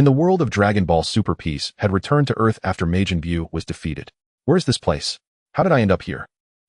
In the world of Dragon Ball Super, peace had returned to Earth after Majin Buu was defeated. Where is this place? How did I end up here?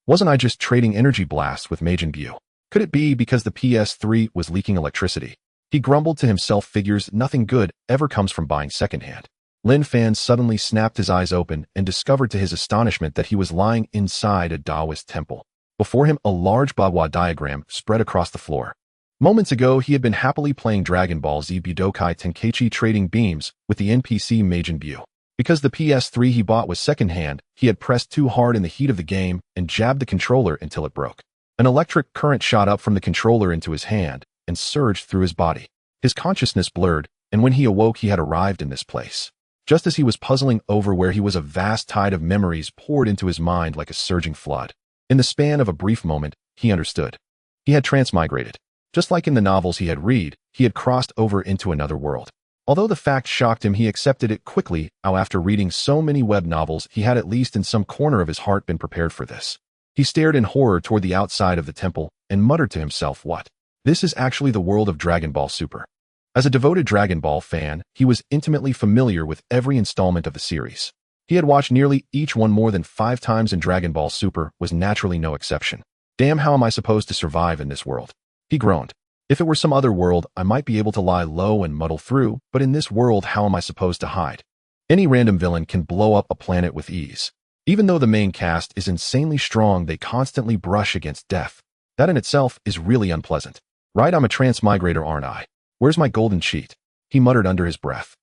Wasn't I just trading energy blasts with Majin Buu? Could it be because the PS3 was leaking electricity? He grumbled to himself, figures nothing good ever comes from buying secondhand. Linfan suddenly snapped his eyes open and discovered to his astonishment that he was lying inside a Taoist temple. Before him, a large Bagua diagram spread across the floor. Moments ago, he had been happily playing Dragon Ball Z Budokai Tenkaichi trading beams with the NPC Majin Buu. Because the PS3 he bought was secondhand, he had pressed too hard in the heat of the game and jabbed the controller until it broke. An electric current shot up from the controller into his hand and surged through his body. His consciousness blurred, and when he awoke, he had arrived in this place. Just as he was puzzling over where he was, a vast tide of memories poured into his mind like a surging flood. In the span of a brief moment, he understood. He had transmigrated. Just like in the novels he had read, he had crossed over into another world. Although the fact shocked him, he accepted it quickly. After reading so many web novels, he had at least in some corner of his heart been prepared for this. He stared in horror toward the outside of the temple and muttered to himself, "What? This is actually the world of Dragon Ball Super." As a devoted Dragon Ball fan, he was intimately familiar with every installment of the series. He had watched nearly each one more than 5 times, and Dragon Ball Super was naturally no exception. Damn, how am I supposed to survive in this world? He groaned. If it were some other world, I might be able to lie low and muddle through, but in this world, how am I supposed to hide? Any random villain can blow up a planet with ease. Even though the main cast is insanely strong, they constantly brush against death. That in itself is really unpleasant. Right, I'm a transmigrator, aren't I? Where's my golden cheat? He muttered under his breath.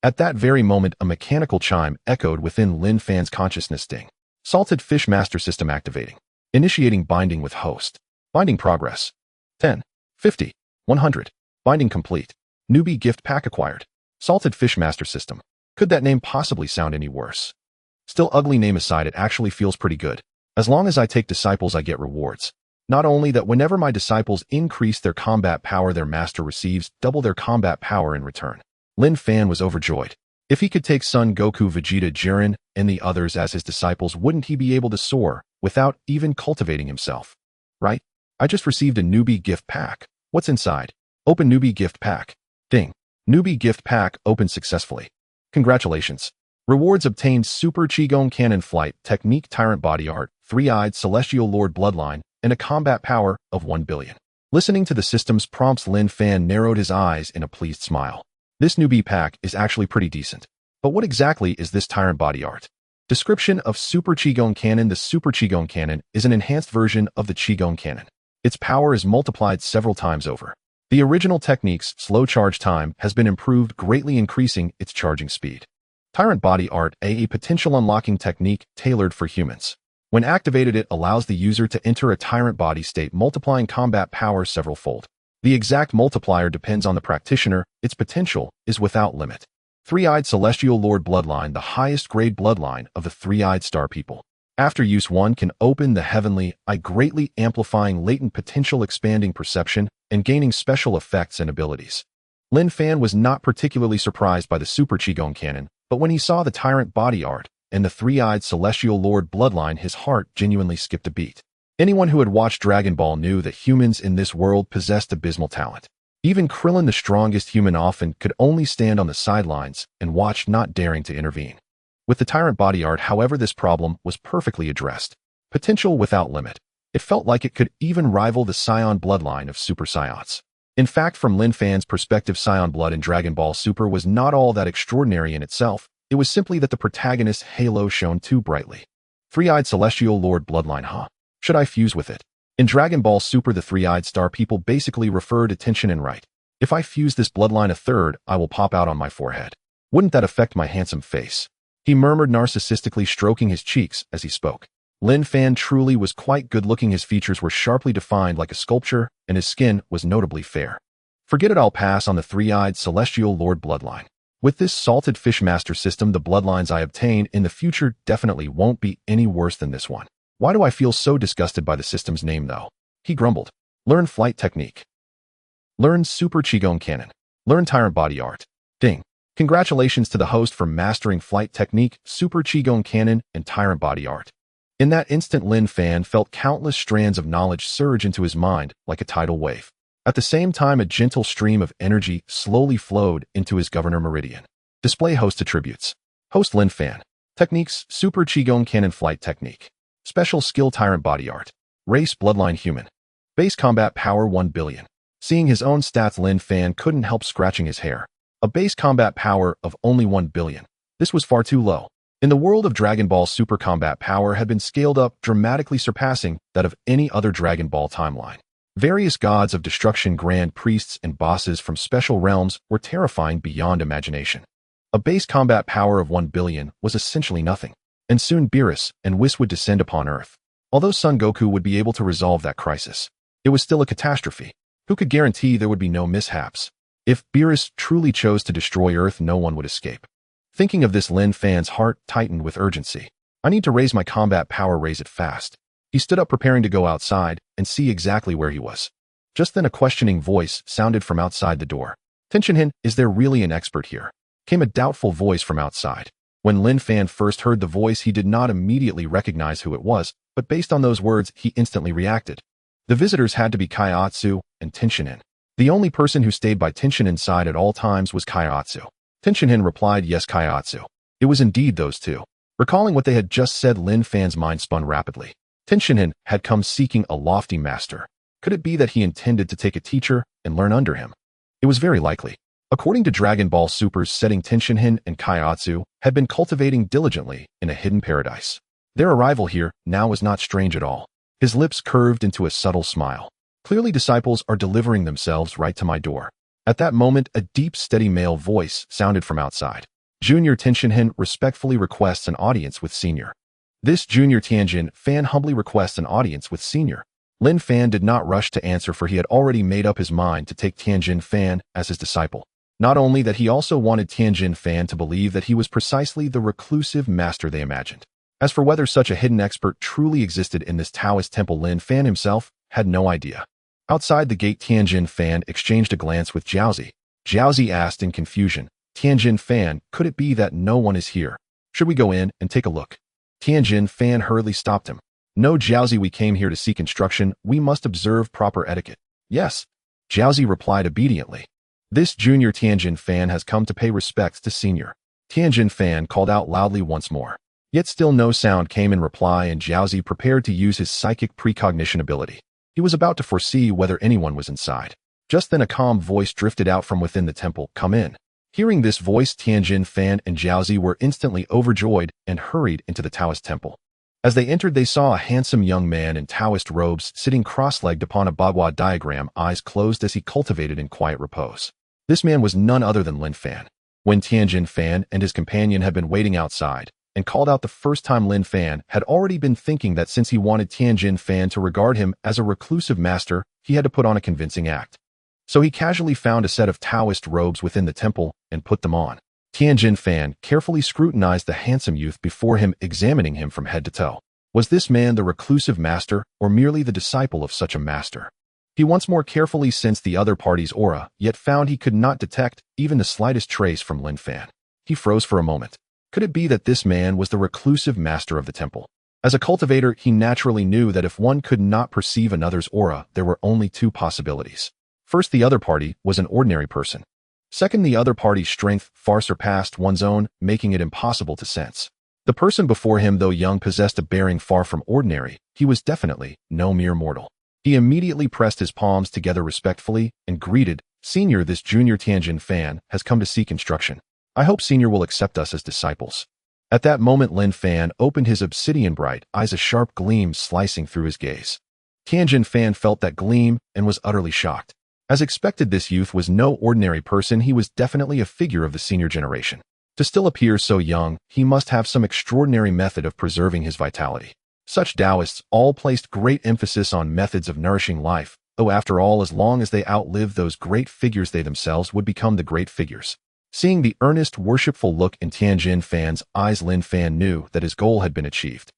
At that very moment, a mechanical chime echoed within Linfan's consciousness. Ding. Salted Fish Master System activating. Initiating binding with host. Binding progress. 10, 50, 100. Binding complete. Newbie gift pack acquired. Salted Fish Master System. Could that name possibly sound any worse? Still, ugly name aside, it actually feels pretty good. As long as I take disciples, I get rewards. Not only that, whenever my disciples increase their combat power, their master receives double their combat power in return. Linfan was overjoyed. If he could take Son Goku, Vegeta, Jiren, and the others as his disciples, wouldn't he be able to soar without even cultivating himself? Right? I just received a newbie gift pack. What's inside? Open newbie gift pack. Ding. Newbie gift pack opened successfully. Congratulations. Rewards obtained: Super Qigong Cannon Flight Technique, Tyrant Body Art, 3-eyed Celestial Lord Bloodline, and a combat power of 1 billion. Listening to the system's prompts, Linfan narrowed his eyes in a pleased smile. This newbie pack is actually pretty decent. But what exactly is this Tyrant Body Art? Description of Super Qigong Cannon. The Super Qigong Cannon is an enhanced version of the Qigong Cannon. Its power is multiplied several times over. The original technique's slow charge time has been improved, greatly increasing its charging speed. Tyrant Body Art, a potential unlocking technique tailored for humans. When activated, it allows the user to enter a tyrant body state, multiplying combat power several-fold. The exact multiplier depends on the practitioner. Its potential is without limit. 3-eyed Celestial Lord Bloodline, the highest grade bloodline of the 3-eyed star people. After use, one can open the heavenly eye, greatly amplifying latent potential, expanding perception, and gaining special effects and abilities. Linfan was not particularly surprised by the Super Qigong Cannon, but when he saw the Tyrant Body Art and the 3-eyed Celestial Lord Bloodline, his heart genuinely skipped a beat. Anyone who had watched Dragon Ball knew that humans in this world possessed abysmal talent. Even Krillin, the strongest human, often could only stand on the sidelines and watch, not daring to intervene. With the Tyrant Body Art, however, this problem was perfectly addressed. Potential without limit. It felt like it could even rival the Saiyan bloodline of Super Saiyans. In fact, from Linfan's perspective, Saiyan blood in Dragon Ball Super was not all that extraordinary in itself. It was simply that the protagonist's halo shone too brightly. 3-eyed Celestial Lord Bloodline, huh? Should I fuse with it? In Dragon Ball Super, the 3-eyed star people basically refer to Tenshin and right. If I fuse this bloodline a third, I will pop out on my forehead. Wouldn't that affect my handsome face? He murmured, narcissistically stroking his cheeks as he spoke. Linfan truly was quite good-looking. His features were sharply defined like a sculpture, and his skin was notably fair. Forget it, I'll pass on the 3-eyed Celestial Lord bloodline. With this Salted Fish Master System, the bloodlines I obtain in the future definitely won't be any worse than this one. Why do I feel so disgusted by the system's name, though? He grumbled. Learn Flight Technique. Learn Super Qigong Cannon. Learn Tyrant Body Art. Ding. Congratulations to the host for mastering Flight Technique, Super Qigong Cannon, and Tyrant Body Art. In that instant, Linfan felt countless strands of knowledge surge into his mind like a tidal wave. At the same time, a gentle stream of energy slowly flowed into his governor meridian. Display host attributes. Host Linfan. Techniques: Super Qigong Cannon Flight Technique. Special Skill Tyrant Body Art. Race Bloodline Human. Base Combat Power 1 billion. Seeing his own stats, Linfan couldn't help scratching his hair. A base combat power of only 1 billion. This was far too low. In the world of Dragon Ball, super combat power had been scaled up, dramatically surpassing that of any other Dragon Ball timeline. Various gods of destruction, grand priests, and bosses from special realms were terrifying beyond imagination. A base combat power of 1 billion was essentially nothing, and soon Beerus and Whis would descend upon Earth. Although Son Goku would be able to resolve that crisis, it was still a catastrophe. Who could guarantee there would be no mishaps? If Beerus truly chose to destroy Earth, no one would escape. Thinking of this, Linfan's heart tightened with urgency. I need to raise my combat power, raise it fast. He stood up, preparing to go outside and see exactly where he was. Just then a questioning voice sounded from outside the door. Tenshinhan, is there really an expert here? Came a doubtful voice from outside. When Linfan first heard the voice, he did not immediately recognize who it was, but based on those words, he instantly reacted. The visitors had to be Kaiatsu and Tenshinhan. The only person who stayed by Tenshinhan's side at all times was Kaiatsu. Tenshinhan replied, yes, Kaiatsu. It was indeed those two. Recalling what they had just said, Linfan's mind spun rapidly. Tenshinhan had come seeking a lofty master. Could it be that he intended to take a teacher and learn under him? It was very likely. According to Dragon Ball Super's setting, Tenshinhan and Kaiatsu had been cultivating diligently in a hidden paradise. Their arrival here now was not strange at all. His lips curved into a subtle smile. Clearly, disciples are delivering themselves right to my door. At that moment, a deep, steady male voice sounded from outside. Junior Tenshinhan respectfully requests an audience with Senior. This Junior Tianjin fan humbly requests an audience with Senior. Linfan did not rush to answer, for he had already made up his mind to take Tianjin Fan as his disciple. Not only that, he also wanted Tianjin Fan to believe that he was precisely the reclusive master they imagined. As for whether such a hidden expert truly existed in this Taoist temple, Linfan himself had no idea. Outside the gate, Tianjin Fan exchanged a glance with Jiaozi. Jiaozi asked in confusion, Tianjin Fan, could it be that no one is here? Should we go in and take a look? Tianjin Fan hurriedly stopped him. No, Jiaozi, we came here to seek instruction. We must observe proper etiquette. Yes, Jiaozi replied obediently. This Junior Tianjin Fan has come to pay respects to Senior. Tianjin Fan called out loudly once more. Yet still no sound came in reply, and Jiaozi prepared to use his psychic precognition ability. He was about to foresee whether anyone was inside. Just then a calm voice drifted out from within the temple. Come in. Hearing this voice, Tianjin Fan and Jiaozi were instantly overjoyed and hurried into the Taoist temple. As they entered, they saw a handsome young man in Taoist robes sitting cross-legged upon a Bagua diagram, eyes closed as he cultivated in quiet repose. This man was none other than Linfan. When Tianjin Fan and his companion had been waiting outside and called out the first time, Linfan had already been thinking that since he wanted Tianjin Fan to regard him as a reclusive master, he had to put on a convincing act. So he casually found a set of Taoist robes within the temple and put them on. Tianjin Fan carefully scrutinized the handsome youth before him, examining him from head to toe. Was this man the reclusive master or merely the disciple of such a master? He once more carefully sensed the other party's aura, yet found he could not detect even the slightest trace from Linfan. He froze for a moment. Could it be that this man was the reclusive master of the temple? As a cultivator, he naturally knew that if one could not perceive another's aura, there were only two possibilities. First, the other party was an ordinary person. Second, the other party's strength far surpassed one's own, making it impossible to sense. The person before him, though young, possessed a bearing far from ordinary. He was definitely no mere mortal. He immediately pressed his palms together respectfully and greeted, Senior, this Junior Tianjin Fan has come to seek instruction. I hope Senior will accept us as disciples. At that moment, Linfan opened his obsidian bright eyes, a sharp gleam slicing through his gaze. Tianjin Fan felt that gleam and was utterly shocked. As expected, this youth was no ordinary person. He was definitely a figure of the senior generation. To still appear so young, he must have some extraordinary method of preserving his vitality. Such Taoists all placed great emphasis on methods of nourishing life, though after all, as long as they outlived those great figures, they themselves would become the great figures. Seeing the earnest, worshipful look in Tianjin Fan's eyes, Linfan knew that his goal had been achieved.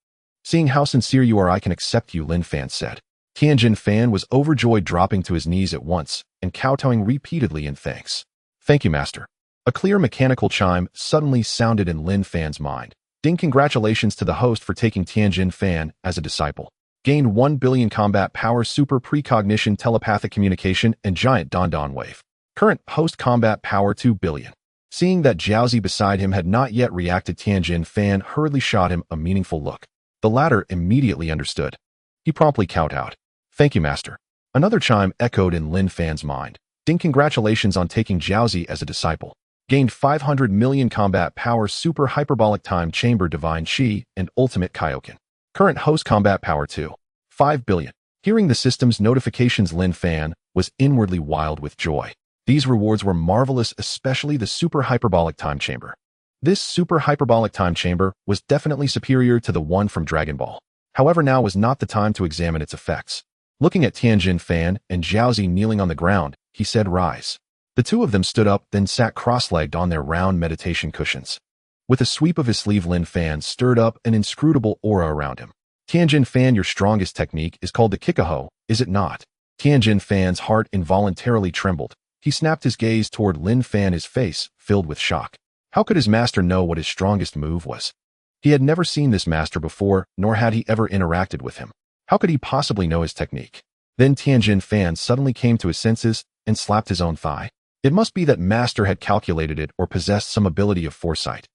Seeing how sincere you are, I can accept you, Linfan said. Tianjin Fan was overjoyed, dropping to his knees at once and kowtowing repeatedly in thanks. Thank you, master. A clear mechanical chime suddenly sounded in Linfan's mind. Ding! Congratulations to the host for taking Tianjin Fan as a disciple. Gained 1 billion combat power, super precognition, telepathic communication, and giant Don wave. Current post-combat power 2 billion. Seeing that Jiaozi beside him had not yet reacted, Tianjin Fan hurriedly shot him a meaningful look. The latter immediately understood. He promptly kowtowed. Thank you, master. Another chime echoed in Linfan's mind. Ding, congratulations on taking Jiaozi as a disciple. Gained 500 million combat power, super hyperbolic time chamber, divine chi, and ultimate kaioken. Current host combat power 2. 5 billion. Hearing the system's notifications, Linfan was inwardly wild with joy. These rewards were marvelous, especially the super hyperbolic time chamber. This super hyperbolic time chamber was definitely superior to the one from Dragon Ball. However, now was not the time to examine its effects. Looking at Tianjin Fan and Jiaozi kneeling on the ground, he said, rise. The two of them stood up, then sat cross-legged on their round meditation cushions. With a sweep of his sleeve, Linfan stirred up an inscrutable aura around him. Tianjin Fan, your strongest technique is called the Kikaho, is it not? Tianjin Fan's heart involuntarily trembled. He snapped his gaze toward Linfan, his face filled with shock. How could his master know what his strongest move was? He had never seen this master before, nor had he ever interacted with him. How could he possibly know his technique? Then Tianjin Fan suddenly came to his senses and slapped his own thigh. It must be that master had calculated it or possessed some ability of foresight.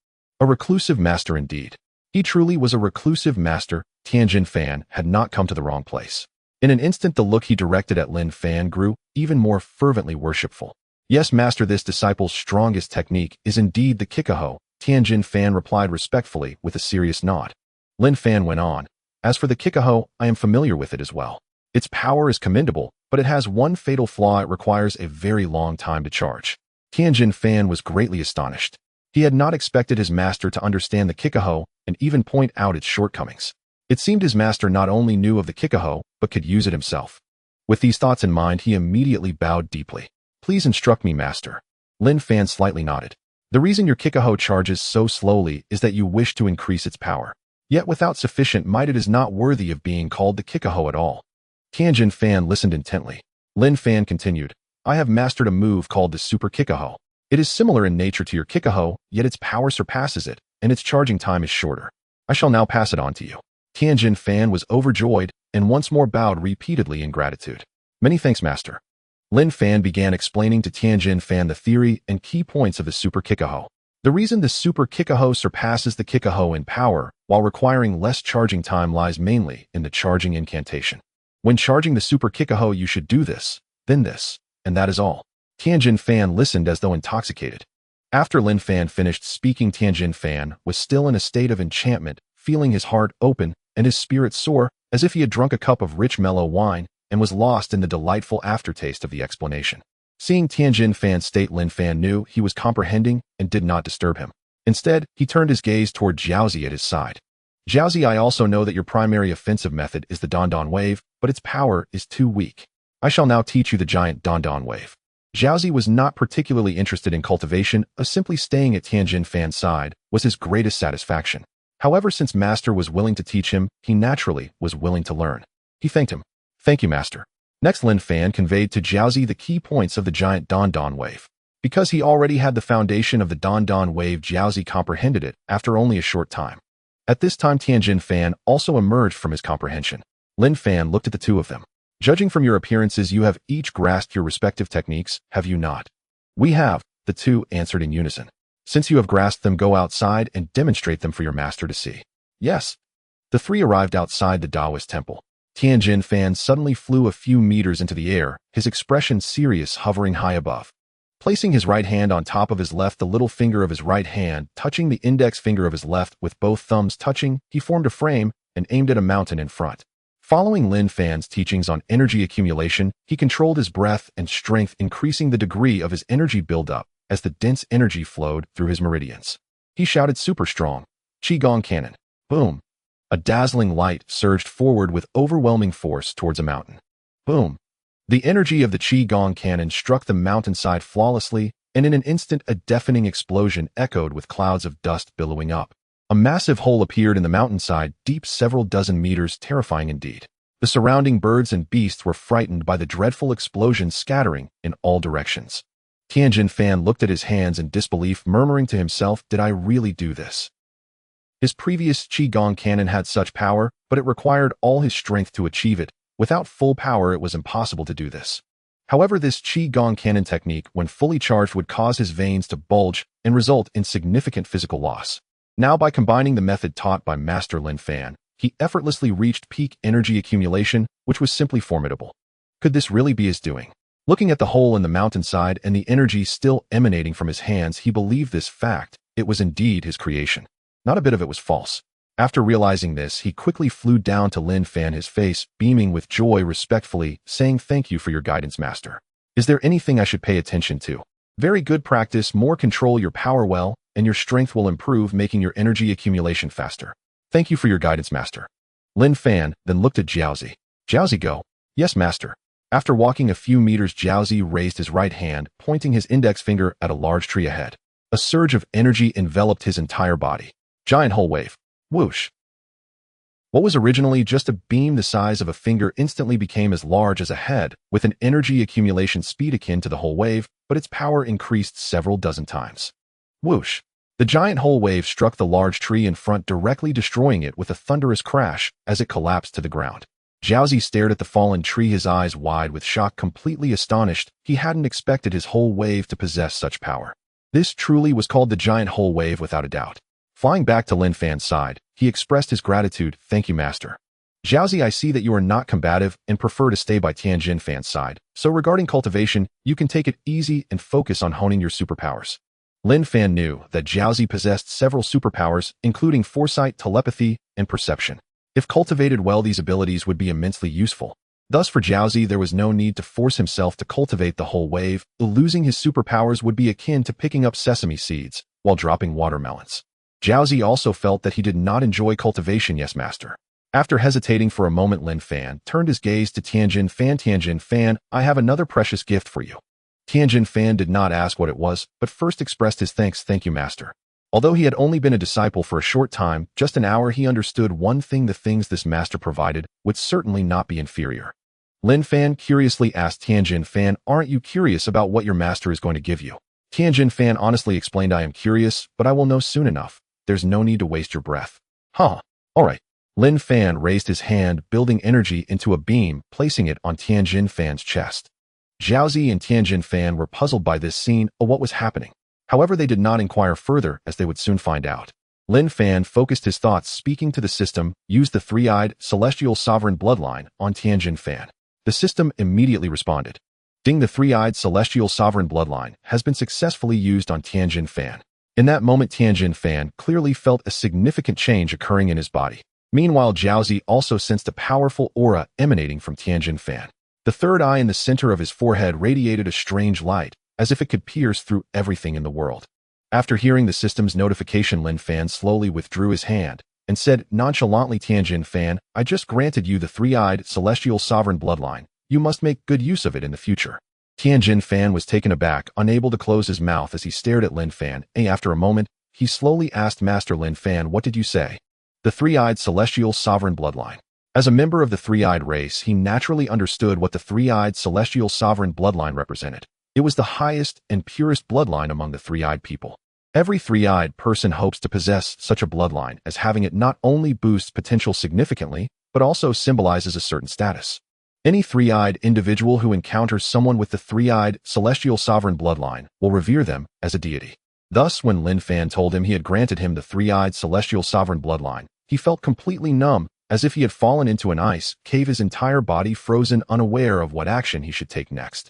A reclusive master indeed. He truly was a reclusive master. Tianjin Fan had not come to the wrong place. In an instant, the look he directed at Linfan grew even more fervently worshipful. Yes, master, this disciple's strongest technique is indeed the Kikaho, Tianjin Fan replied respectfully with a serious nod. Linfan went on. As for the Kikaho, I am familiar with it as well. Its power is commendable, but it has one fatal flaw: it requires a very long time to charge. Tianjin Fan was greatly astonished. He had not expected his master to understand the Kikaho and even point out its shortcomings. It seemed his master not only knew of the Kikaho, but could use it himself. With these thoughts in mind, he immediately bowed deeply. Please instruct me, master. Linfan slightly nodded. The reason your Kikaho charges so slowly is that you wish to increase its power. Yet without sufficient might, it is not worthy of being called the Kikaho at all. Tianjin Fan listened intently. Linfan continued. I have mastered a move called the Super Kikaho. It is similar in nature to your Kikaho, yet its power surpasses it, and its charging time is shorter. I shall now pass it on to you. Tianjin Fan was overjoyed and once more bowed repeatedly in gratitude. Many thanks, master. Linfan began explaining to Tianjin Fan the theory and key points of the Super Kikaho. The reason the Super Kikaho surpasses the Kikaho in power while requiring less charging time lies mainly in the charging incantation. When charging the Super Kikaho, you should do this, then this, and that is all. Tianjin Fan listened as though intoxicated. After Linfan finished speaking, Tianjin Fan was still in a state of enchantment, feeling his heart open and his spirit soar, as if he had drunk a cup of rich mellow wine and was lost in the delightful aftertaste of the explanation. Seeing Tianjin Fan's state, Linfan knew he was comprehending and did not disturb him. Instead, he turned his gaze toward Jiaozi at his side. Jiaozi, I also know that your primary offensive method is the Don wave, but its power is too weak. I shall now teach you the giant Don wave. Jiaozi was not particularly interested in cultivation, simply staying at Tianjin Fan's side was his greatest satisfaction. However, since master was willing to teach him, he naturally was willing to learn. He thanked him. Thank you, master. Next, Linfan conveyed to Jiaozi the key points of the giant Don wave. Because he already had the foundation of the Don wave, Jiaozi comprehended it after only a short time. At this time, Tianjin Fan also emerged from his comprehension. Linfan looked at the two of them. Judging from your appearances, you have each grasped your respective techniques, have you not? We have, the two answered in unison. Since you have grasped them, go outside and demonstrate them for your master to see. Yes. The three arrived outside the Taoist temple. Tianjin Fan suddenly flew a few meters into the air, his expression serious, hovering high above. Placing his right hand on top of his left, the little finger of his right hand touching the index finger of his left with both thumbs touching, he formed a frame and aimed at a mountain in front. Following Linfan's teachings on energy accumulation, he controlled his breath and strength, increasing the degree of his energy buildup as the dense energy flowed through his meridians. He shouted, super strong. Qigong cannon. Boom. A dazzling light surged forward with overwhelming force towards a mountain. Boom. The energy of the Qigong cannon struck the mountainside flawlessly, and in an instant a deafening explosion echoed with clouds of dust billowing up. A massive hole appeared in the mountainside, deep several dozen meters, terrifying indeed. The surrounding birds and beasts were frightened by the dreadful explosion scattering in all directions. Tianjin Fan looked at his hands in disbelief, murmuring to himself, did I really do this? His previous Qigong cannon had such power, but it required all his strength to achieve it. Without full power, it was impossible to do this. However, this Qigong cannon technique, when fully charged, would cause his veins to bulge and result in significant physical loss. Now, by combining the method taught by Master Linfan, he effortlessly reached peak energy accumulation, which was simply formidable. Could this really be his doing? Looking at the hole in the mountainside and the energy still emanating from his hands, he believed this fact. It was indeed his creation. Not a bit of it was false. After realizing this, he quickly flew down to Linfan, his face beaming with joy, respectfully saying, "Thank you for your guidance, Master. Is there anything I should pay attention to?" "Very good practice. More control your power well, and your strength will improve, making your energy accumulation faster. Thank you for your guidance, Master." Linfan then looked at Jiaozi. "Jiaozi, go." "Yes, Master." After walking a few meters, Jiaozi raised his right hand, pointing his index finger at a large tree ahead. A surge of energy enveloped his entire body. Giant whole wave. Whoosh. What was originally just a beam the size of a finger instantly became as large as a head, with an energy accumulation speed akin to the whole wave, but its power increased several dozen times. Whoosh. The giant whole wave struck the large tree in front, directly destroying it with a thunderous crash as it collapsed to the ground. Jiaozi stared at the fallen tree, his eyes wide with shock, completely astonished. He hadn't expected his whole wave to possess such power. This truly was called the giant whole wave without a doubt. Flying back to Linfan's side, he expressed his gratitude. "Thank you, Master." "Jiaozi, I see that you are not combative and prefer to stay by Tianjinfan's side, so regarding cultivation, you can take it easy and focus on honing your superpowers." Linfan knew that Jiaozi possessed several superpowers, including foresight, telepathy, and perception. If cultivated well, these abilities would be immensely useful. Thus, for Jiaozi, there was no need to force himself to cultivate the whole wave. Losing his superpowers would be akin to picking up sesame seeds while dropping watermelons. Jiaozi also felt that he did not enjoy cultivation. "Yes, Master." After hesitating for a moment, Linfan turned his gaze to Tianjinfan. "Tianjinfan, I have another precious gift for you." Tianjinfan did not ask what it was, but first expressed his thanks. "Thank you, Master." Although he had only been a disciple for a short time, just an hour, he understood one thing: the things this master provided would certainly not be inferior. Linfan curiously asked Tianjinfan, "Aren't you curious about what your master is going to give you?" Tianjinfan honestly explained, "I am curious, but I will know soon enough. There's no need to waste your breath." "Huh. All right." Linfan raised his hand, building energy into a beam, placing it on Tianjinfan's chest. Jiaozi and Tianjinfan were puzzled by this scene or what was happening. However, they did not inquire further, as they would soon find out. Linfan focused his thoughts, speaking to the system, used the three-eyed celestial sovereign bloodline on Tianjinfan. The system immediately responded. "Ding, the three-eyed celestial sovereign bloodline has been successfully used on Tianjinfan." In that moment, Tianjinfan clearly felt a significant change occurring in his body. Meanwhile, Jiaozi also sensed a powerful aura emanating from Tianjinfan. The third eye in the center of his forehead radiated a strange light, as if it could pierce through everything in the world. After hearing the system's notification, Linfan slowly withdrew his hand and said nonchalantly, "Tianjinfan, I just granted you the three-eyed celestial sovereign bloodline. You must make good use of it in the future." Tianjinfan was taken aback, unable to close his mouth as he stared at Linfan. After a moment, he slowly asked, "Master Linfan, what did you say?" "The three-eyed celestial sovereign bloodline." As a member of the three-eyed race, he naturally understood what the three-eyed celestial sovereign bloodline represented. It was the highest and purest bloodline among the three-eyed people. Every three-eyed person hopes to possess such a bloodline, as having it not only boosts potential significantly, but also symbolizes a certain status. Any three-eyed individual who encounters someone with the three-eyed celestial sovereign bloodline will revere them as a deity. Thus, when Linfan told him he had granted him the three-eyed celestial sovereign bloodline, he felt completely numb, as if he had fallen into an ice cave, his entire body frozen, unaware of what action he should take next.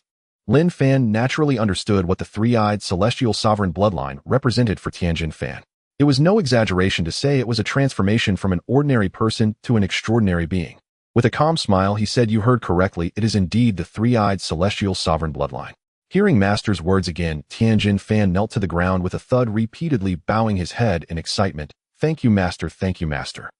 Linfan naturally understood what the three-eyed celestial sovereign bloodline represented for Tianjinfan. It was no exaggeration to say it was a transformation from an ordinary person to an extraordinary being. With a calm smile, he said, "You heard correctly, it is indeed the three-eyed celestial sovereign bloodline." Hearing Master's words again, Tianjinfan knelt to the ground with a thud, repeatedly bowing his head in excitement. "Thank you, Master. Thank you, Master.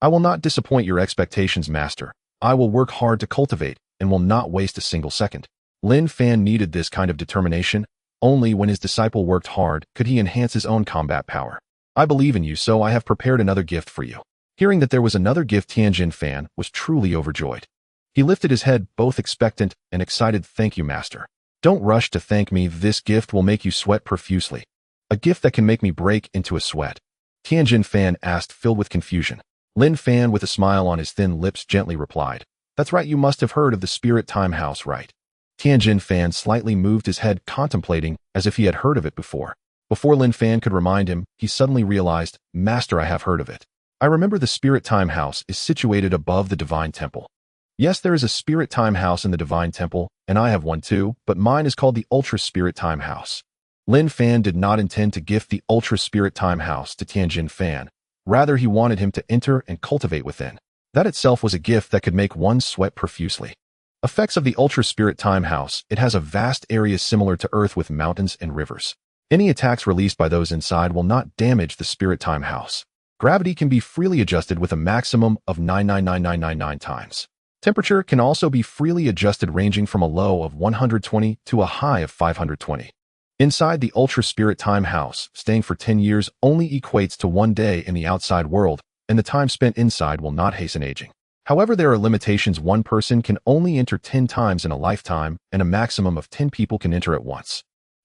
I will not disappoint your expectations, Master. I will work hard to cultivate and will not waste a single second." Linfan needed this kind of determination. Only when his disciple worked hard could he enhance his own combat power. "I believe in you, so I have prepared another gift for you." Hearing that there was another gift, Tianjinfan was truly overjoyed. He lifted his head, both expectant and excited. "Thank you, Master. Don't rush to thank me. This gift will make you sweat profusely. A gift that can make me break into a sweat." Tianjin Fan asked, filled with confusion. Linfan, with a smile on his thin lips, gently replied, "That's right, you must have heard of the Spirit Time House, right?" Tianjin Fan slightly moved his head, contemplating as if he had heard of it before. Before Linfan could remind him, he suddenly realized, "Master, I have heard of it. I remember the Spirit Time House is situated above the Divine Temple." "Yes, there is a Spirit Time House in the Divine Temple, and I have one too, but mine is called the Ultra Spirit Time House." Linfan did not intend to gift the Ultra Spirit Time House to Tianjin Fan. Rather, he wanted him to enter and cultivate within. That itself was a gift that could make one sweat profusely. Effects of the Ultra Spirit Time House: it has a vast area similar to Earth with mountains and rivers. Any attacks released by those inside will not damage the Spirit Time House. Gravity can be freely adjusted with a maximum of 99999 times. Temperature can also be freely adjusted, ranging from a low of 120 to a high of 520. Inside the Ultra Spirit Time House, staying for 10 years only equates to 1 day in the outside world, and the time spent inside will not hasten aging. However, there are limitations. One person can only enter 10 times in a lifetime, and a maximum of 10 people can enter at once.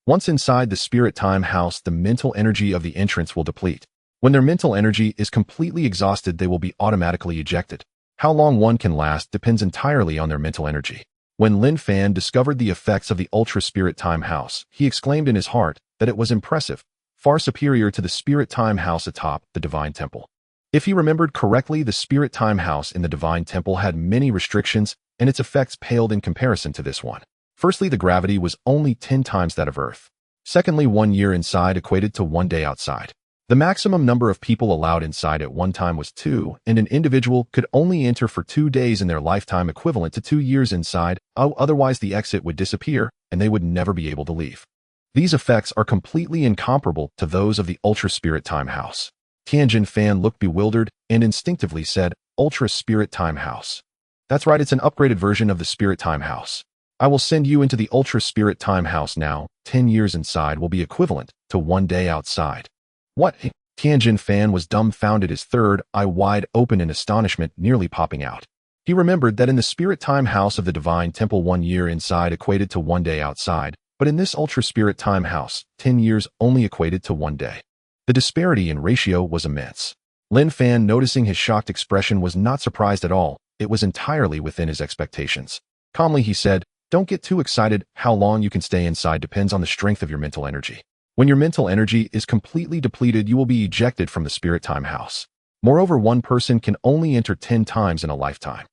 Once inside the Spirit Time House, the mental energy of the entrants will deplete. When their mental energy is completely exhausted, they will be automatically ejected. How long one can last depends entirely on their mental energy. When Linfan discovered the effects of the Ultra Spirit Time House, he exclaimed in his heart that it was impressive, far superior to the Spirit Time House atop the Divine Temple. If he remembered correctly, the Spirit Time House in the Divine Temple had many restrictions, and its effects paled in comparison to this one. Firstly, the gravity was only 10 times that of Earth. Secondly, 1 year inside equated to 1 day outside. The maximum number of people allowed inside at one time was 2, and an individual could only enter for 2 days in their lifetime, equivalent to 2 years inside. Otherwise the exit would disappear, and they would never be able to leave. These effects are completely incomparable to those of the Ultra Spirit Time House. Tianjin Fan looked bewildered and instinctively said, "Ultra Spirit Time House." "That's right, it's an upgraded version of the Spirit Time House. I will send you into the Ultra Spirit Time House now. 10 years inside will be equivalent to 1 day outside." "What?" Tianjin Fan was dumbfounded, his third eye wide open in astonishment, nearly popping out. He remembered that in the Spirit Time House of the Divine Temple, 1 year inside equated to 1 day outside, but in this Ultra Spirit Time House, 10 years only equated to 1 day. The disparity in ratio was immense. Linfan, noticing his shocked expression, was not surprised at all. It was entirely within his expectations. Calmly he said, "Don't get too excited. How long you can stay inside depends on the strength of your mental energy. When your mental energy is completely depleted, you will be ejected from the Spirit Time House. Moreover, one person can only enter 10 times in a lifetime."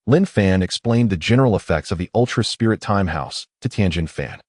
Linfan explained the general effects of the Ultra Spirit Time House to Tianjin Fan.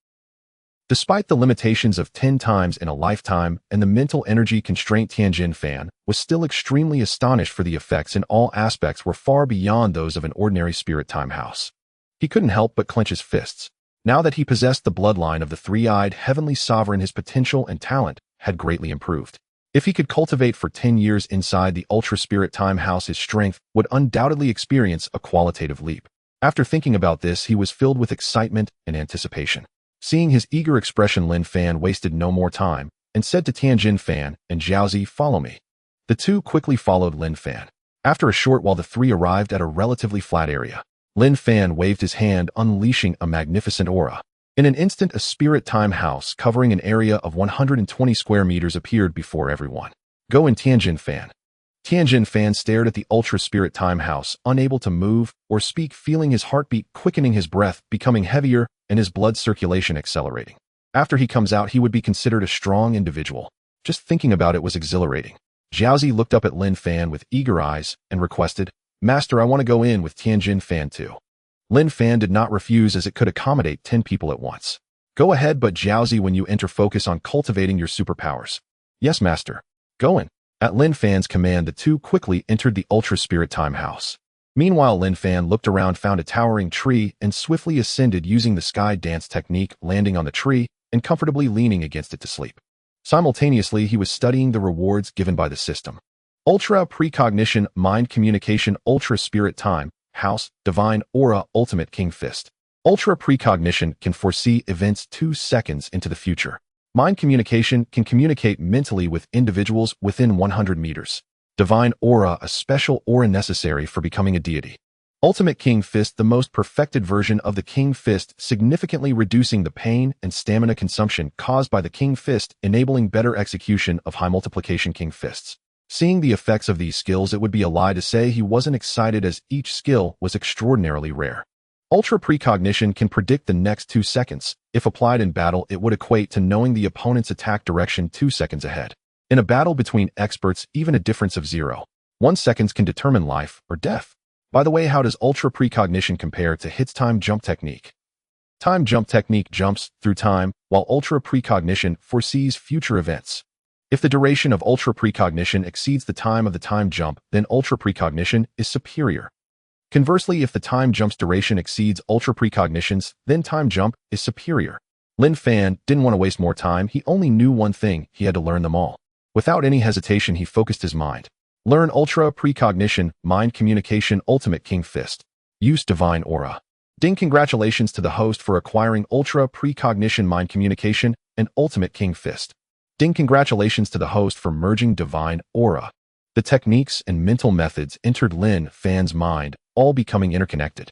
Despite the limitations of 10 times in a lifetime and the mental energy constraint, Tianjin Fan was still extremely astonished, for the effects in all aspects were far beyond those of an ordinary Spirit Time House. He couldn't help but clench his fists. Now that he possessed the bloodline of the three-eyed heavenly sovereign, his potential and talent had greatly improved. If he could cultivate for 10 years inside the Ultra Spirit Time House, his strength would undoubtedly experience a qualitative leap. After thinking about this, he was filled with excitement and anticipation. Seeing his eager expression, Linfan wasted no more time and said to Tianjin Fan and Jiaozi, "Follow me." The two quickly followed Linfan. After a short while, the three arrived at a relatively flat area. Linfan waved his hand, unleashing a magnificent aura. In an instant, a Spirit Time House covering an area of 120 square meters appeared before everyone. "Go in, Tianjin Fan." Tianjin Fan stared at the Ultra Spirit Time House, unable to move or speak, feeling his heartbeat quickening, his breath becoming heavier, and his blood circulation accelerating. After he comes out, he would be considered a strong individual. Just thinking about it was exhilarating. Jiaozi looked up at Linfan with eager eyes and requested, "Master, I want to go in with Tianjin Fan too." Linfan did not refuse, as it could accommodate 10 people at once. "Go ahead, but Jiaozi, when you enter, focus on cultivating your superpowers." "Yes, Master." "Go in." At Linfan's command, the two quickly entered the Ultra Spirit Time House. Meanwhile, Linfan looked around, found a towering tree, and swiftly ascended using the sky dance technique, landing on the tree and comfortably leaning against it to sleep. Simultaneously, he was studying the rewards given by the system. Ultra Precognition, Mind Communication, Ultra Spirit Time House, Divine Aura, Ultimate King Fist. Ultra Precognition can foresee events 2 seconds into the future. Mind Communication can communicate mentally with individuals within 100 meters. Divine Aura, a special aura necessary for becoming a deity. Ultimate King Fist, the most perfected version of the King Fist, significantly reducing the pain and stamina consumption caused by the King Fist, enabling better execution of high multiplication King Fists. Seeing the effects of these skills, it would be a lie to say he wasn't excited, as each skill was extraordinarily rare. Ultra Precognition can predict the next 2 seconds. If applied in battle, it would equate to knowing the opponent's attack direction 2 seconds ahead. In a battle between experts, even a difference of 0.1 seconds can determine life or death. By the way, how does Ultra Precognition compare to Hit's time jump technique? Time jump technique jumps through time, while Ultra Precognition foresees future events. If the duration of Ultra Precognition exceeds the time of the time jump, then Ultra Precognition is superior. Conversely, if the time jump's duration exceeds Ultra Precognition's, then time jump is superior. Linfan didn't want to waste more time. He only knew one thing: he had to learn them all. Without any hesitation, he focused his mind. Learn Ultra Precognition, Mind Communication, Ultimate King Fist. Use Divine Aura. Ding! Congratulations to the host for acquiring Ultra Precognition, Mind Communication, and Ultimate King Fist. Ding! Congratulations to the host for merging Divine Aura. The techniques and mental methods entered Linfan's mind, all becoming interconnected.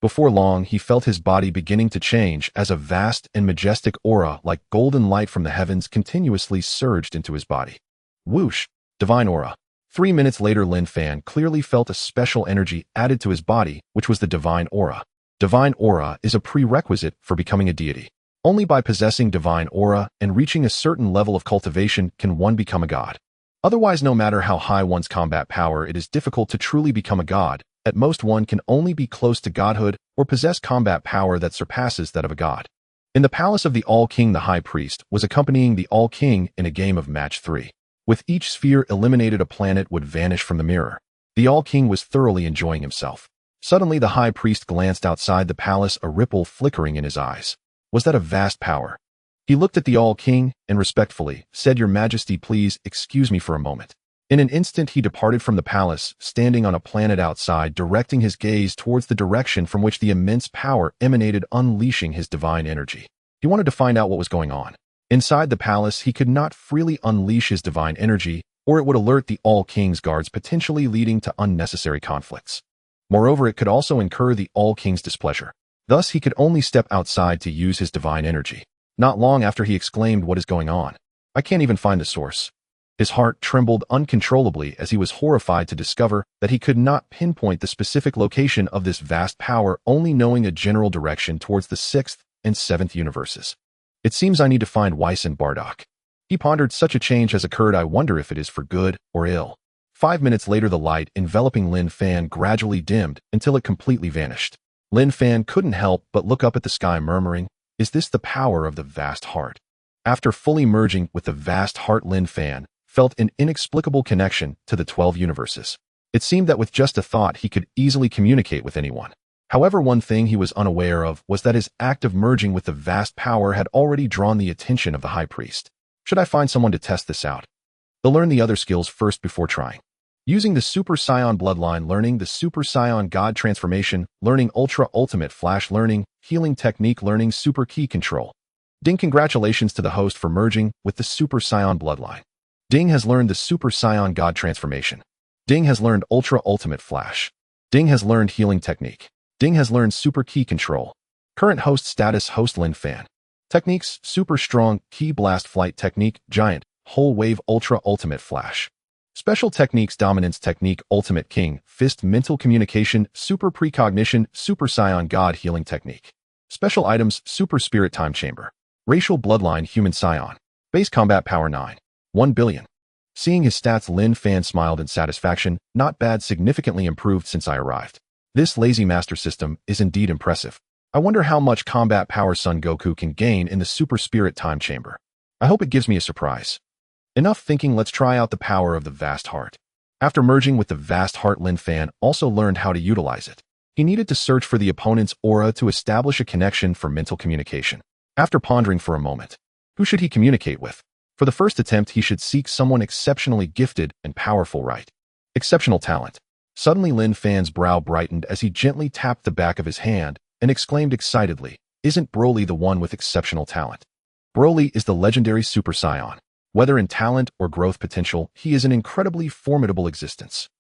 Before long, he felt his body beginning to change as a vast and majestic aura like golden light from the heavens continuously surged into his body. Whoosh! Divine Aura. 3 minutes later, Linfan clearly felt a special energy added to his body, which was the Divine Aura. Divine Aura is a prerequisite for becoming a deity. Only by possessing Divine Aura and reaching a certain level of cultivation can one become a god. Otherwise, no matter how high one's combat power, it is difficult to truly become a god. At most, one can only be close to godhood or possess combat power that surpasses that of a god. In the palace of the All-King, the High Priest was accompanying the All-King in a game of match 3. With each sphere eliminated, a planet would vanish from the mirror. The All-King was thoroughly enjoying himself. Suddenly, the High Priest glanced outside the palace, a ripple flickering in his eyes. Was that a vast power? He looked at the All-King and respectfully said, "Your Majesty, please excuse me for a moment." In an instant, he departed from the palace, standing on a planet outside, directing his gaze towards the direction from which the immense power emanated, unleashing his divine energy. He wanted to find out what was going on. Inside the palace, he could not freely unleash his divine energy, or it would alert the All-King's guards, potentially leading to unnecessary conflicts. Moreover, it could also incur the All-King's displeasure. Thus, he could only step outside to use his divine energy. Not long after, he exclaimed, "What is going on? I can't even find the source." His heart trembled uncontrollably as he was horrified to discover that he could not pinpoint the specific location of this vast power, only knowing a general direction towards the 6th and 7th universes. "It seems I need to find Weiss and Bardock." He pondered. Such a change has occurred. I wonder if it is for good or ill. 5 minutes later, the light enveloping Linfan gradually dimmed until it completely vanished. Linfan couldn't help but look up at the sky, murmuring, "Is this the power of the vast heart?" After fully merging with the vast heart, Linfan felt an inexplicable connection to the 12 universes. It seemed that with just a thought, he could easily communicate with anyone. However, one thing he was unaware of was that his act of merging with the vast power had already drawn the attention of the High Priest. Should I find someone to test this out? They'll learn the other skills first before trying. Using the Super Saiyan bloodline, learning the Super Saiyan God transformation, learning Ultra Ultimate Flash, learning Healing Technique, learning Super Ki Control. Ding! Congratulations to the host for merging with the Super Saiyan bloodline. Ding has learned the Super Saiyan God transformation. Ding has learned Ultra Ultimate Flash. Ding has learned Healing Technique. Ding has learned Super Ki Control. Current host status: Host Linfan. Techniques: Super Strong Ki Blast, Flight Technique, Giant, Whole Wave, Ultra Ultimate Flash. Special Techniques: Dominance Technique, Ultimate King Fist, Mental Communication, Super Precognition, Super Saiyan God Healing Technique. Special Items: Super Spirit Time Chamber. Racial Bloodline: Human Scion. Base Combat Power 9.1 billion. Seeing his stats, Linfan smiled in satisfaction. Not bad, significantly improved since I arrived. This lazy master system is indeed impressive. I wonder how much combat power Son Goku can gain in the Super Spirit Time Chamber. I hope it gives me a surprise. Enough thinking, let's try out the power of the vast heart. After merging with the vast heart, Linfan also learned how to utilize it. He needed to search for the opponent's aura to establish a connection for mental communication. After pondering for a moment, who should he communicate with? For the first attempt, he should seek someone exceptionally gifted and powerful, right? Exceptional talent. Suddenly, Linfan's brow brightened as he gently tapped the back of his hand and exclaimed excitedly, "Isn't Broly the one with exceptional talent?" Broly is the legendary Super Saiyan. Whether in talent or growth potential, he is an incredibly formidable existence.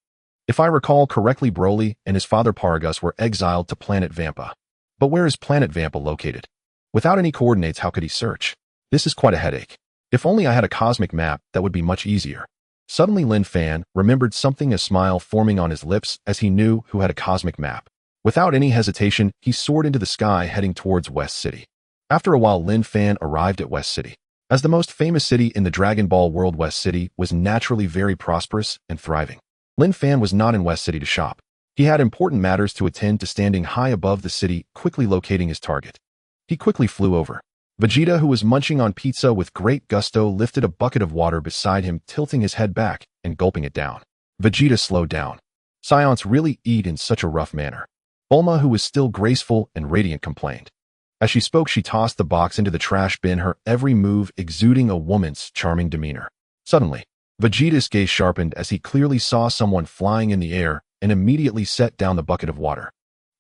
If I recall correctly, Broly and his father Paragus were exiled to planet Vampa. But where is planet Vampa located? Without any coordinates, how could he search? This is quite a headache. If only I had a cosmic map, that would be much easier. Suddenly Linfan remembered something, a smile forming on his lips as he knew who had a cosmic map. Without any hesitation, he soared into the sky heading towards West City. After a while, Linfan arrived at West City. As the most famous city in the Dragon Ball world, West City was naturally very prosperous and thriving. Linfan was not in West City to shop. He had important matters to attend to, standing high above the city, quickly locating his target. He quickly flew over. Vegeta, who was munching on pizza with great gusto, lifted a bucket of water beside him, tilting his head back and gulping it down. Vegeta slowed down. Saiyans really eat in such a rough manner. Bulma, who was still graceful and radiant, complained. As she spoke, she tossed the box into the trash bin, her every move exuding a woman's charming demeanor. Suddenly, Vegeta's gaze sharpened as he clearly saw someone flying in the air and immediately set down the bucket of water.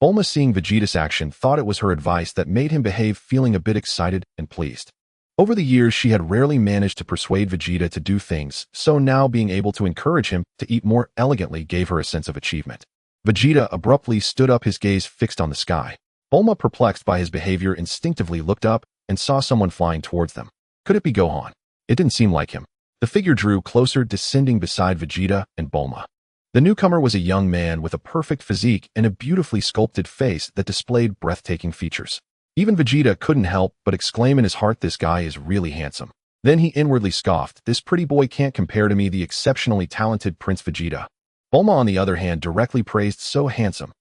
Bulma, seeing Vegeta's action, thought it was her advice that made him behave, feeling a bit excited and pleased. Over the years, she had rarely managed to persuade Vegeta to do things, so now being able to encourage him to eat more elegantly gave her a sense of achievement. Vegeta abruptly stood up, his gaze fixed on the sky. Bulma, perplexed by his behavior, instinctively looked up and saw someone flying towards them. Could it be Gohan? It didn't seem like him. The figure drew closer, descending beside Vegeta and Bulma. The newcomer was a young man with a perfect physique and a beautifully sculpted face that displayed breathtaking features. Even Vegeta couldn't help but exclaim in his heart, "This guy is really handsome." Then he inwardly scoffed, "This pretty boy can't compare to me, the exceptionally talented Prince Vegeta." Bulma, on the other hand, directly praised "so handsome."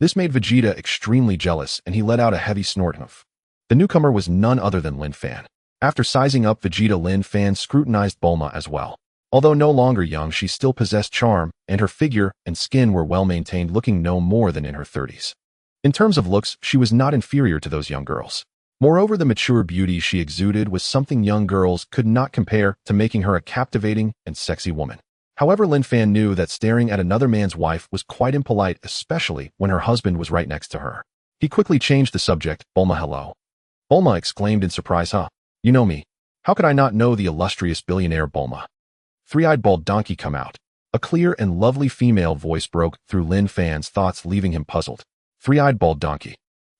This made Vegeta extremely jealous, and he let out a heavy snort. The newcomer was none other than Linfan. After sizing up Vegeta, Linfan scrutinized Bulma as well. Although no longer young, she still possessed charm, and her figure and skin were well maintained, looking no more than in her 30s. In terms of looks, she was not inferior to those young girls. Moreover, the mature beauty she exuded was something young girls could not compare to, making her a captivating and sexy woman. However, Linfan knew that staring at another man's wife was quite impolite, especially when her husband was right next to her. He quickly changed the subject. "Bulma, hello." Bulma exclaimed in surprise, "Huh? You know me? How could I not know the illustrious billionaire Bulma?" Three-eyed bald donkey, come out. A clear and lovely female voice broke through Linfan's thoughts, leaving him puzzled. Three-eyed bald donkey.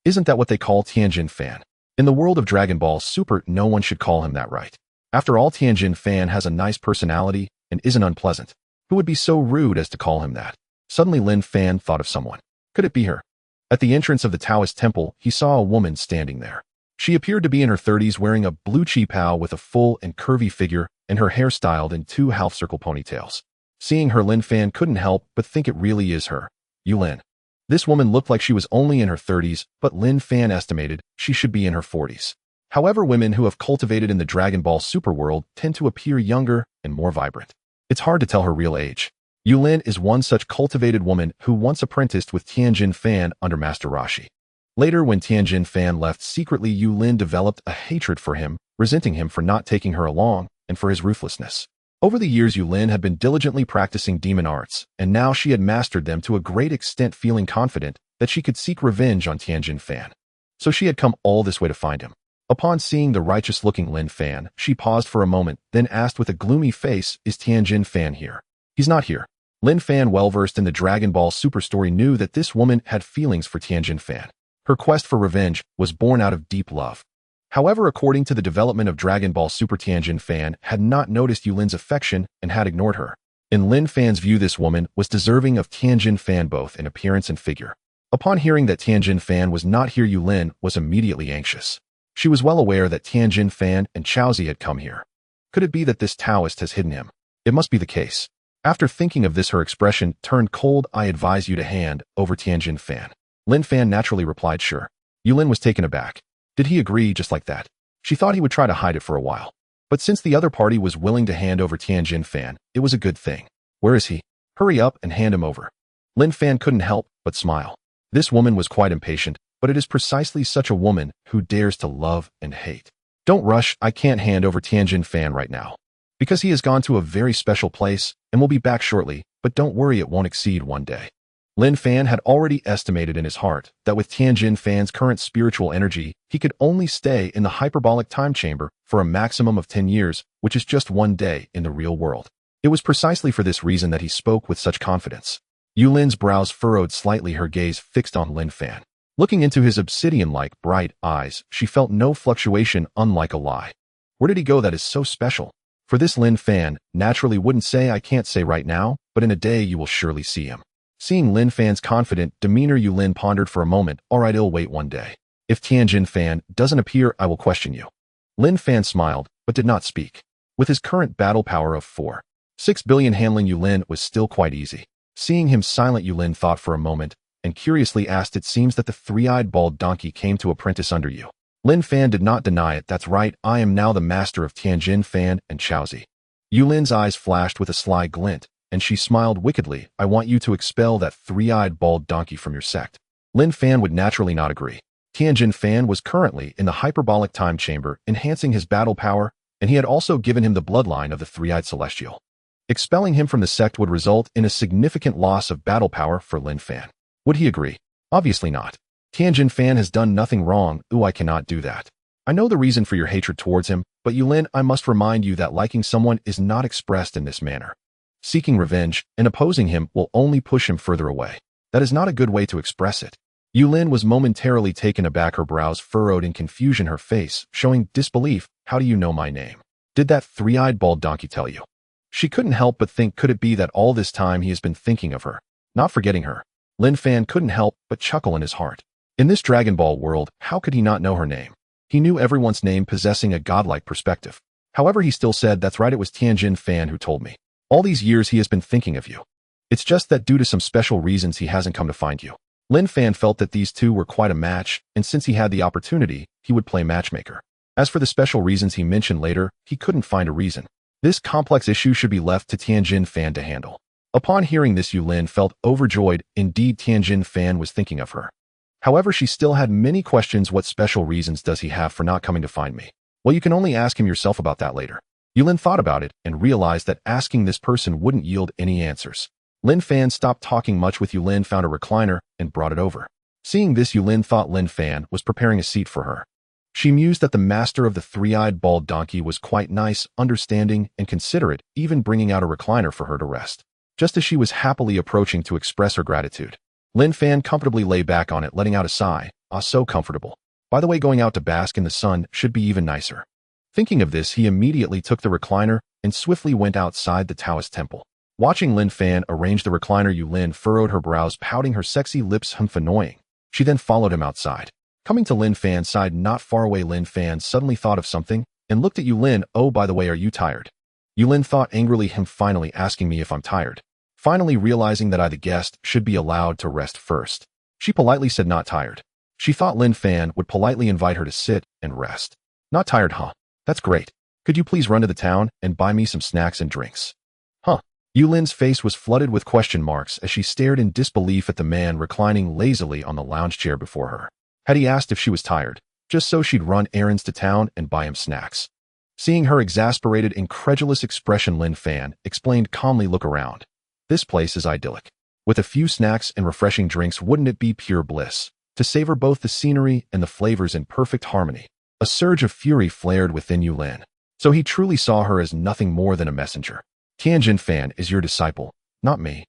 Isn't that what they call Tianjin Fan? In the world of Dragon Ball Super, no one should call him that, right? After all, Tianjin Fan has a nice personality and isn't unpleasant. Who would be so rude as to call him that? Suddenly Linfan thought of someone. Could it be her? At the entrance of the Taoist temple, he saw a woman standing there. She appeared to be in her 30s, wearing a blue chi-pao with a full and curvy figure and her hair styled in two half-circle ponytails. Seeing her, Linfan couldn't help but think it really is her, Yulin. This woman looked like she was only in her 30s, but Linfan estimated she should be in her 40s. However, women who have cultivated in the Dragon Ball Super world tend to appear younger and more vibrant. It's hard to tell her real age. Yulin is one such cultivated woman who once apprenticed with Tianjin Fan under Master Roshi. Later, when Tianjin Fan left secretly, Yulin developed a hatred for him, resenting him for not taking her along and for his ruthlessness. Over the years, Yulin had been diligently practicing demon arts, and now she had mastered them to a great extent, feeling confident that she could seek revenge on Tianjin Fan. So she had come all this way to find him. Upon seeing the righteous-looking Linfan, she paused for a moment, then asked with a gloomy face, "Is Tianjin Fan here?" "He's not here." Linfan, well-versed in the Dragon Ball Super story, knew that this woman had feelings for Tianjin Fan. Her quest for revenge was born out of deep love. However, according to the development of Dragon Ball Super, Tianjin Fan had not noticed Yulin's affection and had ignored her. In Linfan's view, this woman was deserving of Tianjin Fan both in appearance and figure. Upon hearing that Tianjin Fan was not here, Yulin was immediately anxious. She was well aware that Tianjin Fan and Chaozi had come here. Could it be that this Taoist has hidden him? It must be the case. After thinking of this, her expression turned cold. "I advise you to hand over Tianjin Fan." Linfan naturally replied, "Sure." Yulin was taken aback. Did he agree just like that? She thought he would try to hide it for a while. But since the other party was willing to hand over Tianjin Fan, it was a good thing. "Where is he? Hurry up and hand him over." Linfan couldn't help but smile. This woman was quite impatient, but it is precisely such a woman who dares to love and hate. "Don't rush, I can't hand over Tianjin Fan right now. Because he has gone to a very special place and will be back shortly, but don't worry, it won't exceed one day." Linfan had already estimated in his heart that with Tianjin Fan's current spiritual energy, he could only stay in the hyperbolic time chamber for a maximum of 10 years, which is just one day in the real world. It was precisely for this reason that he spoke with such confidence. Yulin's brows furrowed slightly, her gaze fixed on Linfan. Looking into his obsidian-like bright eyes, she felt no fluctuation, unlike a lie. Where did he go that is so special? For this Linfan naturally wouldn't say I can't say right now, but in a day you will surely see him. Seeing Linfan's confident demeanor, Yulin pondered for a moment. Alright, I'll wait one day. If Tianjin Fan doesn't appear, I will question you. Linfan smiled, but did not speak. With his current battle power of 4.6 billion, handling Yulin was still quite easy. Seeing him silent, Yulin thought for a moment, and curiously asked, it seems that the three-eyed bald donkey came to apprentice under you. Linfan did not deny it. That's right, I am now the master of Tianjin Fan and Chaozi. Yulin's eyes flashed with a sly glint, and she smiled wickedly. I want you to expel that three-eyed bald donkey from your sect. Linfan would naturally not agree. Tianjin Fan was currently in the hyperbolic time chamber, enhancing his battle power, and he had also given him the bloodline of the three-eyed celestial. Expelling him from the sect would result in a significant loss of battle power for Linfan. Would he agree? Obviously not. Tianjin Fan has done nothing wrong. I cannot do that. I know the reason for your hatred towards him, but Yulin, I must remind you that liking someone is not expressed in this manner. Seeking revenge and opposing him will only push him further away. That is not a good way to express it. Yulin was momentarily taken aback, her brows furrowed in confusion, her face showing disbelief. How do you know my name? Did that three-eyed bald donkey tell you? She couldn't help but think, could it be that all this time he has been thinking of her, not forgetting her? Linfan couldn't help but chuckle in his heart. In this Dragon Ball world, how could he not know her name? He knew everyone's name, possessing a godlike perspective. However, he still said, that's right, it was Tianjin Fan who told me. All these years he has been thinking of you. It's just that due to some special reasons he hasn't come to find you. Linfan felt that these two were quite a match, and since he had the opportunity, he would play matchmaker. As for the special reasons he mentioned later, he couldn't find a reason. This complex issue should be left to Tianjin Fan to handle. Upon hearing this, Yulin felt overjoyed. Indeed, Tianjin Fan was thinking of her. However, she still had many questions. What special reasons does he have for not coming to find me? Well, you can only ask him yourself about that later. Yulin thought about it and realized that asking this person wouldn't yield any answers. Linfan stopped talking much with Yulin, found a recliner, and brought it over. Seeing this, Yulin thought Linfan was preparing a seat for her. She mused that the master of the three-eyed bald donkey was quite nice, understanding, and considerate, even bringing out a recliner for her to rest. Just as she was happily approaching to express her gratitude, Linfan comfortably lay back on it, letting out a sigh. Ah, so comfortable. By the way, going out to bask in the sun should be even nicer. Thinking of this, he immediately took the recliner and swiftly went outside the Taoist temple. Watching Linfan arrange the recliner, Yulin furrowed her brows, pouting her sexy lips. Annoying. She then followed him outside. Coming to Linfan's side not far away, Linfan suddenly thought of something and looked at Yulin. Oh, by the way, are you tired? Yulin thought angrily, him finally asking me if I'm tired. Finally realizing that I, the guest, should be allowed to rest first. She politely said not tired. She thought Linfan would politely invite her to sit and rest. Not tired, huh? That's great. Could you please run to the town and buy me some snacks and drinks? Huh? Yulin's face was flooded with question marks as she stared in disbelief at the man reclining lazily on the lounge chair before her. Had he asked if she was tired, just so she'd run errands to town and buy him snacks? Seeing her exasperated, incredulous expression, Linfan explained calmly, look around. This place is idyllic. With a few snacks and refreshing drinks, wouldn't it be pure bliss to savor both the scenery and the flavors in perfect harmony? A surge of fury flared within Yulin. So he truly saw her as nothing more than a messenger. Tianjin Fan is your disciple, not me.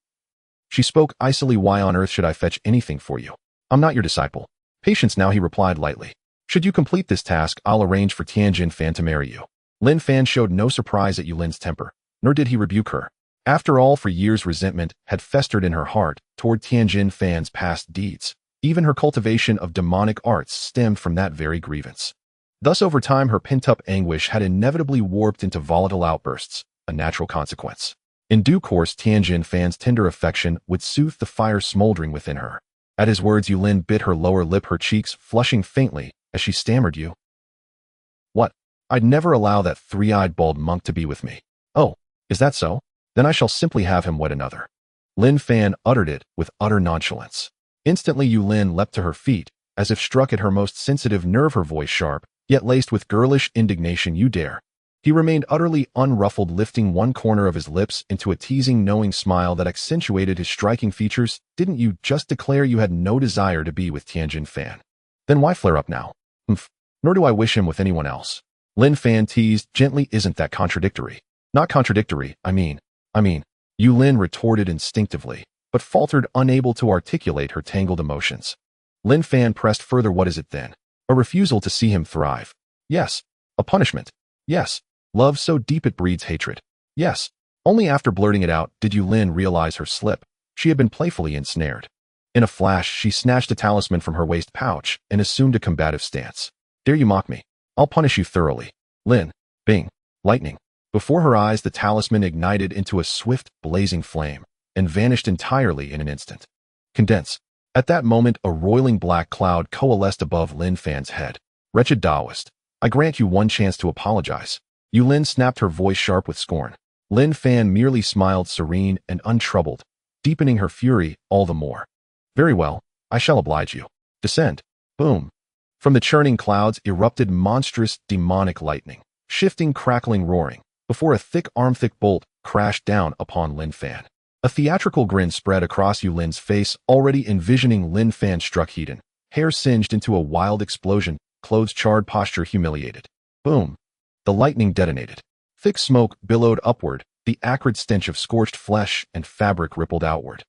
She spoke icily. Why on earth should I fetch anything for you? I'm not your disciple. Patience now, he replied lightly. Should you complete this task, I'll arrange for Tianjin Fan to marry you. Linfan showed no surprise at Yulin's temper, nor did he rebuke her. After all, for years resentment had festered in her heart toward Tianjin Fan's past deeds. Even her cultivation of demonic arts stemmed from that very grievance. Thus, over time, her pent-up anguish had inevitably warped into volatile outbursts, a natural consequence. In due course, Tianjin Fan's tender affection would soothe the fire smoldering within her. At his words, Yulin bit her lower lip, her cheeks flushing faintly as she stammered, You? What? I'd never allow that three-eyed bald monk to be with me. Oh, is that so? Then I shall simply have him wed another. Linfan uttered it with utter nonchalance. Instantly, Yulin leapt to her feet, as if struck at her most sensitive nerve, her voice sharp, yet laced with girlish indignation. You dare? He remained utterly unruffled, lifting one corner of his lips into a teasing, knowing smile that accentuated his striking features. Didn't you just declare you had no desire to be with Tianjin Fan? Then why flare up now? Nor do I wish him with anyone else. Linfan teased gently. Isn't that contradictory? Not contradictory, I mean, Yulin retorted instinctively. but faltered, unable to articulate her tangled emotions. Linfan pressed further. What is it then? A refusal to see him thrive. Yes. A punishment. Yes. Love so deep it breeds hatred. Yes. Only after blurting it out did Yulin realize her slip. She had been playfully ensnared. In a flash, she snatched a talisman from her waist pouch and assumed a combative stance. Dare you mock me? I'll punish you thoroughly. Lin. Bing. Lightning. Before her eyes, the talisman ignited into a swift, blazing flame and vanished entirely in an instant. Condense. At that moment, a roiling black cloud coalesced above Linfan's head. Wretched Taoist. I grant you one chance to apologize. Yulin snapped, her voice sharp with scorn. Linfan merely smiled, serene and untroubled, deepening her fury all the more. Very well, I shall oblige you. Descend. Boom. From the churning clouds erupted monstrous, demonic lightning, shifting, crackling, roaring, before a thick arm-thick bolt crashed down upon Linfan. A theatrical grin spread across Yulin's face, already envisioning Linfan struck heated, hair singed into a wild explosion, clothes charred, posture humiliated. Boom. The lightning detonated. Thick smoke billowed upward, the acrid stench of scorched flesh and fabric rippled outward.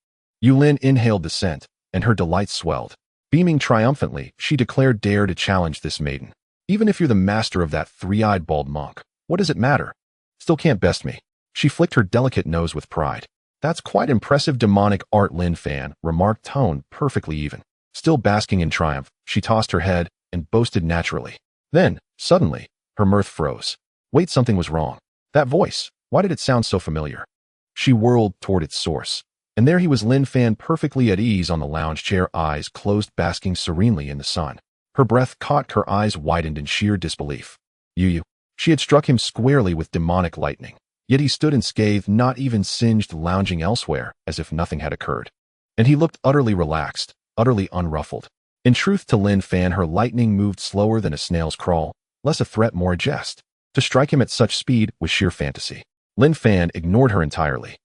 Yulin inhaled the scent, and her delight swelled. Beaming triumphantly, she declared, dare to challenge this maiden. Even if you're the master of that three-eyed bald monk, what does it matter? Still can't best me. She flicked her delicate nose with pride. That's quite impressive demonic art, Linfan remarked, tone perfectly even. Still basking in triumph, she tossed her head and boasted naturally. Then, suddenly, her mirth froze. Wait, something was wrong. That voice, why did it sound so familiar? She whirled toward its source, and there he was, Linfan, perfectly at ease on the lounge chair, eyes closed, basking serenely in the sun. Her breath caught, her eyes widened in sheer disbelief. You. She had struck him squarely with demonic lightning. Yet he stood unscathed, not even singed, lounging elsewhere, as if nothing had occurred. And he looked utterly relaxed, utterly unruffled. In truth, to Linfan, her lightning moved slower than a snail's crawl, less a threat, more a jest. To strike him at such speed was sheer fantasy. Linfan ignored her entirely.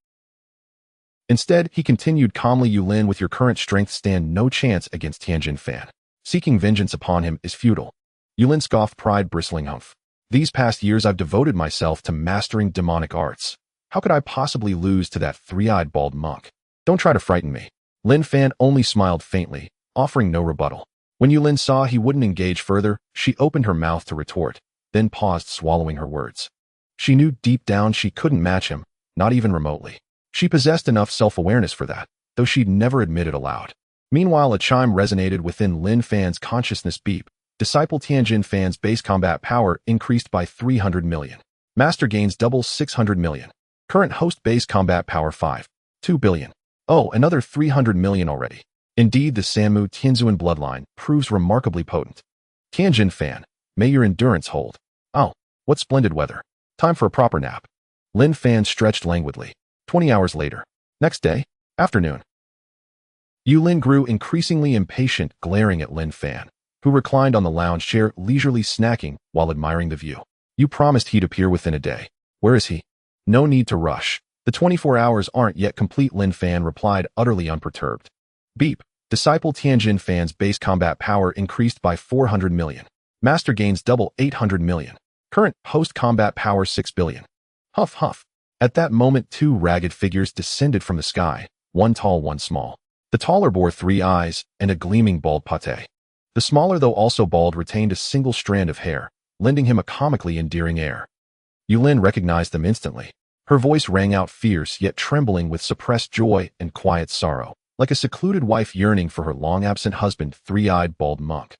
Instead, he continued calmly, Yulin, with your current strength stand no chance against Tianjin Fan. Seeking vengeance upon him is futile. Yulin scoffed, pride bristling. Humph. These past years I've devoted myself to mastering demonic arts. How could I possibly lose to that three-eyed bald monk? Don't try to frighten me. Linfan only smiled faintly, offering no rebuttal. When Yulin saw he wouldn't engage further, she opened her mouth to retort, then paused, swallowing her words. She knew deep down she couldn't match him, not even remotely. She possessed enough self-awareness for that, though she'd never admit it aloud. Meanwhile, a chime resonated within Linfan's consciousness. Beep. Disciple Tianjin Fan's base combat power increased by 300 million. Master gains double 600 million. Current host base combat power 2 billion. Oh, another 300 million already. Indeed, the Sanmu Tianzuan bloodline proves remarkably potent. Tianjin Fan, may your endurance hold. Oh, what splendid weather. Time for a proper nap. Linfan stretched languidly. 20 hours later. Next day. Afternoon. Yulin grew increasingly impatient, glaring at Linfan, who reclined on the lounge chair, leisurely snacking while admiring the view. You promised he'd appear within a day. Where is he? No need to rush. The 24 hours aren't yet complete, Linfan replied, utterly unperturbed. Beep. Disciple Tianjin Fan's base combat power increased by 400 million. Master gains double 800 million. Current host combat power 6 billion. Huff, huff. At that moment, two ragged figures descended from the sky, one tall, one small. The taller bore 3 eyes and a gleaming bald pate. The smaller, though also bald, retained a single strand of hair, lending him a comically endearing air. Yulin recognized them instantly. Her voice rang out fierce yet trembling with suppressed joy and quiet sorrow, like a secluded wife yearning for her long-absent husband, three-eyed bald monk.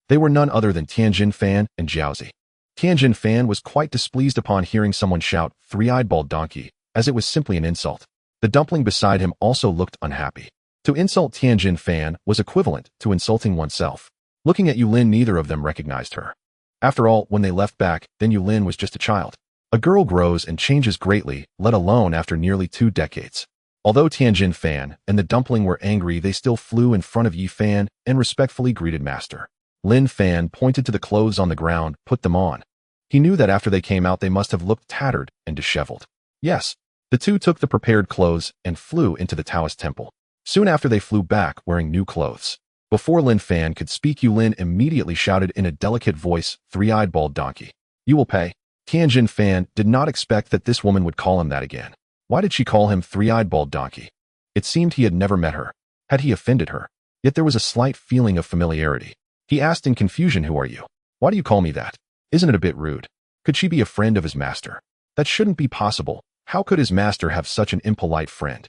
They were none other than Tianjin Fan and Jiaozi. Tianjin Fan was quite displeased upon hearing someone shout, three-eyed bald donkey, as it was simply an insult. The dumpling beside him also looked unhappy. To insult Tianjin Fan was equivalent to insulting oneself. Looking at Yulin, neither of them recognized her. After all, when they left back, then Yulin was just a child. A girl grows and changes greatly, let alone after nearly 2 decades. Although Tianjin Fan and the dumpling were angry, they still flew in front of Yi Fan and respectfully greeted Master. Linfan pointed to the clothes on the ground, put them on. He knew that after they came out they must have looked tattered and disheveled. Yes, the two took the prepared clothes and flew into the Taoist temple. Soon after they flew back wearing new clothes. Before Linfan could speak, Yulin immediately shouted in a delicate voice, three-eyed bald donkey. You will pay. Tianjin Fan did not expect that this woman would call him that again. Why did she call him three-eyed bald donkey? It seemed he had never met her. Had he offended her? Yet there was a slight feeling of familiarity. He asked in confusion, "Who are you? Why do you call me that? Isn't it a bit rude?" Could she be a friend of his master? That shouldn't be possible. How could his master have such an impolite friend?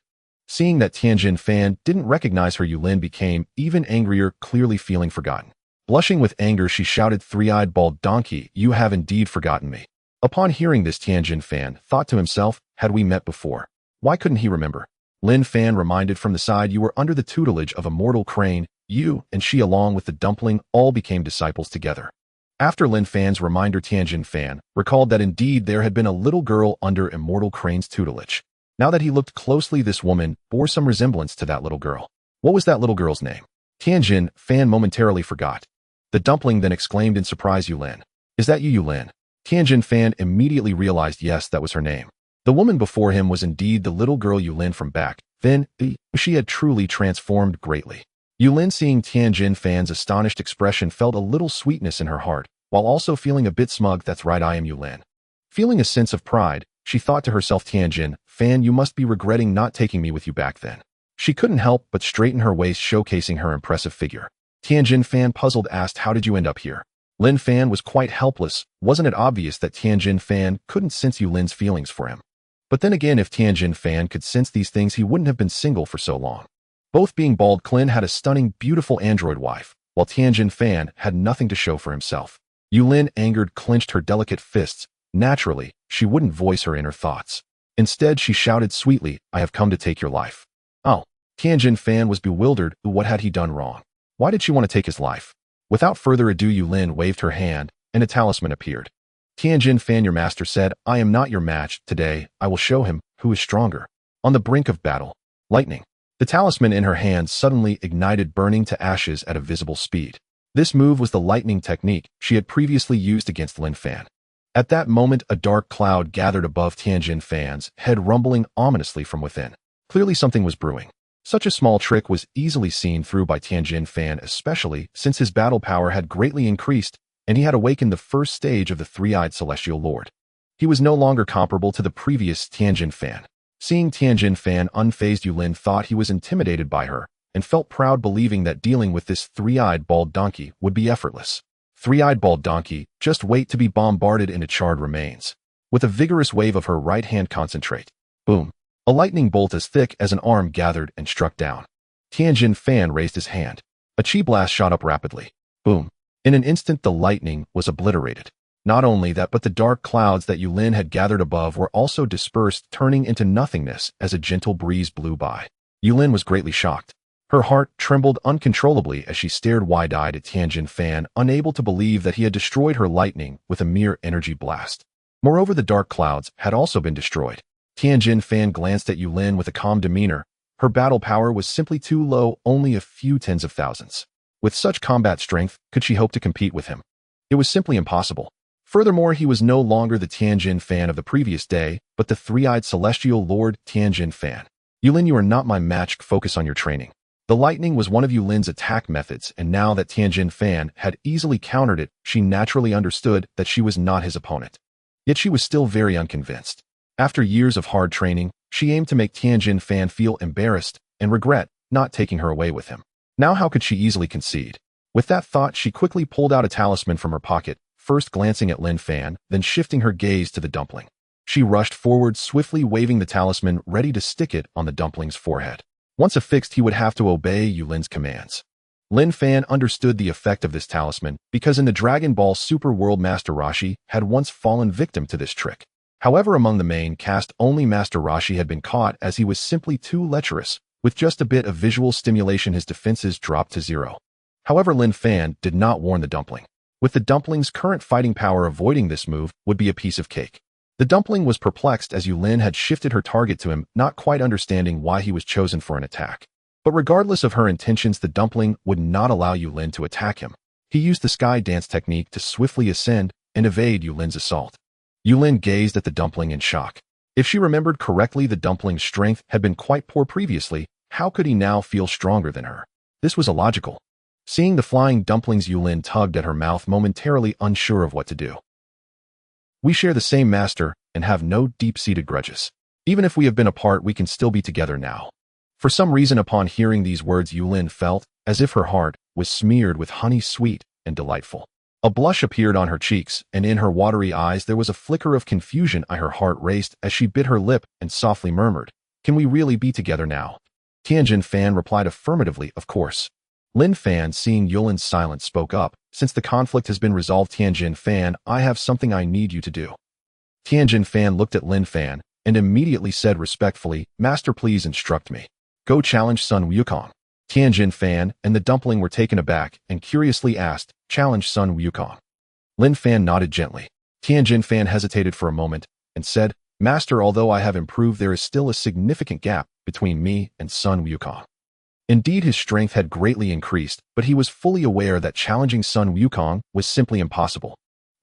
Seeing that Tianjin Fan didn't recognize her, Yulin became even angrier, clearly feeling forgotten. Blushing with anger, she shouted, "Three-eyed bald donkey, you have indeed forgotten me." Upon hearing this, Tianjin Fan thought to himself, had we met before? Why couldn't he remember? Linfan reminded from the side, "You were under the tutelage of immortal Crane. You and she, along with the dumpling, all became disciples together." After Linfan's reminder, Tianjin Fan recalled that indeed there had been a little girl under Immortal Crane's tutelage. Now that he looked closely, this woman bore some resemblance to that little girl. What was that little girl's name? Tianjin Fan momentarily forgot. The dumpling then exclaimed in surprise, "Yulin. Is that you, Yulin?" Tianjin Fan immediately realized yes, that was her name. The woman before him was indeed the little girl Yulin from back then. She had truly transformed greatly. Yulin, seeing Tianjin Fan's astonished expression, felt a little sweetness in her heart, while also feeling a bit smug. "That's right, I am Yulin." Feeling a sense of pride, she thought to herself, "Tianjin Fan, you must be regretting not taking me with you back then." She couldn't help but straighten her waist, showcasing her impressive figure. Tianjin Fan, puzzled, asked, "How did you end up here?" Linfan was quite helpless. Wasn't it obvious that Tianjin Fan couldn't sense Yulin's feelings for him? But then again, if Tianjin Fan could sense these things, he wouldn't have been single for so long. Both being bald, Clin had a stunning, beautiful android wife, while Tianjin Fan had nothing to show for himself. Yulin, angered, clenched her delicate fists. Naturally, she wouldn't voice her inner thoughts. Instead, she shouted sweetly, "I have come to take your life." Oh. Tianjin Fan was bewildered. What had he done wrong? Why did she want to take his life? Without further ado, Yulin waved her hand, and a talisman appeared. Tianjin Fan, "Your master said, I am not your match. Today, I will show him who is stronger." On the brink of battle. Lightning. The talisman in her hand suddenly ignited, burning to ashes at a visible speed. This move was the lightning technique she had previously used against Linfan. At that moment, a dark cloud gathered above Tianjin Fan's head, rumbling ominously from within. Clearly something was brewing. Such a small trick was easily seen through by Tianjin Fan, especially since his battle power had greatly increased and he had awakened the first stage of the Three-Eyed Celestial Lord. He was no longer comparable to the previous Tianjin Fan. Seeing Tianjin Fan unfazed, Yulin thought he was intimidated by her and felt proud, believing that dealing with this three-eyed bald donkey would be effortless. Three-eyed bald donkey, just wait to be bombarded into charred remains. With a vigorous wave of her right hand, concentrate. Boom. A lightning bolt as thick as an arm gathered and struck down. Tianjin Fan raised his hand. A chi blast shot up rapidly. Boom. In an instant, the lightning was obliterated. Not only that, but the dark clouds that Yulin had gathered above were also dispersed, turning into nothingness as a gentle breeze blew by. Yulin was greatly shocked. Her heart trembled uncontrollably as she stared wide-eyed at Tianjin Fan, unable to believe that he had destroyed her lightning with a mere energy blast. Moreover, the dark clouds had also been destroyed. Tianjin Fan glanced at Yulin with a calm demeanor. Her battle power was simply too low, only a few tens of thousands. With such combat strength, could she hope to compete with him? It was simply impossible. Furthermore, he was no longer the Tianjin Fan of the previous day, but the three-eyed celestial lord Tianjin Fan. Yulin, you are not my match. Focus on your training. The lightning was one of Yulin's attack methods, and now that Tianjin Fan had easily countered it, she naturally understood that she was not his opponent. Yet she was still very unconvinced. After years of hard training, she aimed to make Tianjin Fan feel embarrassed and regret not taking her away with him. Now how could she easily concede? With that thought, she quickly pulled out a talisman from her pocket, first glancing at Linfan, then shifting her gaze to the dumpling. She rushed forward, swiftly waving the talisman, ready to stick it on the dumpling's forehead. Once affixed, he would have to obey Yulin's commands. Linfan understood the effect of this talisman because in the Dragon Ball Super World, Master Roshi had once fallen victim to this trick. However, among the main cast, only Master Roshi had been caught, as he was simply too lecherous. With just a bit of visual stimulation, his defenses dropped to zero. However, Linfan did not warn the dumpling. With the dumpling's current fighting power, avoiding this move would be a piece of cake. The dumpling was perplexed as Yulin had shifted her target to him, not quite understanding why he was chosen for an attack. But regardless of her intentions, the dumpling would not allow Yulin to attack him. He used the sky dance technique to swiftly ascend and evade Yulin's assault. Yulin gazed at the dumpling in shock. If she remembered correctly, the dumpling's strength had been quite poor previously. How could he now feel stronger than her? This was illogical. Seeing the flying dumplings, Yulin tugged at her mouth, momentarily unsure of what to do. We share the same master and have no deep-seated grudges. Even if we have been apart, we can still be together now. For some reason upon hearing these words Yulin felt as if her heart was smeared with honey sweet and delightful. A blush appeared on her cheeks, and in her watery eyes there was a flicker of confusion. Her heart raced as she bit her lip and softly murmured, "Can we really be together now?" Tianjin Fan replied affirmatively, "Of course." Linfan, seeing Yulin's silence, spoke up, "Since the conflict has been resolved, Tianjin Fan, I have something I need you to do." Tianjin Fan looked at Linfan and immediately said respectfully, "Master, please instruct me." "Go challenge Sun Wukong." Tianjin Fan and the dumpling were taken aback and curiously asked, "Challenge Sun Wukong?" Linfan nodded gently. Tianjin Fan hesitated for a moment and said, "Master, although I have improved, there is still a significant gap between me and Sun Wukong." Indeed, his strength had greatly increased, but he was fully aware that challenging Sun Wukong was simply impossible.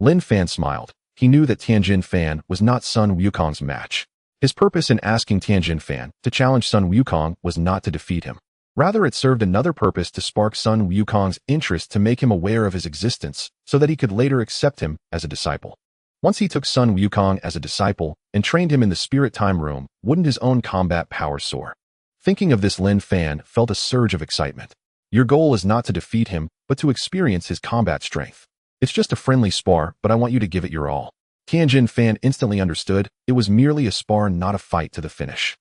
Linfan smiled. He knew that Tianjin Fan was not Sun Wukong's match. His purpose in asking Tianjin Fan to challenge Sun Wukong was not to defeat him. Rather, it served another purpose: to spark Sun Wukong's interest, to make him aware of his existence, so that he could later accept him as a disciple. Once he took Sun Wukong as a disciple and trained him in the Spirit Time Room, wouldn't his own combat power soar? Thinking of this, Lin Fan felt a surge of excitement. Your goal is not to defeat him, but to experience his combat strength. It's just a friendly spar, but I want you to give it your all. Tianjin Fan instantly understood. It was merely a spar, not a fight to the finish.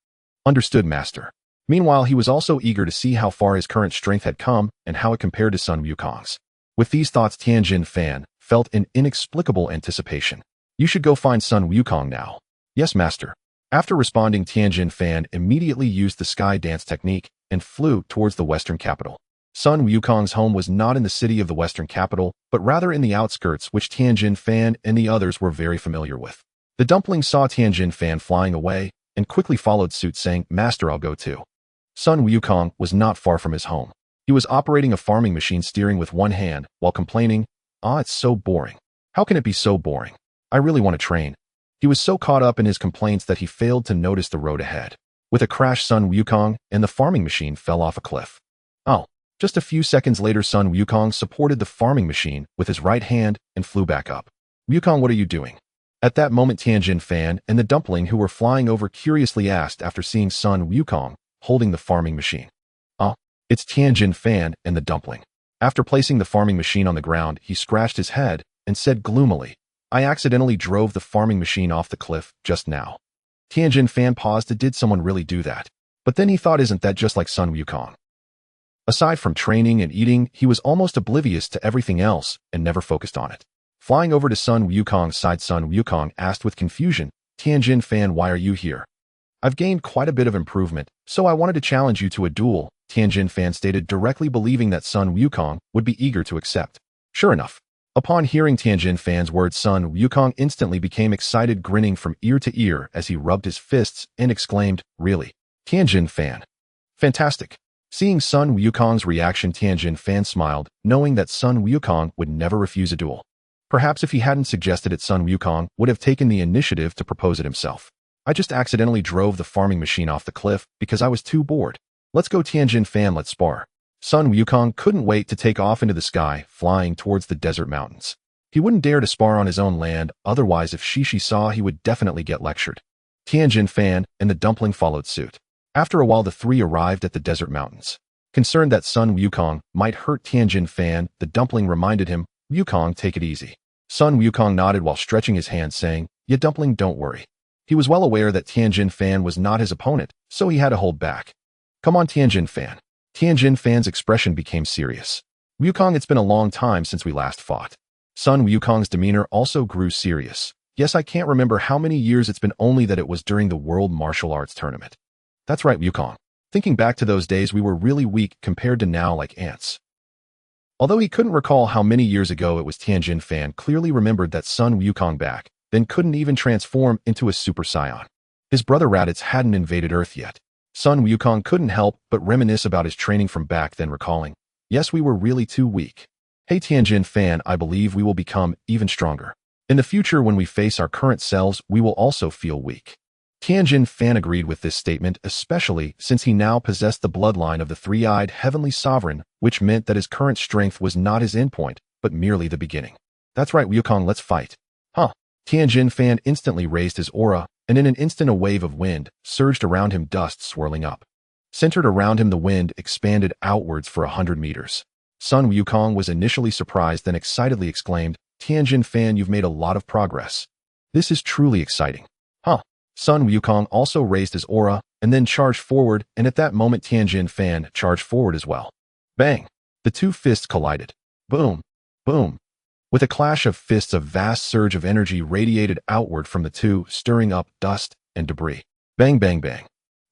Understood, Master. Meanwhile, he was also eager to see how far his current strength had come and how it compared to Sun Wukong's. With these thoughts, Tianjin Fan felt an inexplicable anticipation. You should go find Sun Wukong now. Yes, Master. After responding, Tianjin Fan immediately used the sky dance technique and flew towards the Western capital. Sun Wukong's home was not in the city of the Western capital, but rather in the outskirts, which Tianjin Fan and the others were very familiar with. The dumpling saw Tianjin Fan flying away and quickly followed suit, saying, "Master, I'll go too." Sun Wukong was not far from his home. He was operating a farming machine, steering with one hand, while complaining, It's so boring. How can it be so boring? I really want to train." He was so caught up in his complaints that he failed to notice the road ahead. With a crash, Sun Wukong and the farming machine fell off a cliff. Just a few seconds later, Sun Wukong supported the farming machine with his right hand and flew back up. "Wukong, what are you doing?" At that moment, Tianjin Fan and the dumpling, who were flying over, curiously asked after seeing Sun Wukong holding the farming machine. It's Tianjin Fan and the dumpling. After placing the farming machine on the ground, he scratched his head and said gloomily, "I accidentally drove the farming machine off the cliff just now." Tianjin Fan paused. Did someone really do that? But then he thought, isn't that just like Sun Wukong? Aside from training and eating, he was almost oblivious to everything else and never focused on it. Flying over to Sun Wukong's side, Sun Wukong asked with confusion, "Tianjin Fan, why are you here?" "I've gained quite a bit of improvement, so I wanted to challenge you to a duel," Tianjin Fan stated, directly believing that Sun Wukong would be eager to accept. Sure enough. Upon hearing Tianjin Fan's words, Sun Wukong instantly became excited, grinning from ear to ear as he rubbed his fists and exclaimed, "Really? Tianjin Fan? Fantastic." Seeing Sun Wukong's reaction, Tianjin Fan smiled, knowing that Sun Wukong would never refuse a duel. Perhaps if he hadn't suggested it, Sun Wukong would have taken the initiative to propose it himself. "I just accidentally drove the farming machine off the cliff because I was too bored. Let's go, Tianjin Fan, let's spar." Sun Wukong couldn't wait to take off into the sky, flying towards the desert mountains. He wouldn't dare to spar on his own land, otherwise if Shishi saw, he would definitely get lectured. Tianjin Fan and the dumpling followed suit. After a while, the three arrived at the desert mountains. Concerned that Sun Wukong might hurt Tianjin Fan, the dumpling reminded him, "Wukong, take it easy." Sun Wukong nodded while stretching his hand, saying, "Yeah, dumpling, don't worry." He was well aware that Tianjin Fan was not his opponent, so he had to hold back. "Come on, Tianjin Fan." Tianjin Fan's expression became serious. "Wukong, it's been a long time since we last fought." Sun Wukong's demeanor also grew serious. "Yes, I can't remember how many years it's been, only that it was during the World Martial Arts Tournament." "That's right, Wukong. Thinking back to those days, we were really weak compared to now, like ants." Although he couldn't recall how many years ago it was, Tianjin Fan clearly remembered that Sun Wukong back then couldn't even transform into a Super Saiyan. His brother Raditz hadn't invaded Earth yet. Sun Wukong couldn't help but reminisce about his training from back then, recalling, "Yes, we were really too weak. Hey, Tianjin Fan, I believe we will become even stronger. In the future, when we face our current selves, we will also feel weak." Tianjin Fan agreed with this statement, especially since he now possessed the bloodline of the three-eyed heavenly sovereign, which meant that his current strength was not his endpoint, but merely the beginning. "That's right, Wukong, let's fight." Tianjin Fan instantly raised his aura, and in an instant a wave of wind surged around him, dust swirling up. Centered around him, the wind expanded outwards for 100 meters. Sun Wukong was initially surprised, then excitedly exclaimed, "Tianjin Fan, you've made a lot of progress. This is truly exciting." Huh. Sun Wukong also raised his aura and then charged forward, and at that moment Tianjin Fan charged forward as well. Bang! The two fists collided. Boom! Boom! With a clash of fists, a vast surge of energy radiated outward from the two, stirring up dust and debris. Bang, bang, bang.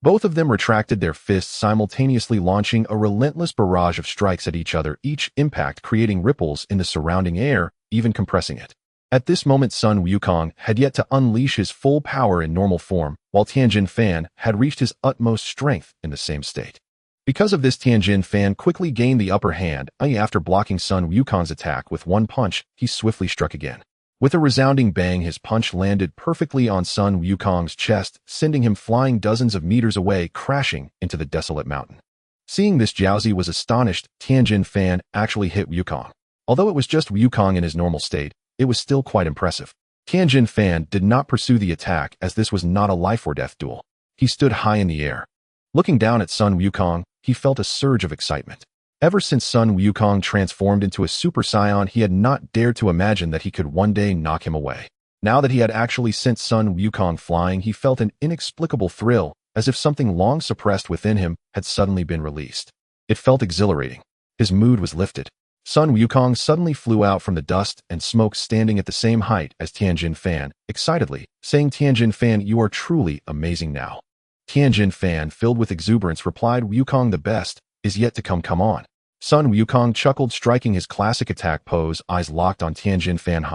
Both of them retracted their fists, simultaneously launching a relentless barrage of strikes at each other, each impact creating ripples in the surrounding air, even compressing it. At this moment, Sun Wukong had yet to unleash his full power in normal form, while Tianjin Fan had reached his utmost strength in the same state. Because of this, Tianjin Fan quickly gained the upper hand, after blocking Sun Wukong's attack with one punch, he swiftly struck again. With a resounding bang, his punch landed perfectly on Sun Wukong's chest, sending him flying dozens of meters away, crashing into the desolate mountain. Seeing this, Jiaozi was astonished. Tianjin Fan actually hit Wukong. Although it was just Wukong in his normal state, it was still quite impressive. Tianjin Fan did not pursue the attack, as this was not a life-or-death duel. He stood high in the air. Looking down at Sun Wukong, he felt a surge of excitement. Ever since Sun Wukong transformed into a Super Saiyan, he had not dared to imagine that he could one day knock him away. Now that he had actually sent Sun Wukong flying, he felt an inexplicable thrill, as if something long suppressed within him had suddenly been released. It felt exhilarating. His mood was lifted. Sun Wukong suddenly flew out from the dust and smoke, standing at the same height as Tianjin Fan, excitedly, saying, "Tianjin Fan, you are truly amazing now." Tianjin Fan, filled with exuberance, replied, "Wukong, the best is yet to come. Come on." Sun Wukong chuckled, striking his classic attack pose, eyes locked on Tianjin Fan.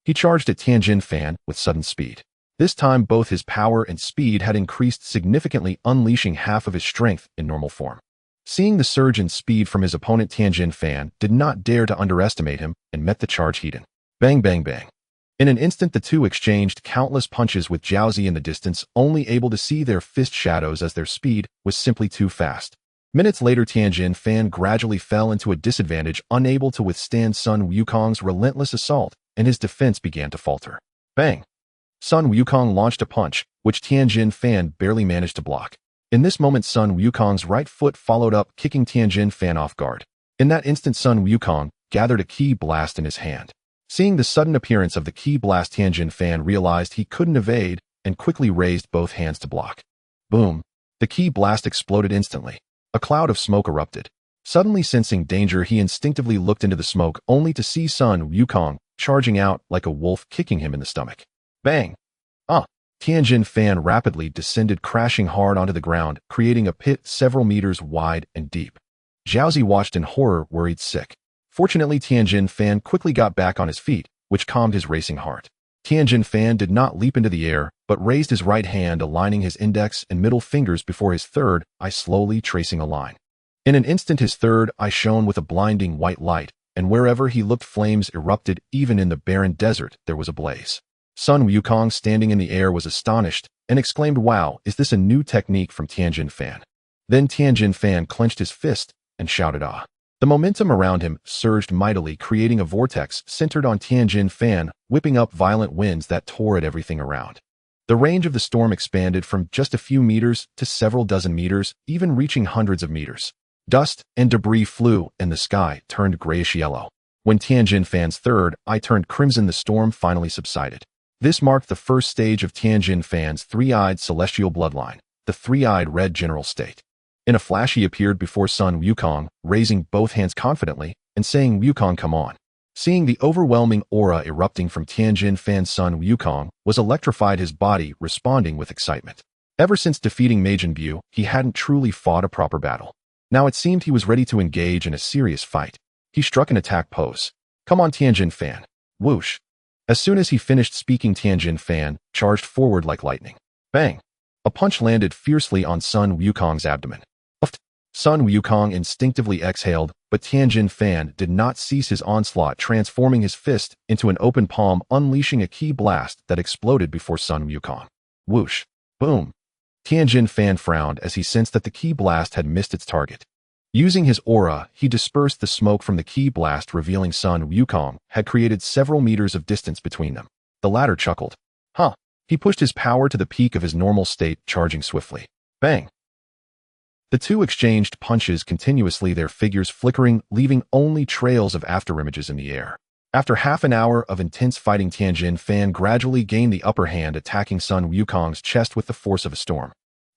He charged at Tianjin Fan with sudden speed. This time, both his power and speed had increased significantly, unleashing half of his strength in normal form. Seeing the surge in speed from his opponent, Tianjin Fan did not dare to underestimate him and met the charge head-on. Bang, bang, bang. In an instant, the two exchanged countless punches, with Jiaozi in the distance, only able to see their fist shadows as their speed was simply too fast. Minutes later, Tianjin Fan gradually fell into a disadvantage, unable to withstand Sun Wukong's relentless assault, and his defense began to falter. Bang! Sun Wukong launched a punch, which Tianjin Fan barely managed to block. In this moment, Sun Wukong's right foot followed up, kicking Tianjin Fan off guard. In that instant, Sun Wukong gathered a ki blast in his hand. Seeing the sudden appearance of the ki blast, Tianjin Fan realized he couldn't evade and quickly raised both hands to block. Boom! The ki blast exploded instantly. A cloud of smoke erupted. Suddenly sensing danger, he instinctively looked into the smoke, only to see Sun Wukong charging out like a wolf, kicking him in the stomach. Bang! Tianjin Fan rapidly descended, crashing hard onto the ground, creating a pit several meters wide and deep. Jiaozi watched in horror, worried sick. Fortunately, Tianjin Fan quickly got back on his feet, which calmed his racing heart. Tianjin Fan did not leap into the air, but raised his right hand, aligning his index and middle fingers before his third eye, slowly tracing a line. In an instant, his third eye shone with a blinding white light, and wherever he looked, flames erupted. Even in the barren desert, there was a blaze. Sun Wukong, standing in the air, was astonished and exclaimed, "Wow, is this a new technique from Tianjin Fan?" Then Tianjin Fan clenched his fist and shouted, "Ah!" The momentum around him surged mightily, creating a vortex centered on Tianjin Fan, whipping up violent winds that tore at everything around. The range of the storm expanded from just a few meters to several dozen meters, even reaching hundreds of meters. Dust and debris flew, and the sky turned grayish yellow. When Tianjin Fan's third eye turned crimson, the storm finally subsided. This marked the first stage of Tianjin Fan's three-eyed celestial bloodline, the three-eyed red general state. In a flash, he appeared before Sun Wukong, raising both hands confidently and saying, "Wukong, come on." Seeing the overwhelming aura erupting from Tianjin Fan, Sun Wukong was electrified, his body responding with excitement. Ever since defeating Majin Buu, he hadn't truly fought a proper battle. Now it seemed he was ready to engage in a serious fight. He struck an attack pose. "Come on, Tianjin Fan." Whoosh! As soon as he finished speaking, Tianjin Fan charged forward like lightning. Bang! A punch landed fiercely on Sun Wukong's abdomen. Sun Wukong instinctively exhaled, but Tianjin Fan did not cease his onslaught, transforming his fist into an open palm, unleashing a ki blast that exploded before Sun Wukong. Whoosh! Boom! Tianjin Fan frowned as he sensed that the ki blast had missed its target. Using his aura, he dispersed the smoke from the ki blast, revealing Sun Wukong had created several meters of distance between them. The latter chuckled. He pushed his power to the peak of his normal state, charging swiftly. Bang! The two exchanged punches continuously, their figures flickering, leaving only trails of afterimages in the air. After half an hour of intense fighting, Tianjin Fan gradually gained the upper hand, attacking Sun Wukong's chest with the force of a storm.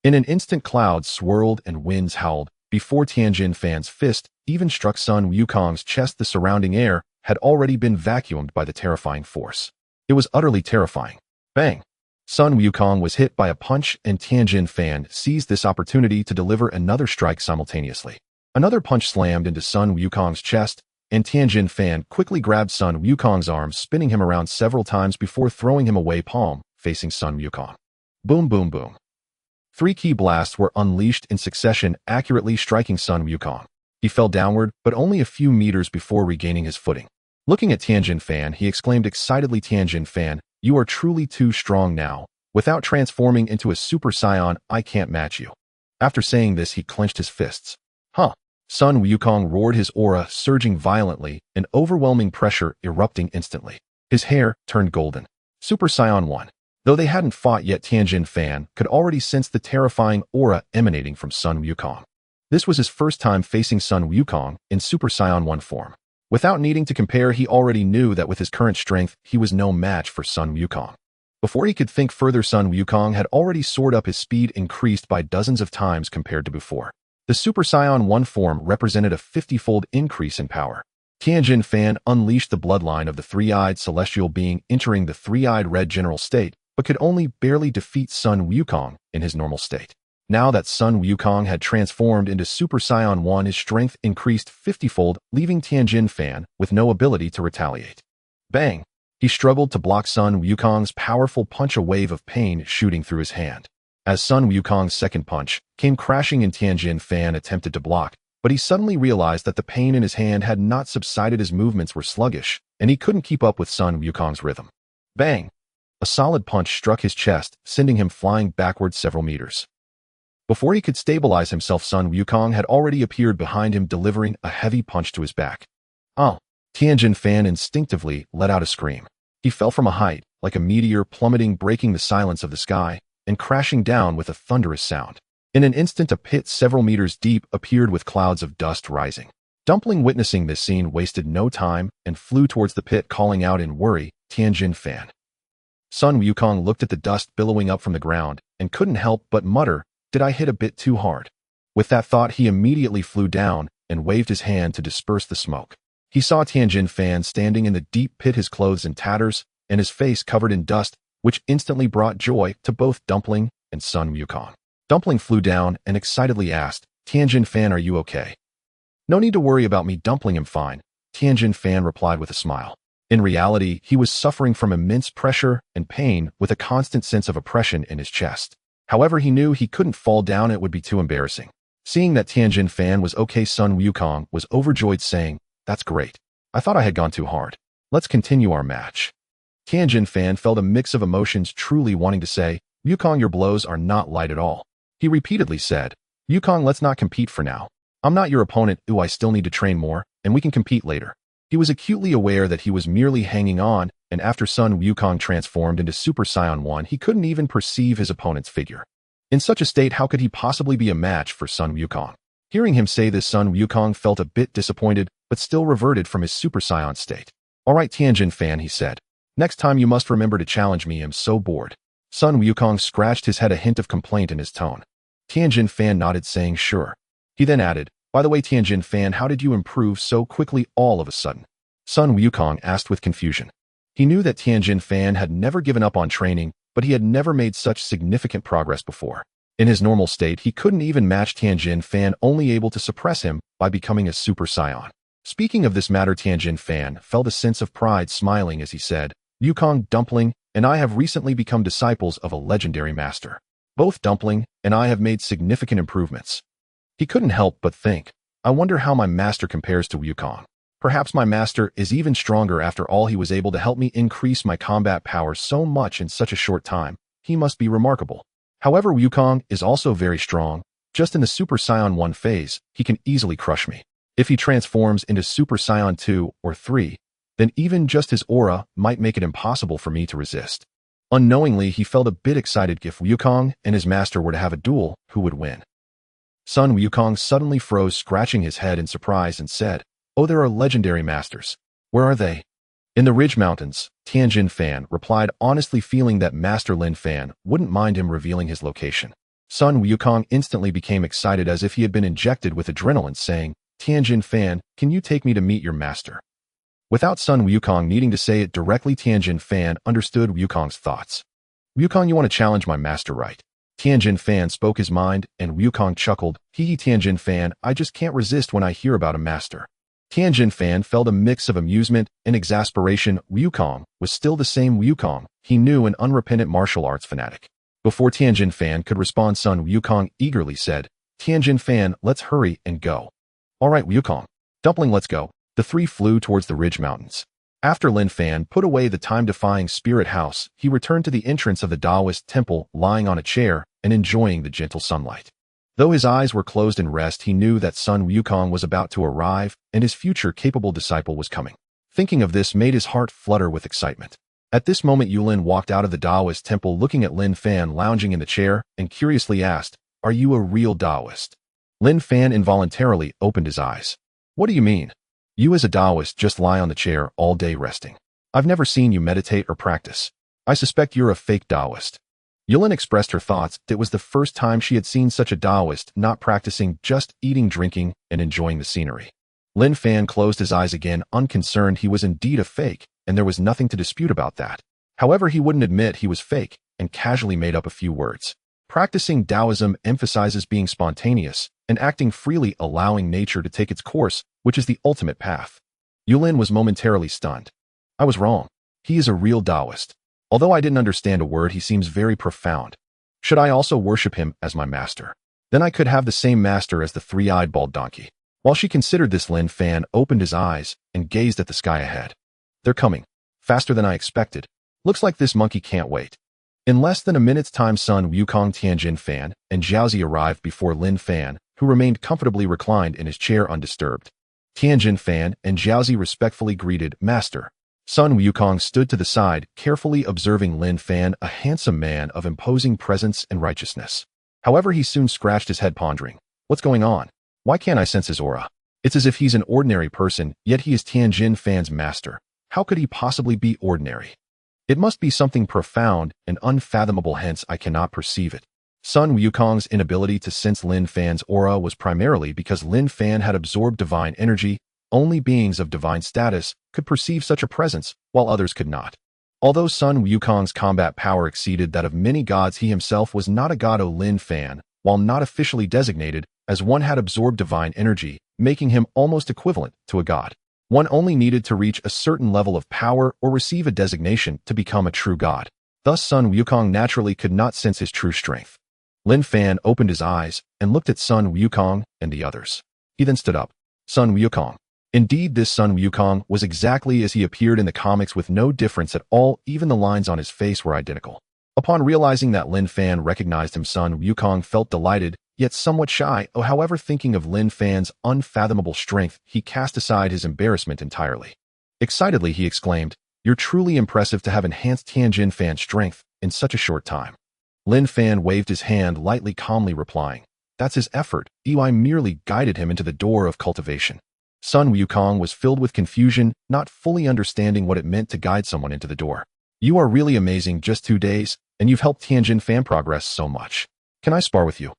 In an instant, clouds swirled and winds howled. Before Tianjin Fan's fist even struck Sun Wukong's chest, the surrounding air had already been vacuumed by the terrifying force. It was utterly terrifying. Bang! Sun Wukong was hit by a punch, and Tianjin Fan seized this opportunity to deliver another strike simultaneously. Another punch slammed into Sun Wukong's chest, and Tianjin Fan quickly grabbed Sun Wukong's arm, spinning him around several times before throwing him away, palm facing Sun Wukong. Boom, boom, boom. 3 key blasts were unleashed in succession, accurately striking Sun Wukong. He fell downward, but only a few meters before regaining his footing. Looking at Tianjin Fan, he exclaimed excitedly, "Tianjin Fan, you are truly too strong now. Without transforming into a Super Saiyan, I can't match you." After saying this, he clenched his fists. Huh! Sun Wukong roared, his aura surging violently, an overwhelming pressure erupting instantly. His hair turned golden. Super Saiyan 1. Though they hadn't fought yet, Tianjin Fan could already sense the terrifying aura emanating from Sun Wukong. This was his first time facing Sun Wukong in Super Saiyan 1 form. Without needing to compare, he already knew that with his current strength, he was no match for Sun Wukong. Before he could think further, Sun Wukong had already soared up, his speed increased by dozens of times compared to before. The Super Saiyan 1 form represented a 50-fold increase in power. Tianjin Fan unleashed the bloodline of the three-eyed celestial being, entering the three-eyed red general state, but could only barely defeat Sun Wukong in his normal state. Now that Sun Wukong had transformed into Super Saiyan 1, his strength increased 50-fold, leaving Tianjin Fan with no ability to retaliate. Bang! He struggled to block Sun Wukong's powerful punch, a wave of pain shooting through his hand. As Sun Wukong's second punch came crashing in, Tianjin Fan attempted to block, but he suddenly realized that the pain in his hand had not subsided. His movements were sluggish, and he couldn't keep up with Sun Wukong's rhythm. Bang! A solid punch struck his chest, sending him flying backwards several meters. Before he could stabilize himself, Sun Wukong had already appeared behind him, delivering a heavy punch to his back. Oh! Tianjin Fan instinctively let out a scream. He fell from a height, like a meteor, plummeting, breaking the silence of the sky, and crashing down with a thunderous sound. In an instant, a pit several meters deep appeared with clouds of dust rising. Dumpling, witnessing this scene, wasted no time and flew towards the pit, calling out in worry, "Tianjin Fan." Sun Wukong looked at the dust billowing up from the ground and couldn't help but mutter, "Did I hit a bit too hard?" With that thought, he immediately flew down and waved his hand to disperse the smoke. He saw Tianjin Fan standing in the deep pit, his clothes in tatters and his face covered in dust, which instantly brought joy to both Dumpling and Sun Wukong. Dumpling flew down and excitedly asked, "Tianjin Fan, are you okay?" "No need to worry about me, Dumpling, I'm fine," Tianjin Fan replied with a smile. In reality, he was suffering from immense pressure and pain, with a constant sense of oppression in his chest. However, he knew he couldn't fall down, it would be too embarrassing. Seeing that Tianjin Fan was okay, Sun Wukong was overjoyed, saying, "That's great. I thought I had gone too hard. Let's continue our match." Tianjin Fan felt a mix of emotions, truly wanting to say, "Wukong, your blows are not light at all." He repeatedly said, "Wukong, let's not compete for now. I'm not your opponent. Ooh, I still need to train more, and we can compete later." He was acutely aware that he was merely hanging on, and after Sun Wukong transformed into Super Saiyan 1, he couldn't even perceive his opponent's figure. In such a state, how could he possibly be a match for Sun Wukong? Hearing him say this, Sun Wukong felt a bit disappointed, but still reverted from his Super Saiyan state. "All right, Tianjin Fan," he said. "Next time you must remember to challenge me. I'm so bored." Sun Wukong scratched his head, a hint of complaint in his tone. Tianjin Fan nodded, saying sure. He then added, "By the way, Tianjin Fan, how did you improve so quickly all of a sudden?" Sun Wukong asked with confusion. He knew that Tianjin Fan had never given up on training, but he had never made such significant progress before. In his normal state, he couldn't even match Tianjin Fan, only able to suppress him by becoming a Super Saiyan. Speaking of this matter, Tianjin Fan felt a sense of pride, smiling as he said, "Wukong, Dumpling, and I have recently become disciples of a legendary master. Both Dumpling and I have made significant improvements." He couldn't help but think, "I wonder how my master compares to Wukong. Perhaps my master is even stronger. After all, he was able to help me increase my combat power so much in such a short time. He must be remarkable. However, Wukong is also very strong. Just in the Super Saiyan 1 phase, he can easily crush me. If he transforms into Super Saiyan 2 or 3, then even just his aura might make it impossible for me to resist." Unknowingly, he felt a bit excited. If Wukong and his master were to have a duel, who would win? Sun Wukong suddenly froze, scratching his head in surprise, and said, "Oh, there are legendary masters. Where are they?" "In the Ridge Mountains," Tianjin Fan replied, honestly feeling that Master Linfan wouldn't mind him revealing his location. Sun Wukong instantly became excited as if he had been injected with adrenaline, saying, "Tianjin Fan, can you take me to meet your master?" Without Sun Wukong needing to say it directly, Tianjin Fan understood Wukong's thoughts. "Wukong, you want to challenge my master, right?" Tianjin Fan spoke his mind, and Wukong chuckled, "Hee Tianjin Fan, I just can't resist when I hear about a master." Tianjin Fan felt a mix of amusement and exasperation. Wukong was still the same Wukong he knew, an unrepentant martial arts fanatic. Before Tianjin Fan could respond, Sun Wukong eagerly said, "Tianjin Fan, let's hurry and go." "All right, Wukong. Dumpling, let's go." The three flew towards the Ridge Mountains. After Linfan put away the time-defying spirit house, he returned to the entrance of the Taoist temple, lying on a chair and enjoying the gentle sunlight. Though his eyes were closed in rest, he knew that Sun Wukong was about to arrive and his future capable disciple was coming. Thinking of this made his heart flutter with excitement. At this moment, Yulin walked out of the Taoist temple looking at Linfan lounging in the chair and curiously asked, "Are you a real Taoist?" Linfan involuntarily opened his eyes. "What do you mean? You as a Taoist just lie on the chair all day resting. I've never seen you meditate or practice. I suspect you're a fake Taoist." Yulin expressed her thoughts. It was the first time she had seen such a Taoist not practicing, just eating, drinking, and enjoying the scenery. Linfan closed his eyes again, unconcerned. He was indeed a fake, and there was nothing to dispute about that. However, he wouldn't admit he was fake, and casually made up a few words. Practicing Taoism emphasizes being spontaneous and acting freely, allowing nature to take its course, which is the ultimate path. Yulin was momentarily stunned. "I was wrong. He is a real Taoist. Although I didn't understand a word, he seems very profound. Should I also worship him as my master? Then I could have the same master as the three-eyed bald donkey." While she considered this, Linfan opened his eyes and gazed at the sky ahead. "They're coming. Faster than I expected. Looks like this monkey can't wait." In less than a minute's time, Sun Wukong, Tianjin Fan, and Zhaozi arrived before Linfan, who remained comfortably reclined in his chair undisturbed. Tianjin Fan and Zhaozi respectfully greeted, "Master." Sun Wukong stood to the side, carefully observing Linfan, a handsome man of imposing presence and righteousness. However, he soon scratched his head, pondering, "What's going on? Why can't I sense his aura? It's as if he's an ordinary person, yet he is Tianjin Fan's master. How could he possibly be ordinary? It must be something profound and unfathomable, hence I cannot perceive it." Sun Wukong's inability to sense Linfan's aura was primarily because Linfan had absorbed divine energy. Only beings of divine status could perceive such a presence, while others could not. Although Sun Wukong's combat power exceeded that of many gods, he himself was not a god. Linfan, while not officially designated as one, had absorbed divine energy, making him almost equivalent to a god. One only needed to reach a certain level of power or receive a designation to become a true god. Thus, Sun Wukong naturally could not sense his true strength. Linfan opened his eyes and looked at Sun Wukong and the others. He then stood up. Sun Wukong. Indeed, this Sun Wukong was exactly as he appeared in the comics, with no difference at all. Even the lines on his face were identical. Upon realizing that Linfan recognized him, Sun Wukong felt delighted, yet somewhat shy. However, thinking of Linfan's unfathomable strength, he cast aside his embarrassment entirely. Excitedly, he exclaimed, "You're truly impressive to have enhanced Tianjin Fan's strength in such a short time." Linfan waved his hand lightly, calmly replying, "That's his effort. I merely guided him into the door of cultivation." Sun Wukong was filled with confusion, not fully understanding what it meant to guide someone into the door. "You are really amazing. Just 2 days, and you've helped Tianjin Fan progress so much. Can I spar with you?"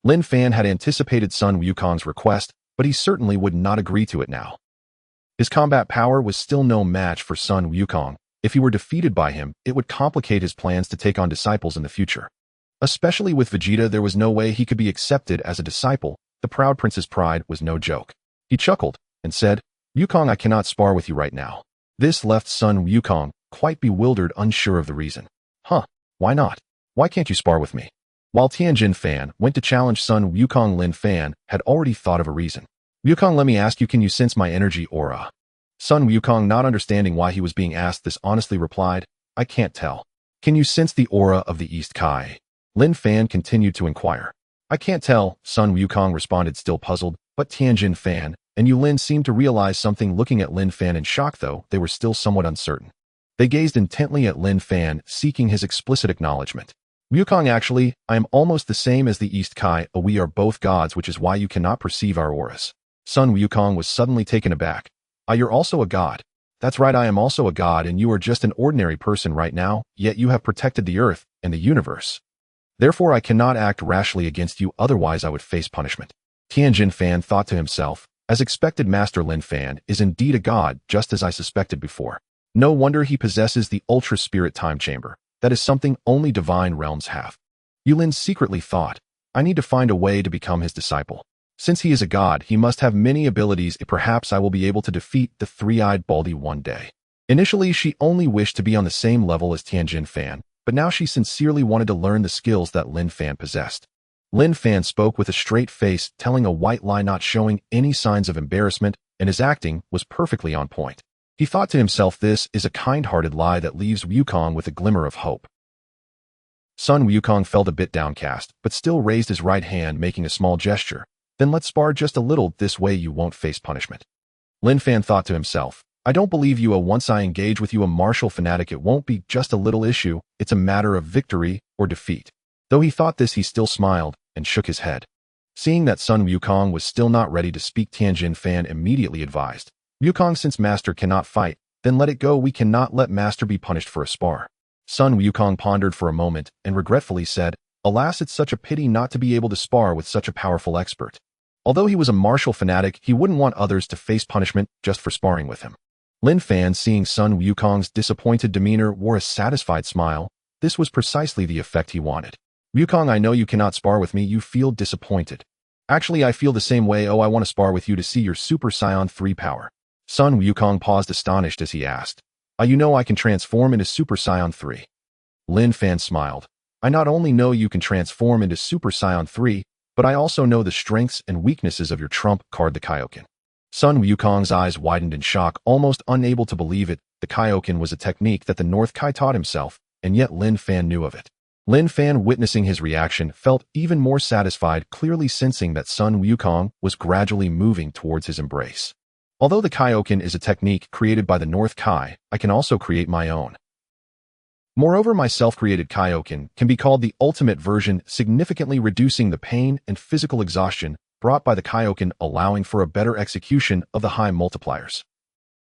Linfan had anticipated Sun Wukong's request, but he certainly would not agree to it now. His combat power was still no match for Sun Wukong. If he were defeated by him, it would complicate his plans to take on disciples in the future. Especially with Vegeta, there was no way he could be accepted as a disciple. The proud prince's pride was no joke. He chuckled and said, "Wukong, I cannot spar with you right now." This left Sun Wukong quite bewildered, unsure of the reason. "Huh, why not? Why can't you spar with me?" While Tianjin Fan went to challenge Sun Wukong, Linfan had already thought of a reason. "Wukong, let me ask you, can you sense my energy aura?" Sun Wukong, not understanding why he was being asked this, honestly replied, "I can't tell." "Can you sense the aura of the East Kai?" Linfan continued to inquire. "I can't tell," Sun Wukong responded, still puzzled, but Tianjin Fan and Yulin seemed to realize something. Looking at Linfan in shock, though they were still somewhat uncertain. They gazed intently at Linfan, seeking his explicit acknowledgement. Wukong, actually, I am almost the same as the East Kai. We are both gods, which is why you cannot perceive our auras. Sun Wukong was suddenly taken aback. You're also a god. That's right, I am also a god, and you are just an ordinary person right now, yet you have protected the earth and the universe. Therefore, I cannot act rashly against you, otherwise I would face punishment. Linfan thought to himself. As expected, Master Linfan is indeed a god, just as I suspected before. No wonder he possesses the Ultra Spirit Time Chamber. That is something only divine realms have. Yulin secretly thought, I need to find a way to become his disciple. Since he is a god, he must have many abilities. Perhaps I will be able to defeat the three-eyed Baldy one day. Initially, she only wished to be on the same level as Linfan, but now she sincerely wanted to learn the skills that Linfan possessed. Linfan spoke with a straight face, telling a white lie, not showing any signs of embarrassment, and his acting was perfectly on point. He thought to himself, this is a kind-hearted lie that leaves Wukong with a glimmer of hope. Sun Wukong felt a bit downcast, but still raised his right hand, making a small gesture. Then let's spar just a little, this way you won't face punishment. Linfan thought to himself, I don't believe you. Once I engage with you, a martial fanatic, it won't be just a little issue, it's a matter of victory or defeat. Though he thought this, he still smiled and shook his head. Seeing that Sun Wukong was still not ready to speak, Linfan immediately advised, Wukong, since Master cannot fight, then let it go. We cannot let Master be punished for a spar. Sun Wukong pondered for a moment and regretfully said, alas, it's such a pity not to be able to spar with such a powerful expert. Although he was a martial fanatic, he wouldn't want others to face punishment just for sparring with him. Linfan, seeing Sun Wukong's disappointed demeanor, wore a satisfied smile. This was precisely the effect he wanted. Wukong, I know you cannot spar with me. You feel disappointed. Actually, I feel the same way. I want to spar with you to see your Super Saiyan 3 power. Sun Wukong paused, astonished, as he asked, you know I can transform into Super Saiyan 3. Linfan smiled. I not only know you can transform into Super Saiyan 3, but I also know the strengths and weaknesses of your trump card, the Kaioken. Sun Wukong's eyes widened in shock, almost unable to believe it. The Kaioken was a technique that the North Kai taught himself, and yet Linfan knew of it. Linfan, witnessing his reaction, felt even more satisfied, clearly sensing that Sun Wukong was gradually moving towards his embrace. Although the Kaioken is a technique created by the North Kai, I can also create my own. Moreover, my self-created Kaioken can be called the ultimate version, significantly reducing the pain and physical exhaustion brought by the Kaioken, allowing for a better execution of the high multipliers.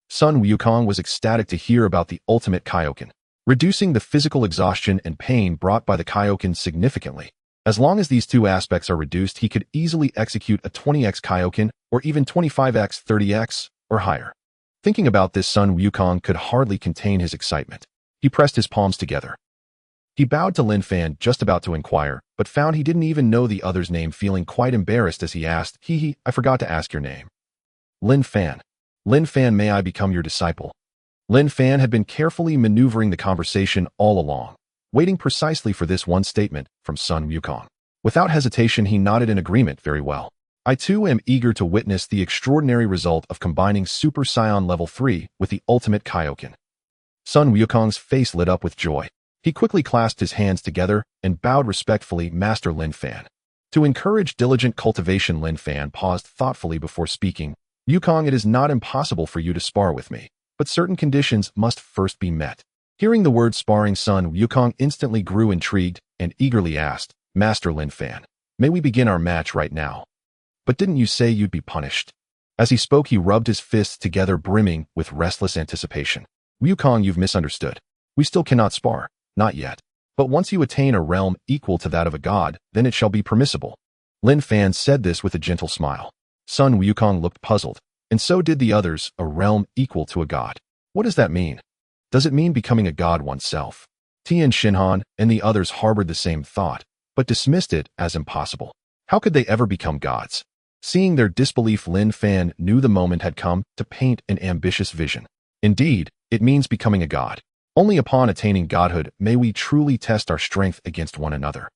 Sun Wukong was ecstatic to hear about the ultimate Kaioken, reducing the physical exhaustion and pain brought by the Kaioken significantly. As long as these two aspects are reduced, he could easily execute a 20x Kaioken or even 25x, 30x, or higher. Thinking about this, Sun Wukong could hardly contain his excitement. He pressed his palms together. He bowed to Linfan, just about to inquire, but found he didn't even know the other's name, feeling quite embarrassed as he asked, I forgot to ask your name. Linfan. Linfan, may I become your disciple? Linfan had been carefully maneuvering the conversation all along, waiting precisely for this one statement from Sun Wukong. Without hesitation, he nodded in agreement. Very well. I too am eager to witness the extraordinary result of combining Super Saiyan Level 3 with the ultimate Kaioken. Sun Wukong's face lit up with joy. He quickly clasped his hands together and bowed respectfully, Master Linfan. To encourage diligent cultivation, Linfan paused thoughtfully before speaking. Wukong, it is not impossible for you to spar with me, but certain conditions must first be met. Hearing the word sparring, Sun Wukong instantly grew intrigued and eagerly asked, Master Linfan, may we begin our match right now? But didn't you say you'd be punished? As he spoke, he rubbed his fists together, brimming with restless anticipation. Wukong, you've misunderstood. We still cannot spar. Not yet. But once you attain a realm equal to that of a god, then it shall be permissible. Linfan said this with a gentle smile. Sun Wukong looked puzzled, and so did the others. A realm equal to a god. What does that mean? Does it mean becoming a god oneself? Shenron and the others harbored the same thought, but dismissed it as impossible. How could they ever become gods? Seeing their disbelief, Linfan knew the moment had come to paint an ambitious vision. Indeed, it means becoming a god. Only upon attaining godhood may we truly test our strength against one another.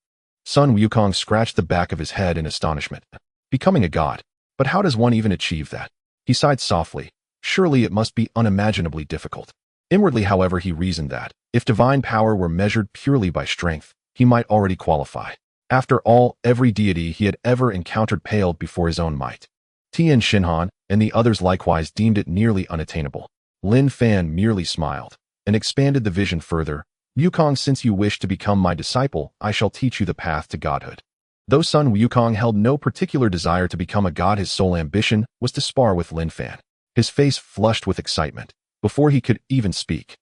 Sun Wukong scratched the back of his head in astonishment. Becoming a god. But how does one even achieve that? He sighed softly. Surely it must be unimaginably difficult. Inwardly, however, he reasoned that, if divine power were measured purely by strength, he might already qualify. After all, every deity he had ever encountered paled before his own might. Shenron and the others likewise deemed it nearly unattainable. Linfan merely smiled and expanded the vision further. Wukong, since you wish to become my disciple, I shall teach you the path to godhood. Though Sun Wukong held no particular desire to become a god, his sole ambition was to spar with Linfan. His face flushed with excitement. Before he could even speak,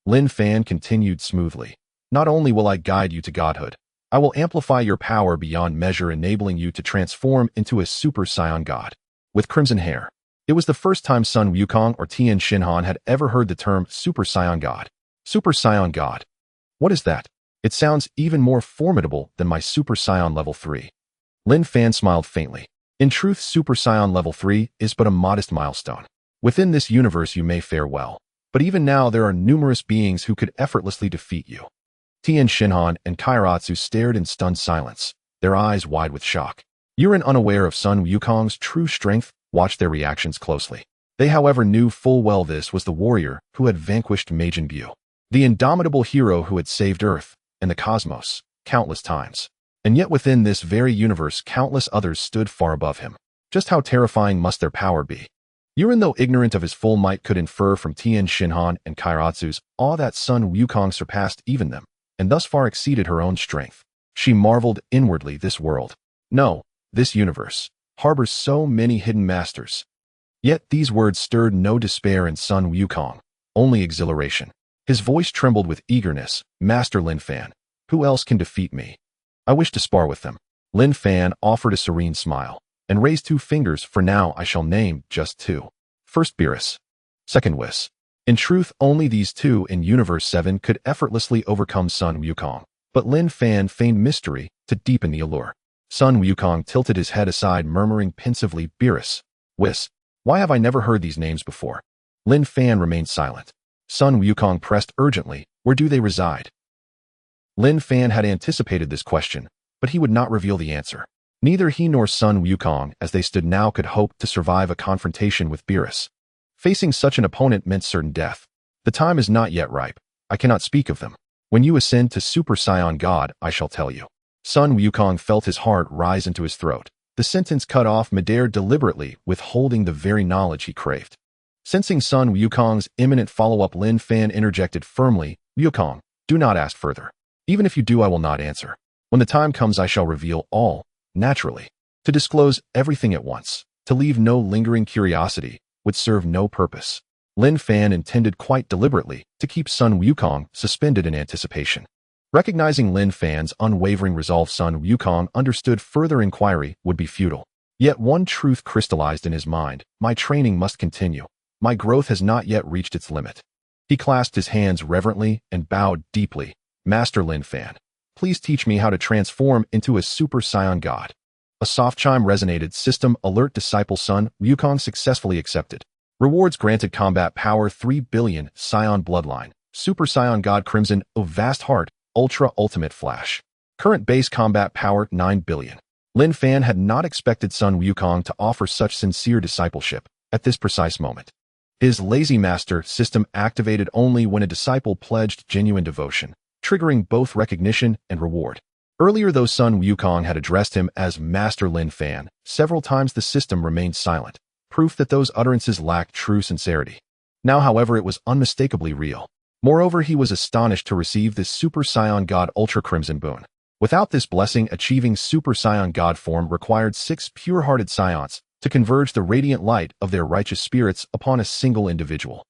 Linfan continued smoothly. Not only will I guide you to godhood, I will amplify your power beyond measure, enabling you to transform into a Super Saiyan god. With crimson hair. It was the first time Sun Wukong or Tien Shinhan had ever heard the term Super Saiyan god. Super Saiyan god. What is that? It sounds even more formidable than my Super Saiyan level 3. Linfan smiled faintly. In truth, Super Saiyan level 3 is but a modest milestone. Within this universe you may fare well, but even now there are numerous beings who could effortlessly defeat you. Tien Shinhan and Kairatsu stared in stunned silence, their eyes wide with shock. Yulin, unaware of Sun Wukong's true strength, watched their reactions closely. They, however, knew full well this was the warrior who had vanquished Majin Buu, the indomitable hero who had saved Earth and the cosmos countless times. And yet within this very universe countless others stood far above him. Just how terrifying must their power be? Yulin, though ignorant of his full might, could infer from Tien Shinhan and Kairatsu's awe that Sun Wukong surpassed even them, and thus far exceeded her own strength. She marveled inwardly, this world, no, this universe, harbors so many hidden masters. Yet these words stirred no despair in Sun Wukong, only exhilaration. His voice trembled with eagerness. Master Linfan, who else can defeat me? I wish to spar with them. Linfan offered a serene smile, and raised 2 fingers. For now I shall name just 2. First Beerus. Second Whis. In truth, only these 2 in Universe 7 could effortlessly overcome Sun Wukong, but Linfan feigned mystery to deepen the allure. Sun Wukong tilted his head aside, murmuring pensively, Beerus, Whis. Why have I never heard these names before? Linfan remained silent. Sun Wukong pressed urgently, where do they reside? Linfan had anticipated this question, but he would not reveal the answer. Neither he nor Sun Wukong, as they stood now, could hope to survive a confrontation with Beerus. Facing such an opponent meant certain death. The time is not yet ripe. I cannot speak of them. When you ascend to Super Saiyan God, I shall tell you. Sun Wukong felt his heart rise into his throat. The sentence cut off midair, deliberately withholding the very knowledge he craved. Sensing Sun Wukong's imminent follow-up, Linfan interjected firmly, Wukong, do not ask further. Even if you do, I will not answer. When the time comes, I shall reveal all, naturally. To disclose everything at once, to leave no lingering curiosity, would serve no purpose. Linfan intended quite deliberately to keep Sun Wukong suspended in anticipation. Recognizing Linfan's unwavering resolve, Sun Wukong understood further inquiry would be futile. Yet one truth crystallized in his mind, my training must continue. My growth has not yet reached its limit. He clasped his hands reverently and bowed deeply. Master Linfan, please teach me how to transform into a Super Saiyan God. A soft chime resonated. System alert, disciple Sun Wukong successfully accepted. Rewards granted: combat power 3 billion, Saiyan bloodline, Super Saiyan God Crimson, O vast heart, Ultra Ultimate Flash. Current base combat power 9 billion. Linfan had not expected Sun Wukong to offer such sincere discipleship at this precise moment. His lazy master system activated only when a disciple pledged genuine devotion, triggering both recognition and reward. Earlier, though Sun Wukong had addressed him as Master Linfan, several times the system remained silent, proof that those utterances lacked true sincerity. Now, however, it was unmistakably real. Moreover, he was astonished to receive this Super Saiyan God Ultra Crimson boon. Without this blessing, achieving Super Saiyan God form required 6 pure-hearted Saiyans to converge the radiant light of their righteous spirits upon a single individual.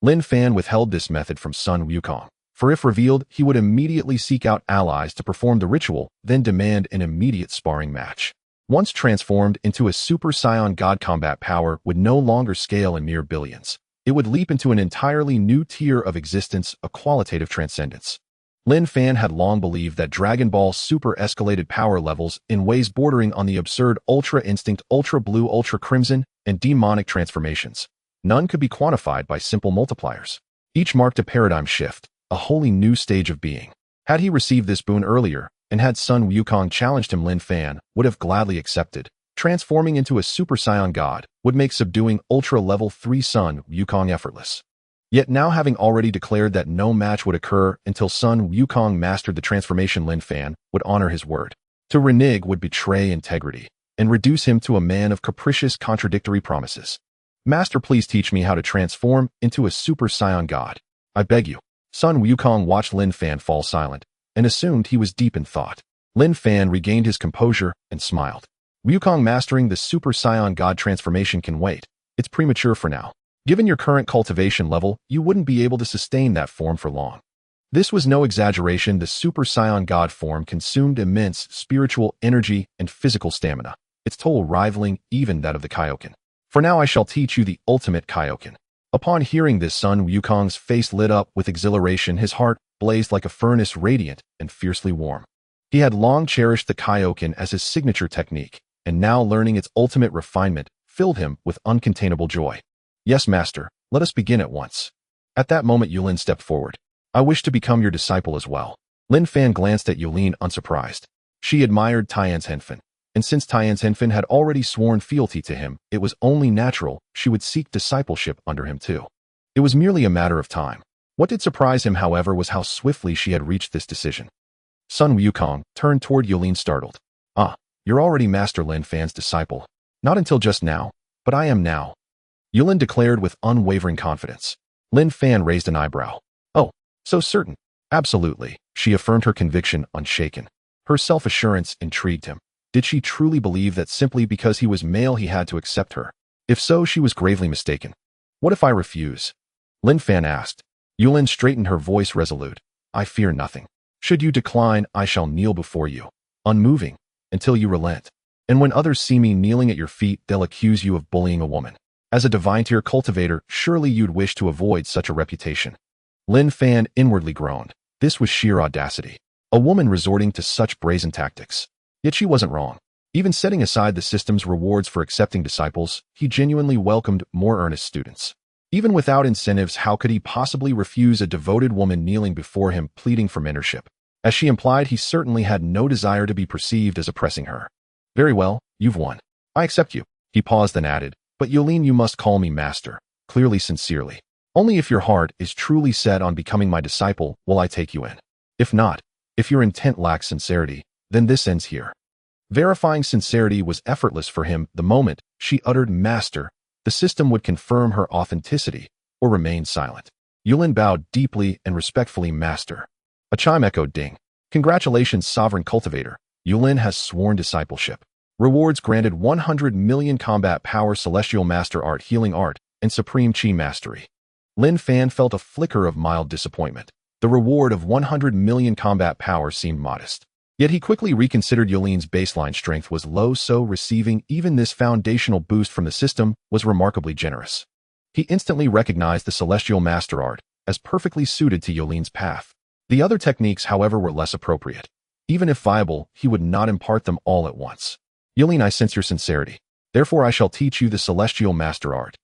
Linfan withheld this method from Sun Wukong, for if revealed, he would immediately seek out allies to perform the ritual, then demand an immediate sparring match. Once transformed into a Super Saiyan God, combat power would no longer scale in mere billions. It would leap into an entirely new tier of existence, a qualitative transcendence. Linfan had long believed that Dragon Ball Super escalated power levels in ways bordering on the absurd Ultra Instinct, Ultra Blue, Ultra Crimson, and demonic transformations. None could be quantified by simple multipliers. Each marked a paradigm shift, a wholly new stage of being. Had he received this boon earlier, and had Sun Wukong challenged him, Linfan would have gladly accepted. Transforming into a Super Saiyan God would make subduing Ultra Level 3 Sun Wukong effortless. Yet now, having already declared that no match would occur until Sun Wukong mastered the transformation, Linfan would honor his word. To renege would betray integrity, and reduce him to a man of capricious, contradictory promises. Master, please teach me how to transform into a Super Saiyan God. I beg you. Sun Wukong watched Linfan fall silent and assumed he was deep in thought. Linfan regained his composure and smiled. Wukong, mastering the Super Saiyan God transformation can wait. It's premature for now. Given your current cultivation level, you wouldn't be able to sustain that form for long. This was no exaggeration. The Super Saiyan God form consumed immense spiritual energy and physical stamina, its toll rivaling even that of the Kaioken. For now I shall teach you the ultimate Kaioken. Upon hearing this, Sun Wukong's face lit up with exhilaration. His heart blazed like a furnace, radiant and fiercely warm. He had long cherished the Kaioken as his signature technique, and now learning its ultimate refinement filled him with uncontainable joy. Yes, master, let us begin at once. At that moment Yulin stepped forward. I wish to become your disciple as well. Linfan glanced at Yulin unsurprised. She admired Tianzhenfen, and since Tianzhenfen had already sworn fealty to him, it was only natural she would seek discipleship under him too. It was merely a matter of time. What did surprise him, however, was how swiftly she had reached this decision. Sun Wukong turned toward Yulin startled. Ah, you're already Master Linfan's disciple. Not until just now, but I am now. Yulin declared with unwavering confidence. Linfan raised an eyebrow. Oh, so certain. Absolutely, she affirmed, her conviction unshaken. Her self-assurance intrigued him. Did she truly believe that simply because he was male he had to accept her? If so, she was gravely mistaken. What if I refuse? Linfan asked. Yulin straightened her voice resolute. I fear nothing. Should you decline, I shall kneel before you, unmoving, until you relent. And when others see me kneeling at your feet, they'll accuse you of bullying a woman. As a divine tier cultivator, surely you'd wish to avoid such a reputation. Linfan inwardly groaned. This was sheer audacity. A woman resorting to such brazen tactics. Yet she wasn't wrong. Even setting aside the system's rewards for accepting disciples, he genuinely welcomed more earnest students. Even without incentives, how could he possibly refuse a devoted woman kneeling before him pleading for mentorship? As she implied, he certainly had no desire to be perceived as oppressing her. Very well, you've won. I accept you. He paused, then added, but Yulin, you must call me master, clearly, sincerely. Only if your heart is truly set on becoming my disciple will I take you in. If not, if your intent lacks sincerity, then this ends here. Verifying sincerity was effortless for him. The moment she uttered master, the system would confirm her authenticity or remain silent. Yulin bowed deeply and respectfully. Master. A chime echoed. Ding. Congratulations, sovereign cultivator. Yulin has sworn discipleship. Rewards granted: 100 million combat power, celestial master art, healing art, and supreme chi mastery. Linfan felt a flicker of mild disappointment. The reward of 100 million combat power seemed modest. Yet he quickly reconsidered. Yulin's baseline strength was low, so receiving even this foundational boost from the system was remarkably generous. He instantly recognized the celestial master art as perfectly suited to Yulin's path. The other techniques, however, were less appropriate. Even if viable, he would not impart them all at once. Yulin, I sense your sincerity. Therefore I shall teach you the celestial master art.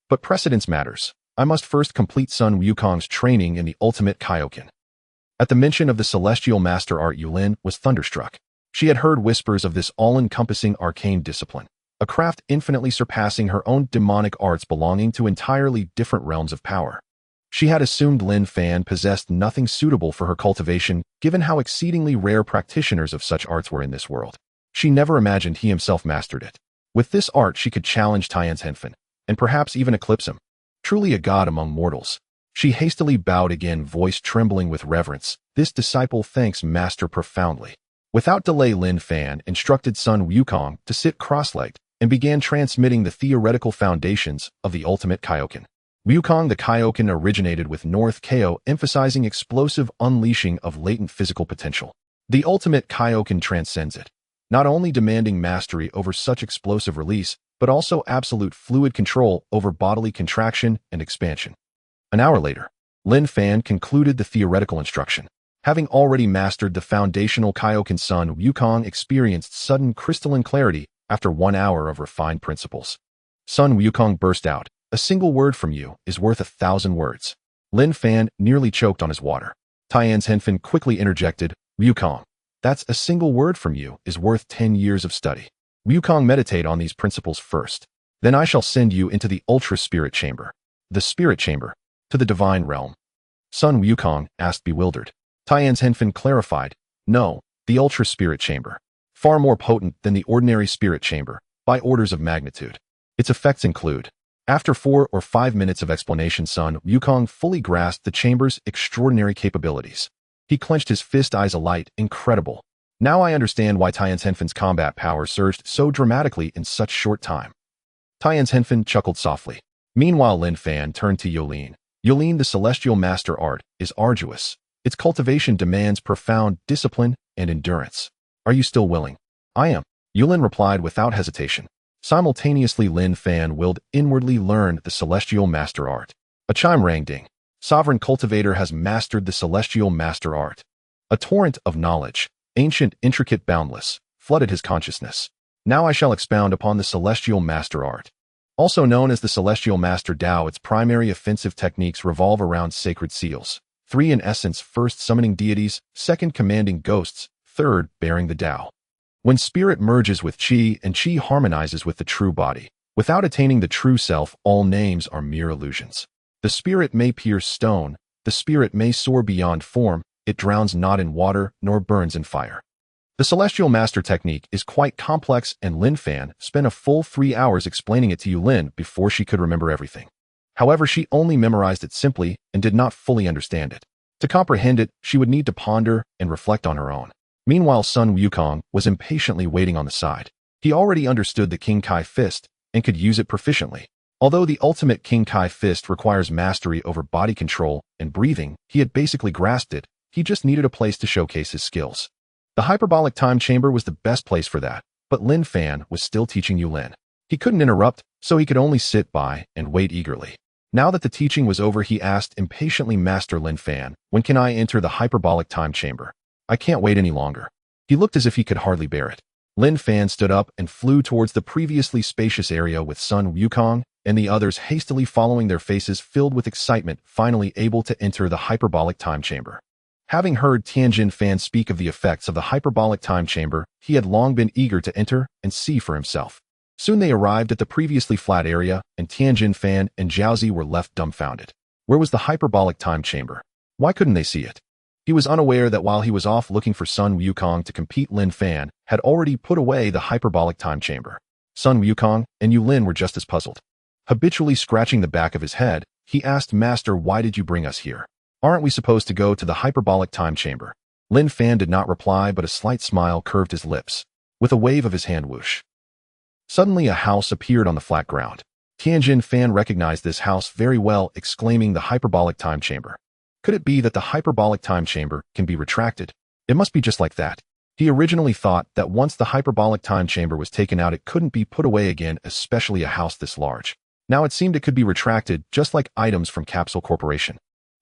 But precedence matters. I must first complete Sun Wukong's training in the ultimate Kaioken. At the mention of the celestial master art, Yulin was thunderstruck. She had heard whispers of this all-encompassing arcane discipline, a craft infinitely surpassing her own demonic arts, belonging to entirely different realms of power. She had assumed Linfan possessed nothing suitable for her cultivation, given how exceedingly rare practitioners of such arts were in this world. She never imagined he himself mastered it. With this art she could challenge Tianzhenfen, and perhaps even eclipse him. Truly a god among mortals. She hastily bowed again, voice trembling with reverence. This disciple thanks master profoundly. Without delay, Linfan instructed Sun Wukong to sit cross-legged and began transmitting the theoretical foundations of the ultimate Kaioken. Wukong, the Kaioken originated with North Kao, emphasizing explosive unleashing of latent physical potential. The ultimate Kaioken transcends it, not only demanding mastery over such explosive release, but also absolute fluid control over bodily contraction and expansion. An hour later, Linfan concluded the theoretical instruction. Having already mastered the foundational Kaioken, Sun Wukong experienced sudden crystalline clarity after 1 hour of refined principles. Sun Wukong burst out, a single word from you is worth 1,000 words. Linfan nearly choked on his water. Tianzhenfen quickly interjected, Wukong, that's a single word from you is worth 10 years of study. Wukong, meditate on these principles first. Then I shall send you into the ultra spirit chamber. The spirit chamber. To the divine realm. Sun Wukong asked, bewildered. Tianzhenfen clarified, no, the ultra spirit chamber. Far more potent than the ordinary spirit chamber, by orders of magnitude. Its effects include After 4 or 5 minutes of explanation, Sun Wukong fully grasped the chamber's extraordinary capabilities. He clenched his fist, eyes alight. Incredible. Now I understand why Tian's combat power surged so dramatically in such short time. Tian's chuckled softly. Meanwhile, Linfan turned to Yulin. Yulin, the celestial master art, is arduous. Its cultivation demands profound discipline and endurance. Are you still willing? I am, Yulin replied without hesitation. Simultaneously, Linfan willed inwardly learn the celestial master art. A chime rang ding. Sovereign cultivator has mastered the celestial master art. A torrent of knowledge, ancient, intricate, boundless, flooded his consciousness. Now I shall expound upon the celestial master art. Also known as the celestial master Dao, its primary offensive techniques revolve around sacred seals. 3 in essence: first summoning deities, second commanding ghosts, third bearing the Dao. When spirit merges with Qi and Qi harmonizes with the true body, without attaining the true self, all names are mere illusions. The spirit may pierce stone, the spirit may soar beyond form, it drowns not in water nor burns in fire. The celestial master technique is quite complex, and Linfan spent a full 3 hours explaining it to Yulin before she could remember everything. However, she only memorized it simply and did not fully understand it. To comprehend it, she would need to ponder and reflect on her own. Meanwhile, Sun Wukong was impatiently waiting on the side. He already understood the King Kai fist and could use it proficiently. Although the ultimate King Kai fist requires mastery over body control and breathing, he had basically grasped it. He just needed a place to showcase his skills. The hyperbolic time chamber was the best place for that, but Linfan was still teaching Yulin. He couldn't interrupt, so he could only sit by and wait eagerly. Now that the teaching was over, he asked impatiently, Master Linfan, when can I enter the hyperbolic time chamber? I can't wait any longer. He looked as if he could hardly bear it. Linfan stood up and flew towards the previously spacious area, with Sun Wukong and the others hastily following, their faces filled with excitement, finally able to enter the hyperbolic time chamber. Having heard Fan speak of the effects of the hyperbolic time chamber, he had long been eager to enter and see for himself. Soon they arrived at the previously flat area, and Fan and Jiaozi were left dumbfounded. Where was the hyperbolic time chamber? Why couldn't they see it? He was unaware that while he was off looking for Sun Wukong to compete, Linfan had already put away the hyperbolic time chamber. Sun Wukong and Yulin were just as puzzled. Habitually scratching the back of his head, he asked, Master, why did you bring us here? Aren't we supposed to go to the hyperbolic time chamber? Linfan did not reply, but a slight smile curved his lips. With a wave of his hand, whoosh. Suddenly a house appeared on the flat ground. Fan recognized this house very well, exclaiming, the hyperbolic time chamber. Could it be that the hyperbolic time chamber can be retracted? It must be just like that. He originally thought that once the hyperbolic time chamber was taken out, it couldn't be put away again, especially a house this large. Now it seemed it could be retracted, just like items from Capsule Corporation.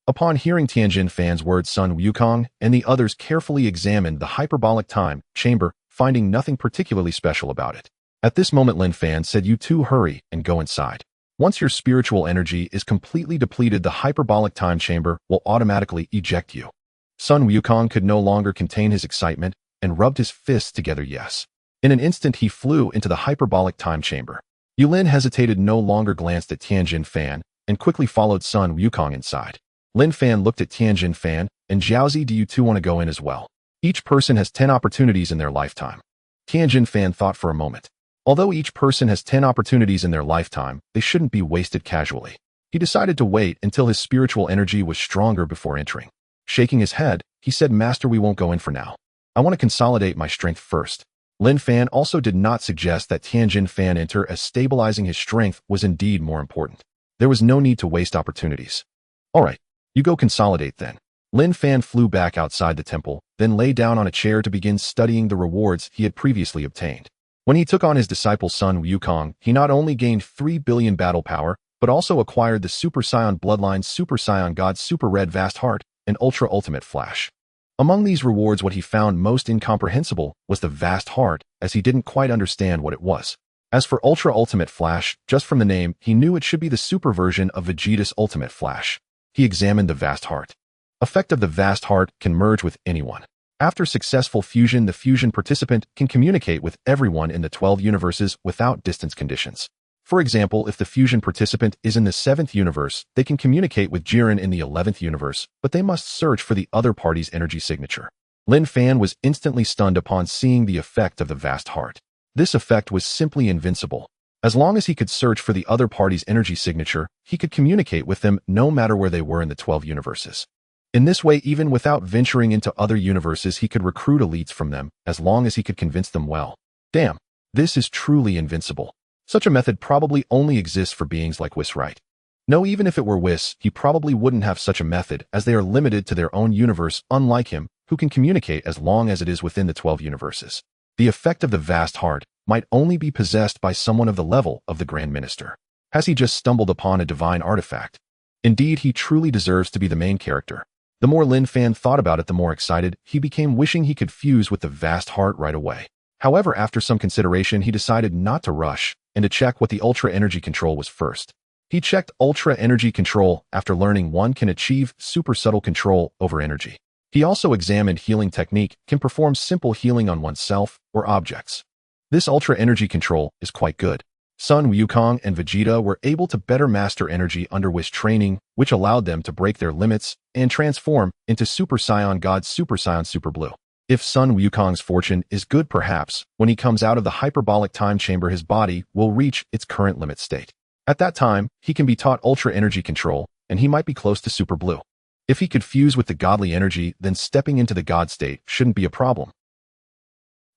Upon hearing Fan's words, Sun Wukong and the others carefully examined the hyperbolic time chamber, finding nothing particularly special about it. At this moment, Linfan said, you two hurry and go inside. Once your spiritual energy is completely depleted, the hyperbolic time chamber will automatically eject you. Sun Wukong could no longer contain his excitement and rubbed his fists together. Yes. In an instant, he flew into the hyperbolic time chamber. Yulin hesitated, no longer glanced at Fan, and quickly followed Sun Wukong inside. Linfan looked at Fan and Jiaozi. Do you two want to go in as well? Each person has 10 opportunities in their lifetime. Fan thought for a moment. Although each person has 10 opportunities in their lifetime, they shouldn't be wasted casually. He decided to wait until his spiritual energy was stronger before entering. Shaking his head, he said, Master, we won't go in for now. I want to consolidate my strength first. Linfan also did not suggest that Fan enter, as stabilizing his strength was indeed more important. There was no need to waste opportunities. All right, you go consolidate then. Linfan flew back outside the temple, then lay down on a chair to begin studying the rewards he had previously obtained. When he took on his disciple Sun Wukong, he not only gained 3 billion battle power, but also acquired the Super Saiyan bloodline, Super Saiyan God, Super Red Vast Heart, and Ultra Ultimate Flash. Among these rewards, what he found most incomprehensible was the Vast Heart, as he didn't quite understand what it was. As for Ultra Ultimate Flash, just from the name, he knew it should be the super version of Vegeta's Ultimate Flash. He examined the Vast Heart. Effect of the Vast Heart can merge with anyone. After successful fusion, the fusion participant can communicate with everyone in the 12 universes without distance conditions. For example, if the fusion participant is in the 7th universe, they can communicate with Jiren in the 11th universe, but they must search for the other party's energy signature. Linfan was instantly stunned upon seeing the effect of the Vast Heart. This effect was simply invincible. As long as he could search for the other party's energy signature, he could communicate with them no matter where they were in the 12 universes. In this way, even without venturing into other universes, he could recruit elites from them, as long as he could convince them well. Damn, this is truly invincible. Such a method probably only exists for beings like Whis, right? No, even if it were Whis, he probably wouldn't have such a method, as they are limited to their own universe, unlike him, who can communicate as long as it is within the 12 universes. The effect of the vast heart might only be possessed by someone of the level of the Grand Minister. Has he just stumbled upon a divine artifact? Indeed, he truly deserves to be the main character. The more Linfan thought about it, the more excited he became, wishing he could fuse with the vast heart right away. However, after some consideration, he decided not to rush and to check what the Ultra Energy Control was first. He checked Ultra Energy Control after learning one can achieve super subtle control over energy. He also examined Healing Technique, can perform simple healing on oneself or objects. This Ultra Energy Control is quite good. Son Wukong and Vegeta were able to better master energy under Whis training, which allowed them to break their limits and transform into Super Saiyan God Super Saiyan Super Blue. If Son Wukong's fortune is good, perhaps, when he comes out of the hyperbolic time chamber, his body will reach its current limit state. At that time, he can be taught Ultra Energy Control, and he might be close to Super Blue. If he could fuse with the godly energy, then stepping into the God state shouldn't be a problem.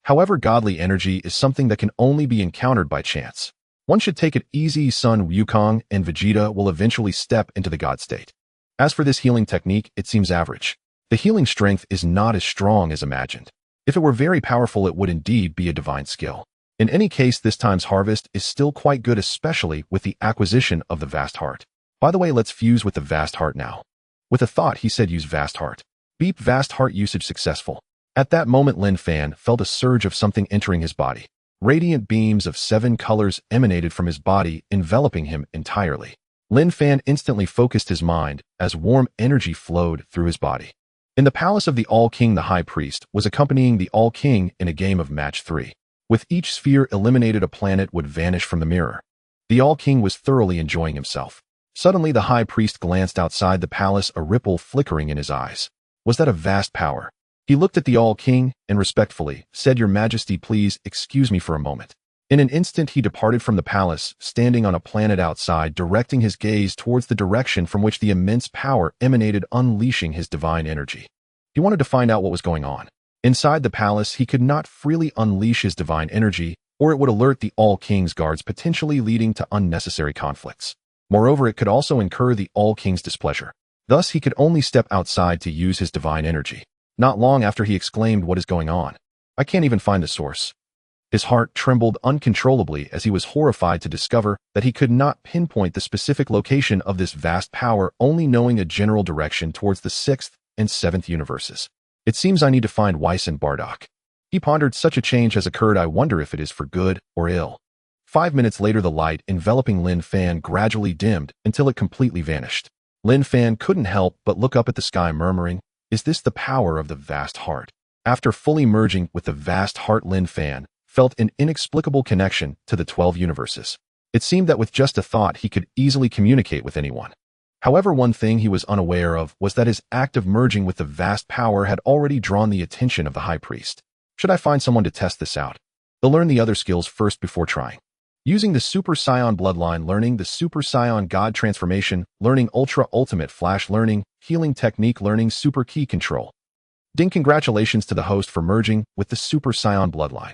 However, godly energy is something that can only be encountered by chance. One should take it easy. Son Wukong and Vegeta will eventually step into the God state. As for this healing technique, it seems average. The healing strength is not as strong as imagined. If it were very powerful, it would indeed be a divine skill. In any case, this time's harvest is still quite good, especially with the acquisition of the vast heart. By the way, let's fuse with the vast heart now. With a thought, he said, use vast heart. Beep, vast heart usage successful. At that moment, Linfan felt a surge of something entering his body. Radiant beams of 7 colors emanated from his body, enveloping him entirely. Linfan instantly focused his mind as warm energy flowed through his body. In the palace of the All-King, the High Priest was accompanying the All-King in a game of Match 3. With each sphere eliminated, a planet would vanish from the mirror. The All-King was thoroughly enjoying himself. Suddenly, the High Priest glanced outside the palace, a ripple flickering in his eyes. Was that a vast power? He looked at the All-King and respectfully said, "Your Majesty, please excuse me for a moment." In an instant, he departed from the palace, standing on a planet outside, directing his gaze towards the direction from which the immense power emanated, unleashing his divine energy. He wanted to find out what was going on. Inside the palace, he could not freely unleash his divine energy, or it would alert the All-King's guards, potentially leading to unnecessary conflicts. Moreover, it could also incur the All-King's displeasure. Thus, he could only step outside to use his divine energy. Not long after, he exclaimed, "What is going on? I can't even find the source." His heart trembled uncontrollably as he was horrified to discover that he could not pinpoint the specific location of this vast power, only knowing a general direction towards the 6th and 7th universes. It seems I need to find Whis and Bardock. He pondered, such a change has occurred. I wonder if it is for good or ill. 5 minutes later, the light enveloping Linfan gradually dimmed until it completely vanished. Linfan couldn't help but look up at the sky, murmuring, "Is this the power of the vast heart?" After fully merging with the vast heart, Linfan felt an inexplicable connection to the 12 universes. It seemed that with just a thought, he could easily communicate with anyone. However, one thing he was unaware of was that his act of merging with the vast power had already drawn the attention of the High Priest. Should I find someone to test this out? They'll learn the other skills first before trying. Using the Super Saiyan bloodline, learning the Super Saiyan God transformation, learning Ultra Ultimate Flash, learning Healing Technique, learning Super Ki Control. Ding, congratulations to the host for merging with the Super Saiyan bloodline.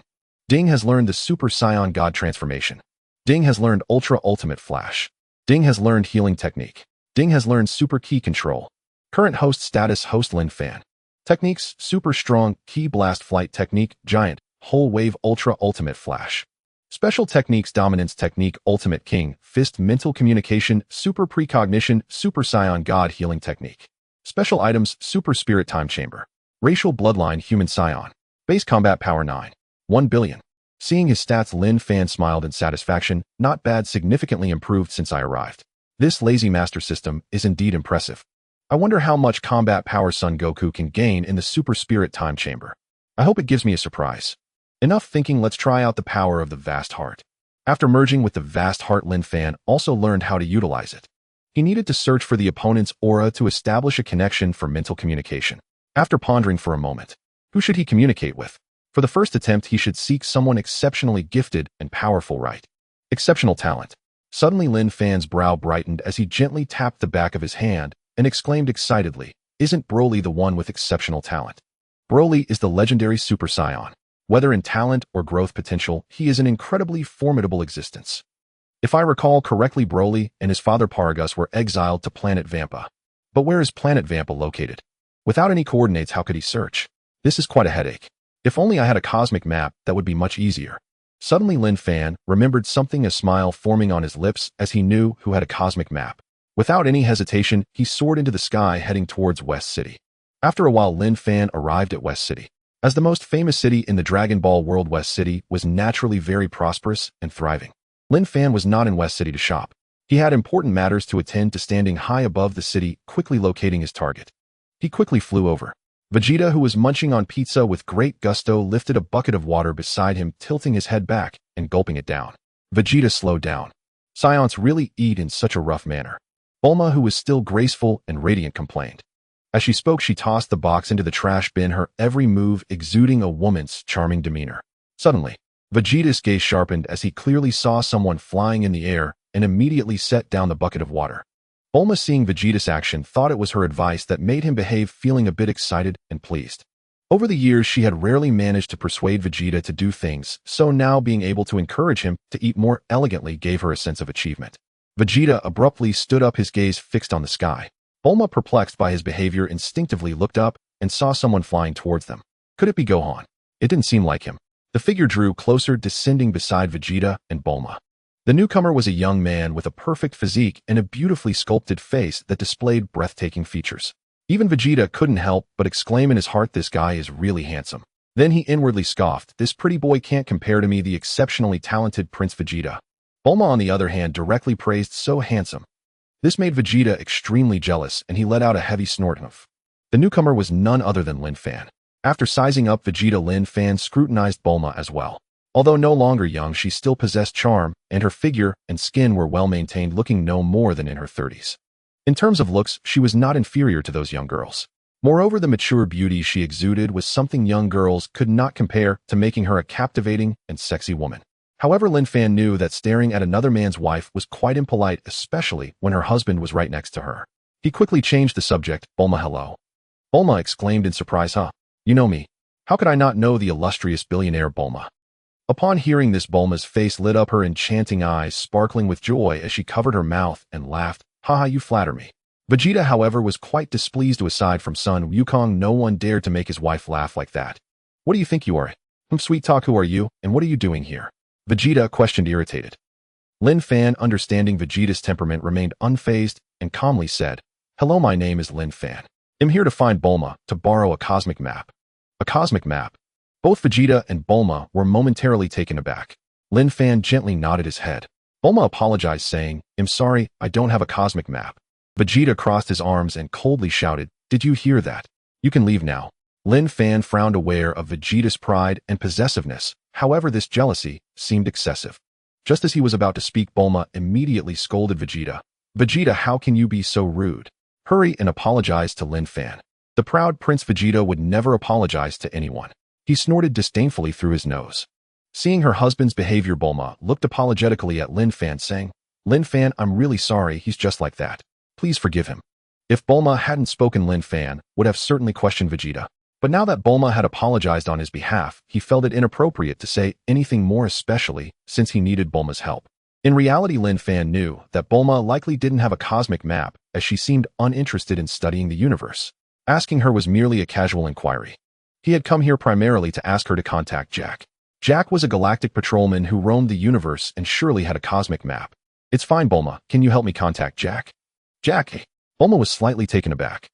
Ding has learned the Super Saiyan God transformation. Ding has learned Ultra Ultimate Flash. Ding has learned Healing Technique. Ding has learned Super Ki Control. Current host status: Host Linfan. Techniques: Super Strong Ki Blast, Flight Technique, Giant, Whole Wave, Ultra Ultimate Flash. Special Techniques: Dominance Technique, Ultimate King, Fist, Mental Communication, Super Precognition, Super Saiyan God Healing Technique. Special Items: Super Spirit Time Chamber. Racial Bloodline: Human Scion. Base Combat Power 9. 1 billion. Seeing his stats, Linfan smiled in satisfaction. Not bad, significantly improved since I arrived. This lazy master system is indeed impressive. I wonder how much combat power Son Goku can gain in the Super Spirit Time Chamber. I hope it gives me a surprise. Enough thinking, let's try out the power of the vast heart. After merging with the vast heart, Linfan also learned how to utilize it. He needed to search for the opponent's aura to establish a connection for mental communication. After pondering for a moment, who should he communicate with? For the first attempt, he should seek someone exceptionally gifted and powerful, right? Exceptional talent. Suddenly Linfan's brow brightened as he gently tapped the back of his hand and exclaimed excitedly, "Isn't Broly the one with exceptional talent? Broly is the legendary Super Saiyan. Whether in talent or growth potential, he is an incredibly formidable existence. If I recall correctly, Broly and his father Paragus were exiled to planet Vampa. But where is planet Vampa located? Without any coordinates, how could he search? This is quite a headache. If only I had a cosmic map, that would be much easier." Suddenly Linfan remembered something, a smile forming on his lips as he knew who had a cosmic map. Without any hesitation, he soared into the sky heading towards West City. After a while, Linfan arrived at West City. As the most famous city in the Dragon Ball world, West City was naturally very prosperous and thriving. Linfan was not in West City to shop. He had important matters to attend to, standing high above the city, quickly locating his target. He quickly flew over. Vegeta, who was munching on pizza with great gusto, lifted a bucket of water beside him, tilting his head back and gulping it down. Vegeta slowed down. Saiyans really eat in such a rough manner. Bulma, who was still graceful and radiant, complained. As she spoke, she tossed the box into the trash bin, her every move exuding a woman's charming demeanor. Suddenly, Vegeta's gaze sharpened as he clearly saw someone flying in the air and immediately set down the bucket of water. Bulma, seeing Vegeta's action, thought it was her advice that made him behave, feeling a bit excited and pleased. Over the years, she had rarely managed to persuade Vegeta to do things, so now being able to encourage him to eat more elegantly gave her a sense of achievement. Vegeta abruptly stood up, his gaze fixed on the sky. Bulma, perplexed by his behavior, instinctively looked up and saw someone flying towards them. Could it be Gohan? It didn't seem like him. The figure drew closer, descending beside Vegeta and Bulma. The newcomer was a young man with a perfect physique and a beautifully sculpted face that displayed breathtaking features. Even Vegeta couldn't help but exclaim in his heart, "This guy is really handsome." Then he inwardly scoffed, "This pretty boy can't compare to me, the exceptionally talented Prince Vegeta." Bulma, on the other hand, directly praised "so handsome." This made Vegeta extremely jealous, and he let out a heavy snort. The newcomer was none other than Linfan. After sizing up Vegeta, Linfan scrutinized Bulma as well. Although no longer young, she still possessed charm, and her figure and skin were well maintained, looking no more than in her 30s. In terms of looks, she was not inferior to those young girls. Moreover, the mature beauty she exuded was something young girls could not compare to, making her a captivating and sexy woman. However, Linfan knew that staring at another man's wife was quite impolite, especially when her husband was right next to her. He quickly changed the subject. "Bulma, hello." Bulma exclaimed in surprise, "Huh? You know me? How could I not know the illustrious billionaire Bulma?" Upon hearing this, Bulma's face lit up, her enchanting eyes sparkling with joy as she covered her mouth and laughed. "Haha, you flatter me." Vegeta, however, was quite displeased. Aside from Son Wukong, no one dared to make his wife laugh like that. "What do you think you are? Sweet talk, who are you, and what are you doing here?" Vegeta questioned, irritated. Linfan, understanding Vegeta's temperament, remained unfazed and calmly said, "Hello, my name is Linfan. I'm here to find Bulma, to borrow a cosmic map." A cosmic map? Both Vegeta and Bulma were momentarily taken aback. Linfan gently nodded his head. Bulma apologized, saying, "I'm sorry, I don't have a cosmic map." Vegeta crossed his arms and coldly shouted, "Did you hear that? You can leave now." Linfan frowned, aware of Vegeta's pride and possessiveness. However, this jealousy seemed excessive. Just as he was about to speak, Bulma immediately scolded Vegeta. "Vegeta, how can you be so rude? Hurry and apologize to Linfan." The proud Prince Vegeta would never apologize to anyone. He snorted disdainfully through his nose. Seeing her husband's behavior, Bulma looked apologetically at Linfan, saying, "Linfan, I'm really sorry, he's just like that. Please forgive him." If Bulma hadn't spoken, Linfan would have certainly questioned Vegeta. But now that Bulma had apologized on his behalf, he felt it inappropriate to say anything more, especially since he needed Bulma's help. In reality, Linfan knew that Bulma likely didn't have a cosmic map, as she seemed uninterested in studying the universe. Asking her was merely a casual inquiry. He had come here primarily to ask her to contact Jack. Jack was a galactic patrolman who roamed the universe and surely had a cosmic map. "It's fine, Bulma. Can you help me contact Jack?" "Jack?" Bulma was slightly taken aback.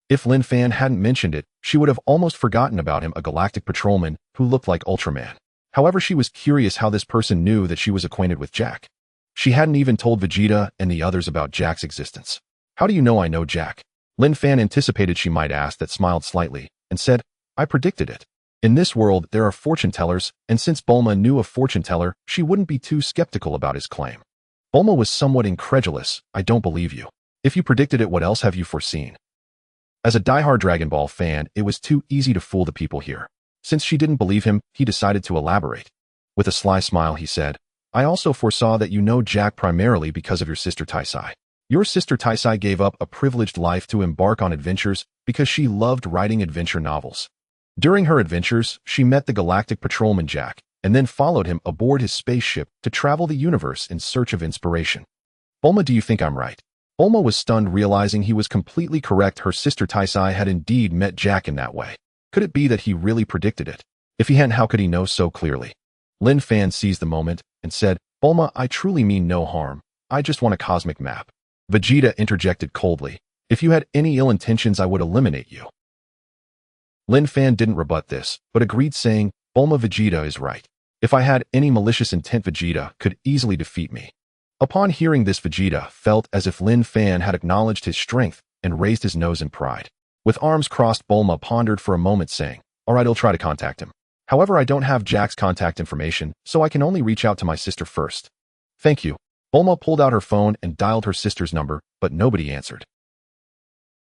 If Linfan hadn't mentioned it, she would have almost forgotten about him, a galactic patrolman who looked like Ultraman. However, she was curious how this person knew that she was acquainted with Jack. She hadn't even told Vegeta and the others about Jack's existence. "How do you know I know Jack?" Linfan anticipated she might ask that, smiled slightly, and said, "I predicted it. In this world, there are fortune tellers, and since Bulma knew a fortune teller, she wouldn't be too skeptical about his claim." Bulma was somewhat incredulous. "I don't believe you. If you predicted it, what else have you foreseen?" As a diehard Dragon Ball fan, it was too easy to fool the people here. Since she didn't believe him, he decided to elaborate. With a sly smile, he said, I also foresaw that you know Jack primarily because of your sister Taisai. Your sister Taisai gave up a privileged life to embark on adventures because she loved writing adventure novels. During her adventures, she met the galactic patrolman Jack, and then followed him aboard his spaceship to travel the universe in search of inspiration. Bulma, do you think I'm right? Bulma was stunned, realizing he was completely correct. Her sister Taisai had indeed met Jack in that way. Could it be that he really predicted it? If he hadn't, how could he know so clearly? Linfan seized the moment and said, Bulma, I truly mean no harm. I just want a cosmic map. Vegeta interjected coldly. If you had any ill intentions, I would eliminate you. Linfan didn't rebut this, but agreed, saying, Bulma, Vegeta is right. If I had any malicious intent, Vegeta could easily defeat me. Upon hearing this, Vegeta felt as if Linfan had acknowledged his strength and raised his nose in pride. With arms crossed, Bulma pondered for a moment, saying, all right, I'll try to contact him. However, I don't have Jack's contact information, so I can only reach out to my sister first. Thank you. Bulma pulled out her phone and dialed her sister's number, but nobody answered.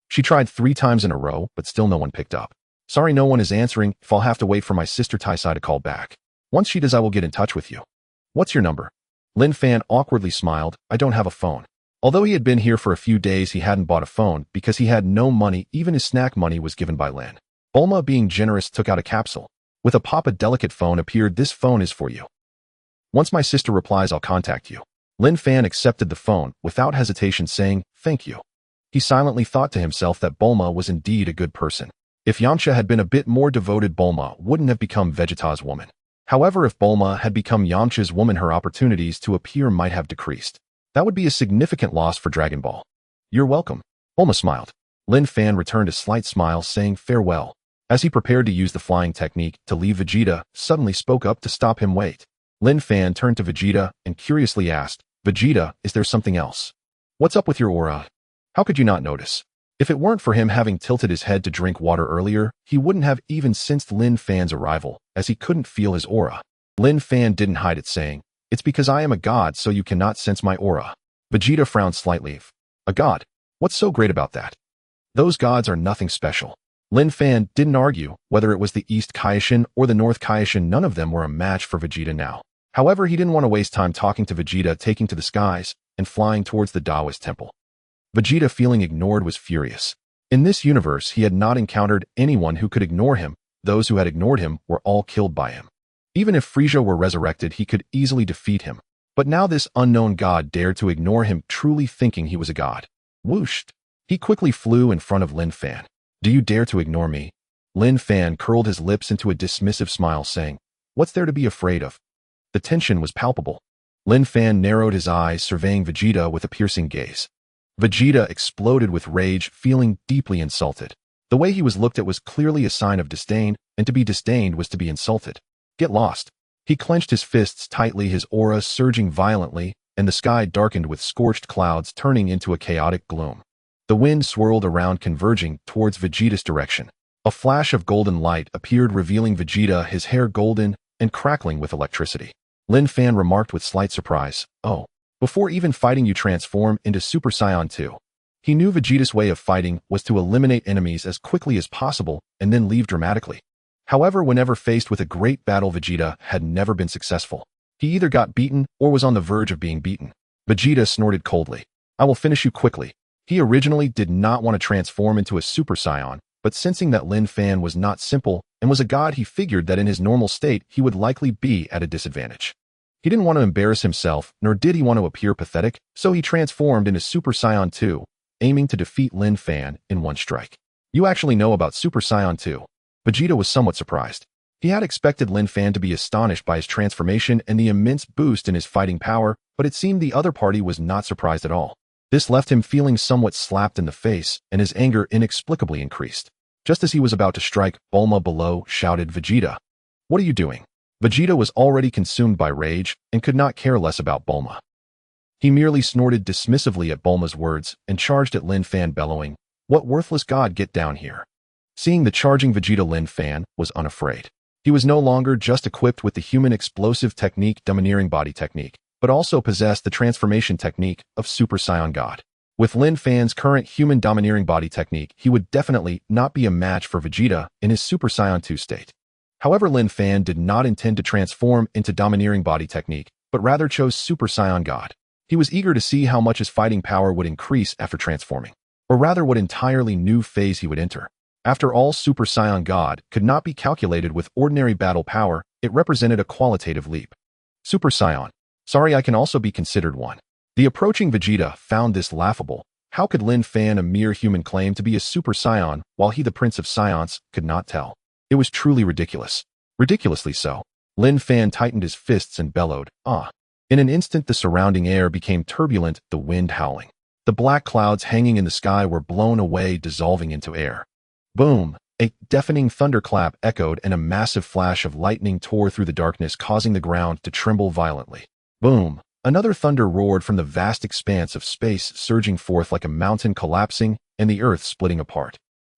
She tried 3 times in a row, but still no one picked up. Sorry, no one is answering. If I'll have to wait for my sister Taisai to call back. Once she does, I will get in touch with you. What's your number? Linfan awkwardly smiled. I don't have a phone. Although he had been here for a few days, he hadn't bought a phone because he had no money. Even his snack money was given by Lin. Bulma, being generous, took out a capsule. With a pop, a delicate phone appeared. This phone is for you. Once my sister replies, I'll contact you. Linfan accepted the phone without hesitation, saying, thank you. He silently thought to himself that Bulma was indeed a good person. If Yamcha had been a bit more devoted, Bulma wouldn't have become Vegeta's woman. However, if Bulma had become Yamcha's woman, her opportunities to appear might have decreased. That would be a significant loss for Dragon Ball. You're welcome. Bulma smiled. Linfan returned a slight smile, saying farewell. As he prepared to use the flying technique to leave, Vegeta suddenly spoke up to stop him. Wait. Linfan turned to Vegeta and curiously asked, Vegeta, is there something else? What's up with your aura? How could you not notice? If it weren't for him having tilted his head to drink water earlier, he wouldn't have even sensed Linfan's arrival, as he couldn't feel his aura. Linfan didn't hide it, saying, it's because I am a god, so you cannot sense my aura. Vegeta frowned slightly. A god? What's so great about that? Those gods are nothing special. Linfan didn't argue. Whether it was the East Kaishin or the North Kaishin, none of them were a match for Vegeta now. However, he didn't want to waste time talking to Vegeta, taking to the skies and flying towards the Taoist temple. Vegeta, feeling ignored, was furious. In this universe, he had not encountered anyone who could ignore him. Those who had ignored him were all killed by him. Even if Frieza were resurrected, he could easily defeat him. But now this unknown god dared to ignore him, truly thinking he was a god. Whooshed. He quickly flew in front of Linfan. Do you dare to ignore me? Linfan curled his lips into a dismissive smile, saying, what's there to be afraid of? The tension was palpable. Linfan narrowed his eyes, surveying Vegeta with a piercing gaze. Vegeta exploded with rage, feeling deeply insulted. The way he was looked at was clearly a sign of disdain, and to be disdained was to be insulted. Get lost. He clenched his fists tightly, his aura surging violently, and the sky darkened with scorched clouds turning into a chaotic gloom. The wind swirled around, converging towards Vegeta's direction. A flash of golden light appeared, revealing Vegeta, his hair golden and crackling with electricity. Linfan remarked with slight surprise, oh. Before even fighting, you transform into Super Saiyan 2. He knew Vegeta's way of fighting was to eliminate enemies as quickly as possible and then leave dramatically. However, whenever faced with a great battle, Vegeta had never been successful. He either got beaten or was on the verge of being beaten. Vegeta snorted coldly. I will finish you quickly. He originally did not want to transform into a Super Saiyan, but sensing that Linfan was not simple and was a god, he figured that in his normal state he would likely be at a disadvantage. He didn't want to embarrass himself, nor did he want to appear pathetic, so he transformed into Super Saiyan 2, aiming to defeat Linfan in one strike. You actually know about Super Saiyan 2. Vegeta was somewhat surprised. He had expected Linfan to be astonished by his transformation and the immense boost in his fighting power, but it seemed the other party was not surprised at all. This left him feeling somewhat slapped in the face, and his anger inexplicably increased. Just as he was about to strike, Bulma below shouted, Vegeta, what are you doing? Vegeta was already consumed by rage and could not care less about Bulma. He merely snorted dismissively at Bulma's words and charged at Linfan, bellowing, what worthless god, get down here. Seeing the charging Vegeta, Linfan was unafraid. He was no longer just equipped with the human explosive technique, domineering body technique, but also possessed the transformation technique of Super Saiyan God. With Linfan's current human domineering body technique, he would definitely not be a match for Vegeta in his Super Saiyan 2 state. However, Linfan did not intend to transform into domineering body technique, but rather chose Super Saiyan God. He was eager to see how much his fighting power would increase after transforming, or rather what entirely new phase he would enter. After all, Super Saiyan God could not be calculated with ordinary battle power. It represented a qualitative leap. Super Saiyan. Sorry, I can also be considered one. The approaching Vegeta found this laughable. How could Linfan, a mere human, claim to be a Super Saiyan, while he, the Prince of Saiyans, could not tell? It was truly ridiculous. Ridiculously so. Linfan tightened his fists and bellowed, "Ah!" In an instant, the surrounding air became turbulent, the wind howling. The black clouds hanging in the sky were blown away, dissolving into air. Boom! A deafening thunderclap echoed, and a massive flash of lightning tore through the darkness, causing the ground to tremble violently. Boom! Another thunder roared from the vast expanse of space, surging forth like a mountain collapsing and the earth splitting apart.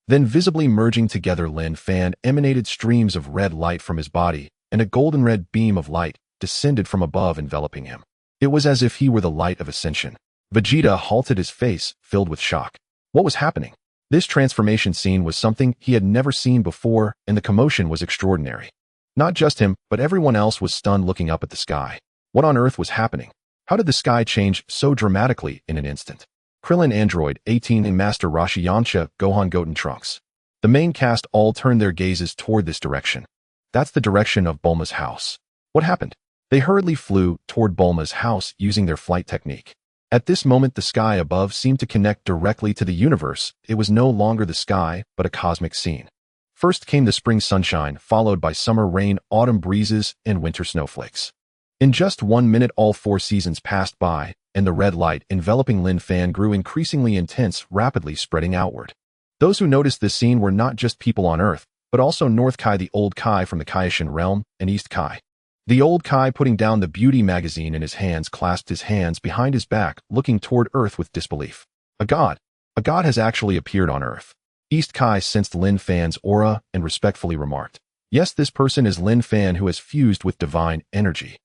Then, visibly merging together, Linfan emanated streams of red light from his body, and a golden-red beam of light descended from above, enveloping him. It was as if he were the light of ascension. Vegeta halted, his face filled with shock. What was happening? This transformation scene was something he had never seen before, and the commotion was extraordinary. Not just him, but everyone else was stunned, looking up at the sky. What on earth was happening? How did the sky change so dramatically in an instant? Krillin, Android 18, and Master Roshi, Yamcha, Gohan, Goten, Trunks. The main cast all turned their gazes toward this direction. That's the direction of Bulma's house. What happened? They hurriedly flew toward Bulma's house using their flight technique. At this moment, the sky above seemed to connect directly to the universe. It was no longer the sky, but a cosmic scene. First came the spring sunshine, followed by summer rain, autumn breezes, and winter snowflakes. In just 1 minute, all 4 seasons passed by, and the red light enveloping Linfan grew increasingly intense, rapidly spreading outward. Those who noticed this scene were not just people on Earth, but also North Kai, the Old Kai from the Kaishin realm, and East Kai. The Old Kai, putting down the beauty magazine in his hands, clasped his hands behind his back, looking toward Earth with disbelief. A god has actually appeared on Earth. East Kai sensed Linfan's aura and respectfully remarked, "Yes, this person is Linfan, who has fused with divine energy."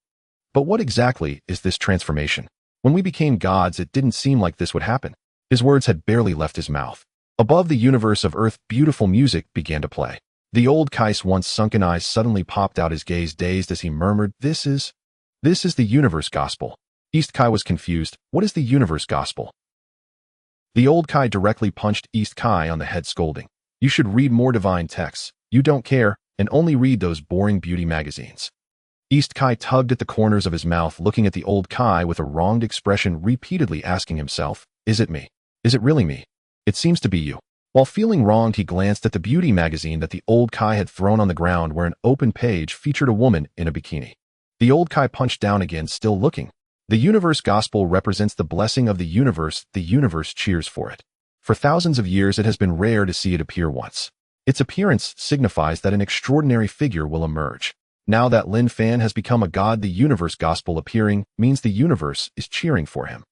But what exactly is this transformation? When we became gods, it didn't seem like this would happen. His words had barely left his mouth. Above the universe of Earth, beautiful music began to play. The Old Kai's once sunken eyes suddenly popped out, his gaze dazed as he murmured, This is the universe gospel." East Kai was confused. What is the universe gospel? The Old Kai directly punched East Kai on the head, scolding, "You should read more divine texts. You don't care, and only read those boring beauty magazines." East Kai tugged at the corners of his mouth, looking at the Old Kai with a wronged expression, repeatedly asking himself, "Is it me? Is it really me? It seems to be you." While feeling wronged, he glanced at the beauty magazine that the Old Kai had thrown on the ground, where an open page featured a woman in a bikini. The Old Kai punched down again, still looking. The universe gospel represents the blessing of the universe. The universe cheers for it. For thousands of years, it has been rare to see it appear once. Its appearance signifies that an extraordinary figure will emerge. Now that Linfan has become a god, the universe gospel appearing means the universe is cheering for him.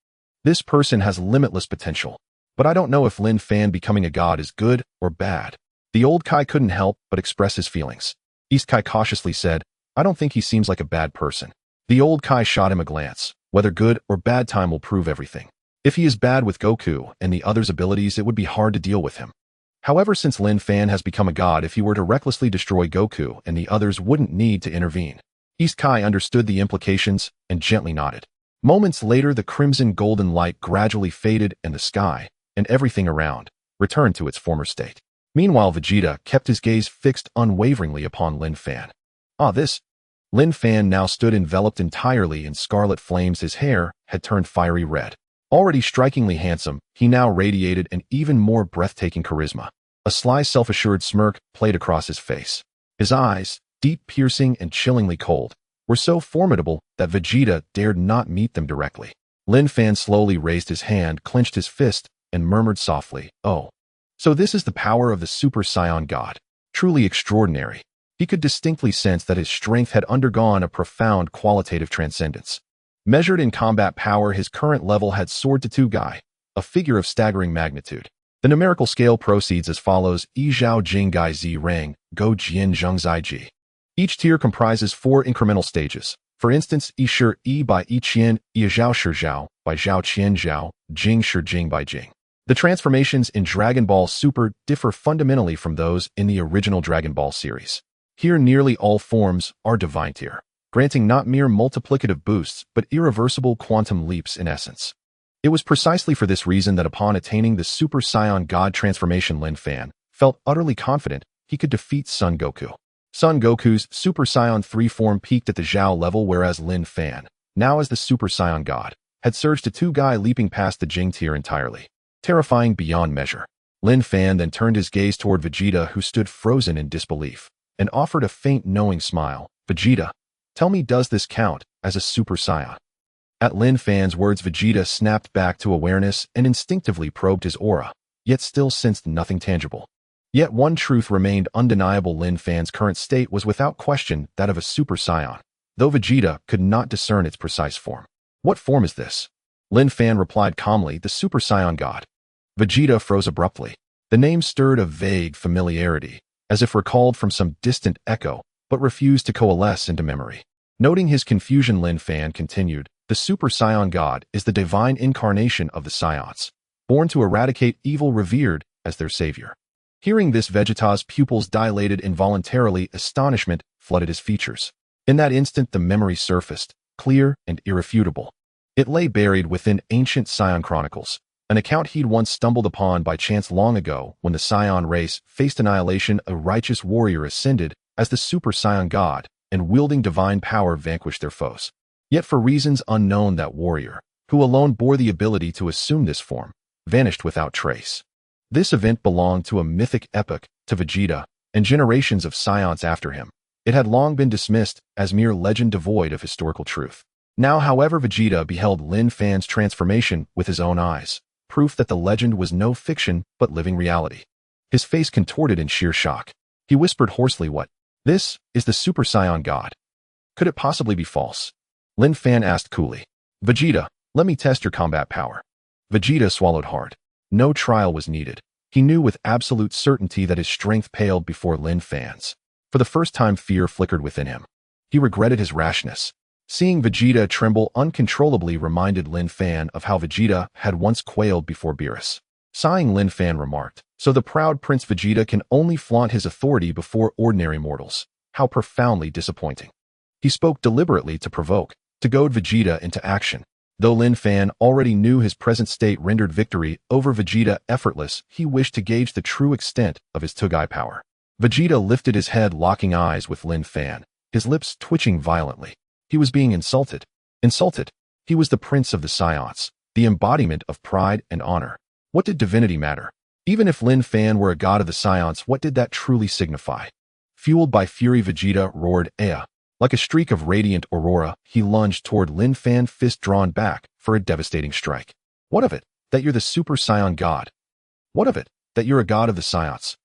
This person has limitless potential. But I don't know if Linfan becoming a god is good or bad. The Old Kai couldn't help but express his feelings. East Kai cautiously said, "I don't think he seems like a bad person." The Old Kai shot him a glance. Whether good or bad, time will prove everything. If he is bad with Goku and the others' abilities, it would be hard to deal with him. However, since Linfan has become a god, if he were to recklessly destroy Goku and the others wouldn't need to intervene. East Kai understood the implications and gently nodded. Moments later, the crimson golden light gradually faded, and the sky, and everything around, returned to its former state. Meanwhile, Vegeta kept his gaze fixed unwaveringly upon Linfan. This Linfan now stood enveloped entirely in scarlet flames. His hair had turned fiery red. Already strikingly handsome, he now radiated an even more breathtaking charisma. A sly, self-assured smirk played across his face. His eyes, deep, piercing, and chillingly cold, were so formidable that Vegeta dared not meet them directly. Linfan slowly raised his hand, clenched his fist, and murmured softly, "Oh. So this is the power of the Super Saiyan God. Truly extraordinary." He could distinctly sense that his strength had undergone a profound qualitative transcendence. Measured in combat power, his current level had soared to 2 Gai, a figure of staggering magnitude. The numerical scale proceeds as follows: Yi Zhao Jing Gai Zi Rang, Go Jian Zheng Zai Ji. Each tier comprises 4 incremental stages. For instance, Yi Shi Yi by Yi Qian, Yi Zhao Shi Zhao by Zhao Qian Zhao, Jing Shi Jing by Jing. The transformations in Dragon Ball Super differ fundamentally from those in the original Dragon Ball series. Here, nearly all forms are divine tier. granting not mere multiplicative boosts but irreversible quantum leaps in essence. It was precisely for this reason that upon attaining the Super Saiyan God transformation, Linfan felt utterly confident he could defeat Son Goku. Son Goku's Super Saiyan 3 form peaked at the Zhao level, whereas Linfan, now as the Super Saiyan God, had surged to Two-Guy, leaping past the Jing tier entirely, terrifying beyond measure. Linfan then turned his gaze toward Vegeta, who stood frozen in disbelief, and offered a faint knowing smile. Vegeta, tell me, does this count as a Super Saiyan? At Linfan's words, Vegeta snapped back to awareness and instinctively probed his aura, yet still sensed nothing tangible. Yet one truth remained undeniable: Linfan's current state was without question that of a Super Saiyan, though Vegeta could not discern its precise form. What form is this? Linfan replied calmly, the Super Saiyan God. Vegeta froze abruptly. The name stirred a vague familiarity, as if recalled from some distant echo, but refused to coalesce into memory. Noting his confusion, Linfan continued, the Super Saiyan God is the divine incarnation of the Saiyans, born to eradicate evil, revered as their savior. Hearing this, Vegeta's pupils dilated involuntarily. Astonishment flooded his features. In that instant, the memory surfaced, clear and irrefutable. It lay buried within ancient Saiyan chronicles, an account he'd once stumbled upon by chance long ago when the Saiyan race faced annihilation. A righteous warrior ascended as the Super Saiyan God, and wielding divine power vanquished their foes. Yet for reasons unknown, that warrior, who alone bore the ability to assume this form, vanished without trace. This event belonged to a mythic epoch, to Vegeta, and generations of Saiyans after him. It had long been dismissed as mere legend devoid of historical truth. Now, however, Vegeta beheld Linfan's transformation with his own eyes, proof that the legend was no fiction but living reality. His face contorted in sheer shock. He whispered hoarsely, what? This is the Super Saiyan God. Could it possibly be false? Linfan asked coolly. Vegeta, let me test your combat power. Vegeta swallowed hard. No trial was needed. He knew with absolute certainty that his strength paled before Linfan's. For the first time, fear flickered within him. He regretted his rashness. Seeing Vegeta tremble uncontrollably reminded Linfan of how Vegeta had once quailed before Beerus. Sighing, Linfan remarked, so the proud Prince Vegeta can only flaunt his authority before ordinary mortals. How profoundly disappointing. He spoke deliberately to provoke, to goad Vegeta into action. Though Linfan already knew his present state rendered victory over Vegeta effortless, he wished to gauge the true extent of his Two-Guy power. Vegeta lifted his head, locking eyes with Linfan, his lips twitching violently. He was being insulted. Insulted. He was the prince of the Saiyans, the embodiment of pride and honor. What did divinity matter? Even if Linfan were a god of the Saiyans, what did that truly signify? Fueled by fury, Vegeta roared, Ea. Like a streak of radiant aurora, he lunged toward Linfan, fist drawn back for a devastating strike. What of it, that you're the Super Saiyan God? What of it, that you're a god of the Saiyans?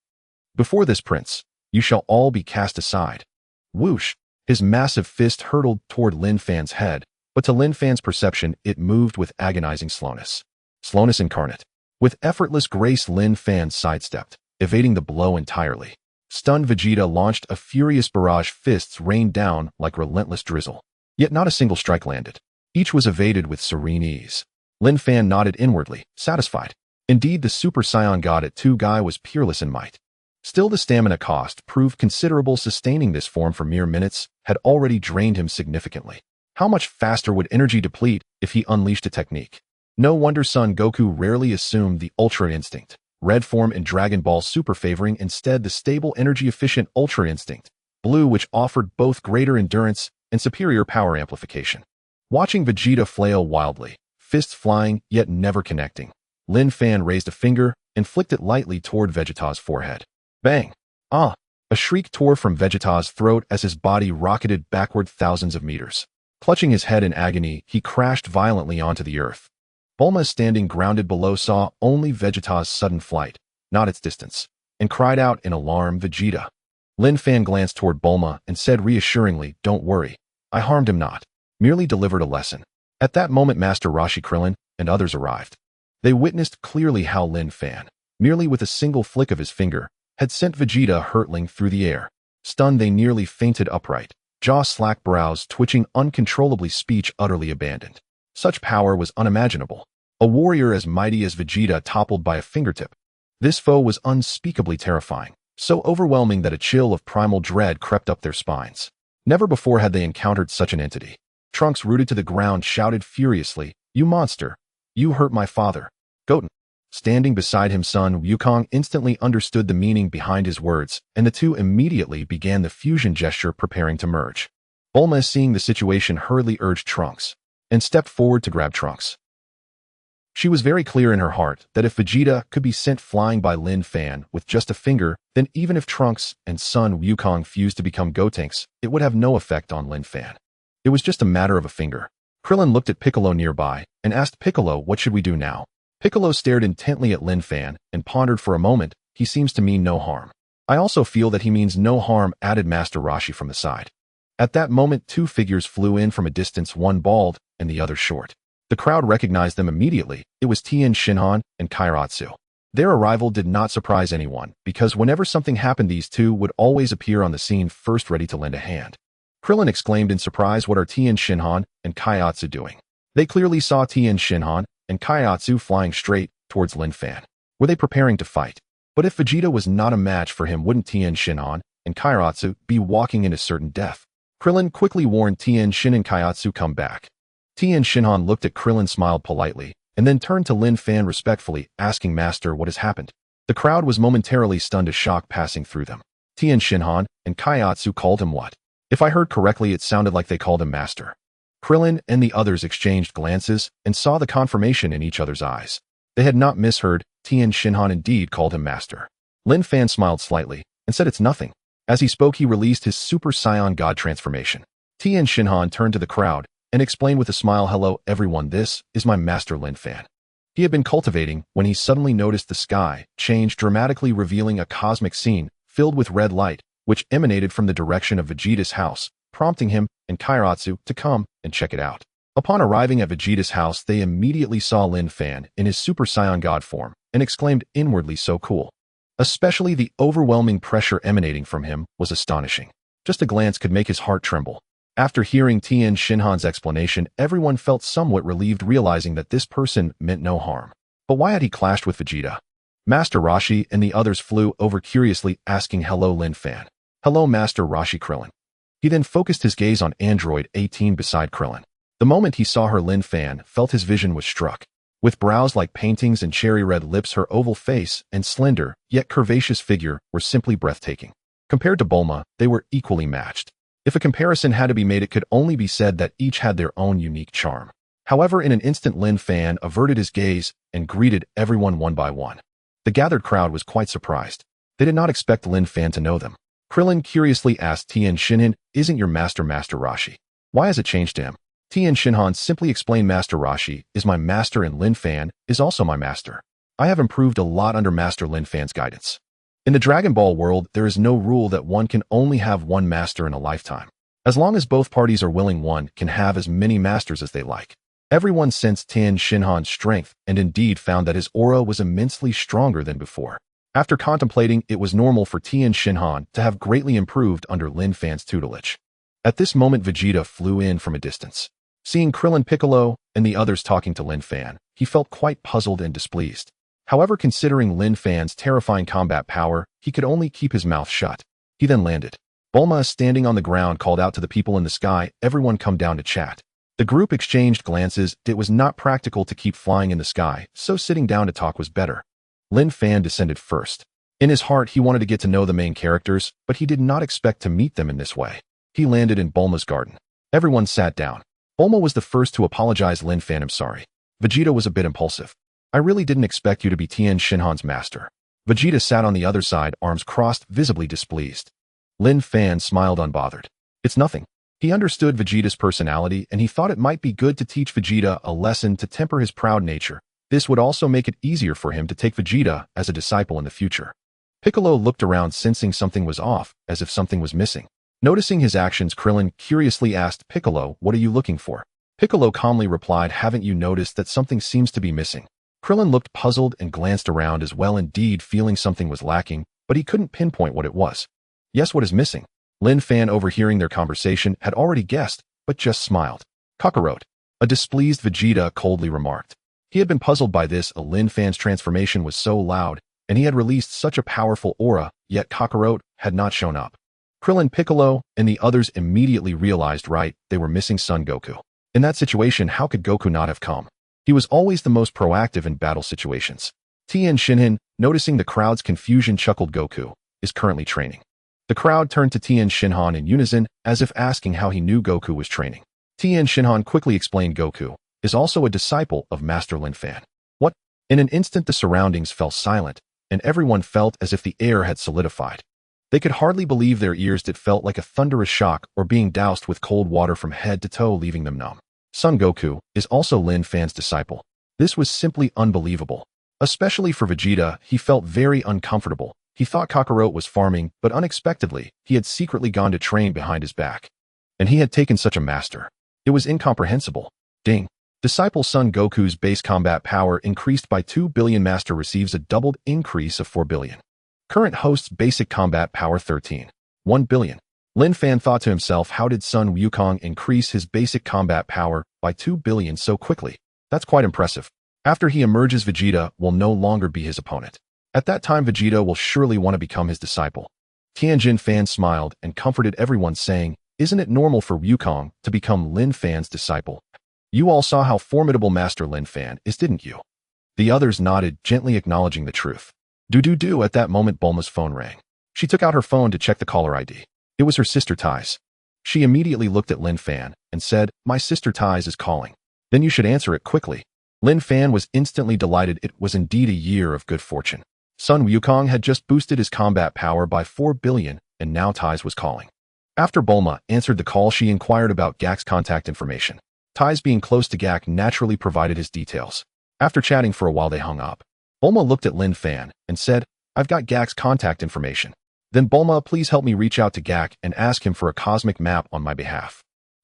Before this prince, you shall all be cast aside. Whoosh! His massive fist hurtled toward Linfan's head, but to Linfan's perception, it moved with agonizing slowness. Slowness incarnate. With effortless grace, Linfan sidestepped, evading the blow entirely. Stunned, Vegeta launched a furious barrage. Fists rained down like relentless drizzle. Yet not a single strike landed. Each was evaded with serene ease. Linfan nodded inwardly, satisfied. Indeed, the Super Saiyan God at Two-Guy was peerless in might. Still, the stamina cost proved considerable. Sustaining this form for mere minutes had already drained him significantly. How much faster would energy deplete if he unleashed a technique? No wonder Son Goku rarely assumed the Ultra Instinct, red form in Dragon Ball Super, favoring instead the stable, energy-efficient Ultra Instinct, blue, which offered both greater endurance and superior power amplification. Watching Vegeta flail wildly, fists flying yet never connecting, Linfan raised a finger and flicked it lightly toward Vegeta's forehead. Bang! Ah! A shriek tore from Vegeta's throat as his body rocketed backward thousands of meters. Clutching his head in agony, he crashed violently onto the earth. Bulma, standing grounded below, saw only Vegeta's sudden flight, not its distance, and cried out in alarm, Vegeta. Linfan glanced toward Bulma and said reassuringly, don't worry, I harmed him not, merely delivered a lesson. At that moment, Master Roshi Krillin and others arrived. They witnessed clearly how Linfan, merely with a single flick of his finger, had sent Vegeta hurtling through the air. Stunned, they nearly fainted upright, jaw slack, brows twitching uncontrollably, speech utterly abandoned. Such power was unimaginable. A warrior as mighty as Vegeta toppled by a fingertip. This foe was unspeakably terrifying, so overwhelming that a chill of primal dread crept up their spines. Never before had they encountered such an entity. Trunks, rooted to the ground, shouted furiously, "You monster! You hurt my father!" Goten, standing beside him, son Wukong, instantly understood the meaning behind his words, and the two immediately began the fusion gesture, preparing to merge. Bulma, seeing the situation, hurriedly urged Trunks and stepped forward to grab Trunks. She was very clear in her heart that if Vegeta could be sent flying by Linfan with just a finger, then even if Trunks and son Wukong fused to become Gotenks, it would have no effect on Linfan. It was just a matter of a finger. Krillin looked at Piccolo nearby and asked Piccolo, "What should we do now?" Piccolo stared intently at Linfan and pondered for a moment. "He seems to mean no harm." "I also feel that he means no harm," added Master Roshi from the side. At that moment, two figures flew in from a distance, one bald and the other short. The crowd recognized them immediately. It was Tien Shinhan and Kairatsu. Their arrival did not surprise anyone, because whenever something happened, these two would always appear on the scene first, ready to lend a hand. Krillin exclaimed in surprise, "What are Tien Shinhan and Kairatsu doing?" They clearly saw Tien Shinhan and Kairatsu flying straight towards Linfan. Were they preparing to fight? But if Vegeta was not a match for him, wouldn't Tien Shinhan and Kairatsu be walking into certain death? Krillin quickly warned Tien Shin and Kairatsu, "Come back." Tien Shinhan looked at Krillin, smiled politely, and then turned to Linfan respectfully, asking, "Master, what has happened?" The crowd was momentarily stunned, a shock passing through them. Tien Shinhan and Kairatsu called him what? If I heard correctly, it sounded like they called him Master. Krillin and the others exchanged glances and saw the confirmation in each other's eyes. They had not misheard. Tien Shinhan indeed called him Master. Linfan smiled slightly and said, "It's nothing." As he spoke, he released his Super Saiyan God transformation. Tien Shinhan turned to the crowd and explained with a smile, "Hello, everyone, this is my Master Linfan." He had been cultivating when he suddenly noticed the sky change dramatically, revealing a cosmic scene filled with red light, which emanated from the direction of Vegeta's house, prompting him and Kairatsu to come and check it out. Upon arriving at Vegeta's house, they immediately saw Linfan in his Super Saiyan God form and exclaimed inwardly, "So cool." Especially the overwhelming pressure emanating from him was astonishing. Just a glance could make his heart tremble. After hearing Tien Shinhan's explanation, everyone felt somewhat relieved, realizing that this person meant no harm. But why had he clashed with Vegeta? Master Roshi and the others flew over curiously, asking, "Hello, Linfan." "Hello, Master Roshi." Krillin. He then focused his gaze on Android 18 beside Krillin. The moment he saw her, Linfan felt his vision was struck. With brows like paintings and cherry-red lips, her oval face and slender, yet curvaceous figure were simply breathtaking. Compared to Bulma, they were equally matched. If a comparison had to be made, it could only be said that each had their own unique charm. However, in an instant, Linfan averted his gaze and greeted everyone one by one. The gathered crowd was quite surprised. They did not expect Linfan to know them. Krillin curiously asked Tien Shinhan, "Isn't your master Master Roshi? Why has it changed to him?" Tien Shinhan simply explained, "Master Roshi is my master and Linfan is also my master. I have improved a lot under Master Linfan's guidance." In the Dragon Ball world, there is no rule that one can only have one master in a lifetime. As long as both parties are willing, one can have as many masters as they like. Everyone sensed Tien Shinhan's strength and indeed found that his aura was immensely stronger than before. After contemplating, it was normal for Tien Shinhan to have greatly improved under Linfan's tutelage. At this moment, Vegeta flew in from a distance. Seeing Krillin, Piccolo, and the others talking to Linfan, he felt quite puzzled and displeased. However, considering Linfan's terrifying combat power, he could only keep his mouth shut. He then landed. Bulma, standing on the ground, called out to the people in the sky, "Everyone come down to chat." The group exchanged glances. It was not practical to keep flying in the sky, so sitting down to talk was better. Linfan descended first. In his heart, he wanted to get to know the main characters, but he did not expect to meet them in this way. He landed in Bulma's garden. Everyone sat down. Bulma was the first to apologize. "Linfan, I'm sorry. Vegeta was a bit impulsive. I really didn't expect you to be Tien Shinhan's master." Vegeta sat on the other side, arms crossed, visibly displeased. Linfan smiled unbothered. "It's nothing." He understood Vegeta's personality, and he thought it might be good to teach Vegeta a lesson to temper his proud nature. This would also make it easier for him to take Vegeta as a disciple in the future. Piccolo looked around, sensing something was off, as if something was missing. Noticing his actions, Krillin curiously asked Piccolo, "What are you looking for?" Piccolo calmly replied, "Haven't you noticed that something seems to be missing?" Krillin looked puzzled and glanced around as well, indeed feeling something was lacking, but he couldn't pinpoint what it was. "Yes, what is missing?" Linfan, overhearing their conversation, had already guessed, but just smiled. "Kakarot," a displeased Vegeta coldly remarked. He had been puzzled by this. Linfan's transformation was so loud, and he had released such a powerful aura, yet Kakarot had not shown up. Krillin, Piccolo, and the others immediately realized they were missing Son Goku. In that situation, how could Goku not have come? He was always the most proactive in battle situations. Tien Shinhan, noticing the crowd's confusion, chuckled. Goku is currently training. The crowd turned to Tien Shinhan in unison, as if asking how he knew Goku was training. Tien Shinhan quickly explained Goku is also a disciple of Master Linfan. What? In an instant the surroundings fell silent, and everyone felt as if the air had solidified. They could hardly believe their ears. It felt like a thunderous shock or being doused with cold water from head to toe, leaving them numb. Son Goku is also Linfan's disciple. This was simply unbelievable. Especially for Vegeta, he felt very uncomfortable. He thought Kakarot was farming, but unexpectedly, he had secretly gone to train behind his back. And he had taken such a master. It was incomprehensible. Ding. Disciple Son Goku's base combat power increased by 2 billion. Master receives a doubled increase of 4 billion. Current host's basic combat power 1 billion. Linfan thought to himself, how did Son Wukong increase his basic combat power by 2 billion so quickly? That's quite impressive. After he emerges, Vegeta will no longer be his opponent. At that time, Vegeta will surely want to become his disciple. Tianjin Fan smiled and comforted everyone, saying, isn't it normal for Wukong to become Linfan's disciple? You all saw how formidable Master Linfan is, didn't you? The others nodded, gently acknowledging the truth. Do. At that moment, Bulma's phone rang. She took out her phone to check the caller ID. It was her sister Tais. She immediately looked at Linfan and said, my sister Tais is calling. Then you should answer it quickly. Linfan was instantly delighted. It was indeed a year of good fortune. Son Wukong had just boosted his combat power by 4 billion, and now Tais was calling. After Bulma answered the call, she inquired about Gak's contact information. Tais, being close to Gak, naturally provided his details. After chatting for a while, they hung up. Bulma looked at Linfan and said, I've got Gak's contact information. Then Bulma, please help me reach out to Gak and ask him for a cosmic map on my behalf.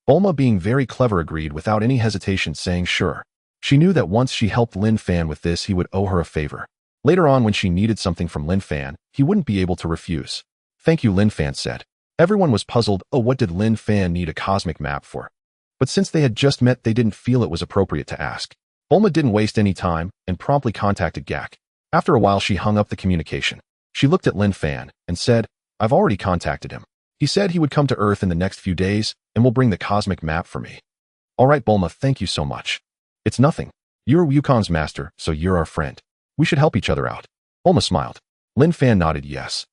Bulma, being very clever, agreed without any hesitation, saying sure. She knew that once she helped Linfan with this, he would owe her a favor. Later on, when she needed something from Linfan, he wouldn't be able to refuse. Thank you, Linfan said. Everyone was puzzled. Oh, what did Linfan need a cosmic map for? But since they had just met, they didn't feel it was appropriate to ask. Bulma didn't waste any time and promptly contacted Gak. After a while, she hung up the communication. She looked at Linfan and said, I've already contacted him. He said he would come to Earth in the next few days and will bring the cosmic map for me. All right, Bulma, thank you so much. It's nothing. You're Wukong's master, so you're our friend. We should help each other out. Bulma smiled. Linfan nodded yes.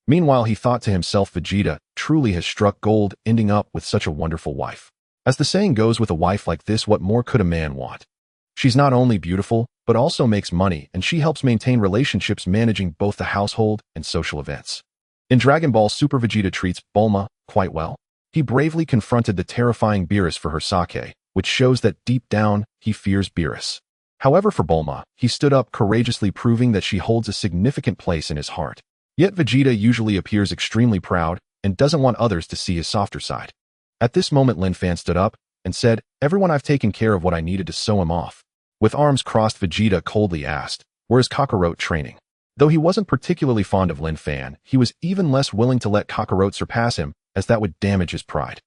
Meanwhile, he thought to himself, Vegeta truly has struck gold, ending up with such a wonderful wife. As the saying goes, with a wife like this, what more could a man want? She's not only beautiful, but also makes money, and she helps maintain relationships, managing both the household and social events. In Dragon Ball Super, Vegeta treats Bulma quite well. He bravely confronted the terrifying Beerus for her sake, which shows that deep down, he fears Beerus. However, for Bulma, he stood up courageously, proving that she holds a significant place in his heart. Yet Vegeta usually appears extremely proud and doesn't want others to see his softer side. At this moment, Linfan stood up and said, Everyone, I've taken care of what I needed to sew him off. With arms crossed, Vegeta coldly asked, Where's Kakarot training? Though he wasn't particularly fond of Linfan, he was even less willing to let Kakarot surpass him, as that would damage his pride.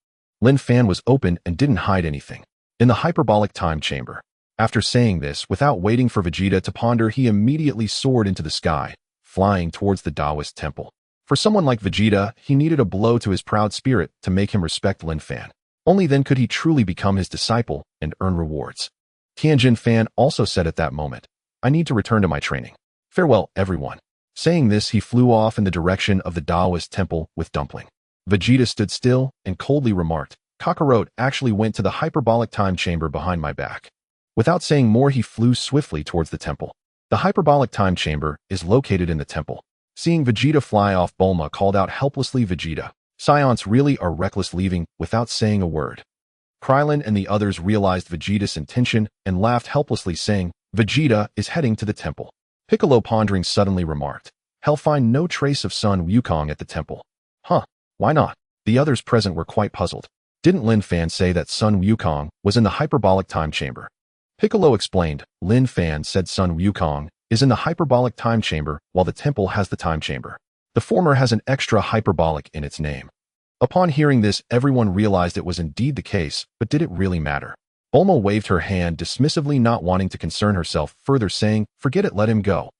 Linfan was open and didn't hide anything. In the hyperbolic time chamber. After saying this, without waiting for Vegeta to ponder, he immediately soared into the sky, flying towards the Taoist temple. For someone like Vegeta, he needed a blow to his proud spirit to make him respect Linfan. Only then could he truly become his disciple and earn rewards. Tianjin Fan also said at that moment, I need to return to my training. Farewell, everyone. Saying this, he flew off in the direction of the Taoist temple with Dumpling. Vegeta stood still and coldly remarked, Kakarot actually went to the hyperbolic time chamber behind my back. Without saying more, he flew swiftly towards the temple. The hyperbolic time chamber is located in the temple. Seeing Vegeta fly off, Bulma called out helplessly, Vegeta, Saiyans really are reckless, leaving without saying a word. Krillin and the others realized Vegeta's intention and laughed helplessly, saying, Vegeta is heading to the temple. Piccolo, pondering, suddenly remarked, He'll find no trace of Son Wukong at the temple. Huh, why not? The others present were quite puzzled. Didn't Linfan say that Son Wukong was in the hyperbolic time chamber? Piccolo explained, Linfan said Son Wukong is in the hyperbolic time chamber, while the temple has the time chamber. The former has an extra hyperbolic in its name. Upon hearing this, everyone realized it was indeed the case, but did it really matter? Bulma waved her hand dismissively, not wanting to concern herself further, saying, Forget it, let him go.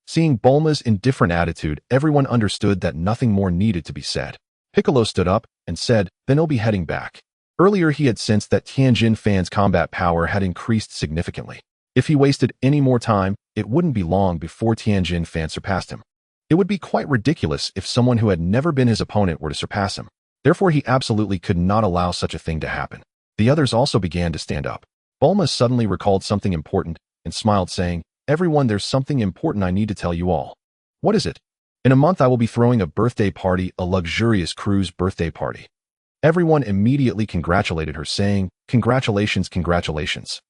Seeing Bulma's indifferent attitude, everyone understood that nothing more needed to be said. Piccolo stood up and said, then he'll be heading back. Earlier he had sensed that Tianjin Fan's combat power had increased significantly. If he wasted any more time, it wouldn't be long before Tianjin Fan surpassed him. It would be quite ridiculous if someone who had never been his opponent were to surpass him. Therefore he absolutely could not allow such a thing to happen. The others also began to stand up. Bulma suddenly recalled something important and smiled, saying, everyone, there's something important I need to tell you all. What is it? In a month I will be throwing a birthday party, a luxurious cruise birthday party. Everyone immediately congratulated her, saying, congratulations, congratulations.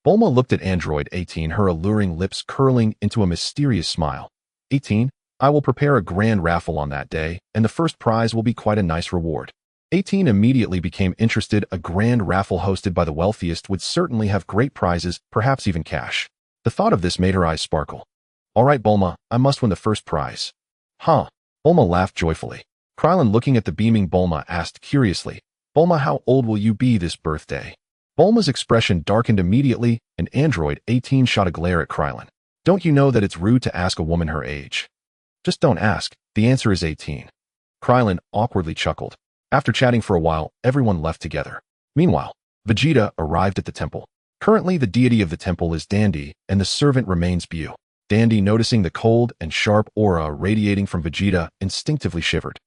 Bulma looked at Android 18, her alluring lips curling into a mysterious smile. 18, I will prepare a grand raffle on that day, and the first prize will be quite a nice reward. 18 immediately became interested. A grand raffle hosted by the wealthiest would certainly have great prizes, perhaps even cash. The thought of this made her eyes sparkle. All right, Bulma, I must win the first prize. Huh? Bulma laughed joyfully. Krillin, looking at the beaming Bulma, asked curiously, Bulma, how old will you be this birthday? Bulma's expression darkened immediately, and Android 18 shot a glare at Krillin. Don't you know that it's rude to ask a woman her age? Just don't ask. The answer is 18. Krillin awkwardly chuckled. After chatting for a while, everyone left together. Meanwhile, Vegeta arrived at the temple. Currently, the deity of the temple is Dandy, and the servant remains Bu. Dandy, noticing the cold and sharp aura radiating from Vegeta, instinctively shivered.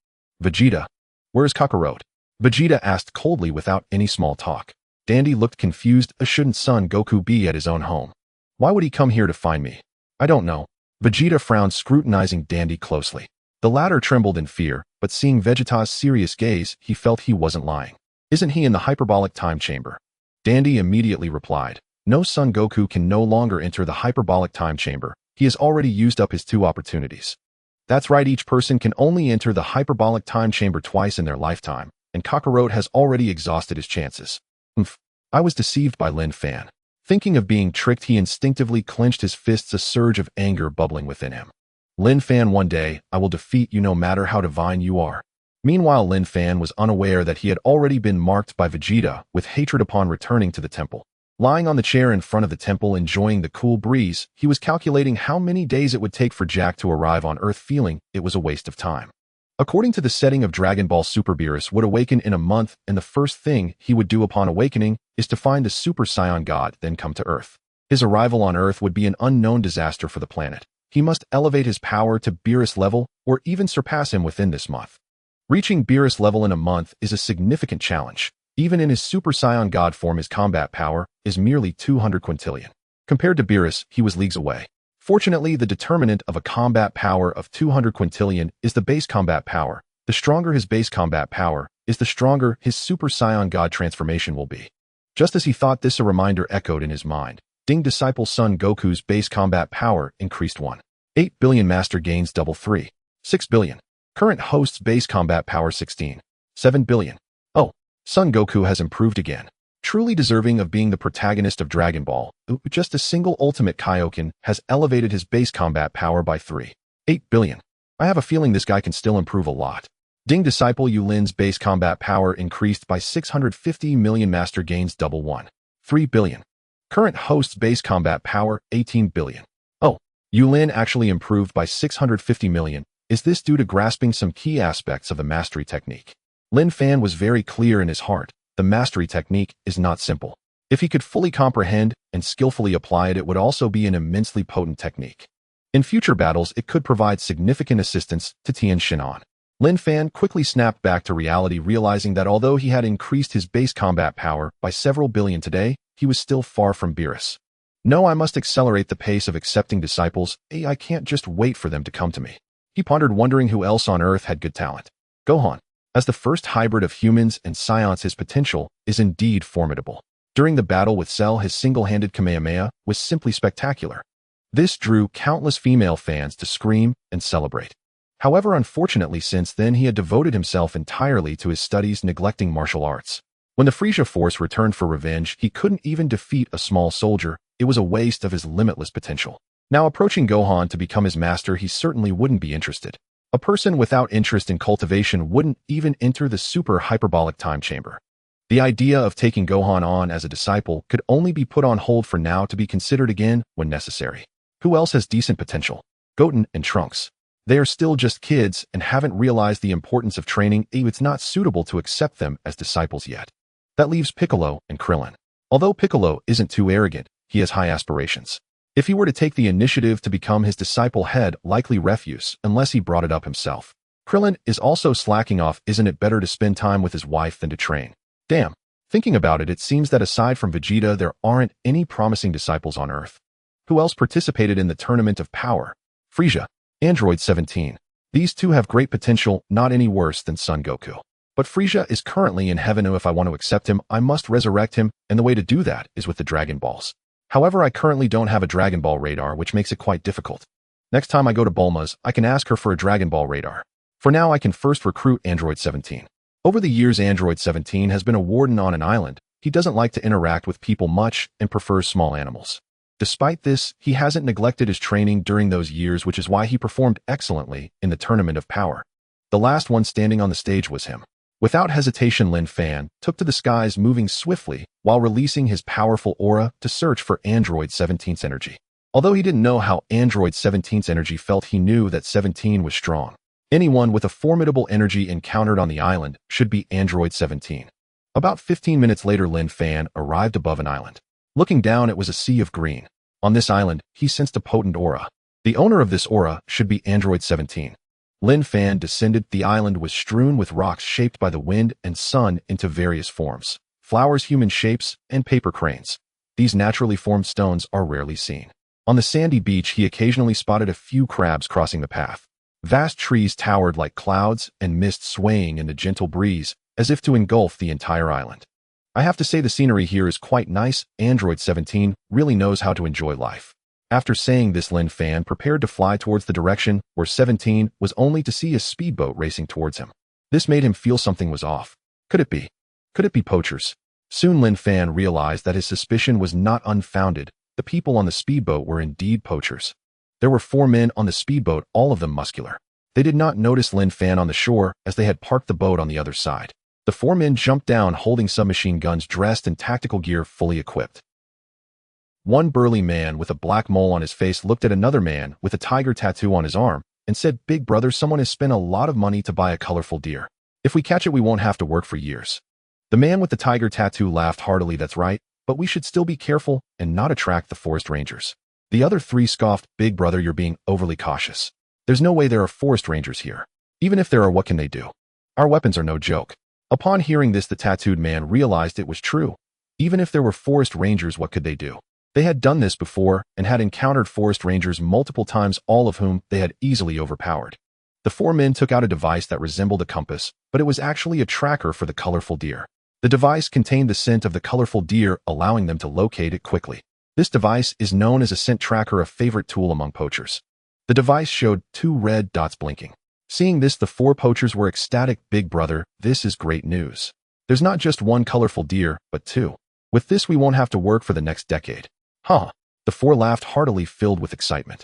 Vegeta, where's Kakarot? Vegeta asked coldly without any small talk. Dandy looked confused. Shouldn't Son Goku be at his own home? Why would he come here to find me? I don't know. Vegeta frowned, scrutinizing Dandy closely. The latter trembled in fear, but seeing Vegeta's serious gaze, he felt he wasn't lying. Isn't he in the hyperbolic time chamber? Dandy immediately replied, no, Son Goku can no longer enter the hyperbolic time chamber. He has already used up his 2 opportunities. That's right, each person can only enter the hyperbolic time chamber twice in their lifetime, and Kakarot has already exhausted his chances. I was deceived by Linfan. Thinking of being tricked, he instinctively clenched his fists, a surge of anger bubbling within him. Linfan, one day, I will defeat you no matter how divine you are. Meanwhile, Linfan was unaware that he had already been marked by Vegeta with hatred upon returning to the temple. Lying on the chair in front of the temple, enjoying the cool breeze, he was calculating how many days it would take for Jack to arrive on Earth, feeling it was a waste of time. According to the setting of Dragon Ball Super, Beerus would awaken in a month, and the first thing he would do upon awakening is to find the Super Saiyan God, then come to Earth. His arrival on Earth would be an unknown disaster for the planet. He must elevate his power to Beerus level, or even surpass him within this month. Reaching Beerus level in a month is a significant challenge. Even in his Super Saiyan God form, his combat power is merely 200 quintillion. Compared to Beerus, he was leagues away. Fortunately, the determinant of a combat power of 200 quintillion is the base combat power. The stronger his base combat power is, the stronger his Super Saiyan God transformation will be. Just as he thought this, a reminder echoed in his mind. Ding! Disciple Son Goku's base combat power increased 1.8 billion. Master gains double 3.6 billion. Current host's base combat power 16.7 billion. Oh, Son Goku has improved again. Truly deserving of being the protagonist of Dragon Ball, just a single ultimate Kaioken has elevated his base combat power by 3.8 billion. I have a feeling this guy can still improve a lot. Ding! Disciple Yulin's base combat power increased by 650 million. Master gains double 1.3 billion. Current host's base combat power 18 billion. Oh, Yulin actually improved by 650 million. Is this due to grasping some key aspects of the mastery technique? Linfan was very clear in his heart. The mastery technique is not simple. If he could fully comprehend and skillfully apply it, it would also be an immensely potent technique. In future battles, it could provide significant assistance to Tien Shenron. Linfan quickly snapped back to reality, realizing that although he had increased his base combat power by several billion today, he was still far from Beerus. No, I must accelerate the pace of accepting disciples. I can't just wait for them to come to me. He pondered, wondering who else on Earth had good talent. Gohan. As the first hybrid of humans and Saiyans, his potential is indeed formidable. During the battle with Cell, his single-handed Kamehameha was simply spectacular. This drew countless female fans to scream and celebrate. However, unfortunately, since then he had devoted himself entirely to his studies, neglecting martial arts. When the Frieza force returned for revenge, he couldn't even defeat a small soldier. It was a waste of his limitless potential. Now approaching Gohan to become his master, he certainly wouldn't be interested. A person without interest in cultivation wouldn't even enter the super hyperbolic time chamber. The idea of taking Gohan on as a disciple could only be put on hold for now, to be considered again when necessary. Who else has decent potential? Goten and Trunks. They are still just kids and haven't realized the importance of training. It's not suitable to accept them as disciples yet. That leaves Piccolo and Krillin. Although Piccolo isn't too arrogant, he has high aspirations. If he were to take the initiative to become his disciple head, likely refuse unless he brought it up himself. Krillin is also slacking off. Isn't it better to spend time with his wife than to train? Damn. Thinking about it, it seems that aside from Vegeta, there aren't any promising disciples on Earth. Who else participated in the Tournament of Power? Frieza, Android 17. These two have great potential, not any worse than Son Goku. But Frieza is currently in heaven. If I want to accept him, I must resurrect him, and the way to do that is with the Dragon Balls. However, I currently don't have a Dragon Ball radar, which makes it quite difficult. Next time I go to Bulma's, I can ask her for a Dragon Ball radar. For now, I can first recruit Android 17. Over the years, Android 17 has been a warden on an island. He doesn't like to interact with people much and prefers small animals. Despite this, he hasn't neglected his training during those years, which is why he performed excellently in the Tournament of Power. The last one standing on the stage was him. Without hesitation, Linfan took to the skies, moving swiftly while releasing his powerful aura to search for Android 17's energy. Although he didn't know how Android 17's energy felt, he knew that 17 was strong. Anyone with a formidable energy encountered on the island should be Android 17. About 15 minutes later, Linfan arrived above an island. Looking down, it was a sea of green. On this island, he sensed a potent aura. The owner of this aura should be Android 17. Linfan descended. The island was strewn with rocks shaped by the wind and sun into various forms. Flowers, human shapes, and paper cranes. These naturally formed stones are rarely seen. On the sandy beach, he occasionally spotted a few crabs crossing the path. Vast trees towered like clouds and mist swaying in the gentle breeze, as if to engulf the entire island. I have to say the scenery here is quite nice. Android 17 really knows how to enjoy life. After saying this, Linfan prepared to fly towards the direction where 17 was, only to see a speedboat racing towards him. This made him feel something was off. Could it be? Could it be poachers? Soon Linfan realized that his suspicion was not unfounded. The people on the speedboat were indeed poachers. There were 4 men on the speedboat, all of them muscular. They did not notice Linfan on the shore as they had parked the boat on the other side. The 4 men jumped down holding submachine guns, dressed in tactical gear, fully equipped. One burly man with a black mole on his face looked at another man with a tiger tattoo on his arm and said, "Big brother, someone has spent a lot of money to buy a colorful deer. If we catch it, we won't have to work for years." The man with the tiger tattoo laughed heartily. "That's right, but we should still be careful and not attract the forest rangers." The other 3 scoffed, "Big brother, you're being overly cautious. There's no way there are forest rangers here. Even if there are, what can they do? Our weapons are no joke." Upon hearing this, the tattooed man realized it was true. Even if there were forest rangers, what could they do? They had done this before and had encountered forest rangers multiple times, all of whom they had easily overpowered. The 4 men took out a device that resembled a compass, but it was actually a tracker for the colorful deer. The device contained the scent of the colorful deer, allowing them to locate it quickly. This device is known as a scent tracker, a favorite tool among poachers. The device showed 2 red dots blinking. Seeing this, the 4 poachers were ecstatic. "Big brother, this is great news. There's not just 1 colorful deer, but 2. With this, we won't have to work for the next decade." "Huh." The 4 laughed heartily, filled with excitement.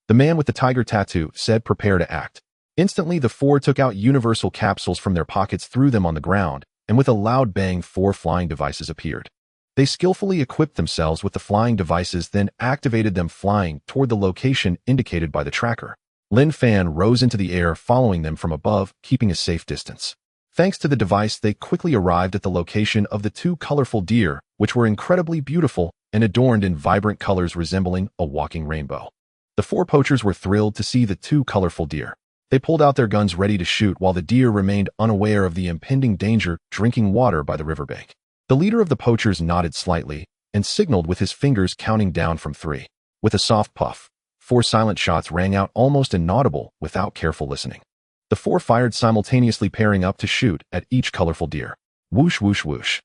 The man with the tiger tattoo said, "Prepare to act." Instantly, the 4 took out universal capsules from their pockets, threw them on the ground, and with a loud bang, 4 flying devices appeared. They skillfully equipped themselves with the flying devices, then activated them, flying toward the location indicated by the tracker. Linfan rose into the air, following them from above, keeping a safe distance. Thanks to the device, they quickly arrived at the location of the 2 colorful deer, which were incredibly beautiful and adorned in vibrant colors resembling a walking rainbow. The 4 poachers were thrilled to see the 2 colorful deer. They pulled out their guns ready to shoot, while the deer remained unaware of the impending danger, drinking water by the riverbank. The leader of the poachers nodded slightly and signaled with his fingers, counting down from 3. With a soft puff, 4 silent shots rang out, almost inaudible without careful listening. The 4 fired simultaneously, pairing up to shoot at each colorful deer. Whoosh, whoosh, whoosh.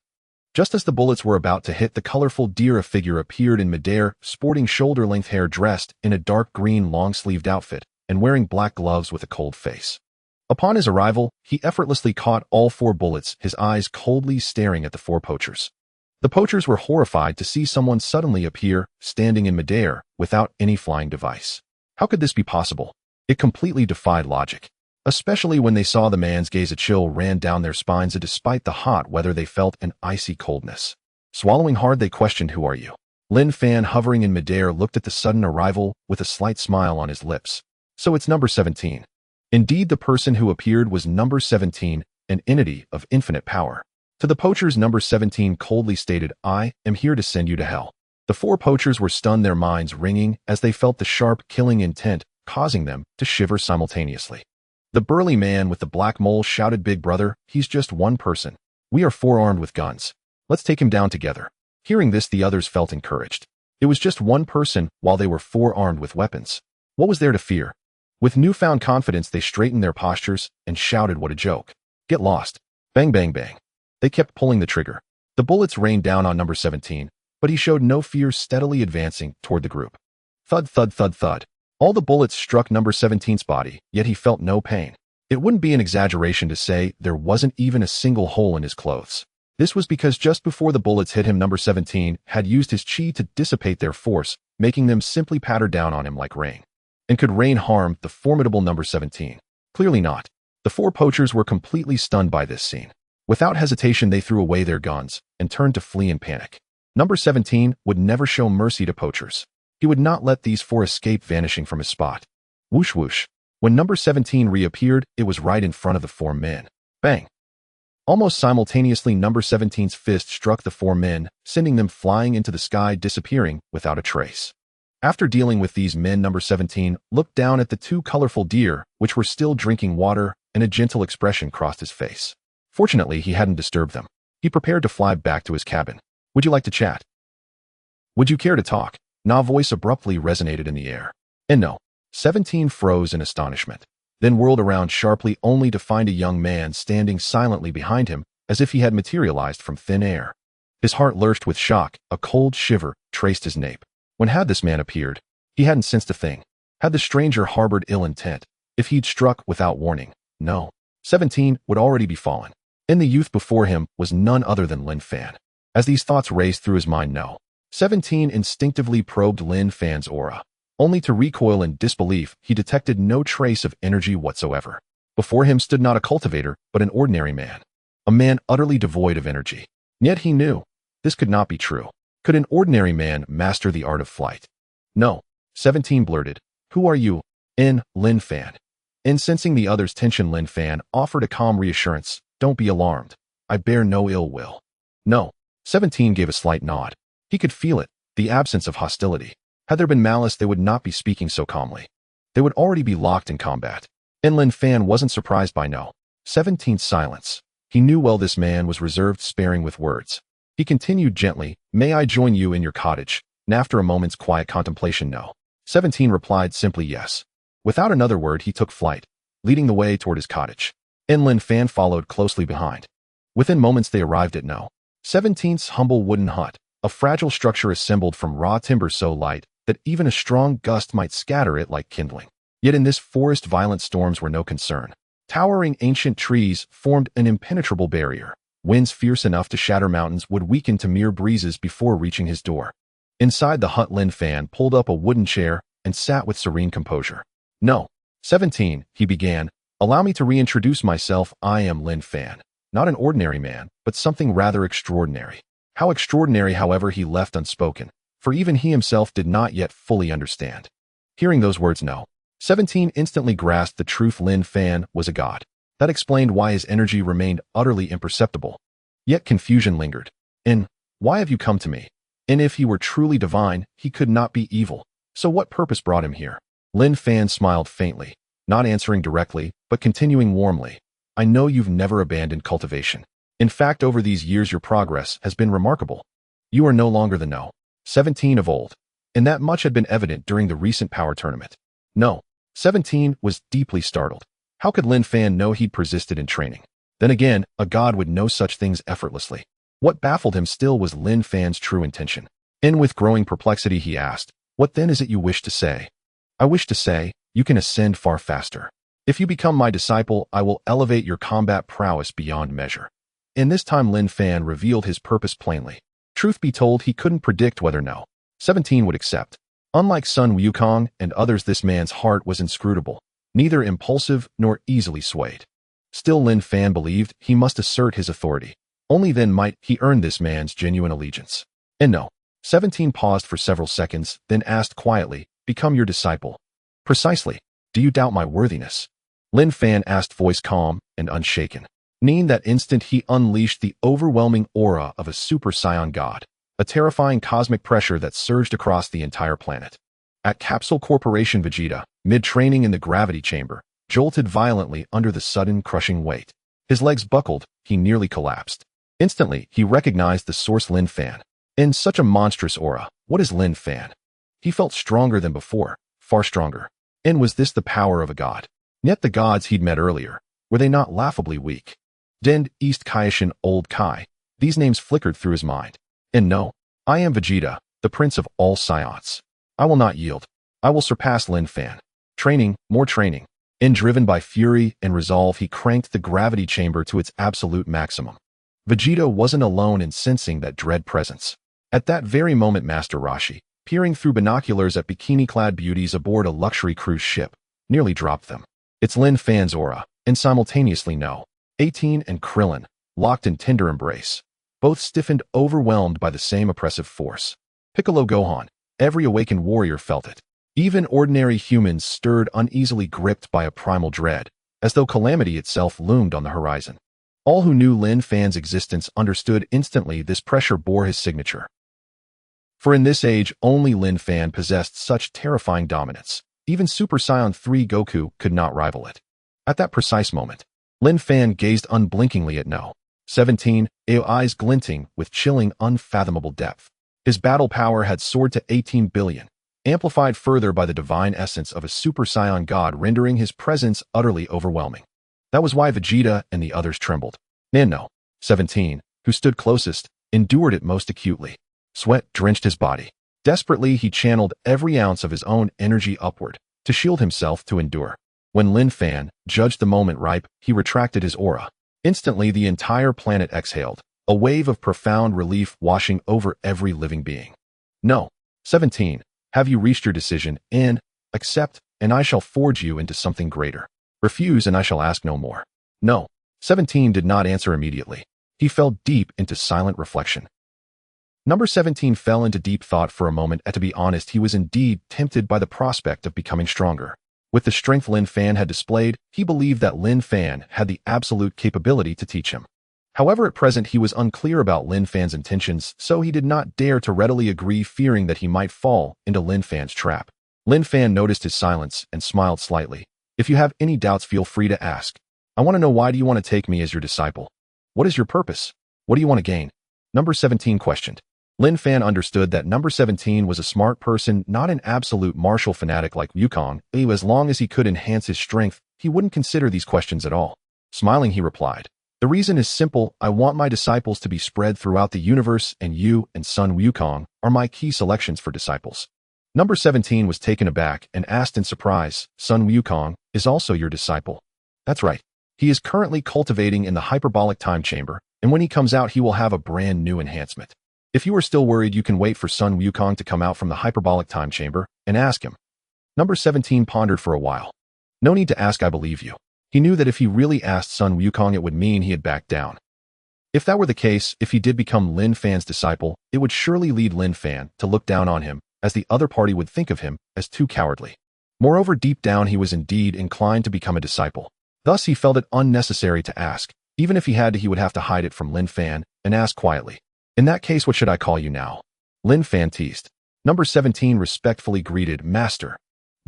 Just as the bullets were about to hit the colorful deer, a figure appeared in midair, sporting shoulder-length hair, dressed in a dark green long-sleeved outfit, and wearing black gloves with a cold face. Upon his arrival, he effortlessly caught all 4 bullets, his eyes coldly staring at the 4 poachers. The poachers were horrified to see someone suddenly appear, standing in midair, without any flying device. How could this be possible? It completely defied logic. Especially when they saw the man's gaze, a chill ran down their spines, and despite the hot weather, they felt an icy coldness. Swallowing hard, they questioned, "Who are you?" Linfan, hovering in midair, looked at the sudden arrival with a slight smile on his lips. So it's number 17. Indeed, the person who appeared was number 17, an entity of infinite power. To the poachers, number 17 coldly stated, "I am here to send you to hell." The four poachers were stunned, their minds ringing as they felt the sharp, killing intent, causing them to shiver simultaneously. The burly man with the black mole shouted, "Big brother, he's just one person. We are four armed with guns. Let's take him down together." Hearing this, the others felt encouraged. It was just one person while they were four armed with weapons. What was there to fear? With newfound confidence, they straightened their postures and shouted, "What a joke. Get lost." Bang, bang, bang. They kept pulling the trigger. The bullets rained down on number 17, but he showed no fear, steadily advancing toward the group. Thud, thud, thud, thud. All the bullets struck number 17's body, yet he felt no pain. It wouldn't be an exaggeration to say there wasn't even a single hole in his clothes. This was because just before the bullets hit him, number 17 had used his chi to dissipate their force, making them simply patter down on him like rain. And could rain harm the formidable number 17? Clearly not. The four poachers were completely stunned by this scene. Without hesitation, they threw away their guns and turned to flee in panic. Number 17 would never show mercy to poachers. He would not let these four escape, vanishing from his spot. Whoosh whoosh. When number 17 reappeared, it was right in front of the four men. Bang. Almost simultaneously, number 17's fist struck the four men, sending them flying into the sky, disappearing without a trace. After dealing with these men, number 17 looked down at the two colorful deer, which were still drinking water, and a gentle expression crossed his face. Fortunately, he hadn't disturbed them. He prepared to fly back to his cabin. "Would you like to chat? Would you care to talk?" Na voice abruptly resonated in the air. And no. 17 froze in astonishment, then whirled around sharply, only to find a young man standing silently behind him, as if he had materialized from thin air. His heart lurched with shock. A cold shiver traced his nape. When had this man appeared? He hadn't sensed a thing. Had the stranger harbored ill intent? If he'd struck without warning, no. 17 would already be fallen. And the youth before him was none other than Linfan. As these thoughts raced through his mind, no. 17 instinctively probed Linfan's aura. Only to recoil in disbelief, he detected no trace of energy whatsoever. Before him stood not a cultivator, but an ordinary man. A man utterly devoid of energy. Yet he knew this could not be true. Could an ordinary man master the art of flight? No. 17 blurted, "Who are you?" "In, Linfan." And sensing the other's tension, Linfan offered a calm reassurance, "Don't be alarmed. I bear no ill will." "No." 17 gave a slight nod. He could feel it, the absence of hostility. Had there been malice, they would not be speaking so calmly. They would already be locked in combat. And Linfan wasn't surprised by no. 17's silence. He knew well this man was reserved, sparing with words. He continued gently, "May I join you in your cottage?" And after a moment's quiet contemplation, no. 17 replied simply yes. Without another word, he took flight, leading the way toward his cottage. And Linfan followed closely behind. Within moments, they arrived at no. 17's humble wooden hut, a fragile structure assembled from raw timber so light that even a strong gust might scatter it like kindling. Yet in this forest, violent storms were no concern. Towering ancient trees formed an impenetrable barrier. Winds fierce enough to shatter mountains would weaken to mere breezes before reaching his door. Inside the hut, Linfan pulled up a wooden chair and sat with serene composure. "No. 17, he began. "Allow me to reintroduce myself. I am Linfan. Not an ordinary man, but something rather extraordinary." How extraordinary, however, he left unspoken, for even he himself did not yet fully understand. Hearing those words, no. 17 instantly grasped the truth. Linfan was a god. That explained why his energy remained utterly imperceptible. Yet confusion lingered. And why have you come to me? And if he were truly divine, he could not be evil. So what purpose brought him here? Linfan smiled faintly, not answering directly, but continuing warmly. "I know you've never abandoned cultivation. In fact, over these years your progress has been remarkable. You are no longer the no. 17 of old. And that much had been evident during the recent power tournament. No. 17 was deeply startled. How could Linfan know he'd persisted in training? Then again, a god would know such things effortlessly. What baffled him still was Linfan's true intention. And with growing perplexity, he asked, "What then is it you wish to say?" "I wish to say, you can ascend far faster. If you become my disciple, I will elevate your combat prowess beyond measure." And this time Linfan revealed his purpose plainly. Truth be told, he couldn't predict whether no. 17 would accept. Unlike Sun Wukong and others, this man's heart was inscrutable, neither impulsive nor easily swayed. Still, Linfan believed he must assert his authority. Only then might he earn this man's genuine allegiance. And no. 17 paused for several seconds, then asked quietly, "Become your disciple?" "Precisely." Do you doubt my worthiness? Linfan asked, voice calm and unshaken. In that instant, he unleashed the overwhelming aura of a Super Saiyan god, a terrifying cosmic pressure that surged across the entire planet. At Capsule Corporation, Vegeta, mid-training in the gravity chamber, jolted violently under the sudden crushing weight. His legs buckled, he nearly collapsed. Instantly, he recognized the source, Linfan. In such a monstrous aura, what is Linfan? He felt stronger than before, far stronger. And was this the power of a god? Yet the gods he'd met earlier, were they not laughably weak? Dend, East Kaishin, Old Kai, these names flickered through his mind. And no, I am Vegeta, the prince of all Saiyans. I will not yield. I will surpass Linfan. Training, more training. And driven by fury and resolve, he cranked the gravity chamber to its absolute maximum. Vegeta wasn't alone in sensing that dread presence. At that very moment, Master Roshi, peering through binoculars at bikini-clad beauties aboard a luxury cruise ship, nearly dropped them. It's Linfan's aura, and simultaneously no. 18 and Krillin, locked in tender embrace, both stiffened, overwhelmed by the same oppressive force. Piccolo, Gohan, every awakened warrior felt it. Even ordinary humans stirred uneasily, gripped by a primal dread, as though calamity itself loomed on the horizon. All who knew Linfan's existence understood instantly this pressure bore his signature. For in this age, only Linfan possessed such terrifying dominance. Even Super Saiyan 3 Goku could not rival it. At that precise moment, Linfan gazed unblinkingly at No. 17, eyes glinting with chilling, unfathomable depth. His battle power had soared to 18 billion, amplified further by the divine essence of a Super Saiyan god, rendering his presence utterly overwhelming. That was why Vegeta and the others trembled. No. 17, who stood closest, endured it most acutely. Sweat drenched his body. Desperately, he channeled every ounce of his own energy upward, to shield himself, to endure. When Linfan judged the moment ripe, he retracted his aura. Instantly, the entire planet exhaled, a wave of profound relief washing over every living being. No. 17, have you reached your decision? Accept, and I shall forge you into something greater. Refuse, and I shall ask no more. No. 17 did not answer immediately. He fell deep into silent reflection. Number 17 fell into deep thought for a moment, and to be honest, he was indeed tempted by the prospect of becoming stronger. With the strength Linfan had displayed, he believed that Linfan had the absolute capability to teach him. However, at present he was unclear about Linfan's intentions, so he did not dare to readily agree, fearing that he might fall into Linfan's trap. Linfan noticed his silence and smiled slightly. If you have any doubts, feel free to ask. I want to know, why do you want to take me as your disciple? What is your purpose? What do you want to gain? Number 17 questioned. Linfan understood that number 17 was a smart person, not an absolute martial fanatic like Wukong. As long as he could enhance his strength, he wouldn't consider these questions at all. Smiling, he replied, the reason is simple. I want my disciples to be spread throughout the universe, and you and Son Wukong are my key selections for disciples. Number 17 was taken aback and asked in surprise, Son Wukong is also your disciple? That's right. He is currently cultivating in the hyperbolic time chamber, and when he comes out, he will have a brand new enhancement. If you are still worried, you can wait for Son Wukong to come out from the hyperbolic time chamber and ask him. Number 17 pondered for a while. No need to ask, I believe you. He knew that if he really asked Son Wukong, it would mean he had backed down. If that were the case, if he did become Linfan's disciple, it would surely lead Linfan to look down on him, as the other party would think of him as too cowardly. Moreover, deep down he was indeed inclined to become a disciple. Thus he felt it unnecessary to ask. Even if he had to, he would have to hide it from Linfan and ask quietly. In that case, what should I call you now? Linfan teased. Number 17 respectfully greeted, Master.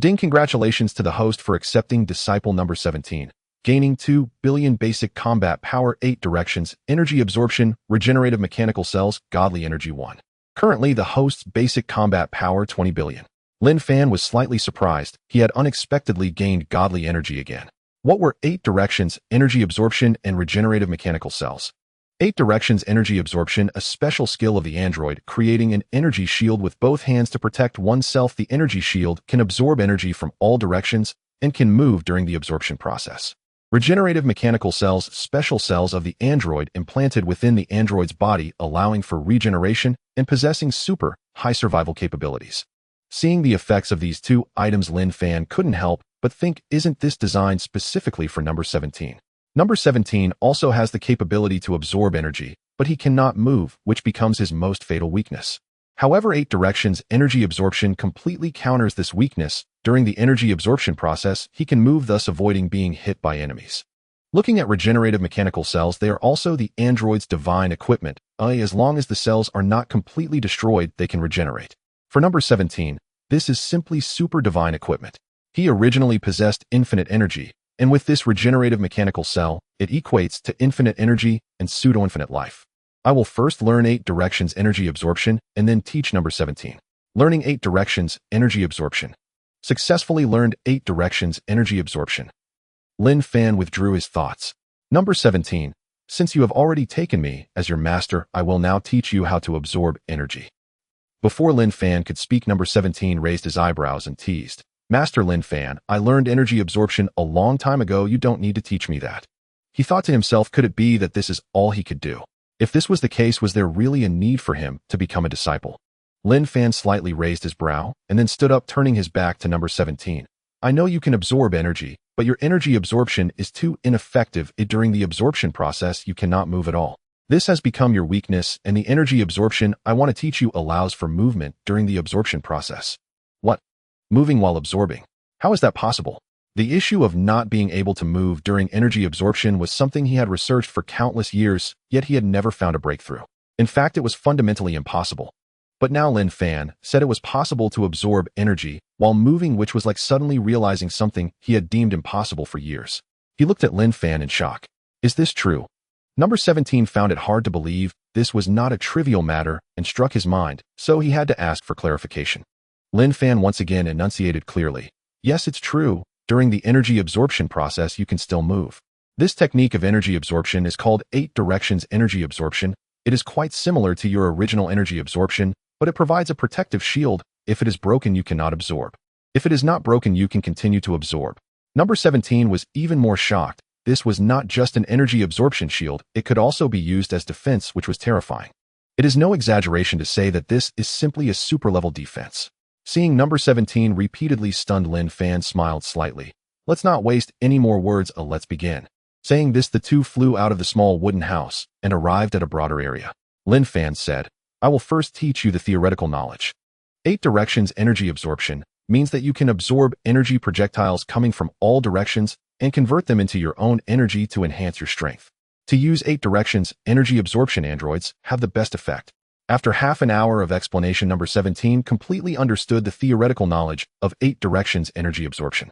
Ding, congratulations to the host for accepting disciple number 17. Gaining 2 billion basic combat power, 8 directions, energy absorption, regenerative mechanical cells, godly energy 1. Currently, the host's basic combat power 20 billion. Linfan was slightly surprised. He had unexpectedly gained godly energy again. What were 8 directions, energy absorption, and regenerative mechanical cells? 8 directions energy absorption, a special skill of the android, creating an energy shield with both hands to protect oneself. The energy shield can absorb energy from all directions and can move during the absorption process. Regenerative mechanical cells, special cells of the android implanted within the android's body, allowing for regeneration and possessing super high survival capabilities. Seeing the effects of these 2 items, Linfan couldn't help but think, isn't this designed specifically for number 17? Number 17 also has the capability to absorb energy, but he cannot move, which becomes his most fatal weakness. However, 8 directions energy absorption completely counters this weakness. During the energy absorption process, he can move, thus avoiding being hit by enemies. Looking at regenerative mechanical cells, they are also the android's divine equipment. As long as the cells are not completely destroyed, they can regenerate. For number 17, this is simply super divine equipment. He originally possessed infinite energy, and with this regenerative mechanical cell, it equates to infinite energy and pseudo-infinite life. I will first learn 8 directions energy absorption and then teach number 17. Learning 8 directions energy absorption. Successfully learned 8 directions energy absorption. Linfan withdrew his thoughts. Number 17. Since you have already taken me as your master, I will now teach you how to absorb energy. Before Linfan could speak, number 17 raised his eyebrows and teased. Master Linfan, I learned energy absorption a long time ago. You don't need to teach me that. He thought to himself, could it be that this is all he could do? If this was the case, was there really a need for him to become a disciple? Linfan slightly raised his brow and then stood up, turning his back to number 17. I know you can absorb energy, but your energy absorption is too ineffective. During the absorption process, you cannot move at all. This has become your weakness, and the energy absorption I want to teach you allows for movement during the absorption process. What? Moving while absorbing? How is that possible? The issue of not being able to move during energy absorption was something he had researched for countless years, yet he had never found a breakthrough. In fact, it was fundamentally impossible. But now Linfan said it was possible to absorb energy while moving, which was like suddenly realizing something he had deemed impossible for years. He looked at Linfan in shock. Is this true? Number 17 found it hard to believe this was not a trivial matter and struck his mind, so he had to ask for clarification. Linfan once again enunciated clearly. Yes, it's true. During the energy absorption process, you can still move. This technique of energy absorption is called 8 directions energy absorption. It is quite similar to your original energy absorption, but it provides a protective shield. If it is broken, you cannot absorb. If it is not broken, you can continue to absorb. Number 17 was even more shocked. This was not just an energy absorption shield, it could also be used as defense, which was terrifying. It is no exaggeration to say that this is simply a super-level defense. Seeing number 17 repeatedly stunned, Linfan smiled slightly. Let's not waste any more words, let's begin. Saying this, the two flew out of the small wooden house and arrived at a broader area. Linfan said, I will first teach you the theoretical knowledge. 8 directions energy absorption means that you can absorb energy projectiles coming from all directions and convert them into your own energy to enhance your strength. To use 8 directions energy absorption, androids have the best effect. After half an hour of explanation, number 17 completely understood the theoretical knowledge of 8 directions energy absorption.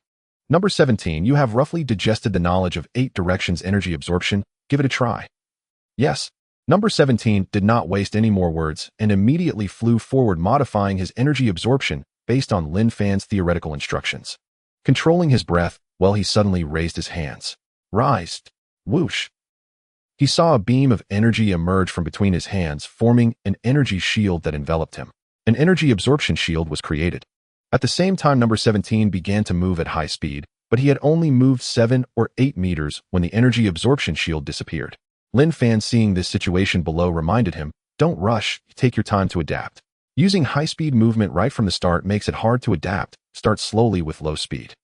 Number 17, you have roughly digested the knowledge of 8 directions energy absorption. Give it a try. Yes. Number 17 did not waste any more words and immediately flew forward, modifying his energy absorption based on Linfan's theoretical instructions. Controlling his breath, he suddenly raised his hands. Rised. Whoosh. He saw a beam of energy emerge from between his hands, forming an energy shield that enveloped him. An energy absorption shield was created. At the same time, number 17 began to move at high speed, but he had only moved 7 or 8 meters when the energy absorption shield disappeared. Linfan, seeing this situation below, reminded him, don't rush, take your time to adapt. Using high-speed movement right from the start makes it hard to adapt. Start slowly with low speed.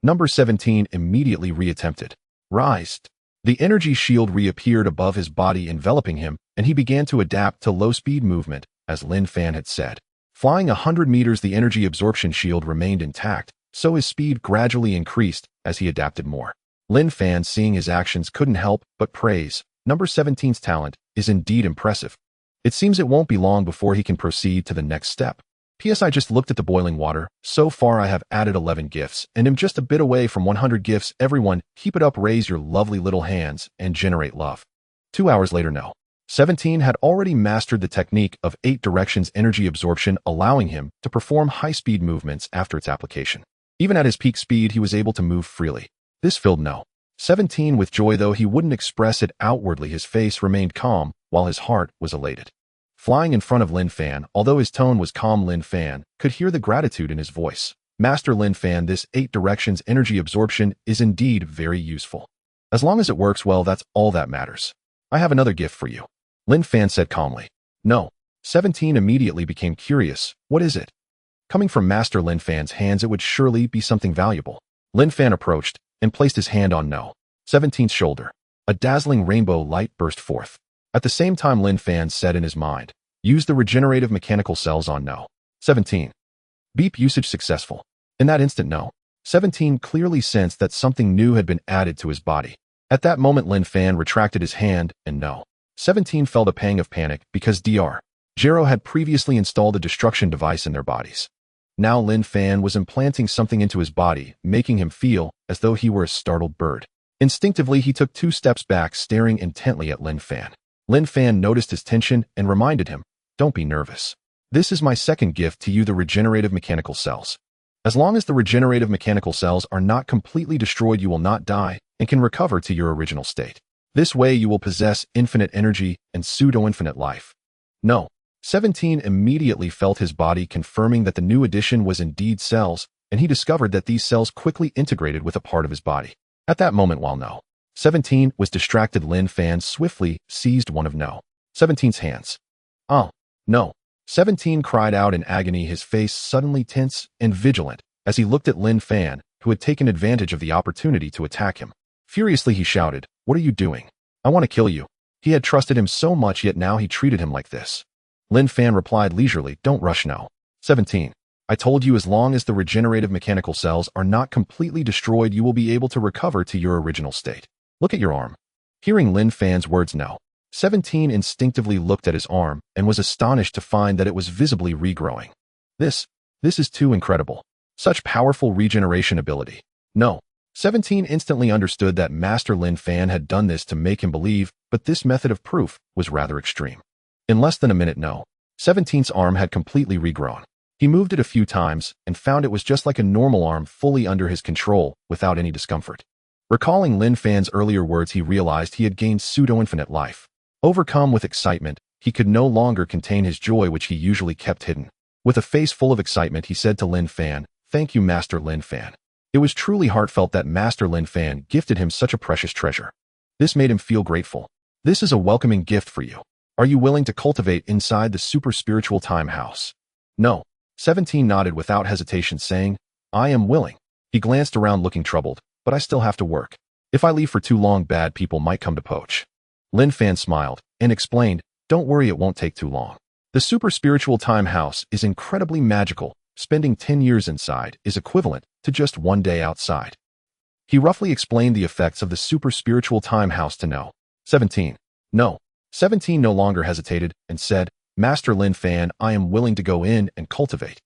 Number 17 immediately reattempted. Rised. The energy shield reappeared above his body, enveloping him, and he began to adapt to low-speed movement, as Linfan had said. Flying 100 meters, the energy absorption shield remained intact, so his speed gradually increased as he adapted more. Linfan, seeing his actions, couldn't help but praise. Number 17's talent is indeed impressive. It seems it won't be long before he can proceed to the next step. P.S. I just looked at the boiling water. So far I have added 11 gifts, and am just a bit away from 100 gifts. Everyone, keep it up, raise your lovely little hands, and generate love. 2 hours later, no. 17 had already mastered the technique of 8 directions energy absorption, allowing him to perform high-speed movements after its application. Even at his peak speed, he was able to move freely. This filled no. 17 with joy, though he wouldn't express it outwardly. His face remained calm, while his heart was elated. Flying in front of Linfan, although his tone was calm, Linfan could hear the gratitude in his voice. Master Linfan, this 8 directions energy absorption is indeed very useful. As long as it works well, that's all that matters. I have another gift for you. Linfan said calmly. No. 17 immediately became curious. What is it? Coming from Master Linfan's hands, it would surely be something valuable. Linfan approached and placed his hand on No. 17's shoulder. A dazzling rainbow light burst forth. At the same time, Linfan said in his mind, Use the regenerative mechanical cells on No. 17. Beep usage successful. In that instant No. 17 clearly sensed that something new had been added to his body. At that moment Linfan retracted his hand and No. 17 felt a pang of panic because Dr. Gero had previously installed a destruction device in their bodies. Now Linfan was implanting something into his body, making him feel as though he were a startled bird. Instinctively he took 2 steps back, staring intently at Linfan. Linfan noticed his tension and reminded him, "Don't be nervous. This is my second gift to you, the regenerative mechanical cells. As long as the regenerative mechanical cells are not completely destroyed, you will not die and can recover to your original state. This way you will possess infinite energy and pseudo-infinite life." No. 17 immediately felt his body confirming that the new addition was indeed cells, and he discovered that these cells quickly integrated with a part of his body. At that moment, while No. 17 was distracted, Linfan swiftly seized one of No. 17's hands. "Oh, no." 17 cried out in agony, his face suddenly tense and vigilant as he looked at Linfan, who had taken advantage of the opportunity to attack him. Furiously he shouted, "What are you doing? I want to kill you." He had trusted him so much, yet now he treated him like this. Linfan replied leisurely, "Don't rush No. 17. I told you as long as the regenerative mechanical cells are not completely destroyed, you will be able to recover to your original state. Look at your arm." Hearing Linfan's words, No. 17 instinctively looked at his arm and was astonished to find that it was visibly regrowing. This is too incredible. Such powerful regeneration ability. No. 17 instantly understood that Master Linfan had done this to make him believe, but this method of proof was rather extreme. In less than a minute, No. 17's arm had completely regrown. He moved it a few times and found it was just like a normal arm, fully under his control, without any discomfort. Recalling Linfan's earlier words, he realized he had gained pseudo-infinite life. Overcome with excitement, he could no longer contain his joy, which he usually kept hidden. With a face full of excitement, he said to Linfan, "Thank you, Master Linfan." It was truly heartfelt that Master Linfan gifted him such a precious treasure. This made him feel grateful. "This is a welcoming gift for you. Are you willing to cultivate inside the super spiritual time house?" No. 17 nodded without hesitation, saying, "I am willing." He glanced around looking troubled, "But I still have to work. If I leave for too long, bad people might come to poach." Linfan smiled and explained, "Don't worry, it won't take too long. The super spiritual time house is incredibly magical. Spending 10 years inside is equivalent to just 1 day outside." He roughly explained the effects of the super spiritual time house to No. 17. No. 17 no longer hesitated and said, "Master Linfan, I am willing to go in and cultivate.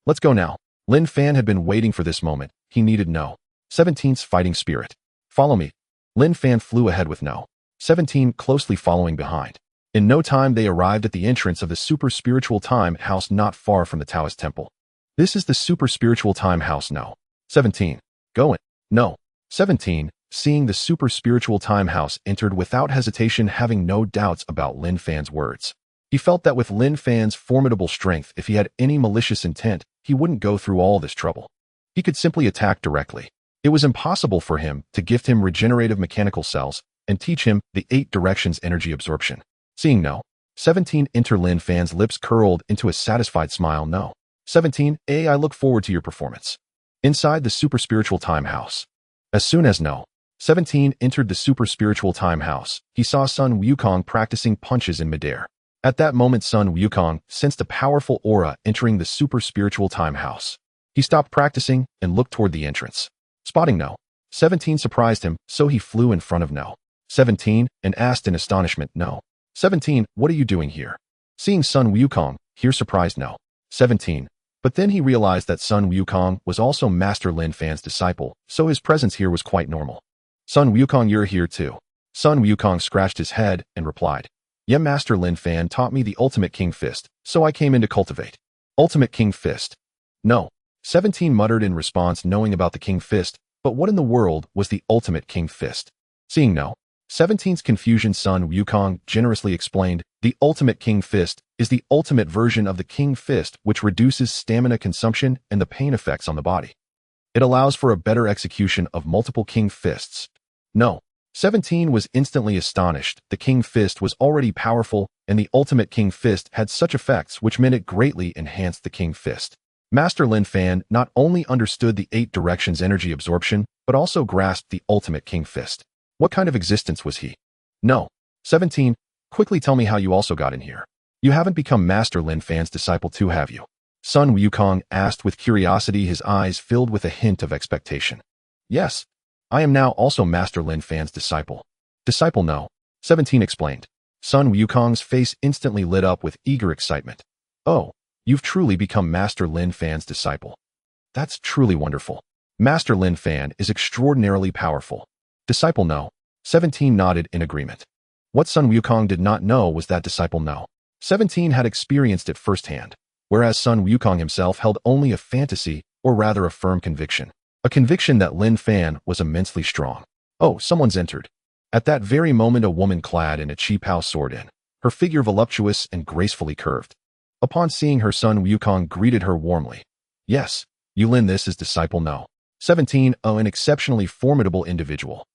Let's go now." Linfan had been waiting for this moment. He needed No. 17's fighting spirit. "Follow me." Linfan flew ahead with No. 17 closely following behind. In no time they arrived at the entrance of the super spiritual time house not far from the Taoist temple. "This is the super spiritual time house, No. 17. Go in." No. 17, seeing the super spiritual time house, entered without hesitation, having no doubts about Linfan's words. He felt that with Linfan's formidable strength, if he had any malicious intent, he wouldn't go through all this trouble. He could simply attack directly. It was impossible for him to gift him regenerative mechanical cells and teach him the 8 directions energy absorption. Seeing No. 17 enter, Linfan's lips curled into a satisfied smile. "No. 17, I look forward to your performance." Inside the super spiritual time house. As soon as No. 17 entered the super spiritual time house, he saw Sun Wukong practicing punches in midair. At that moment, Sun Wukong sensed a powerful aura entering the super spiritual time house. He stopped practicing and looked toward the entrance. Spotting No. 17 surprised him, so he flew in front of No. 17 and asked in astonishment, "No. 17, what are you doing here?" Seeing Sun Wukong here surprised No. 17, but then he realized that Sun Wukong was also Master Linfan's disciple, so his presence here was quite normal. "Sun Wukong, you're here too." Sun Wukong scratched his head and replied, "Yeah, Master Linfan taught me the ultimate King Fist, so I came in to cultivate." "Ultimate King Fist?" No. 17 muttered in response, knowing about the King Fist, but what in the world was the ultimate King Fist? Seeing No. 17's confusion, Sun Wukong generously explained, "The ultimate King Fist is the ultimate version of the King Fist, which reduces stamina consumption and the pain effects on the body. It allows for a better execution of multiple King Fists." No. 17 was instantly astonished. The King Fist was already powerful, and the ultimate King Fist had such effects which meant it greatly enhanced the King Fist. Master Linfan not only understood the 8 directions energy absorption, but also grasped the ultimate King Fist. What kind of existence was he? No. 17, quickly tell me how you also got in here. You haven't become Master Linfan's disciple too, have you? Sun Wukong asked with curiosity, his eyes filled with a hint of expectation. Yes, I am now also Master Linfan's disciple. Disciple no. 17 explained. Sun Wukong's face instantly lit up with eager excitement. Oh, you've truly become Master Linfan's disciple. That's truly wonderful. Master Linfan is extraordinarily powerful. Disciple no. 17 nodded in agreement. What Sun Wukong did not know was that Disciple no. 17 had experienced it firsthand, whereas Sun Wukong himself held only a fantasy, or rather a firm conviction. A conviction that Linfan was immensely strong. Oh, someone's entered. At that very moment, a woman clad in a qipao sword in, her figure voluptuous and gracefully curved. Upon seeing her, Sun Wukong greeted her warmly. Yes, Yulin, this is Disciple no. 17, an exceptionally formidable individual.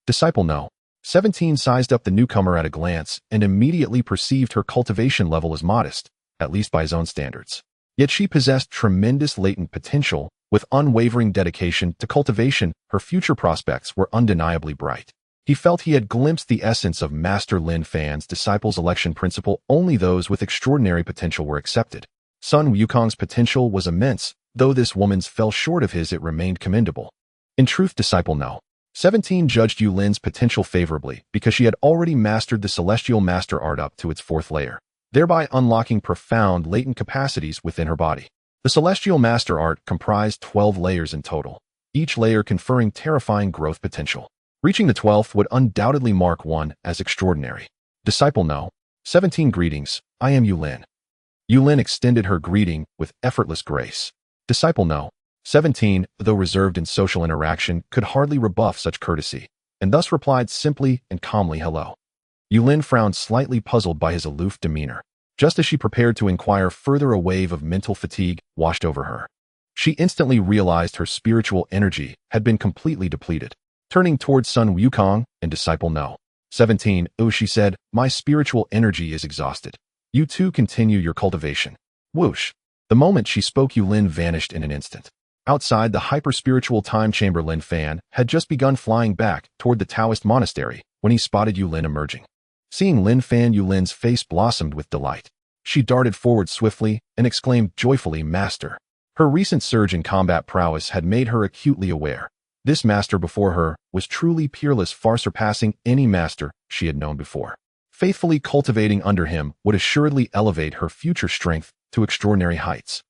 Disciple no. 17 sized up the newcomer at a glance and immediately perceived her cultivation level as modest, at least by his own standards. Yet she possessed tremendous latent potential. With unwavering dedication to cultivation, her future prospects were undeniably bright. He felt he had glimpsed the essence of Master Linfan's disciples' election principle. Only those with extraordinary potential were accepted. Sun Wukong's potential was immense, though this woman's fell short of his, it remained commendable. In truth, Disciple no. 17 judged Yulin's potential favorably because she had already mastered the Celestial Master Art up to its 4th layer, thereby unlocking profound latent capacities within her body. The Celestial Master Art comprised 12 layers in total, each layer conferring terrifying growth potential. Reaching the 12th would undoubtedly mark one as extraordinary. Disciple no. 17 greetings, I am Yulin. Yulin extended her greeting with effortless grace. Disciple no. 17, though reserved in social interaction, could hardly rebuff such courtesy, and thus replied simply and calmly hello. Yulin frowned, slightly puzzled by his aloof demeanor. Just as she prepared to inquire further, a wave of mental fatigue washed over her. She instantly realized her spiritual energy had been completely depleted. Turning towards Sun Wukong and Disciple no. 17, she said, my spiritual energy is exhausted. You too continue your cultivation. Whoosh. The moment she spoke, Yulin vanished in an instant. Outside the hyper-spiritual time chamber, Linfan had just begun flying back toward the Taoist monastery when he spotted Yulin emerging. Seeing Linfan, Yulin's face blossomed with delight. She darted forward swiftly and exclaimed joyfully, Master. Her recent surge in combat prowess had made her acutely aware. This master before her was truly peerless, far surpassing any master she had known before. Faithfully cultivating under him would assuredly elevate her future strength to extraordinary heights.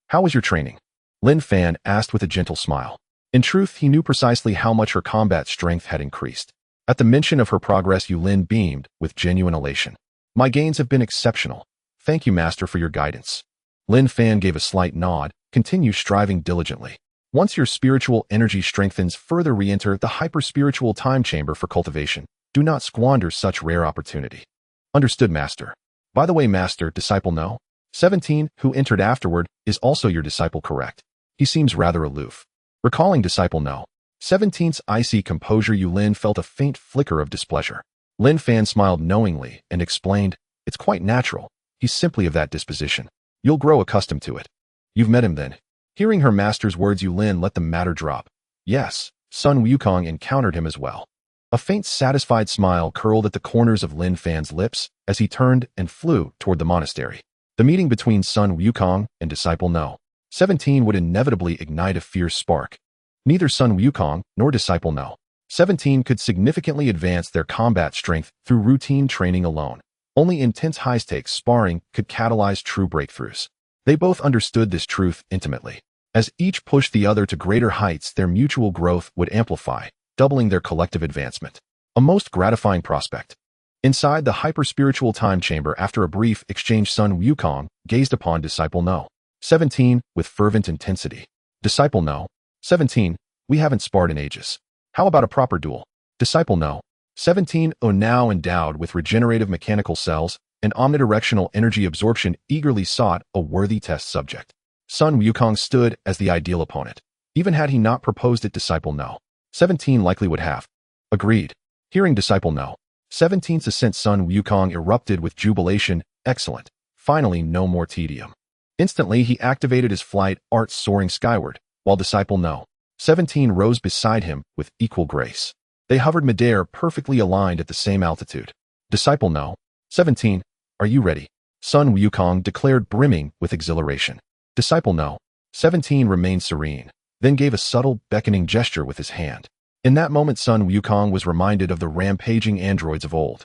How was your training? Linfan asked with a gentle smile. In truth, he knew precisely how much her combat strength had increased. At the mention of her progress, Yulin beamed with genuine elation. My gains have been exceptional. Thank you, Master, for your guidance. Linfan gave a slight nod. Continue striving diligently. Once your spiritual energy strengthens, further re-enter the hyper-spiritual time chamber for cultivation. Do not squander such rare opportunity. Understood, Master. By the way, Master, Disciple no. 17, who entered afterward, is also your disciple, correct? He seems rather aloof. Recalling Disciple no. 17's icy composure, Yulin felt a faint flicker of displeasure. Linfan smiled knowingly and explained, it's quite natural. He's simply of that disposition. You'll grow accustomed to it. You've met him then. Hearing her master's words, Yulin let the matter drop. Yes, Sun Wukong encountered him as well. A faint satisfied smile curled at the corners of Linfan's lips as he turned and flew toward the monastery. The meeting between Sun Wukong and Disciple no. 17 would inevitably ignite a fierce spark. Neither Sun Wukong nor Disciple no. 17 could significantly advance their combat strength through routine training alone. Only intense high-stakes sparring could catalyze true breakthroughs. They both understood this truth intimately. As each pushed the other to greater heights, their mutual growth would amplify, doubling their collective advancement. A most gratifying prospect. Inside the hyper-spiritual time chamber, after a brief exchange, Sun Wukong gazed upon Disciple no. 17 with fervent intensity. Disciple no. 17, we haven't sparred in ages. How about a proper duel? Disciple no. 17, now endowed with regenerative mechanical cells and omnidirectional energy absorption, eagerly sought a worthy test subject. Sun Wukong stood as the ideal opponent. Even had he not proposed it, Disciple no. 17 likely would have. Agreed. Hearing Disciple no. 17's assent, Sun Wukong erupted with jubilation. Excellent. Finally, no more tedium. Instantly, he activated his flight art, soaring skyward, while Disciple no. 17 rose beside him with equal grace. They hovered midair, perfectly aligned at the same altitude. Disciple no. 17, Are you ready? Sun Wukong declared, brimming with exhilaration. Disciple no. 17 remained serene, then gave a subtle, beckoning gesture with his hand. In that moment, Sun Wukong was reminded of the rampaging androids of old.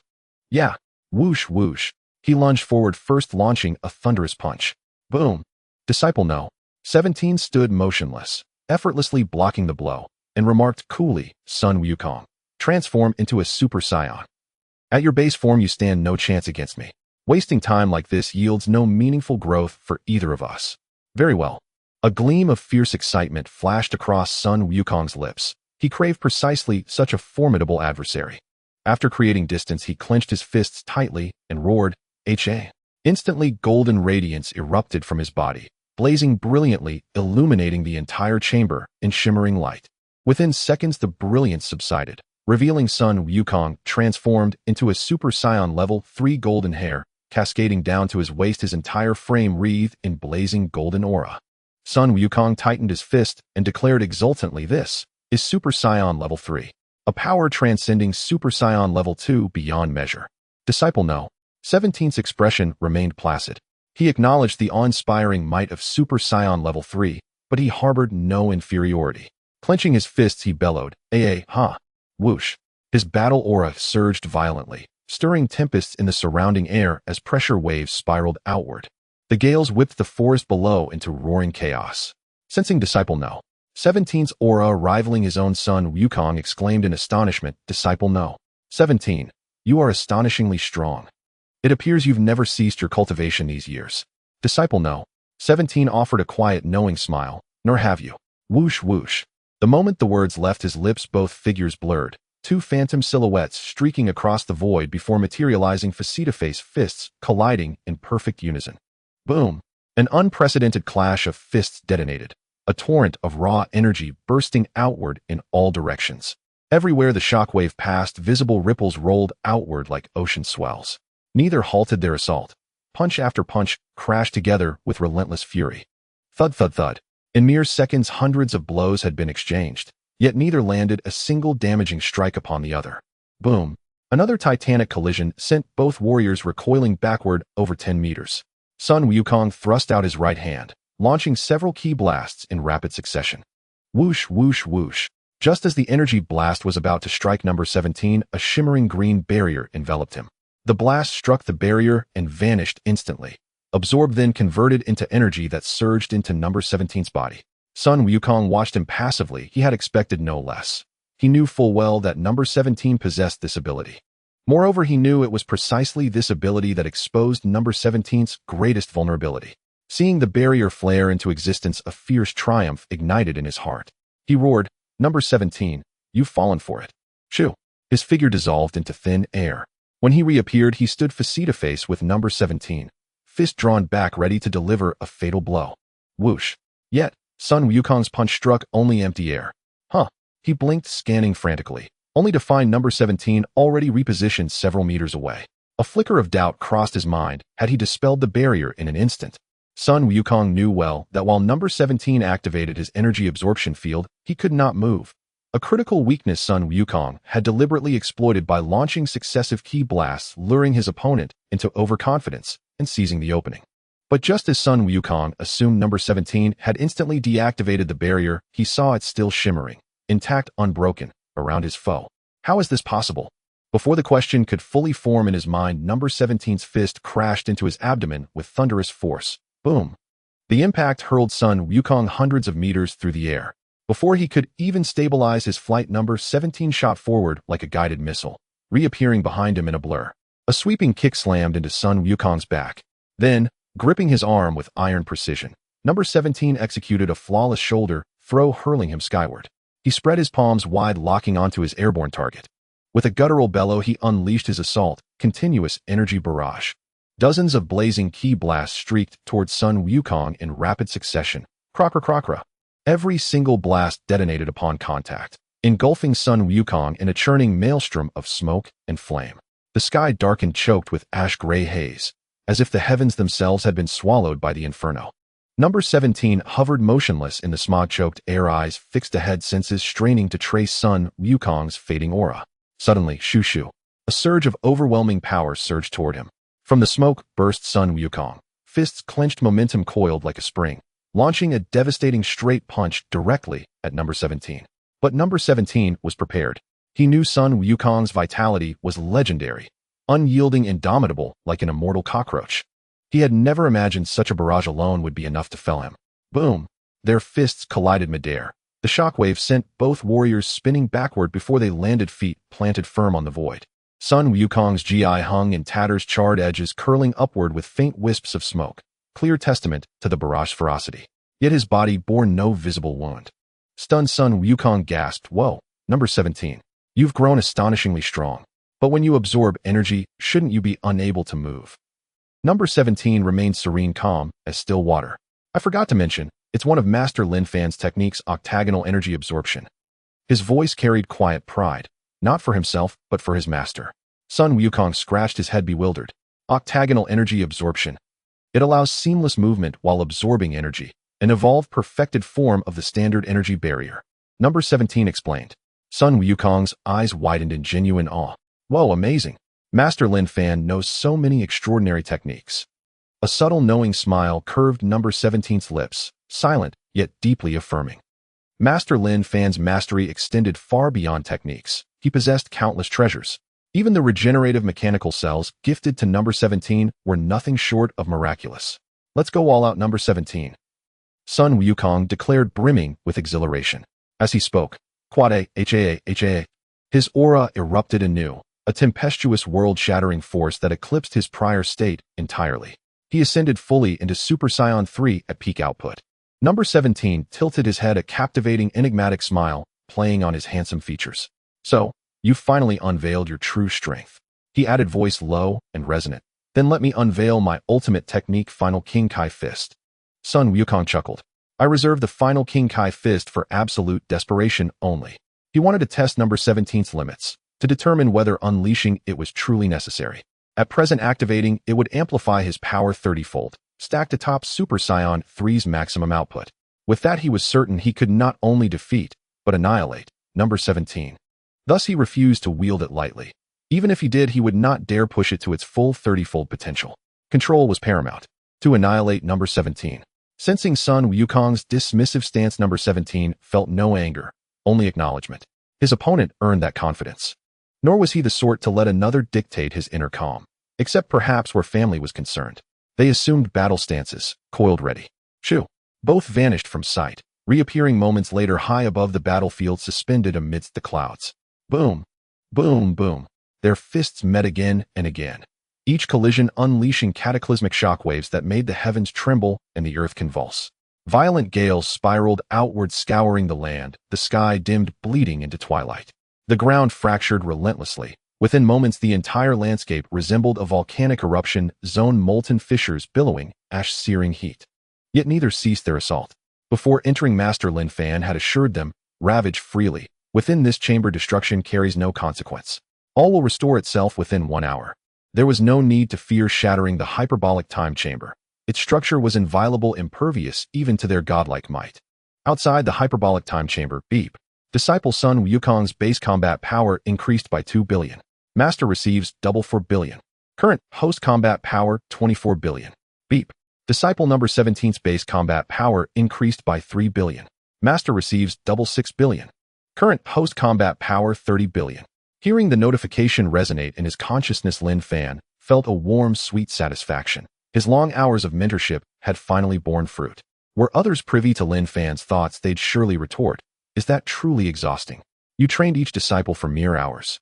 Yeah. Whoosh whoosh. He lunged forward, first launching a thunderous punch. Boom. Disciple no. 17 stood motionless, effortlessly blocking the blow, and remarked coolly, Sun Wukong, transform into a Super Saiyan. At your base form you stand no chance against me. Wasting time like this yields no meaningful growth for either of us. Very well. A gleam of fierce excitement flashed across Sun Wukong's lips. He craved precisely such a formidable adversary. After creating distance, he clenched his fists tightly and roared, "Ha!" Instantly, golden radiance erupted from his body, blazing brilliantly, illuminating the entire chamber in shimmering light. Within seconds, the brilliance subsided, revealing Sun Wukong transformed into a Super Saiyan level 3 golden hair, cascading down to his waist, his entire frame wreathed in blazing golden aura. Sun Wukong tightened his fist and declared exultantly, "This is Super Saiyan level 3. A power transcending Super Saiyan level 2 beyond measure." Disciple no. 17's expression remained placid. He acknowledged the awe-inspiring might of Super Saiyan level 3, but he harbored no inferiority. Clenching his fists, he bellowed, "Ha!" Whoosh. His battle aura surged violently, stirring tempests in the surrounding air as pressure waves spiraled outward. The gales whipped the forest below into roaring chaos. Sensing Disciple no. 17's aura rivaling his own, Sun Wukong exclaimed in astonishment, "Disciple no. 17, you are astonishingly strong. It appears you've never ceased your cultivation these years." Disciple no. 17 offered a quiet, knowing smile, "Nor have you." Whoosh whoosh. The moment the words left his lips, both figures blurred, two phantom silhouettes streaking across the void before materializing face-to-face, fists colliding in perfect unison. Boom! An unprecedented clash of fists detonated, a torrent of raw energy bursting outward in all directions. Everywhere the shockwave passed, visible ripples rolled outward like ocean swells. Neither halted their assault. Punch after punch crashed together with relentless fury. Thud thud thud. In mere seconds, hundreds of blows had been exchanged, yet neither landed a single damaging strike upon the other. Boom! Another titanic collision sent both warriors recoiling backward over 10 meters. Sun Wukong thrust out his right hand, launching several ki blasts in rapid succession. Whoosh whoosh whoosh. Just as the energy blast was about to strike number 17, a shimmering green barrier enveloped him. The blast struck the barrier and vanished instantly, absorbed then converted into energy that surged into number 17's body. Sun Wukong watched impassively. He had expected no less. He knew full well that number 17 possessed this ability. Moreover, he knew it was precisely this ability that exposed number 17's greatest vulnerability. Seeing the barrier flare into existence, a fierce triumph ignited in his heart. He roared, "Number 17, you've fallen for it." Shoo! His figure dissolved into thin air. When he reappeared, he stood face-to-face with number 17, fist drawn back ready to deliver a fatal blow. Whoosh! Yet, Sun Wukong's punch struck only empty air. He blinked, scanning frantically, only to find number 17 already repositioned several meters away. A flicker of doubt crossed his mind. Had he dispelled the barrier in an instant? Sun Wukong knew well that while number 17 activated his energy absorption field, he could not move. A critical weakness Sun Wukong had deliberately exploited by launching successive ki blasts, luring his opponent into overconfidence and seizing the opening. But just as Sun Wukong assumed number 17 had instantly deactivated the barrier, he saw it still shimmering, intact, unbroken, around his foe. How is this possible? Before the question could fully form in his mind, number 17's fist crashed into his abdomen with thunderous force. Boom! The impact hurled Sun Wukong hundreds of meters through the air. Before he could even stabilize his flight, number 17 shot forward like a guided missile, reappearing behind him in a blur. A sweeping kick slammed into Sun Wukong's back. Then, gripping his arm with iron precision, number 17 executed a flawless shoulder throw, hurling him skyward. He spread his palms wide, locking onto his airborne target. With a guttural bellow, he unleashed his assault, continuous energy barrage. Dozens of blazing ki blasts streaked towards Sun Wukong in rapid succession. Crocra crocra. Every single blast detonated upon contact, engulfing Sun Wukong in a churning maelstrom of smoke and flame. The sky darkened, choked with ash-gray haze, as if the heavens themselves had been swallowed by the inferno. Number 17 hovered motionless in the smog-choked air, eyes fixed ahead, senses straining to trace Sun Wukong's fading aura. Suddenly, shoo-shoo, a surge of overwhelming power surged toward him. From the smoke burst Sun Wukong. Fists clenched, momentum coiled like a spring, launching a devastating straight punch directly at number 17. But number 17 was prepared. He knew Sun Wukong's vitality was legendary, unyielding, indomitable like an immortal cockroach. He had never imagined such a barrage alone would be enough to fell him. Boom! Their fists collided midair. The shockwave sent both warriors spinning backward before they landed, feet planted firm on the void. Sun Wukong's GI hung in tatters, charred edges curling upward with faint wisps of smoke, clear testament to the barrage's ferocity. Yet his body bore no visible wound. Stunned, Sun Wukong gasped, "Whoa, number 17. You've grown astonishingly strong. But when you absorb energy, shouldn't you be unable to move?" Number 17 remained serene, calm as still water. "I forgot to mention, it's one of Master Linfan's techniques, octagonal energy absorption." His voice carried quiet pride, not for himself, but for his master. Sun Wukong scratched his head, bewildered. Octagonal energy absorption. It allows seamless movement while absorbing energy, an evolved, perfected form of the standard energy barrier. Number 17 explained. Sun Wukong's eyes widened in genuine awe. "Whoa, amazing. Master Linfan knows so many extraordinary techniques." A subtle, knowing smile curved number 17's lips, silent, yet deeply affirming. Master Linfan's mastery extended far beyond techniques. He possessed countless treasures. Even the regenerative mechanical cells gifted to number 17 were nothing short of miraculous. "Let's go all out, number 17. Sun Wukong declared, brimming with exhilaration. As he spoke, Quad Ha. His aura erupted anew, a tempestuous world-shattering force that eclipsed his prior state entirely. He ascended fully into Super Saiyan 3 at peak output. Number 17 tilted his head, a captivating, enigmatic smile playing on his handsome features. "So, you finally unveiled your true strength," he added, voice low and resonant. "Then let me unveil my ultimate technique, Final King Kai Fist." Sun Wukong chuckled. "I reserve the Final King Kai Fist for absolute desperation only." He wanted to test number 17's limits, to determine whether unleashing it was truly necessary. At present, activating it would amplify his power 30-fold, stacked atop Super Saiyan 3's maximum output. With that, he was certain he could not only defeat, but annihilate number 17. Thus, he refused to wield it lightly. Even if he did, he would not dare push it to its full 30-fold potential. Control was paramount. To annihilate number 17. Sensing Sun Wukong's dismissive stance, number 17 felt no anger, only acknowledgement. His opponent earned that confidence. Nor was he the sort to let another dictate his inner calm, except perhaps where family was concerned. They assumed battle stances, coiled ready. Shoo! Both vanished from sight, reappearing moments later high above the battlefield, suspended amidst the clouds. Boom! Boom! Boom! Their fists met again and again, each collision unleashing cataclysmic shockwaves that made the heavens tremble and the earth convulse. Violent gales spiraled outward, scouring the land, the sky dimmed, bleeding into twilight. The ground fractured relentlessly. Within moments, the entire landscape resembled a volcanic eruption zone, molten fissures billowing, ash-searing heat. Yet neither ceased their assault. Before entering, Master Linfan had assured them, "Ravage freely. Within this chamber, destruction carries no consequence. All will restore itself within 1 hour." There was no need to fear shattering the hyperbolic time chamber. Its structure was inviolable, impervious even to their godlike might. Outside the hyperbolic time chamber, beep. Disciple Sun Wukong's base combat power increased by 2 billion. Master receives double 4 billion. Current host combat power 24 billion. Beep. Disciple number 17's base combat power increased by 3 billion. Master receives double 6 billion. Current host combat power 30 billion. Hearing the notification resonate in his consciousness, Linfan felt a warm, sweet satisfaction. His long hours of mentorship had finally borne fruit. Were others privy to Linfan's thoughts, they'd surely retort, "Is that truly exhausting? You trained each disciple for mere hours."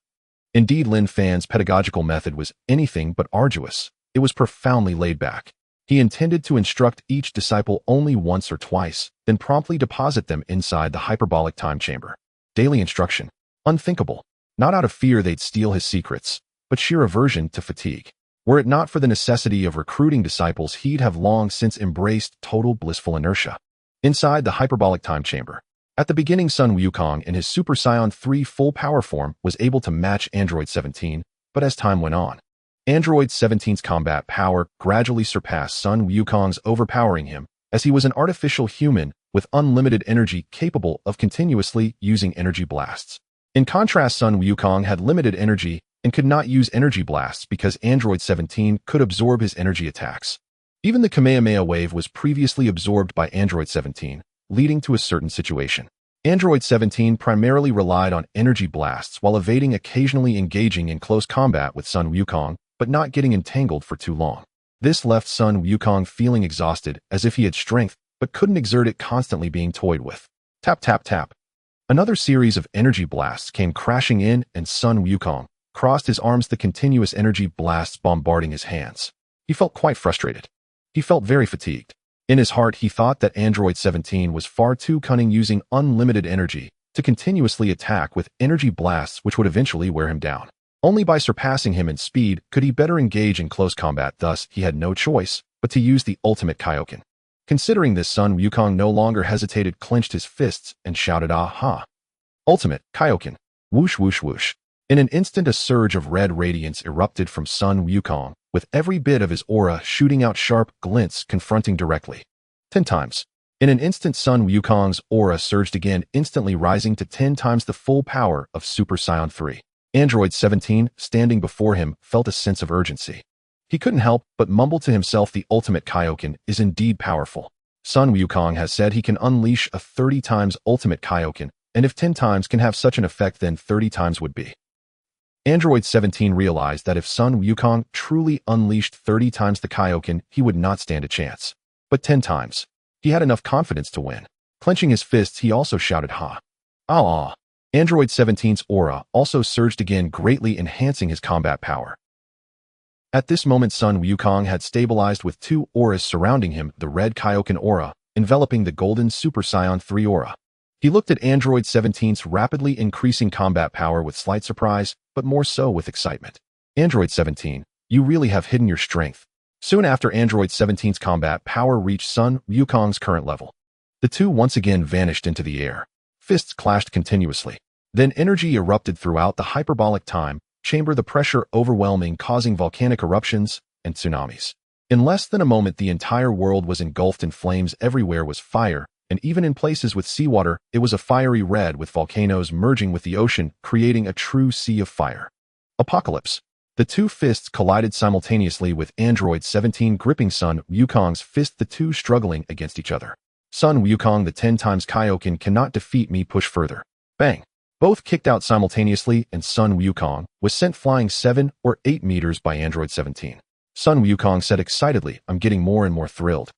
Indeed, Linfan's pedagogical method was anything but arduous. It was profoundly laid back. He intended to instruct each disciple only once or twice, then promptly deposit them inside the hyperbolic time chamber. Daily instruction. Unthinkable. Not out of fear they'd steal his secrets, but sheer aversion to fatigue. Were it not for the necessity of recruiting disciples, he'd have long since embraced total blissful inertia. Inside the hyperbolic time chamber. At the beginning, Sun Wukong in his Super Saiyan 3 full power form was able to match Android 17, but as time went on, Android 17's combat power gradually surpassed Sun Wukong's, overpowering him, as he was an artificial human with unlimited energy capable of continuously using energy blasts. In contrast, Sun Wukong had limited energy and could not use energy blasts because Android 17 could absorb his energy attacks. Even the Kamehameha wave was previously absorbed by Android 17, leading to a certain situation. Android 17 primarily relied on energy blasts while evading, occasionally engaging in close combat with Sun Wukong, but not getting entangled for too long. This left Sun Wukong feeling exhausted, as if he had strength, but couldn't exert it, constantly being toyed with. Tap, tap, tap. Another series of energy blasts came crashing in, and Sun Wukong crossed his arms, the continuous energy blasts bombarding his hands. He felt quite frustrated. He felt very fatigued. In his heart, he thought that Android 17 was far too cunning, using unlimited energy to continuously attack with energy blasts which would eventually wear him down. Only by surpassing him in speed could he better engage in close combat, thus he had no choice but to use the ultimate Kaioken. Considering this, Sun Wukong no longer hesitated, clenched his fists, and shouted, "Aha! Ultimate Kaioken!" Whoosh, whoosh, whoosh. In an instant, a surge of red radiance erupted from Sun Wukong, with every bit of his aura shooting out sharp glints, confronting directly. 10 times. In an instant, Sun Wukong's aura surged again, instantly rising to 10 times the full power of Super Saiyan 3. Android 17, standing before him, felt a sense of urgency. He couldn't help but mumble to himself, the ultimate Kaioken is indeed powerful. Sun Wukong has said he can unleash a 30 times ultimate Kaioken, and if 10 times can have such an effect, then 30 times would be. Android 17 realized that if Sun Wukong truly unleashed 30 times the Kaioken, he would not stand a chance. But 10 times. He had enough confidence to win. Clenching his fists, he also shouted, "Ha! Ah!" Android 17's aura also surged again, greatly enhancing his combat power. At this moment, Sun Wukong had stabilized with 2 auras surrounding him, the red Kaioken aura, enveloping the golden Super Saiyan 3 aura. He looked at Android 17's rapidly increasing combat power with slight surprise, but more so with excitement. Android 17, you really have hidden your strength. Soon after, Android 17's combat power reached Sun Wukong's current level. The two once again vanished into the air. Fists clashed continuously. Then energy erupted throughout the hyperbolic time chamber, the pressure overwhelming, causing volcanic eruptions and tsunamis. In less than a moment, the entire world was engulfed in flames. Everywhere was fire, and even in places with seawater, it was a fiery red, with volcanoes merging with the ocean, creating a true sea of fire. Apocalypse. The two fists collided simultaneously, with Android 17 gripping Sun Wukong's fist, the two struggling against each other. Sun Wukong, the 10 times Kaioken cannot defeat me, push further. Bang. Both kicked out simultaneously, and Sun Wukong was sent flying 7 or 8 meters by Android 17. Sun Wukong said excitedly, "I'm getting more and more thrilled."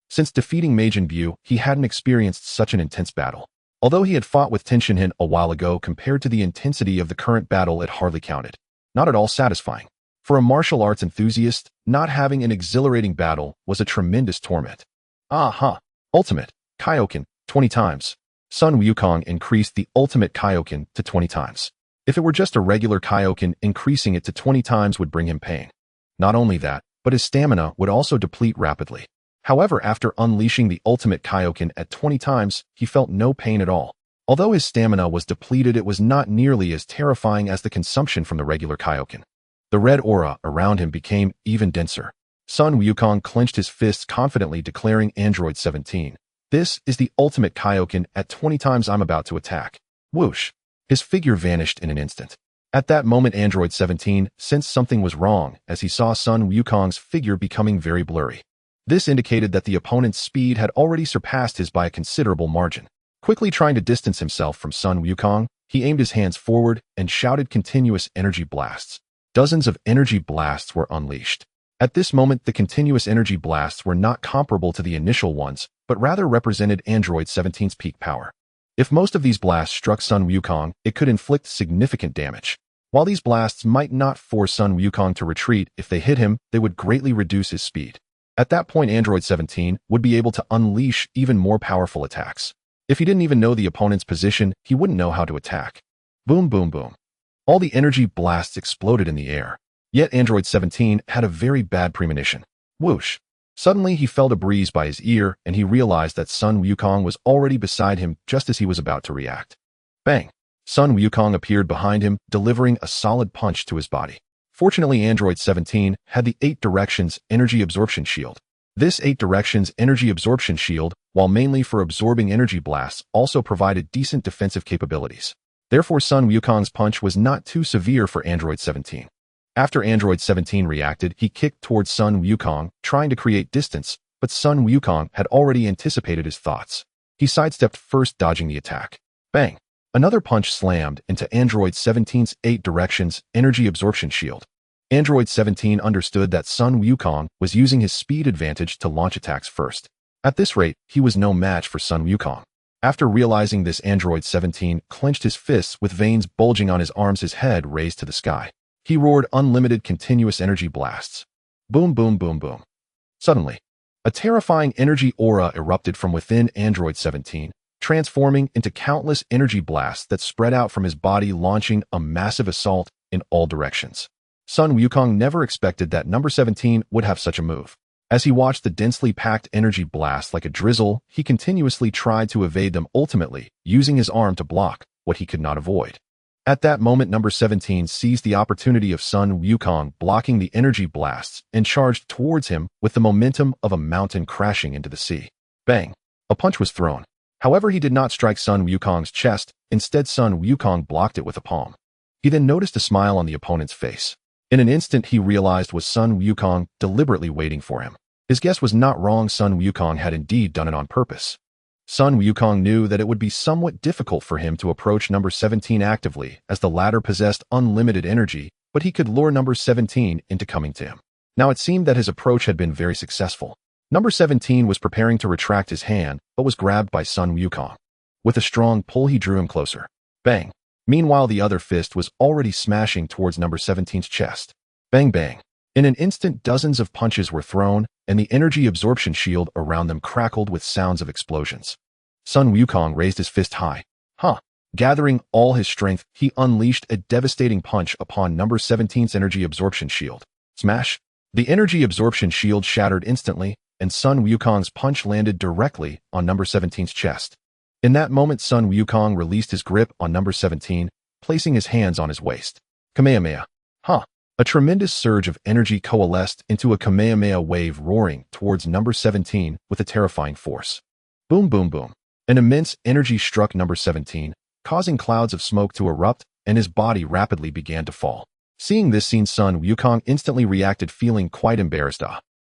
Since defeating Majin Buu, he hadn't experienced such an intense battle. Although he had fought with Tenshinhan a while ago, compared to the intensity of the current battle, it hardly counted. Not at all satisfying. For a martial arts enthusiast, not having an exhilarating battle was a tremendous torment. Aha! Ultimate Kaioken, 20 times. Sun Wukong increased the ultimate Kaioken to 20 times. If it were just a regular Kaioken, increasing it to 20 times would bring him pain. Not only that, but his stamina would also deplete rapidly. However, after unleashing the ultimate Kaioken at 20 times, he felt no pain at all. Although his stamina was depleted, it was not nearly as terrifying as the consumption from the regular Kaioken. The red aura around him became even denser. Sun Wukong clenched his fists confidently, declaring, "Android 17. This is the ultimate Kaioken at 20 times. I'm about to attack." Whoosh. His figure vanished in an instant. At that moment, Android 17 sensed something was wrong, as he saw Sun Wukong's figure becoming very blurry. This indicated that the opponent's speed had already surpassed his by a considerable margin. Quickly trying to distance himself from Sun Wukong, he aimed his hands forward and shouted continuous energy blasts. Dozens of energy blasts were unleashed. At this moment, the continuous energy blasts were not comparable to the initial ones, but rather represented Android 17's peak power. If most of these blasts struck Sun Wukong, it could inflict significant damage. While these blasts might not force Sun Wukong to retreat, if they hit him, they would greatly reduce his speed. At that point, Android 17 would be able to unleash even more powerful attacks. If he didn't even know the opponent's position, he wouldn't know how to attack. Boom, boom, boom. All the energy blasts exploded in the air. Yet Android 17 had a very bad premonition. Whoosh. Suddenly, he felt a breeze by his ear, and he realized that Sun Wukong was already beside him just as he was about to react. Bang. Sun Wukong appeared behind him, delivering a solid punch to his body. Fortunately, Android 17 had the 8 Directions Energy Absorption Shield. This 8 Directions Energy Absorption Shield, while mainly for absorbing energy blasts, also provided decent defensive capabilities. Therefore, Sun Wukong's punch was not too severe for Android 17. After Android 17 reacted, he kicked towards Sun Wukong, trying to create distance, but Sun Wukong had already anticipated his thoughts. He sidestepped first, dodging the attack. Bang! Another punch slammed into Android 17's 8 directions energy absorption shield. Android 17 understood that Sun Wukong was using his speed advantage to launch attacks first. At this rate, he was no match for Sun Wukong. After realizing this, Android 17 clenched his fists with veins bulging on his arms, his head raised to the sky. He roared unlimited continuous energy blasts. Boom, boom, boom, boom. Suddenly, a terrifying energy aura erupted from within Android 17, transforming into countless energy blasts that spread out from his body, launching a massive assault in all directions. Sun Wukong never expected that number 17 would have such a move. As he watched the densely packed energy blast like a drizzle, he continuously tried to evade them, ultimately using his arm to block what he could not avoid. At that moment, number 17 seized the opportunity of Sun Wukong blocking the energy blasts and charged towards him with the momentum of a mountain crashing into the sea. Bang! A punch was thrown. However, he did not strike Sun Wukong's chest. Instead, Sun Wukong blocked it with a palm. He then noticed a smile on the opponent's face. In an instant, he realized was Sun Wukong deliberately waiting for him. His guess was not wrong. Sun Wukong had indeed done it on purpose. Sun Wukong knew that it would be somewhat difficult for him to approach number 17 actively, as the latter possessed unlimited energy, but he could lure number 17 into coming to him. Now it seemed that his approach had been very successful. Number 17 was preparing to retract his hand, but was grabbed by Sun Wukong. With a strong pull, he drew him closer. Bang! Meanwhile, the other fist was already smashing towards number 17's chest. Bang, bang. In an instant, dozens of punches were thrown, and the energy absorption shield around them crackled with sounds of explosions. Sun Wukong raised his fist high. Gathering all his strength, he unleashed a devastating punch upon number 17's energy absorption shield. Smash! The energy absorption shield shattered instantly, and Sun Wukong's punch landed directly on number 17's chest. In that moment, Sun Wukong released his grip on number 17, placing his hands on his waist. Kamehameha. A tremendous surge of energy coalesced into a Kamehameha wave, roaring towards number 17 with a terrifying force. Boom, boom, boom. An immense energy struck number 17, causing clouds of smoke to erupt, and his body rapidly began to fall. Seeing this scene, Sun Wukong instantly reacted, feeling quite embarrassed.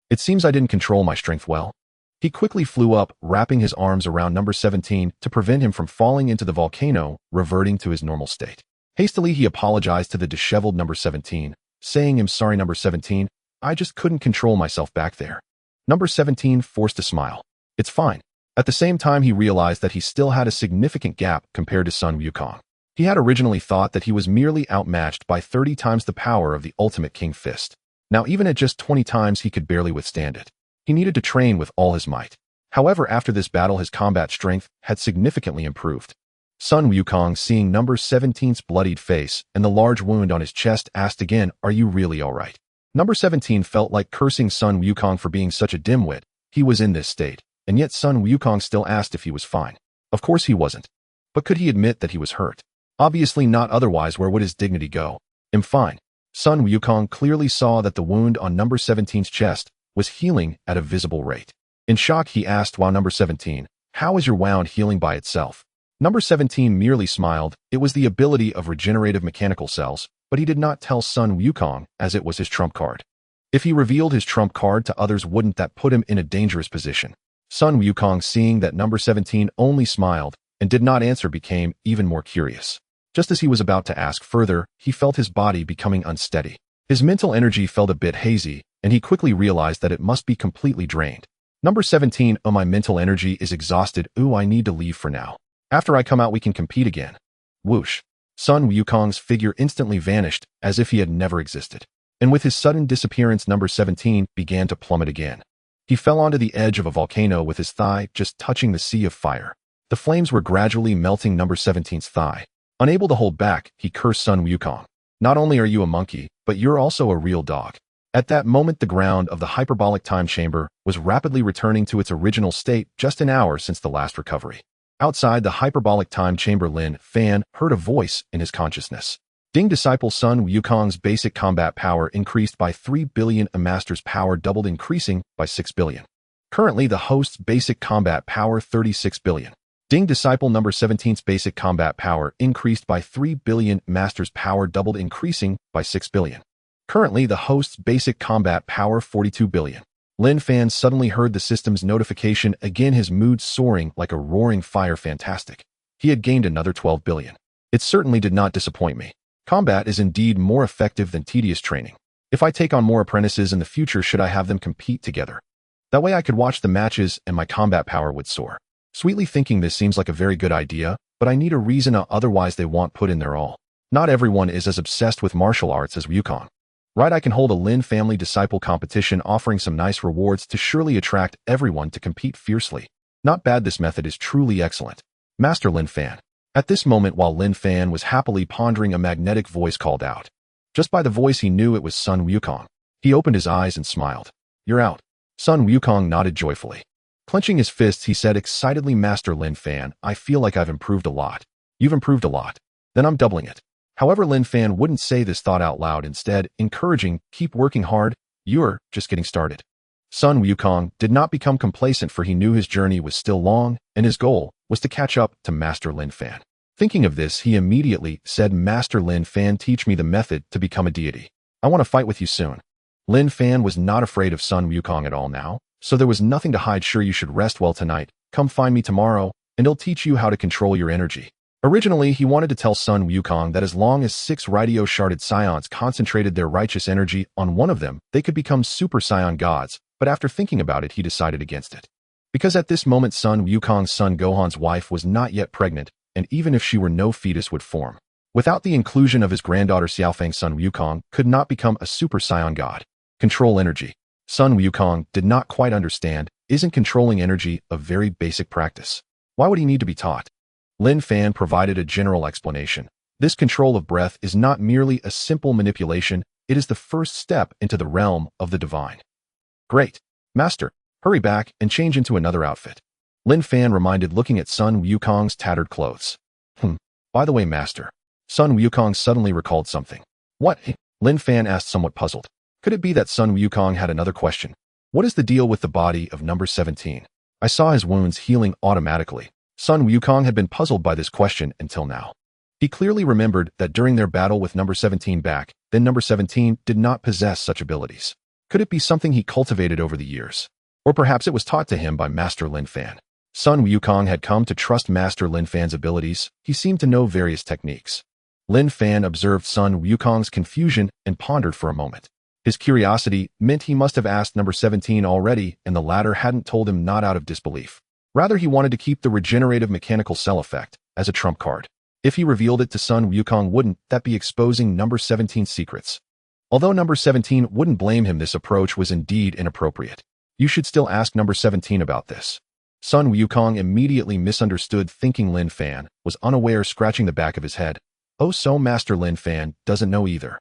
It seems I didn't control my strength well. He quickly flew up, wrapping his arms around number 17 to prevent him from falling into the volcano, reverting to his normal state. Hastily, he apologized to the disheveled number 17, saying, "I'm sorry, number 17, I just couldn't control myself back there." Number 17 forced a smile. "It's fine." At the same time, he realized that he still had a significant gap compared to Sun Wukong. He had originally thought that he was merely outmatched by 30 times the power of the Ultimate King Fist. Now, even at just 20 times, he could barely withstand it. He needed to train with all his might. However, after this battle, his combat strength had significantly improved. Sun Wukong, seeing number 17's bloodied face and the large wound on his chest, asked again, "Are you really all right?" Number 17 felt like cursing Sun Wukong for being such a dimwit. He was in this state, and yet Sun Wukong still asked if he was fine. Of course he wasn't. But could he admit that he was hurt? Obviously not, otherwise where would his dignity go? "I'm fine." Sun Wukong clearly saw that the wound on number 17's chest was healing at a visible rate. In shock, he asked, "Wow, number 17, how is your wound healing by itself?" Number 17 merely smiled. It was the ability of regenerative mechanical cells, but he did not tell Sun Wukong, as it was his trump card. If he revealed his trump card to others, wouldn't that put him in a dangerous position? Sun Wukong, seeing that number 17 only smiled and did not answer, became even more curious. Just as he was about to ask further, he felt his body becoming unsteady. His mental energy felt a bit hazy, and he quickly realized that it must be completely drained. Number 17, "Oh, my mental energy is exhausted. Ooh, I need to leave for now. After I come out, we can compete again." Whoosh. Sun Wukong's figure instantly vanished, as if he had never existed. And with his sudden disappearance, number 17 began to plummet again. He fell onto the edge of a volcano with his thigh just touching the sea of fire. The flames were gradually melting number 17's thigh. Unable to hold back, he cursed Sun Wukong. "Not only are you a monkey, but you're also a real dog." At that moment, the ground of the hyperbolic time chamber was rapidly returning to its original state, just an hour since the last recovery. Outside the hyperbolic time chamber, Linfan heard a voice in his consciousness. "Ding, disciple." Sun Wukong's basic combat power increased by 3 billion, a master's power doubled, increasing by 6 billion. Currently, the host's basic combat power 36 billion. Ding Disciple number 17's basic combat power increased by 3 billion, Master's power doubled increasing by 6 billion. Currently, the host's basic combat power 42 billion. Linfan suddenly heard the system's notification, again his mood soaring like a roaring fire. Fantastic. He had gained another 12 billion. It certainly did not disappoint me. Combat is indeed more effective than tedious training. If I take on more apprentices in the future, should I have them compete together? That way I could watch the matches and my combat power would soar. Sweetly thinking this seems like a very good idea, but I need a reason, otherwise they won't put in their all. Not everyone is as obsessed with martial arts as Wukong. Right, I can hold a Lin family disciple competition offering some nice rewards to surely attract everyone to compete fiercely. Not bad, this method is truly excellent. Master Linfan. At this moment, while Linfan was happily pondering, a magnetic voice called out. Just by the voice he knew it was Sun Wukong. He opened his eyes and smiled. You're out. Sun Wukong nodded joyfully. Clenching his fists, he said excitedly, Master Linfan, I feel like I've improved a lot. You've improved a lot. Then I'm doubling it. However, Linfan wouldn't say this thought out loud, instead encouraging, keep working hard, you're just getting started. Sun Wukong did not become complacent, for he knew his journey was still long, and his goal was to catch up to Master Linfan. Thinking of this, he immediately said, Master Linfan, teach me the method to become a deity. I want to fight with you soon. Linfan was not afraid of Sun Wukong at all now, so there was nothing to hide. Sure, you should rest well tonight. Come find me tomorrow, and I'll teach you how to control your energy. Originally, he wanted to tell Sun Wukong that as long as 6 radio-sharded Saiyans concentrated their righteous energy on one of them, they could become Super Saiyan gods, but after thinking about it, he decided against it. Because at this moment, Sun Wukong's son Gohan's wife was not yet pregnant, and even if she were, no fetus would form. Without the inclusion of his granddaughter Xiaofeng, Sun Wukong could not become a Super Saiyan god. Control energy. Sun Wukong did not quite understand, isn't controlling energy a very basic practice? Why would he need to be taught? Linfan provided a general explanation. This control of breath is not merely a simple manipulation, it is the first step into the realm of the divine. Great. Master, hurry back and change into another outfit. Linfan reminded, looking at Sun Wukong's tattered clothes. By the way, Master. Sun Wukong suddenly recalled something. What? Linfan asked, somewhat puzzled. Could it be that Sun Wukong had another question? What is the deal with the body of number 17? I saw his wounds healing automatically. Sun Wukong had been puzzled by this question until now. He clearly remembered that during their battle with number 17 back, then number 17 did not possess such abilities. Could it be something he cultivated over the years? Or perhaps it was taught to him by Master Linfan. Sun Wukong had come to trust Master Linfan's abilities. He seemed to know various techniques. Linfan observed Sun Wukong's confusion and pondered for a moment. His curiosity meant he must have asked number 17 already, and the latter hadn't told him, not out of disbelief. Rather, he wanted to keep the regenerative mechanical cell effect as a trump card. If he revealed it to Sun Wukong, wouldn't that be exposing number 17's secrets? Although number 17 wouldn't blame him, this approach was indeed inappropriate. You should still ask number 17 about this. Sun Wukong immediately misunderstood, thinking Linfan was unaware, scratching the back of his head. Oh, so Master Linfan doesn't know either.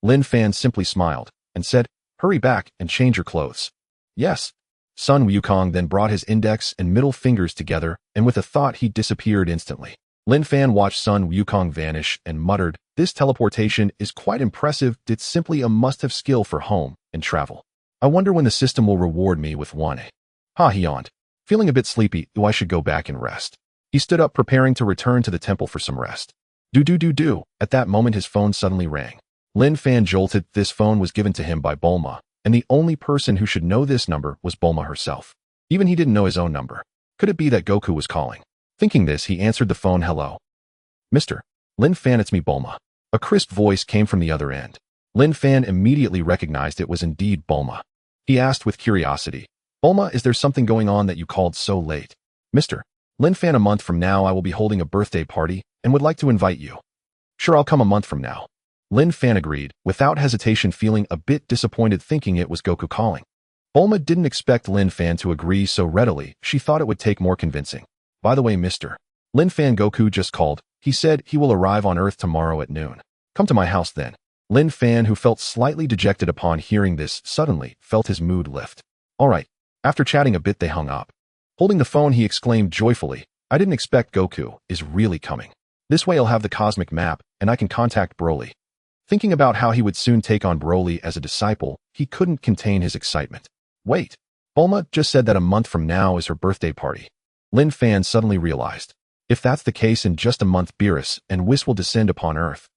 Linfan simply smiled and said, hurry back and change your clothes. Yes. Sun Wukong then brought his index and middle fingers together, and with a thought he disappeared instantly. Linfan watched Sun Wukong vanish and muttered, this teleportation is quite impressive. It's simply a must-have skill for home and travel. I wonder when the system will reward me with one. He yawned. Feeling a bit sleepy, I should go back and rest. He stood up, preparing to return to the temple for some rest. Do. At that moment his phone suddenly rang. Linfan jolted. This phone was given to him by Bulma, and the only person who should know this number was Bulma herself. Even he didn't know his own number. Could it be that Goku was calling? Thinking this, he answered the phone. Hello. Mr. Linfan, it's me, Bulma. A crisp voice came from the other end. Linfan immediately recognized it was indeed Bulma. He asked with curiosity, Bulma, is there something going on that you called so late? Mr. Linfan, a month from now I will be holding a birthday party and would like to invite you. Sure, I'll come a month from now. Linfan agreed, without hesitation, feeling a bit disappointed, thinking it was Goku calling. Bulma didn't expect Linfan to agree so readily. She thought it would take more convincing. By the way, Mr. Linfan, Goku just called. He said he will arrive on Earth tomorrow at noon. Come to my house then. Linfan, who felt slightly dejected upon hearing this, suddenly felt his mood lift. All right. After chatting a bit, they hung up. Holding the phone, he exclaimed joyfully, I didn't expect Goku is really coming. This way I'll have the cosmic map, and I can contact Broly. Thinking about how he would soon take on Broly as a disciple, he couldn't contain his excitement. Wait, Bulma just said that a month from now is her birthday party. Linfan suddenly realized. If that's the case, in just a month Beerus and Whis will descend upon Earth.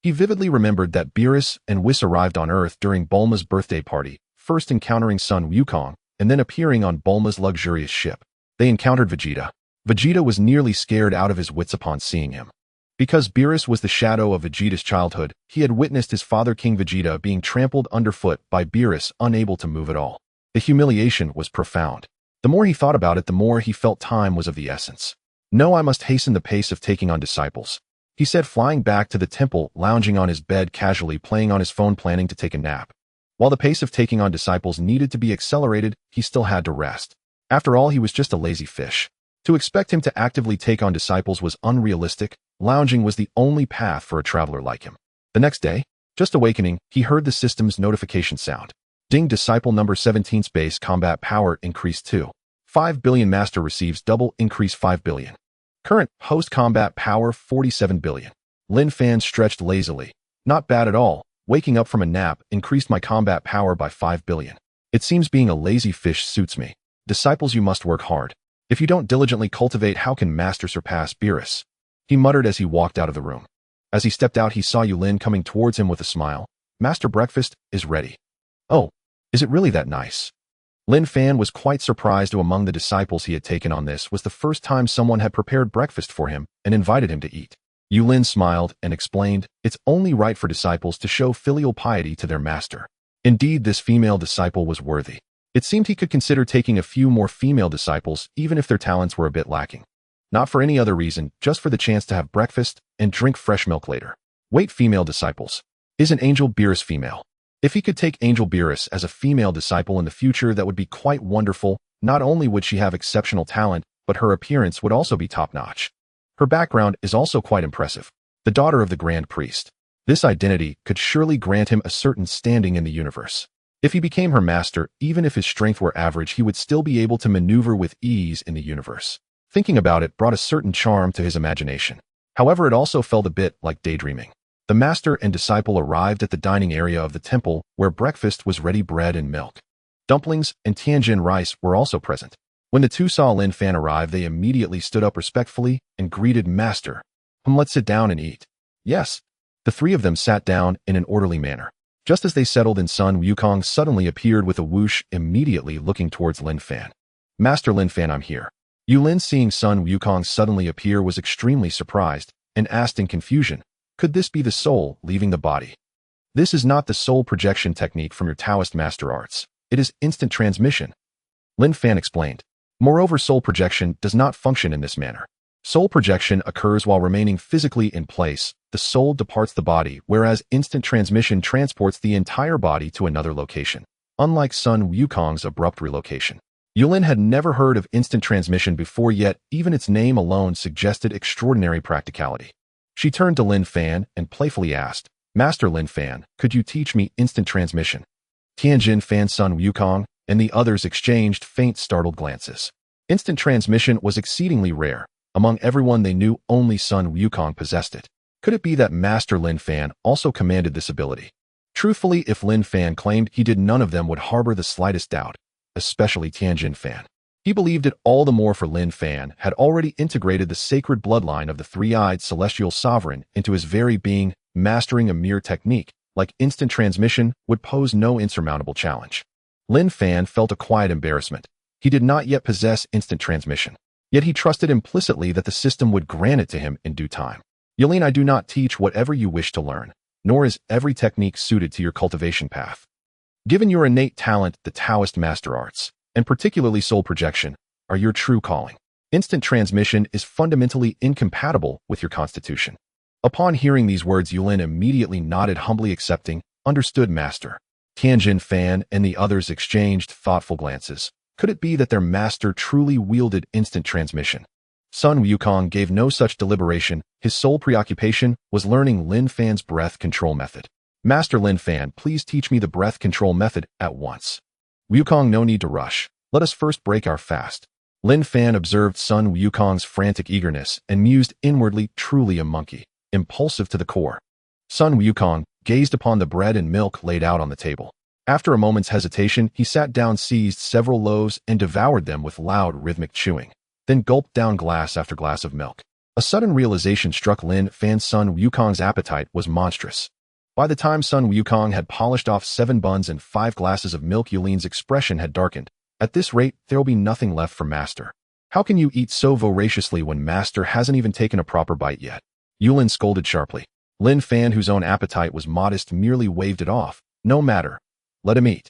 He vividly remembered that Beerus and Whis arrived on Earth during Bulma's birthday party, first encountering Sun Wukong, and then appearing on Bulma's luxurious ship. They encountered Vegeta. Vegeta was nearly scared out of his wits upon seeing him. Because Beerus was the shadow of Vegeta's childhood, he had witnessed his father King Vegeta being trampled underfoot by Beerus, unable to move at all. The humiliation was profound. The more he thought about it, the more he felt time was of the essence. No, I must hasten the pace of taking on disciples, he said, flying back to the temple, lounging on his bed casually, playing on his phone, planning to take a nap. While the pace of taking on disciples needed to be accelerated, he still had to rest. After all, he was just a lazy fish. To expect him to actively take on disciples was unrealistic. Lounging was the only path for a traveler like him. The next day, just awakening, he heard the system's notification sound. Ding, disciple number 17's base combat power increased to 5 billion. Master receives double increase 5 billion. Current host combat power 47 billion. Linfan stretched lazily. Not bad at all. Waking up from a nap increased my combat power by 5 billion. It seems being a lazy fish suits me. Disciples, you must work hard. If you don't diligently cultivate, how can Master surpass Beerus? He muttered as he walked out of the room. As he stepped out, he saw Yulin coming towards him with a smile. Master, breakfast is ready. Oh, is it really that nice? Linfan was quite surprised. Among the disciples he had taken on, this was the first time someone had prepared breakfast for him and invited him to eat. Yulin smiled and explained, it's only right for disciples to show filial piety to their master. Indeed, this female disciple was worthy. It seemed he could consider taking a few more female disciples, even if their talents were a bit lacking. Not for any other reason, just for the chance to have breakfast and drink fresh milk later. Wait, female disciples. Isn't Angel Beerus female? If he could take Angel Beerus as a female disciple in the future, that would be quite wonderful. Not only would she have exceptional talent, but her appearance would also be top-notch. Her background is also quite impressive. The daughter of the Grand Priest. This identity could surely grant him a certain standing in the universe. If he became her master, even if his strength were average, he would still be able to maneuver with ease in the universe. Thinking about it brought a certain charm to his imagination. However, it also felt a bit like daydreaming. The master and disciple arrived at the dining area of the temple, where breakfast was ready. Bread and milk, dumplings, and Tianjin rice were also present. When the two saw Linfan arrive, they immediately stood up respectfully and greeted Master. Let's sit down and eat. Yes. The three of them sat down in an orderly manner. Just as they settled in, Sun Wukong suddenly appeared with a whoosh, immediately looking towards Linfan. Master Linfan, I'm here. Yulin, seeing Sun Wukong suddenly appear, was extremely surprised and asked in confusion, could this be the soul leaving the body? This is not the soul projection technique from your Taoist master arts. It is instant transmission. Linfan explained. Moreover, soul projection does not function in this manner. Soul projection occurs while remaining physically in place. The soul departs the body, whereas instant transmission transports the entire body to another location, unlike Sun Wukong's abrupt relocation. Yulin had never heard of instant transmission before, yet even its name alone suggested extraordinary practicality. She turned to Linfan and playfully asked, Master Linfan, could you teach me instant transmission? Tianjin Fan, Sun Wukong, and the others exchanged faint, startled glances. Instant transmission was exceedingly rare. Among everyone they knew, only Sun Wukong possessed it. Could it be that Master Linfan also commanded this ability? Truthfully, if Linfan claimed he did, none of them would harbor the slightest doubt, especially Tianjin Fan. He believed it all the more, for Linfan had already integrated the sacred bloodline of the three-eyed celestial sovereign into his very being. Mastering a mere technique like instant transmission would pose no insurmountable challenge. Linfan felt a quiet embarrassment. He did not yet possess instant transmission, yet he trusted implicitly that the system would grant it to him in due time. Yulin, I do not teach whatever you wish to learn, nor is every technique suited to your cultivation path. Given your innate talent, the Taoist master arts, and particularly soul projection, are your true calling. Instant transmission is fundamentally incompatible with your constitution. Upon hearing these words, Yulin immediately nodded, humbly accepting. Understood, Master. Tianjin Fan and the others exchanged thoughtful glances. Could it be that their master truly wielded instant transmission? Sun Wukong gave no such deliberation. His sole preoccupation was learning Linfan's breath control method. Master Linfan, please teach me the breath control method at once. Wukong, no need to rush. Let us first break our fast. Linfan observed Sun Wukong's frantic eagerness and mused inwardly, truly a monkey, impulsive to the core. Sun Wukong gazed upon the bread and milk laid out on the table. After a moment's hesitation, he sat down, seized several loaves, and devoured them with loud, rhythmic chewing. then gulped down glass after glass of milk. A sudden realization struck Linfan's son Wukong's appetite was monstrous. By the time son Wukong had polished off 7 buns and 5 glasses of milk, Yulin's expression had darkened. At this rate, there'll be nothing left for Master. How can you eat so voraciously when Master hasn't even taken a proper bite yet? Yulin scolded sharply. Linfan, whose own appetite was modest, merely waved it off. No matter. Let him eat.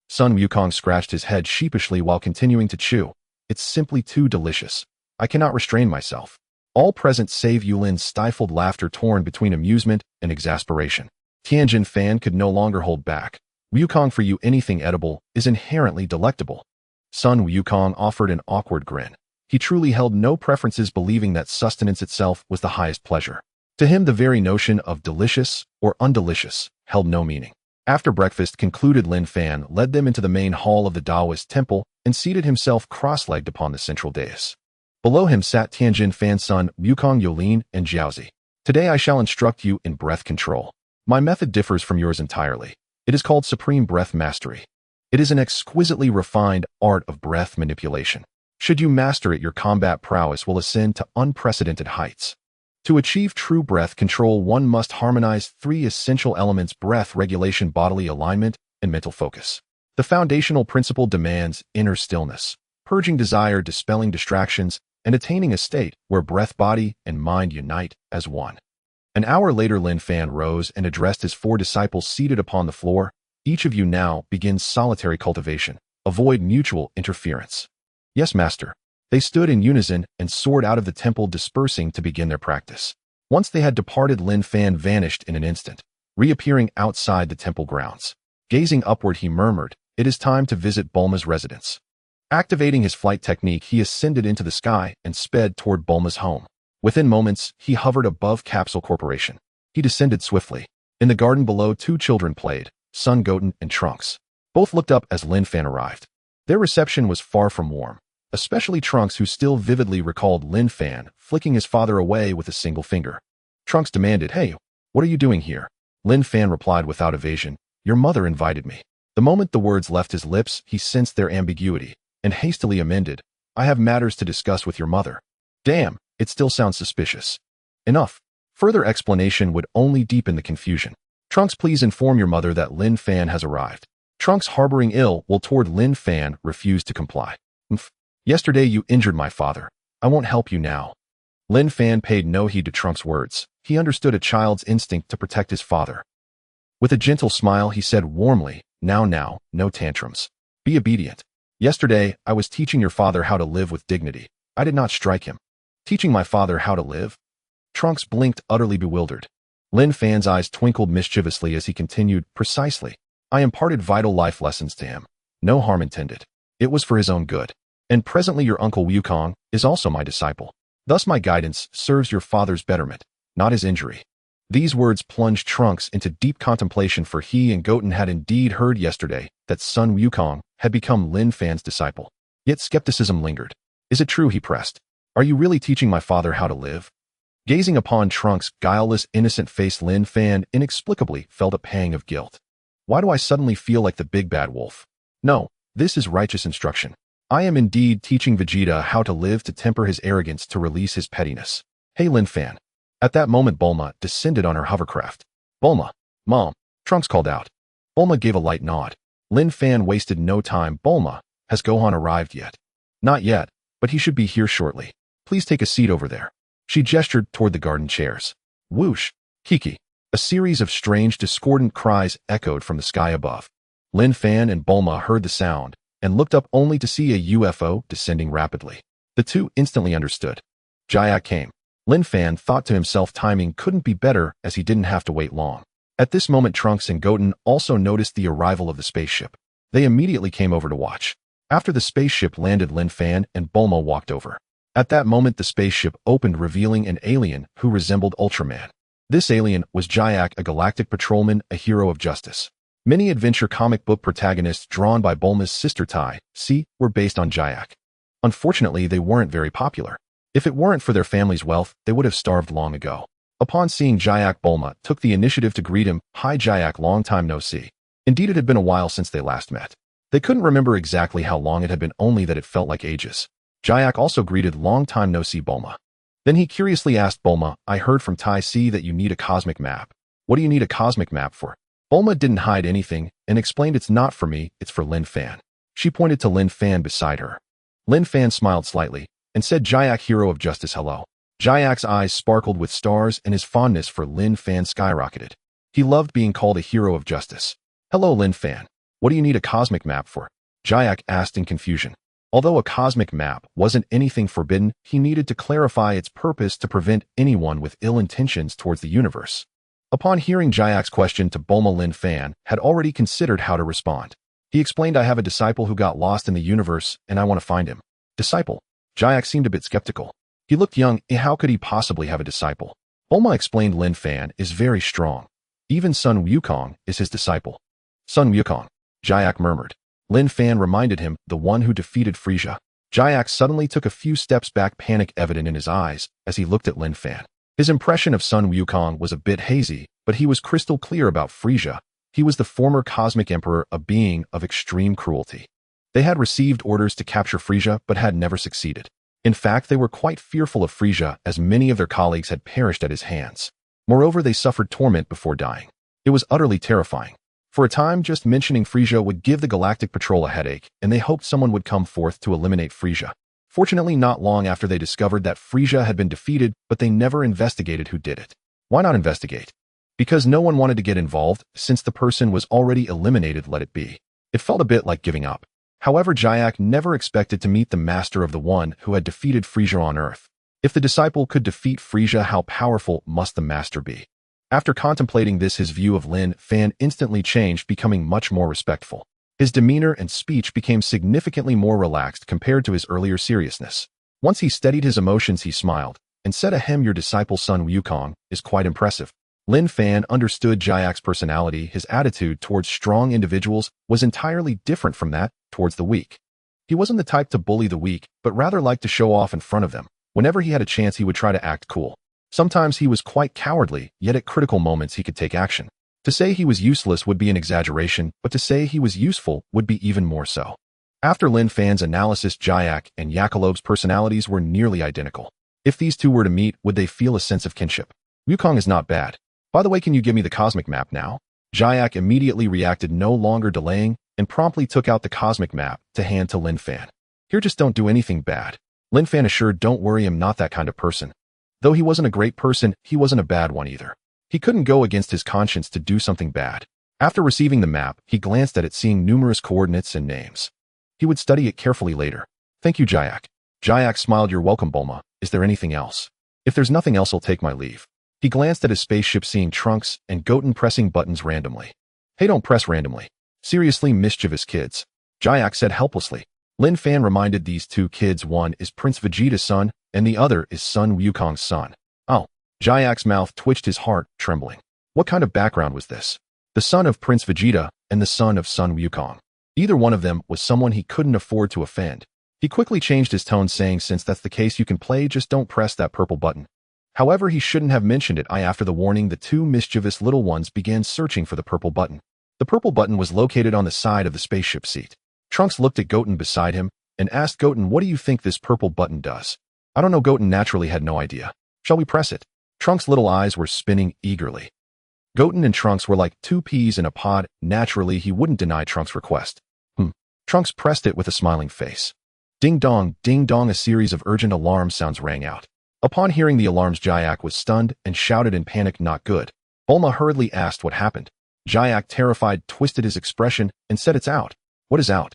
Son Wukong scratched his head sheepishly while continuing to chew. It's simply too delicious. I cannot restrain myself. All present save Yulin stifled laughter torn between amusement and exasperation. Tianjin Fan could no longer hold back. Wukong, for you anything edible is inherently delectable. Son Wukong offered an awkward grin. He truly held no preferences, believing that sustenance itself was the highest pleasure. To him, the very notion of delicious or undelicious held no meaning. After breakfast concluded, Linfan led them into the main hall of the Taoist temple and seated himself cross-legged upon the central dais. Below him sat Tianjin Fan's son Wukong, Yulin, and Jiaozi. Today I shall instruct you in breath control. My method differs from yours entirely. It is called Supreme Breath Mastery. It is an exquisitely refined art of breath manipulation. Should you master it, your combat prowess will ascend to unprecedented heights. To achieve true breath control, one must harmonize 3 essential elements: breath regulation, bodily alignment, and mental focus. The foundational principle demands inner stillness, purging desire, dispelling distractions, and attaining a state where breath, body, and mind unite as one. An hour later, Linfan rose and addressed his 4 disciples seated upon the floor. Each of you now begins solitary cultivation. Avoid mutual interference. Yes, Master. They stood in unison and soared out of the temple, dispersing to begin their practice. Once they had departed, Linfan vanished in an instant, reappearing outside the temple grounds. Gazing upward, he murmured, "It is time to visit Bulma's residence." Activating his flight technique, he ascended into the sky and sped toward Bulma's home. Within moments, he hovered above Capsule Corporation. He descended swiftly. In the garden below, 2 children played, son Goten and Trunks. Both looked up as Linfan arrived. Their reception was far from warm, especially Trunks, who still vividly recalled Linfan flicking his father away with a single finger. Trunks demanded, "Hey, what are you doing here?" Linfan replied without evasion, "Your mother invited me." The moment the words left his lips, he sensed their ambiguity and hastily amended, "I have matters to discuss with your mother." Damn, it still sounds suspicious. Enough. Further explanation would only deepen the confusion. Trunks, please inform your mother that Linfan has arrived. Trunks, harboring ill will toward Linfan, refused to comply. Yesterday you injured my father. I won't help you now. Linfan paid no heed to Trunks' words. He understood a child's instinct to protect his father. With a gentle smile, he said warmly, Now, no tantrums. Be obedient. Yesterday, I was teaching your father how to live with dignity. I did not strike him. Teaching my father how to live? Trunks blinked, utterly bewildered. Linfan's eyes twinkled mischievously as he continued, Precisely. I imparted vital life lessons to him. No harm intended. It was for his own good. And presently your uncle Wukong is also my disciple. Thus my guidance serves your father's betterment, not his injury. These words plunged Trunks into deep contemplation, for he and Goten had indeed heard yesterday that son Wukong had become Linfan's disciple. Yet skepticism lingered. Is it true, he pressed. Are you really teaching my father how to live? Gazing upon Trunks' guileless, innocent face, Linfan inexplicably felt a pang of guilt. Why do I suddenly feel like the big bad wolf? No, this is righteous instruction. I am indeed teaching Vegeta how to live, to temper his arrogance, to release his pettiness. Hey, Linfan. At that moment, Bulma descended on her hovercraft. Bulma, Mom, Trunks called out. Bulma gave a light nod. Linfan wasted no time. Bulma, has Gohan arrived yet? Not yet, but he should be here shortly. Please take a seat over there. She gestured toward the garden chairs. Whoosh, Kiki. A series of strange, discordant cries echoed from the sky above. Linfan and Bulma heard the sound and looked up only to see a UFO descending rapidly. The two instantly understood. Jayak came. Linfan thought to himself timing couldn't be better, as he didn't have to wait long. At this moment, Trunks and Goten also noticed the arrival of the spaceship. They immediately came over to watch. After the spaceship landed, Linfan and Bulma walked over. At that moment, the spaceship opened, revealing an alien who resembled Ultraman. This alien was Jayak, a galactic patrolman, a hero of justice. Many adventure comic book protagonists drawn by Bulma's sister Tai Si were based on Jayak. Unfortunately, they weren't very popular. If it weren't for their family's wealth, they would have starved long ago. Upon seeing Jayak, Bulma took the initiative to greet him. Hi Jayak, long time no see. Indeed, it had been a while since they last met. They couldn't remember exactly how long it had been, only that it felt like ages. Jayak also greeted long time no see Bulma. Then he curiously asked Bulma, I heard from Tai Si that you need a cosmic map. What do you need a cosmic map for? Bulma didn't hide anything and explained it's not for me, it's for Linfan. She pointed to Linfan beside her. Linfan smiled slightly and said, Jayak, hero of justice, hello. Jayak's eyes sparkled with stars and his fondness for Linfan skyrocketed. He loved being called a hero of justice. Hello, Linfan. What do you need a cosmic map for? Jayak asked in confusion. Although a cosmic map wasn't anything forbidden, he needed to clarify its purpose to prevent anyone with ill intentions towards the universe. Upon hearing Jayak's question to Bulma, Linfan had already considered how to respond. He explained, I have a disciple who got lost in the universe and I want to find him. Disciple? Jayak seemed a bit skeptical. He looked young, how could he possibly have a disciple? Bulma explained Linfan is very strong. Even Sun Wukong is his disciple. Sun Wukong, Jayak murmured. Linfan reminded him, the one who defeated Frieza. Jayak suddenly took a few steps back, panic evident in his eyes as he looked at Linfan. His impression of Sun Wukong was a bit hazy, but he was crystal clear about Frieza. He was the former cosmic emperor, a being of extreme cruelty. They had received orders to capture Frieza but had never succeeded. In fact, they were quite fearful of Frieza as many of their colleagues had perished at his hands. Moreover, they suffered torment before dying. It was utterly terrifying. For a time, just mentioning Frieza would give the Galactic Patrol a headache, and they hoped someone would come forth to eliminate Frieza. Fortunately, not long after they discovered that Frieza had been defeated, but they never investigated who did it. Why not investigate? Because no one wanted to get involved, since the person was already eliminated, let it be. It felt a bit like giving up. However, Jayak never expected to meet the master of the one who had defeated Frieza on Earth. If the disciple could defeat Frieza, how powerful must the master be? After contemplating this, his view of Linfan instantly changed, becoming much more respectful. His demeanor and speech became significantly more relaxed compared to his earlier seriousness. Once he steadied his emotions, he smiled and said, Ahem, your disciple Sun Wukong is quite impressive. Linfan understood Jayak's personality. His attitude towards strong individuals was entirely different from that towards the weak. He wasn't the type to bully the weak, but rather liked to show off in front of them. Whenever he had a chance, he would try to act cool. Sometimes he was quite cowardly, yet at critical moments he could take action. To say he was useless would be an exaggeration, but to say he was useful would be even more so. After Linfan's analysis, Jayak and Yakalob's personalities were nearly identical. If these two were to meet, would they feel a sense of kinship? Wukong is not bad. By the way, can you give me the cosmic map now? Jayak immediately reacted, no longer delaying, and promptly took out the cosmic map to hand to Linfan. Here, just don't do anything bad. Linfan assured, don't worry, I'm not that kind of person. Though he wasn't a great person, he wasn't a bad one either. He couldn't go against his conscience to do something bad. After receiving the map, he glanced at it, seeing numerous coordinates and names. He would study it carefully later. Thank you, Jayak. Jayak smiled, you're welcome, Bulma. Is there anything else? If there's nothing else, I'll take my leave. He glanced at his spaceship, seeing Trunks and Goten pressing buttons randomly. Hey, don't press randomly. Seriously, mischievous kids. Jayak said helplessly. Linfan reminded these two kids, one is Prince Vegeta's son, and the other is Sun Wukong's son. Oh. Jayak's mouth twitched, his heart trembling. What kind of background was this? The son of Prince Vegeta and the son of Sun Wukong. Either one of them was someone he couldn't afford to offend. He quickly changed his tone, saying, since that's the case, you can play, just don't press that purple button. However, he shouldn't have mentioned it. After the warning, the two mischievous little ones began searching for the purple button. The purple button was located on the side of the spaceship seat. Trunks looked at Goten beside him and asked Goten, what do you think this purple button does? I don't know. Goten naturally had no idea. Shall we press it? Trunks' little eyes were spinning eagerly. Goten and Trunks were like two peas in a pod. Naturally, he wouldn't deny Trunks' request. Trunks pressed it with a smiling face. Ding dong, a series of urgent alarm sounds rang out. Upon hearing the alarms, Jayak was stunned and shouted in panic, not good. Bulma hurriedly asked what happened. Jayak, terrified, twisted his expression and said, it's out. What is out?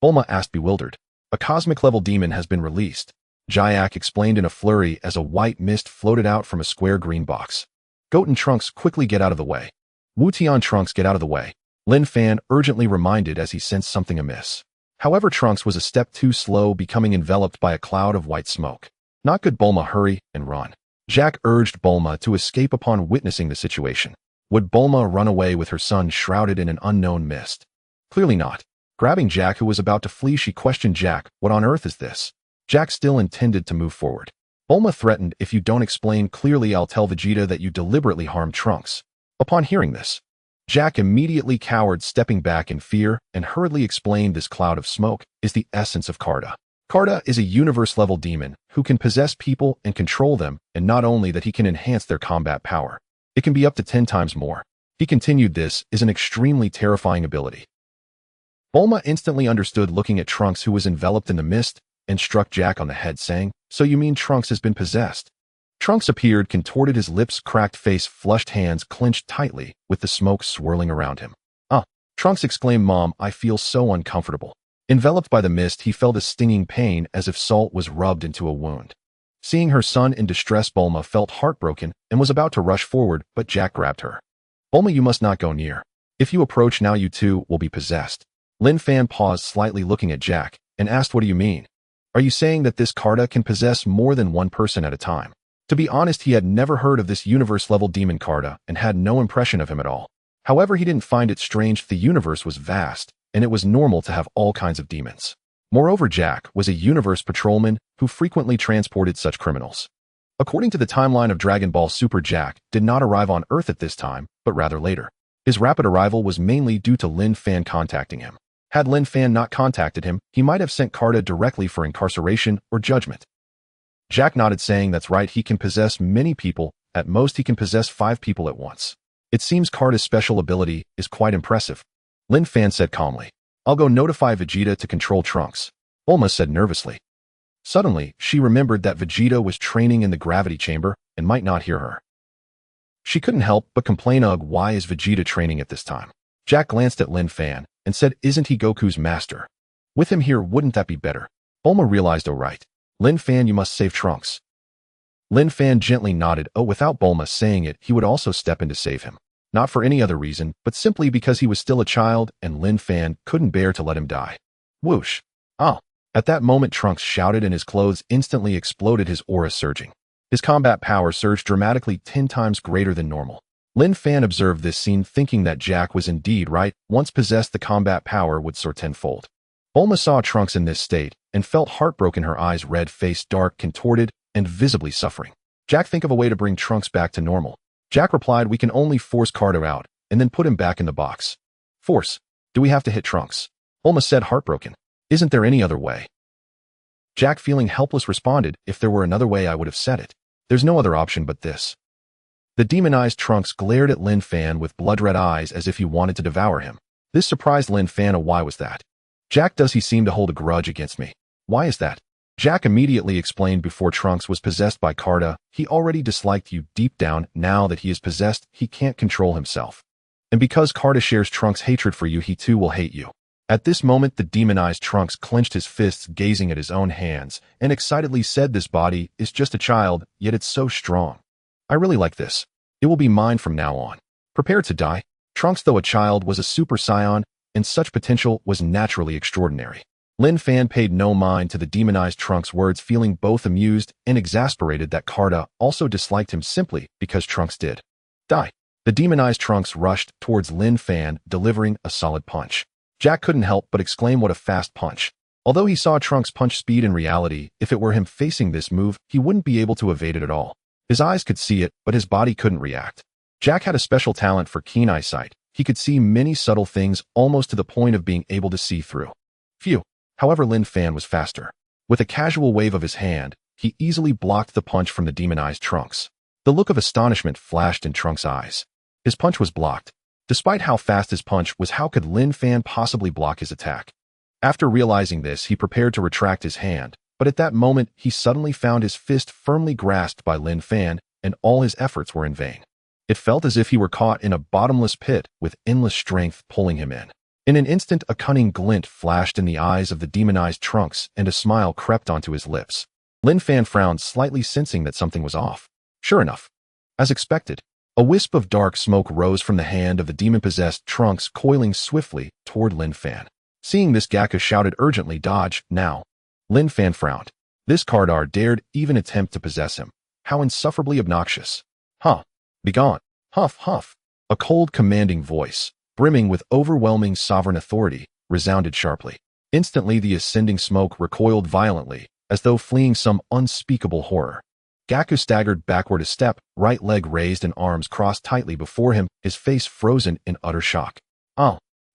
Bulma asked, bewildered. A cosmic-level demon has been released. Jayak explained in a flurry as a white mist floated out from a square green box. Goten, Trunks, quickly get out of the way. Wu-Tian, Trunks, get out of the way. Linfan urgently reminded as he sensed something amiss. However, Trunks was a step too slow, becoming enveloped by a cloud of white smoke. Not good, Bulma, hurry and run. Jack urged Bulma to escape upon witnessing the situation. Would Bulma run away with her son shrouded in an unknown mist? Clearly not. Grabbing Jack, who was about to flee, she questioned Jack, what on earth is this? Jack still intended to move forward. Bulma threatened, if you don't explain clearly, I'll tell Vegeta that you deliberately harmed Trunks. Upon hearing this, Jack immediately cowered, stepping back in fear, and hurriedly explained, this cloud of smoke is the essence of Karda. Karda is a universe-level demon who can possess people and control them, and not only that, he can enhance their combat power. It can be up to 10 times more. He continued, this is an extremely terrifying ability. Bulma instantly understood, looking at Trunks, who was enveloped in the mist, and struck Jack on the head, saying, "So you mean Trunks has been possessed?" Trunks appeared, contorted, his lips, cracked face, flushed hands clenched tightly, with the smoke swirling around him. Trunks exclaimed, "Mom, I feel so uncomfortable." Enveloped by the mist, he felt a stinging pain as if salt was rubbed into a wound. Seeing her son in distress, Bulma felt heartbroken and was about to rush forward, but Jack grabbed her. "Bulma, you must not go near. If you approach now, you too will be possessed." Linfan paused slightly, looking at Jack, and asked, "What do you mean? Are you saying that this Karda can possess more than one person at a time?" To be honest, he had never heard of this universe-level demon Karda and had no impression of him at all. However, he didn't find it strange. The universe was vast, and it was normal to have all kinds of demons. Moreover, Jack was a universe patrolman who frequently transported such criminals. According to the timeline of Dragon Ball Super, Jack did not arrive on Earth at this time, but rather later. His rapid arrival was mainly due to Linfan contacting him. Had Linfan not contacted him, he might have sent Karda directly for incarceration or judgment. Jack nodded, saying, "That's right, he can possess many people. At most, he can possess 5 people at once. It seems Karda's special ability is quite impressive." Linfan said calmly, "I'll go notify Vegeta to control Trunks," Bulma said nervously. Suddenly, she remembered that Vegeta was training in the gravity chamber and might not hear her. She couldn't help but complain, "Ugh, why is Vegeta training at this time?" Jack glanced at Linfan and said, "Isn't he Goku's master? With him here, wouldn't that be better?" Bulma realized, "Oh right. Linfan, you must save Trunks." Linfan gently nodded. Without Bulma saying it, he would also step in to save him. Not for any other reason, but simply because he was still a child and Linfan couldn't bear to let him die. Whoosh. At that moment, Trunks shouted and his clothes instantly exploded, his aura surging. His combat power surged dramatically, 10 times greater than normal. Linfan observed this scene, thinking that Jack was indeed right. Once possessed, the combat power would soar tenfold. Bulma saw Trunks in this state and felt heartbroken, her eyes red, face dark, contorted, and visibly suffering. "Jack, think of a way to bring Trunks back to normal." Jack replied, "We can only force Karda out and then put him back in the box." "Force? Do we have to hit Trunks?" Bulma said, heartbroken. "Isn't there any other way?" Jack, feeling helpless, responded, "If there were another way, I would have said it. There's no other option but this." The demonized Trunks glared at Linfan with blood-red eyes as if he wanted to devour him. This surprised Linfan. "Why was that?" "Jack, does he seem to hold a grudge against me?" "Why is that?" Jack immediately explained, "Before Trunks was possessed by Karda, he already disliked you deep down. Now that he is possessed, he can't control himself. And because Karda shares Trunks' hatred for you, he too will hate you." At this moment, the demonized Trunks clenched his fists, gazing at his own hands, and excitedly said, "This body is just a child, yet it's so strong. I really like this. It will be mine from now on." Prepared to die, Trunks, though a child, was a Super Saiyan, and such potential was naturally extraordinary. Linfan paid no mind to the demonized Trunks' words, feeling both amused and exasperated that Karda also disliked him simply because Trunks did die. The demonized Trunks rushed towards Linfan, delivering a solid punch. Jack couldn't help but exclaim, "What a fast punch." Although he saw Trunks' punch speed, in reality, if it were him facing this move, he wouldn't be able to evade it at all. His eyes could see it, but his body couldn't react. Jack had a special talent for keen eyesight. He could see many subtle things, almost to the point of being able to see through. Phew. However, Linfan was faster. With a casual wave of his hand, he easily blocked the punch from the demonized Trunks. The look of astonishment flashed in Trunks' eyes. His punch was blocked. Despite how fast his punch was, how could Linfan possibly block his attack? After realizing this, he prepared to retract his hand, but at that moment, he suddenly found his fist firmly grasped by Linfan, and all his efforts were in vain. It felt as if he were caught in a bottomless pit with endless strength pulling him in. In an instant, a cunning glint flashed in the eyes of the demonized Trunks, and a smile crept onto his lips. Linfan frowned slightly, sensing that something was off. Sure enough, as expected, a wisp of dark smoke rose from the hand of the demon-possessed Trunks, coiling swiftly toward Linfan. Seeing this, Gaku shouted urgently, "Dodge, now!" Linfan frowned. This Kardar dared even attempt to possess him. How insufferably obnoxious. Begone. Huff, huff. A cold, commanding voice, brimming with overwhelming sovereign authority, resounded sharply. Instantly, the ascending smoke recoiled violently, as though fleeing some unspeakable horror. Gaku staggered backward a step, right leg raised and arms crossed tightly before him, his face frozen in utter shock.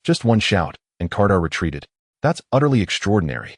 Just one shout, and Kardar retreated. That's utterly extraordinary.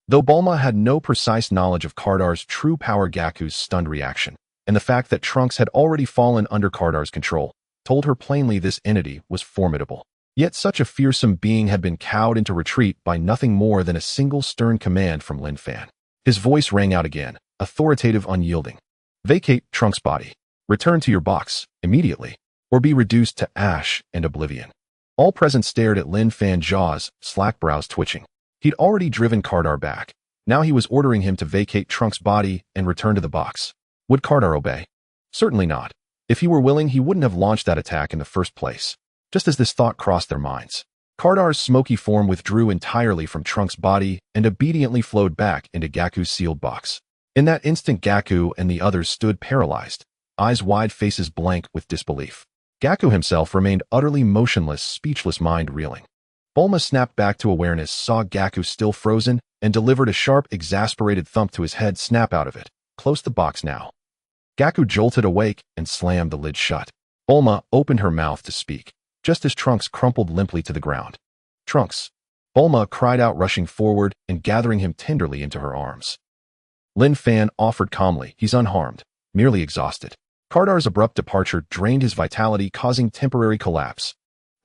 Though Bulma had no precise knowledge of Kardar's true power, Gaku's stunned reaction, and the fact that Trunks had already fallen under Kardar's control, told her plainly this entity was formidable. Yet such a fearsome being had been cowed into retreat by nothing more than a single stern command from Linfan. His voice rang out again, authoritative, unyielding. Vacate Trunks' body. Return to your box, immediately, or be reduced to ash and oblivion. All present stared at Linfan, jaws, slack brows twitching. He'd already driven Kardar back. Now he was ordering him to vacate Trunks' body and return to the box. Would Kardar obey? Certainly not. If he were willing, he wouldn't have launched that attack in the first place. Just as this thought crossed their minds, Kardar's smoky form withdrew entirely from Trunks' body and obediently flowed back into Gaku's sealed box. In that instant, Gaku and the others stood paralyzed, eyes wide, faces blank with disbelief. Gaku himself remained utterly motionless, speechless, mind reeling. Bulma snapped back to awareness, saw Gaku still frozen, and delivered a sharp, exasperated thump to his head. Snap out of it. Close the box now. Gaku jolted awake and slammed the lid shut. Bulma opened her mouth to speak, just as Trunks crumpled limply to the ground. Trunks! Bulma cried out, rushing forward and gathering him tenderly into her arms. Linfan offered calmly, he's unharmed, merely exhausted. Kardar's abrupt departure drained his vitality, causing temporary collapse.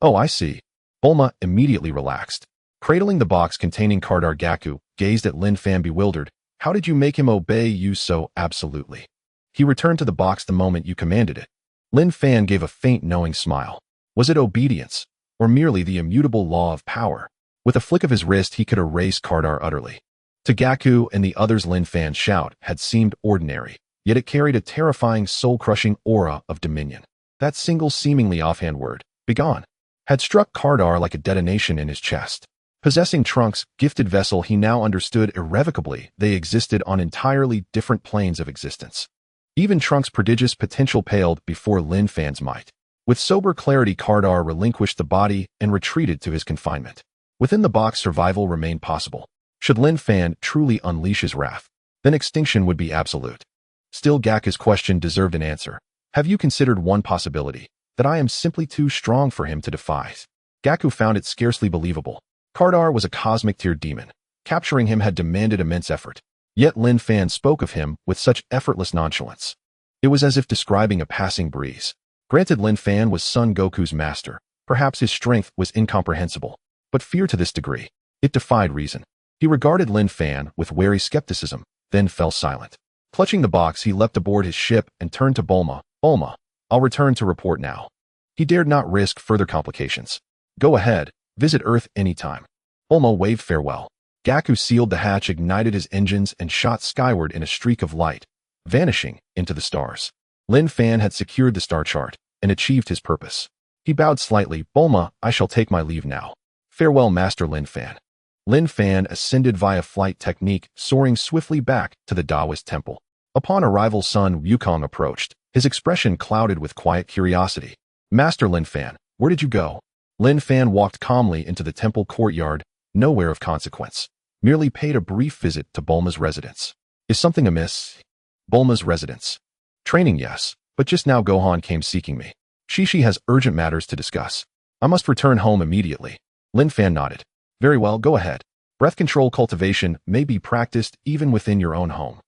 Oh, I see. Bulma immediately relaxed. Cradling the box containing Kardar, Gaku gazed at Linfan bewildered. How did you make him obey you so absolutely? He returned to the box the moment you commanded it. Linfan gave a faint, knowing smile. Was it obedience, or merely the immutable law of power? With a flick of his wrist, he could erase Kardar utterly. To Gaku and the others, Linfan's shout had seemed ordinary, yet it carried a terrifying, soul-crushing aura of dominion. That single seemingly offhand word, begone, had struck Kardar like a detonation in his chest. Possessing Trunks' gifted vessel, he now understood irrevocably they existed on entirely different planes of existence. Even Trunks' prodigious potential paled before Linfan's might. With sober clarity, Kardar relinquished the body and retreated to his confinement. Within the box, survival remained possible. Should Linfan truly unleash his wrath, then extinction would be absolute. Still, Gaku's question deserved an answer. Have you considered one possibility, that I am simply too strong for him to defies? Gaku found it scarcely believable. Kardar was a cosmic tier demon. Capturing him had demanded immense effort. Yet Linfan spoke of him with such effortless nonchalance. It was as if describing a passing breeze. Granted, Linfan was Son Goku's master. Perhaps his strength was incomprehensible. But fear to this degree, it defied reason. He regarded Linfan with wary skepticism, then fell silent. Clutching the box, he leapt aboard his ship and turned to Bulma. Bulma, I'll return to report now. He dared not risk further complications. Go ahead, visit Earth anytime. Bulma waved farewell. Gaku sealed the hatch, ignited his engines, and shot skyward in a streak of light, vanishing into the stars. Linfan had secured the star chart and achieved his purpose. He bowed slightly. Bulma, I shall take my leave now. Farewell, Master Linfan. Linfan ascended via flight technique, soaring swiftly back to the Taoist temple. Upon arrival, Sun Wukong approached, his expression clouded with quiet curiosity. Master Linfan, where did you go? Linfan walked calmly into the temple courtyard, nowhere of consequence. Merely paid a brief visit to Bulma's residence. Is something amiss? Bulma's residence. Training, yes, but just now Gohan came seeking me. Shishi has urgent matters to discuss. I must return home immediately. Linfan nodded. Very well, go ahead. Breath control cultivation may be practiced even within your own home.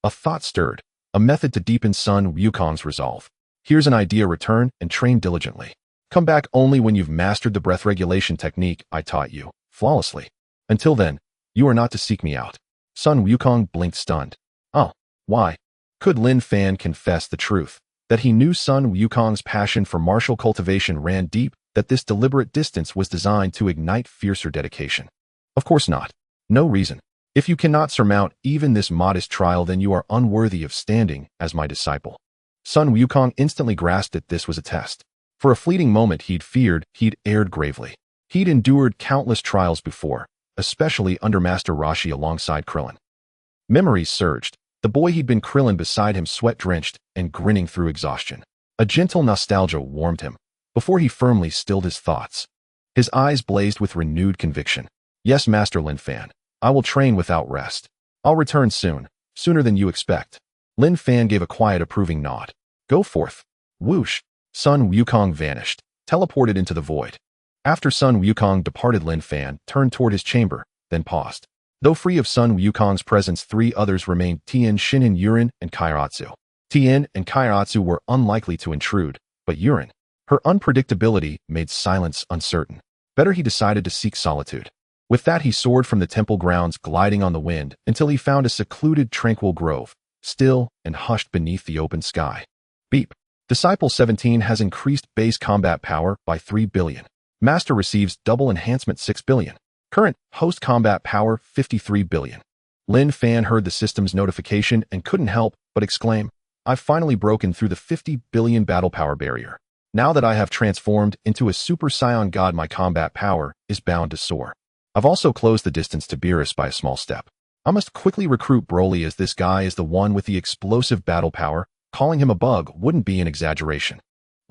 A thought stirred, a method to deepen Sun Wukong's resolve. Here's an idea, return and train diligently. Come back only when you've mastered the breath regulation technique I taught you, flawlessly. Until then, you are not to seek me out. Sun Wukong blinked, stunned. Oh, why? Could Linfan confess the truth, that he knew Sun Wukong's passion for martial cultivation ran deep, that this deliberate distance was designed to ignite fiercer dedication? Of course not. No reason. If you cannot surmount even this modest trial, then you are unworthy of standing as my disciple. Sun Wukong instantly grasped that this was a test. For a fleeting moment he'd erred gravely. He'd endured countless trials before, especially under Master Roshi alongside Krillin. Memories surged. The boy he'd been, Krillin beside him, sweat-drenched and grinning through exhaustion. A gentle nostalgia warmed him, before he firmly stilled his thoughts. His eyes blazed with renewed conviction. Yes, Master Linfan, I will train without rest. I'll return soon, sooner than you expect. Linfan gave a quiet, approving nod. Go forth. Whoosh! Sun Wukong vanished, teleported into the void. After Sun Wukong departed, Linfan turned toward his chamber, then paused. Though free of Sun Wukong's presence, three others remained: Tien, Shinin, Yulin, and Kairatsu. Tien and Kairatsu were unlikely to intrude, but Yulin, her unpredictability made silence uncertain. Better he decided to seek solitude. With that, he soared from the temple grounds, gliding on the wind, until he found a secluded, tranquil grove, still and hushed beneath the open sky. Beep. Disciple 17 has increased base combat power by 3 billion. Master receives double enhancement 6 billion. Current host combat power 53 billion. Linfan heard the system's notification and couldn't help but exclaim, "I've finally broken through the 50 billion battle power barrier. Now that I have transformed into a Super Saiyan god, my combat power is bound to soar. I've also closed the distance to Beerus by a small step. I must quickly recruit Broly, as this guy is the one with the explosive battle power. Calling him a bug wouldn't be an exaggeration."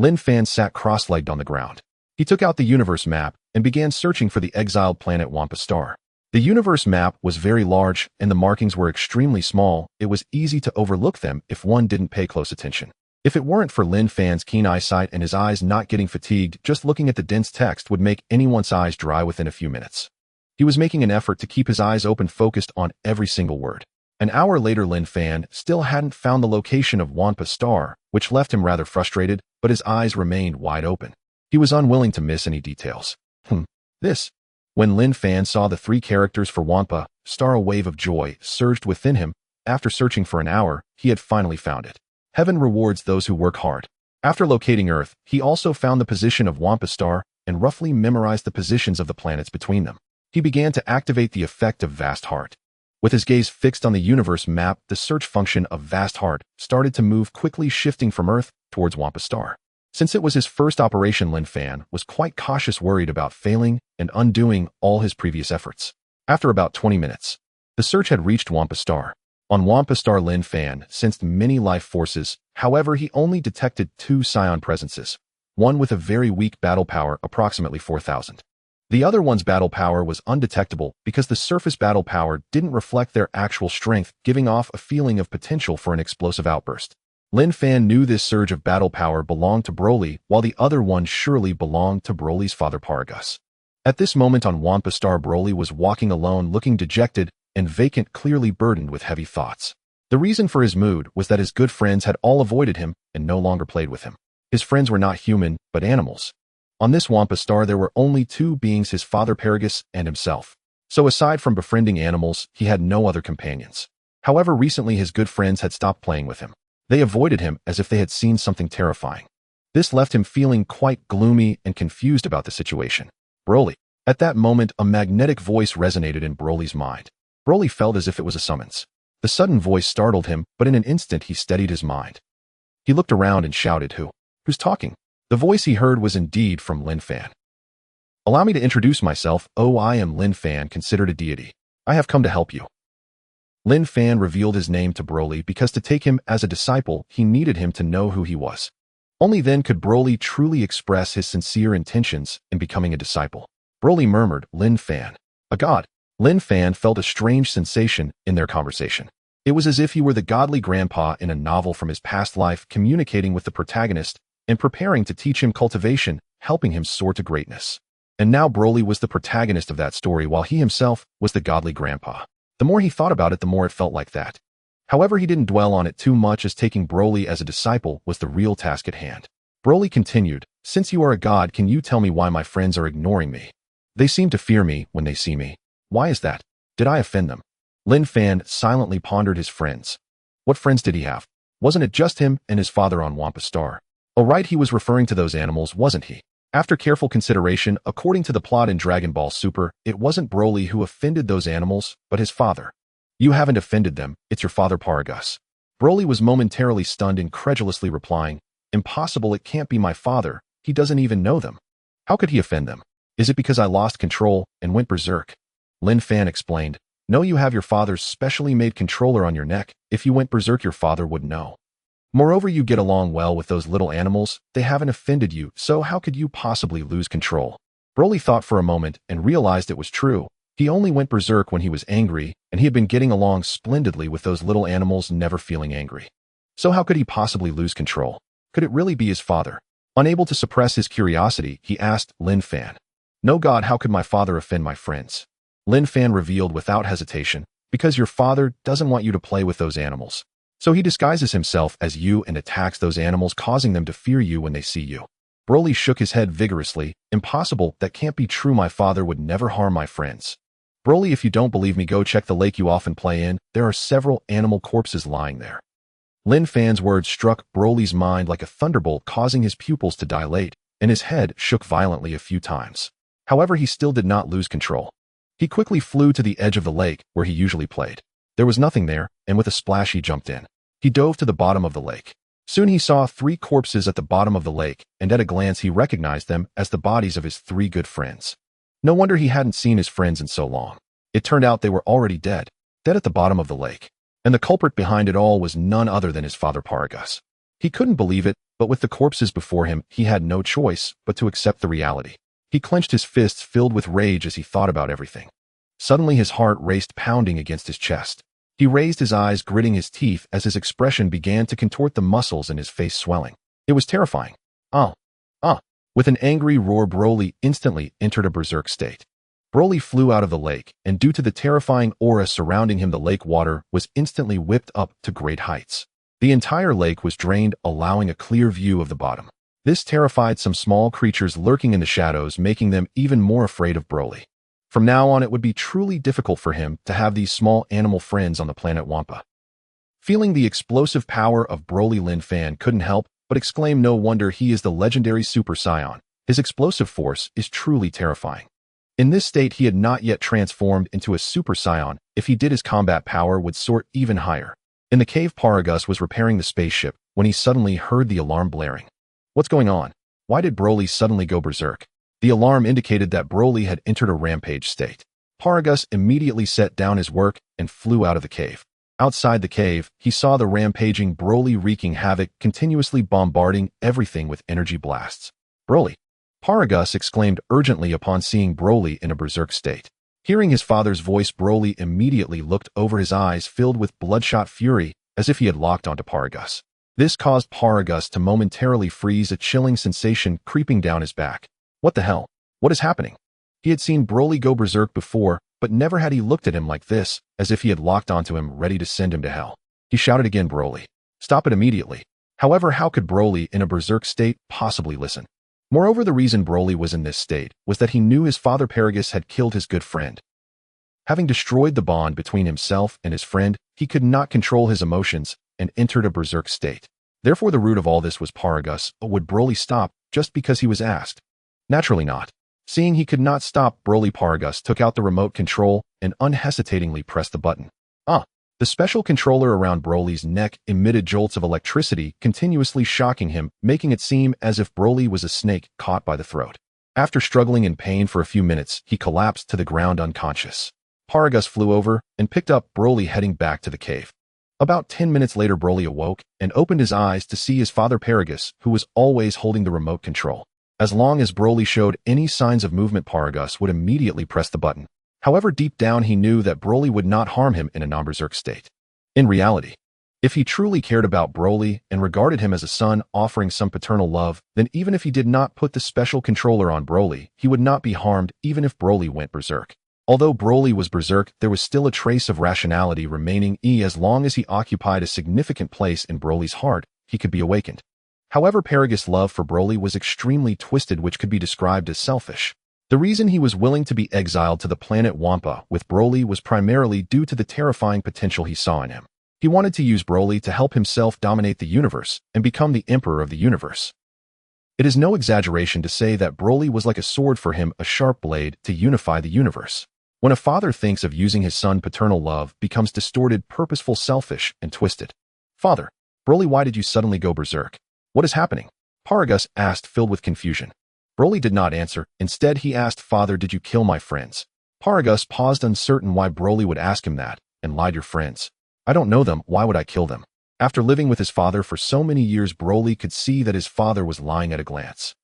Linfan sat cross-legged on the ground. He took out the universe map and began searching for the exiled planet Wampa Star. The universe map was very large and the markings were extremely small. It was easy to overlook them if one didn't pay close attention. If it weren't for Linfan's keen eyesight and his eyes not getting fatigued, just looking at the dense text would make anyone's eyes dry within a few minutes. He was making an effort to keep his eyes open, focused on every single word. An hour later, Linfan still hadn't found the location of Wampa Star, which left him rather frustrated, but his eyes remained wide open. He was unwilling to miss any details. This. When Linfan saw the 3 characters for Wampa Star, a wave of joy surged within him. After searching for an hour, he had finally found it. Heaven rewards those who work hard. After locating Earth, he also found the position of Wampa Star and roughly memorized the positions of the planets between them. He began to activate the effect of Vast Heart. With his gaze fixed on the universe map, the search function of Vast Heart started to move quickly, shifting from Earth towards Wampa Star. Since it was his first operation, Linfan was quite cautious, worried about failing and undoing all his previous efforts. After about 20 minutes, the search had reached Wampa Star. On Wampa Star, Linfan sensed many life forces. However, he only detected 2 Saiyan presences, one with a very weak battle power, approximately 4,000. The other one's battle power was undetectable because the surface battle power didn't reflect their actual strength, giving off a feeling of potential for an explosive outburst. Linfan knew this surge of battle power belonged to Broly, while the other one surely belonged to Broly's father Paragus. At this moment on Wampa Star, Broly was walking alone, looking dejected and vacant, clearly burdened with heavy thoughts. The reason for his mood was that his good friends had all avoided him and no longer played with him. His friends were not human, but animals. On this Wampa Star, there were only 2 beings, his father Paragus and himself. So aside from befriending animals, he had no other companions. However, recently his good friends had stopped playing with him. They avoided him as if they had seen something terrifying. This left him feeling quite gloomy and confused about the situation. Broly. At that moment, a magnetic voice resonated in Broly's mind. Broly felt as if it was a summons. The sudden voice startled him, but in an instant he steadied his mind. He looked around and shouted, Who's talking?" The voice he heard was indeed from Linfan. "Allow me to introduce myself. I am Linfan, considered a deity. I have come to help you." Linfan revealed his name to Broly because to take him as a disciple, he needed him to know who he was. Only then could Broly truly express his sincere intentions in becoming a disciple. Broly murmured, "Linfan, a god." Linfan felt a strange sensation in their conversation. It was as if he were the godly grandpa in a novel from his past life, communicating with the protagonist and preparing to teach him cultivation, helping him soar to greatness. And now Broly was the protagonist of that story, while he himself was the godly grandpa. The more he thought about it, the more it felt like that. However, he didn't dwell on it too much, as taking Broly as a disciple was the real task at hand. Broly continued, "Since you are a god, can you tell me why my friends are ignoring me? They seem to fear me when they see me. Why is that? Did I offend them?" Linfan silently pondered his friends. What friends did he have? Wasn't it just him and his father on Wampa Star? Oh right, he was referring to those animals, wasn't he? After careful consideration, according to the plot in Dragon Ball Super, it wasn't Broly who offended those animals, but his father. "You haven't offended them, it's your father Paragus." Broly was momentarily stunned, incredulously replying, "Impossible, it can't be my father, he doesn't even know them. How could he offend them? Is it because I lost control and went berserk?" Linfan explained, "No, you have your father's specially made controller on your neck. If you went berserk, your father would know. Moreover, you get along well with those little animals. They haven't offended you, so how could you possibly lose control?" Broly thought for a moment and realized it was true. He only went berserk when he was angry, and he had been getting along splendidly with those little animals, never feeling angry. So how could he possibly lose control? Could it really be his father? Unable to suppress his curiosity, he asked Linfan, "No god, how could my father offend my friends?" Linfan revealed without hesitation, because your father doesn't want you to play with those animals. So he disguises himself as you and attacks those animals, causing them to fear you when they see you. Broly shook his head vigorously. Impossible, that can't be true. My father would never harm my friends. Broly, if you don't believe me, go check the lake you often play in. There are several animal corpses lying there. Linfan's words struck Broly's mind like a thunderbolt, causing his pupils to dilate, and his head shook violently a few times. However, he still did not lose control. He quickly flew to the edge of the lake, where he usually played. There was nothing there, and with a splash he jumped in. He dove to the bottom of the lake. Soon he saw 3 corpses at the bottom of the lake, and at a glance he recognized them as the bodies of his 3 good friends. No wonder he hadn't seen his friends in so long. It turned out they were already dead at the bottom of the lake. And the culprit behind it all was none other than his father Paragus. He couldn't believe it, but with the corpses before him, he had no choice but to accept the reality. He clenched his fists, filled with rage as he thought about everything. Suddenly his heart raced, pounding against his chest. He raised his eyes, gritting his teeth as his expression began to contort, the muscles in his face swelling. It was terrifying. With an angry roar, Broly instantly entered a berserk state. Broly flew out of the lake, and due to the terrifying aura surrounding him, the lake water was instantly whipped up to great heights. The entire lake was drained, allowing a clear view of the bottom. This terrified some small creatures lurking in the shadows, making them even more afraid of Broly. From now on, it would be truly difficult for him to have these small animal friends on the planet Wampa. Feeling the explosive power of Broly, Linfan couldn't help but exclaim, "No wonder he is the legendary Super Saiyan. His explosive force is truly terrifying." In this state, he had not yet transformed into a Super Saiyan. If he did, his combat power would soar even higher. In the cave, Paragus was repairing the spaceship when he suddenly heard the alarm blaring. What's going on? Why did Broly suddenly go berserk? The alarm indicated that Broly had entered a rampage state. Paragus immediately set down his work and flew out of the cave. Outside the cave, he saw the rampaging Broly wreaking havoc, continuously bombarding everything with energy blasts. "Broly!" Paragus exclaimed urgently upon seeing Broly in a berserk state. Hearing his father's voice, Broly immediately looked over, his eyes filled with bloodshot fury, as if he had locked onto Paragus. This caused Paragus to momentarily freeze, a chilling sensation creeping down his back. What the hell? What is happening? He had seen Broly go berserk before, but never had he looked at him like this, as if he had locked onto him, ready to send him to hell. He shouted again, "Broly, stop it immediately." However, how could Broly in a berserk state possibly listen? Moreover, the reason Broly was in this state was that he knew his father Paragus had killed his good friend. Having destroyed the bond between himself and his friend, he could not control his emotions and entered a berserk state. Therefore, the root of all this was Paragus. Would Broly stop just because he was asked? Naturally not. Seeing he could not stop Broly, Paragus took out the remote control and unhesitatingly pressed the button. The special controller around Broly's neck emitted jolts of electricity, continuously shocking him, making it seem as if Broly was a snake caught by the throat. After struggling in pain for a few minutes, he collapsed to the ground unconscious. Paragus flew over and picked up Broly, heading back to the cave. About 10 minutes later, Broly awoke and opened his eyes to see his father Paragus, who was always holding the remote control. As long as Broly showed any signs of movement, Paragus would immediately press the button. However, deep down he knew that Broly would not harm him in a non-berserk state. In reality, if he truly cared about Broly and regarded him as a son, offering some paternal love, then even if he did not put the special controller on Broly, he would not be harmed even if Broly went berserk. Although Broly was berserk, there was still a trace of rationality remaining. As long as he occupied a significant place in Broly's heart, he could be awakened. However, Paragus' love for Broly was extremely twisted, which could be described as selfish. The reason he was willing to be exiled to the planet Wampa with Broly was primarily due to the terrifying potential he saw in him. He wanted to use Broly to help himself dominate the universe and become the emperor of the universe. It is no exaggeration to say that Broly was like a sword for him, a sharp blade to unify the universe. When a father thinks of using his son, paternal love becomes distorted, purposeful, selfish, and twisted. "Father, Broly, why did you suddenly go berserk? What is happening?" Paragus asked, filled with confusion. Broly did not answer. Instead, he asked, "Father, did you kill my friends?" Paragus paused, uncertain why Broly would ask him that, and lied. "Your friends? I don't know them. Why would I kill them?" After living with his father for so many years, Broly could see that his father was lying at a glance.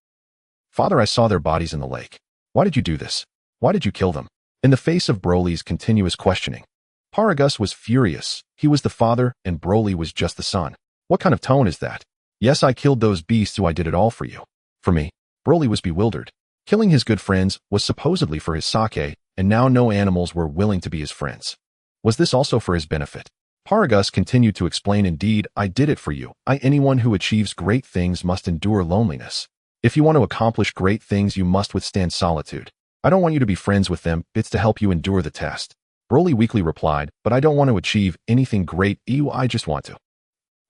"Father, I saw their bodies in the lake. Why did you do this? Why did you kill them?" In the face of Broly's continuous questioning, Paragus was furious. He was the father, and Broly was just the son. What kind of tone is that? "Yes, I killed those beasts, so I did it all for you." For me. Broly was bewildered. Killing his good friends was supposedly for his sake, and now no animals were willing to be his friends. Was this also for his benefit? Paragus continued to explain, indeed, I did it for you. Anyone who achieves great things must endure loneliness. If you want to accomplish great things, you must withstand solitude. I don't want you to be friends with them, it's to help you endure the test. Broly weakly replied, but I don't want to achieve anything great, I just want to.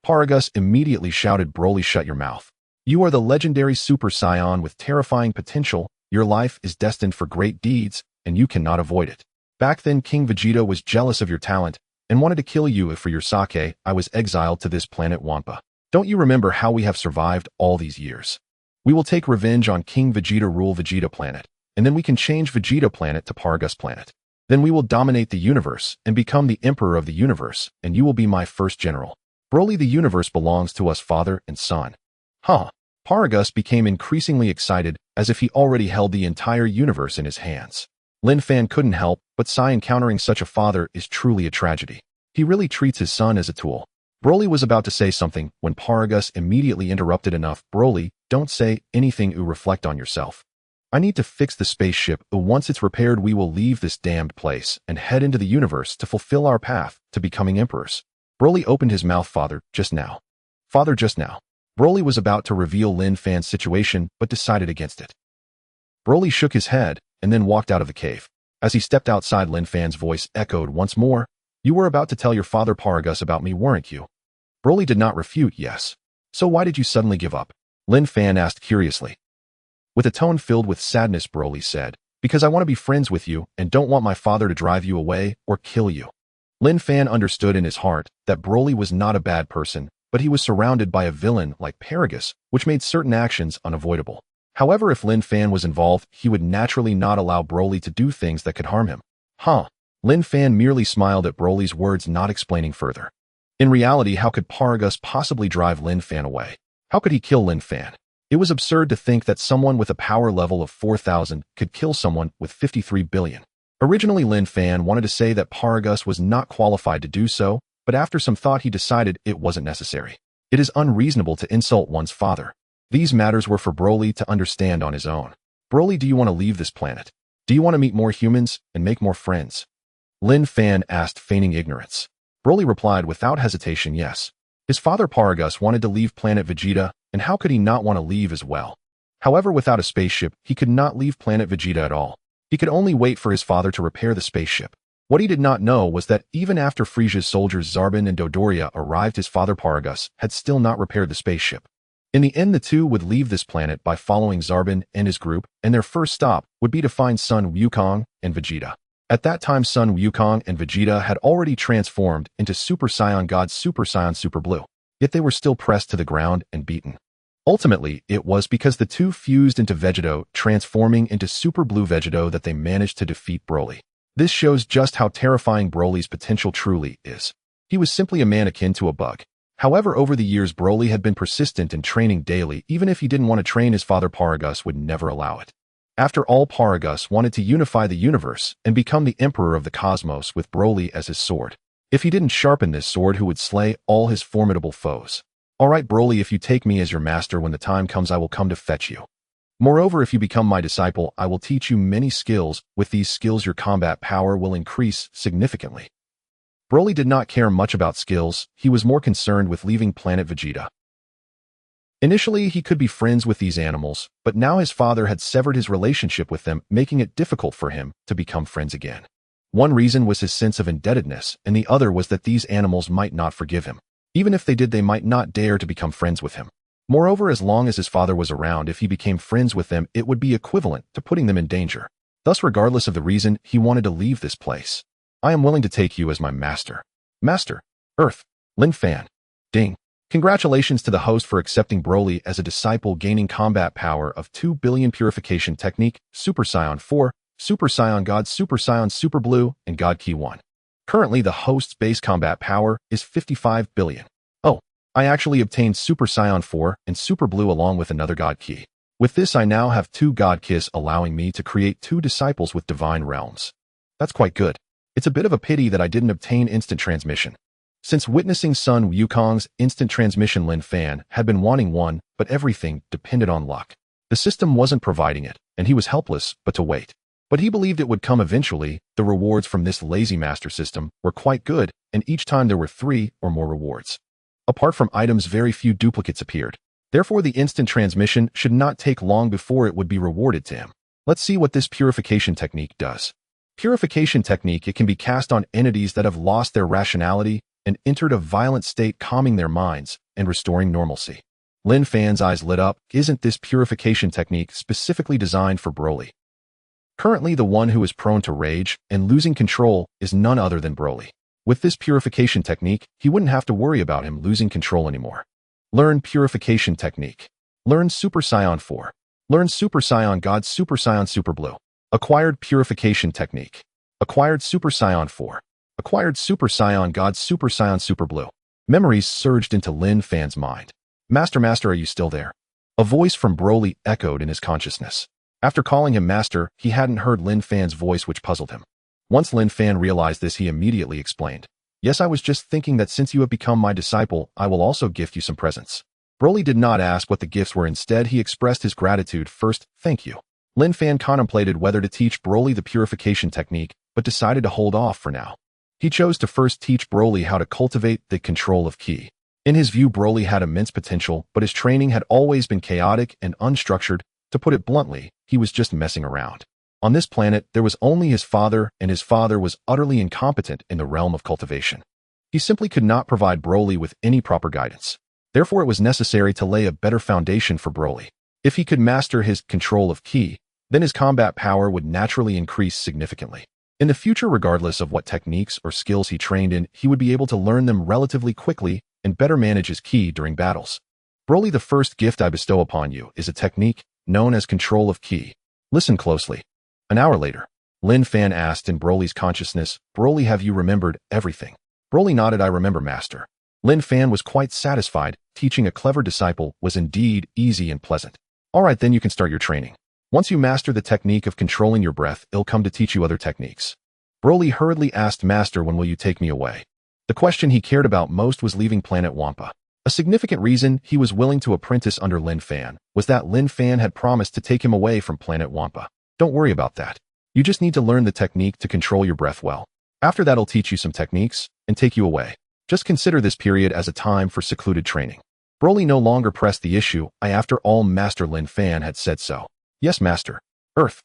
Paragus immediately shouted, Broly, shut your mouth. You are the legendary Super Saiyan with terrifying potential, your life is destined for great deeds, and you cannot avoid it. Back then King Vegeta was jealous of your talent, and wanted to kill you. If for your sake, I was exiled to this planet Wampa. Don't you remember how we have survived all these years? We will take revenge on King Vegeta, rule Vegeta planet, and then we can change Vegeta planet to Paragus planet. Then we will dominate the universe and become the emperor of the universe, and you will be my first general. Broly, the universe belongs to us, father and son. Huh. Paragus became increasingly excited, as if he already held the entire universe in his hands. Linfan couldn't help but sigh. Encountering such a father is truly a tragedy. He really treats his son as a tool. Broly was about to say something when Paragus immediately interrupted. Enough, Broly, don't say anything. Reflect on yourself. I need to fix the spaceship. Once it's repaired, we will leave this damned place and head into the universe to fulfill our path to becoming emperors. Broly opened his mouth. Father, just now. Father, just now. Broly was about to reveal Linfan's situation, but decided against it. Broly shook his head and then walked out of the cave. As he stepped outside, Linfan's voice echoed once more. You were about to tell your father Paragus about me, weren't you? Broly did not refute. Yes. So why did you suddenly give up? Linfan asked curiously. With a tone filled with sadness, Broly said, because I want to be friends with you and don't want my father to drive you away or kill you. Linfan understood in his heart that Broly was not a bad person, but he was surrounded by a villain like Paragus, which made certain actions unavoidable. However, if Linfan was involved, he would naturally not allow Broly to do things that could harm him. Huh. Linfan merely smiled at Broly's words, not explaining further. In reality, how could Paragus possibly drive Linfan away? How could he kill Linfan? It was absurd to think that someone with a power level of 4,000 could kill someone with 53 billion. Originally, Linfan wanted to say that Paragus was not qualified to do so, but after some thought he decided it wasn't necessary. It is unreasonable to insult one's father. These matters were for Broly to understand on his own. Broly, do you want to leave this planet? Do you want to meet more humans and make more friends? Linfan asked, feigning ignorance. Broly replied without hesitation, yes. His father Paragus wanted to leave planet Vegeta, and how could he not want to leave as well? However, without a spaceship, he could not leave planet Vegeta at all. He could only wait for his father to repair the spaceship. What he did not know was that even after Frieza's soldiers Zarbon and Dodoria arrived, his father Paragus had still not repaired the spaceship. In the end, the two would leave this planet by following Zarbon and his group, and their first stop would be to find Son Wukong and Vegeta. At that time, Son Wukong and Vegeta had already transformed into Super Saiyan gods Super Saiyan Super Blue, yet they were still pressed to the ground and beaten. Ultimately, it was because the two fused into Vegito, transforming into Super Blue Vegito, that they managed to defeat Broly. This shows just how terrifying Broly's potential truly is. He was simply a man akin to a bug. However, over the years, Broly had been persistent in training daily. Even if he didn't want to train, his father Paragus would never allow it. After all, Paragus wanted to unify the universe and become the emperor of the cosmos with Broly as his sword. If he didn't sharpen this sword, who would slay all his formidable foes? Alright, Broly, if you take me as your master, when the time comes, I will come to fetch you. Moreover, if you become my disciple, I will teach you many skills. With these skills, your combat power will increase significantly. Broly did not care much about skills. He was more concerned with leaving planet Vegeta. Initially, he could be friends with these animals, but now his father had severed his relationship with them, making it difficult for him to become friends again. One reason was his sense of indebtedness, and the other was that these animals might not forgive him. Even if they did, they might not dare to become friends with him. Moreover, as long as his father was around, if he became friends with them, it would be equivalent to putting them in danger. Thus, regardless of the reason, he wanted to leave this place. I am willing to take you as my master. Master. Earth. Linfan. Ding. Congratulations to the host for accepting Broly as a disciple, gaining combat power of 2 billion purification technique, Super Saiyan 4, Super Saiyan God, Super Saiyan Super Blue, and God Ki 1. Currently, the host's base combat power is 55 billion. Oh, I actually obtained Super Saiyan 4 and Super Blue along with another God Ki. With this, I now have 2 God Kis, allowing me to create 2 disciples with divine realms. That's quite good. It's a bit of a pity that I didn't obtain instant transmission. Since witnessing Son Wukong's instant transmission, Linfan had been wanting one, but everything depended on luck. The system wasn't providing it, and he was helpless but to wait. But he believed it would come eventually. The rewards from this lazy master system were quite good, and each time there were 3 or more rewards. Apart from items, very few duplicates appeared. Therefore, the instant transmission should not take long before it would be rewarded to him. Let's see what this purification technique does. Purification technique, it can be cast on entities that have lost their rationality and entered a violent state, calming their minds and restoring normalcy. Linfan's eyes lit up. Isn't this purification technique specifically designed for Broly? Currently, the one who is prone to rage and losing control is none other than Broly. With this purification technique, he wouldn't have to worry about him losing control anymore. Learn purification technique. Learn Super Saiyan 4. Learn Super Saiyan God, Super Saiyan Super Blue. Acquired purification technique. Acquired Super Saiyan 4. Acquired Super Saiyan God, Super Saiyan Super Blue. Memories surged into Linfan's mind. Master, are you still there? A voice from Broly echoed in his consciousness. After calling him master, he hadn't heard Linfan's voice, which puzzled him. Once Linfan realized this, he immediately explained. Yes, I was just thinking that since you have become my disciple, I will also gift you some presents. Broly did not ask what the gifts were. Instead, he expressed his gratitude. First, thank you. Linfan contemplated whether to teach Broly the purification technique, but decided to hold off for now. He chose to first teach Broly how to cultivate the control of ki. In his view, Broly had immense potential, but his training had always been chaotic and unstructured. To put it bluntly, he was just messing around. On this planet, there was only his father, and his father was utterly incompetent in the realm of cultivation. He simply could not provide Broly with any proper guidance. Therefore, it was necessary to lay a better foundation for Broly. If he could master his control of ki, then his combat power would naturally increase significantly. In the future, regardless of what techniques or skills he trained in, he would be able to learn them relatively quickly and better manage his ki during battles. Broly, the first gift I bestow upon you is a technique known as control of ki. Listen closely. An hour later, Linfan asked in Broly's consciousness, Broly, have you remembered everything? Broly nodded. I remember, master. Linfan was quite satisfied. Teaching a clever disciple was indeed easy and pleasant. All right, then you can start your training. Once you master the technique of controlling your breath, it'll come to teach you other techniques. Broly hurriedly asked, Master, when will you take me away? The question he cared about most was leaving planet Wampa. A significant reason he was willing to apprentice under Linfan was that Linfan had promised to take him away from planet Wampa. Don't worry about that. You just need to learn the technique to control your breath well. After that, I'll teach you some techniques and take you away. Just consider this period as a time for secluded training. Broly no longer pressed the issue. After all, Master Linfan had said so. Yes, Master. Earth.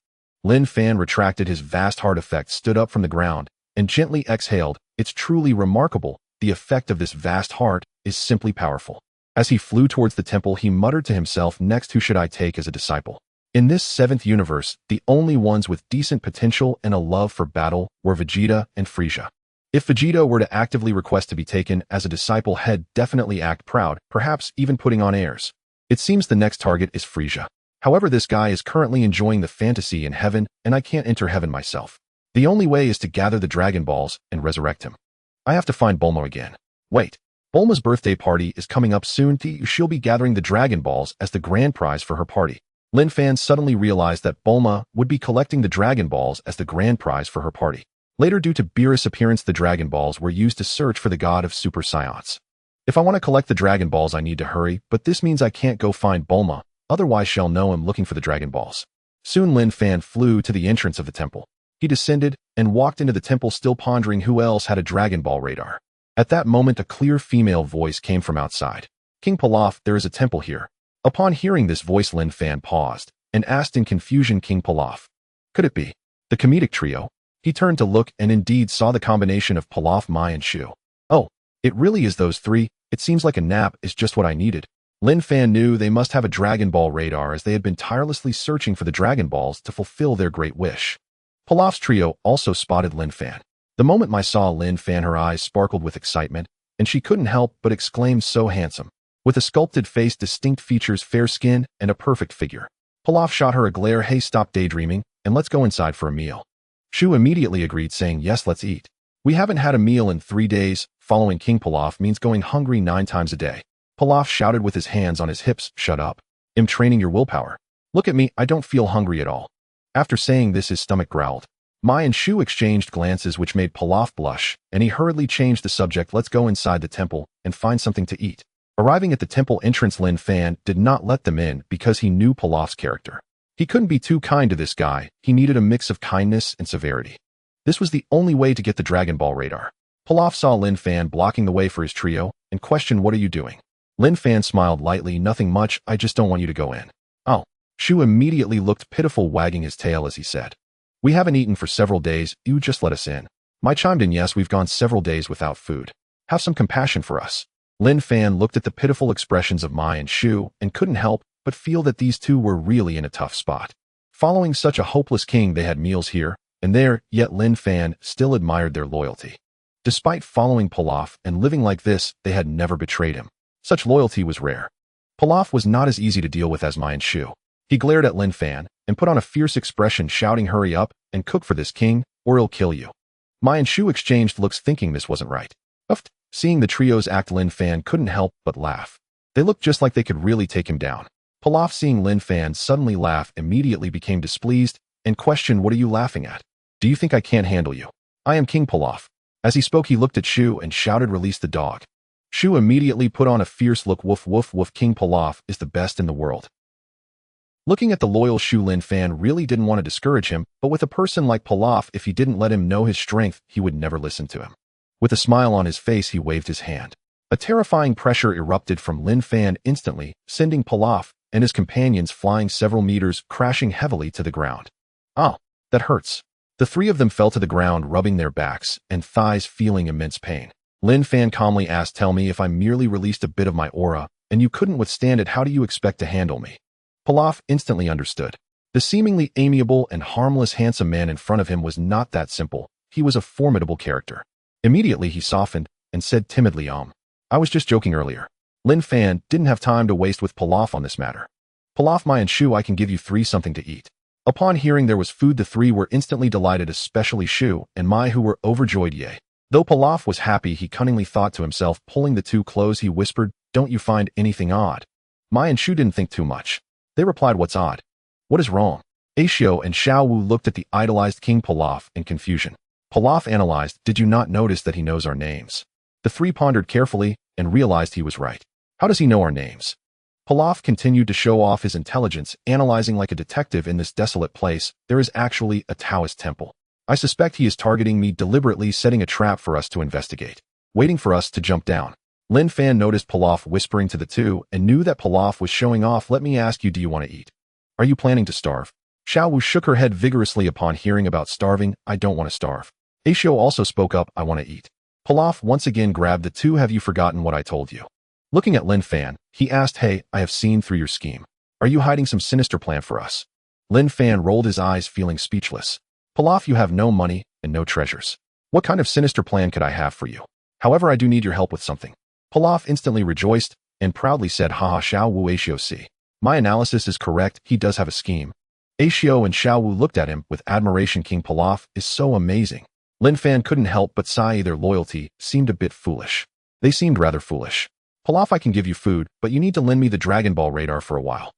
Linfan retracted his vast heart effect, stood up from the ground, and gently exhaled. It's truly remarkable. The effect of this vast heart is simply powerful. As he flew towards the temple, he muttered to himself, next, who should I take as a disciple? In this 7th universe, the only ones with decent potential and a love for battle were Vegeta and Frieza. If Vegeta were to actively request to be taken as a disciple, he'd definitely act proud, perhaps even putting on airs. It seems the next target is Frieza. However, this guy is currently enjoying the fantasy in heaven, and I can't enter heaven myself. The only way is to gather the Dragon Balls and resurrect him. I have to find Bulma again. Wait, Bulma's birthday party is coming up soon. She'll be gathering the Dragon Balls as the grand prize for her party. Linfan suddenly realized that Bulma would be collecting the Dragon Balls as the grand prize for her party. Later, due to Beerus' appearance, the Dragon Balls were used to search for the god of Super Saiyans. If I want to collect the Dragon Balls, I need to hurry, but this means I can't go find Bulma, otherwise she'll know I'm looking for the Dragon Balls. Soon Linfan flew to the entrance of the temple. He descended and walked into the temple, still pondering who else had a Dragon Ball radar. At that moment, a clear female voice came from outside. King Pilaf, there is a temple here. Upon hearing this voice, Linfan paused and asked in confusion, King Pilaf. Could it be the comedic trio? He turned to look and indeed saw the combination of Pilaf, Mai, and Shu. Oh, it really is those three. It seems like a nap is just what I needed. Linfan knew they must have a Dragon Ball radar, as they had been tirelessly searching for the Dragon Balls to fulfill their great wish. Pilaf's trio also spotted Linfan. The moment Mai saw Linfan, her eyes sparkled with excitement, and she couldn't help but exclaim, so handsome. With a sculpted face, distinct features, fair skin, and a perfect figure. Pilaf shot her a glare. Hey, stop daydreaming, and let's go inside for a meal. Shu immediately agreed, saying, yes, let's eat. We haven't had a meal in 3 days. Following King Pilaf means going hungry 9 times a day. Pilaf shouted with his hands on his hips, shut up. I'm training your willpower. Look at me, I don't feel hungry at all. After saying this, his stomach growled. Mai and Shu exchanged glances which made Pilaf blush, and he hurriedly changed the subject. Let's go inside the temple and find something to eat. Arriving at the temple entrance, Linfan did not let them in because he knew Pilaf's character. He couldn't be too kind to this guy. He needed a mix of kindness and severity. This was the only way to get the Dragon Ball radar. Pilaf saw Linfan blocking the way for his trio and questioned, "What are you doing?" Linfan smiled lightly, "Nothing much, I just don't want you to go in." "Oh." Shu immediately looked pitiful, wagging his tail as he said, "We haven't eaten for several days, you just let us in." Mai chimed in, "Yes, we've gone several days without food. Have some compassion for us." Linfan looked at the pitiful expressions of Mai and Shu and couldn't help but feel that these two were really in a tough spot. Following such a hopeless king, they had meals here and there, yet Linfan still admired their loyalty. Despite following Pilaf and living like this, they had never betrayed him. Such loyalty was rare. Pilaf was not as easy to deal with as Mai and Shu. He glared at Linfan and put on a fierce expression, shouting, "Hurry up and cook for this king, or he'll kill you." Mai and Shu exchanged looks, thinking this wasn't right. Seeing the trio's act, Linfan couldn't help but laugh. They looked just like they could really take him down. Pilaf, seeing Linfan suddenly laugh, immediately became displeased and questioned, "What are you laughing at? Do you think I can't handle you? I am King Pilaf." As he spoke, he looked at Shu and shouted, "Release the dog." Shu immediately put on a fierce look, "Woof, woof, woof, King Pilaf is the best in the world." Looking at the loyal Shu, Linfan really didn't want to discourage him, but with a person like Pilaf, if he didn't let him know his strength, he would never listen to him. With a smile on his face, he waved his hand. A terrifying pressure erupted from Linfan instantly, sending Pilaf and his companions flying several meters, crashing heavily to the ground. "Oh, that hurts." The three of them fell to the ground, rubbing their backs and thighs, feeling immense pain. Linfan calmly asked, "Tell me, if I merely released a bit of my aura and you couldn't withstand it, how do you expect to handle me?" Pilaf instantly understood. The seemingly amiable and harmless handsome man in front of him was not that simple. He was a formidable character. Immediately he softened and said timidly, "I was just joking earlier." Linfan didn't have time to waste with Pilaf on this matter. "Pilaf, Mai and Shu, I can give you three something to eat." Upon hearing there was food, the three were instantly delighted, especially Shu and Mai, who were overjoyed. Yay. Though Pilaf was happy, he cunningly thought to himself, pulling the two close, he whispered, "Don't you find anything odd?" Mai and Shu didn't think too much. They replied, "What's odd? What is wrong?" Ashio and Xiao Wu looked at the idolized King Pilaf in confusion. Pilaf analyzed, "Did you not notice that he knows our names?" The three pondered carefully and realized he was right. "How does he know our names?" Pilaf continued to show off his intelligence, analyzing like a detective. "In this desolate place, there is actually a Taoist temple. I suspect he is targeting me, deliberately setting a trap for us to investigate, waiting for us to jump down." Linfan noticed Pilaf whispering to the two and knew that Pilaf was showing off. "Let me ask you, do you want to eat? Are you planning to starve?" Xiao Wu shook her head vigorously upon hearing about starving. "I don't want to starve." Ashio also spoke up, "I want to eat." Pilaf once again grabbed the two. "Have you forgotten what I told you?" Looking at Linfan, he asked, "Hey, I have seen through your scheme. Are you hiding some sinister plan for us?" Linfan rolled his eyes, feeling speechless. "Pilaf, you have no money and no treasures. What kind of sinister plan could I have for you? However, I do need your help with something." Pilaf instantly rejoiced and proudly said, "Haha, Xiao Wu, Ashio, see. My analysis is correct, he does have a scheme." Ashio and Xiao Wu looked at him with admiration. "King Pilaf is so amazing." Linfan couldn't help but sigh. Their loyalty seemed a bit foolish. They seemed rather foolish. "Pilaf, I can give you food, but you need to lend me the Dragon Ball radar for a while."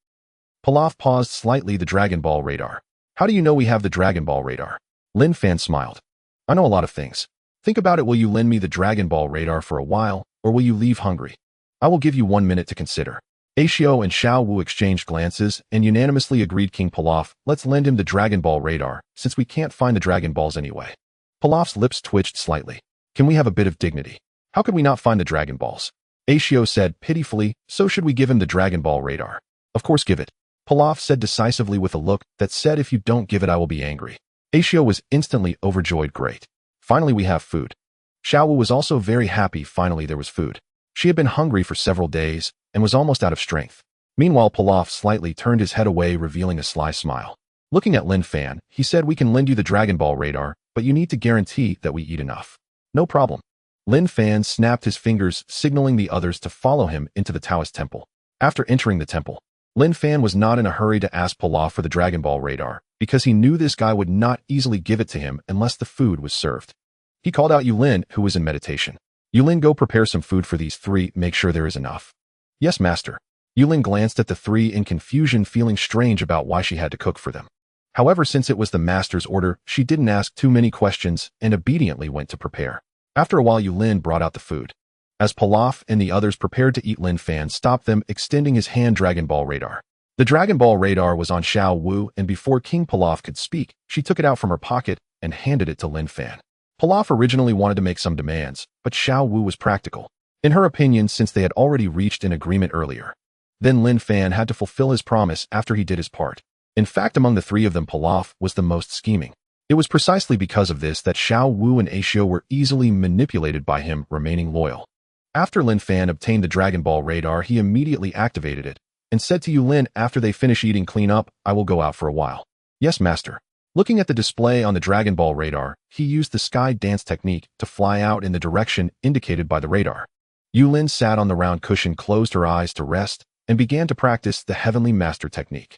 Pilaf paused slightly. "The Dragon Ball radar? How do you know we have the Dragon Ball radar?" Linfan smiled. "I know a lot of things. Think about it. Will you lend me the Dragon Ball radar for a while, or will you leave hungry?" "I will give you 1 minute to consider." Ashio and Xiao Wu exchanged glances and unanimously agreed. "King Pilaf, let's lend him the Dragon Ball radar, since we can't find the Dragon Balls anyway." Pilaf's lips twitched slightly. "Can we have a bit of dignity? How could we not find the Dragon Balls?" Ashio said pitifully, "So should we give him the Dragon Ball radar?" "Of course, give it." Pilaf said decisively with a look that said, "If you don't give it, I will be angry." Ashio was instantly overjoyed. "Great. Finally we have food." Xiao Wu was also very happy. Finally there was food. She had been hungry for several days and was almost out of strength. Meanwhile, Pilaf slightly turned his head away, revealing a sly smile. Looking at Linfan, he said, "We can lend you the Dragon Ball radar, but you need to guarantee that we eat enough." "No problem." Linfan snapped his fingers, signaling the others to follow him into the Taoist temple. After entering the temple, Linfan was not in a hurry to ask Pilaf for the Dragon Ball radar, because he knew this guy would not easily give it to him unless the food was served. He called out Yulin, who was in meditation. "Yulin, go prepare some food for these three, make sure there is enough." "Yes, master." Yulin glanced at the three in confusion, feeling strange about why she had to cook for them. However, since it was the master's order, she didn't ask too many questions and obediently went to prepare. After a while, Yulin brought out the food. As Pilaf and the others prepared to eat, Linfan stopped them, extending his hand. "Dragon Ball radar. The Dragon Ball radar was on Xiao Wu, and before King Pilaf could speak, she took it out from her pocket and handed it to Linfan. Pilaf originally wanted to make some demands, but Xiao Wu was practical. In her opinion, since they had already reached an agreement earlier. Then Linfan had to fulfill his promise after he did his part. In fact, among the three of them, Pilaf was the most scheming. It was precisely because of this that Xiao Wu and Aishio were easily manipulated by him remaining loyal. After Linfan obtained the Dragon Ball radar, he immediately activated it and said to Yulin, after they finish eating clean up, I will go out for a while. Yes, master. Looking at the display on the Dragon Ball radar, he used the sky dance technique to fly out in the direction indicated by the radar. Yulin sat on the round cushion, closed her eyes to rest, and began to practice the Heavenly Master technique.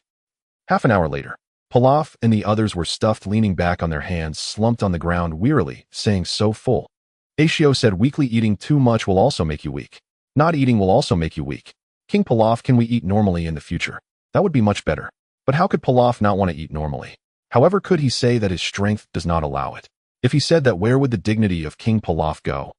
Half an hour later, Pilaf and the others were stuffed, leaning back on their hands, slumped on the ground wearily, saying so full. Aishio said, weakly, eating too much will also make you weak. Not eating will also make you weak. King Pilaf, can we eat normally in the future? That would be much better. But how could Pilaf not want to eat normally? However, could he say that his strength does not allow it? If he said that, where would the dignity of King Pilaf go?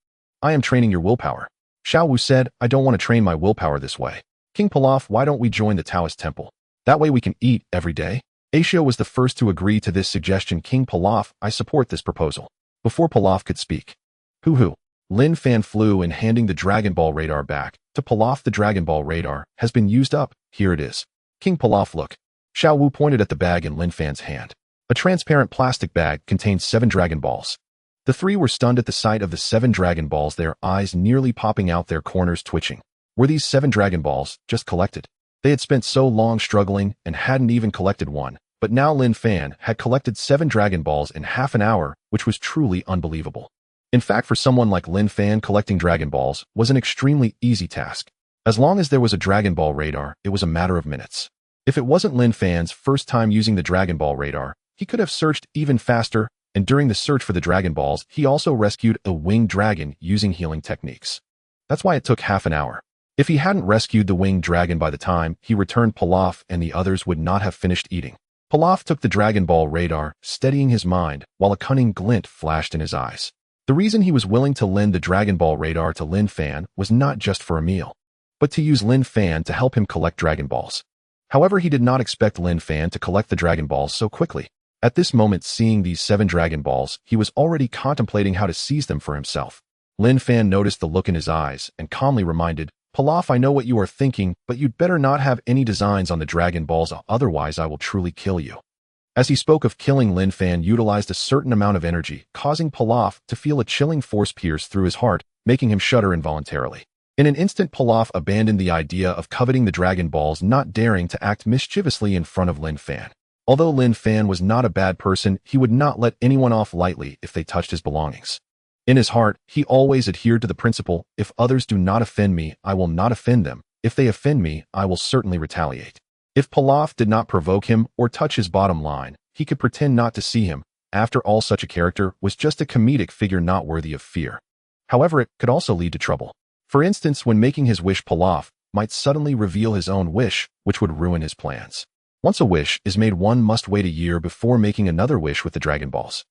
I am training your willpower. Xiao Wu said, I don't want to train my willpower this way. King Pilaf, why don't we join the Taoist temple? That way we can eat every day? Aishio was the first to agree to this suggestion. King Pilaf, I support this proposal. Before Pilaf could speak. Hoo-hoo. Linfan flew in, handing the Dragon Ball radar back to Pilaf. The Dragon Ball radar has been used up. Here it is. King Pilaf, look. Xiao Wu pointed at the bag in Linfan's hand. A transparent plastic bag contained 7 Dragon Balls. The three were stunned at the sight of the 7 Dragon Balls, their eyes nearly popping out, their corners twitching. Were these 7 Dragon Balls just collected? They had spent so long struggling and hadn't even collected one, but now Linfan had collected 7 Dragon Balls in half an hour, which was truly unbelievable. In fact, for someone like Linfan, collecting Dragon Balls was an extremely easy task. As long as there was a Dragon Ball radar, it was a matter of minutes. If it wasn't Linfan's first time using the Dragon Ball radar, he could have searched even faster, and during the search for the Dragon Balls, he also rescued a winged dragon using healing techniques. That's why it took half an hour. If he hadn't rescued the winged dragon by the time he returned, Pilaf and the others would not have finished eating. Pilaf took the Dragon Ball radar, steadying his mind, while a cunning glint flashed in his eyes. The reason he was willing to lend the Dragon Ball radar to Linfan was not just for a meal, but to use Linfan to help him collect Dragon Balls. However, he did not expect Linfan to collect the Dragon Balls so quickly. At this moment, seeing these 7 Dragon Balls, he was already contemplating how to seize them for himself. Linfan noticed the look in his eyes and calmly reminded, Pilaf, I know what you are thinking, but you'd better not have any designs on the Dragon Balls, otherwise I will truly kill you. As he spoke of killing, Linfan utilized a certain amount of energy, causing Pilaf to feel a chilling force pierce through his heart, making him shudder involuntarily. In an instant, Pilaf abandoned the idea of coveting the Dragon Balls, not daring to act mischievously in front of Linfan. Although Linfan was not a bad person, he would not let anyone off lightly if they touched his belongings. In his heart, he always adhered to the principle, if others do not offend me, I will not offend them. If they offend me, I will certainly retaliate. If Pilaf did not provoke him or touch his bottom line, he could pretend not to see him. After all, such a character was just a comedic figure not worthy of fear. However, it could also lead to trouble. For instance, when making his wish, Pilaf might suddenly reveal his own wish, which would ruin his plans. Once a wish is made, one must wait a year before making another wish with the Dragon Balls.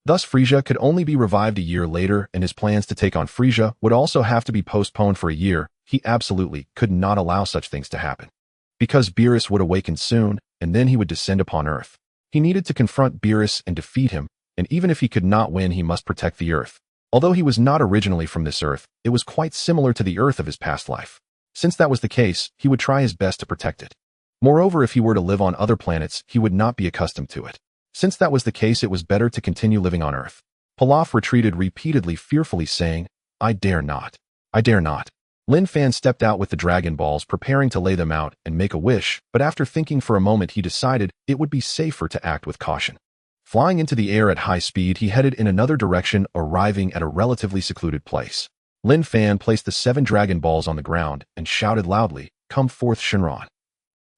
Thus, Frieza could only be revived a year later, and his plans to take on Frieza would also have to be postponed for a year. He absolutely could not allow such things to happen. Because Beerus would awaken soon, and then he would descend upon Earth. He needed to confront Beerus and defeat him, and even if he could not win, he must protect the Earth. Although he was not originally from this Earth, it was quite similar to the Earth of his past life. Since that was the case, he would try his best to protect it. Moreover, if he were to live on other planets, he would not be accustomed to it. Since that was the case, it was better to continue living on Earth. Pilaf retreated repeatedly, fearfully saying, I dare not. I dare not. Linfan stepped out with the Dragon Balls, preparing to lay them out and make a wish, but after thinking for a moment, he decided it would be safer to act with caution. Flying into the air at high speed, he headed in another direction, arriving at a relatively secluded place. Linfan placed the 7 Dragon Balls on the ground and shouted loudly, Come forth, Shenron,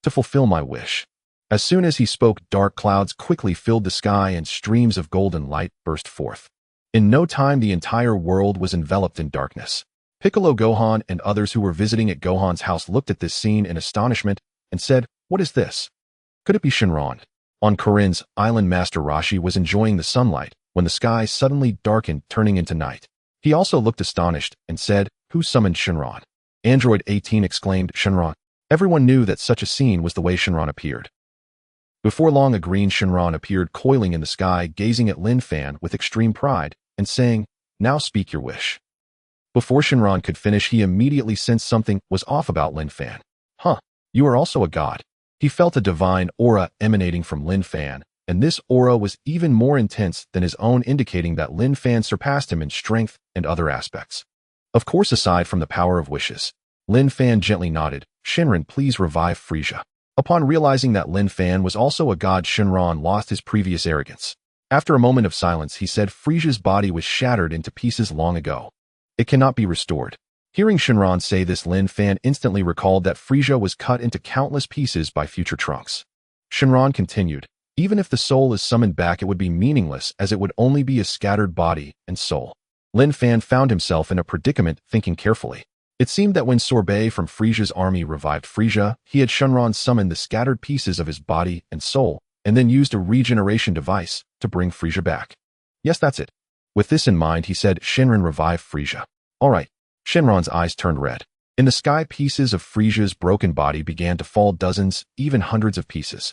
to fulfill my wish. As soon as he spoke, dark clouds quickly filled the sky and streams of golden light burst forth. In no time, the entire world was enveloped in darkness. Piccolo, Gohan, and others who were visiting at Gohan's house looked at this scene in astonishment and said, What is this? Could it be Shenron? On Corinne's island, Master Roshi was enjoying the sunlight when the sky suddenly darkened, turning into night. He also looked astonished and said, Who summoned Shenron? Android 18 exclaimed, Shenron. Everyone knew that such a scene was the way Shenron appeared. Before long, a green Shenron appeared coiling in the sky, gazing at Linfan with extreme pride and saying, "Now speak your wish." Before Shenron could finish, he immediately sensed something was off about Linfan. "Huh, you are also a god." He felt a divine aura emanating from Linfan, and this aura was even more intense than his own, indicating that Linfan surpassed him in strength and other aspects. Of course, aside from the power of wishes. Linfan gently nodded. "Shenron, please revive Frieza." Upon realizing that Linfan was also a god, Shenron lost his previous arrogance. After a moment of silence, he said, "Frieza's body was shattered into pieces long ago. It cannot be restored." Hearing Shenron say this, Linfan instantly recalled that Frieza was cut into countless pieces by future Trunks. Shenron continued, "Even if the soul is summoned back, it would be meaningless, as it would only be a scattered body and soul." Linfan found himself in a predicament, thinking carefully. It seemed that when Sorbet from Frieza's army revived Frieza, he had Shenron summon the scattered pieces of his body and soul, and then used a regeneration device to bring Frieza back. "Yes, that's it." With this in mind, he said, "Shenron, revive Frieza." "All right." Shenron's eyes turned red. In the sky, pieces of Frieza's broken body began to fall, dozens, even hundreds of pieces.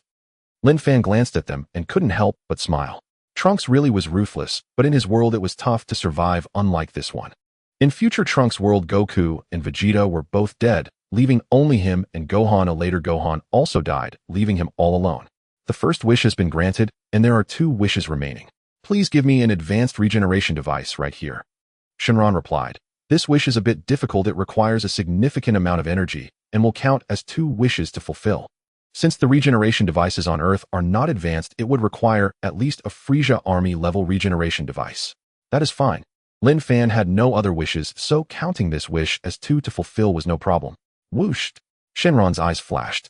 Linfan glanced at them and couldn't help but smile. Trunks really was ruthless, but in his world it was tough to survive, unlike this one. In future Trunks' world, Goku and Vegeta were both dead, leaving only him and Gohan. A later Gohan also died, leaving him all alone. "The first wish has been granted, and there are 2 wishes remaining. Please give me an advanced regeneration device right here." Shenron replied, "This wish is a bit difficult. It requires a significant amount of energy, and will count as 2 wishes to fulfill. Since the regeneration devices on Earth are not advanced, it would require at least a Frieza army level regeneration device." "That is fine." Linfan had no other wishes, so counting this wish as 2 to fulfill was no problem. Whoosh! Shenron's eyes flashed.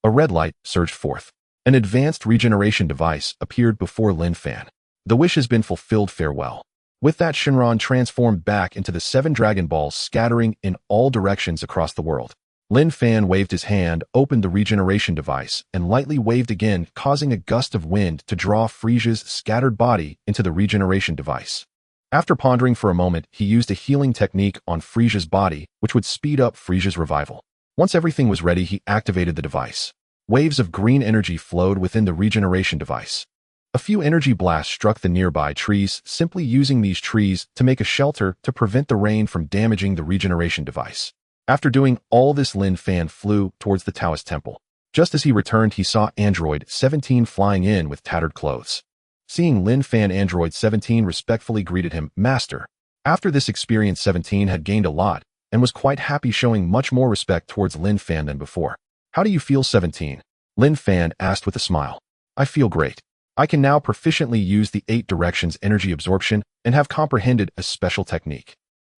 A red light surged forth. An advanced regeneration device appeared before Linfan. "The wish has been fulfilled, farewell." With that, Shenron transformed back into the 7 Dragon Balls, scattering in all directions across the world. Linfan waved his hand, opened the regeneration device, and lightly waved again, causing a gust of wind to draw Frieza's scattered body into the regeneration device. After pondering for a moment, he used a healing technique on Frieza's body, which would speed up Frieza's revival. Once everything was ready, he activated the device. Waves of green energy flowed within the regeneration device. A few energy blasts struck the nearby trees, simply using these trees to make a shelter to prevent the rain from damaging the regeneration device. After doing all this, Linfan flew towards the Taoist temple. Just as he returned, he saw Android 17 flying in with tattered clothes. Seeing Linfan, Android 17 respectfully greeted him, "Master." After this experience, 17 had gained a lot and was quite happy, showing much more respect towards Linfan than before. "How do you feel, 17? Linfan asked with a smile. "I feel great. I can now proficiently use the 8 directions energy absorption and have comprehended a special technique."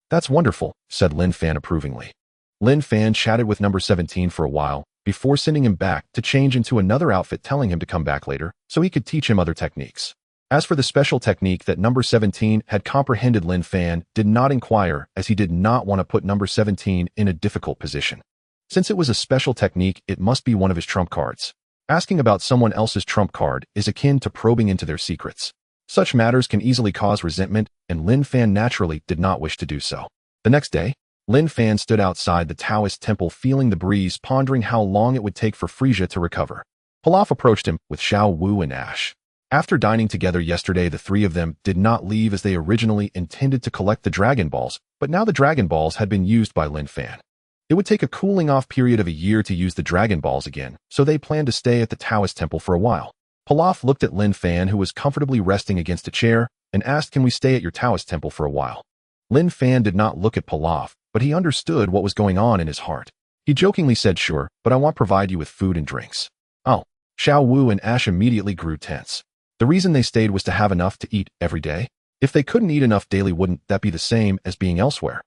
"That's wonderful," said Linfan approvingly. Linfan chatted with number 17 for a while before sending him back to change into another outfit, telling him to come back later so he could teach him other techniques. As for the special technique that number 17 had comprehended, Linfan did not inquire, as he did not want to put number 17 in a difficult position. Since it was a special technique, it must be one of his trump cards. Asking about someone else's trump card is akin to probing into their secrets. Such matters can easily cause resentment, and Linfan naturally did not wish to do so. The next day, Linfan stood outside the Taoist temple, feeling the breeze, pondering how long it would take for Frieza to recover. Pilaf approached him with Xiao Wu and Ash. After dining together yesterday, the 3 of them did not leave, as they originally intended to collect the Dragon Balls, but now the Dragon Balls had been used by Linfan. It would take a cooling-off period of a year to use the Dragon Balls again, so they planned to stay at the Taoist temple for a while. Pilaf looked at Linfan, who was comfortably resting against a chair, and asked, "Can we stay at your Taoist temple for a while?" Linfan did not look at Pilaf, but he understood what was going on in his heart. He jokingly said, "Sure, but I want to provide you with food and drinks." "Oh." Xiao Wu and Ash immediately grew tense. The reason they stayed was to have enough to eat every day. If they couldn't eat enough daily, wouldn't that be the same as being elsewhere?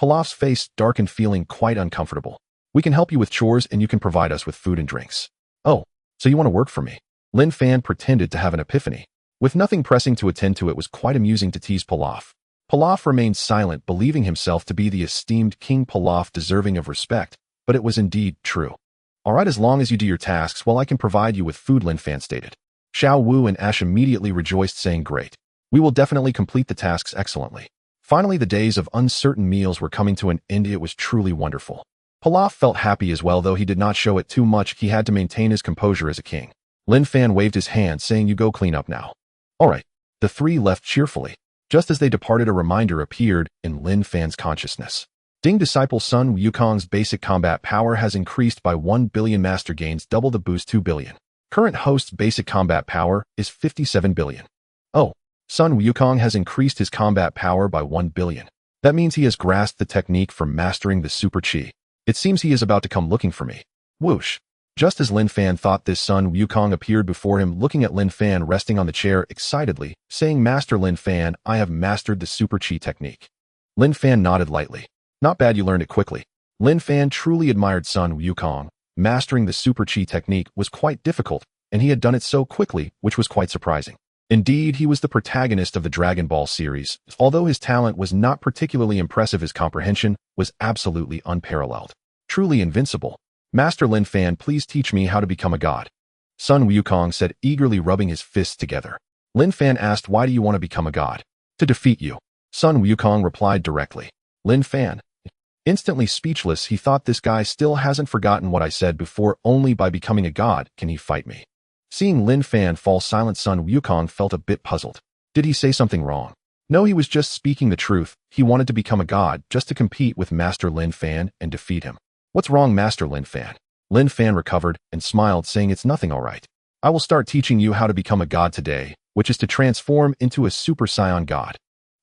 Pilaf's face darkened, feeling quite uncomfortable. "We can help you with chores, and you can provide us with food and drinks." "Oh, so you want to work for me?" Linfan pretended to have an epiphany. With nothing pressing to attend to, it was quite amusing to tease Pilaf. Pilaf remained silent, believing himself to be the esteemed King Pilaf, deserving of respect, but it was indeed true. "All right, as long as you do your tasks, well, I can provide you with food," Linfan stated. Xiao Wu and Ash immediately rejoiced, saying, "Great. We will definitely complete the tasks excellently." Finally, the days of uncertain meals were coming to an end. It was truly wonderful. Pilaf felt happy as well, though he did not show it too much. He had to maintain his composure as a king. Linfan waved his hand, saying, "You go clean up now." All right. The three left cheerfully. Just as they departed, a reminder appeared in Linfan's consciousness. Ding, disciple Sun Wukong's basic combat power has increased by 1 billion. Master gains double the boost, 2 billion. Current host's basic combat power is 57 billion. Oh, Sun Wukong has increased his combat power by 1 billion. That means he has grasped the technique for mastering the Super Chi. It seems he is about to come looking for me. Whoosh. Just as Linfan thought this, Sun Wukong appeared before him, looking at Linfan resting on the chair excitedly, saying, "Master Linfan, I have mastered the Super Chi technique." Linfan nodded lightly. "Not bad, you learned it quickly." Linfan truly admired Sun Wukong. Mastering the Super Chi technique was quite difficult, and he had done it so quickly, which was quite surprising. Indeed, he was the protagonist of the Dragon Ball series. Although his talent was not particularly impressive, his comprehension was absolutely unparalleled. Truly invincible. "Master Linfan, please teach me how to become a god," Sun Wukong said, eagerly rubbing his fists together. Linfan asked, "Why do you want to become a god?" "To defeat you," Sun Wukong replied directly. Linfan, instantly speechless, he thought, this guy still hasn't forgotten what I said before. Only by becoming a god can he fight me. Seeing Linfan fall silent, Sun Wukong felt a bit puzzled. Did he say something wrong? No, he was just speaking the truth. He wanted to become a god just to compete with Master Linfan and defeat him. "What's wrong, Master Linfan?" Linfan recovered and smiled, saying, "It's nothing, all right. I will start teaching you how to become a god today, which is to transform into a Super Saiyan god."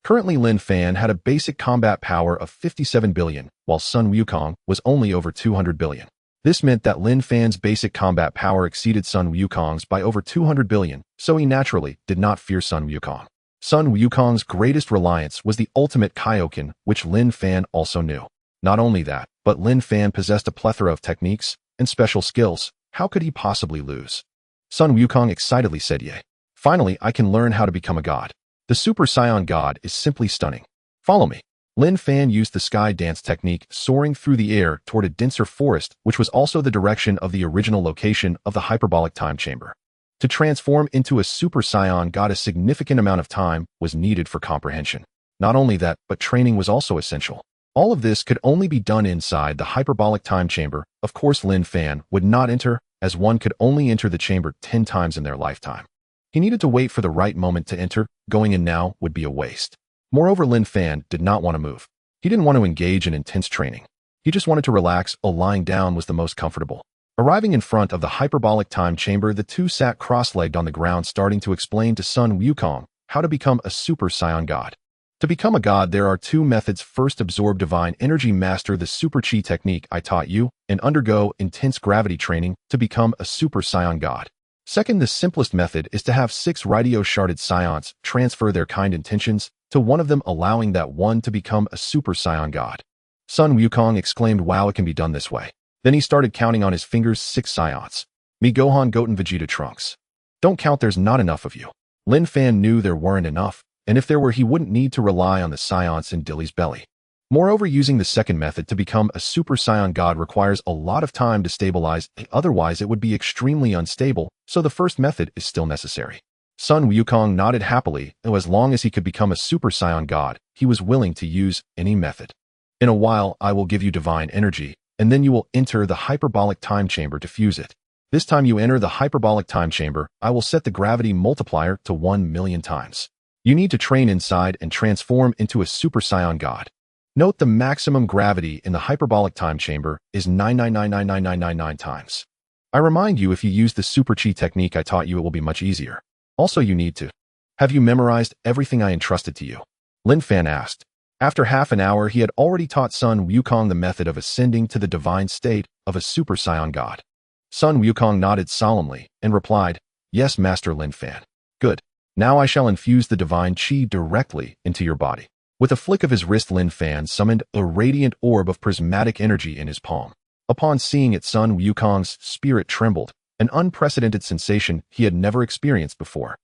Currently, Linfan had a basic combat power of 57 billion, while Sun Wukong was only over 200 billion. This meant that Linfan's basic combat power exceeded Sun Wukong's by over 200 billion, so he naturally did not fear Sun Wukong. Sun Wukong's greatest reliance was the ultimate Kaioken, which Linfan also knew. Not only that, but Linfan possessed a plethora of techniques and special skills. How could he possibly lose? Sun Wukong excitedly said, "Yay. Finally, I can learn how to become a god. The Super Saiyan god is simply stunning. Follow me." Linfan used the sky dance technique, soaring through the air toward a denser forest, which was also the direction of the original location of the hyperbolic time chamber. To transform into a Super Saiyan god, a significant amount of time was needed for comprehension. Not only that, but training was also essential. All of this could only be done inside the hyperbolic time chamber. Of course, Linfan would not enter, as one could only enter the chamber 10 times in their lifetime. He needed to wait for the right moment to enter. Going in now would be a waste. Moreover, Linfan did not want to move. He didn't want to engage in intense training. He just wanted to relax. Lying down was the most comfortable. Arriving in front of the hyperbolic time chamber, the two sat cross-legged on the ground, starting to explain to Sun Wukong how to become a Super Saiyan god. To become a god, there are 2 methods. First, absorb divine energy, master the Super Chi technique I taught you, and undergo intense gravity training to become a Super Saiyan god. Second, the simplest method is to have 6 radio-sharded Saiyans transfer their kind intentions to one of them, allowing that one to become a Super Saiyan god. Sun Wukong exclaimed, "Wow, it can be done this way." Then he started counting on his fingers. 6 Saiyans. Me, Gohan, Goten, Vegeta, Trunks. Don't count, there's not enough of you. Linfan knew there weren't enough, and if there were, he wouldn't need to rely on the Saiyans in Dilly's belly. Moreover, using the second method to become a Super Saiyan god requires a lot of time to stabilize, otherwise it would be extremely unstable, so the first method is still necessary. Sun Wukong nodded happily, and as long as he could become a Super Saiyan god, he was willing to use any method. "In a while, I will give you divine energy, and then you will enter the hyperbolic time chamber to fuse it. This time you enter the hyperbolic time chamber, I will set the gravity multiplier to 1 million times. You need to train inside and transform into a Super Saiyan god. Note the maximum gravity in the hyperbolic time chamber is 9999999 times. I remind you, if you use the Super Chi technique I taught you, it will be much easier. Also, you need to. Have you memorized everything I entrusted to you?" Linfan asked. After half an hour, he had already taught Sun Wukong the method of ascending to the divine state of a Super Saiyan god. Sun Wukong nodded solemnly and replied, "Yes, Master Linfan. Good. Now I shall infuse the divine chi directly into your body." With a flick of his wrist, Linfan summoned a radiant orb of prismatic energy in his palm. Upon seeing it, Sun Wukong's spirit trembled, an unprecedented sensation he had never experienced before.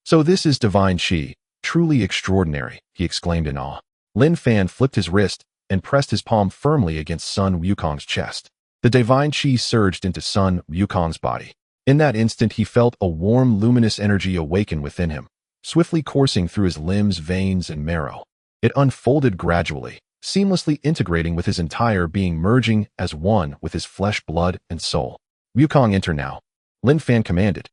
"So this is divine chi, truly extraordinary," he exclaimed in awe. Linfan flipped his wrist and pressed his palm firmly against Sun Wukong's chest. The divine chi surged into Sun Wukong's body. In that instant, he felt a warm, luminous energy awaken within him, swiftly coursing through his limbs, veins, and marrow. It unfolded gradually, seamlessly integrating with his entire being, merging as one with his flesh, blood, and soul. Wukong, enter now, Linfan commanded.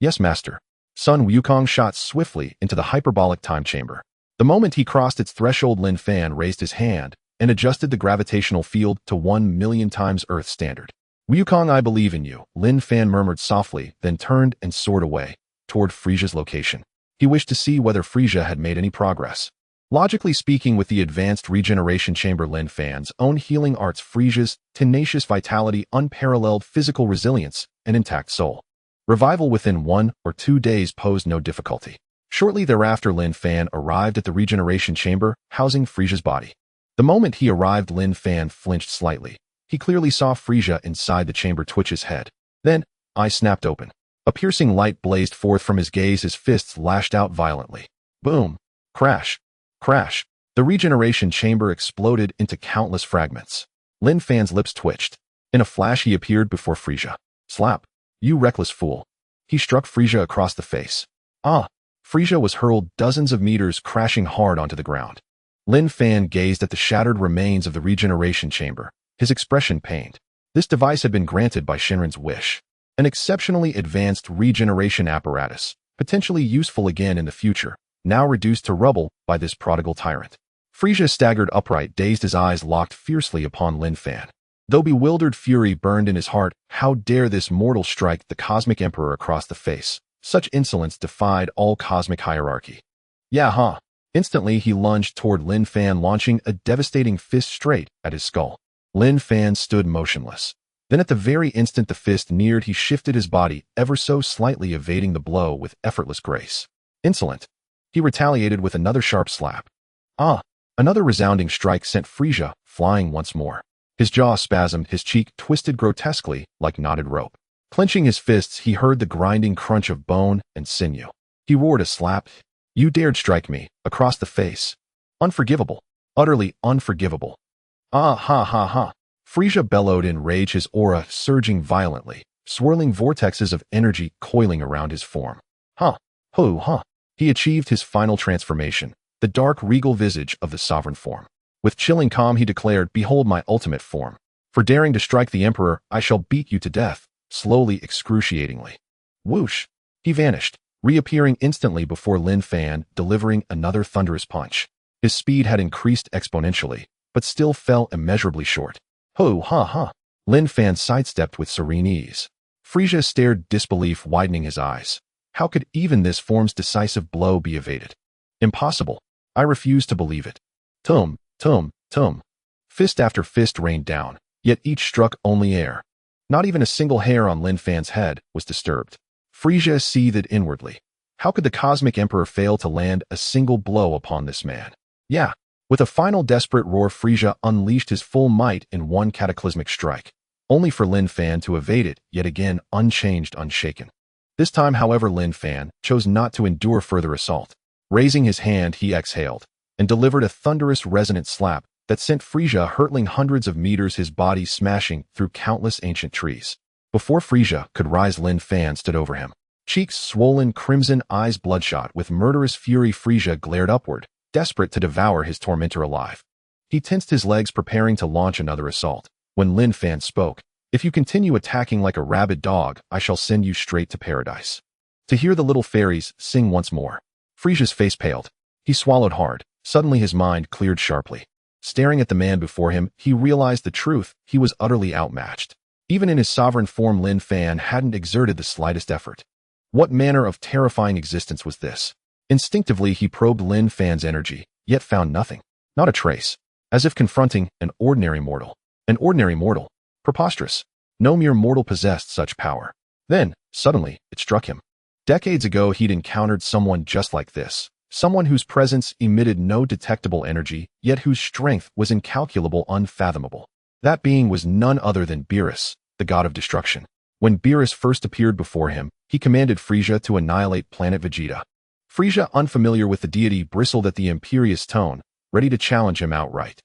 Yes, master. Sun Wukong shot swiftly into the hyperbolic time chamber. The moment he crossed its threshold, Linfan raised his hand and adjusted the gravitational field to 1,000,000 times Earth standard. Wukong, I believe in you, Linfan murmured softly, then turned and soared away toward Frieza's location. He wished to see whether Frieza had made any progress. Logically speaking, with the advanced regeneration chamber, Linfan's own healing arts, Frieza's tenacious vitality, unparalleled physical resilience, and intact soul, revival within 1 or 2 days posed no difficulty. Shortly thereafter, Linfan arrived at the regeneration chamber, housing Frieza's body. The moment he arrived, Linfan flinched slightly. He clearly saw Frieza inside the chamber twitch his head. Then, eyes snapped open. A piercing light blazed forth from his gaze. His fists lashed out violently. Boom! Crash! Crash! The regeneration chamber exploded into countless fragments. Linfan's lips twitched. In a flash, he appeared before Frieza. Slap! You reckless fool! He struck Frieza across the face. Ah! Frieza was hurled dozens of meters, crashing hard onto the ground. Linfan gazed at the shattered remains of the regeneration chamber, his expression pained. This device had been granted by Shenron's wish. An exceptionally advanced regeneration apparatus, potentially useful again in the future, now reduced to rubble by this prodigal tyrant. Frieza staggered upright, dazed, his eyes locked fiercely upon Linfan. Though bewildered, fury burned in his heart. How dare this mortal strike the cosmic emperor across the face? Such insolence defied all cosmic hierarchy. Yeah, huh? Instantly, he lunged toward Linfan, launching a devastating fist straight at his skull. Linfan stood motionless. Then at the very instant the fist neared, he shifted his body ever so slightly, evading the blow with effortless grace. Insolent! He retaliated with another sharp slap. Ah! Another resounding strike sent Frieza flying once more. His jaw spasmed, his cheek twisted grotesquely like knotted rope. Clenching his fists, he heard the grinding crunch of bone and sinew. He roared a slap. You dared strike me, across the face. Unforgivable. Utterly unforgivable. Ah ha ha ha. Frieza bellowed in rage, his aura surging violently, swirling vortexes of energy coiling around his form. Huh. Ho huh. He achieved his final transformation, the dark regal visage of the sovereign form. With chilling calm he declared, behold my ultimate form. For daring to strike the emperor, I shall beat you to death, slowly, excruciatingly. Whoosh. He vanished, reappearing instantly before Linfan, delivering another thunderous punch. His speed had increased exponentially, but still fell immeasurably short. Ho ha ha. Linfan sidestepped with serene ease. Frieza stared, disbelief widening his eyes. How could even this form's decisive blow be evaded? Impossible. I refuse to believe it. Tum, tum, tum. Fist after fist rained down, yet each struck only air. Not even a single hair on Linfan's head was disturbed. Frieza seethed inwardly. How could the cosmic emperor fail to land a single blow upon this man? Yeah. With a final desperate roar, Frieza unleashed his full might in one cataclysmic strike, only for Linfan to evade it yet again, unchanged, unshaken. This time, however, Linfan chose not to endure further assault. Raising his hand, he exhaled and delivered a thunderous resonant slap that sent Frieza hurtling hundreds of meters, his body smashing through countless ancient trees. Before Frieza could rise, Linfan stood over him. Cheeks swollen crimson, eyes bloodshot, with murderous fury, Frieza glared upward, desperate to devour his tormentor alive. He tensed his legs, preparing to launch another assault, when Linfan spoke. If you continue attacking like a rabid dog, I shall send you straight to paradise. To hear the little fairies sing once more. Frieza's face paled. He swallowed hard. Suddenly his mind cleared sharply. Staring at the man before him, he realized the truth. He was utterly outmatched. Even in his sovereign form, Linfan hadn't exerted the slightest effort. What manner of terrifying existence was this? Instinctively, he probed Linfan's energy, yet found nothing. Not a trace. As if confronting an ordinary mortal. An ordinary mortal. Preposterous. No mere mortal possessed such power. Then, suddenly, it struck him. Decades ago, he'd encountered someone just like this. Someone whose presence emitted no detectable energy, yet whose strength was incalculable, unfathomable. That being was none other than Beerus, the god of destruction. When Beerus first appeared before him, he commanded Frieza to annihilate planet Vegeta. Frieza, unfamiliar with the deity, bristled at the imperious tone, ready to challenge him outright.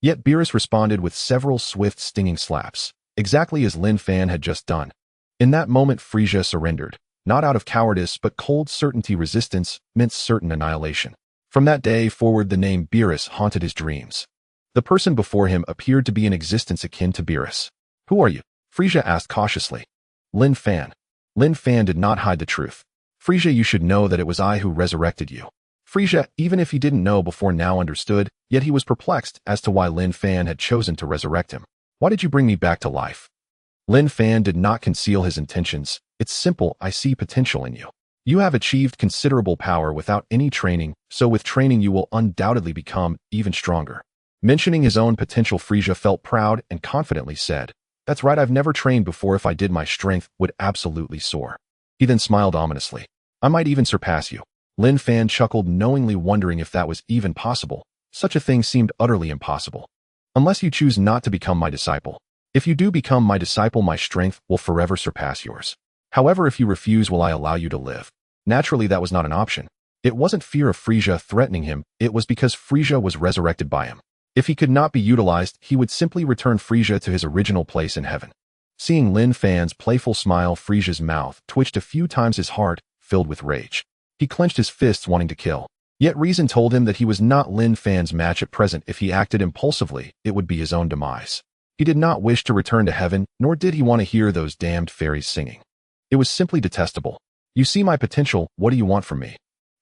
Yet Beerus responded with several swift, stinging slaps, exactly as Linfan had just done. In that moment, Frieza surrendered, not out of cowardice but cold certainty. Resistance meant certain annihilation. From that day forward, the name Beerus haunted his dreams. The person before him appeared to be an existence akin to Beerus. Who are you? Frieza asked cautiously. Linfan. Linfan did not hide the truth. Frieza, you should know that it was I who resurrected you. Frieza, even if he didn't know before, now understood, yet he was perplexed as to why Linfan had chosen to resurrect him. Why did you bring me back to life? Linfan did not conceal his intentions. It's simple, I see potential in you. You have achieved considerable power without any training, so with training you will undoubtedly become even stronger. Mentioning his own potential, Frieza felt proud and confidently said, That's right, I've never trained before. If I did, my strength would absolutely soar. He then smiled ominously. I might even surpass you. Linfan chuckled knowingly, wondering if that was even possible. Such a thing seemed utterly impossible. Unless you choose not to become my disciple. If you do become my disciple, my strength will forever surpass yours. However, if you refuse, will I allow you to live? Naturally, that was not an option. It wasn't fear of Frieza threatening him, it was because Frieza was resurrected by him. If he could not be utilized, he would simply return Frieza to his original place in heaven. Seeing Linfan's playful smile, Frieza's mouth twitched a few times, his heart filled with rage. He clenched his fists, wanting to kill. Yet reason told him that he was not Linfan's match at present. If he acted impulsively, it would be his own demise. He did not wish to return to heaven, nor did he want to hear those damned fairies singing. It was simply detestable. You see my potential, what do you want from me?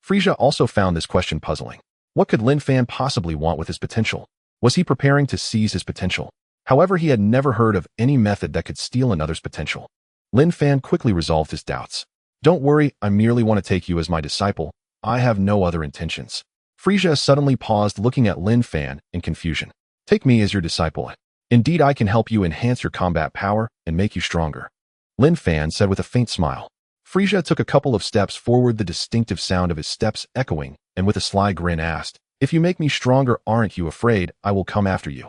Frieza also found this question puzzling. What could Linfan possibly want with his potential? Was he preparing to seize his potential? However, he had never heard of any method that could steal another's potential. Linfan quickly resolved his doubts. Don't worry, I merely want to take you as my disciple. I have no other intentions. Frieza suddenly paused, looking at Linfan in confusion. Take me as your disciple. Indeed, I can help you enhance your combat power and make you stronger. Linfan said with a faint smile. Frieza took a couple of steps forward, the distinctive sound of his steps echoing, and with a sly grin asked, If you make me stronger, aren't you afraid I will come after you?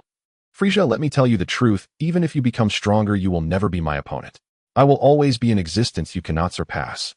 Frieza, let me tell you the truth, even if you become stronger, you will never be my opponent. I will always be an existence you cannot surpass.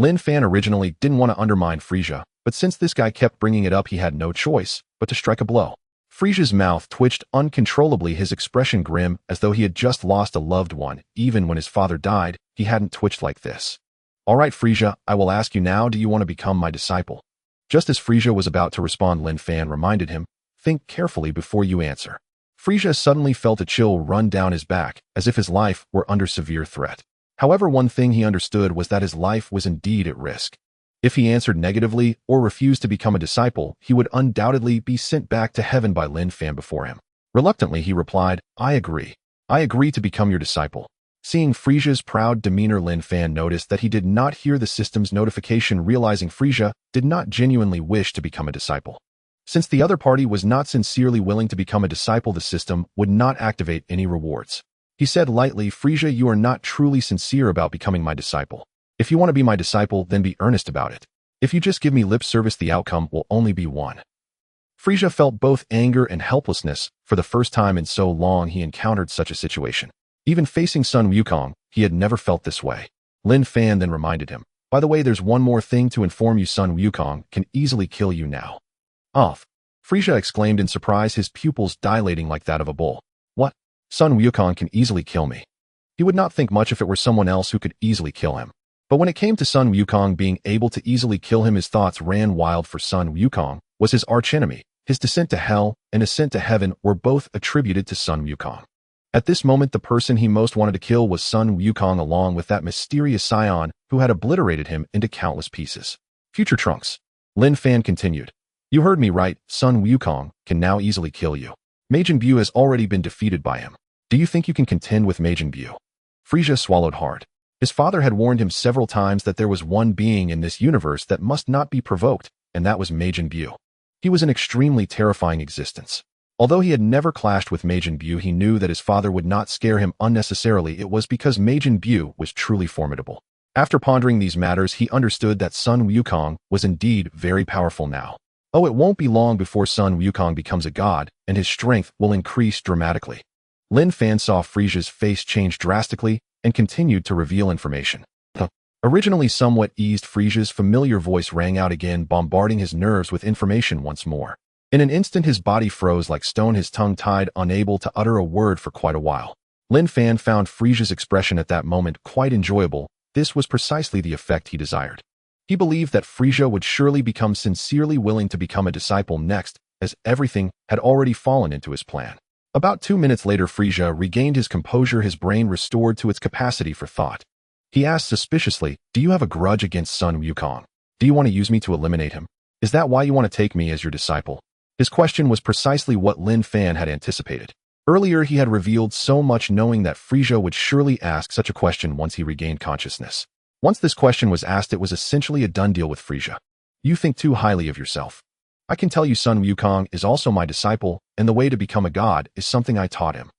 Linfan originally didn't want to undermine Frieza, but since this guy kept bringing it up, he had no choice but to strike a blow. Frieza's mouth twitched uncontrollably, his expression grim, as though he had just lost a loved one. Even when his father died, he hadn't twitched like this. All right, Frieza, I will ask you now, do you want to become my disciple? Just as Frieza was about to respond, Linfan reminded him, Think carefully before you answer. Frieza suddenly felt a chill run down his back, as if his life were under severe threat. However, one thing he understood was that his life was indeed at risk. If he answered negatively or refused to become a disciple, he would undoubtedly be sent back to heaven by Linfan before him. Reluctantly, he replied, I agree. I agree to become your disciple. Seeing Frieza's proud demeanor, Linfan noticed that he did not hear the system's notification, realizing Frieza did not genuinely wish to become a disciple. Since the other party was not sincerely willing to become a disciple, the system would not activate any rewards. He said lightly, Frieza, you are not truly sincere about becoming my disciple. If you want to be my disciple, then be earnest about it. If you just give me lip service, the outcome will only be one. Frieza felt both anger and helplessness. For the first time in so long, he encountered such a situation. Even facing Sun Wukong, he had never felt this way. Linfan then reminded him, By the way, there's one more thing to inform you. Sun Wukong can easily kill you now. Off. Frieza exclaimed in surprise, his pupils dilating like that of a bull. What? Sun Wukong can easily kill me? He would not think much if it were someone else who could easily kill him. But when it came to Sun Wukong being able to easily kill him, his thoughts ran wild, for Sun Wukong was his archenemy. His descent to hell and ascent to heaven were both attributed to Sun Wukong. At this moment, the person he most wanted to kill was Sun Wukong, along with that mysterious scion who had obliterated him into countless pieces. Future Trunks. Linfan continued. You heard me right, Sun Wukong can now easily kill you. Majin Buu has already been defeated by him. Do you think you can contend with Majin Buu? Frieza swallowed hard. His father had warned him several times that there was one being in this universe that must not be provoked, and that was Majin Buu. He was an extremely terrifying existence. Although he had never clashed with Majin Buu, he knew that his father would not scare him unnecessarily. It was because Majin Buu was truly formidable. After pondering these matters, he understood that Sun Wukong was indeed very powerful now. Oh, it won't be long before Sun Wukong becomes a god, and his strength will increase dramatically. Linfan saw Frieza's face change drastically and continued to reveal information. The originally somewhat eased Frieza's familiar voice rang out again, bombarding his nerves with information once more. In an instant, his body froze like stone, his tongue tied, unable to utter a word for quite a while. Linfan found Frieza's expression at that moment quite enjoyable. This was precisely the effect he desired. He believed that Frieza would surely become sincerely willing to become a disciple next, as everything had already fallen into his plan. About 2 minutes later, Frieza regained his composure, his brain restored to its capacity for thought. He asked suspiciously, "Do you have a grudge against Sun Wukong? Do you want to use me to eliminate him? Is that why you want to take me as your disciple?" His question was precisely what Linfan had anticipated. Earlier, he had revealed so much, knowing that Frieza would surely ask such a question once he regained consciousness. Once this question was asked, it was essentially a done deal with Frieza. "You think too highly of yourself. I can tell you Sun Wukong is also my disciple, and the way to become a god is something I taught him.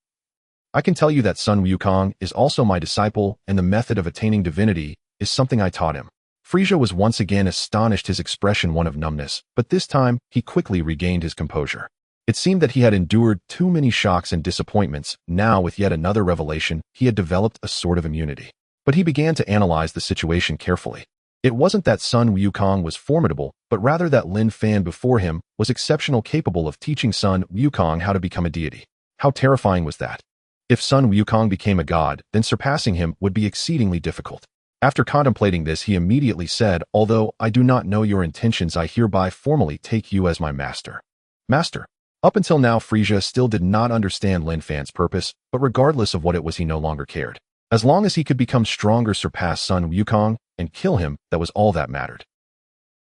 I can tell you that Sun Wukong is also my disciple, and the method of attaining divinity is something I taught him." Frieza was once again astonished, his expression one of numbness, but this time he quickly regained his composure. It seemed that he had endured too many shocks and disappointments. Now, with yet another revelation, he had developed a sort of immunity. But he began to analyze the situation carefully. It wasn't that Sun Wukong was formidable, but rather that Linfan before him was exceptional, capable of teaching Sun Wukong how to become a deity. How terrifying was that? If Sun Wukong became a god, then surpassing him would be exceedingly difficult. After contemplating this, he immediately said, "Although I do not know your intentions, I hereby formally take you as my master." Master. Up until now, Frieza still did not understand Linfan's purpose, but regardless of what it was, he no longer cared. As long as he could become stronger, surpass Sun Wukong, and kill him, that was all that mattered.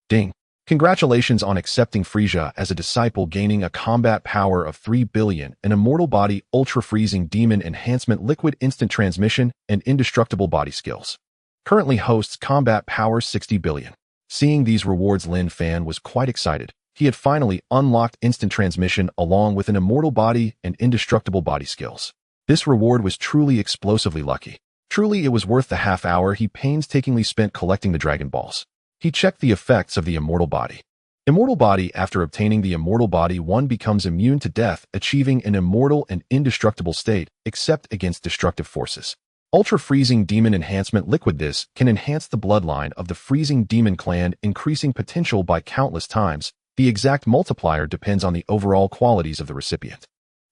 Ding. Congratulations on accepting Frieza as a disciple, gaining a combat power of 3 billion, an immortal body, ultra-freezing demon enhancement, liquid instant transmission, and indestructible body skills. Currently hosts combat power 60 billion. Seeing these rewards, Linfan was quite excited. He had finally unlocked instant transmission along with an immortal body and indestructible body skills. This reward was truly explosively lucky. Truly, it was worth the half hour he painstakingly spent collecting the Dragon Balls. He checked the effects of the immortal body. Immortal body. After obtaining the immortal body, one becomes immune to death, achieving an immortal and indestructible state, except against destructive forces. Ultra-freezing demon enhancement, liquid. This can enhance the bloodline of the freezing demon clan, increasing potential by countless times. The exact multiplier depends on the overall qualities of the recipient.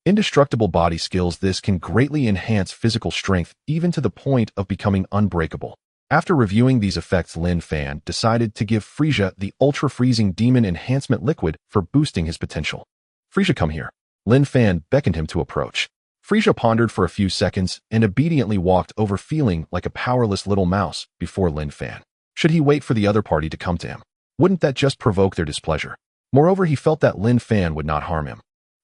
Indestructible body skills. This can greatly enhance physical strength, even to the point of becoming unbreakable. After reviewing these effects, Linfan decided to give Frieza the ultra-freezing demon enhancement liquid for boosting his potential. "Frieza, come here." Linfan beckoned him to approach. Frieza pondered for a few seconds and obediently walked over, feeling like a powerless little mouse before Linfan. Should he wait for the other party to come to him? Wouldn't that just provoke their displeasure? Moreover, he felt that Linfan would not harm him.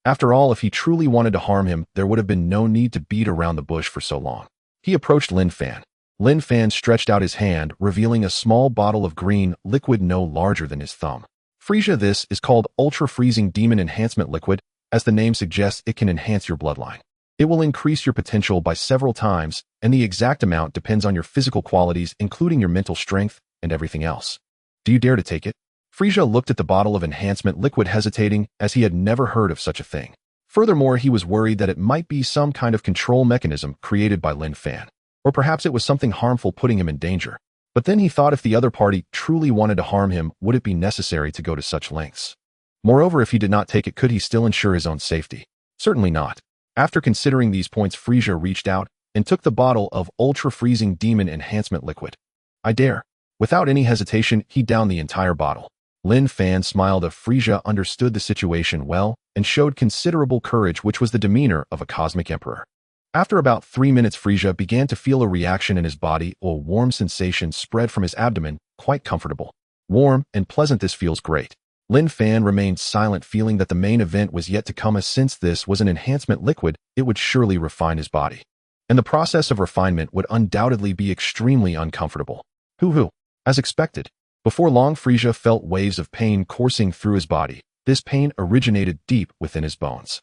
After all, if he truly wanted to harm him, there would have been no need to beat around the bush for so long. He approached Linfan. Linfan stretched out his hand, revealing a small bottle of green liquid no larger than his thumb. "Frieza, this is called ultra-freezing demon enhancement liquid. As the name suggests, it can enhance your bloodline. It will increase your potential by several times, and the exact amount depends on your physical qualities, including your mental strength and everything else. Do you dare to take it?" Frieza looked at the bottle of enhancement liquid, hesitating, as he had never heard of such a thing. Furthermore, he was worried that it might be some kind of control mechanism created by Linfan. Or perhaps it was something harmful, putting him in danger. But then he thought, if the other party truly wanted to harm him, would it be necessary to go to such lengths? Moreover, if he did not take it, could he still ensure his own safety? Certainly not. After considering these points, Frieza reached out and took the bottle of ultra-freezing demon enhancement liquid. "I dare." Without any hesitation, he downed the entire bottle. Linfan smiled. Frieza understood the situation well and showed considerable courage, which was the demeanor of a cosmic emperor. After about 3 minutes, Frieza began to feel a reaction in his body. A warm sensation spread from his abdomen, quite comfortable. Warm and pleasant, this feels great. Linfan remained silent, feeling that the main event was yet to come, as since this was an enhancement liquid, it would surely refine his body. And the process of refinement would undoubtedly be extremely uncomfortable. Hoo-hoo. As expected. Before long, Frieza felt waves of pain coursing through his body. This pain originated deep within his bones.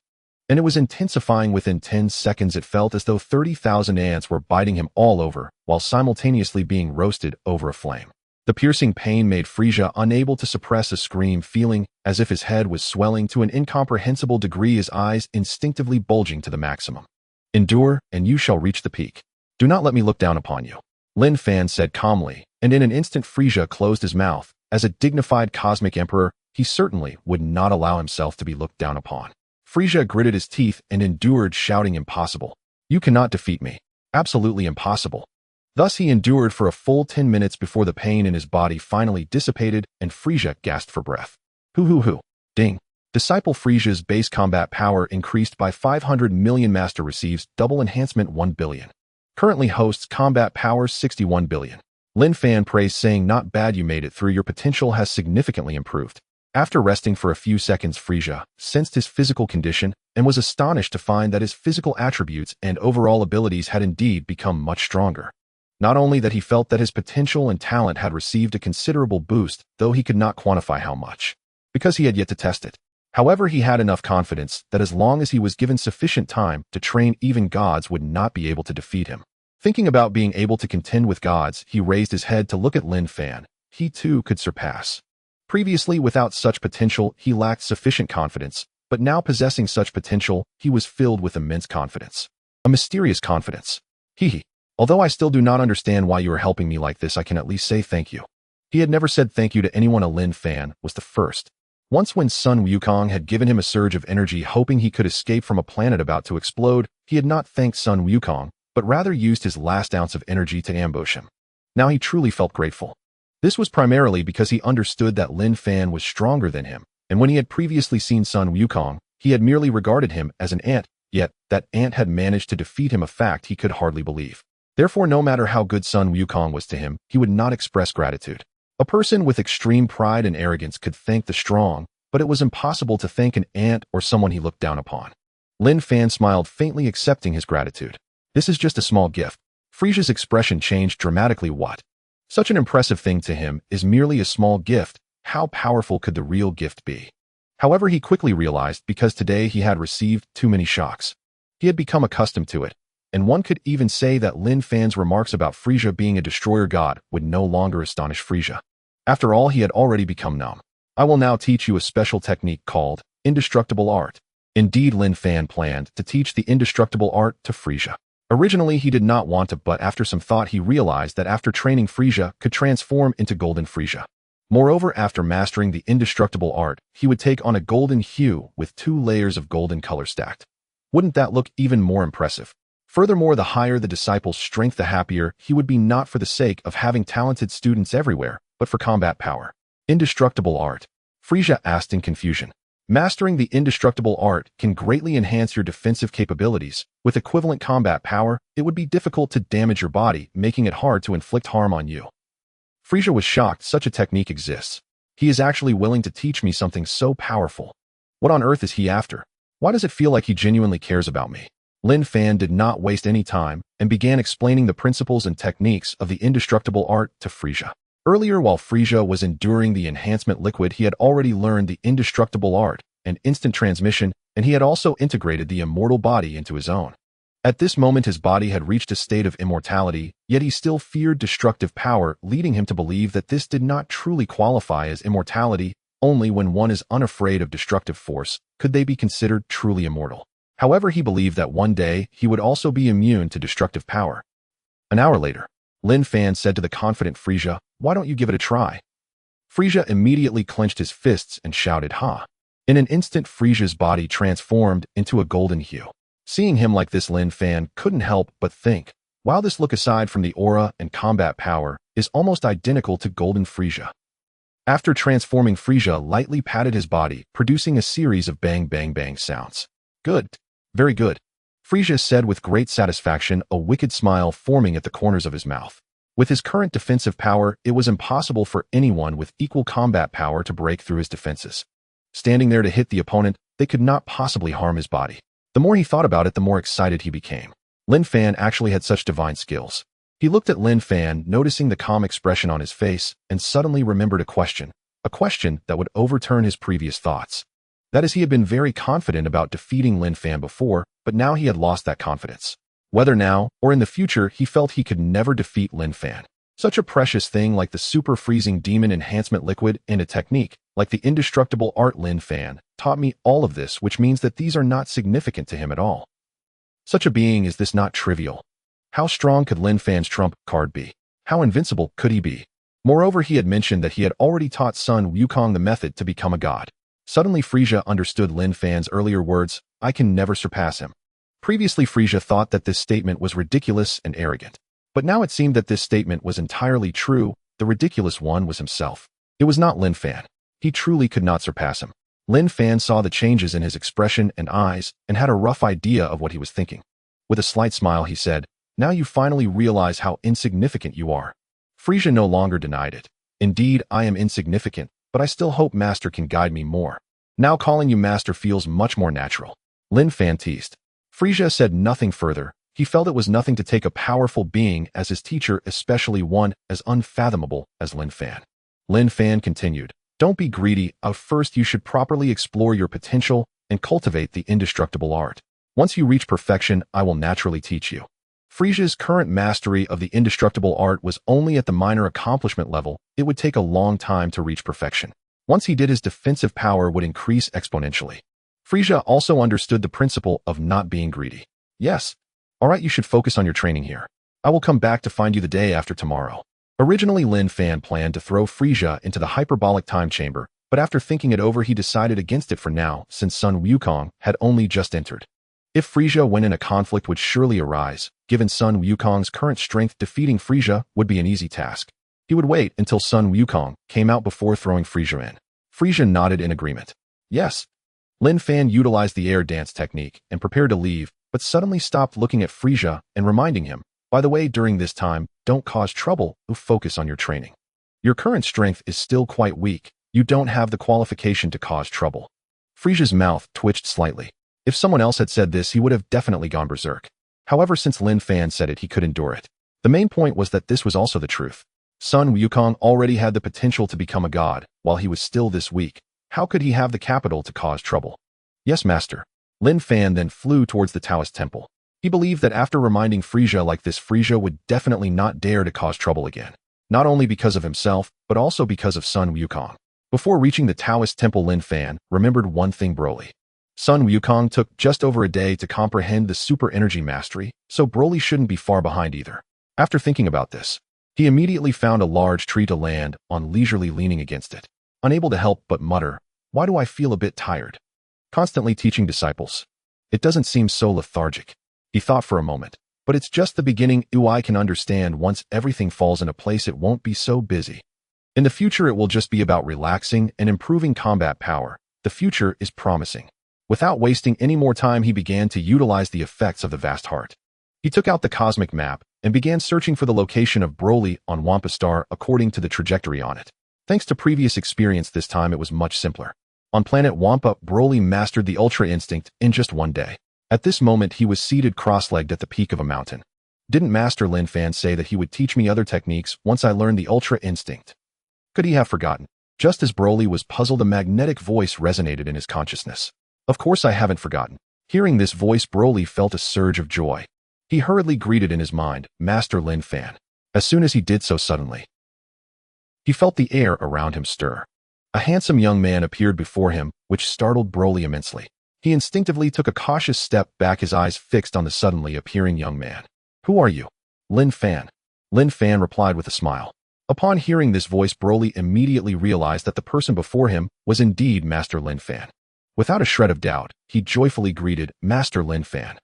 And it was intensifying. Within 10 seconds, it felt as though 30,000 ants were biting him all over, while simultaneously being roasted over a flame. The piercing pain made Frieza unable to suppress a scream, feeling as if his head was swelling to an incomprehensible degree, his eyes instinctively bulging to the maximum. "Endure, and you shall reach the peak. Do not let me look down upon you," Linfan said calmly, and in an instant Frieza closed his mouth. As a dignified cosmic emperor, he certainly would not allow himself to be looked down upon. Frieza gritted his teeth and endured, shouting, "Impossible. You cannot defeat me. Absolutely impossible." Thus he endured for a full 10 minutes before the pain in his body finally dissipated and Frieza gasped for breath. Hoo-hoo-hoo. Ding. Disciple Frieza's base combat power increased by 500 million. Master receives double enhancement 1 billion. Currently hosts combat power 61 billion. Linfan praised, saying, "Not bad, you made it through. Your potential has significantly improved." After resting for a few seconds, Frieza sensed his physical condition and was astonished to find that his physical attributes and overall abilities had indeed become much stronger. Not only that, he felt that his potential and talent had received a considerable boost, though he could not quantify how much, because he had yet to test it. However, he had enough confidence that as long as he was given sufficient time to train, even gods would not be able to defeat him. Thinking about being able to contend with gods, he raised his head to look at Linfan. He too could surpass. Previously, without such potential, he lacked sufficient confidence, but now possessing such potential, he was filled with immense confidence. A mysterious confidence. He. Although I still do not understand why you are helping me like this, I can at least say thank you. He had never said thank you to anyone. A Linfan was the first. Once when Sun Wukong had given him a surge of energy hoping he could escape from a planet about to explode, he had not thanked Sun Wukong, but rather used his last ounce of energy to ambush him. Now he truly felt grateful. This was primarily because he understood that Linfan was stronger than him, and when he had previously seen Sun Wukong, he had merely regarded him as an ant, yet that ant had managed to defeat him, a fact he could hardly believe. Therefore, no matter how good Sun Wukong was to him, he would not express gratitude. A person with extreme pride and arrogance could thank the strong, but it was impossible to thank an ant or someone he looked down upon. Linfan smiled faintly, accepting his gratitude. This is just a small gift. Frieza's expression changed dramatically. What? Such an impressive thing to him is merely a small gift. How powerful could the real gift be? However, he quickly realized, because today he had received too many shocks. He had become accustomed to it, and one could even say that Linfan's remarks about Frieza being a destroyer god would no longer astonish Frieza. After all, he had already become numb. I will now teach you a special technique called indestructible art. Indeed, Linfan planned to teach the indestructible art to Frieza. Originally, he did not want to, but after some thought, he realized that after training, Frieza could transform into Golden Frieza. Moreover, after mastering the indestructible art, he would take on a golden hue with 2 layers of golden color stacked. Wouldn't that look even more impressive? Furthermore, the higher the disciple's strength, the happier he would be, not for the sake of having talented students everywhere, but for combat power. Indestructible art? Frieza asked in confusion. Mastering the indestructible art can greatly enhance your defensive capabilities. With equivalent combat power, it would be difficult to damage your body, making it hard to inflict harm on you. Frieza was shocked. Such a technique exists. He is actually willing to teach me something so powerful. What on earth is he after? Why does it feel like he genuinely cares about me? Linfan did not waste any time and began explaining the principles and techniques of the indestructible art to Frieza. Earlier, while Frieza was enduring the enhancement liquid, he had already learned the indestructible art and instant transmission, and he had also integrated the immortal body into his own. At this moment, his body had reached a state of immortality, yet he still feared destructive power, leading him to believe that this did not truly qualify as immortality. Only when one is unafraid of destructive force could they be considered truly immortal. However, he believed that one day he would also be immune to destructive power. An hour later, Linfan said to the confident Frieza, "Why don't you give it a try?" Frieza immediately clenched his fists and shouted, "Ha!" In an instant, Frieza's body transformed into a golden hue. Seeing him like this, Linfan couldn't help but think, wow, this look, aside from the aura and combat power, is almost identical to Golden Frieza. After transforming, Frieza lightly patted his body, producing a series of bang bang bang sounds. "Good. Very good," Frieza said with great satisfaction, a wicked smile forming at the corners of his mouth. With his current defensive power, it was impossible for anyone with equal combat power to break through his defenses. Standing there to hit the opponent, they could not possibly harm his body. The more he thought about it, the more excited he became. Linfan actually had such divine skills. He looked at Linfan, noticing the calm expression on his face, and suddenly remembered a question that would overturn his previous thoughts. That is, he had been very confident about defeating Linfan before, but now he had lost that confidence. Whether now or in the future, he felt he could never defeat Linfan. Such a precious thing like the super freezing demon enhancement liquid and a technique like the indestructible art. Linfan taught me all of this, which means that these are not significant to him at all. Such a being is this not trivial. How strong could Linfan's trump card be? How invincible could he be? Moreover, he had mentioned that he had already taught Sun Wukong the method to become a god. Suddenly, Frieza understood Linfan's earlier words, "I can never surpass him." Previously, Frieza thought that this statement was ridiculous and arrogant. But now it seemed that this statement was entirely true. The ridiculous one was himself. It was not Linfan. He truly could not surpass him. Linfan saw the changes in his expression and eyes and had a rough idea of what he was thinking. With a slight smile, he said, "Now you finally realize how insignificant you are." Frieza no longer denied it. "Indeed, I am insignificant, but I still hope Master can guide me more. Now calling you Master feels much more natural." Linfan teased. Frieza said nothing further. He felt it was nothing to take a powerful being as his teacher, especially one as unfathomable as Linfan. Linfan continued, "Don't be greedy. First, you should properly explore your potential and cultivate the indestructible art. Once you reach perfection, I will naturally teach you." Frieza's current mastery of the indestructible art was only at the minor accomplishment level. It would take a long time to reach perfection. Once he did, his defensive power would increase exponentially. Frieza also understood the principle of not being greedy. "Yes. All right, you should focus on your training here. I will come back to find you the day after tomorrow." Originally, Linfan planned to throw Frieza into the hyperbolic time chamber, but after thinking it over, he decided against it for now, since Sun Wukong had only just entered. If Frieza went in, a conflict would surely arise. Given Sun Wukong's current strength, defeating Frieza would be an easy task. He would wait until Sun Wukong came out before throwing Frieza in. Frieza nodded in agreement. "Yes." Linfan utilized the air dance technique and prepared to leave, but suddenly stopped, looking at Frieza and reminding him, "By the way, during this time, don't cause trouble. Focus on your training. Your current strength is still quite weak. You don't have the qualification to cause trouble." Frieza's mouth twitched slightly. If someone else had said this, he would have definitely gone berserk. However, since Linfan said it, he could endure it. The main point was that this was also the truth. Sun Wukong already had the potential to become a god, while he was still this weak. How could he have the capital to cause trouble? "Yes, Master." Linfan then flew towards the Taoist temple. He believed that after reminding Frieza like this, Frieza would definitely not dare to cause trouble again. Not only because of himself, but also because of Sun Wukong. Before reaching the Taoist temple, Linfan remembered one thing: Broly. Sun Wukong took just over a day to comprehend the super energy mastery, so Broly shouldn't be far behind either. After thinking about this, he immediately found a large tree to land on, leisurely leaning against it. Unable to help but mutter, "Why do I feel a bit tired? Constantly teaching disciples. It doesn't seem so lethargic." He thought for a moment. "But it's just the beginning. I can understand once everything falls into place, it won't be so busy. In the future, it will just be about relaxing and improving combat power. The future is promising." Without wasting any more time, he began to utilize the effects of the vast heart. He took out the cosmic map and began searching for the location of Broly on Wampa Star according to the trajectory on it. Thanks to previous experience, this time it was much simpler. On planet Wampa, Broly mastered the Ultra Instinct in just one day. At this moment, he was seated cross-legged at the peak of a mountain. "Didn't Master Linfan say that he would teach me other techniques once I learned the Ultra Instinct?" Could he have forgotten? Just as Broly was puzzled, a magnetic voice resonated in his consciousness. "Of course I haven't forgotten." Hearing this voice, Broly felt a surge of joy. He hurriedly greeted in his mind, "Master Linfan." As soon as he did so, suddenly, he felt the air around him stir. A handsome young man appeared before him, which startled Broly immensely. He instinctively took a cautious step back, his eyes fixed on the suddenly appearing young man. "Who are you?" "Linfan." Linfan replied with a smile. Upon hearing this voice, Broly immediately realized that the person before him was indeed Master Linfan. Without a shred of doubt, he joyfully greeted, "Master Linfan."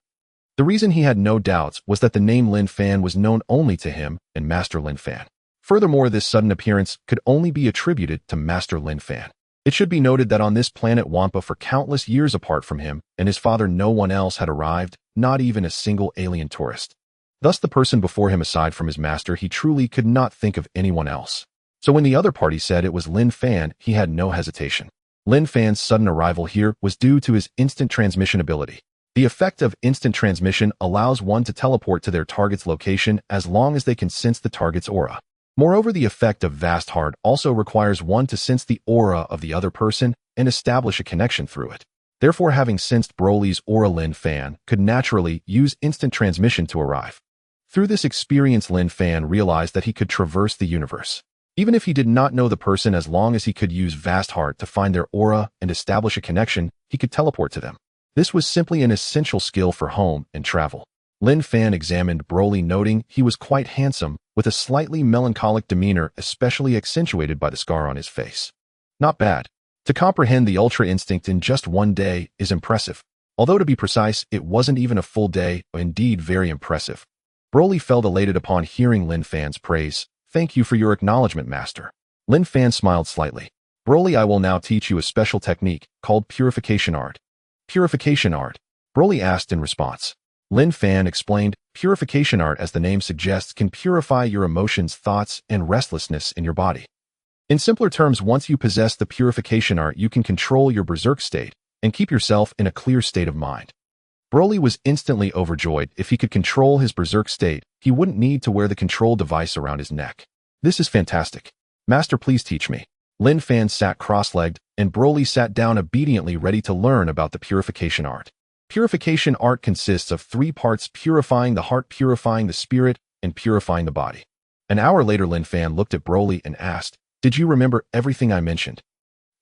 The reason he had no doubts was that the name Linfan was known only to him and Master Linfan. Furthermore, this sudden appearance could only be attributed to Master Linfan. It should be noted that on this planet Wampa, for countless years apart from him and his father, no one else had arrived, not even a single alien tourist. Thus, the person before him, aside from his master, he truly could not think of anyone else. So when the other party said it was Linfan, he had no hesitation. Linfan's sudden arrival here was due to his instant transmission ability. The effect of instant transmission allows one to teleport to their target's location as long as they can sense the target's aura. Moreover, the effect of vast heart also requires one to sense the aura of the other person and establish a connection through it. Therefore, having sensed Broly's aura, Linfan could naturally use instant transmission to arrive. Through this experience, Linfan realized that he could traverse the universe. Even if he did not know the person, as long as he could use vast heart to find their aura and establish a connection, he could teleport to them. This was simply an essential skill for home and travel. Linfan examined Broly, noting he was quite handsome, with a slightly melancholic demeanor, especially accentuated by the scar on his face. Not bad. To comprehend the Ultra Instinct in just one day is impressive. Although, to be precise, it wasn't even a full day, indeed very impressive. Broly felt elated upon hearing Linfan's praise. "Thank you for your acknowledgement, Master." Linfan smiled slightly. Broly, I will now teach you a special technique called Purification Art. Purification Art? Broly asked in response. Linfan explained, Purification Art, as the name suggests, can purify your emotions, thoughts, and restlessness in your body. In simpler terms, once you possess the Purification Art, you can control your berserk state and keep yourself in a clear state of mind. Broly was instantly overjoyed. If he could control his berserk state, he wouldn't need to wear the control device around his neck. This is fantastic. Master, please teach me. Linfan sat cross-legged, and Broly sat down obediently, ready to learn about the Purification Art. Purification Art consists of 3 parts: purifying the heart, purifying the spirit, and purifying the body. An hour later, Linfan looked at Broly and asked, "Did you remember everything I mentioned?"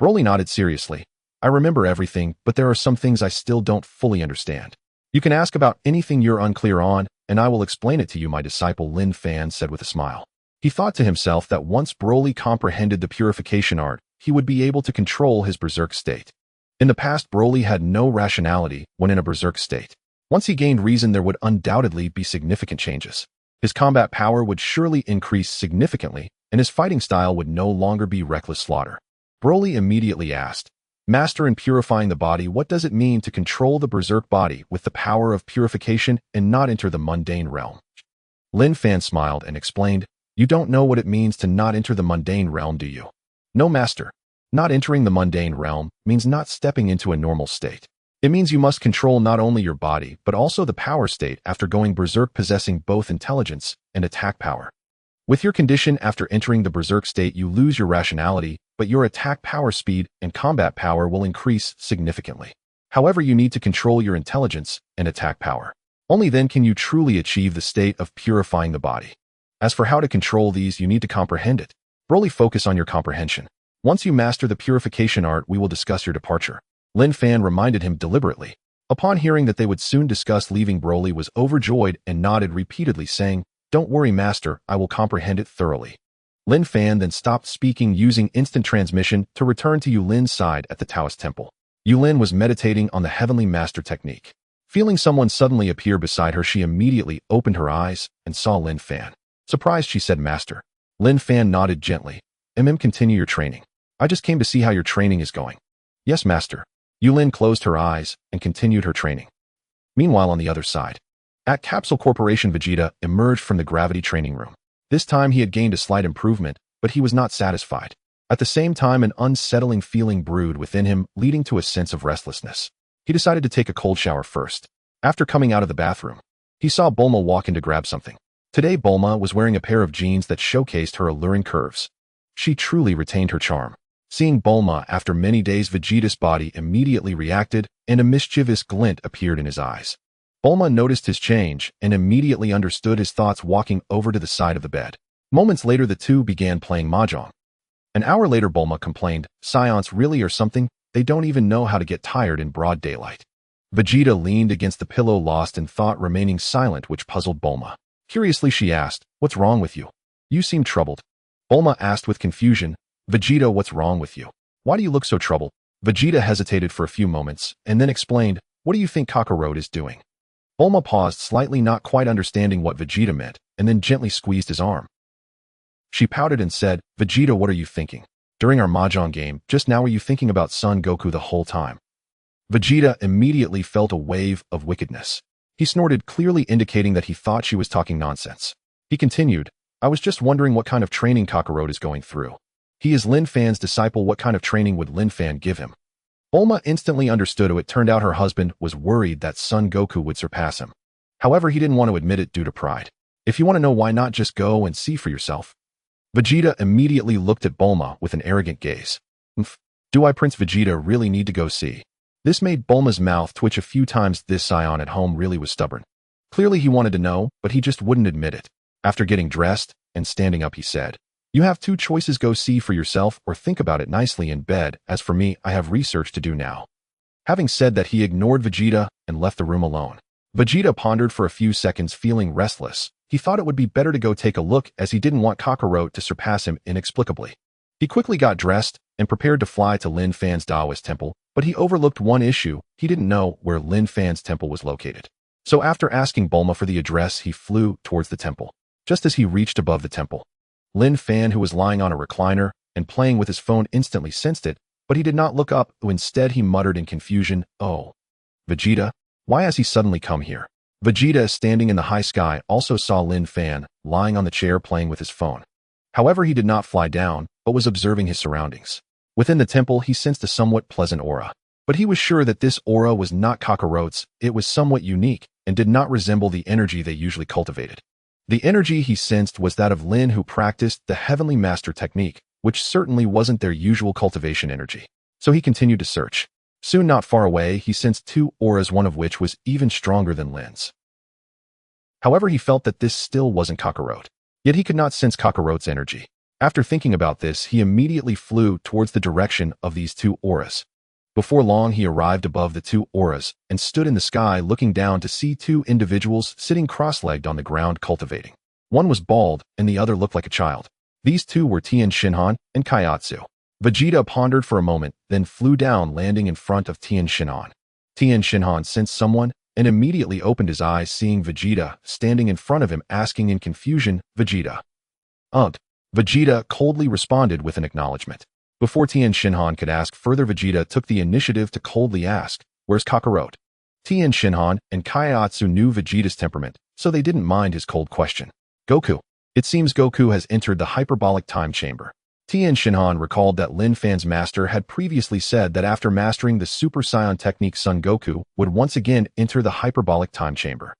Broly nodded seriously. "I remember everything, but there are some things I still don't fully understand. You can ask about anything you're unclear on, and I will explain it to you, my disciple," Linfan said with a smile. He thought to himself that once Broly comprehended the Purification Art, he would be able to control his berserk state. In the past, Broly had no rationality when in a berserk state. Once he gained reason, there would undoubtedly be significant changes. His combat power would surely increase significantly, and his fighting style would no longer be reckless slaughter. Broly immediately asked, "Master, in purifying the body, what does it mean to control the berserk body with the power of purification and not enter the mundane realm?" Linfan smiled and explained, "You don't know what it means to not enter the mundane realm, do you?" "No, Master. Not entering the mundane realm means not stepping into a normal state. It means you must control not only your body, but also the power state after going berserk, possessing both intelligence and attack power. With your condition, after entering the berserk state, you lose your rationality, but your attack power, speed, and combat power will increase significantly. However, you need to control your intelligence and attack power. Only then can you truly achieve the state of purifying the body. As for how to control these, you need to comprehend it. Broly, focus on your comprehension. Once you master the Purification Art, we will discuss your departure." Linfan reminded him deliberately. Upon hearing that they would soon discuss leaving, Broly was overjoyed and nodded repeatedly, saying, "Don't worry, Master, I will comprehend it thoroughly." Linfan then stopped speaking, using instant transmission to return to Yulin's side at the Taoist temple. Yulin was meditating on the Heavenly Master technique. Feeling someone suddenly appear beside her, she immediately opened her eyes and saw Linfan. Surprised, she said, "Master." Linfan nodded gently. Continue your training. I just came to see how your training is going." "Yes, Master." Yulin closed her eyes and continued her training. Meanwhile, on the other side, at Capsule Corporation, Vegeta emerged from the gravity training room. This time he had gained a slight improvement, but he was not satisfied. At the same time, an unsettling feeling brewed within him, leading to a sense of restlessness. He decided to take a cold shower first. After coming out of the bathroom, he saw Bulma walk in to grab something. Today, Bulma was wearing a pair of jeans that showcased her alluring curves. She truly retained her charm. Seeing Bulma after many days, Vegeta's body immediately reacted, and a mischievous glint appeared in his eyes. Bulma noticed his change and immediately understood his thoughts, walking over to the side of the bed. Moments later, the two began playing mahjong. An hour later, Bulma complained, "Saiyans really or something? They don't even know how to get tired in broad daylight." Vegeta leaned against the pillow, lost in thought, remaining silent, which puzzled Bulma. Curiously, she asked, "What's wrong with you? You seem troubled." Bulma asked with confusion, "Vegeta, what's wrong with you? Why do you look so troubled?" Vegeta hesitated for a few moments and then explained, "What do you think Kakarot is doing?" Bulma paused slightly, not quite understanding what Vegeta meant, and then gently squeezed his arm. She pouted and said, "Vegeta, what are you thinking? During our mahjong game, just now, were you thinking about Son Goku the whole time?" Vegeta immediately felt a wave of wickedness. He snorted, clearly indicating that he thought she was talking nonsense. He continued, "I was just wondering what kind of training Kakarot is going through. He is Linfan's disciple. What kind of training would Linfan give him?" Bulma instantly understood how it turned out her husband was worried that Son Goku would surpass him. However, he didn't want to admit it due to pride. "If you want to know, why not just go and see for yourself?" Vegeta immediately looked at Bulma with an arrogant gaze. Do I, Prince Vegeta, really need to go see?" This made Bulma's mouth twitch a few times. This scion at home really was stubborn. Clearly he wanted to know, but he just wouldn't admit it. After getting dressed and standing up, he said, "You have 2 choices. Go see for yourself or think about it nicely in bed. As for me, I have research to do now." Having said that, he ignored Vegeta and left the room alone. Vegeta pondered for a few seconds, feeling restless. He thought it would be better to go take a look, as he didn't want Kakarot to surpass him inexplicably. He quickly got dressed and prepared to fly to Linfan's Taoist temple, but he overlooked one issue. He didn't know where Linfan's temple was located. So after asking Bulma for the address, he flew towards the temple. Just as he reached above the temple, Linfan, who was lying on a recliner, and playing with his phone instantly sensed it, but he did not look up. Instead, he muttered in confusion, "Oh, Vegeta? Why has he suddenly come here?" Vegeta, standing in the high sky, also saw Linfan lying on the chair playing with his phone. However, he did not fly down, but was observing his surroundings. Within the temple, he sensed a somewhat pleasant aura. But he was sure that this aura was not Kakarot's. It was somewhat unique and did not resemble the energy they usually cultivated. The energy he sensed was that of Lin, who practiced the Heavenly Master technique, which certainly wasn't their usual cultivation energy. So he continued to search. Soon, not far away, he sensed two auras, one of which was even stronger than Lin's. However, he felt that this still wasn't Kakarot. Yet he could not sense Kakarot's energy. After thinking about this, he immediately flew towards the direction of these two auras. Before long, he arrived above the two auras and stood in the sky looking down to see two individuals sitting cross-legged on the ground cultivating. One was bald and the other looked like a child. These two were Tien Shinhan and Kaiatsu. Vegeta pondered for a moment, then flew down, landing in front of Tien Shinhan. Tien Shinhan sensed someone and immediately opened his eyes, seeing Vegeta standing in front of him, asking in confusion, "Vegeta?" Vegeta coldly responded with an acknowledgement. Before Tien Shinhan could ask further, Vegeta took the initiative to coldly ask, "Where's Kakarot?" Tien Shinhan and Kaiatsu knew Vegeta's temperament, so they didn't mind his cold question. "Goku. It seems Goku has entered the hyperbolic time chamber." Tien Shinhan recalled that Linfan's master had previously said that after mastering the Super Saiyan technique, Son Goku would once again enter the hyperbolic time chamber.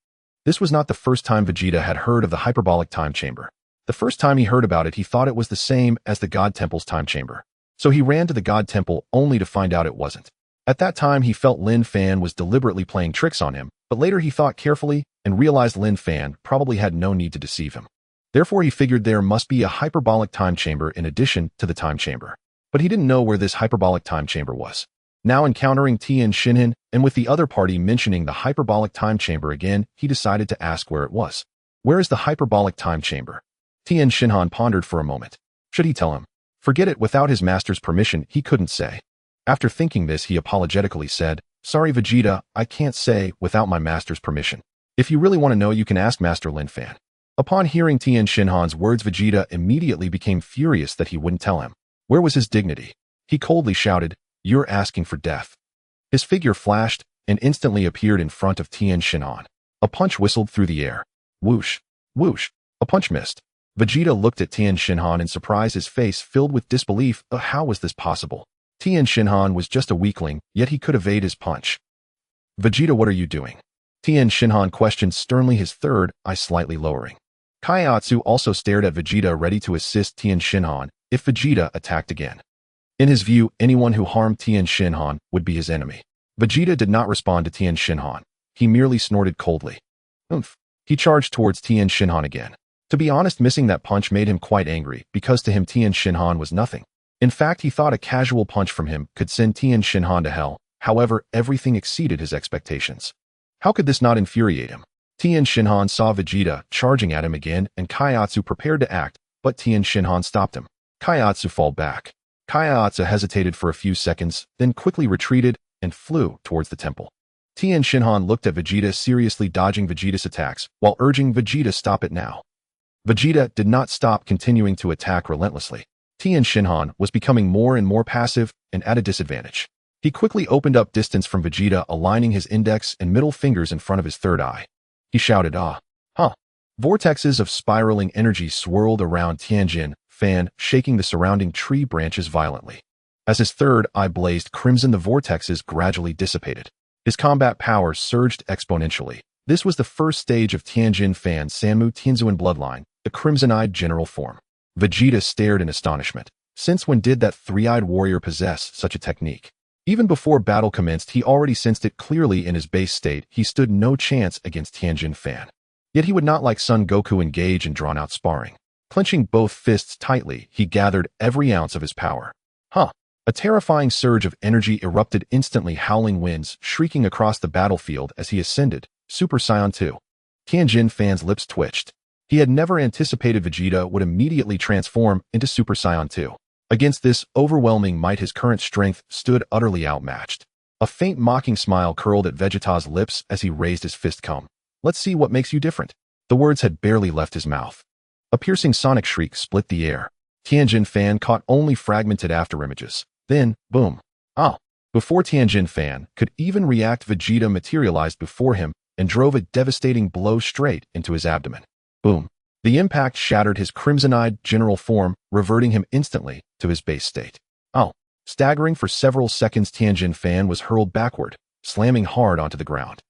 This was not the first time Vegeta had heard of the hyperbolic time chamber. The first time he heard about it, he thought it was the same as the God Temple's time chamber. So he ran to the God Temple only to find out it wasn't. At that time, he felt Linfan was deliberately playing tricks on him, but later he thought carefully and realized Linfan probably had no need to deceive him. Therefore, he figured there must be a hyperbolic time chamber in addition to the time chamber. But he didn't know where this hyperbolic time chamber was. Now encountering Tien Shinhan and with the other party mentioning the hyperbolic time chamber again, he decided to ask where it was. "Where is the hyperbolic time chamber?" Tien Shinhan pondered for a moment. Should he tell him? Forget it, without his master's permission, he couldn't say. After thinking this, he apologetically said, "Sorry, Vegeta, I can't say without my master's permission. If you really want to know, you can ask Master Linfan." Upon hearing Tien Shinhan's words, Vegeta immediately became furious that he wouldn't tell him. Where was his dignity? He coldly shouted, "You're asking for death." His figure flashed and instantly appeared in front of Tien Shinhan. A punch whistled through the air. Whoosh, whoosh, a punch missed. Vegeta looked at Tien Shinhan in surprise, his face filled with disbelief. How was this possible? Tien Shinhan was just a weakling, yet he could evade his punch. "Vegeta, what are you doing?" Tien Shinhan questioned sternly, his third eye slightly lowering. Kaiatsu also stared at Vegeta, ready to assist Tien Shinhan if Vegeta attacked again. In his view, anyone who harmed Tien Shinhan would be his enemy. Vegeta did not respond to Tien Shinhan. He merely snorted coldly. "Oomph." He charged towards Tien Shinhan again. To be honest, missing that punch made him quite angry, because to him Tien Shinhan was nothing. In fact, he thought a casual punch from him could send Tien Shinhan to hell. However, everything exceeded his expectations. How could this not infuriate him? Tien Shinhan saw Vegeta charging at him again, and Kaiatsu prepared to act, but Tien Shinhan stopped him. Kaiatsu fell back. Kaiatsu hesitated for a few seconds, then quickly retreated and flew towards the temple. Tien Shinhan looked at Vegeta, seriously dodging Vegeta's attacks, while urging Vegeta stop it now. Vegeta did not stop, continuing to attack relentlessly. Tien Shinhan was becoming more and more passive and at a disadvantage. He quickly opened up distance from Vegeta, aligning his index and middle fingers in front of his third eye. He shouted, "Ah! Huh!" Vortexes of spiraling energy swirled around Tianjin Fan, shaking the surrounding tree branches violently. As his third eye blazed crimson, the vortexes gradually dissipated. His combat power surged exponentially. This was the first stage of Tianjin Fan's Sanmu Tianzuan bloodline, the crimson-eyed general form. Vegeta stared in astonishment. Since when did that three-eyed warrior possess such a technique? Even before battle commenced, he already sensed it clearly. In his base state, he stood no chance against Tianjin Fan. Yet he would not like Son Goku engage in drawn-out sparring. Clenching both fists tightly, he gathered every ounce of his power. A terrifying surge of energy erupted instantly, howling winds shrieking across the battlefield as he ascended. Super Saiyan 2. Tianjin Fan's lips twitched. He had never anticipated Vegeta would immediately transform into Super Saiyan 2. Against this overwhelming might, his current strength stood utterly outmatched. A faint mocking smile curled at Vegeta's lips as he raised his fist. "Come, let's see what makes you different." The words had barely left his mouth. A piercing sonic shriek split the air. Tianjin Fan caught only fragmented afterimages. Then, boom. Ah! Before Tianjin Fan could even react, Vegeta materialized before him and drove a devastating blow straight into his abdomen. Boom. The impact shattered his crimson-eyed general form, reverting him instantly to his base state. Oh! Staggering for several seconds, Tianjin Fan was hurled backward, slamming hard onto the ground.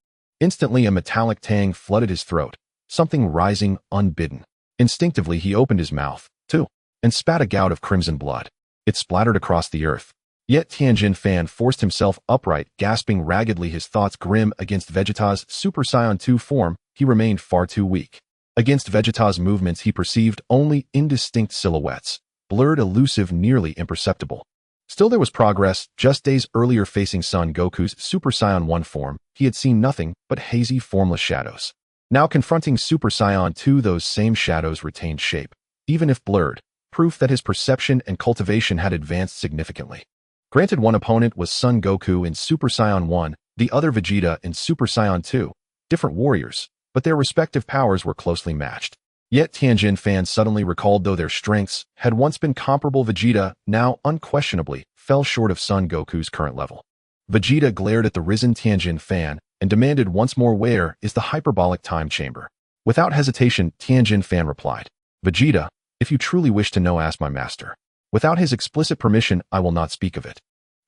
Instantly, a metallic tang flooded his throat, something rising unbidden. Instinctively, he opened his mouth, too, and spat a gout of crimson blood. It splattered across the earth. Yet Tianjin Fan forced himself upright, gasping raggedly, his thoughts grim. Against Vegeta's Super Saiyan 2 form, he remained far too weak. Against Vegeta's movements, he perceived only indistinct silhouettes, blurred, elusive, nearly imperceptible. Still, there was progress. Just days earlier, facing Son Goku's Super Saiyan 1 form, he had seen nothing but hazy, formless shadows. Now confronting Super Saiyan 2, those same shadows retained shape, even if blurred, proof that his perception and cultivation had advanced significantly. Granted, one opponent was Son Goku in Super Saiyan 1, the other Vegeta in Super Saiyan 2, different warriors, but their respective powers were closely matched. Yet Tianjin Fan suddenly recalled, though their strengths had once been comparable, Vegeta now unquestionably fell short of Son Goku's current level. Vegeta glared at the risen Tianjin Fan and demanded once more, "Where is the hyperbolic time chamber?" Without hesitation, Tianjin Fan replied, "Vegeta, if you truly wish to know, ask my master. Without his explicit permission, I will not speak of it."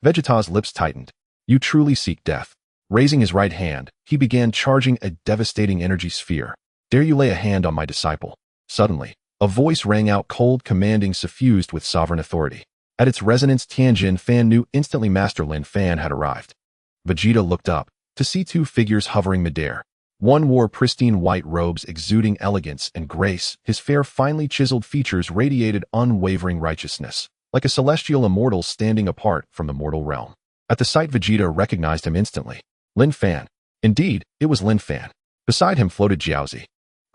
Vegeta's lips tightened. "You truly seek death." Raising his right hand, he began charging a devastating energy sphere. "Dare you lay a hand on my disciple?" Suddenly, a voice rang out, cold, commanding, suffused with sovereign authority. At its resonance, Tianjin Fan knew instantly Master Linfan had arrived. Vegeta looked up to see two figures hovering midair. One wore pristine white robes exuding elegance and grace. His fair, finely chiseled features radiated unwavering righteousness, like a celestial immortal standing apart from the mortal realm. At the sight, Vegeta recognized him instantly. Linfan. Indeed, it was Linfan. Beside him floated Jiaozi.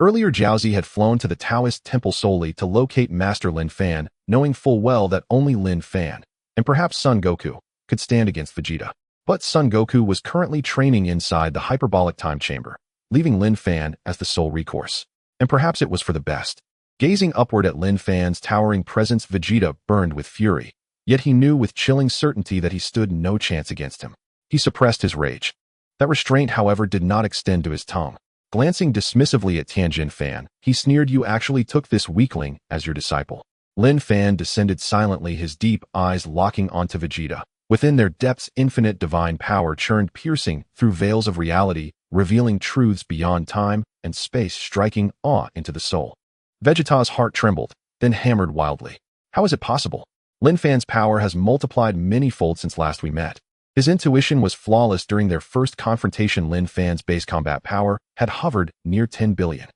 Earlier, Jiaozi had flown to the Taoist temple solely to locate Master Linfan, knowing full well that only Linfan, and perhaps Son Goku, could stand against Vegeta. But Son Goku was currently training inside the hyperbolic time chamber, leaving Linfan as the sole recourse. And perhaps it was for the best. Gazing upward at Linfan's towering presence, Vegeta burned with fury, yet he knew with chilling certainty that he stood no chance against him. He suppressed his rage. That restraint, however, did not extend to his tongue. Glancing dismissively at Tianjin Fan, he sneered, "You actually took this weakling as your disciple." Linfan descended silently, his deep eyes locking onto Vegeta. Within their depths, infinite divine power churned, piercing through veils of reality, revealing truths beyond time and space, striking awe into the soul. Vegeta's heart trembled, then hammered wildly. How is it possible? Linfan's power has multiplied many-fold since last we met. His intuition was flawless during their first confrontation. Linfan's base combat power had hovered near 10 billion.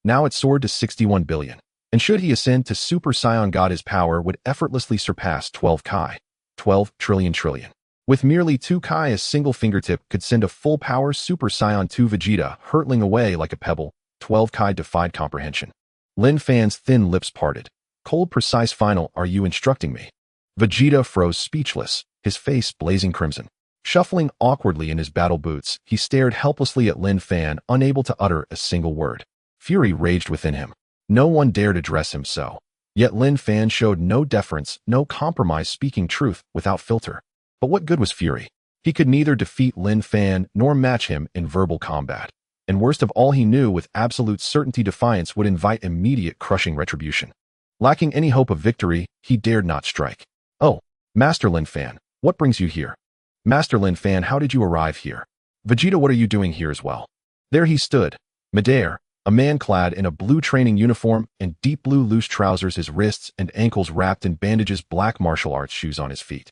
Now it soared to 61 billion. And should he ascend to Super Saiyan God, his power would effortlessly surpass 12 Kai. 12 trillion trillion. With merely 2 Kai, a single fingertip could send a full-power Super Saiyan 2 Vegeta hurtling away like a pebble. 12 Kai defied comprehension. Linfan's thin lips parted. "Cold, precise, final, are you instructing me?" Vegeta froze speechless, his face blazing crimson. Shuffling awkwardly in his battle boots, he stared helplessly at Linfan, unable to utter a single word. Fury raged within him. No one dared address him so. Yet Linfan showed no deference, no compromise, speaking truth without filter. But what good was fury? He could neither defeat Linfan nor match him in verbal combat. And worst of all, he knew with absolute certainty defiance would invite immediate crushing retribution. Lacking any hope of victory, he dared not strike. "Oh, Master Linfan, what brings you here?" "Master Linfan, how did you arrive here?" "Vegeta, what are you doing here as well?" There he stood, midair, a man clad in a blue training uniform and deep blue loose trousers, his wrists and ankles wrapped in bandages, black martial arts shoes on his feet.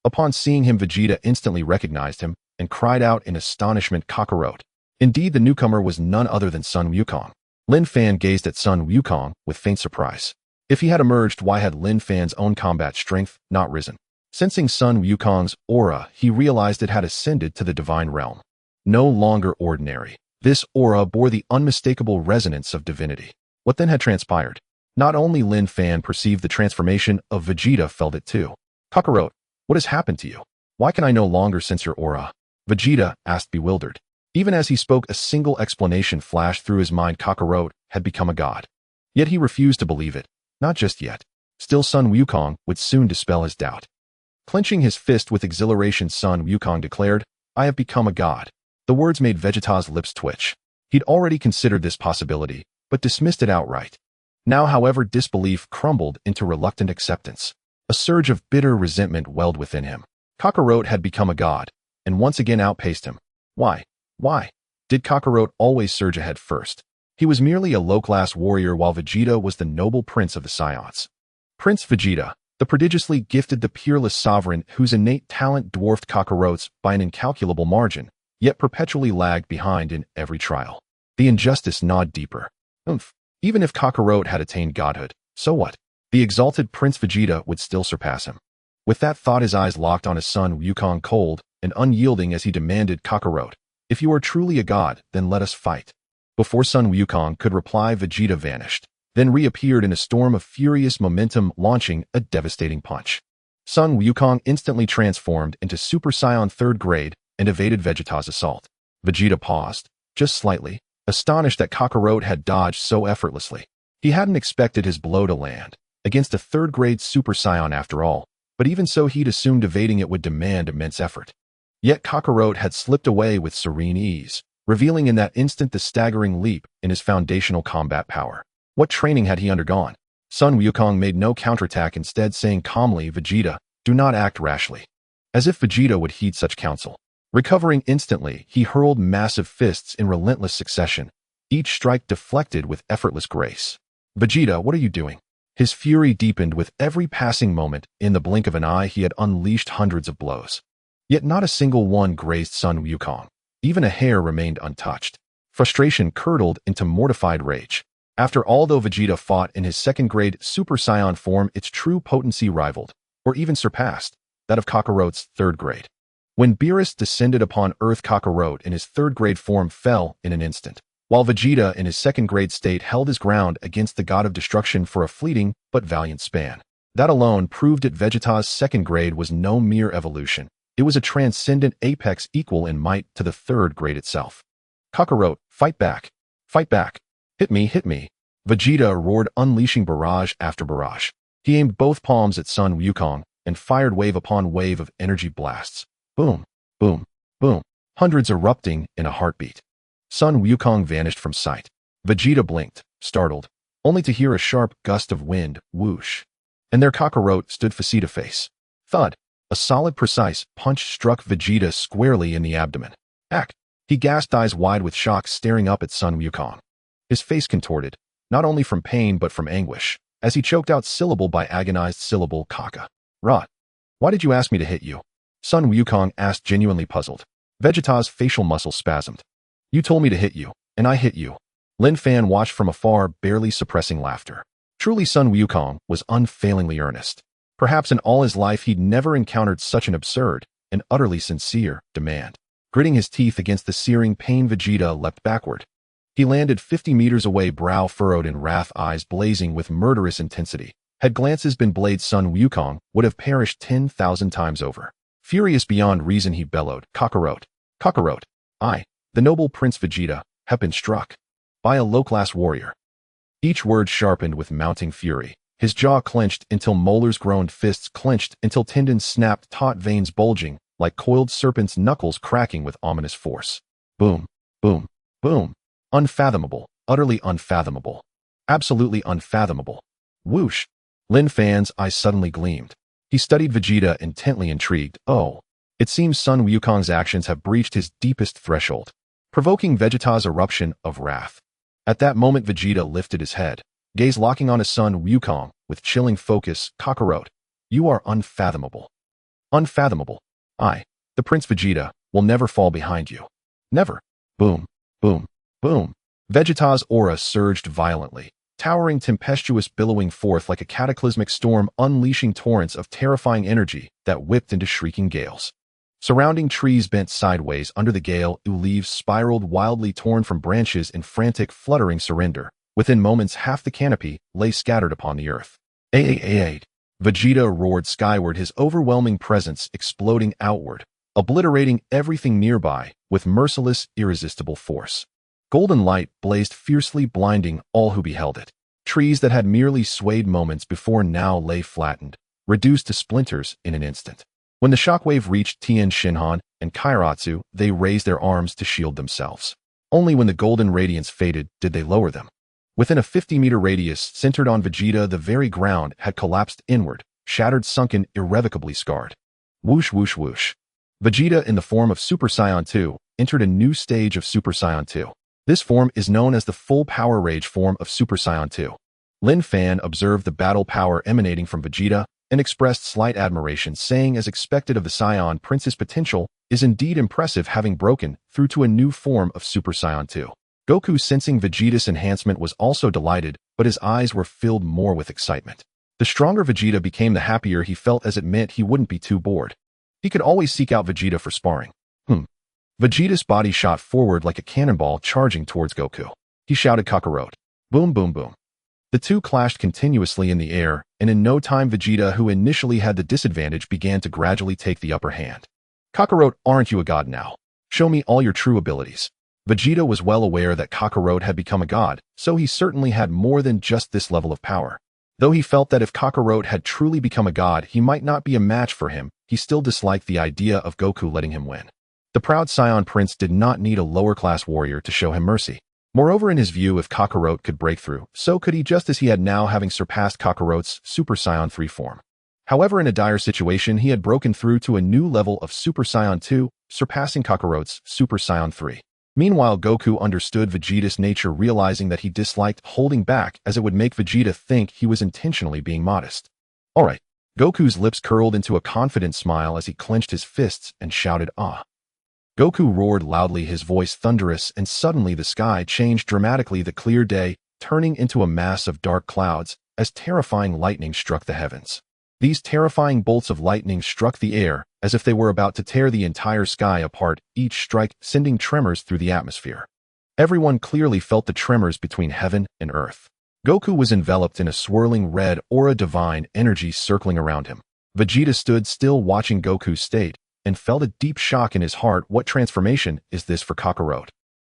Upon seeing him, Vegeta instantly recognized him and cried out in astonishment, "Kakarot." Indeed, the newcomer was none other than Sun Wukong. Linfan gazed at Sun Wukong with faint surprise. If he had emerged, why had Linfan's own combat strength not risen? Sensing Sun Wukong's aura, he realized it had ascended to the divine realm. No longer ordinary. This aura bore the unmistakable resonance of divinity. What then had transpired? Not only Linfan perceived the transformation of Vegeta, felt it too. "Kakarot, what has happened to you? Why can I no longer sense your aura?" Vegeta asked, bewildered. Even as he spoke, a single explanation flashed through his mind: Kakarot had become a god. Yet he refused to believe it. Not just yet. Still, Sun Wukong would soon dispel his doubt. Clenching his fist with exhilaration, Sun Wukong declared, "I have become a god." The words made Vegeta's lips twitch. He'd already considered this possibility, but dismissed it outright. Now, however, disbelief crumbled into reluctant acceptance. A surge of bitter resentment welled within him. Kakarot had become a god, and once again outpaced him. Why? Why? Did Kakarot always surge ahead first? He was merely a low-class warrior while Vegeta was the noble prince of the Saiyans. Prince Vegeta, the prodigiously gifted, the peerless sovereign whose innate talent dwarfed Kakarot's by an incalculable margin, yet perpetually lagged behind in every trial. The injustice gnawed deeper. Even if Kakarot had attained godhood, so what? The exalted Prince Vegeta would still surpass him. With that thought, his eyes locked on his son Wukong, cold and unyielding as he demanded, "Kakarot, if you are truly a god, then let us fight." Before Sun Wukong could reply, Vegeta vanished, then reappeared in a storm of furious momentum, launching a devastating punch. Sun Wukong instantly transformed into Super Saiyan 3rd grade and evaded Vegeta's assault. Vegeta paused, just slightly, astonished that Kakarot had dodged so effortlessly. He hadn't expected his blow to land against a 3rd grade Super Saiyan after all, but even so, he'd assumed evading it would demand immense effort. Yet Kakarot had slipped away with serene ease, revealing in that instant the staggering leap in his foundational combat power. What training had he undergone? Sun Wukong made no counterattack, instead saying calmly, "Vegeta, do not act rashly." As if Vegeta would heed such counsel. Recovering instantly, he hurled massive fists in relentless succession, each strike deflected with effortless grace. "Vegeta, what are you doing?" His fury deepened with every passing moment. In the blink of an eye, he had unleashed hundreds of blows. Yet not a single one grazed Sun Wukong. Even a hair remained untouched. Frustration curdled into mortified rage. After all, though Vegeta fought in his 2nd grade Super Saiyan form, its true potency rivaled, or even surpassed, that of Kakarot's 3rd grade. When Beerus descended upon Earth, Kakarot in his 3rd grade form fell in an instant, while Vegeta in his 2nd grade state held his ground against the god of destruction for a fleeting but valiant span. That alone proved that Vegeta's 2nd grade was no mere evolution. It was a transcendent apex equal in might to the 3rd grade itself. "Kakarot, fight back! Fight back! Hit me, hit me!" Vegeta roared, unleashing barrage after barrage. He aimed both palms at Sun Wukong and fired wave upon wave of energy blasts. Boom, boom, boom, hundreds erupting in a heartbeat. Sun Wukong vanished from sight. Vegeta blinked, startled, only to hear a sharp gust of wind whoosh. And there Kakarot stood face to face. Thud! A solid, precise punch struck Vegeta squarely in the abdomen. Ack! He gasped, eyes wide with shock, staring up at Sun Wukong. His face contorted, not only from pain but from anguish, as he choked out syllable by agonized syllable, "Kaka. Rot. Why did you ask me to hit you?" Sun Wukong asked, genuinely puzzled. Vegeta's facial muscles spasmed. "You told me to hit you, and I hit you." Linfan watched from afar, barely suppressing laughter. Truly, Sun Wukong was unfailingly earnest. Perhaps in all his life he'd never encountered such an absurd and utterly sincere demand. Gritting his teeth against the searing pain, Vegeta leapt backward. He landed 50 meters away, brow furrowed in wrath, eyes blazing with murderous intensity. Had glances been blades, Sun Wukong would have perished 10,000 times over. Furious beyond reason, he bellowed, "Kakarot! Kakarot! I, the noble Prince Vegeta, have been struck by a low-class warrior." Each word sharpened with mounting fury. His jaw clenched until molars groaned, fists clenched until tendons snapped, taut veins bulging like coiled serpents, knuckles cracking with ominous force. Boom, boom, boom. Unfathomable, utterly unfathomable. Absolutely unfathomable. Whoosh! Linfan's eyes suddenly gleamed. He studied Vegeta, intently intrigued. Oh, it seems Sun Wukong's actions have breached his deepest threshold, provoking Vegeta's eruption of wrath. At that moment, Vegeta lifted his head, gaze locking on his son Wukong with chilling focus. "Kakarot, you are unfathomable. Unfathomable. I, the Prince Vegeta, will never fall behind you. Never." Boom, boom, boom. Vegeta's aura surged violently, towering, tempestuous, billowing forth like a cataclysmic storm, unleashing torrents of terrifying energy that whipped into shrieking gales. Surrounding trees bent sideways under the gale, leaves spiraled wildly, torn from branches in frantic, fluttering surrender. Within moments, half the canopy lay scattered upon the earth. Aid! Vegeta roared skyward, his overwhelming presence exploding outward, obliterating everything nearby with merciless, irresistible force. Golden light blazed fiercely, blinding all who beheld it. Trees that had merely swayed moments before now lay flattened, reduced to splinters in an instant. When the shockwave reached Tien Shinhan and Kairatsu, they raised their arms to shield themselves. Only when the golden radiance faded did they lower them. Within a 50-meter radius centered on Vegeta, the very ground had collapsed inward, shattered, sunken, irrevocably scarred. Whoosh, whoosh, whoosh. Vegeta, in the form of Super Saiyan 2, entered a new stage of Super Saiyan 2. This form is known as the full power rage form of Super Saiyan 2. Linfan observed the battle power emanating from Vegeta and expressed slight admiration, saying, as expected of the Saiyan Prince's potential is indeed impressive, having broken through to a new form of Super Saiyan 2. Goku, sensing Vegeta's enhancement, was also delighted, but his eyes were filled more with excitement. The stronger Vegeta became, the happier he felt, as it meant he wouldn't be too bored. He could always seek out Vegeta for sparring. Vegeta's body shot forward like a cannonball, charging towards Goku. He shouted, "Kakarot!" Boom, boom, boom. The two clashed continuously in the air, and in no time Vegeta, who initially had the disadvantage, began to gradually take the upper hand. "Kakarot, aren't you a god now? Show me all your true abilities." Vegeta was well aware that Kakarot had become a god, so he certainly had more than just this level of power. Though he felt that if Kakarot had truly become a god, he might not be a match for him, he still disliked the idea of Goku letting him win. The proud Saiyan Prince did not need a lower-class warrior to show him mercy. Moreover, in his view, if Kakarot could break through, so could he, just as he had now, having surpassed Kakarot's Super Saiyan 3 form. However, in a dire situation, he had broken through to a new level of Super Saiyan 2, surpassing Kakarot's Super Saiyan 3. Meanwhile, Goku understood Vegeta's nature, realizing that he disliked holding back, as it would make Vegeta think he was intentionally being modest. "Alright." Goku's lips curled into a confident smile as he clenched his fists and shouted, "Ah." Goku roared loudly, his voice thunderous, and suddenly the sky changed dramatically, the clear day turning into a mass of dark clouds as terrifying lightning struck the heavens. These terrifying bolts of lightning struck the air as if they were about to tear the entire sky apart, each strike sending tremors through the atmosphere. Everyone clearly felt the tremors between heaven and earth. Goku was enveloped in a swirling red aura, divine energy circling around him. Vegeta stood still, watching Goku's state, and felt a deep shock in his heart. What transformation is this for Kakarot?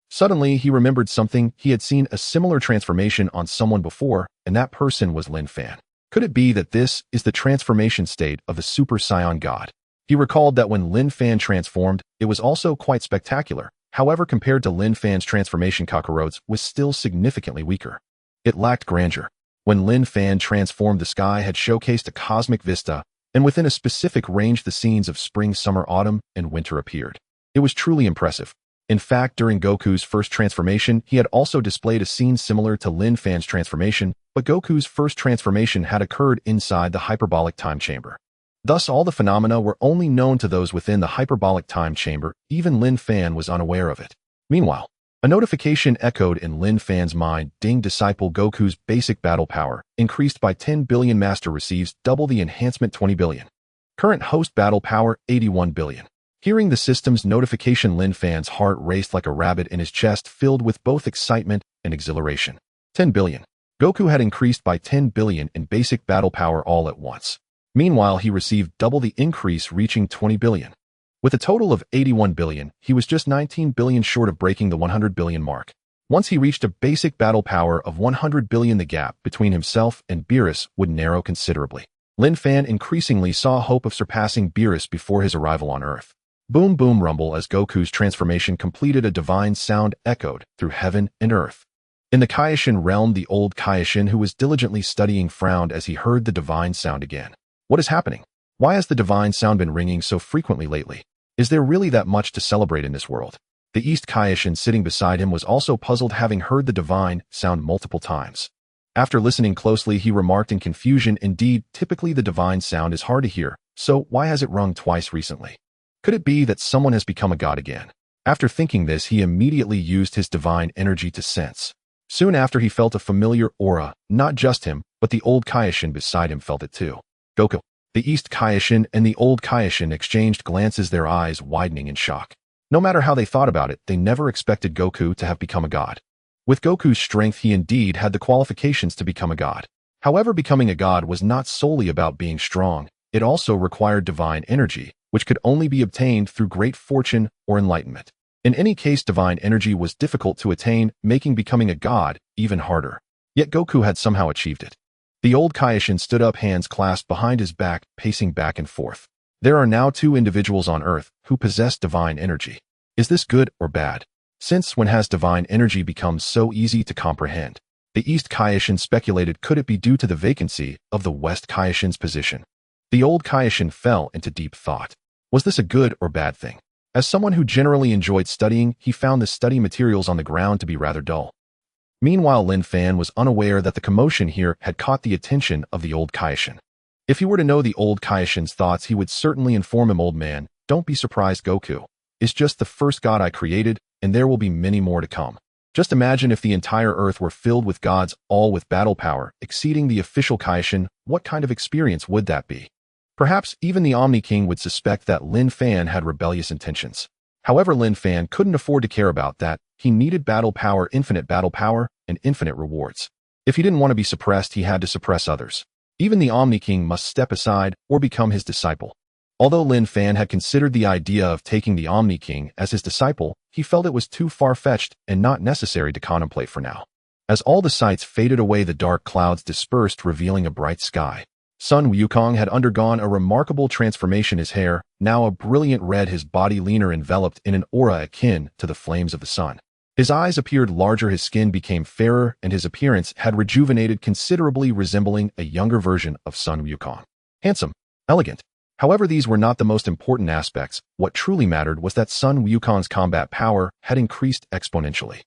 Suddenly, he remembered something. He had seen a similar transformation on someone before, and that person was Linfan. Could it be that this is the transformation state of the Super Saiyan God? He recalled that when Linfan transformed, it was also quite spectacular. However, compared to Linfan's transformation, Kakarot's was still significantly weaker. It lacked grandeur. When Linfan transformed, the sky had showcased a cosmic vista, and within a specific range the scenes of spring, summer, autumn, and winter appeared. It was truly impressive. In fact, during Goku's first transformation, he had also displayed a scene similar to Linfan's transformation, but Goku's first transformation had occurred inside the hyperbolic time chamber. Thus, all the phenomena were only known to those within the hyperbolic time chamber. Even Linfan was unaware of it. Meanwhile, a notification echoed in Linfan's mind. Ding, disciple Goku's basic battle power increased by 10 billion. Master receives double the enhancement, 20 billion. Current host battle power, 81 billion. Hearing the system's notification, Linfan's heart raced like a rabbit in his chest, filled with both excitement and exhilaration. 10 billion. Goku had increased by 10 billion in basic battle power all at once. Meanwhile, he received double the increase, reaching 20 billion. With a total of 81 billion, he was just 19 billion short of breaking the 100 billion mark. Once he reached a basic battle power of 100 billion, the gap between himself and Beerus would narrow considerably. Linfan increasingly saw hope of surpassing Beerus before his arrival on Earth. Boom, boom, rumble. As Goku's transformation completed, a divine sound echoed through heaven and earth. In the Kaishin realm, the old Kaishin, who was diligently studying, frowned as he heard the divine sound again. What is happening? Why has the divine sound been ringing so frequently lately? Is there really that much to celebrate in this world? The East Kaishin sitting beside him was also puzzled, having heard the divine sound multiple times. After listening closely, he remarked in confusion, indeed, typically the divine sound is hard to hear, so why has it rung twice recently? Could it be that someone has become a god again? After thinking this, he immediately used his divine energy to sense. Soon after, he felt a familiar aura. Not just him, but the old Kaishin beside him felt it too. Goku. The East Kaishin and the old Kaishin exchanged glances, their eyes widening in shock. No matter how they thought about it, they never expected Goku to have become a god. With Goku's strength, he indeed had the qualifications to become a god. However, becoming a god was not solely about being strong. It also required divine energy, which could only be obtained through great fortune or enlightenment. In any case, divine energy was difficult to attain, making becoming a god even harder. Yet Goku had somehow achieved it. The old Kaishin stood up, hands clasped behind his back, pacing back and forth. There are now two individuals on Earth who possess divine energy. Is this good or bad? Since when has divine energy become so easy to comprehend? The East Kaishin speculated, could it be due to the vacancy of the West Kaishin's position? The old Kaishin fell into deep thought. Was this a good or bad thing? As someone who generally enjoyed studying, he found the study materials on the ground to be rather dull. Meanwhile, Linfan was unaware that the commotion here had caught the attention of the old Kaishin. If he were to know the old Kaishin's thoughts, he would certainly inform him, "Old man, don't be surprised, Goku is just the first god I created, and there will be many more to come. Just imagine if the entire Earth were filled with gods, all with battle power, exceeding the official Kaishin, what kind of experience would that be?" Perhaps even the Omni King would suspect that Linfan had rebellious intentions. However, Linfan couldn't afford to care about that. He needed battle power, and infinite rewards. If he didn't want to be suppressed, he had to suppress others. Even the Omni King must step aside or become his disciple. Although Linfan had considered the idea of taking the Omni King as his disciple, he felt it was too far-fetched and not necessary to contemplate for now. As all the sights faded away, the dark clouds dispersed, revealing a bright sky. Sun Wukong had undergone a remarkable transformation, his hair, now a brilliant red, his body leaner, enveloped in an aura akin to the flames of the sun. His eyes appeared larger, his skin became fairer, and his appearance had rejuvenated considerably, resembling a younger version of Sun Wukong. Handsome, elegant. However, these were not the most important aspects. What truly mattered was that Sun Wukong's combat power had increased exponentially.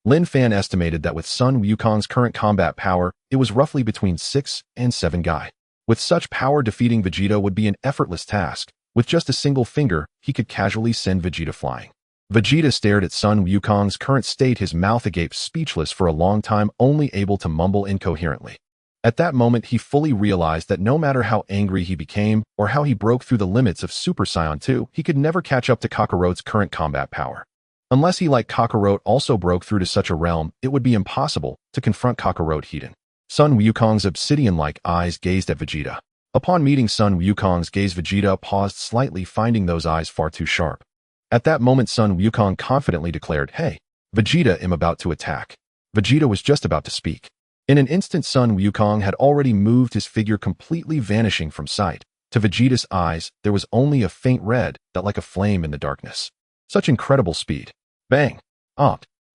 Linfan estimated that with Sun Wukong's current combat power, it was roughly between 6 and 7 Gai. With such power, defeating Vegeta would be an effortless task. With just a single finger, he could casually send Vegeta flying. Vegeta stared at Sun Wukong's current state, his mouth agape, speechless for a long time, only able to mumble incoherently. At that moment, he fully realized that no matter how angry he became, or how he broke through the limits of Super Saiyan 2, he could never catch up to Kakarot's current combat power. Unless he, like Kakarot, also broke through to such a realm, it would be impossible to confront Kakarot hidden. Sun Wukong's obsidian-like eyes gazed at Vegeta. Upon meeting Sun Wukong's gaze, Vegeta paused slightly, finding those eyes far too sharp. At that moment, Sun Wukong confidently declared, "Hey, Vegeta, am about to attack." Vegeta was just about to speak. In an instant, Sun Wukong had already moved, his figure completely vanishing from sight. To Vegeta's eyes, there was only a faint red that like a flame in the darkness. Such incredible speed. Bang!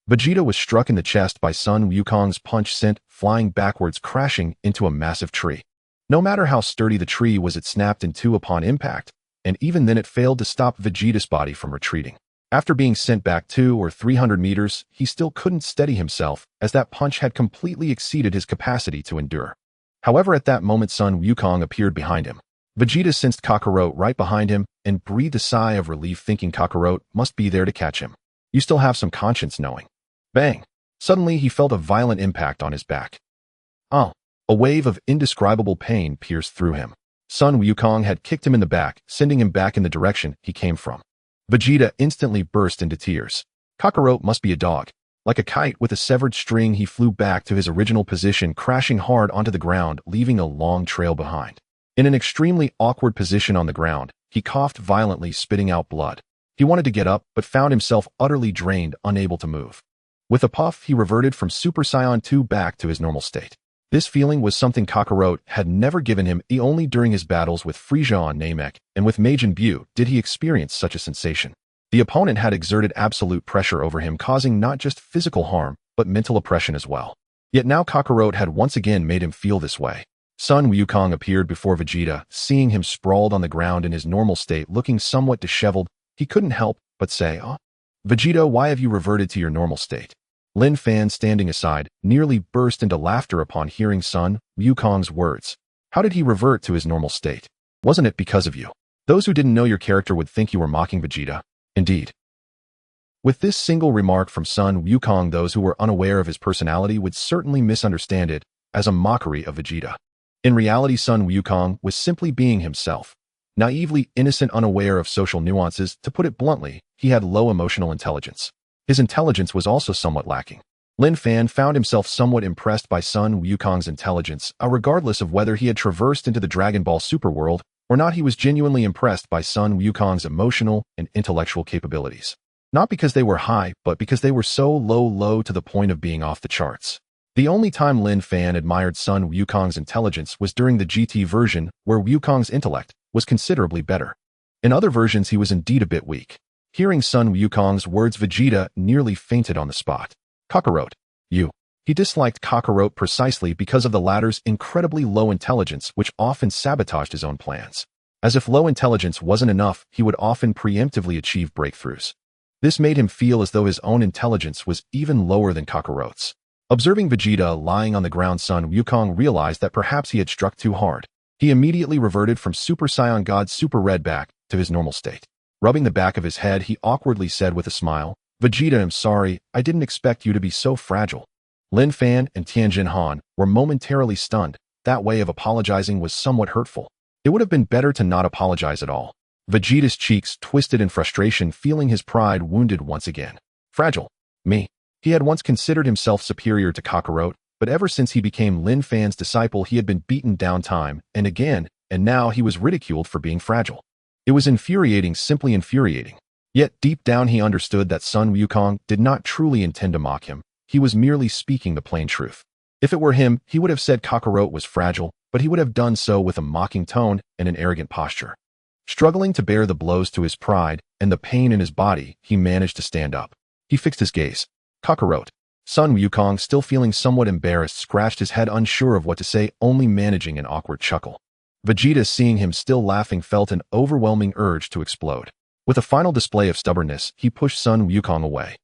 Vegeta was struck in the chest by Sun Wukong's punch, sent flying backwards, crashing into a massive tree. No matter how sturdy the tree was, it snapped in two upon impact, and even then it failed to stop Vegeta's body from retreating. After being sent back 200 or 300 meters, he still couldn't steady himself, as that punch had completely exceeded his capacity to endure. However, at that moment, Sun Wukong appeared behind him. Vegeta sensed Kakarot right behind him and breathed a sigh of relief, thinking Kakarot must be there to catch him. You still have some conscience knowing. Bang! Suddenly, he felt a violent impact on his back. A wave of indescribable pain pierced through him. Sun Wukong had kicked him in the back, sending him back in the direction he came from. Vegeta instantly burst into tears. Kakarot must be a dog. Like a kite with a severed string, he flew back to his original position, crashing hard onto the ground, leaving a long trail behind. In an extremely awkward position on the ground, he coughed violently, spitting out blood. He wanted to get up, but found himself utterly drained, unable to move. With a puff, he reverted from Super Saiyan 2 back to his normal state. This feeling was something Kakarot had never given him. Only during his battles with Frieza on Namek and with Majin Buu did he experience such a sensation. The opponent had exerted absolute pressure over him, causing not just physical harm, but mental oppression as well. Yet now Kakarot had once again made him feel this way. Sun Wukong appeared before Vegeta, seeing him sprawled on the ground in his normal state, looking somewhat disheveled. He couldn't help but say, Vegeta, why have you reverted to your normal state?" Linfan, standing aside, nearly burst into laughter upon hearing Sun Wukong's words. How did he revert to his normal state? Wasn't it because of you? Those who didn't know your character would think you were mocking Vegeta. Indeed. With this single remark from Sun Wukong, those who were unaware of his personality would certainly misunderstand it as a mockery of Vegeta. In reality, Sun Wukong was simply being himself. Naively innocent, unaware of social nuances. To put it bluntly, he had low emotional intelligence. His intelligence was also somewhat lacking. Linfan found himself somewhat impressed by Sun Wukong's intelligence, regardless of whether he had traversed into the Dragon Ball Superworld or not. He was genuinely impressed by Sun Wukong's emotional and intellectual capabilities. Not because they were high, but because they were so low to the point of being off the charts. The only time Linfan admired Sun Wukong's intelligence was during the GT version, where Wukong's intellect was considerably better. In other versions he was indeed a bit weak. Hearing Sun Wukong's words, Vegeta nearly fainted on the spot. Kakarot. You. He disliked Kakarot precisely because of the latter's incredibly low intelligence, which often sabotaged his own plans. As if low intelligence wasn't enough, he would often preemptively achieve breakthroughs. This made him feel as though his own intelligence was even lower than Kakarot's. Observing Vegeta lying on the ground, Sun Wukong realized that perhaps he had struck too hard. He immediately reverted from Super Saiyan God Super Red back to his normal state. Rubbing the back of his head, he awkwardly said with a smile, "Vegeta, I'm sorry, I didn't expect you to be so fragile." Linfan and Tianjin Han were momentarily stunned. That way of apologizing was somewhat hurtful. It would have been better to not apologize at all. Vegeta's cheeks twisted in frustration, feeling his pride wounded once again. Fragile. Me. He had once considered himself superior to Kakarot, but ever since he became Linfan's disciple he had been beaten down time and again, and now he was ridiculed for being fragile. It was infuriating, simply infuriating. Yet deep down he understood that Sun Wukong did not truly intend to mock him. He was merely speaking the plain truth. If it were him, he would have said Kakarot was fragile, but he would have done so with a mocking tone and an arrogant posture. Struggling to bear the blows to his pride and the pain in his body, he managed to stand up. He fixed his gaze. Kakarot. Sun Wukong, still feeling somewhat embarrassed, scratched his head, unsure of what to say, only managing an awkward chuckle. Vegeta, seeing him still laughing, felt an overwhelming urge to explode. With a final display of stubbornness, he pushed Sun Wukong away.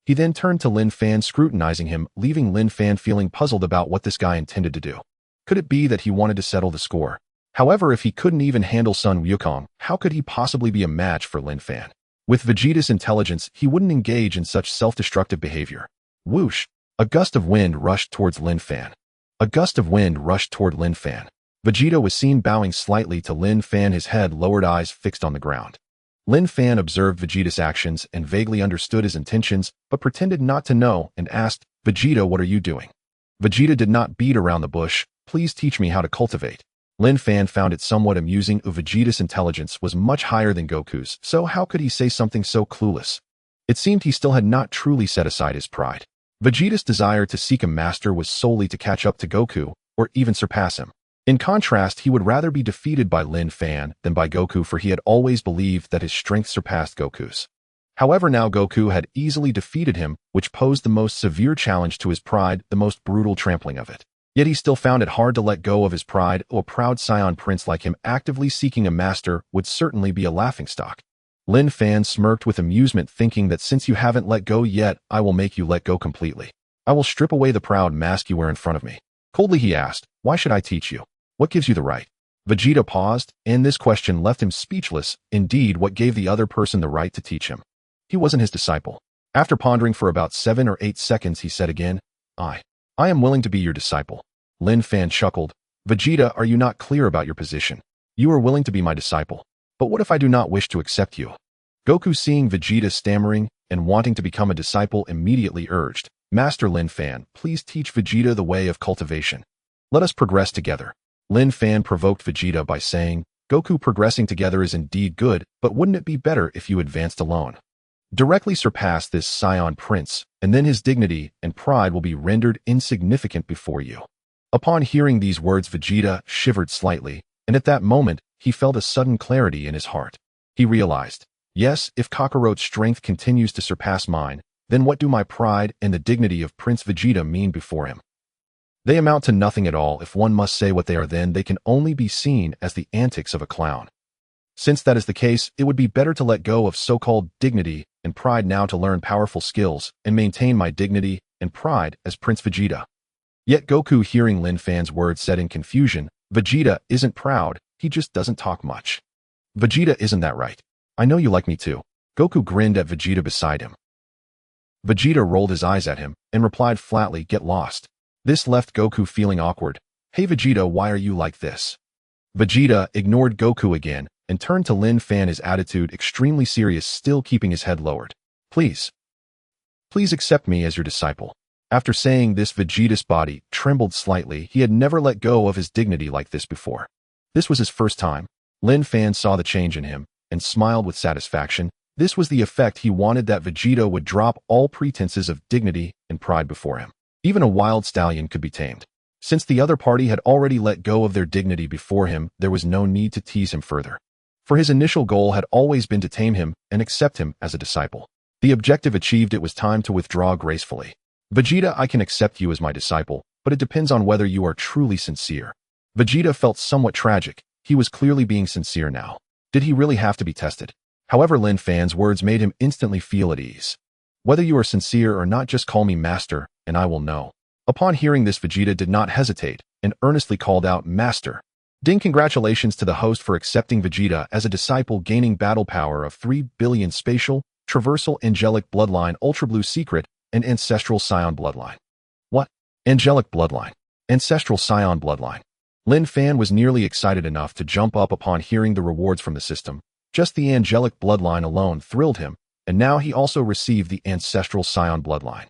He then turned to Linfan, scrutinizing him, leaving Linfan feeling puzzled about what this guy intended to do. Could it be that he wanted to settle the score? However, if he couldn't even handle Sun Wukong, how could he possibly be a match for Linfan? With Vegeta's intelligence, he wouldn't engage in such self-destructive behavior. Whoosh! A gust of wind rushed towards Linfan. A gust of wind rushed toward Linfan. Vegeta was seen bowing slightly to Linfan, his head lowered, eyes fixed on the ground. Linfan observed Vegeta's actions and vaguely understood his intentions, but pretended not to know and asked, "Vegeta, what are you doing?" Vegeta did not beat around the bush. "Please teach me how to cultivate." Linfan found it somewhat amusing. Vegeta's intelligence was much higher than Goku's, so how could he say something so clueless? It seemed he still had not truly set aside his pride. Vegeta's desire to seek a master was solely to catch up to Goku, or even surpass him. In contrast, he would rather be defeated by Linfan than by Goku, for he had always believed that his strength surpassed Goku's. However, now Goku had easily defeated him, which posed the most severe challenge to his pride, the most brutal trampling of it. Yet he still found it hard to let go of his pride. A proud Saiyan prince like him actively seeking a master would certainly be a laughingstock. Linfan smirked with amusement, thinking that since you haven't let go yet, I will make you let go completely. I will strip away the proud mask you wear in front of me. Coldly he asked, "Why should I teach you? What gives you the right?" Vegeta paused, and this question left him speechless. Indeed, what gave the other person the right to teach him? He wasn't his disciple. After pondering for about 7 or 8 seconds, he said again, I am willing to be your disciple." Linfan chuckled. "Vegeta, are you not clear about your position? You are willing to be my disciple. But what if I do not wish to accept you?" Goku, seeing Vegeta stammering and wanting to become a disciple, immediately urged, "Master Linfan, please teach Vegeta the way of cultivation. Let us progress together." Linfan provoked Vegeta by saying, "Goku, progressing together is indeed good, but wouldn't it be better if you advanced alone? Directly surpass this Saiyan prince, and then his dignity and pride will be rendered insignificant before you." Upon hearing these words, Vegeta shivered slightly, and at that moment, he felt a sudden clarity in his heart. He realized, yes, if Kakarot's strength continues to surpass mine, then what do my pride and the dignity of Prince Vegeta mean before him? They amount to nothing at all. If one must say what they are, then they can only be seen as the antics of a clown. Since that is the case, it would be better to let go of so-called dignity and pride now to learn powerful skills and maintain my dignity and pride as Prince Vegeta. Yet Goku, hearing Linfan's words, said in confusion, "Vegeta isn't proud, he just doesn't talk much." "Vegeta, isn't that right? I know you like me too." Goku grinned at Vegeta beside him. Vegeta rolled his eyes at him and replied flatly, "Get lost." This left Goku feeling awkward. "Hey Vegeta, why are you like this?" Vegeta ignored Goku again and turned to Linfan, his attitude extremely serious, still keeping his head lowered. Please accept me as your disciple." After saying this, Vegeta's body trembled slightly. He had never let go of his dignity like this before. This was his first time. Linfan saw the change in him and smiled with satisfaction. This was the effect he wanted, that Vegeta would drop all pretenses of dignity and pride before him. Even a wild stallion could be tamed. Since the other party had already let go of their dignity before him, there was no need to tease him further. For his initial goal had always been to tame him and accept him as a disciple. The objective achieved, it was time to withdraw gracefully. Vegeta, I can accept you as my disciple, but it depends on whether you are truly sincere. Vegeta felt somewhat tragic. He was clearly being sincere now. Did he really have to be tested? However, Linfan's words made him instantly feel at ease. Whether you are sincere or not, just call me master, and I will know. Upon hearing this, Vegeta did not hesitate and earnestly called out, Master. Ding! Congratulations to the host for accepting Vegeta as a disciple, gaining battle power of 3 billion spatial, traversal, angelic bloodline, ultra blue secret, and ancestral scion bloodline. What? Angelic bloodline. Ancestral scion bloodline. Linfan was nearly excited enough to jump up upon hearing the rewards from the system. Just the angelic bloodline alone thrilled him, and now he also received the ancestral scion bloodline.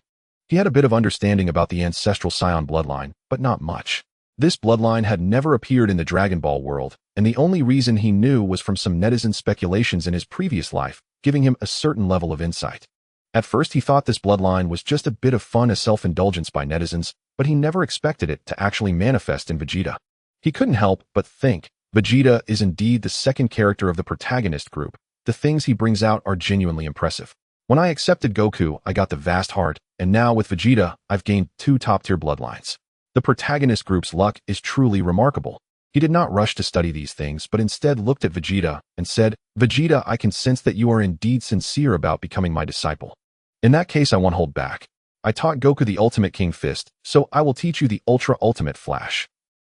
He had a bit of understanding about the ancestral scion bloodline, but not much. This bloodline had never appeared in the Dragon Ball world, and the only reason he knew was from some netizen speculations in his previous life, giving him a certain level of insight. At first he thought this bloodline was just a bit of fun as self-indulgence by netizens, but he never expected it to actually manifest in Vegeta. He couldn't help but think, Vegeta is indeed the second character of the protagonist group. The things he brings out are genuinely impressive. When I accepted Goku, I got the vast heart, and now with Vegeta, I've gained 2 top-tier bloodlines. The protagonist group's luck is truly remarkable. He did not rush to study these things, but instead looked at Vegeta and said, Vegeta, I can sense that you are indeed sincere about becoming my disciple. In that case, I won't hold back. I taught Goku the ultimate King Fist, so I will teach you the Ultra Ultimate Flash.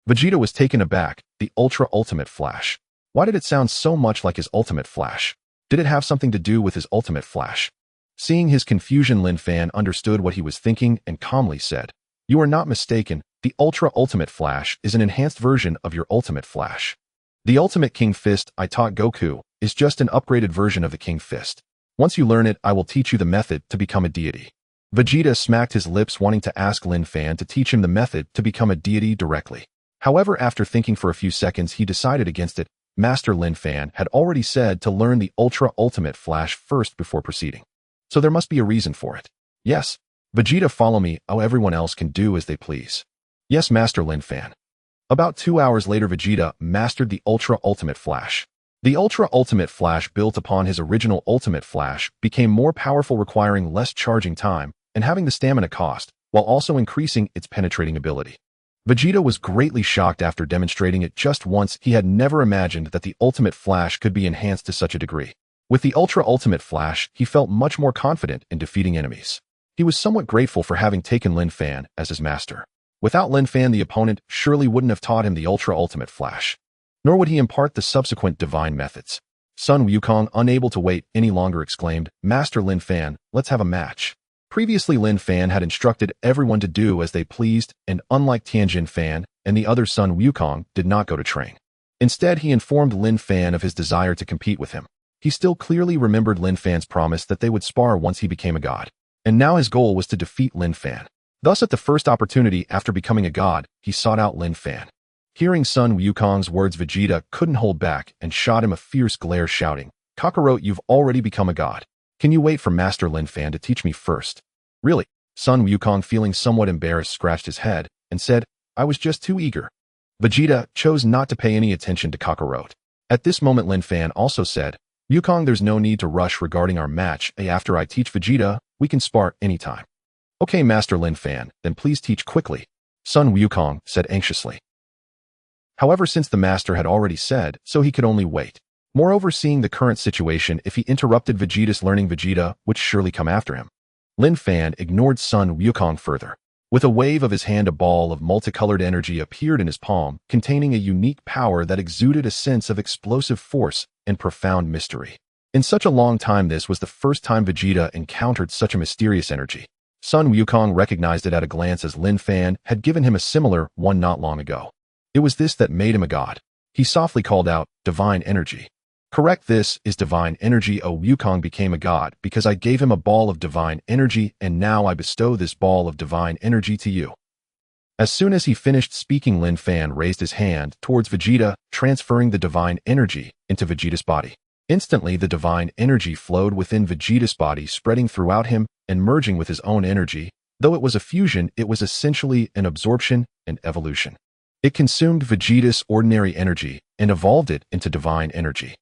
Vegeta was taken aback. The Ultra Ultimate Flash. Why did it sound so much like his Ultimate Flash? Did it have something to do with his Ultimate Flash? Seeing his confusion, Linfan understood what he was thinking and calmly said, You are not mistaken. The Ultra Ultimate Flash is an enhanced version of your Ultimate Flash. The Ultimate King Fist I taught Goku is just an upgraded version of the King Fist. Once you learn it, I will teach you the method to become a deity. Vegeta smacked his lips, wanting to ask Linfan to teach him the method to become a deity directly. However, after thinking for a few seconds, he decided against it. Master Linfan had already said to learn the Ultra Ultimate Flash first before proceeding. So there must be a reason for it. Yes. Vegeta, follow me. Oh, everyone else can do as they please. Yes, Master Linfan. About 2 hours later, Vegeta mastered the Ultra Ultimate Flash. The Ultra Ultimate Flash, built upon his original Ultimate Flash, became more powerful, requiring less charging time and having the stamina cost, while also increasing its penetrating ability. Vegeta was greatly shocked after demonstrating it just once. He had never imagined that the Ultimate Flash could be enhanced to such a degree. With the Ultra Ultimate Flash, he felt much more confident in defeating enemies. He was somewhat grateful for having taken Linfan as his master. Without Linfan, the opponent surely wouldn't have taught him the Ultra Ultimate Flash. Nor would he impart the subsequent divine methods. Sun Wukong, unable to wait any longer, exclaimed, Master Linfan, let's have a match. Previously, Linfan had instructed everyone to do as they pleased, and unlike Tianjin Fan and the other Sun Wukong, did not go to train. Instead, he informed Linfan of his desire to compete with him. He still clearly remembered Linfan's promise that they would spar once he became a god. And now his goal was to defeat Linfan. Thus, at the first opportunity after becoming a god, he sought out Linfan. Hearing Sun Wukong's words, Vegeta couldn't hold back and shot him a fierce glare, shouting, Kakarot, you've already become a god. Can you wait for Master Linfan to teach me first? Really? Sun Wukong, feeling somewhat embarrassed, scratched his head and said, I was just too eager. Vegeta chose not to pay any attention to Kakarot. At this moment, Linfan also said, Wukong, there's no need to rush regarding our match. After I teach Vegeta, we can spar anytime. Okay, Master Linfan, then please teach quickly, Sun Wukong said anxiously. However, since the master had already said so, he could only wait. Moreover, seeing the current situation, if he interrupted Vegeta's learning, Vegeta would surely come after him. Linfan ignored Sun Wukong further. With a wave of his hand, a ball of multicolored energy appeared in his palm, containing a unique power that exuded a sense of explosive force and profound mystery. In such a long time, this was the first time Vegeta encountered such a mysterious energy. Sun Wukong recognized it at a glance, as Linfan had given him a similar one not long ago. It was this that made him a god. He softly called out, Divine Energy. Correct, this is Divine Energy. Oh, Wukong became a god because I gave him a ball of Divine Energy, and now I bestow this ball of Divine Energy to you. As soon as he finished speaking, Linfan raised his hand towards Vegeta, transferring the Divine Energy into Vegeta's body. Instantly, the Divine Energy flowed within Vegeta's body, spreading throughout him and merging with his own energy, Though it was a fusion, it was essentially an absorption and evolution. It consumed Vegeta's ordinary energy and evolved it into divine energy.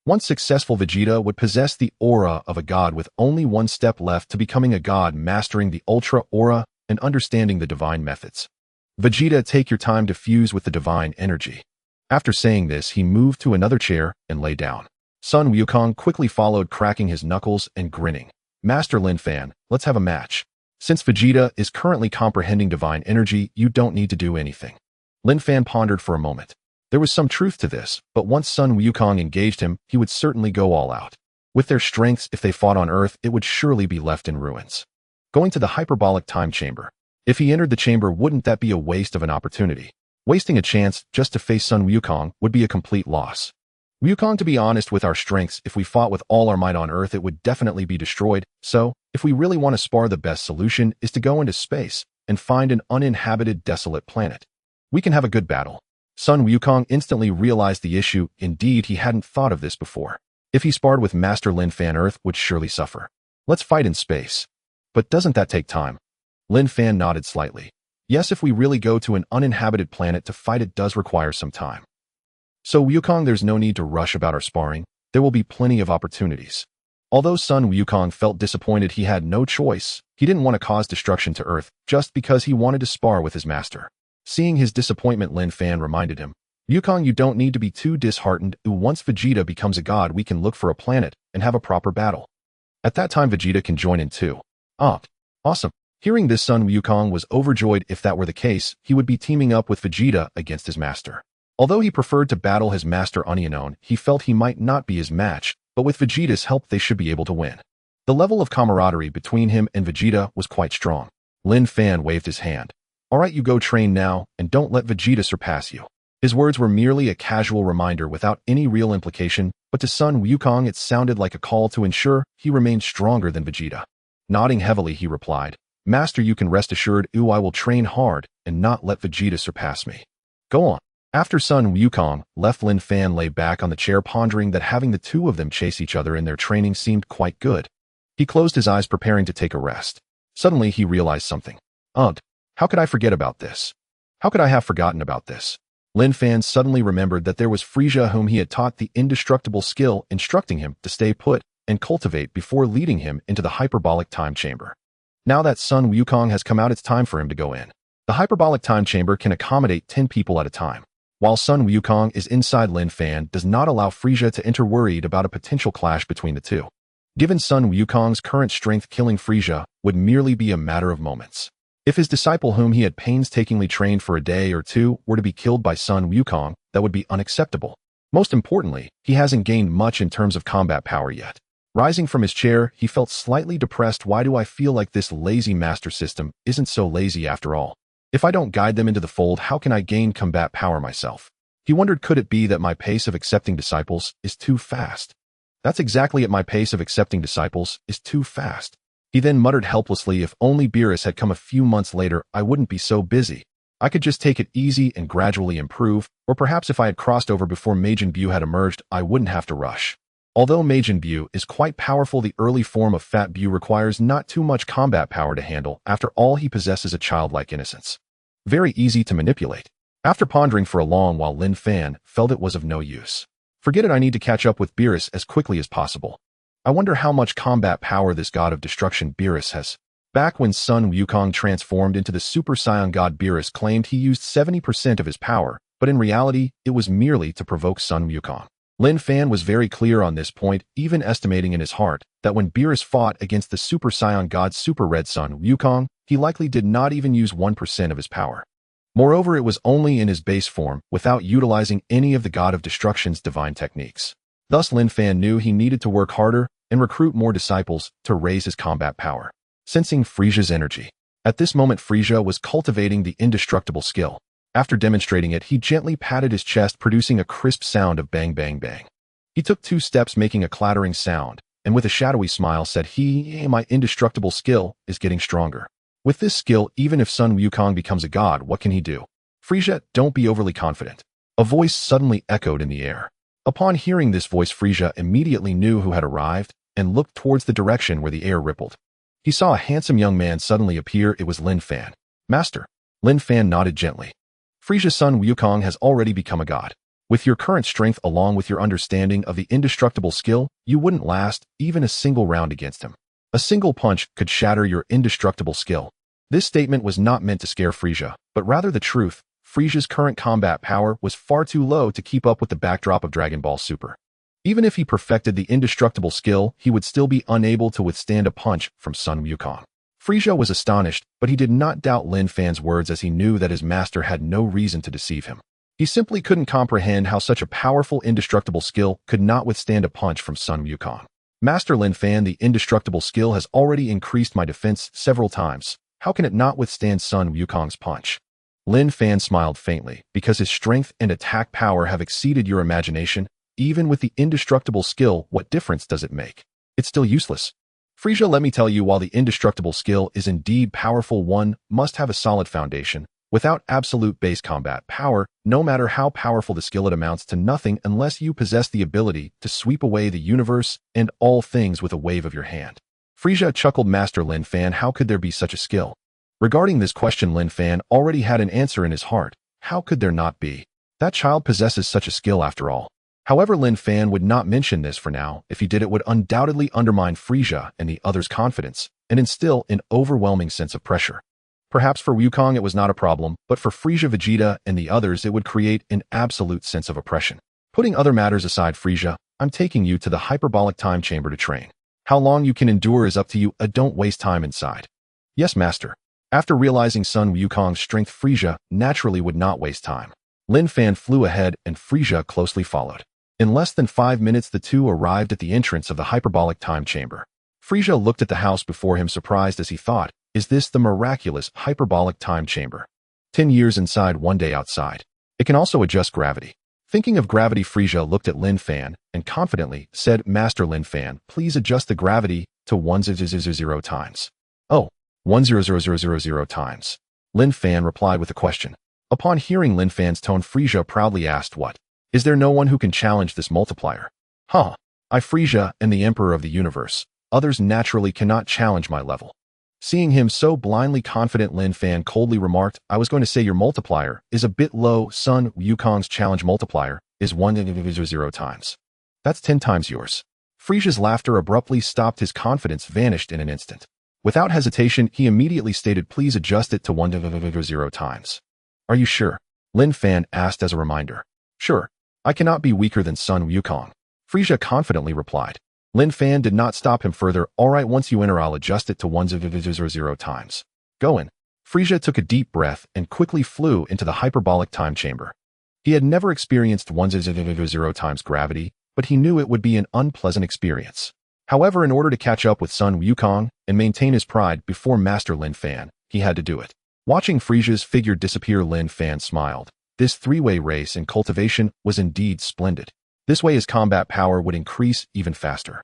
Once successful, Vegeta would possess the aura of a god with only one step left to becoming a god, mastering the Ultra Aura and understanding the divine methods. Vegeta, take your time to fuse with the divine energy. After saying this, he moved to another chair and lay down. Sun Wukong quickly followed, cracking his knuckles and grinning. Master Linfan, let's have a match. Since Vegeta is currently comprehending divine energy, you don't need to do anything. Linfan pondered for a moment. There was some truth to this, but once Sun Wukong engaged him, he would certainly go all out. With their strengths, if they fought on Earth, it would surely be left in ruins. Going to the hyperbolic time chamber. If he entered the chamber, wouldn't that be a waste of an opportunity? Wasting a chance just to face Sun Wukong would be a complete loss. Wukong, to be honest, with our strengths, if we fought with all our might on Earth, it would definitely be destroyed. So, if we really want to spar, the best solution is to go into space and find an uninhabited, desolate planet. We can have a good battle. Sun Wukong instantly realized the issue. Indeed, he hadn't thought of this before. If he sparred with Master Linfan, Earth would surely suffer. Let's fight in space. But doesn't that take time? Linfan nodded slightly. Yes, if we really go to an uninhabited planet to fight, it does require some time. So Wukong, there's no need to rush about our sparring. There will be plenty of opportunities. Although Sun Wukong felt disappointed, he had no choice. He didn't want to cause destruction to Earth just because he wanted to spar with his master. Seeing his disappointment, Linfan reminded him, Wukong, you don't need to be too disheartened. Once Vegeta becomes a god, we can look for a planet and have a proper battle. At that time, Vegeta can join in too. Awesome. Hearing this, Sun Wukong was overjoyed. If that were the case, he would be teaming up with Vegeta against his master. Although he preferred to battle his master unknown, he felt he might not be his match, but with Vegeta's help, they should be able to win. The level of camaraderie between him and Vegeta was quite strong. Linfan waved his hand. All right, you go train now, and don't let Vegeta surpass you. His words were merely a casual reminder without any real implication, but to Sun Wukong it sounded like a call to ensure he remained stronger than Vegeta. Nodding heavily, he replied, Master, you can rest assured, I will train hard and not let Vegeta surpass me. Go on. After Sun Wukong left, Linfan lay back on the chair, pondering that having the two of them chase each other in their training seemed quite good. He closed his eyes, preparing to take a rest. Suddenly, he realized something. How could I forget about this? How could I have forgotten about this? Linfan suddenly remembered that there was Frieza, whom he had taught the indestructible skill, instructing him to stay put and cultivate before leading him into the hyperbolic time chamber. Now that Sun Wukong has come out, it's time for him to go in. The hyperbolic time chamber can accommodate 10 people at a time. While Sun Wukong is inside, Linfan does not allow Frieza to enter, worried about a potential clash between the two. Given Sun Wukong's current strength, killing Frieza would merely be a matter of moments. If his disciple, whom he had painstakingly trained for a day or two, were to be killed by Sun Wukong, that would be unacceptable. Most importantly, he hasn't gained much in terms of combat power yet. Rising from his chair, he felt slightly depressed. Why do I feel like this lazy master system isn't so lazy after all? If I don't guide them into the fold, how can I gain combat power myself? He wondered, could it be that my pace of accepting disciples is too fast? That's exactly it, my pace of accepting disciples is too fast. He then muttered helplessly, if only Beerus had come a few months later, I wouldn't be so busy. I could just take it easy and gradually improve, or perhaps if I had crossed over before Majin Buu had emerged, I wouldn't have to rush. Although Majin Buu is quite powerful, the early form of Fat Buu requires not too much combat power to handle. After all, he possesses a childlike innocence. Very easy to manipulate. After pondering for a long while, Linfan felt it was of no use. Forget it, I need to catch up with Beerus as quickly as possible. I wonder how much combat power this god of destruction Beerus has. Back when Sun Wukong transformed into the Super Saiyan god, Beerus claimed he used 70% of his power, but in reality, it was merely to provoke Sun Wukong. Linfan was very clear on this point, even estimating in his heart that when Beerus fought against the Super Saiyan god Super Red Sun Wukong, he likely did not even use 1% of his power. Moreover, it was only in his base form, without utilizing any of the god of destruction's divine techniques. Thus, Linfan knew he needed to work harder and recruit more disciples to raise his combat power. Sensing Frieza's energy. At this moment, Frieza was cultivating the indestructible skill. After demonstrating it, he gently patted his chest, producing a crisp sound of bang bang bang. He took 2 steps, making a clattering sound, and with a shadowy smile said, my indestructible skill is getting stronger. With this skill, even if Sun Wukong becomes a god, what can he do? Frieza, don't be overly confident. A voice suddenly echoed in the air. Upon hearing this voice, Frieza immediately knew who had arrived and looked towards the direction where the air rippled. He saw a handsome young man suddenly appear. It was Linfan. Master. Linfan nodded gently. Frieza's son Wukong has already become a god. With your current strength along with your understanding of the indestructible skill, you wouldn't last even a single round against him. A single punch could shatter your indestructible skill. This statement was not meant to scare Frieza, but rather the truth. Frieza's current combat power was far too low to keep up with the backdrop of Dragon Ball Super. Even if he perfected the indestructible skill, he would still be unable to withstand a punch from Son Wukong. Frieza was astonished, but he did not doubt Linfan's words as he knew that his master had no reason to deceive him. He simply couldn't comprehend how such a powerful indestructible skill could not withstand a punch from Son Wukong. Master Linfan, the indestructible skill has already increased my defense several times. How can it not withstand Son Wukong's punch? Linfan smiled faintly, because his strength and attack power have exceeded your imagination. Even with the indestructible skill, what difference does it make? It's still useless. Frieza, let me tell you, while the indestructible skill is indeed powerful, one must have a solid foundation. Without absolute base combat power, no matter how powerful the skill, it amounts to nothing unless you possess the ability to sweep away the universe and all things with a wave of your hand. Frieza chuckled. Master Linfan, how could there be such a skill? Regarding this question, Linfan already had an answer in his heart. How could there not be? That child possesses such a skill after all. However, Linfan would not mention this for now. If he did, it would undoubtedly undermine Frieza and the others' confidence and instill an overwhelming sense of pressure. Perhaps for Wukong it was not a problem, but for Frieza, Vegeta, and the others it would create an absolute sense of oppression. Putting other matters aside, Frieza, I'm taking you to the hyperbolic time chamber to train. How long you can endure is up to you. Don't waste time inside. Yes, master. After realizing Son Wukong's strength, Frieza naturally would not waste time. Linfan flew ahead and Frieza closely followed. In less than 5 minutes the two arrived at the entrance of the hyperbolic time chamber. Frieza looked at the house before him, surprised as he thought, is this the miraculous hyperbolic time chamber? 10 years inside, 1 day outside. It can also adjust gravity. Thinking of gravity, Frieza looked at Linfan and confidently said, Master Linfan, please adjust the gravity to 1,000 times. Oh, 1,000,000 times. Linfan replied with a question. Upon hearing Linfan's tone, Frieza proudly asked, what? Is there no one who can challenge this multiplier? Huh. I, Frieza, am the Emperor of the universe. Others naturally cannot challenge my level. Seeing him so blindly confident, Linfan coldly remarked, I was going to say your multiplier is a bit low. Son Wukong's challenge multiplier is 1,000 times. That's 10 times yours. Frieza's laughter abruptly stopped. His confidence vanished in an instant. Without hesitation, he immediately stated, please adjust it to 1,000 times. Are you sure? Linfan asked as a reminder. Sure. I cannot be weaker than Son Wukong. Frieza confidently replied. Linfan did not stop him further. All right, once you enter, I'll adjust it to 1,000 times. Go in. Frieza took a deep breath and quickly flew into the hyperbolic time chamber. He had never experienced 1,000 times gravity, but he knew it would be an unpleasant experience. However, in order to catch up with Son Wukong and maintain his pride before Master Linfan, he had to do it. Watching Frieza's figure disappear, Linfan smiled. This three-way race and cultivation was indeed splendid. This way his combat power would increase even faster.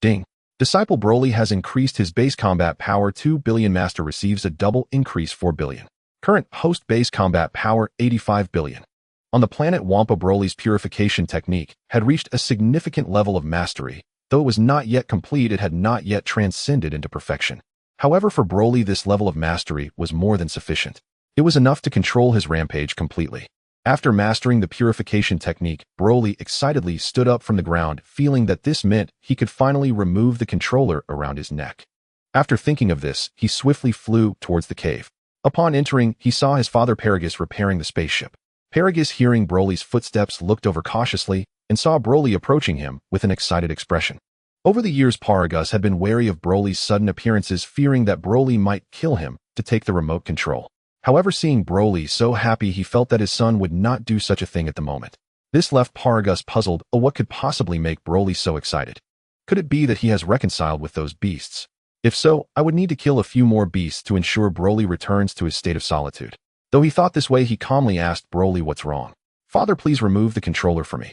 Ding. Disciple Broly has increased his base combat power 2 billion. Master receives a double increase 4 billion. Current host base combat power 85 billion. On the planet Wampa, Broly's purification technique had reached a significant level of mastery. Though it was not yet complete, it had not yet transcended into perfection. However, for Broly this level of mastery was more than sufficient. It was enough to control his rampage completely. After mastering the purification technique, Broly excitedly stood up from the ground, feeling that this meant he could finally remove the controller around his neck. After thinking of this, he swiftly flew towards the cave. Upon entering, he saw his father Paragus repairing the spaceship. Paragus, hearing Broly's footsteps, looked over cautiously and saw Broly approaching him with an excited expression. Over the years, Paragus had been wary of Broly's sudden appearances, fearing that Broly might kill him to take the remote control. However, seeing Broly so happy, he felt that his son would not do such a thing at the moment. This left Paragus puzzled. Oh, what could possibly make Broly so excited? Could it be that he has reconciled with those beasts? If so, I would need to kill a few more beasts to ensure Broly returns to his state of solitude. Though he thought this way, he calmly asked Broly, what's wrong? Father, please remove the controller for me.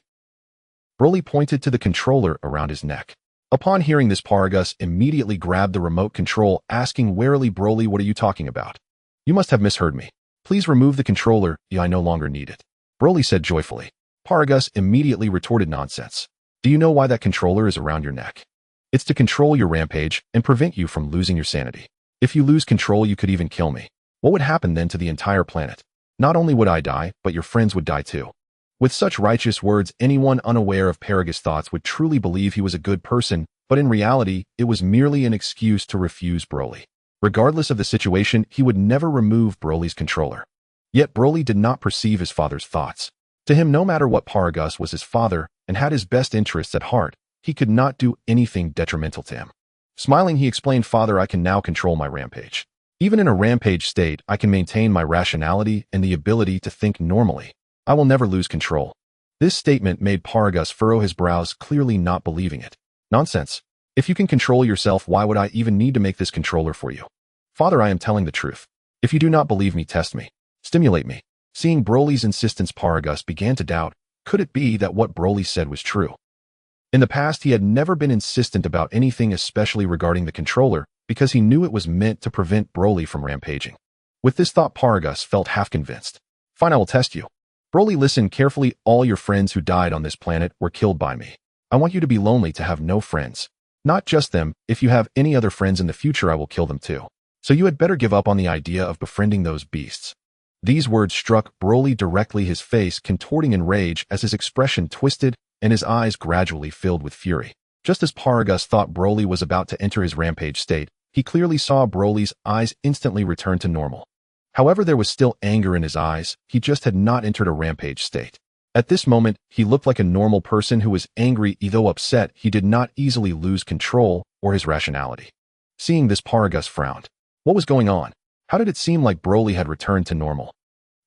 Broly pointed to the controller around his neck. Upon hearing this, Paragus immediately grabbed the remote control, asking warily, Broly, what are you talking about? You must have misheard me. Please remove the controller. I no longer need it. Broly said joyfully. Paragus immediately retorted, nonsense. Do you know why that controller is around your neck? It's to control your rampage and prevent you from losing your sanity. If you lose control, you could even kill me. What would happen then to the entire planet? Not only would I die, but your friends would die too. With such righteous words, anyone unaware of Paragus' thoughts would truly believe he was a good person, but in reality, it was merely an excuse to refuse Broly. Regardless of the situation, he would never remove Broly's controller. Yet Broly did not perceive his father's thoughts. To him, no matter what, Paragus was his father and had his best interests at heart. He could not do anything detrimental to him. Smiling, he explained, "Father, I can now control my rampage. Even in a rampage state, I can maintain my rationality and the ability to think normally. I will never lose control." This statement made Paragus furrow his brows, clearly not believing it. "Nonsense. If you can control yourself, why would I even need to make this controller for you?" "Father, I am telling the truth. If you do not believe me, test me. Stimulate me." Seeing Broly's insistence, Paragus began to doubt. Could it be that what Broly said was true? In the past, he had never been insistent about anything, especially regarding the controller, because he knew it was meant to prevent Broly from rampaging. With this thought, Paragus felt half convinced. "Fine, I will test you. Broly, listen carefully. All your friends who died on this planet were killed by me. I want you to be lonely, to have no friends. Not just them. If you have any other friends in the future, I will kill them too. So you had better give up on the idea of befriending those beasts." These words struck Broly directly, his face contorting in rage as his expression twisted and his eyes gradually filled with fury. Just as Paragus thought Broly was about to enter his rampage state, he clearly saw Broly's eyes instantly return to normal. However, there was still anger in his eyes. He just had not entered a rampage state. At this moment, he looked like a normal person who was angry. Though upset, he did not easily lose control or his rationality. Seeing this, Paragus frowned. What was going on? How did it seem like Broly had returned to normal?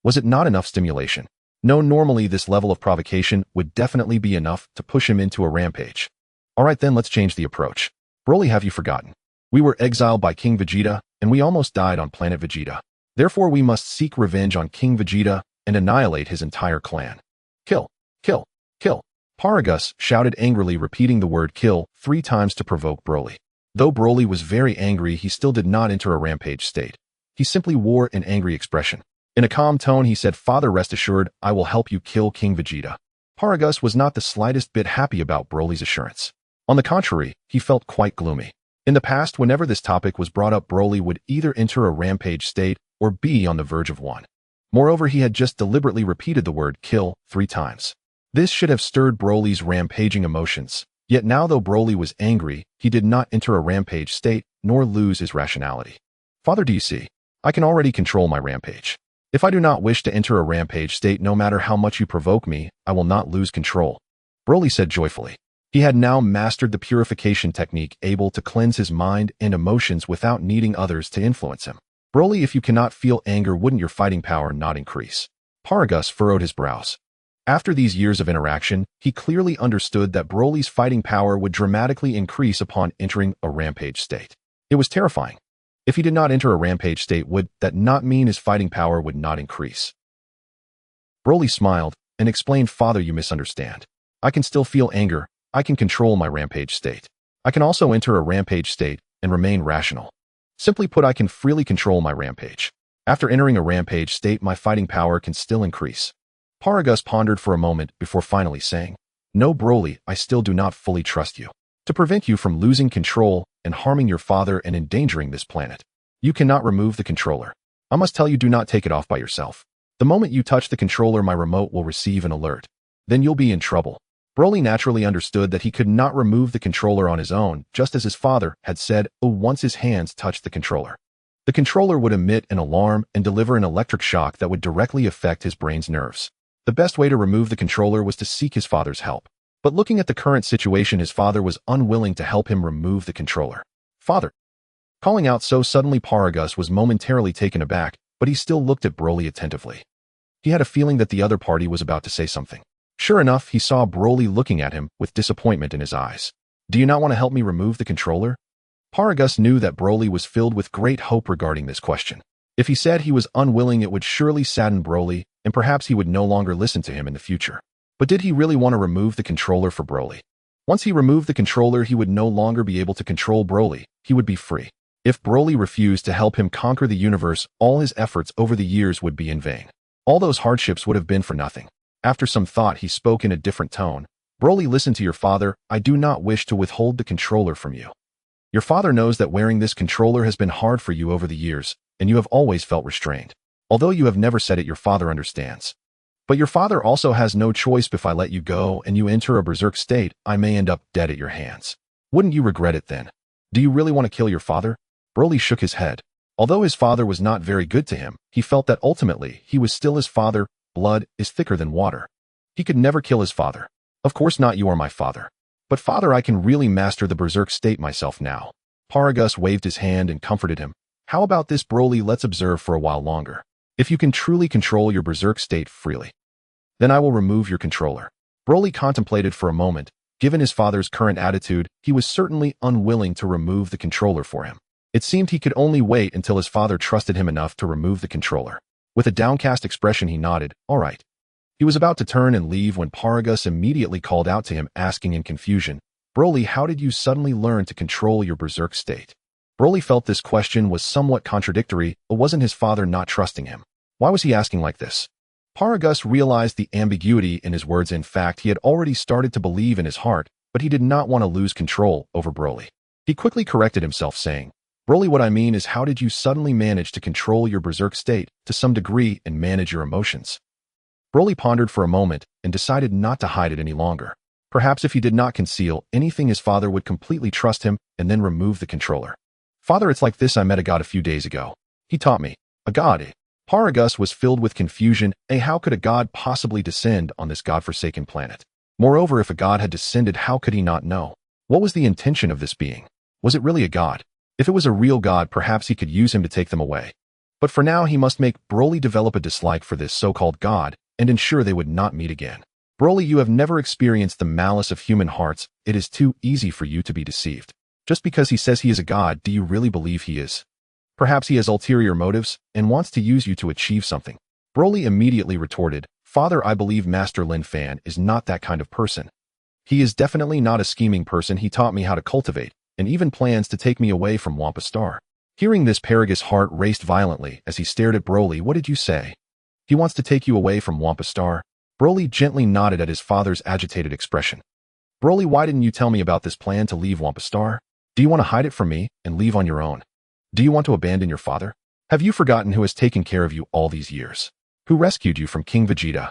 Was it not enough stimulation? No, normally this level of provocation would definitely be enough to push him into a rampage. Alright then, let's change the approach. Broly, have you forgotten? We were exiled by King Vegeta, and we almost died on planet Vegeta. Therefore, we must seek revenge on King Vegeta and annihilate his entire clan. Kill, kill, kill. Paragus shouted angrily, repeating the word kill 3 times to provoke Broly. Though Broly was very angry, he still did not enter a rampage state. He simply wore an angry expression. In a calm tone, he said, "Father, rest assured, I will help you kill King Vegeta." Paragus was not the slightest bit happy about Broly's assurance. On the contrary, he felt quite gloomy. In the past, whenever this topic was brought up, Broly would either enter a rampage state or be on the verge of one. Moreover, he had just deliberately repeated the word kill 3 times. This should have stirred Broly's rampaging emotions. Yet now, though Broly was angry, he did not enter a rampage state nor lose his rationality. "Father, do you see? I can already control my rampage. If I do not wish to enter a rampage state, no matter how much you provoke me, I will not lose control," Broly said joyfully. He had now mastered the purification technique, able to cleanse his mind and emotions without needing others to influence him. "Broly, if you cannot feel anger, wouldn't your fighting power not increase?" Paragus furrowed his brows. After these years of interaction, he clearly understood that Broly's fighting power would dramatically increase upon entering a rampage state. It was terrifying. If he did not enter a rampage state, would that not mean his fighting power would not increase? Broly smiled and explained, "Father, you misunderstand. I can still feel anger. I can control my rampage state. I can also enter a rampage state and remain rational. Simply put, I can freely control my rampage. After entering a rampage state, my fighting power can still increase." Paragus pondered for a moment before finally saying, "No, Broly, I still do not fully trust you. To prevent you from losing control and harming your father and endangering this planet, you cannot remove the controller. I must tell you, do not take it off by yourself. The moment you touch the controller, my remote will receive an alert. Then you'll be in trouble." Broly naturally understood that he could not remove the controller on his own, just as his father had said, once his hands touched the controller. The controller would emit an alarm and deliver an electric shock that would directly affect his brain's nerves. The best way to remove the controller was to seek his father's help. But looking at the current situation, his father was unwilling to help him remove the controller. "Father!" Calling out so suddenly, Paragus was momentarily taken aback, but he still looked at Broly attentively. He had a feeling that the other party was about to say something. Sure enough, he saw Broly looking at him with disappointment in his eyes. "Do you not want to help me remove the controller?" Paragus knew that Broly was filled with great hope regarding this question. If he said he was unwilling, it would surely sadden Broly, and perhaps he would no longer listen to him in the future. But did he really want to remove the controller for Broly? Once he removed the controller, he would no longer be able to control Broly. He would be free. If Broly refused to help him conquer the universe, all his efforts over the years would be in vain. All those hardships would have been for nothing. After some thought, he spoke in a different tone. Broly, listen to your father. I do not wish to withhold the controller from you. Your father knows that wearing this controller has been hard for you over the years, and you have always felt restrained. Although you have never said it, your father understands. But your father also has no choice. If I let you go and you enter a berserk state, I may end up dead at your hands. Wouldn't you regret it then? Do you really want to kill your father? Broly shook his head. Although his father was not very good to him, he felt that ultimately he was still his father. Blood is thicker than water. He could never kill his father. Of course not, you are my father. But father, I can really master the berserk state myself now. Paragus waved his hand and comforted him. How about this, Broly? Let's observe for a while longer. If you can truly control your berserk state freely, then I will remove your controller. Broly contemplated for a moment. Given his father's current attitude, he was certainly unwilling to remove the controller for him. It seemed he could only wait until his father trusted him enough to remove the controller. With a downcast expression, he nodded. All right. He was about to turn and leave when Paragus immediately called out to him, asking in confusion, Broly, how did you suddenly learn to control your berserk state? Broly felt this question was somewhat contradictory. It wasn't his father not trusting him. Why was he asking like this? Paragus realized the ambiguity in his words. In fact, he had already started to believe in his heart, but he did not want to lose control over Broly. He quickly corrected himself, saying, Broly, what I mean is, how did you suddenly manage to control your berserk state to some degree and manage your emotions? Broly pondered for a moment and decided not to hide it any longer. Perhaps if he did not conceal anything, his father would completely trust him and then remove the controller. Father, it's like this. I met a god a few days ago. He taught me. A god, eh? Paragus was filled with confusion. How could a god possibly descend on this godforsaken planet? Moreover, if a god had descended, how could he not know? What was the intention of this being? Was it really a god? If it was a real god, perhaps he could use him to take them away. But for now, he must make Broly develop a dislike for this so-called god and ensure they would not meet again. Broly, you have never experienced the malice of human hearts. It is too easy for you to be deceived. Just because he says he is a god, do you really believe he is? Perhaps he has ulterior motives and wants to use you to achieve something. Broly immediately retorted, Father, I believe Master Linfan is not that kind of person. He is definitely not a scheming person. He taught me how to cultivate, and even plans to take me away from Wampa Star. Hearing this, Paragus' heart raced violently as he stared at Broly. What did you say? He wants to take you away from Wampa Star? Broly gently nodded at his father's agitated expression. Broly, why didn't you tell me about this plan to leave Wampa Star? Do you want to hide it from me and leave on your own? Do you want to abandon your father? Have you forgotten who has taken care of you all these years? Who rescued you from King Vegeta?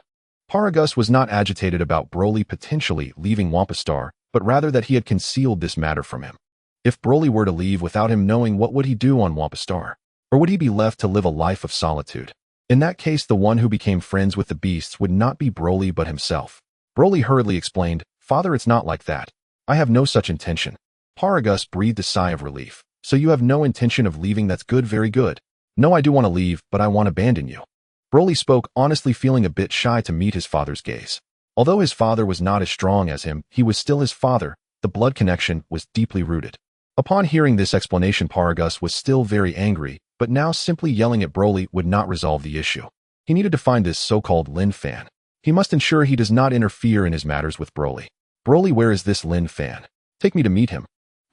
Paragus was not agitated about Broly potentially leaving Wampa Star, but rather that he had concealed this matter from him. If Broly were to leave without him knowing, what would he do on Wampa Star? Or would he be left to live a life of solitude? In that case, the one who became friends with the beasts would not be Broly but himself. Broly hurriedly explained, Father, it's not like that. I have no such intention. Paragus breathed a sigh of relief. So you have no intention of leaving? That's good, very good. No, I do want to leave, but I want to abandon you. Broly spoke honestly, feeling a bit shy to meet his father's gaze. Although his father was not as strong as him, he was still his father. The blood connection was deeply rooted. Upon hearing this explanation, Paragus was still very angry, but now simply yelling at Broly would not resolve the issue. He needed to find this so-called Linfan. He must ensure he does not interfere in his matters with Broly. Broly, where is this Linfan? Take me to meet him.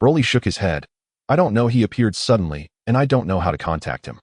Broly shook his head. I don't know. He appeared suddenly, and I don't know how to contact him.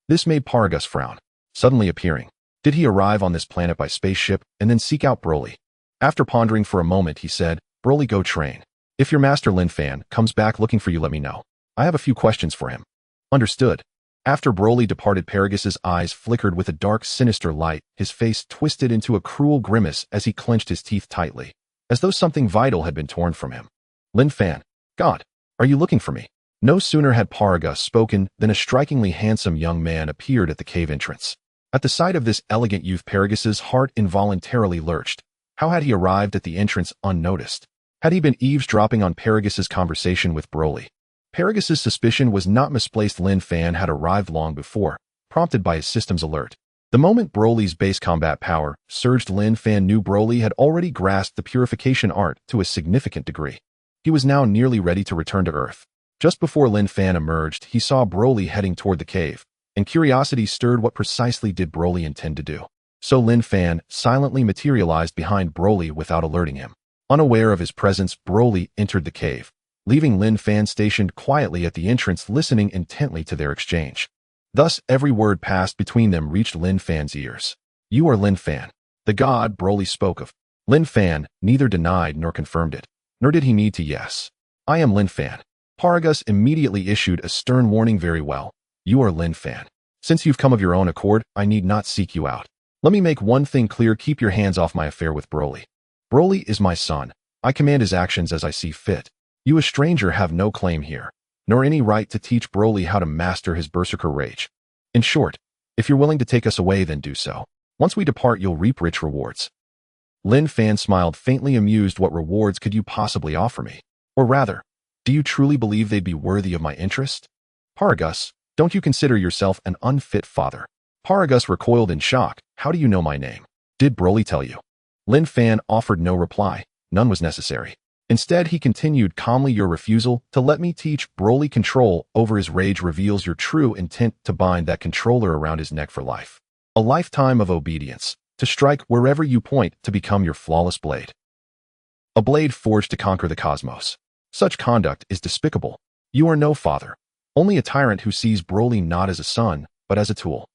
This made Paragus frown. Suddenly appearing. Did he arrive on this planet by spaceship and then seek out Broly? After pondering for a moment, he said, Broly, go train. If your master Linfan comes back looking for you, let me know. I have a few questions for him. Understood. After Broly departed, Paragus's eyes flickered with a dark, sinister light. His face twisted into a cruel grimace as he clenched his teeth tightly, as though something vital had been torn from him. Linfan, God, are you looking for me? No sooner had Paragus spoken than a strikingly handsome young man appeared at the cave entrance. At the sight of this elegant youth, Paragus's heart involuntarily lurched. How had he arrived at the entrance unnoticed? Had he been eavesdropping on Paragus's conversation with Broly? Paragus's suspicion was not misplaced. Linfan had arrived long before, prompted by his system's alert. The moment Broly's base combat power surged, Linfan knew Broly had already grasped the purification art to a significant degree. He was now nearly ready to return to Earth. Just before Linfan emerged, he saw Broly heading toward the cave, and curiosity stirred. What precisely did Broly intend to do? So Linfan silently materialized behind Broly without alerting him. Unaware of his presence, Broly entered the cave, leaving Linfan stationed quietly at the entrance, listening intently to their exchange. Thus, every word passed between them reached Linfan's ears. You are Linfan, the god Broly spoke of. Linfan neither denied nor confirmed it, nor did he need to. Yes, I am Linfan. Paragus immediately issued a stern warning. Very well, you are Linfan. Since you've come of your own accord, I need not seek you out. Let me make one thing clear. Keep your hands off my affair with Broly. Broly is my son. I command his actions as I see fit. You, a stranger, have no claim here, nor any right to teach Broly how to master his berserker rage. In short, if you're willing to take us away, then do so. Once we depart, you'll reap rich rewards. Linfan smiled, faintly amused. What rewards could you possibly offer me? Or rather, do you truly believe they'd be worthy of my interest? Paragus, don't you consider yourself an unfit father? Paragus recoiled in shock. How do you know my name? Did Broly tell you? Linfan offered no reply. None was necessary. Instead, he continued calmly, your refusal to let me teach Broly control over his rage reveals your true intent to bind that controller around his neck for life. A lifetime of obedience, to strike wherever you point, to become your flawless blade. A blade forged to conquer the cosmos. Such conduct is despicable. You are no father, only a tyrant who sees Broly not as a son, but as a tool.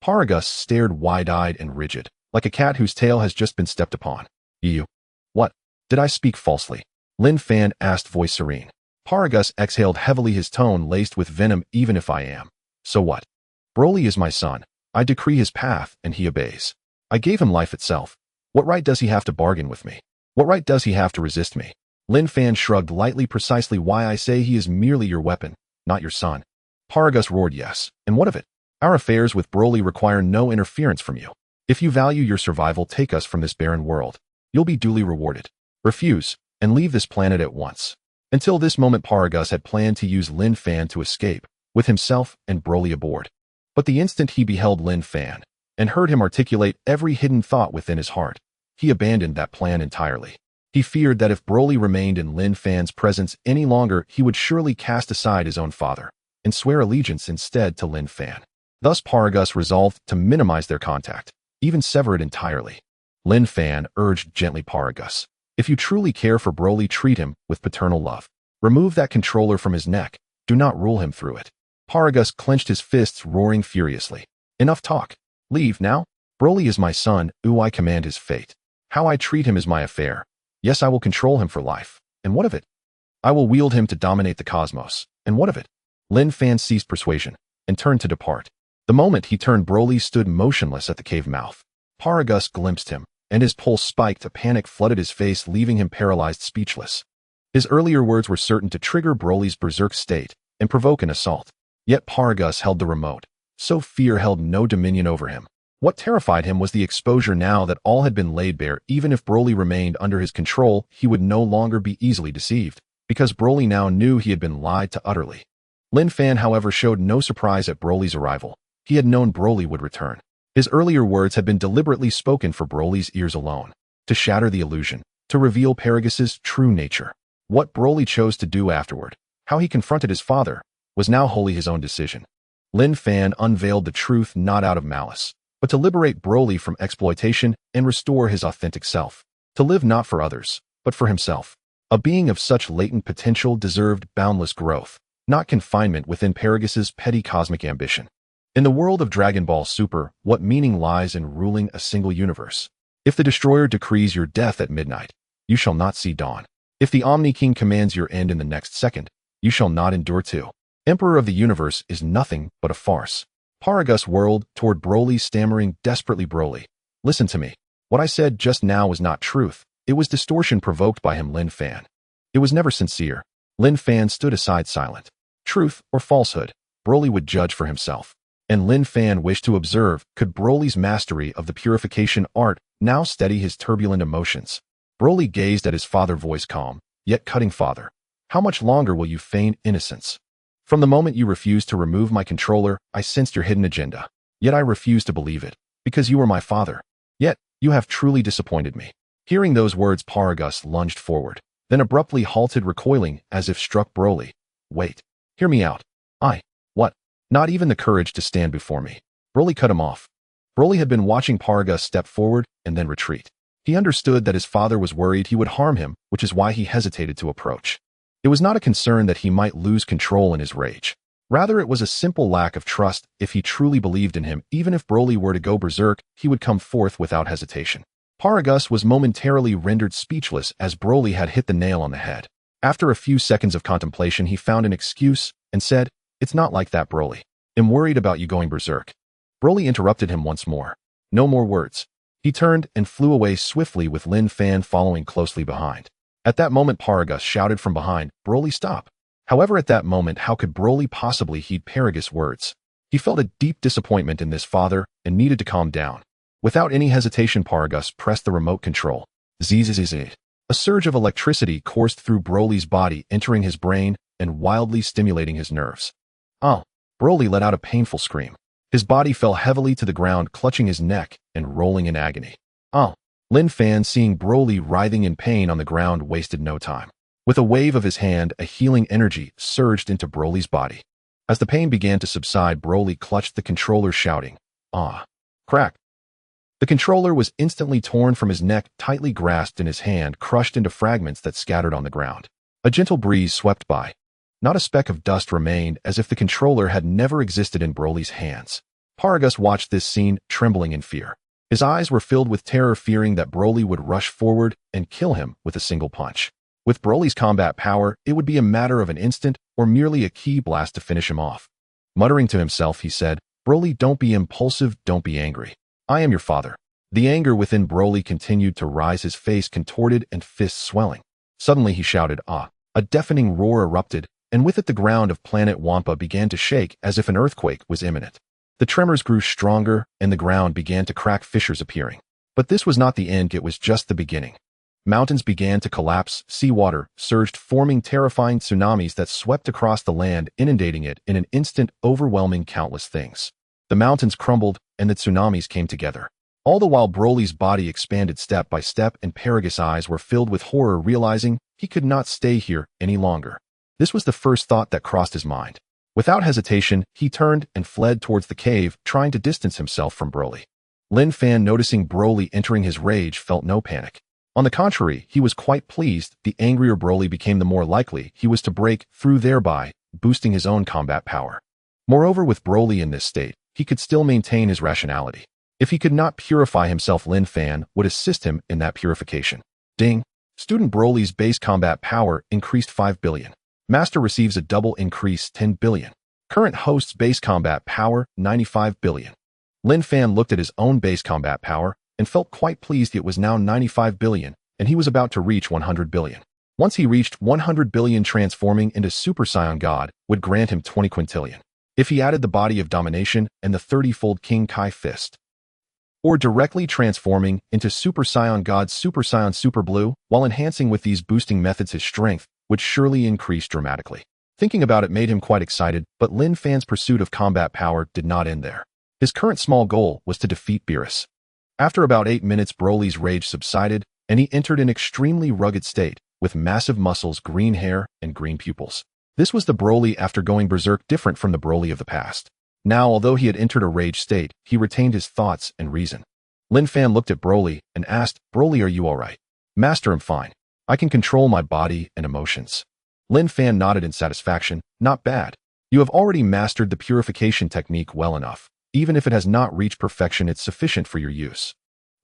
Paragus stared wide-eyed and rigid, like a cat whose tail has just been stepped upon. You. What? Did I speak falsely? Linfan asked, voice serene. Paragus exhaled heavily, his tone laced with venom. Even if I am. So what? Broly is my son. I decree his path, and he obeys. I gave him life itself. What right does he have to bargain with me? What right does he have to resist me? Linfan shrugged lightly. Precisely why I say he is merely your weapon, not your son. Paragus roared, yes, and what of it? Our affairs with Broly require no interference from you. If you value your survival, take us from this barren world. You'll be duly rewarded. Refuse, and leave this planet at once. Until this moment, Paragus had planned to use Linfan to escape, with himself and Broly aboard. But the instant he beheld Linfan, and heard him articulate every hidden thought within his heart, he abandoned that plan entirely. He feared that if Broly remained in Linfan's presence any longer, he would surely cast aside his own father, and swear allegiance instead to Linfan. Thus Paragus resolved to minimize their contact, even sever it entirely. Linfan urged gently, Paragus, if you truly care for Broly, treat him with paternal love. Remove that controller from his neck. Do not rule him through it. Paragus clenched his fists, roaring furiously. Enough talk. Leave now. Broly is my son. I command his fate. How I treat him is my affair. Yes, I will control him for life. And what of it? I will wield him to dominate the cosmos. And what of it? Linfan ceased persuasion and turned to depart. The moment he turned, Broly stood motionless at the cave mouth. Paragus glimpsed him, and his pulse spiked. A panic flooded his face, leaving him paralyzed, speechless. His earlier words were certain to trigger Broly's berserk state and provoke an assault. Yet Paragus held the remote, so fear held no dominion over him. What terrified him was the exposure now that all had been laid bare. Even if Broly remained under his control, he would no longer be easily deceived, because Broly now knew he had been lied to utterly. Linfan, however, showed no surprise at Broly's arrival. He had known Broly would return. His earlier words had been deliberately spoken for Broly's ears alone, to shatter the illusion, to reveal Paragus's true nature. What Broly chose to do afterward, how he confronted his father, was now wholly his own decision. Linfan unveiled the truth not out of malice, but to liberate Broly from exploitation and restore his authentic self, to live not for others, but for himself. A being of such latent potential deserved boundless growth, not confinement within Paragus's petty cosmic ambition. In the world of Dragon Ball Super, what meaning lies in ruling a single universe? If the Destroyer decrees your death at midnight, you shall not see dawn. If the Omni King commands your end in the next second, you shall not endure too. Emperor of the universe is nothing but a farce. Paragus whirled toward Broly, stammering desperately, Broly, listen to me. What I said just now was not truth. It was distortion provoked by him, Linfan. It was never sincere. Linfan stood aside silent. Truth or falsehood, Broly would judge for himself. And Linfan wished to observe, could Broly's mastery of the purification art now steady his turbulent emotions? Broly gazed at his father, voice calm, yet cutting. Father, how much longer will you feign innocence? From the moment you refused to remove my controller, I sensed your hidden agenda. Yet I refused to believe it, because you were my father. Yet, you have truly disappointed me. Hearing those words, Paragus lunged forward, then abruptly halted, recoiling as if struck. Broly, wait. Hear me out. What? Not even the courage to stand before me. Broly cut him off. Broly had been watching Paragus step forward and then retreat. He understood that his father was worried he would harm him, which is why he hesitated to approach. It was not a concern that he might lose control in his rage. Rather, it was a simple lack of trust. If he truly believed in him, even if Broly were to go berserk, he would come forth without hesitation. Paragus was momentarily rendered speechless as Broly had hit the nail on the head. After a few seconds of contemplation, he found an excuse and said, "It's not like that, Broly. I'm worried about you going berserk." Broly interrupted him once more. No more words. He turned and flew away swiftly with Linfan following closely behind. At that moment, Paragus shouted from behind, "Broly, stop." However, at that moment, how could Broly possibly heed Paragus' words? He felt a deep disappointment in this father and needed to calm down. Without any hesitation, Paragus pressed the remote control. Zzz. A surge of electricity coursed through Broly's body, entering his brain and wildly stimulating his nerves. Oh! Broly let out a painful scream. His body fell heavily to the ground, clutching his neck and rolling in agony. Oh! Linfan, seeing Broly writhing in pain on the ground, wasted no time. With a wave of his hand, a healing energy surged into Broly's body. As the pain began to subside, Broly clutched the controller, shouting, "Ah!" Crack! The controller was instantly torn from his neck, tightly grasped in his hand, crushed into fragments that scattered on the ground. A gentle breeze swept by. Not a speck of dust remained, as if the controller had never existed in Broly's hands. Paragus watched this scene, trembling in fear. His eyes were filled with terror, fearing that Broly would rush forward and kill him with a single punch. With Broly's combat power, it would be a matter of an instant or merely a ki blast to finish him off. Muttering to himself, he said, "Broly, don't be impulsive, don't be angry. I am your father." The anger within Broly continued to rise, his face contorted and fists swelling. Suddenly he shouted, "Ah!" A deafening roar erupted, and with it the ground of planet Wampa began to shake as if an earthquake was imminent. The tremors grew stronger, and the ground began to crack, fissures appearing. But this was not the end, it was just the beginning. Mountains began to collapse, seawater surged, forming terrifying tsunamis that swept across the land, inundating it in an instant, overwhelming countless things. The mountains crumbled, and the tsunamis came together. All the while Broly's body expanded step by step, and Paragus' eyes were filled with horror, realizing he could not stay here any longer. This was the first thought that crossed his mind. Without hesitation, he turned and fled towards the cave, trying to distance himself from Broly. Linfan, noticing Broly entering his rage, felt no panic. On the contrary, he was quite pleased. The angrier Broly became, the more likely he was to break through, thereby boosting his own combat power. Moreover, with Broly in this state, he could still maintain his rationality. If he could not purify himself, Linfan would assist him in that purification. Ding! Student Broly's base combat power increased 5 billion. Master receives a double increase, 10 billion. Current host's base combat power, 95 billion. Linfan looked at his own base combat power and felt quite pleased. It was now 95 billion, and he was about to reach 100 billion. Once he reached 100 billion, transforming into Super Saiyan God would grant him 20 quintillion. If he added the body of domination and the 30-fold King Kai fist, or directly transforming into Super Saiyan God, Super Saiyan Super Blue, while enhancing with these boosting methods, his strength would surely increase dramatically. Thinking about it made him quite excited, but Linfan's pursuit of combat power did not end there. His current small goal was to defeat Beerus. After about 8 minutes, Broly's rage subsided, and he entered an extremely rugged state, with massive muscles, green hair, and green pupils. This was the Broly after going berserk, different from the Broly of the past. Now, although he had entered a rage state, he retained his thoughts and reason. Linfan looked at Broly and asked, "Broly, are you alright?" "Master, I'm fine. I can control my body and emotions." Linfan nodded in satisfaction. "Not bad. You have already mastered the purification technique well enough. Even if it has not reached perfection, it's sufficient for your use.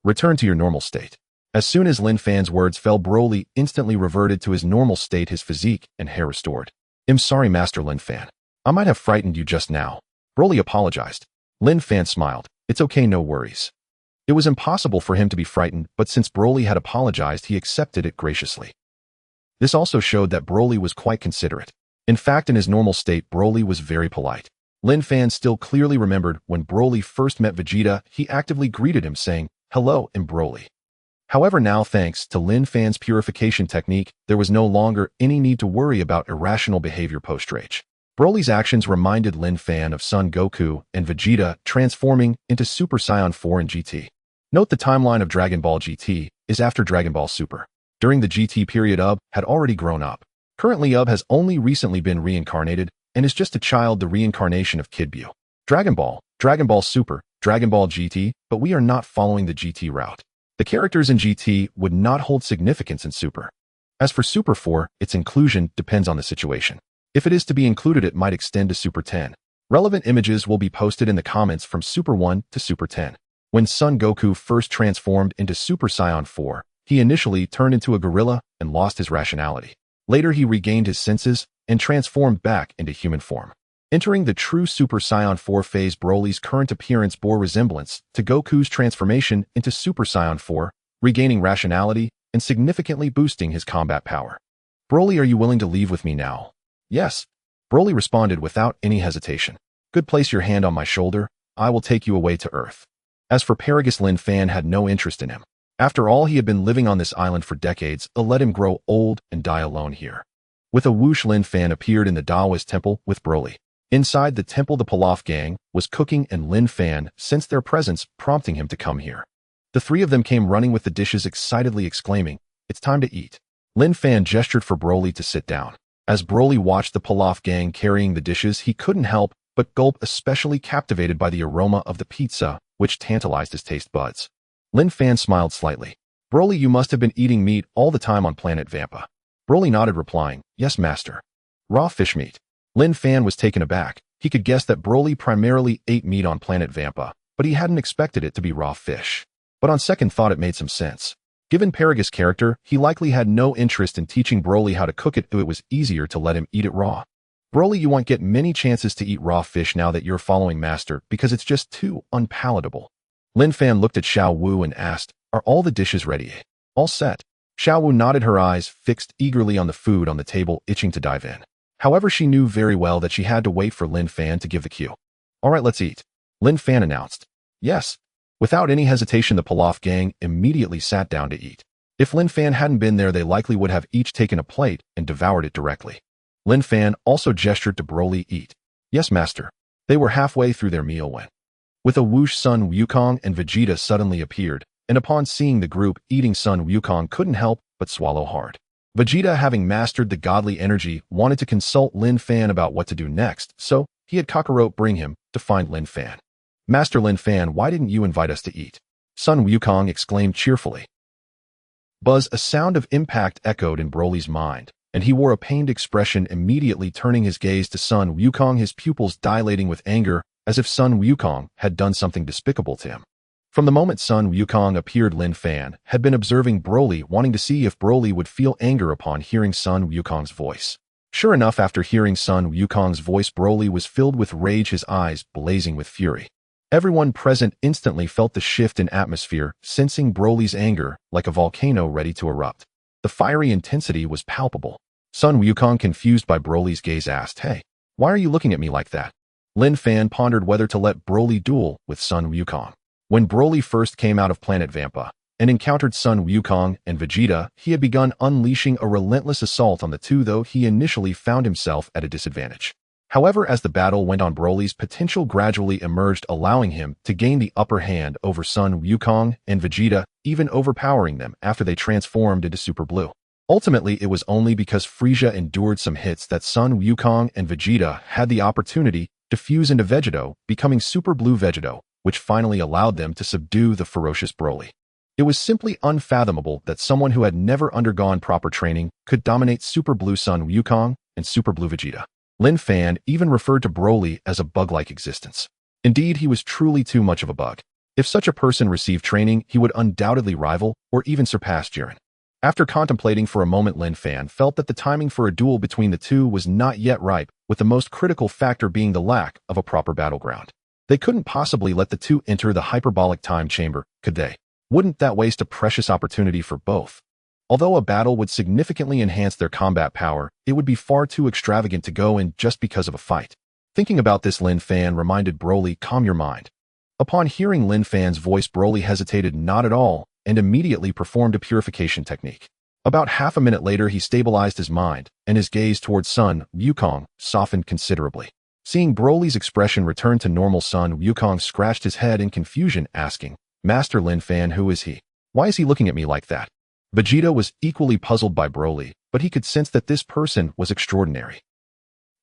Return to your normal state." As soon as Linfan's words fell, Broly instantly reverted to his normal state, his physique and hair restored. "I'm sorry, Master Linfan. I might have frightened you just now." Broly apologized. Linfan smiled. "It's okay, no worries." It was impossible for him to be frightened, but since Broly had apologized, he accepted it graciously. This also showed that Broly was quite considerate. In fact, in his normal state, Broly was very polite. Linfan still clearly remembered when Broly first met Vegeta, he actively greeted him, saying, "Hello, I'm Broly." However, now thanks to Linfan's purification technique, there was no longer any need to worry about irrational behavior post-rage. Broly's actions reminded Linfan of Son Goku and Vegeta transforming into Super Saiyan 4 and GT. Note the timeline of Dragon Ball GT is after Dragon Ball Super. During the GT period, Ub had already grown up. Currently, Ub has only recently been reincarnated and is just a child, the reincarnation of Kid Buu. Dragon Ball Super, Dragon Ball GT, but we are not following the GT route. The characters in GT would not hold significance in Super. As for Super 4, its inclusion depends on the situation. If it is to be included, it might extend to Super 10. Relevant images will be posted in the comments from Super 1 to Super 10. When Son Goku first transformed into Super Saiyan 4, he initially turned into a gorilla and lost his rationality. Later he regained his senses and transformed back into human form. Entering the true Super Saiyan 4 phase, Broly's current appearance bore resemblance to Goku's transformation into Super Saiyan 4, regaining rationality and significantly boosting his combat power. Broly, are you willing to leave with me now? Yes. Broly responded without any hesitation. Good, place your hand on my shoulder. I will take you away to Earth. As for Paragus, Linfan had no interest in him. After all, he had been living on this island for decades. Let him grow old and die alone here. With a whoosh, Linfan appeared in the Daoist temple with Broly. Inside the temple, the Pilaf gang was cooking, and Linfan sensed their presence, prompting him to come here. The three of them came running with the dishes, excitedly exclaiming, "It's time to eat." Linfan gestured for Broly to sit down. As Broly watched the Pilaf gang carrying the dishes, he couldn't help but gulp, especially captivated by the aroma of the pizza, which tantalized his taste buds. Linfan smiled slightly. "Broly, you must have been eating meat all the time on planet Vampa." Broly nodded, replying, "Yes, master." Raw fish meat. Linfan was taken aback. He could guess that Broly primarily ate meat on planet Vampa, but he hadn't expected it to be raw fish. But on second thought, it made some sense. Given Paragus' character, he likely had no interest in teaching Broly how to cook it. It was easier to let him eat it raw. "Broly, you won't get many chances to eat raw fish now that you're following master, because it's just too unpalatable." Linfan looked at Xiao Wu and asked, "Are all the dishes ready?" "All set." Xiao Wu nodded, her eyes fixed eagerly on the food on the table, itching to dive in. However, she knew very well that she had to wait for Linfan to give the cue. "All right, let's eat," Linfan announced. "Yes." Without any hesitation, the Pilaf gang immediately sat down to eat. If Linfan hadn't been there, they likely would have each taken a plate and devoured it directly. Linfan also gestured to Broly, "Eat." "Yes, master." They were halfway through their meal when, with a whoosh, Son Wukong and Vegeta suddenly appeared, and upon seeing the group eating, Son Wukong couldn't help but swallow hard. Vegeta, having mastered the godly energy, wanted to consult Linfan about what to do next, so he had Kakarot bring him to find Linfan. "Master Linfan, why didn't you invite us to eat?" Son Wukong exclaimed cheerfully. Buzz, a sound of impact echoed in Broly's mind, and he wore a pained expression, immediately turning his gaze to Son Wukong, his pupils dilating with anger, as if Son Wukong had done something despicable to him. From the moment Son Wukong appeared, Linfan had been observing Broly, wanting to see if Broly would feel anger upon hearing Son Wukong's voice. Sure enough, after hearing Son Wukong's voice, Broly was filled with rage, his eyes blazing with fury. Everyone present instantly felt the shift in atmosphere, sensing Broly's anger like a volcano ready to erupt. The fiery intensity was palpable. Son Wukong, confused by Broly's gaze, asked, "Hey, why are you looking at me like that?" Linfan pondered whether to let Broly duel with Son Wukong. When Broly first came out of planet Vampa and encountered Son Wukong and Vegeta, he had begun unleashing a relentless assault on the two, though he initially found himself at a disadvantage. However, as the battle went on, Broly's potential gradually emerged, allowing him to gain the upper hand over Son Wukong and Vegeta, even overpowering them after they transformed into Super Blue. Ultimately, it was only because Frieza endured some hits that Son Wukong and Vegeta had the opportunity to fuse into Vegeto, becoming Super Blue Vegeto, which finally allowed them to subdue the ferocious Broly. It was simply unfathomable that someone who had never undergone proper training could dominate Super Blue Son Wukong and Super Blue Vegeta. Linfan even referred to Broly as a bug-like existence. Indeed, he was truly too much of a bug. If such a person received training, he would undoubtedly rival or even surpass Jiren. After contemplating for a moment, Linfan felt that the timing for a duel between the two was not yet ripe, with the most critical factor being the lack of a proper battleground. They couldn't possibly let the two enter the hyperbolic time chamber, could they? Wouldn't that waste a precious opportunity for both? Although a battle would significantly enhance their combat power, it would be far too extravagant to go in just because of a fight. Thinking about this, Linfan reminded Broly, "Calm your mind." Upon hearing Linfan's voice, Broly hesitated not at all and immediately performed a purification technique. About half a minute later, he stabilized his mind, and his gaze towards Son Wukong softened considerably. Seeing Broly's expression return to normal, Son Wukong scratched his head in confusion, asking, "Master Linfan, who is he? Why is he looking at me like that?" Vegeta was equally puzzled by Broly, but he could sense that this person was extraordinary.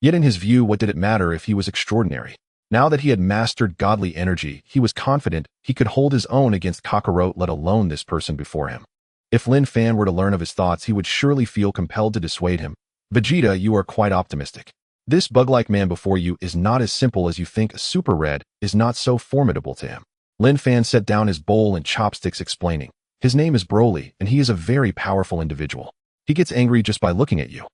Yet in his view, what did it matter if he was extraordinary? Now that he had mastered godly energy, he was confident he could hold his own against Kakarot, let alone this person before him. If Linfan were to learn of his thoughts, he would surely feel compelled to dissuade him. "Vegeta, you are quite optimistic. This bug-like man before you is not as simple as you think. A Super Red is not so formidable to him." Linfan set down his bowl and chopsticks explaining, his name is Broly, and he is a very powerful individual. He gets angry just by looking at you.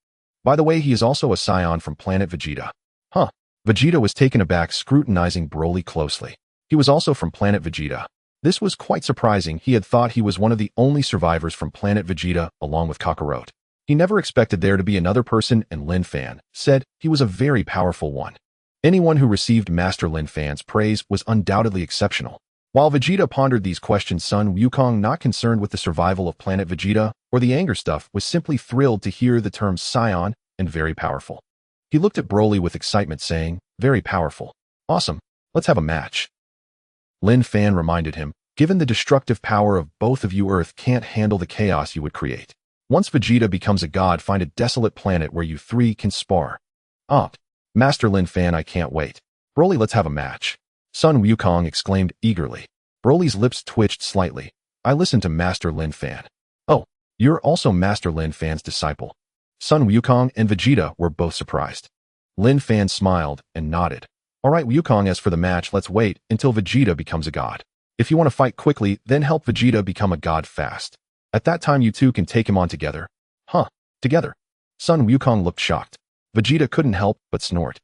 By the way, he is also a scion from planet Vegeta. Huh. Vegeta was taken aback, scrutinizing Broly closely. He was also from planet Vegeta. This was quite surprising. He had thought he was one of the only survivors from planet Vegeta, along with Kakarot. He never expected there to be another person, and Linfan said he was a very powerful one. Anyone who received Master Linfan's praise was undoubtedly exceptional. While Vegeta pondered these questions, Sun Wukong, not concerned with the survival of planet Vegeta or the anger stuff, was simply thrilled to hear the terms scion and very powerful. He looked at Broly with excitement, saying, very powerful. Awesome. Let's have a match. Linfan reminded him, given the destructive power of both of you, Earth can't handle the chaos you would create. Once Vegeta becomes a god, find a desolate planet where you three can spar. Master Linfan, I can't wait. Broly, let's have a match. Sun Wukong exclaimed eagerly. Broly's lips twitched slightly. I listened to Master Linfan. Oh, you're also Master Linfan's disciple. Sun Wukong and Vegeta were both surprised. Linfan smiled and nodded. All right, Wukong, as for the match, let's wait until Vegeta becomes a god. If you want to fight quickly, then help Vegeta become a god fast. At that time, you two can take him on together. Together? Sun Wukong looked shocked. Vegeta couldn't help but snort.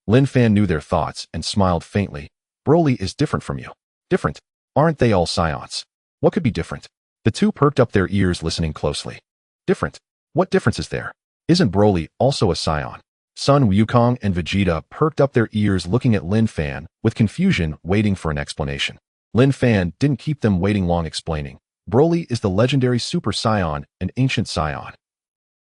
Linfan knew their thoughts and smiled faintly. Broly is different from you. Different? Aren't they all scions? What could be different? The two perked up their ears, listening closely. Different? What difference is there? Isn't Broly also a scion? Sun Wukong and Vegeta perked up their ears, looking at Linfan with confusion, waiting for an explanation. Linfan didn't keep them waiting long, explaining. Broly is the legendary Super Saiyan, an ancient scion.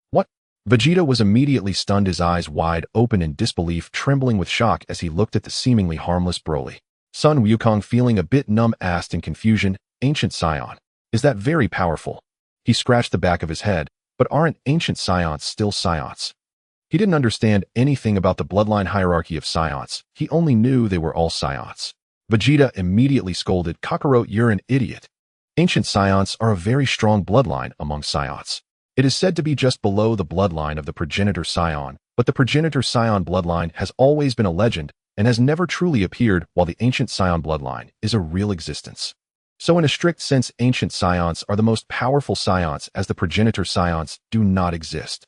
What? Vegeta was immediately stunned, his eyes wide open in disbelief, trembling with shock as he looked at the seemingly harmless Broly. Sun Wukong, feeling a bit numb, asked in confusion, ancient scion. Is that very powerful? He scratched the back of his head, but aren't ancient scions still scions? He didn't understand anything about the bloodline hierarchy of scions. He only knew they were all scions. Vegeta immediately scolded, Kakarot, you're an idiot. Ancient scions are a very strong bloodline among scions. It is said to be just below the bloodline of the progenitor scion, but the progenitor scion bloodline has always been a legend and has never truly appeared, while the ancient scion bloodline is a real existence. So in a strict sense, ancient scions are the most powerful scions, as the progenitor scions do not exist.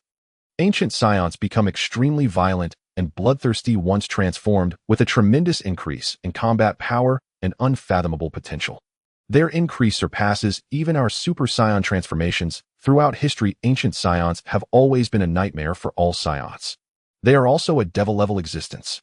Ancient scions become extremely violent and bloodthirsty once transformed, with a tremendous increase in combat power and unfathomable potential. Their increase surpasses even our Super Saiyan transformations. Throughout history, ancient scions have always been a nightmare for all scions. They are also a devil-level existence.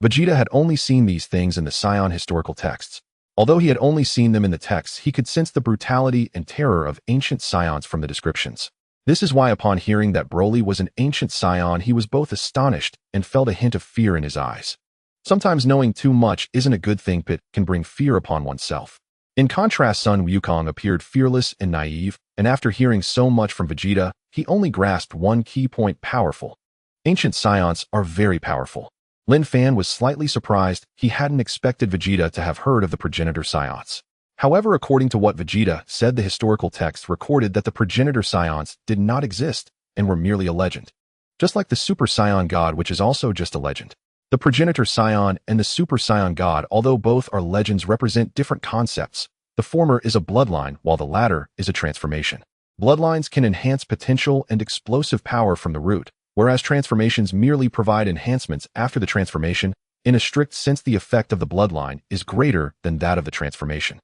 Vegeta had only seen these things in the Scion historical texts. Although he had only seen them in the texts, he could sense the brutality and terror of ancient scions from the descriptions. This is why, upon hearing that Broly was an ancient scion, he was both astonished and felt a hint of fear in his eyes. Sometimes knowing too much isn't a good thing, but can bring fear upon oneself. In contrast, Sun Wukong appeared fearless and naive, and after hearing so much from Vegeta, he only grasped one key point: powerful. Ancient scions are very powerful. Linfan was slightly surprised. He hadn't expected Vegeta to have heard of the progenitor scions. However, according to what Vegeta said, the historical texts recorded that the progenitor scions did not exist and were merely a legend. Just like the Super Saiyan God, which is also just a legend. The progenitor scion and the Super Saiyan God, although both are legends, represent different concepts. The former is a bloodline, while the latter is a transformation. Bloodlines can enhance potential and explosive power from the root, whereas transformations merely provide enhancements after the transformation. In a strict sense, the effect of the bloodline is greater than that of the transformation.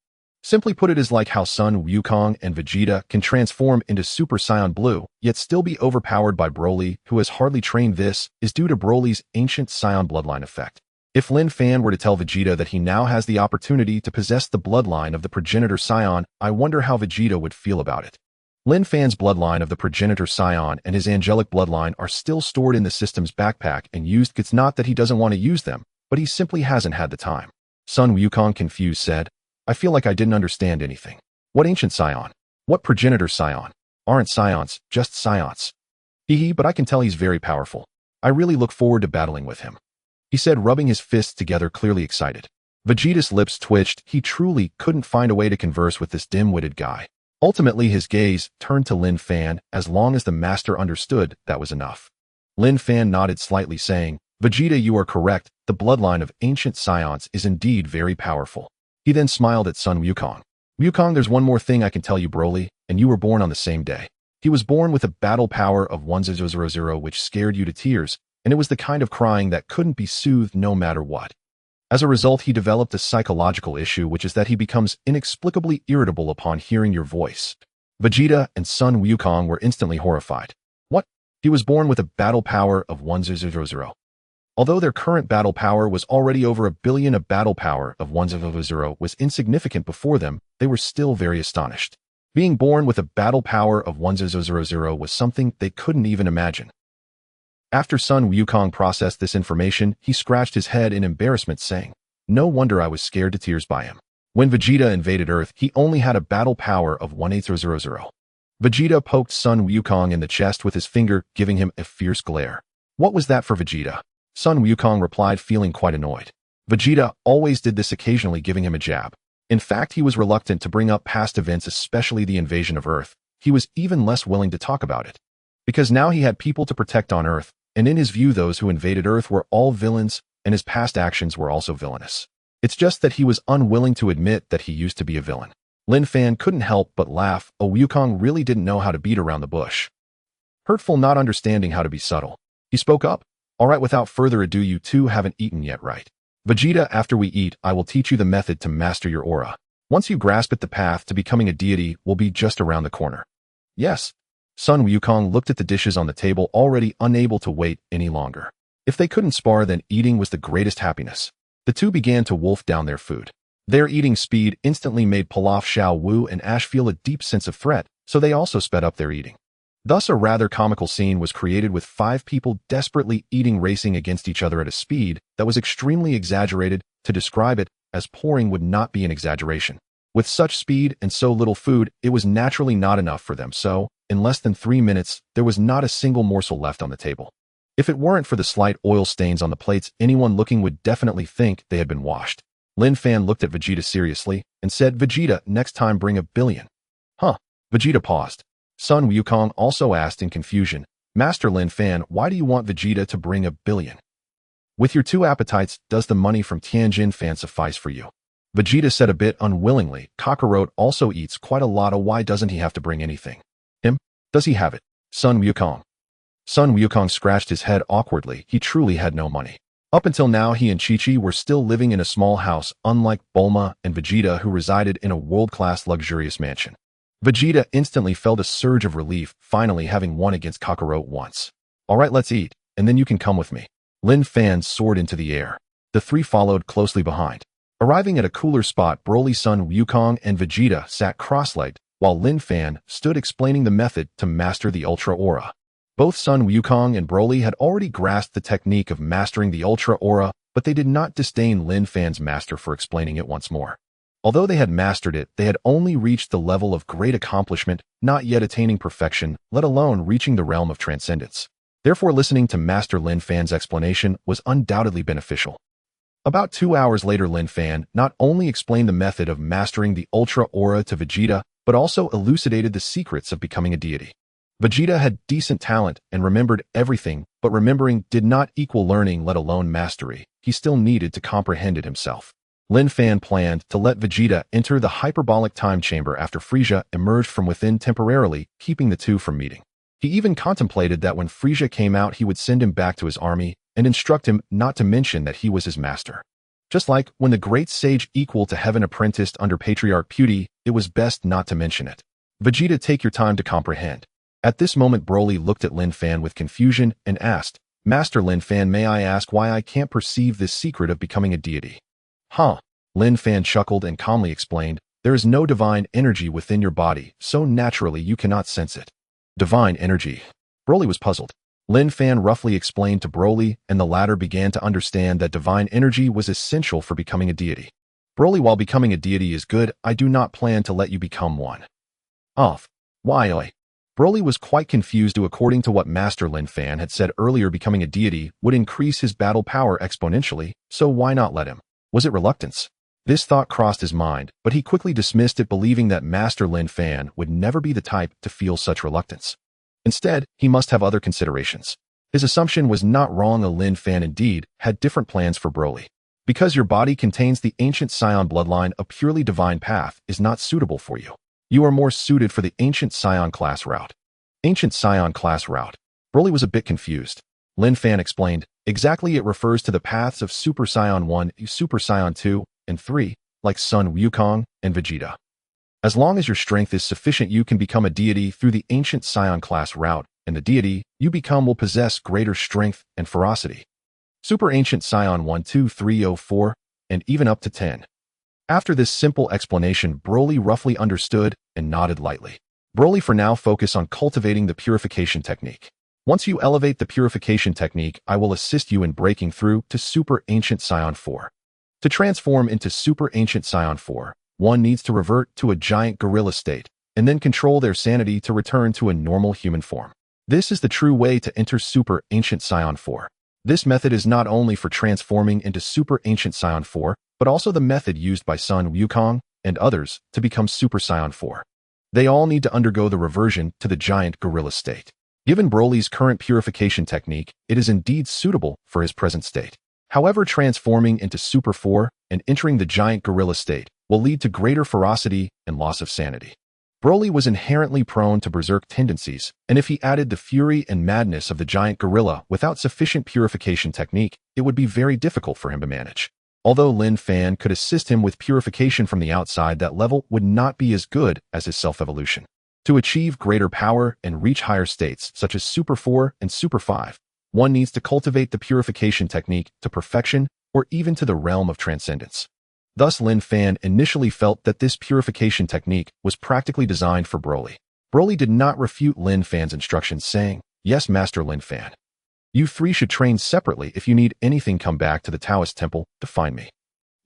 Simply put, it is like how Sun Wukong and Vegeta can transform into Super Saiyan Blue, yet still be overpowered by Broly, who has hardly trained. This is due to Broly's ancient Saiyan bloodline effect. If Linfan were to tell Vegeta that he now has the opportunity to possess the bloodline of the progenitor scion, I wonder how Vegeta would feel about it. Linfan's bloodline of the progenitor scion and his angelic bloodline are still stored in the system's backpack and used. It's not that he doesn't want to use them, but he simply hasn't had the time. Sun Wukong, confused, said, I feel like I didn't understand anything. What ancient scion? What progenitor scion? Aren't scions just scions? But I can tell he's very powerful. I really look forward to battling with him, he said, rubbing his fists together, clearly excited. Vegeta's lips twitched. He truly couldn't find a way to converse with this dim-witted guy. Ultimately, his gaze turned to Linfan. As long as the master understood, that was enough. Linfan nodded slightly, saying, Vegeta, you are correct. The bloodline of ancient scions is indeed very powerful. He then smiled at son Wukong. Wukong, there's one more thing I can tell you, Broly, and you were born on the same day. He was born with a battle power of 1000 which scared you to tears, and it was the kind of crying that couldn't be soothed no matter what. As a result, he developed a psychological issue, which is that he becomes inexplicably irritable upon hearing your voice. Vegeta and son Wukong were instantly horrified. What? He was born with a battle power of 1000. Although their current battle power was already over 1 billion, a battle power of 1000 was insignificant before them, they were still very astonished. Being born with a battle power of 1000 was something they couldn't even imagine. After son Wukong processed this information, he scratched his head in embarrassment, saying, "No wonder I was scared to tears by him. When Vegeta invaded Earth, he only had a battle power of 1800. Vegeta poked son Wukong in the chest with his finger, giving him a fierce glare. "What was that for, Vegeta?" Son Wukong replied, feeling quite annoyed. Vegeta always did this, occasionally giving him a jab. In fact, he was reluctant to bring up past events, especially the invasion of Earth. He was even less willing to talk about it. Because now he had people to protect on Earth, and in his view those who invaded Earth were all villains, and his past actions were also villainous. It's just that he was unwilling to admit that he used to be a villain. Linfan couldn't help but laugh. Wukong really didn't know how to beat around the bush. Hurtful, not understanding how to be subtle. He spoke up. "Alright, without further ado, you two haven't eaten yet, right? Vegeta, after we eat, I will teach you the method to master your aura. Once you grasp it, the path to becoming a deity will be just around the corner." "Yes." Son Wukong looked at the dishes on the table, already unable to wait any longer. If they couldn't spar, then eating was the greatest happiness. The two began to wolf down their food. Their eating speed instantly made Pilaf, Xiao Wu, and Ash feel a deep sense of threat, so they also sped up their eating. Thus, a rather comical scene was created with 5 people desperately eating, racing against each other at a speed that was extremely exaggerated. To describe it as pouring would not be an exaggeration. With such speed and so little food, it was naturally not enough for them, so, in less than 3 minutes, there was not a single morsel left on the table. If it weren't for the slight oil stains on the plates, anyone looking would definitely think they had been washed. Linfan looked at Vegeta seriously and said, "Vegeta, next time bring 1 billion. Huh? Vegeta paused. Son Wukong also asked in confusion, "Master Linfan, why do you want Vegeta to bring 1 billion? With your 2 appetites, does the money from Tianjin Fan suffice for you?" Vegeta said a bit unwillingly, "Kakarot also eats quite a lot. Why doesn't he have to bring anything? Him? Does he have it?" Son Wukong. Son Wukong scratched his head awkwardly. He truly had no money. Up until now, he and Chi-Chi were still living in a small house, unlike Bulma and Vegeta, who resided in a world-class luxurious mansion. Vegeta instantly felt a surge of relief, finally having won against Kakarot once. "Alright, let's eat, and then you can come with me." Linfan soared into the air. The 3 followed closely behind. Arriving at a cooler spot, Broly, son Wukong, and Vegeta sat cross-legged, while Linfan stood explaining the method to master the Ultra Aura. Both son Wukong and Broly had already grasped the technique of mastering the Ultra Aura, but they did not disdain Linfan's master for explaining it once more. Although they had mastered it, they had only reached the level of great accomplishment, not yet attaining perfection, let alone reaching the realm of transcendence. Therefore, listening to Master Linfan's explanation was undoubtedly beneficial. About 2 hours later, Linfan not only explained the method of mastering the Ultra Aura to Vegeta, but also elucidated the secrets of becoming a deity. Vegeta had decent talent and remembered everything, but remembering did not equal learning, let alone mastery. He still needed to comprehend it himself. Linfan planned to let Vegeta enter the hyperbolic time chamber after Frieza emerged from within, temporarily keeping the two from meeting. He even contemplated that when Frieza came out, he would send him back to his army and instruct him not to mention that he was his master. Just like when the great sage equal to heaven apprenticed under Patriarch Puti, it was best not to mention it. "Vegeta, take your time to comprehend." At this moment, Broly looked at Linfan with confusion and asked, "Master Linfan, may I ask why I can't perceive this secret of becoming a deity?" "Huh?" Linfan chuckled and calmly explained, "There is no divine energy within your body, so naturally you cannot sense it." Divine energy? Broly was puzzled. Linfan roughly explained to Broly, and the latter began to understand that divine energy was essential for becoming a deity. "Broly, while becoming a deity is good, I do not plan to let you become one." "Off. Why?" Broly was quite confused. According to what Master Linfan had said earlier, becoming a deity would increase his battle power exponentially, so why not let him? Was it reluctance? This thought crossed his mind, but he quickly dismissed it, believing that Master Linfan would never be the type to feel such reluctance. Instead, he must have other considerations. His assumption was not wrong. Linfan indeed had different plans for Broly. Because your body contains the ancient Scion bloodline, a purely divine path is not suitable for you. You are more suited for the ancient Scion class route. Ancient Scion class route. Broly was a bit confused. Linfan explained, exactly, it refers to the paths of Super Saiyan 1, Super Saiyan 2, and 3, like Sun Wukong and Vegeta. As long as your strength is sufficient, you can become a deity through the ancient Scion class route, and the deity you become will possess greater strength and ferocity. Super Ancient Scion 1, 2, 3, 4, and even up to 10. After this simple explanation, Broly roughly understood and nodded lightly. Broly for now focus on cultivating the purification technique. Once you elevate the purification technique, I will assist you in breaking through to Super Ancient Scion 4. To transform into Super Ancient Scion 4, one needs to revert to a giant gorilla state, and then control their sanity to return to a normal human form. This is the true way to enter Super Ancient Scion 4. This method is not only for transforming into Super Ancient Scion 4, but also the method used by Sun Wukong and others to become Super Saiyan 4. They all need to undergo the reversion to the giant gorilla state. Given Broly's current purification technique, it is indeed suitable for his present state. However, transforming into Super 4 and entering the giant gorilla state will lead to greater ferocity and loss of sanity. Broly was inherently prone to berserk tendencies, and if he added the fury and madness of the giant gorilla without sufficient purification technique, it would be very difficult for him to manage. Although Linfan could assist him with purification from the outside, that level would not be as good as his self-evolution. To achieve greater power and reach higher states, such as Super 4 and Super 5, one needs to cultivate the purification technique to perfection or even to the realm of transcendence. Thus, Linfan initially felt that this purification technique was practically designed for Broly. Broly did not refute Linfan's instructions, saying, "Yes, Master Linfan. You three should train separately. If you need anything, come back to the Taoist temple to find me."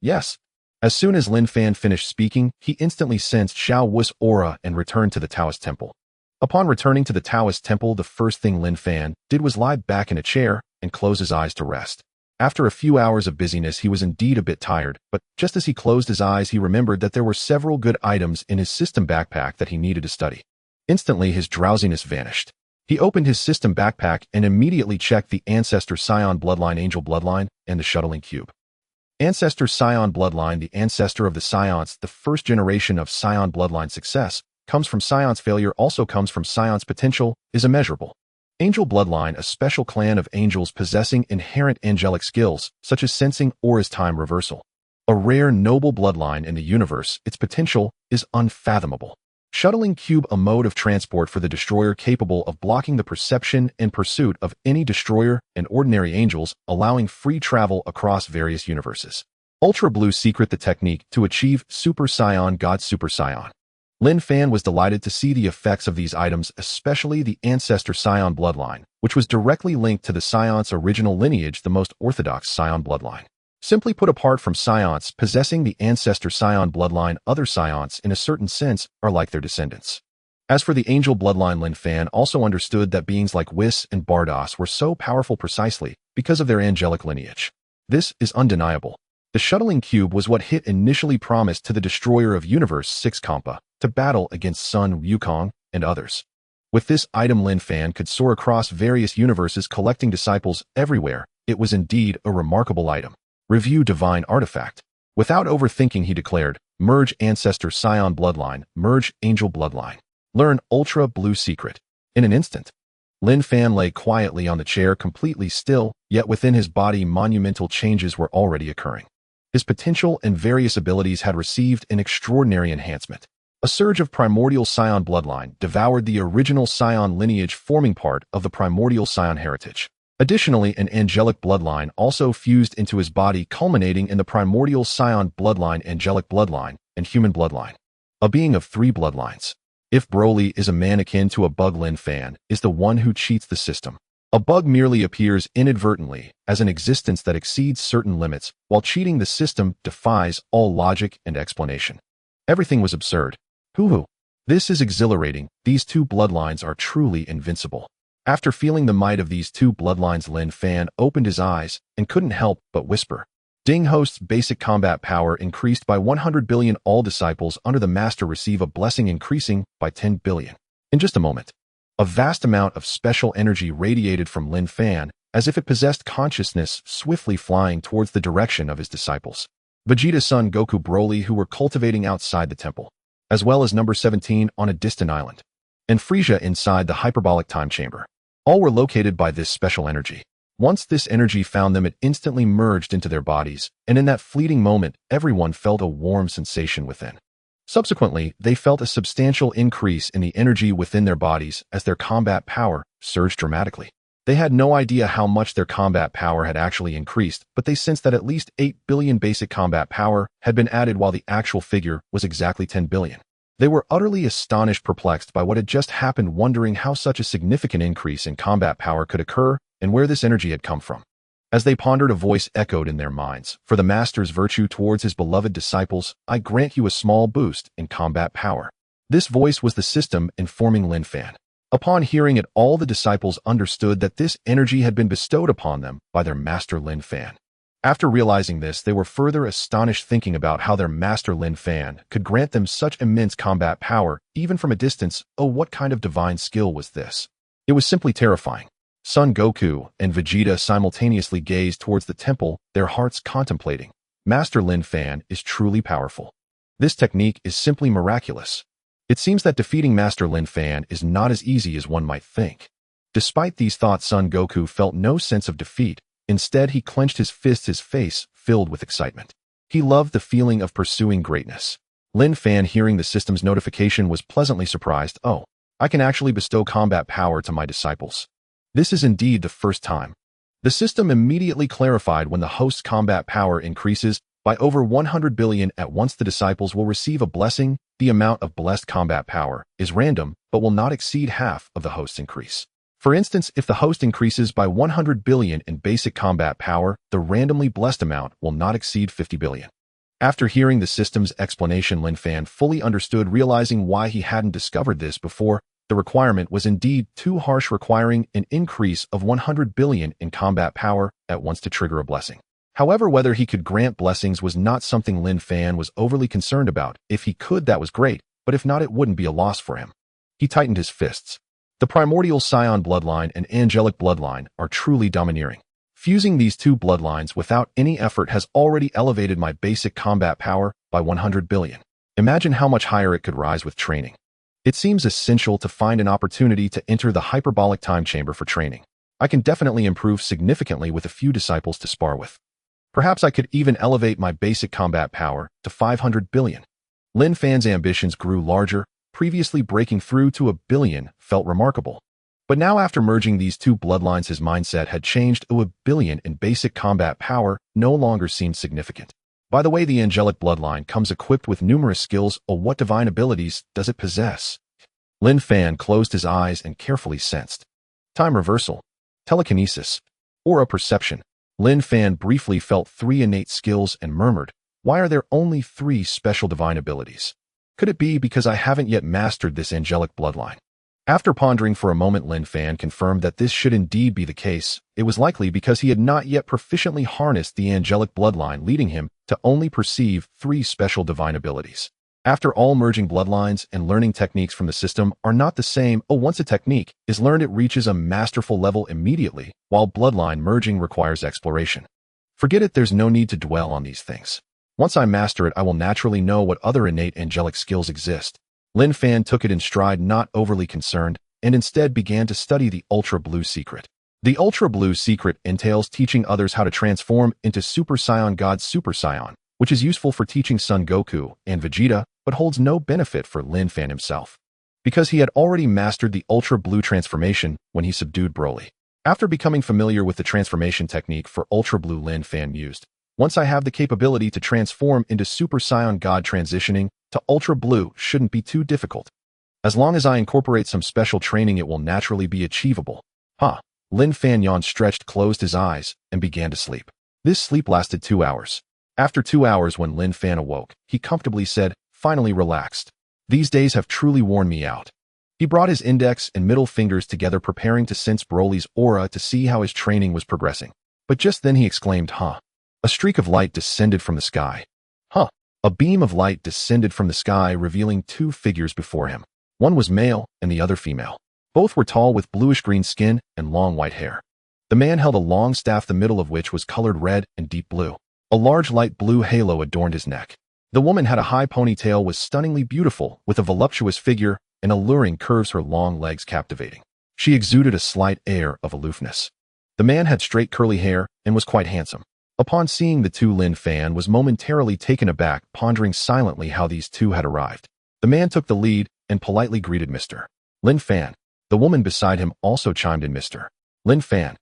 Yes. As soon as Linfan finished speaking, he instantly sensed Xiao Wu's aura and returned to the Taoist temple. Upon returning to the Taoist temple, the first thing Linfan did was lie back in a chair and close his eyes to rest. After a few hours of busyness, he was indeed a bit tired, but just as he closed his eyes, he remembered that there were several good items in his system backpack that he needed to study. Instantly, his drowsiness vanished. He opened his system backpack and immediately checked the Ancestor Scion Bloodline, Angel Bloodline, and the Shuttling Cube. Ancestor Scion Bloodline, the ancestor of the Scions, the first generation of Scion Bloodline success, comes from Scion's failure, also comes from Scion's potential, is immeasurable. Angel Bloodline, a special clan of angels possessing inherent angelic skills, such as sensing aura's time reversal. A rare noble bloodline in the universe, its potential is unfathomable. Shuttling Cube, a mode of transport for the destroyer capable of blocking the perception and pursuit of any destroyer and ordinary angels, allowing free travel across various universes. Ultra Blue Secret, the technique to achieve Super Saiyan God Super Saiyan. Linfan was delighted to see the effects of these items, especially the Ancestor Scion bloodline, which was directly linked to the Scion's original lineage, the most orthodox Scion bloodline. Simply put, apart from Scions possessing the Ancestor Scion bloodline, other Scions, in a certain sense, are like their descendants. As for the Angel bloodline, Linfan also understood that beings like Whis and Bardos were so powerful precisely because of their angelic lineage. This is undeniable. The Shuttling Cube was what Hit initially promised to the destroyer of Universe 6 Compa to battle against Sun Wukong and others. With this item, Linfan could soar across various universes, collecting disciples everywhere. It was indeed a remarkable item. Review Divine Artifact. Without overthinking, he declared, merge Ancestor Scion Bloodline, merge Angel Bloodline. Learn Ultra Blue Secret. In an instant, Linfan lay quietly on the chair, completely still, yet within his body monumental changes were already occurring. His potential and various abilities had received an extraordinary enhancement. A surge of primordial Scion bloodline devoured the original Scion lineage, forming part of the primordial Scion heritage. Additionally, an angelic bloodline also fused into his body, culminating in the primordial Scion bloodline, angelic bloodline, and human bloodline. A being of 3 bloodlines. If Broly is a man, akin to a bug, Linfan is the one who cheats the system. A bug merely appears inadvertently as an existence that exceeds certain limits, while cheating the system defies all logic and explanation. Everything was absurd. Hoo-hoo. This is exhilarating. These 2 bloodlines are truly invincible. After feeling the might of these 2 bloodlines, Linfan opened his eyes and couldn't help but whisper. Ding Host's basic combat power increased by 100 billion. All disciples under the master receive a blessing increasing by 10 billion. In just a moment, a vast amount of special energy radiated from Linfan as if it possessed consciousness, swiftly flying towards the direction of his disciples. Vegeta's son Goku Broly, who were cultivating outside the temple, as well as number 17 on a distant island, and Frieza inside the hyperbolic time chamber. All were located by this special energy. Once this energy found them, it instantly merged into their bodies, and in that fleeting moment, everyone felt a warm sensation within. Subsequently, they felt a substantial increase in the energy within their bodies as their combat power surged dramatically. They had no idea how much their combat power had actually increased, but they sensed that at least 8 billion basic combat power had been added while the actual figure was exactly 10 billion. They were utterly astonished, perplexed by what had just happened, wondering how such a significant increase in combat power could occur and where this energy had come from. As they pondered, a voice echoed in their minds. For the Master's virtue towards his beloved disciples, I grant you a small boost in combat power. This voice was the system informing Linfan. Upon hearing it, all the disciples understood that this energy had been bestowed upon them by their master Linfan. After realizing this, they were further astonished, thinking about how their master Linfan could grant them such immense combat power, even from a distance. Oh, what kind of divine skill was this? It was simply terrifying. Son Goku and Vegeta simultaneously gazed towards the temple, their hearts contemplating. Master Linfan is truly powerful. This technique is simply miraculous. It seems that defeating Master Linfan is not as easy as one might think. Despite these thoughts, Son Goku felt no sense of defeat. Instead, he clenched his fists, his face filled with excitement. He loved the feeling of pursuing greatness. Linfan, hearing the system's notification, was pleasantly surprised. Oh, I can actually bestow combat power to my disciples. This is indeed the first time. The system immediately clarified, when the host's combat power increases by over 100 billion at once, the disciples will receive a blessing. The amount of blessed combat power is random, but will not exceed half of the host's increase. For instance, if the host increases by 100 billion in basic combat power, the randomly blessed amount will not exceed 50 billion. After hearing the system's explanation, Linfan fully understood, realizing why he hadn't discovered this before. The requirement was indeed too harsh, requiring an increase of 100 billion in combat power at once to trigger a blessing. However, whether he could grant blessings was not something Linfan was overly concerned about. If he could, that was great, but if not, it wouldn't be a loss for him. He tightened his fists. The primordial Saiyan bloodline and angelic bloodline are truly domineering. Fusing these two bloodlines without any effort has already elevated my basic combat power by 100 billion. Imagine how much higher it could rise with training. It seems essential to find an opportunity to enter the hyperbolic time chamber for training. I can definitely improve significantly with a few disciples to spar with. Perhaps I could even elevate my basic combat power to 500 billion. Linfan's ambitions grew larger. Previously breaking through to 1 billion felt remarkable. But now, after merging these two bloodlines, his mindset had changed. 1 billion in basic combat power no longer seemed significant. By the way, the angelic bloodline comes equipped with numerous skills. Oh, what divine abilities does it possess? Linfan closed his eyes and carefully sensed. Time reversal, telekinesis, aura perception. Linfan briefly felt 3 innate skills and murmured, why are there only 3 special divine abilities? Could it be because I haven't yet mastered this angelic bloodline? After pondering for a moment, Linfan confirmed that this should indeed be the case. It was likely because he had not yet proficiently harnessed the angelic bloodline, leading him to only perceive 3 special divine abilities. After all, merging bloodlines and learning techniques from the system are not the same. Once a technique is learned, it reaches a masterful level immediately, while bloodline merging requires exploration. Forget it, there's no need to dwell on these things. Once I master it, I will naturally know what other innate angelic skills exist. Linfan took it in stride, not overly concerned, and instead began to study the Ultra Blue Secret. The Ultra Blue Secret entails teaching others how to transform into Super Saiyan God Super Saiyan, which is useful for teaching Son Goku and Vegeta, but holds no benefit for Linfan himself, because he had already mastered the Ultra Blue transformation when he subdued Broly. After becoming familiar with the transformation technique for Ultra Blue, Linfan mused, once I have the capability to transform into Super Saiyan God, transitioning to Ultra Blue shouldn't be too difficult. As long as I incorporate some special training, it will naturally be achievable. Linfan yawned, stretched, closed his eyes, and began to sleep. This sleep lasted 2 hours. After 2 hours, when Linfan awoke, he comfortably said, finally relaxed. These days have truly worn me out. He brought his index and middle fingers together, preparing to sense Broly's aura to see how his training was progressing. But just then he exclaimed, A streak of light descended from the sky. A beam of light descended from the sky, revealing 2 figures before him. One was male and the other female. Both were tall, with bluish-green skin and long white hair. The man held a long staff, the middle of which was colored red and deep blue. A large light blue halo adorned his neck. The woman had a high ponytail, was stunningly beautiful, with a voluptuous figure and alluring curves, her long legs captivating. She exuded a slight air of aloofness. The man had straight curly hair and was quite handsome. Upon seeing the two, Linfan was momentarily taken aback, pondering silently how these two had arrived. The man took the lead and politely greeted Mr. Linfan. The woman beside him also chimed in Mr. Linfan.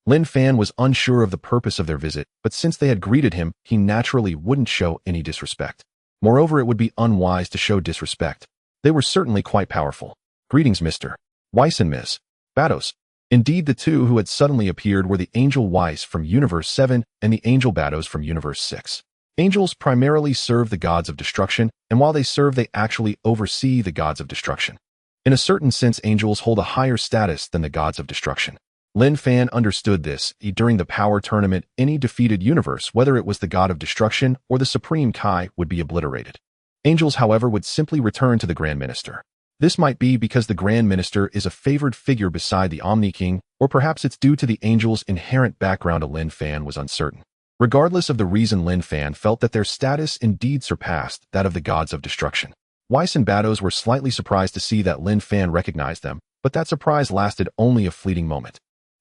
Linfan was unsure of the purpose of their visit, but since they had greeted him, he naturally wouldn't show any disrespect. Moreover, it would be unwise to show disrespect. They were certainly quite powerful. Greetings, Mr. Weiss and Ms. Bados. Indeed, the two who had suddenly appeared were the Angel Weiss from Universe 7 and the Angel Bados from Universe 6. Angels primarily serve the gods of destruction, and while they serve, they actually oversee the gods of destruction. In a certain sense, angels hold a higher status than the gods of destruction. Linfan understood this. During the power tournament, any defeated universe, whether it was the god of destruction or the Supreme Kai, would be obliterated. Angels, however, would simply return to the Grand Minister. This might be because the Grand Minister is a favored figure beside the Omni King, or perhaps it's due to the angels' inherent background. Linfan was uncertain. Regardless of the reason, Linfan felt that their status indeed surpassed that of the gods of destruction. Weiss and Bados were slightly surprised to see that Linfan recognized them, but that surprise lasted only a fleeting moment.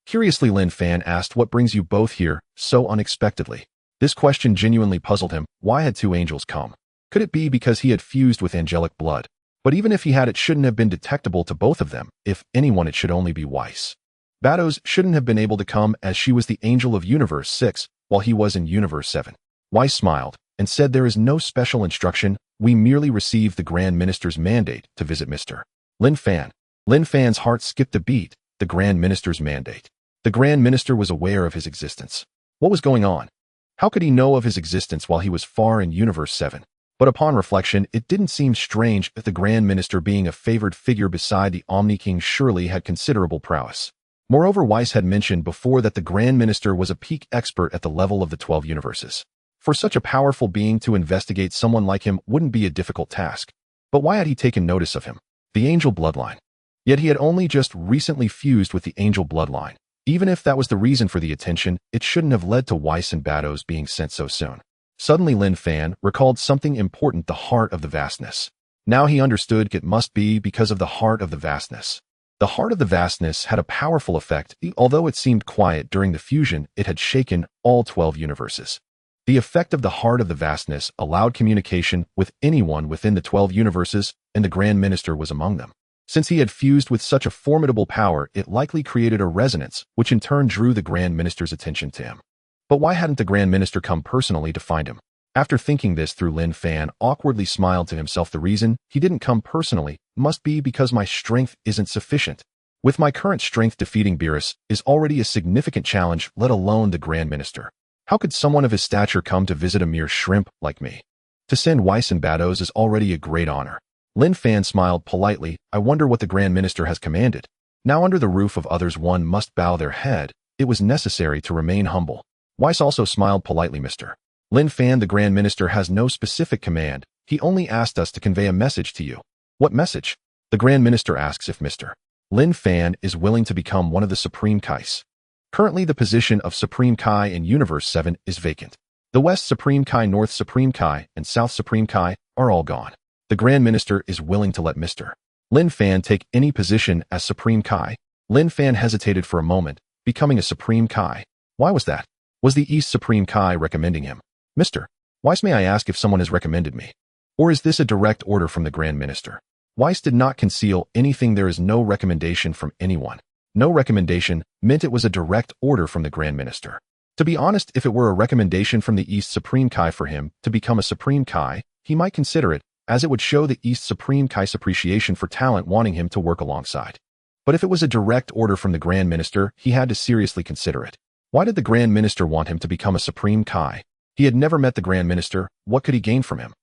Curiously, Linfan asked, "What brings you both here so unexpectedly?" This question genuinely puzzled him. Why had two angels come? Could it be because he had fused with angelic blood? But even if he had, it shouldn't have been detectable to both of them. If anyone, it should only be Weiss. Bados shouldn't have been able to come, as she was the angel of Universe 6, while he was in Universe 7. Weiss smiled and said, "There is no special instruction. We merely received the Grand Minister's mandate to visit Mr. Linfan." Linfan's heart skipped a beat. The Grand Minister's mandate. The Grand Minister was aware of his existence. What was going on? How could he know of his existence while he was far in Universe 7? But upon reflection, it didn't seem strange that the Grand Minister, being a favored figure beside the Omni King, surely had considerable prowess. Moreover, Weiss had mentioned before that the Grand Minister was a peak expert at the level of the 12 universes. For such a powerful being to investigate someone like him wouldn't be a difficult task. But why had he taken notice of him? The angel bloodline. Yet he had only just recently fused with the angel bloodline. Even if that was the reason for the attention, it shouldn't have led to Weiss and Bados being sent so soon. Suddenly, Linfan recalled something important: the heart of the vastness. Now he understood it must be because of the heart of the vastness. The heart of the vastness had a powerful effect. Although it seemed quiet during the fusion, it had shaken all 12 universes. The effect of the heart of the vastness allowed communication with anyone within the 12 universes, and the Grand Minister was among them. Since he had fused with such a formidable power, it likely created a resonance, which in turn drew the Grand Minister's attention to him. But why hadn't the Grand Minister come personally to find him? After thinking this through, Linfan awkwardly smiled to himself. The reason he didn't come personally must be because my strength isn't sufficient. With my current strength, defeating Beerus is already a significant challenge, let alone the Grand Minister. How could someone of his stature come to visit a mere shrimp like me? To send Weiss and Bados is already a great honor. Linfan smiled politely. I wonder what the Grand Minister has commanded. Now, under the roof of others, one must bow their head. It was necessary to remain humble. Weiss also smiled politely. Mr. Linfan, the Grand Minister has no specific command. He only asked us to convey a message to you. What message? The Grand Minister asks if Mr. Linfan is willing to become one of the Supreme Kais. Currently, the position of Supreme Kai in Universe 7 is vacant. The West Supreme Kai, North Supreme Kai, and South Supreme Kai are all gone. The Grand Minister is willing to let Mr. Linfan take any position as Supreme Kai. Linfan hesitated for a moment. Becoming a Supreme Kai? Why was that? Was the East Supreme Kai recommending him? Mr. Weiss, may I ask if someone has recommended me? Or is this a direct order from the Grand Minister? Weiss did not conceal anything. There is no recommendation from anyone. No recommendation meant it was a direct order from the Grand Minister. To be honest, if it were a recommendation from the East Supreme Kai for him to become a Supreme Kai, he might consider it, as it would show the East Supreme Kai's appreciation for talent wanting him to work alongside. But if it was a direct order from the Grand Minister, he had to seriously consider it. Why did the Grand Minister want him to become a Supreme Kai? He had never met the Grand Minister. What could he gain from him?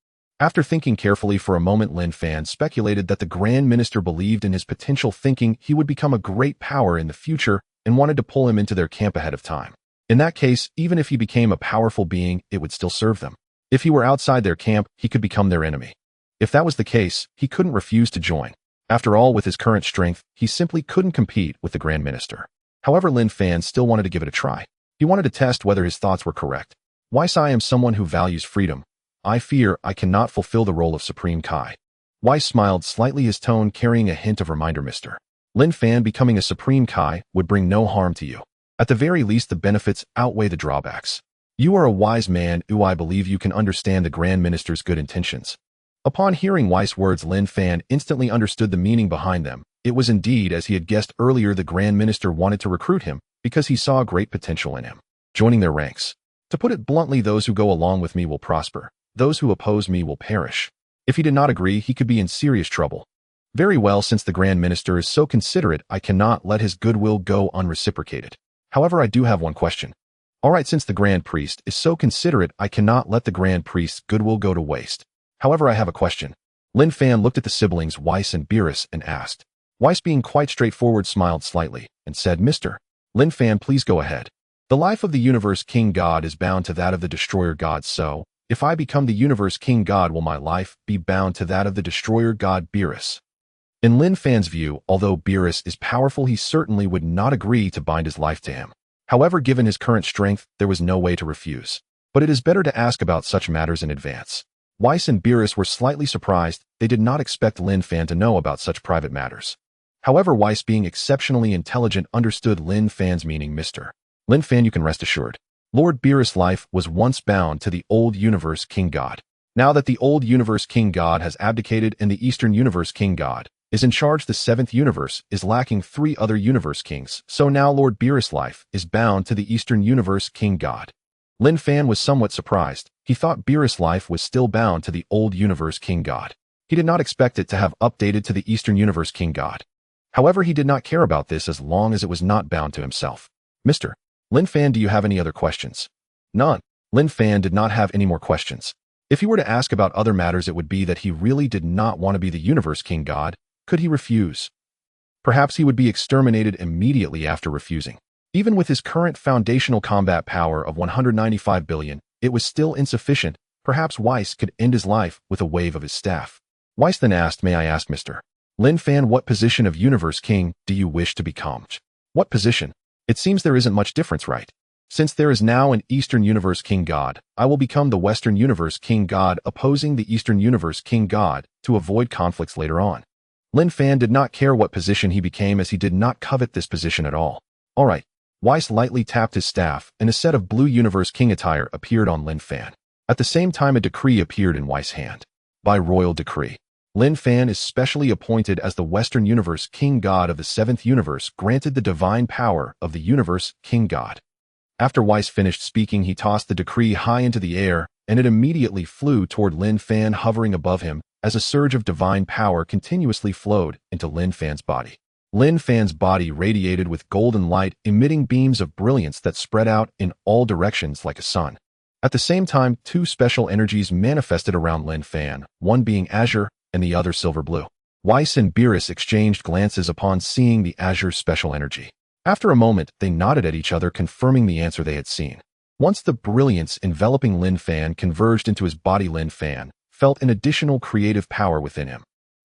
After thinking carefully for a moment, Linfan speculated that the Grand Minister believed in his potential, thinking he would become a great power in the future and wanted to pull him into their camp ahead of time. In that case, even if he became a powerful being, it would still serve them. If he were outside their camp, he could become their enemy. If that was the case, he couldn't refuse to join. After all, with his current strength, he simply couldn't compete with the Grand Minister. However, Linfan still wanted to give it a try. He wanted to test whether his thoughts were correct. Weiss, I am someone who values freedom. I fear I cannot fulfill the role of Supreme Kai. Weiss smiled slightly, his tone carrying a hint of reminder. Mr. Linfan, becoming a Supreme Kai would bring no harm to you. At the very least, the benefits outweigh the drawbacks. You are a wise man, I believe you can understand the Grand Minister's good intentions. Upon hearing Weiss' words, Linfan instantly understood the meaning behind them. It was indeed, as he had guessed earlier, the Grand Minister wanted to recruit him because he saw great potential in him. Joining their ranks. To put it bluntly, those who go along with me will prosper. Those who oppose me will perish. If he did not agree, he could be in serious trouble. Very well, since the Grand Minister is so considerate, I cannot let his goodwill go unreciprocated. However, I do have one question. All right, since the Grand Priest is so considerate, I cannot let the Grand Priest's goodwill go to waste. However, I have a question. Linfan looked at the siblings Weiss and Beerus and asked. Weiss, being quite straightforward, smiled slightly and said, Mr. Linfan, please go ahead. The life of the Universe King God is bound to that of the Destroyer God, so if I become the Universe King God, will my life be bound to that of the Destroyer God Beerus? In Linfan's view, although Beerus is powerful, he certainly would not agree to bind his life to him. However, given his current strength, there was no way to refuse. But it is better to ask about such matters in advance. Weiss and Beerus were slightly surprised. They did not expect Linfan to know about such private matters. However, Weiss, being exceptionally intelligent, understood Linfan's meaning. Mr. Linfan, you can rest assured. Lord Beerus' life was once bound to the old Universe King God. Now that the old Universe King God has abdicated and the Eastern Universe King God is in charge, the 7th universe is lacking 3 other universe kings, so now Lord Beerus' life is bound to the Eastern Universe King God. Linfan was somewhat surprised. He thought Beerus' life was still bound to the old Universe King God. He did not expect it to have updated to the Eastern Universe King God. However, he did not care about this as long as it was not bound to himself. Mr. Linfan, do you have any other questions? None. Linfan did not have any more questions. If he were to ask about other matters, it would be that he really did not want to be the Universe King God. Could he refuse? Perhaps he would be exterminated immediately after refusing. Even with his current foundational combat power of 195 billion, it was still insufficient. Perhaps Weiss could end his life with a wave of his staff. Weiss then asked, May I ask, Mr. Linfan, what position of Universe King do you wish to become? What position? It seems there isn't much difference, right? Since there is now an Eastern Universe King God, I will become the Western Universe King God, opposing the Eastern Universe King God to avoid conflicts later on. Linfan did not care what position he became, as he did not covet this position at all. All right. Weiss lightly tapped his staff, and a set of blue Universe King attire appeared on Linfan. At the same time, a decree appeared in Weiss' hand. By royal decree, Linfan is specially appointed as the Western Universe King God of the 7th universe, granted the divine power of the Universe King God. After Weiss finished speaking, he tossed the decree high into the air, and it immediately flew toward Linfan, hovering above him, as a surge of divine power continuously flowed into Linfan's body. Linfan's body radiated with golden light, emitting beams of brilliance that spread out in all directions like a sun. At the same time, 2 special energies manifested around Linfan, one being azure and the other silver blue. Weiss and Beerus exchanged glances upon seeing the azure special energy. After a moment, they nodded at each other, confirming the answer they had seen. Once the brilliance enveloping Linfan converged into his body, Linfan felt an additional creative power within him.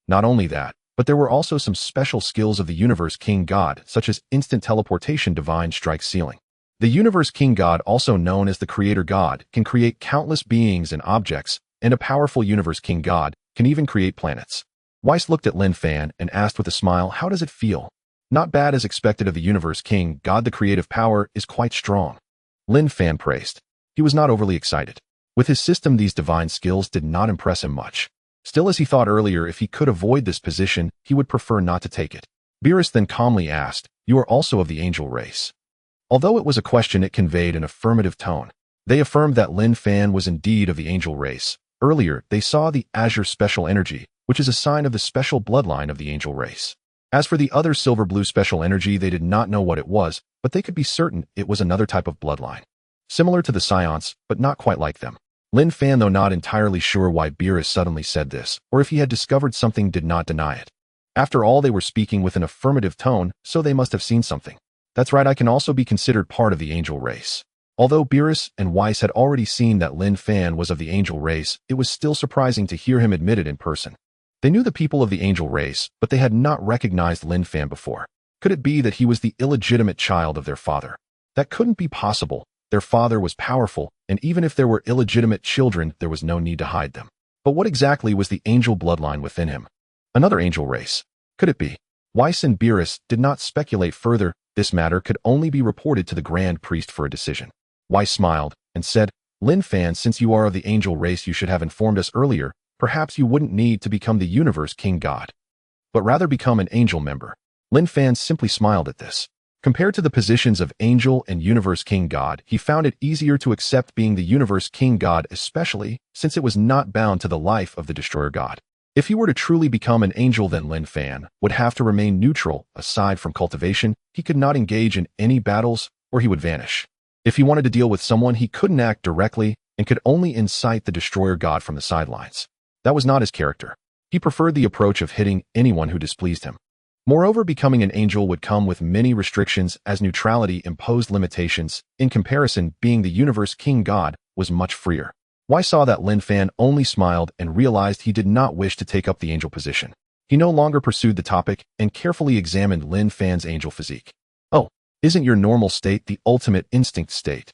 Not only that, but there were also some special skills of the Universe King God, such as instant teleportation, divine strike, sealing. The Universe King God, also known as the Creator God, can create countless beings and objects, and a powerful Universe King God can even create planets. Weiss looked at Linfan and asked with a smile, how does it feel? Not bad, as expected of the Universe King God. The creative power is quite strong. Linfan praised. He was not overly excited. With his system, these divine skills did not impress him much. Still, as he thought earlier, if he could avoid this position, he would prefer not to take it. Beerus then calmly asked, you are also of the angel race? Although it was a question, it conveyed an affirmative tone. They affirmed that Linfan was indeed of the angel race. Earlier, they saw the azure special energy, which is a sign of the special bloodline of the angel race. As for the other silver blue special energy, they did not know what it was, but they could be certain it was another type of bloodline. Similar to the Saiyans, but not quite like them. Linfan, though not entirely sure why Beerus suddenly said this, or if he had discovered something, did not deny it. After all, they were speaking with an affirmative tone, so they must have seen something. That's right, I can also be considered part of the angel race. Although Beerus and Weiss had already seen that Linfan was of the angel race, it was still surprising to hear him admit it in person. They knew the people of the angel race, but they had not recognized Linfan before. Could it be that he was the illegitimate child of their father? That couldn't be possible. Their father was powerful, and even if there were illegitimate children, there was no need to hide them. But what exactly was the angel bloodline within him? Another angel race. Could it be? Weiss and Beerus did not speculate further. This matter could only be reported to the Grand Priest for a decision. Weiss smiled and said, Linfan, since you are of the angel race, you should have informed us earlier. Perhaps you wouldn't need to become the universe king god, but rather become an angel member. Linfan simply smiled at this. Compared to the positions of angel and universe king god, he found it easier to accept being the universe king god, especially since it was not bound to the life of the destroyer god. If he were to truly become an angel, then Linfan would have to remain neutral. Aside from cultivation, he could not engage in any battles, or he would vanish. If he wanted to deal with someone, he couldn't act directly and could only incite the destroyer god from the sidelines. That was not his character. He preferred the approach of hitting anyone who displeased him. Moreover, becoming an angel would come with many restrictions, as neutrality imposed limitations. In comparison, being the universe king god was much freer. Weiss saw that Linfan only smiled and realized he did not wish to take up the angel position. He no longer pursued the topic and carefully examined Linfan's angel physique. Oh, isn't your normal state the ultimate instinct state?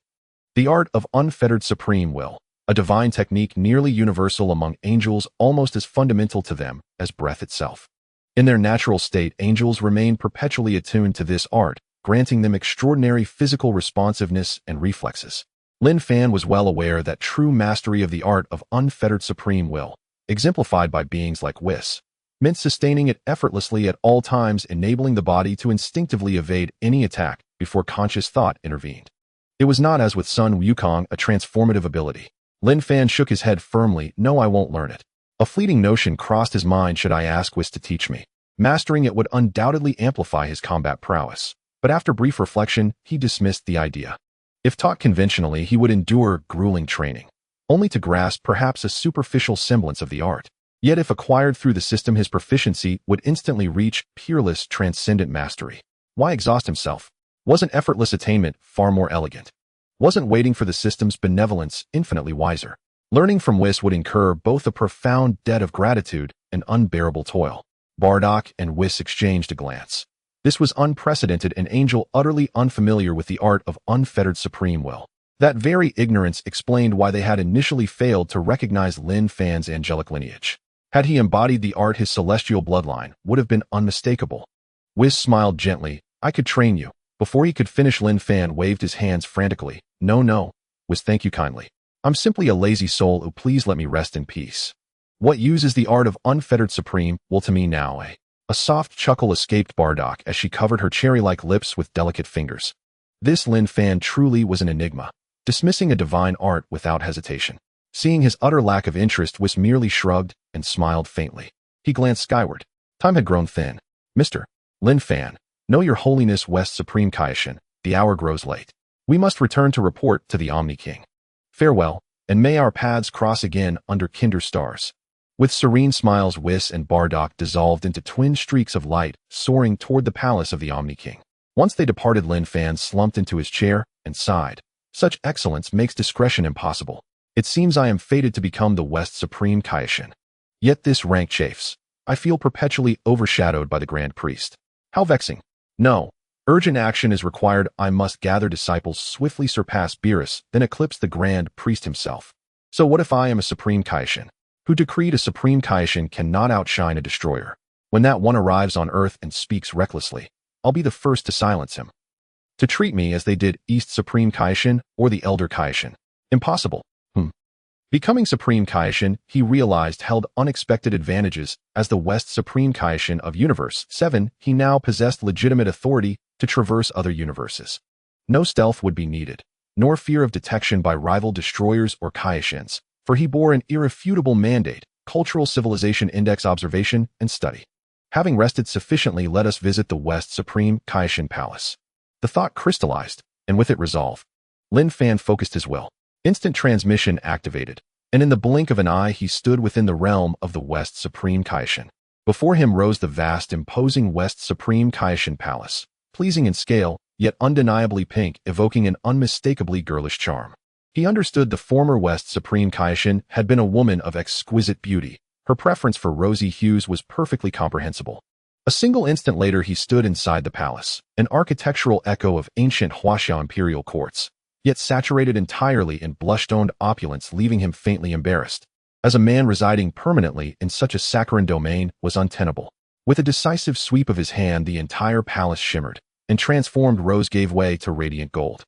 The art of unfettered supreme will, a divine technique nearly universal among angels, almost as fundamental to them as breath itself. In their natural state, angels remain perpetually attuned to this art, granting them extraordinary physical responsiveness and reflexes. Linfan was well aware that true mastery of the art of unfettered supreme will, exemplified by beings like Whis, meant sustaining it effortlessly at all times, enabling the body to instinctively evade any attack before conscious thought intervened. It was not as with Sun Wukong, a transformative ability. Linfan shook his head firmly. No, I won't learn it. A fleeting notion crossed his mind. Should I ask Whis to teach me? Mastering it would undoubtedly amplify his combat prowess. But after brief reflection, he dismissed the idea. If taught conventionally, he would endure grueling training, only to grasp perhaps a superficial semblance of the art. Yet if acquired through the system, his proficiency would instantly reach peerless, transcendent mastery. Why exhaust himself? Wasn't effortless attainment far more elegant? Wasn't waiting for the system's benevolence infinitely wiser? Learning from Whis would incur both a profound debt of gratitude and unbearable toil. Bardock and Whis exchanged a glance. This was unprecedented, an angel utterly unfamiliar with the art of unfettered supreme will. That very ignorance explained why they had initially failed to recognize Linfan's angelic lineage. Had he embodied the art, his celestial bloodline would have been unmistakable. Whis smiled gently. I could train you. Before he could finish, Linfan waved his hands frantically. No, Whis, thank you kindly. I'm simply a lazy soul who please let me rest in peace. What use is the art of unfettered supreme will to me now, eh? A soft chuckle escaped Bardock as she covered her cherry-like lips with delicate fingers. This Linfan truly was an enigma, dismissing a divine art without hesitation. Seeing his utter lack of interest, Whis merely shrugged and smiled faintly. He glanced skyward. Time had grown thin. Mr. Linfan, know your holiness, West Supreme Kaishin, the hour grows late. We must return to report to the Omni King. Farewell, and may our paths cross again under kinder stars. With serene smiles, Whis and Bardock dissolved into twin streaks of light, soaring toward the palace of the Omni King. Once they departed, Linfan slumped into his chair and sighed. Such excellence makes discretion impossible. It seems I am fated to become the West Supreme Kaishin. Yet this rank chafes. I feel perpetually overshadowed by the Grand Priest. How vexing. No. Urgent action is required. I must gather disciples, swiftly surpass Beerus, then eclipse the Grand Priest himself. So what if I am a Supreme Kaishin? Who decreed a Supreme Kaishin cannot outshine a destroyer? When that one arrives on Earth and speaks recklessly, I'll be the first to silence him. To treat me as they did East Supreme Kaishin or the Elder Kaishin. Impossible. Becoming Supreme Kaishin, he realized, held unexpected advantages. As the West Supreme Kaishin of Universe 7, he now possessed legitimate authority to traverse other universes. No stealth would be needed, nor fear of detection by rival destroyers or Kaishins, for he bore an irrefutable mandate, cultural civilization index observation and study. Having rested sufficiently, let us visit the West Supreme Kaishin Palace. The thought crystallized, and with it resolve. Linfan focused his will. Instant transmission activated, and in the blink of an eye he stood within the realm of the West Supreme Kaishin. Before him rose the vast, imposing West Supreme Kaishin Palace, pleasing in scale, yet undeniably pink, evoking an unmistakably girlish charm. He understood the former West Supreme Kaishin had been a woman of exquisite beauty. Her preference for rosy hues was perfectly comprehensible. A single instant later he stood inside the palace, an architectural echo of ancient Huaxia imperial courts, yet saturated entirely in blush-toned opulence, leaving him faintly embarrassed, as a man residing permanently in such a saccharine domain was untenable. With a decisive sweep of his hand, the entire palace shimmered, and transformed rose gave way to radiant gold.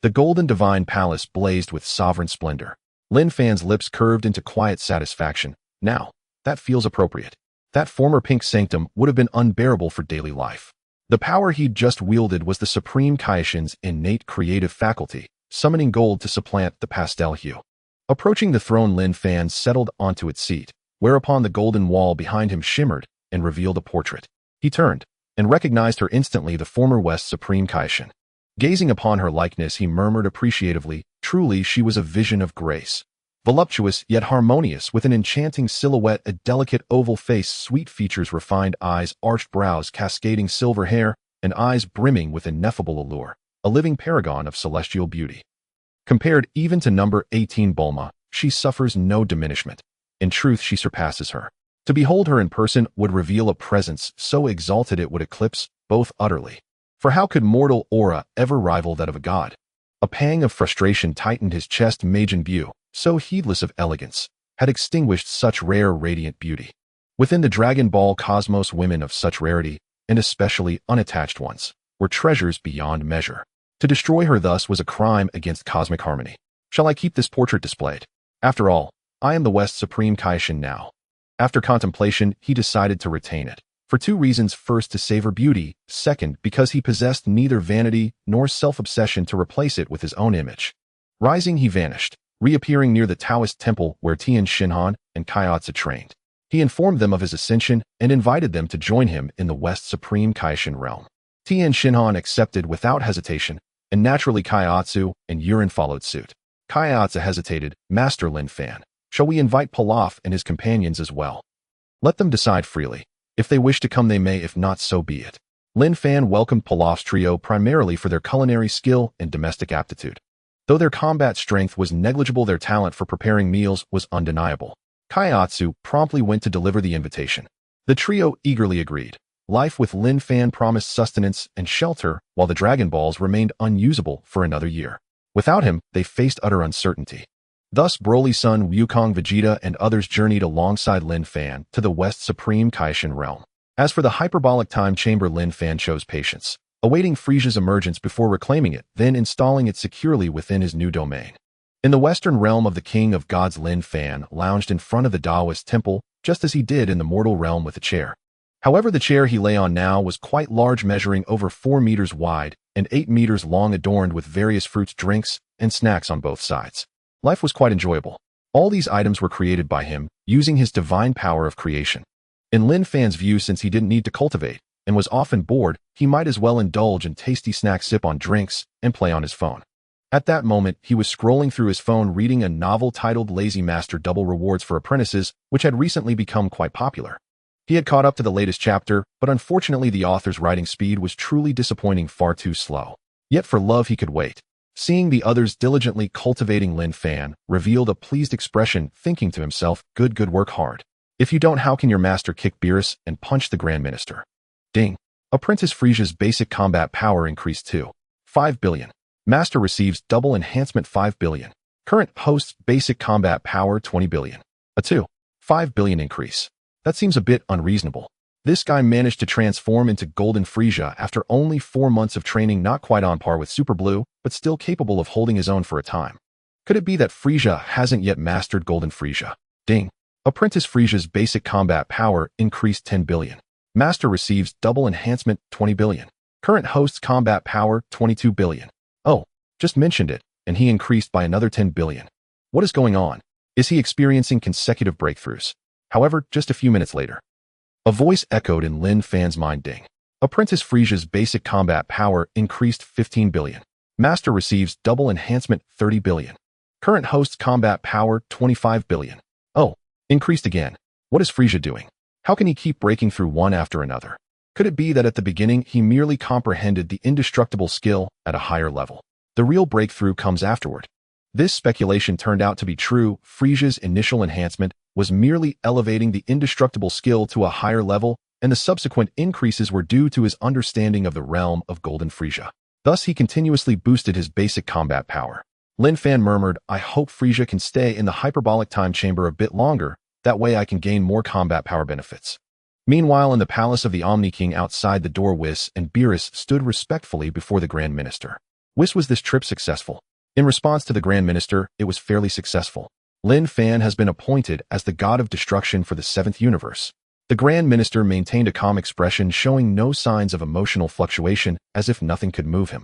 The golden divine palace blazed with sovereign splendor. Linfan's lips curved into quiet satisfaction. Now, that feels appropriate. That former pink sanctum would have been unbearable for daily life. The power he'd just wielded was the Supreme Kaishin's innate creative faculty, summoning gold to supplant the pastel hue. Approaching the throne, Linfan settled onto its seat, whereupon the golden wall behind him shimmered and revealed a portrait. He turned and recognized her instantly, the former West Supreme Kaishin. Gazing upon her likeness, he murmured appreciatively, truly she was a vision of grace. Voluptuous yet harmonious, with an enchanting silhouette, a delicate oval face, sweet features, refined eyes, arched brows, cascading silver hair, and eyes brimming with ineffable allure, a living paragon of celestial beauty. Compared even to number 18 Bulma, she suffers no diminishment. In truth, she surpasses her. To behold her in person would reveal a presence so exalted it would eclipse both utterly. For how could mortal aura ever rival that of a god? A pang of frustration tightened his chest. Majin Buu, so heedless of elegance, had extinguished such rare radiant beauty. Within the Dragon Ball cosmos, women of such rarity, and especially unattached ones, were treasures beyond measure. To destroy her thus was a crime against cosmic harmony. Shall I keep this portrait displayed? After all, I am the West Supreme Kaishin now. After contemplation, he decided to retain it. For two reasons: first, to savor beauty; second, because he possessed neither vanity nor self-obsession to replace it with his own image. Rising, he vanished, reappearing near the Taoist temple where Tien Shinhan and Kaiatsu trained. He informed them of his ascension and invited them to join him in the West Supreme Kaishin realm. Tien Shinhan accepted without hesitation, and naturally Kaiatsu and Yulin followed suit. Kaiatsu hesitated. Master Linfan, shall we invite Pilaf and his companions as well? Let them decide freely. If they wish to come they may, if not, so be it. Linfan welcomed Pilaf's trio primarily for their culinary skill and domestic aptitude. Though their combat strength was negligible, their talent for preparing meals was undeniable. Kaiatsu promptly went to deliver the invitation. The trio eagerly agreed. Life with Linfan promised sustenance and shelter, while the Dragon Balls remained unusable for another year. Without him, they faced utter uncertainty. Thus, Broly's son Goku, Vegeta, and others journeyed alongside Linfan to the West Supreme Kaishin realm. As for the hyperbolic time chamber, Linfan chose patience, awaiting Frieza's emergence before reclaiming it, then installing it securely within his new domain. In the western realm of the King of Gods, Linfan lounged in front of the Taoist temple, just as he did in the mortal realm with a chair. However, the chair he lay on now was quite large, measuring over 4 meters wide and 8 meters long, adorned with various fruits, drinks, and snacks on both sides. Life was quite enjoyable. All these items were created by him, using his divine power of creation. In Linfan's view, since he didn't need to cultivate, and was often bored, he might as well indulge in tasty snacks, sip on drinks, and play on his phone. At that moment, he was scrolling through his phone, reading a novel titled Lazy Master: Double Rewards for Apprentices, which had recently become quite popular. He had caught up to the latest chapter, but unfortunately the author's writing speed was truly disappointing, far too slow. Yet for love he could wait. Seeing the others diligently cultivating, Linfan revealed a pleased expression, thinking to himself, good work hard. If you don't, how can your master kick Beerus and punch the Grand Minister? Ding. Apprentice Frieza's basic combat power increased to 5 billion. Master receives double enhancement 5 billion. Current host's basic combat power 20 billion. A 5 billion increase. That seems a bit unreasonable. This guy managed to transform into Golden Frieza after only 4 months of training, not quite on par with Super Blue, but still capable of holding his own for a time. Could it be that Frieza hasn't yet mastered Golden Frieza? Ding. Apprentice Frieza's basic combat power increased 10 billion. Master receives double enhancement 20 billion. Current host's combat power 22 billion. Oh, just mentioned it, and he increased by another 10 billion. What is going on? Is he experiencing consecutive breakthroughs? However, just a few minutes later, a voice echoed in Linfan's mind. Ding. Apprentice Frieza's basic combat power increased 15 billion. Master receives double enhancement 30 billion. Current host's combat power 25 billion. Oh, increased again. What is Frieza doing? How can he keep breaking through one after another? Could it be that at the beginning he merely comprehended the indestructible skill at a higher level? The real breakthrough comes afterward. This speculation turned out to be true. Frieza's initial enhancement was merely elevating the indestructible skill to a higher level, and the subsequent increases were due to his understanding of the realm of Golden Frieza. Thus, he continuously boosted his basic combat power. Linfan murmured, "I hope Frieza can stay in the hyperbolic time chamber a bit longer, that way I can gain more combat power benefits." Meanwhile, in the palace of the Omni King outside the door, Whis and Beerus stood respectfully before the Grand Minister. "Whis, was this trip successful?" In response to the Grand Minister, it was fairly successful. Linfan has been appointed as the god of destruction for the 7th universe. The Grand Minister maintained a calm expression, showing no signs of emotional fluctuation, as if nothing could move him.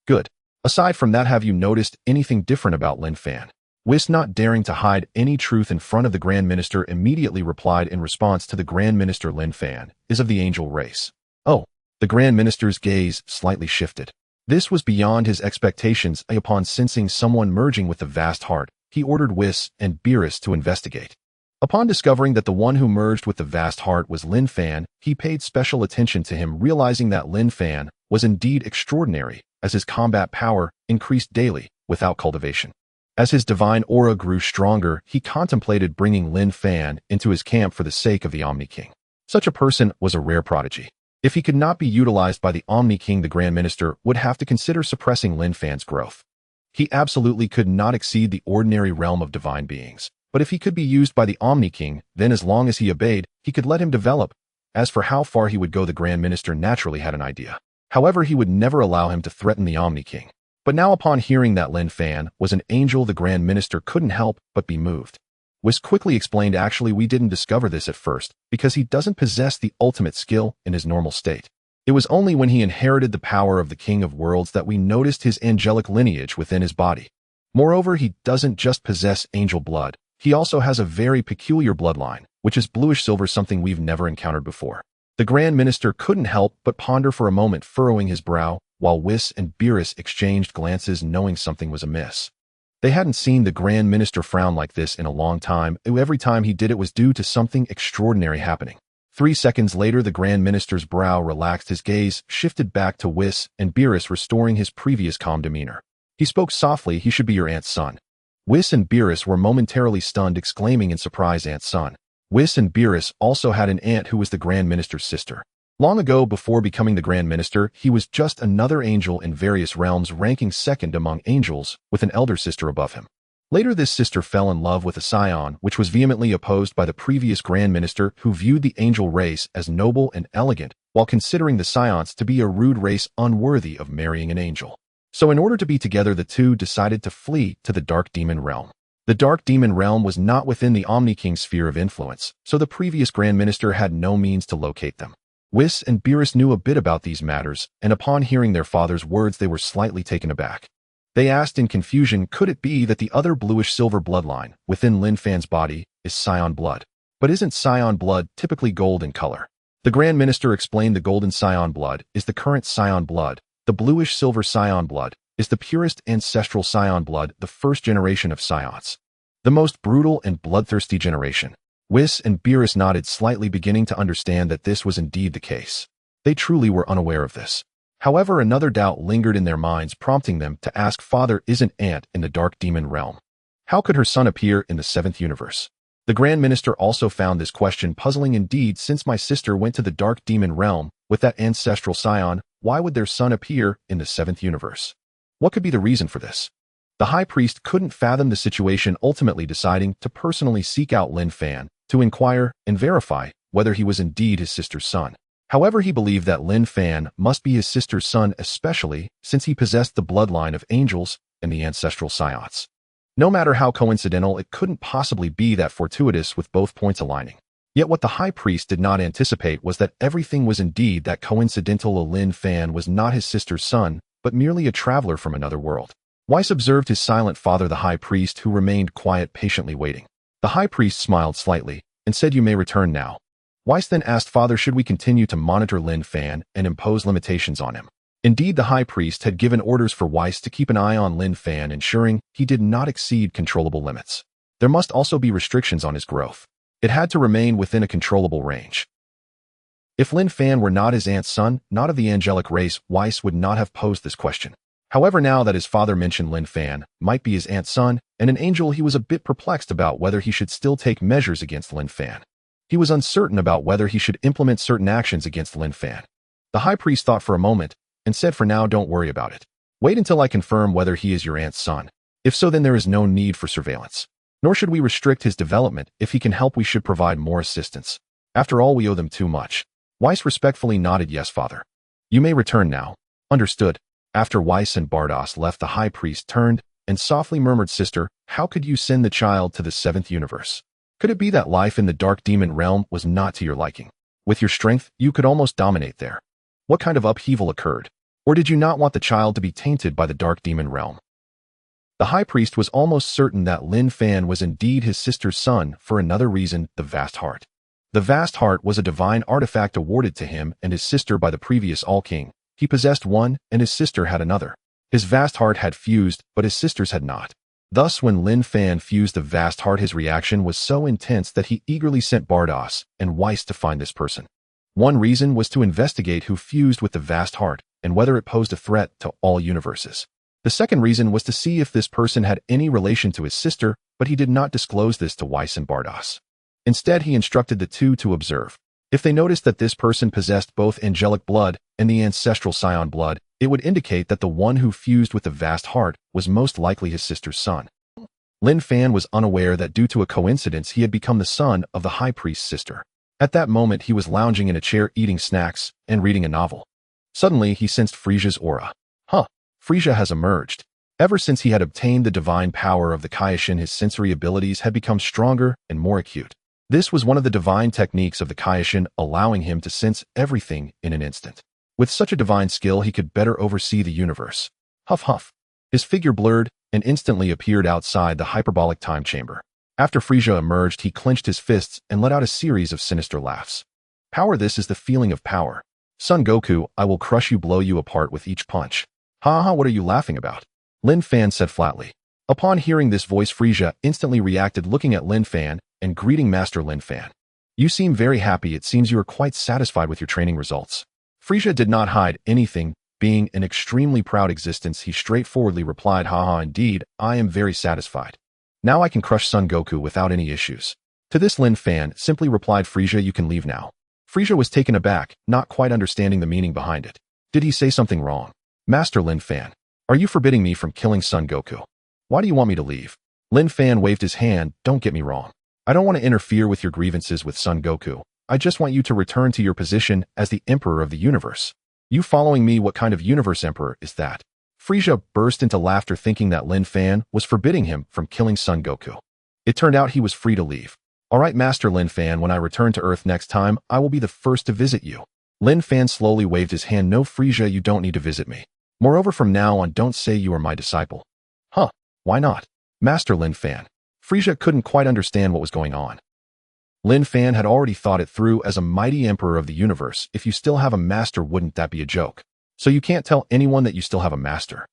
"Good. Aside from that, have you noticed anything different about Linfan?" Whis, not daring to hide any truth in front of the Grand Minister, immediately replied in response to the Grand Minister. "Linfan is of the angel race." "Oh." The Grand Minister's gaze slightly shifted. This was beyond his expectations. Upon sensing someone merging with the vast heart, he ordered Whis and Beerus to investigate. Upon discovering that the one who merged with the vast heart was Linfan, he paid special attention to him, realizing that Linfan was indeed extraordinary, as his combat power increased daily without cultivation. As his divine aura grew stronger, he contemplated bringing Linfan into his camp for the sake of the Omni King. Such a person was a rare prodigy. If he could not be utilized by the Omni King, the Grand Minister would have to consider suppressing Linfan's growth. He absolutely could not exceed the ordinary realm of divine beings. But if he could be used by the Omni King, then as long as he obeyed, he could let him develop. As for how far he would go, the Grand Minister naturally had an idea. However, he would never allow him to threaten the Omni King. But now, upon hearing that Linfan was an angel, the Grand Minister couldn't help but be moved. Whis quickly explained, "Actually, we didn't discover this at first, because he doesn't possess the ultimate skill in his normal state. It was only when he inherited the power of the King of Worlds that we noticed his angelic lineage within his body. Moreover, he doesn't just possess angel blood. He also has a very peculiar bloodline, which is bluish-silver, something we've never encountered before." The Grand Minister couldn't help but ponder for a moment, furrowing his brow, while Whis and Beerus exchanged glances, knowing something was amiss. They hadn't seen the Grand Minister frown like this in a long time. Every time he did, it was due to something extraordinary happening. 3 seconds later, the Grand Minister's brow relaxed, his gaze shifted back to Whis and Beerus, restoring his previous calm demeanor. He spoke softly, "He should be your aunt's son." Whis and Beerus were momentarily stunned, exclaiming in surprise, "Aunt's son?" Whis and Beerus also had an aunt who was the Grand Minister's sister. Long ago, before becoming the Grand Minister, he was just another angel in various realms, ranking second among angels, with an elder sister above him. Later, this sister fell in love with a scion, which was vehemently opposed by the previous Grand Minister, who viewed the angel race as noble and elegant, while considering the scions to be a rude race unworthy of marrying an angel. So in order to be together, the two decided to flee to the Dark Demon Realm. The Dark Demon Realm was not within the Omni King's sphere of influence, so the previous Grand Minister had no means to locate them. Whis and Beerus knew a bit about these matters, and upon hearing their father's words, they were slightly taken aback. They asked in confusion, could it be that the other bluish-silver bloodline within Linfan's body is scion blood? But isn't scion blood typically gold in color? The Grand Minister explained the golden scion blood is the current scion blood. The bluish-silver scion blood is the purest ancestral scion blood, the first generation of scions. The most brutal and bloodthirsty generation. Whis and Beerus nodded slightly, beginning to understand that this was indeed the case. They truly were unaware of this. However, another doubt lingered in their minds, prompting them to ask, "Father, isn't Aunt in the Dark Demon Realm? How could her son appear in the 7th universe?" The Grand Minister also found this question puzzling indeed. "Since my sister went to the Dark Demon Realm with that ancestral scion, why would their son appear in the 7th universe? What could be the reason for this?" The High Priest couldn't fathom the situation, ultimately deciding to personally seek out Linfan to inquire and verify whether he was indeed his sister's son. However, he believed that Linfan must be his sister's son, especially since he possessed the bloodline of angels and the ancestral scions. No matter how coincidental, it couldn't possibly be that fortuitous, with both points aligning. Yet what the High Priest did not anticipate was that everything was indeed that coincidental. Linfan was not his sister's son, but merely a traveler from another world. Weiss observed his silent father, the High Priest, who remained quiet, patiently waiting. The High Priest smiled slightly and said, "You may return now." Weiss then asked, "Father, should we continue to monitor Linfan and impose limitations on him?" Indeed, the High Priest had given orders for Weiss to keep an eye on Linfan, ensuring he did not exceed controllable limits. There must also be restrictions on his growth. It had to remain within a controllable range. If Linfan were not his aunt's son, not of the angelic race, Weiss would not have posed this question. However, now that his father mentioned Linfan might be his aunt's son and an angel, he was a bit perplexed about whether he should still take measures against Linfan. He was uncertain about whether he should implement certain actions against Linfan. The high priest thought for a moment and said, "For now, don't worry about it. Wait until I confirm whether he is your aunt's son. If so, then there is no need for surveillance. Nor should we restrict his development. If he can help, we should provide more assistance. After all, we owe them too much." Weiss respectfully nodded, "Yes, father. You may return now." "Understood." After Weiss and Bardos left, the high priest turned and softly murmured, "Sister, how could you send the child to the 7th universe? Could it be that life in the dark demon realm was not to your liking? With your strength, you could almost dominate there. What kind of upheaval occurred? Or did you not want the child to be tainted by the dark demon realm?" The high priest was almost certain that Linfan was indeed his sister's son for another reason: the vast heart. The vast heart was a divine artifact awarded to him and his sister by the previous All-King. He possessed one, and his sister had another. His vast heart had fused, but his sister's had not. Thus, when Linfan fused the vast heart, his reaction was so intense that he eagerly sent Bardos and Weiss to find this person. One reason was to investigate who fused with the vast heart and whether it posed a threat to all universes. The second reason was to see if this person had any relation to his sister, but he did not disclose this to Weiss and Bardos. Instead, he instructed the two to observe. If they noticed that this person possessed both angelic blood and the ancestral scion blood, it would indicate that the one who fused with the vast heart was most likely his sister's son. Linfan was unaware that due to a coincidence he had become the son of the high priest's sister. At that moment, he was lounging in a chair eating snacks and reading a novel. Suddenly, he sensed Frieza's aura. Frieza has emerged. Ever since he had obtained the divine power of the Kaishin, his sensory abilities had become stronger and more acute. This was one of the divine techniques of the Kaishin, allowing him to sense everything in an instant. With such a divine skill, he could better oversee the universe. Huff huff. His figure blurred and instantly appeared outside the hyperbolic time chamber. After Frieza emerged, he clenched his fists and let out a series of sinister laughs. Power, this is the feeling of power. Son Goku, I will crush you, blow you apart with each punch. Ha ha, what are you laughing about? Linfan said flatly. Upon hearing this voice, Frieza instantly reacted, looking at Linfan and greeting Master Linfan. You seem very happy. It seems you are quite satisfied with your training results. Frieza did not hide anything. Being an extremely proud existence, he straightforwardly replied, haha, indeed, I am very satisfied. Now I can crush Son Goku without any issues. To this, Linfan simply replied, Frieza, you can leave now. Frieza was taken aback, not quite understanding the meaning behind it. Did he say something wrong? Master Linfan, are you forbidding me from killing Son Goku? Why do you want me to leave? Linfan waved his hand. Don't get me wrong. I don't want to interfere with your grievances with Son Goku. I just want you to return to your position as the Emperor of the universe. You following me? What kind of universe emperor is that? Frieza burst into laughter, thinking that Linfan was forbidding him from killing Son Goku. It turned out he was free to leave. All right, Master Linfan, when I return to Earth next time, I will be the first to visit you. Linfan slowly waved his hand. No, Frieza, you don't need to visit me. Moreover, from now on, don't say you are my disciple. Huh, why not? Master Linfan. Frieza couldn't quite understand what was going on. Linfan had already thought it through. As a mighty emperor of the universe, if you still have a master, wouldn't that be a joke? So you can't tell anyone that you still have a master.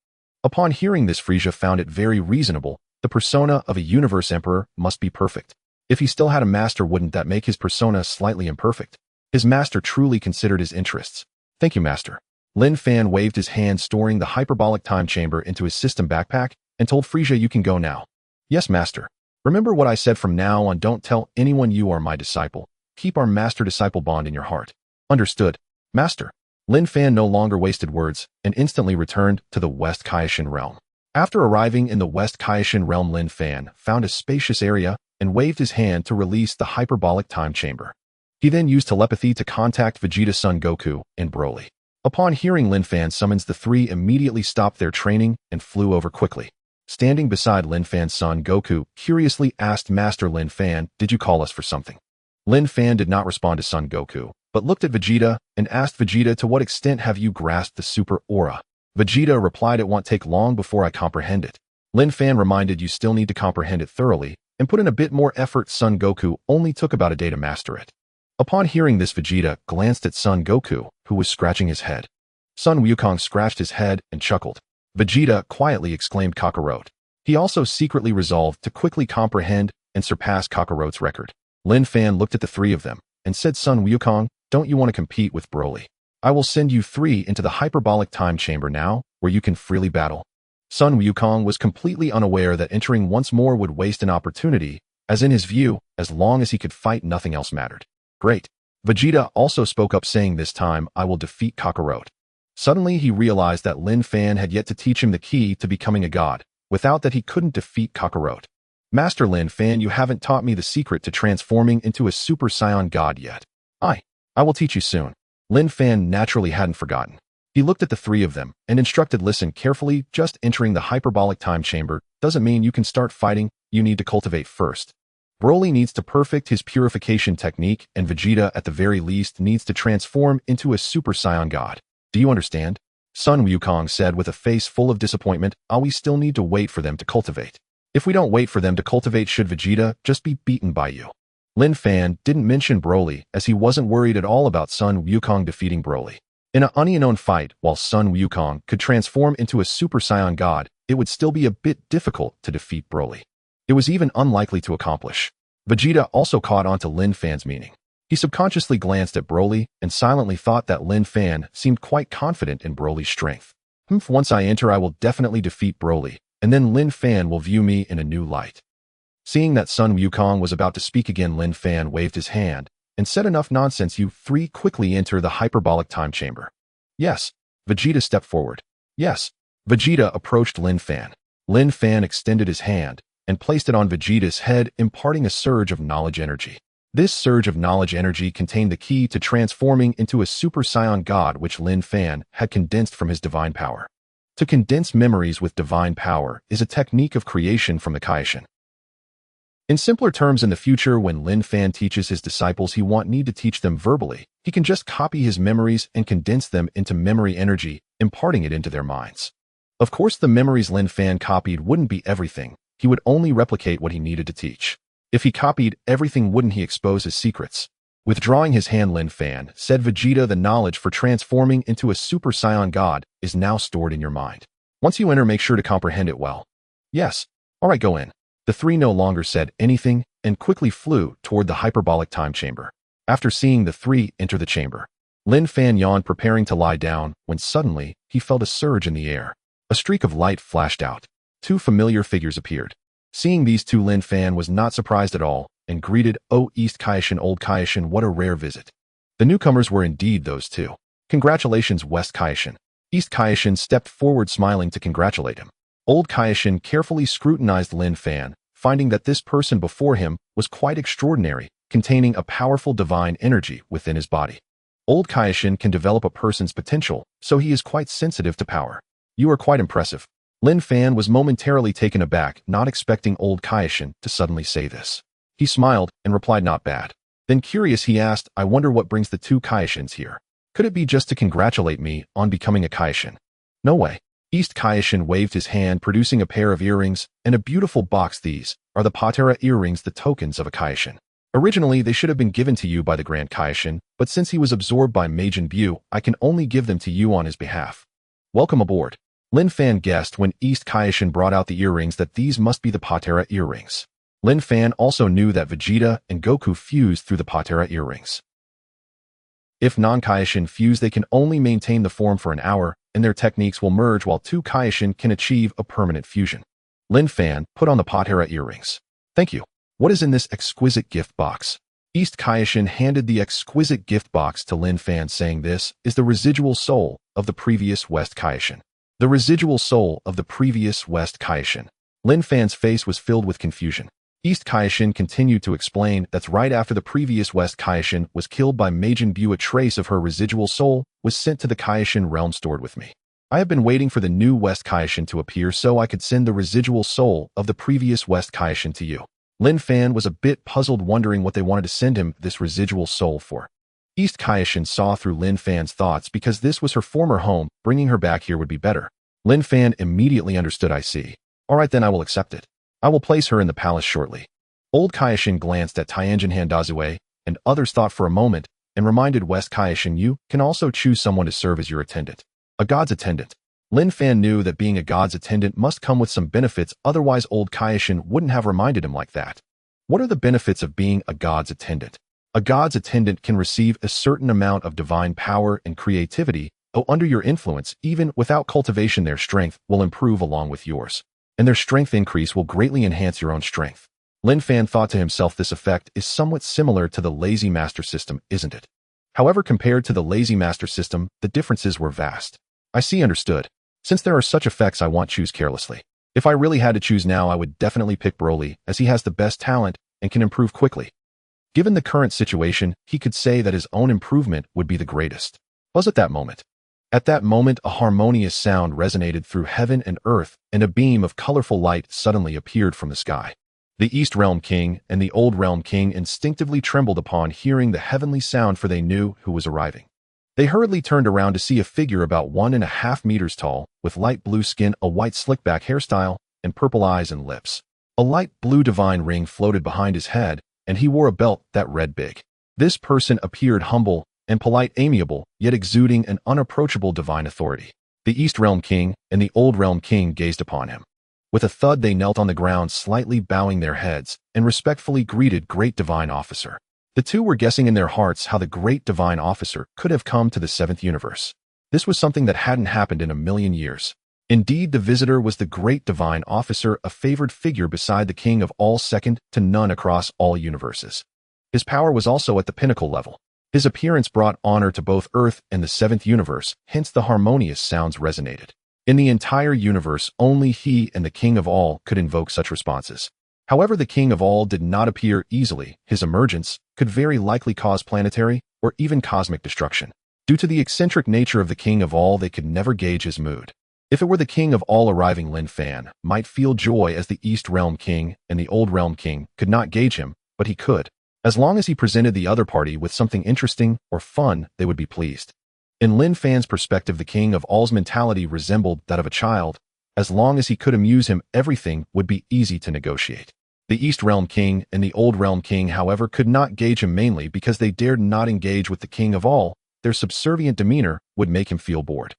Upon hearing this, Frieza found it very reasonable. The persona of a universe emperor must be perfect. If he still had a master, wouldn't that make his persona slightly imperfect? His master truly considered his interests. Thank you, Master. Linfan waved his hand, storing the hyperbolic time chamber into his system backpack, and told Frieza, you can go now. Yes, Master. Remember what I said. From now on, don't tell anyone you are my disciple. Keep our master-disciple bond in your heart. Understood, Master. Linfan no longer wasted words and instantly returned to the West Kaishin realm. After arriving in the West Kaishin realm, Linfan found a spacious area and waved his hand to release the hyperbolic time chamber. He then used telepathy to contact Vegeta, Son Goku, and Broly. Upon hearing Linfan's summons, the three immediately stopped their training and flew over quickly. Standing beside Linfan's son, Goku curiously asked Master Linfan, did you call us for something? Linfan did not respond to Son Goku, but looked at Vegeta and asked Vegeta, to what extent have you grasped the super aura? Vegeta replied, it won't take long before I comprehend it. Linfan reminded, you still need to comprehend it thoroughly and put in a bit more effort. Son Goku only took about a day to master it. Upon hearing this, Vegeta glanced at Son Goku, who was scratching his head. Son Wukong scratched his head and chuckled. Vegeta quietly exclaimed, Kakarot. He also secretly resolved to quickly comprehend and surpass Kakarot's record. Linfan looked at the three of them and said, Son Wukong, don't you want to compete with Broly? I will send you three into the hyperbolic time chamber now, where you can freely battle. Son Wukong was completely unaware that entering once more would waste an opportunity As in his view, as long as he could fight, nothing else mattered. Great. Vegeta also spoke up, saying, this time I will defeat Kakarot. Suddenly he realized that Linfan had yet to teach him the key to becoming a god. Without that he couldn't defeat Kakarot. Master Linfan, you haven't taught me the secret to transforming into a Super Saiyan god yet. I will teach you soon. Linfan naturally hadn't forgotten. He looked at the three of them and instructed, listen carefully, just entering the hyperbolic time chamber doesn't mean you can start fighting, you need to cultivate first. Broly needs to perfect his purification technique, and Vegeta at the very least needs to transform into a Super Saiyan god. Do you understand? Sun Wukong said with a face full of disappointment, we still need to wait for them to cultivate. If we don't wait for them to cultivate, should Vegeta just be beaten by you? Linfan didn't mention Broly as he wasn't worried at all about Sun Wukong defeating Broly. In an unknown fight, while Sun Wukong could transform into a Super Saiyan god, it would still be a bit difficult to defeat Broly. It was even unlikely to accomplish. Vegeta also caught on to Linfan's meaning. He subconsciously glanced at Broly and silently thought that Linfan seemed quite confident in Broly's strength. Once I enter, I will definitely defeat Broly, and then Linfan will view me in a new light. Seeing that Sun Wukong was about to speak again, Linfan waved his hand and said, enough nonsense, you three quickly enter the hyperbolic time chamber. Yes. Vegeta stepped forward. Yes. Vegeta approached Linfan. Linfan extended his hand and placed it on Vegeta's head, imparting a surge of knowledge energy. This surge of knowledge energy contained the key to transforming into a Super Saiyan god, which Linfan had condensed from his divine power. To condense memories with divine power is a technique of creation from the Kaishin. In simpler terms, in the future, when Linfan teaches his disciples, he won't need to teach them verbally. He can just copy his memories and condense them into memory energy, imparting it into their minds. Of course, the memories Linfan copied wouldn't be everything. He would only replicate what he needed to teach. If he copied everything, wouldn't he expose his secrets? Withdrawing his hand, Linfan said, Vegeta, the knowledge for transforming into a Super Saiyan god is now stored in your mind. Once you enter, make sure to comprehend it well. Yes. All right, go in. The three no longer said anything and quickly flew toward the hyperbolic time chamber. After seeing the three enter the chamber, Linfan yawned, preparing to lie down, when suddenly he felt a surge in the air. A streak of light flashed out. Two familiar figures appeared. Seeing these two, Linfan was not surprised at all and greeted, "Oh, East Kaishin, Old Kaishin, what a rare visit." The newcomers were indeed those two. Congratulations, West Kaishin. East Kaishin stepped forward, smiling to congratulate him. Old Kaishin carefully scrutinized Linfan, finding that this person before him was quite extraordinary, containing a powerful divine energy within his body. Old Kaishin can develop a person's potential, so he is quite sensitive to power. You are quite impressive. Linfan was momentarily taken aback, not expecting Old Kaishin to suddenly say this. He smiled and replied, not bad. Then curious, he asked, I wonder what brings the two Kaishins here. Could it be just to congratulate me on becoming a Kaishin? No way. East Kaishin waved his hand, producing a pair of earrings and a beautiful box. These are the Patera earrings, the tokens of a Kaishin. Originally, they should have been given to you by the Grand Kaishin, but since he was absorbed by Majin Buu, I can only give them to you on his behalf. Welcome aboard. Linfan guessed when East Kaishin brought out the earrings that these must be the Patera earrings. Linfan also knew that Vegeta and Goku fused through the Patera earrings. If non-Kaishin fuse, they can only maintain the form for an hour, and their techniques will merge, while two Kaishin can achieve a permanent fusion. Linfan put on the Patera earrings. Thank you. What is in this exquisite gift box? East Kaishin handed the exquisite gift box to Linfan, saying, this is the residual soul of the previous West Kaishin. The residual soul of the previous West Kaishin. Linfan's face was filled with confusion. East Kaishin continued to explain, that's right, after the previous West Kaishin was killed by Majin Buu, a trace of her residual soul was sent to the Kaishin realm stored with me. I have been waiting for the new West Kaishin to appear so I could send the residual soul of the previous West Kaishin to you. Linfan was a bit puzzled, wondering what they wanted to send him this residual soul for. East Kaishin saw through Linfan's thoughts, because this was her former home, bringing her back here would be better. Linfan immediately understood. I see. All right, then I will accept it. I will place her in the palace shortly. Old Kaishin glanced at Tianjin Handazue, and others thought for a moment, and reminded West Kaishin, you can also choose someone to serve as your attendant. A god's attendant. Linfan knew that being a god's attendant must come with some benefits, otherwise Old Kaishin wouldn't have reminded him like that. What are the benefits of being a god's attendant? A god's attendant can receive a certain amount of divine power and creativity, under your influence. Even without cultivation, their strength will improve along with yours. And their strength increase will greatly enhance your own strength. Linfan thought to himself, this effect is somewhat similar to the lazy master system, isn't it? However, compared to the lazy master system, the differences were vast. I see, understood. Since there are such effects, I won't choose carelessly. If I really had to choose now, I would definitely pick Broly, as he has the best talent and can improve quickly. Given the current situation, he could say that his own improvement would be the greatest. Was at that moment. At that moment, a harmonious sound resonated through heaven and earth, and a beam of colorful light suddenly appeared from the sky. The East Realm King and the Old Realm King instinctively trembled upon hearing the heavenly sound, for they knew who was arriving. They hurriedly turned around to see a figure about 1.5 meters tall, with light blue skin, a white slick-back hairstyle, and purple eyes and lips. A light blue divine ring floated behind his head, and he wore a belt that read big. This person appeared humble and polite, amiable, yet exuding an unapproachable divine authority. The East Realm King and the Old Realm King gazed upon him. With a thud, they knelt on the ground, slightly bowing their heads, and respectfully greeted Great Divine Officer. The two were guessing in their hearts how the Great Divine Officer could have come to the 7th universe. This was something that hadn't happened in a million years. Indeed, the visitor was the Great Divine Officer, a favored figure beside the King of all, second to none across all universes. His power was also at the pinnacle level. His appearance brought honor to both Earth and the 7th universe, hence the harmonious sounds resonated. In the entire universe, only he and the King of all could invoke such responses. However, the King of all did not appear easily. His emergence could very likely cause planetary or even cosmic destruction. Due to the eccentric nature of the King of all, they could never gauge his mood. If it were the King of all arriving, Linfan might feel joy, as the East Realm King and the Old Realm King could not gauge him, but he could. As long as he presented the other party with something interesting or fun, they would be pleased. In Linfan's perspective, the King of all's mentality resembled that of a child. As long as he could amuse him, everything would be easy to negotiate. The East Realm King and the Old Realm King, however, could not gauge him, mainly because they dared not engage with the King of all. Their subservient demeanor would make him feel bored.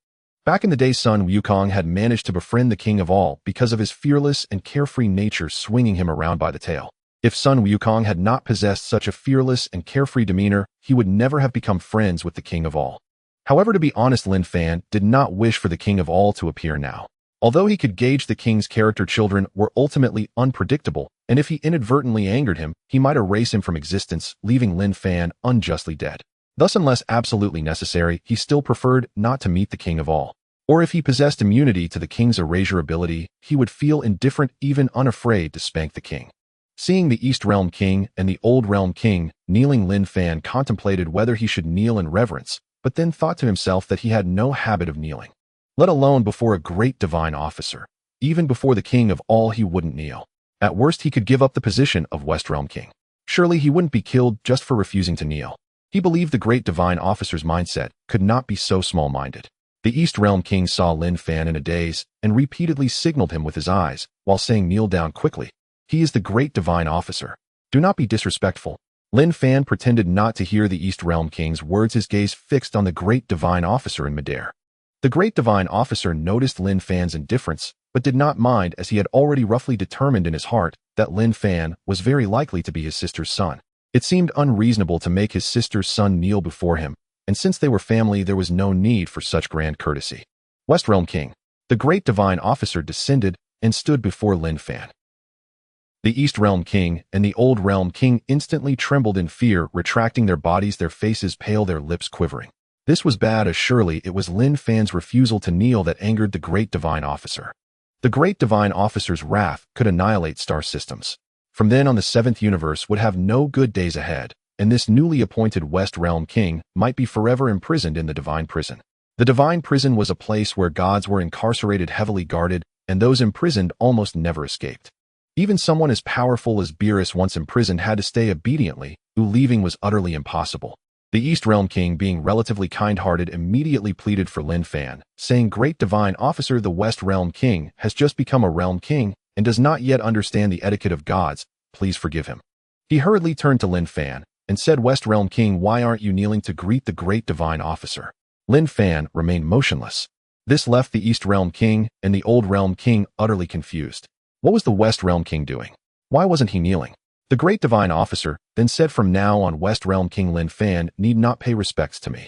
Back in the day, Sun Wukong had managed to befriend the King of all because of his fearless and carefree nature, swinging him around by the tail. If Sun Wukong had not possessed such a fearless and carefree demeanor, he would never have become friends with the King of all. However, to be honest, Linfan did not wish for the King of all to appear now. Although he could gauge the King's character, children were ultimately unpredictable, and if he inadvertently angered him, he might erase him from existence, leaving Linfan unjustly dead. Thus, unless absolutely necessary, he still preferred not to meet the King of all. Or if he possessed immunity to the King's erasure ability, he would feel indifferent, even unafraid to spank the King. Seeing the East Realm King and the Old Realm King kneeling, Linfan contemplated whether he should kneel in reverence, but then thought to himself that he had no habit of kneeling. Let alone before a great divine officer. Even before the King of all, he wouldn't kneel. At worst, he could give up the position of West Realm King. Surely he wouldn't be killed just for refusing to kneel. He believed the great divine officer's mindset could not be so small-minded. The East Realm King saw Linfan in a daze and repeatedly signaled him with his eyes while saying, "Kneel down quickly. He is the great divine officer. Do not be disrespectful." Linfan pretended not to hear the East Realm King's words, his gaze fixed on the great divine officer in midair. The great divine officer noticed Linfan's indifference, but did not mind, as he had already roughly determined in his heart that Linfan was very likely to be his sister's son. It seemed unreasonable to make his sister's son kneel before him, and since they were family, there was no need for such grand courtesy. West Realm King. The great divine officer descended and stood before Linfan. The East Realm King and the Old Realm King instantly trembled in fear, retracting their bodies, their faces pale, their lips quivering. This was bad, as surely it was Linfan's refusal to kneel that angered the great divine officer. The great divine officer's wrath could annihilate star systems. From then on, the 7th universe would have no good days ahead, and this newly appointed West Realm King might be forever imprisoned in the divine prison. The divine prison was a place where gods were incarcerated, heavily guarded, and those imprisoned almost never escaped. Even someone as powerful as Beerus, once imprisoned, had to stay obediently, who leaving was utterly impossible. The East Realm King, being relatively kind-hearted, immediately pleaded for Linfan, saying, "Great divine officer, the West Realm King has just become a Realm King and does not yet understand the etiquette of gods. Please forgive him." He hurriedly turned to Linfan and said, "West Realm King, why aren't you kneeling to greet the great divine officer?" Linfan remained motionless. This left the East Realm King and the Old Realm King utterly confused. What was the West Realm King doing? Why wasn't he kneeling? The great divine officer then said, "From now on, West Realm King Linfan need not pay respects to me."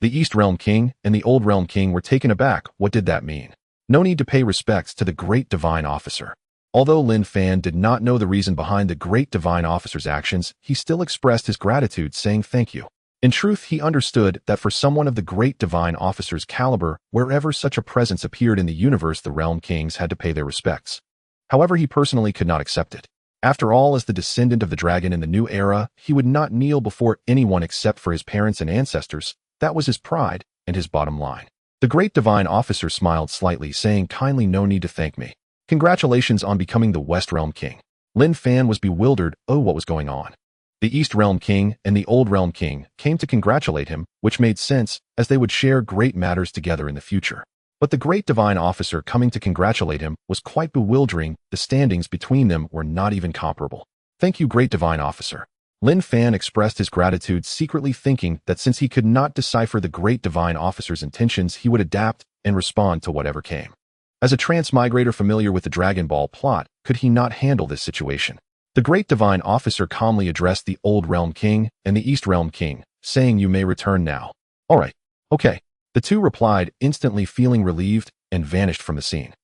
The East Realm King and the Old Realm King were taken aback. What did that mean? No need to pay respects to the great divine officer. Although Linfan did not know the reason behind the great divine officer's actions, he still expressed his gratitude, saying thank you. In truth, he understood that for someone of the great divine officer's caliber, wherever such a presence appeared in the universe, the realm kings had to pay their respects. However, he personally could not accept it. After all, as the descendant of the dragon in the new era, he would not kneel before anyone except for his parents and ancestors. That was his pride and his bottom line. The great divine officer smiled slightly, saying kindly, no need to thank me. Congratulations on becoming the West Realm King. Linfan was bewildered. Oh, what was going on? The East Realm King and the Old Realm King came to congratulate him, which made sense, as they would share great matters together in the future. But the great divine officer coming to congratulate him was quite bewildering. The standings between them were not even comparable. Thank you, great divine officer. Linfan expressed his gratitude, secretly thinking that since he could not decipher the great divine officer's intentions, he would adapt and respond to whatever came. As a transmigrator familiar with the Dragon Ball plot, could he not handle this situation? The great divine officer calmly addressed the Old Realm King and the East Realm King, saying, you may return now. All right. Okay. The two replied, instantly feeling relieved, and vanished from the scene.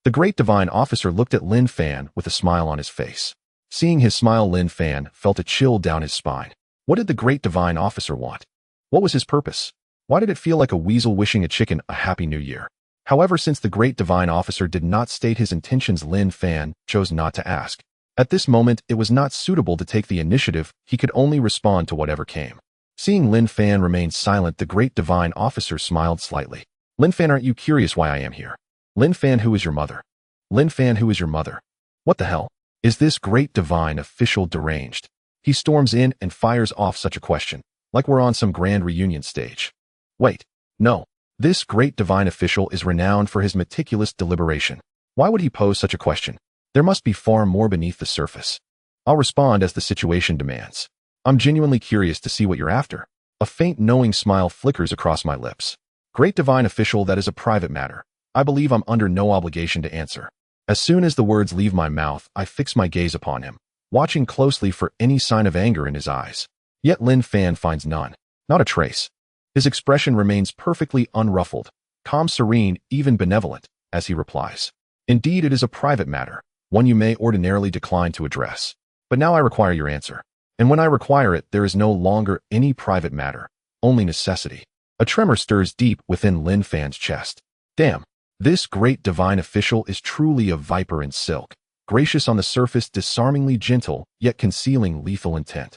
The great divine officer looked at Linfan with a smile on his face. Seeing his smile, Linfan felt a chill down his spine. What did the great divine officer want? What was his purpose? Why did it feel like a weasel wishing a chicken a happy new year? However, since the great divine officer did not state his intentions, Linfan chose not to ask. At this moment, it was not suitable to take the initiative. He could only respond to whatever came. Seeing Linfan remain silent, the great divine officer smiled slightly. Linfan, aren't you curious why I am here? Linfan, who is your mother? Linfan, who is your mother? What the hell? Is this great divine official deranged? He storms in and fires off such a question, like we're on some grand reunion stage. Wait, no. This great divine official is renowned for his meticulous deliberation. Why would he pose such a question? There must be far more beneath the surface. I'll respond as the situation demands. I'm genuinely curious to see what you're after. A faint knowing smile flickers across my lips. Great divine official, that is a private matter. I believe I'm under no obligation to answer. As soon as the words leave my mouth, I fix my gaze upon him, watching closely for any sign of anger in his eyes. Yet Linfan finds none. Not a trace. His expression remains perfectly unruffled, calm, serene, even benevolent, as he replies. Indeed, it is a private matter, one you may ordinarily decline to address. But now I require your answer. And when I require it, there is no longer any private matter, only necessity. A tremor stirs deep within Linfan's chest. Damn, this great divine official is truly a viper in silk, gracious on the surface, disarmingly gentle, yet concealing lethal intent.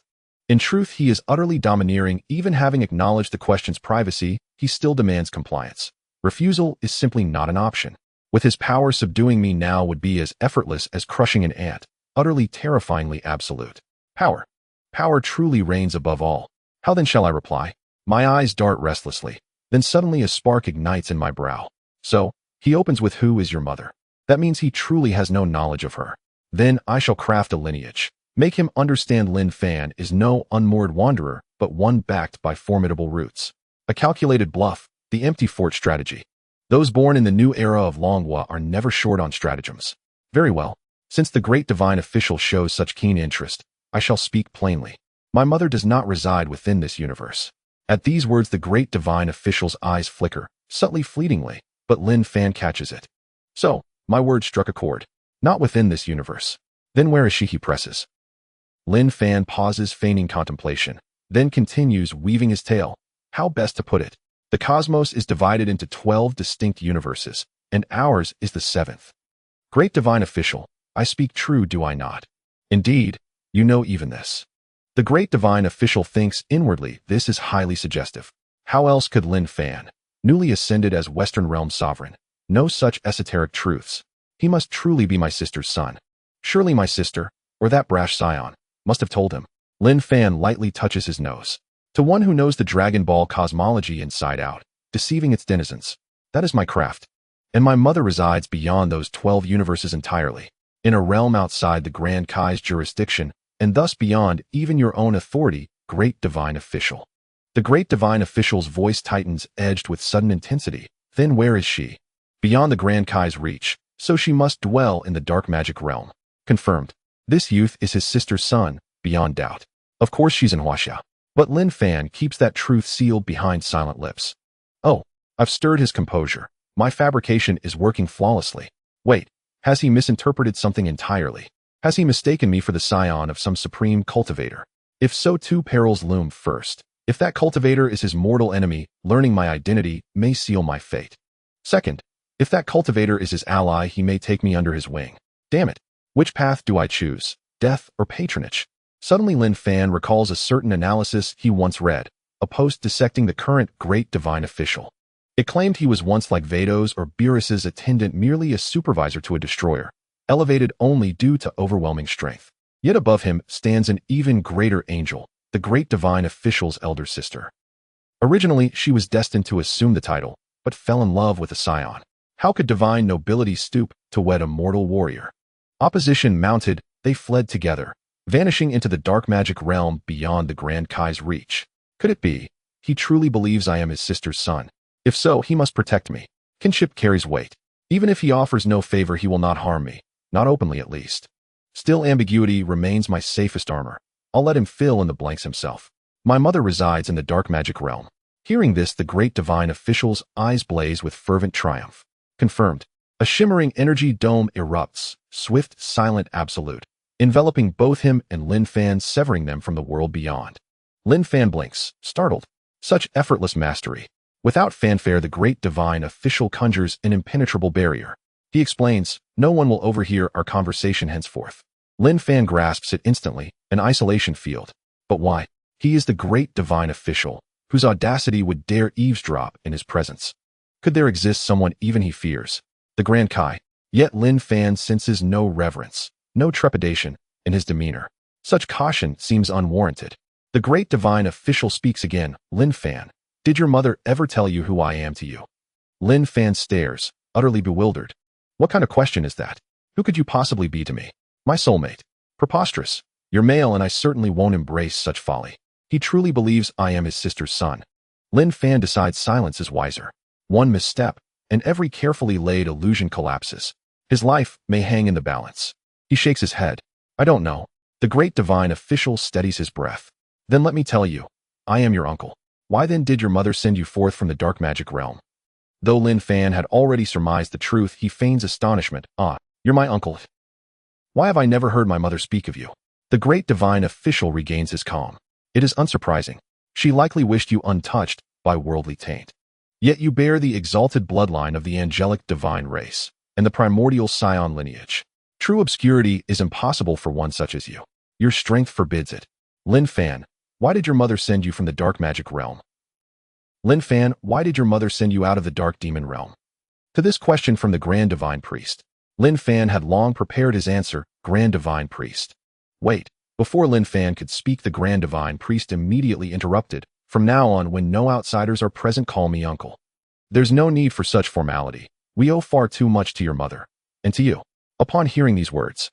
In truth, he is utterly domineering. Even having acknowledged the question's privacy, he still demands compliance. Refusal is simply not an option. With his power, subduing me now would be as effortless as crushing an ant, utterly terrifyingly absolute. Power. Power truly reigns above all. How then shall I reply? My eyes dart restlessly. Then suddenly a spark ignites in my brow. So, he opens with, who is your mother? That means he truly has no knowledge of her. Then I shall craft a lineage. Make him understand Linfan is no unmoored wanderer, but one backed by formidable roots. A calculated bluff, the empty fort strategy. Those born in the new era of Longhua are never short on stratagems. Very well. Since the great divine official shows such keen interest, I shall speak plainly. My mother does not reside within this universe. At these words, the great divine official's eyes flicker, subtly, fleetingly, but Linfan catches it. So, my words struck a chord. Not within this universe. Then where is she? He presses. Linfan pauses, feigning contemplation, then continues, weaving his tale. How best to put it? The cosmos is divided into 12 distinct universes, and ours is the 7th. Great divine official, I speak true, do I not? Indeed, you know even this. The great divine official thinks inwardly. This is highly suggestive. How else could Linfan, newly ascended as Western Realm sovereign, know such esoteric truths? He must truly be my sister's son. Surely my sister, or that brash scion, must have told him. Linfan lightly touches his nose. To one who knows the Dragon Ball cosmology inside out, deceiving its denizens, that is my craft. And my mother resides beyond those 12 universes entirely, in a realm outside the Grand Kai's jurisdiction, and thus beyond even your own authority, great divine official. The great divine official's voice tightens, edged with sudden intensity. Then where is she? Beyond the Grand Kai's reach, so she must dwell in the dark magic realm. Confirmed. This youth is his sister's son, beyond doubt. Of course she's in Huaxia. But Linfan keeps that truth sealed behind silent lips. Oh, I've stirred his composure. My fabrication is working flawlessly. Wait, Has he misinterpreted something entirely? Has he mistaken me for the scion of some supreme cultivator? If so, two perils loom. First, if that cultivator is his mortal enemy, learning my identity may seal my fate. Second, if that cultivator is his ally, he may take me under his wing. Damn it. Which path do I choose? Death or patronage? Suddenly Linfan recalls a certain analysis he once read, a post dissecting the current great divine official. It claimed he was once like Vados or Beerus's attendant, merely a supervisor to a destroyer, elevated only due to overwhelming strength. Yet above him stands an even greater angel, the great divine official's elder sister. Originally, she was destined to assume the title, but fell in love with a scion. How could divine nobility stoop to wed a mortal warrior? Opposition mounted, they fled together, vanishing into the dark magic realm beyond the Grand Kai's reach. Could it be? He truly believes I am his sister's son. If so, he must protect me. Kinship carries weight. Even if he offers no favor, he will not harm me. Not openly, at least. Still, ambiguity remains my safest armor. I'll let him fill in the blanks himself. My mother resides in the dark magic realm. Hearing this, the great divine official's eyes blaze with fervent triumph. Confirmed. A shimmering energy dome erupts, swift, silent, absolute, enveloping both him and Linfan, severing them from the world beyond. Linfan blinks, startled. Such effortless mastery. Without fanfare, the great divine official conjures an impenetrable barrier. He explains, no one will overhear our conversation henceforth. Linfan grasps it instantly, an isolation field. But why? He is the great divine official, whose audacity would dare eavesdrop in his presence. Could there exist someone even he fears? The Grand Kai. Yet Linfan senses no reverence, no trepidation in his demeanor. Such caution seems unwarranted. The great divine official speaks again. Linfan, did your mother ever tell you who I am to you? Linfan stares, utterly bewildered. What kind of question is that? Who could you possibly be to me? My soulmate. Preposterous. You're male and I certainly won't embrace such folly. He truly believes I am his sister's son. Linfan decides silence is wiser. One misstep, and every carefully laid illusion collapses. His life may hang in the balance. He shakes his head. I don't know. The great divine official steadies his breath. Then let me tell you, I am your uncle. Why then did your mother send you forth from the dark magic realm? Though Linfan had already surmised the truth, he feigns astonishment. Ah, you're my uncle. Why have I never heard my mother speak of you? The great divine official regains his calm. It is unsurprising. She likely wished you untouched by worldly taint. Yet you bear the exalted bloodline of the angelic divine race, and the primordial scion lineage. True obscurity is impossible for one such as you. Your strength forbids it. Linfan, why did your mother send you from the dark magic realm? Linfan, why did your mother send you out of the dark demon realm? To this question from the Grand Divine Priest, Linfan had long prepared his answer. Grand Divine Priest. Wait, before Linfan could speak, the Grand Divine Priest immediately interrupted. From now on, when no outsiders are present, call me uncle. There's no need for such formality. We owe far too much to your mother, and to you. Upon hearing these words,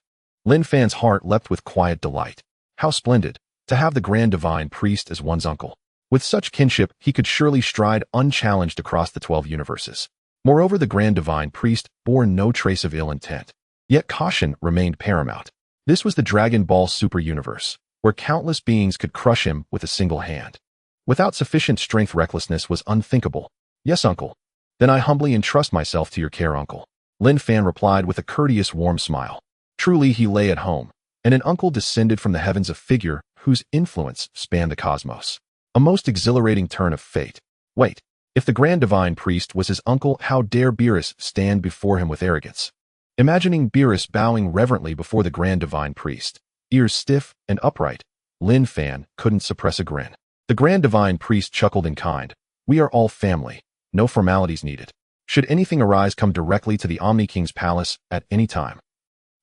Linfan's heart leapt with quiet delight. How splendid, to have the Grand Divine Priest as one's uncle. With such kinship, he could surely stride unchallenged across the 12 universes. Moreover, the Grand Divine Priest bore no trace of ill intent. Yet caution remained paramount. This was the Dragon Ball Super Universe, where countless beings could crush him with a single hand. Without sufficient strength, recklessness was unthinkable. Yes, uncle. Then I humbly entrust myself to your care, uncle. Linfan replied with a courteous, warm smile. Truly he lay at home, and an uncle descended from the heavens, a figure whose influence spanned the cosmos. A most exhilarating turn of fate. Wait, if the Grand Divine Priest was his uncle, how dare Beerus stand before him with arrogance? Imagining Beerus bowing reverently before the Grand Divine Priest, ears stiff and upright, Linfan couldn't suppress a grin. The Grand Divine Priest chuckled in kind. We are all family. No formalities needed. Should anything arise, come directly to the Omni King's palace at any time.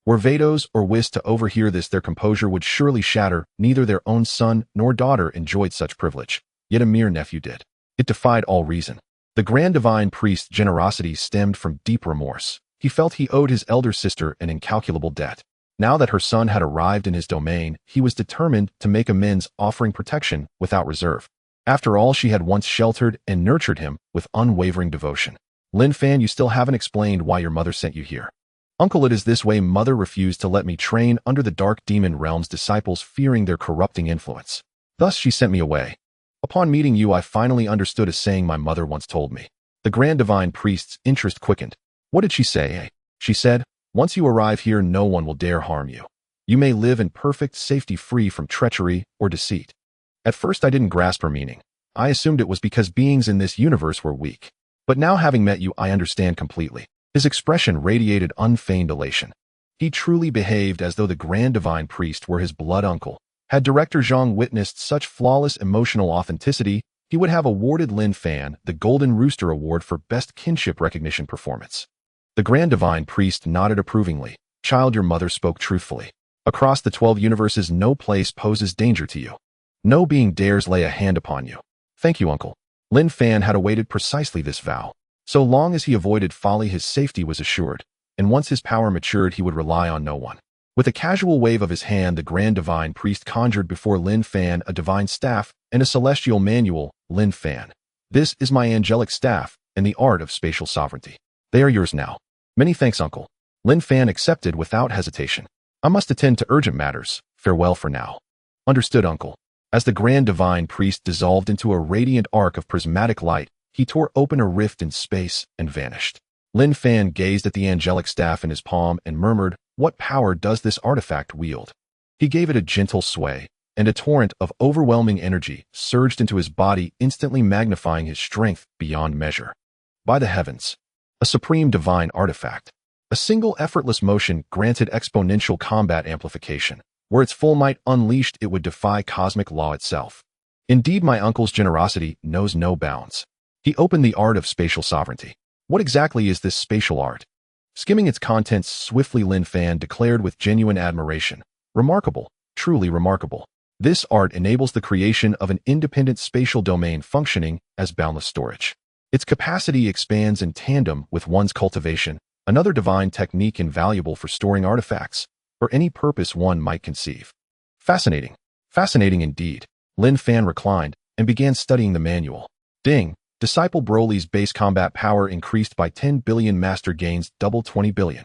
Were Vados or Whis to overhear this, their composure would surely shatter. Neither their own son nor daughter enjoyed such privilege, yet a mere nephew did. It defied all reason. The Grand Divine Priest's generosity stemmed from deep remorse. He felt he owed his elder sister an incalculable debt. Now that her son had arrived in his domain, he was determined to make amends, offering protection without reserve. After all, she had once sheltered and nurtured him with unwavering devotion. Linfan, you still haven't explained why your mother sent you here. Uncle, it is this way. Mother refused to let me train under the dark demon realm's disciples, fearing their corrupting influence. Thus she sent me away. Upon meeting you, I finally understood a saying my mother once told me. The Grand Divine Priest's interest quickened. What did she say? She said, Once you arrive here, no one will dare harm you. You may live in perfect safety free from treachery or deceit. At first I didn't grasp her meaning. I assumed it was because beings in this universe were weak. But now having met you, I understand completely. His expression radiated unfeigned elation. He truly behaved as though the Grand Divine Priest were his blood uncle. Had Director Zhang witnessed such flawless emotional authenticity, he would have awarded Linfan the Golden Rooster Award for Best Kinship Recognition Performance. The Grand Divine Priest nodded approvingly. Child, your mother spoke truthfully. Across the 12 universes, no place poses danger to you. No being dares lay a hand upon you. Thank you, uncle. Linfan had awaited precisely this vow. So long as he avoided folly, his safety was assured, and once his power matured, he would rely on no one. With a casual wave of his hand, the Grand Divine Priest conjured before Linfan a divine staff and a celestial manual. Linfan, this is my angelic staff and the art of spatial sovereignty. They are yours now. Many thanks, uncle. Linfan accepted without hesitation. I must attend to urgent matters. Farewell for now. Understood, uncle. As the Grand Divine Priest dissolved into a radiant arc of prismatic light, he tore open a rift in space and vanished. Linfan gazed at the angelic staff in his palm and murmured, "What power does this artifact wield?" He gave it a gentle sway, and a torrent of overwhelming energy surged into his body, instantly magnifying his strength beyond measure. By the heavens! A supreme divine artifact. A single effortless motion granted exponential combat amplification. Were its full might unleashed, it would defy cosmic law itself. Indeed, my uncle's generosity knows no bounds. He opened the art of spatial sovereignty. What exactly is this spatial art? Skimming its contents swiftly, Linfan declared with genuine admiration. Remarkable, truly remarkable. This art enables the creation of an independent spatial domain functioning as boundless storage. Its capacity expands in tandem with one's cultivation, another divine technique invaluable for storing artifacts, for any purpose one might conceive. Fascinating. Fascinating indeed. Linfan reclined and began studying the manual. Ding. Disciple Broly's base combat power increased by 10 billion, master gains double 20 billion.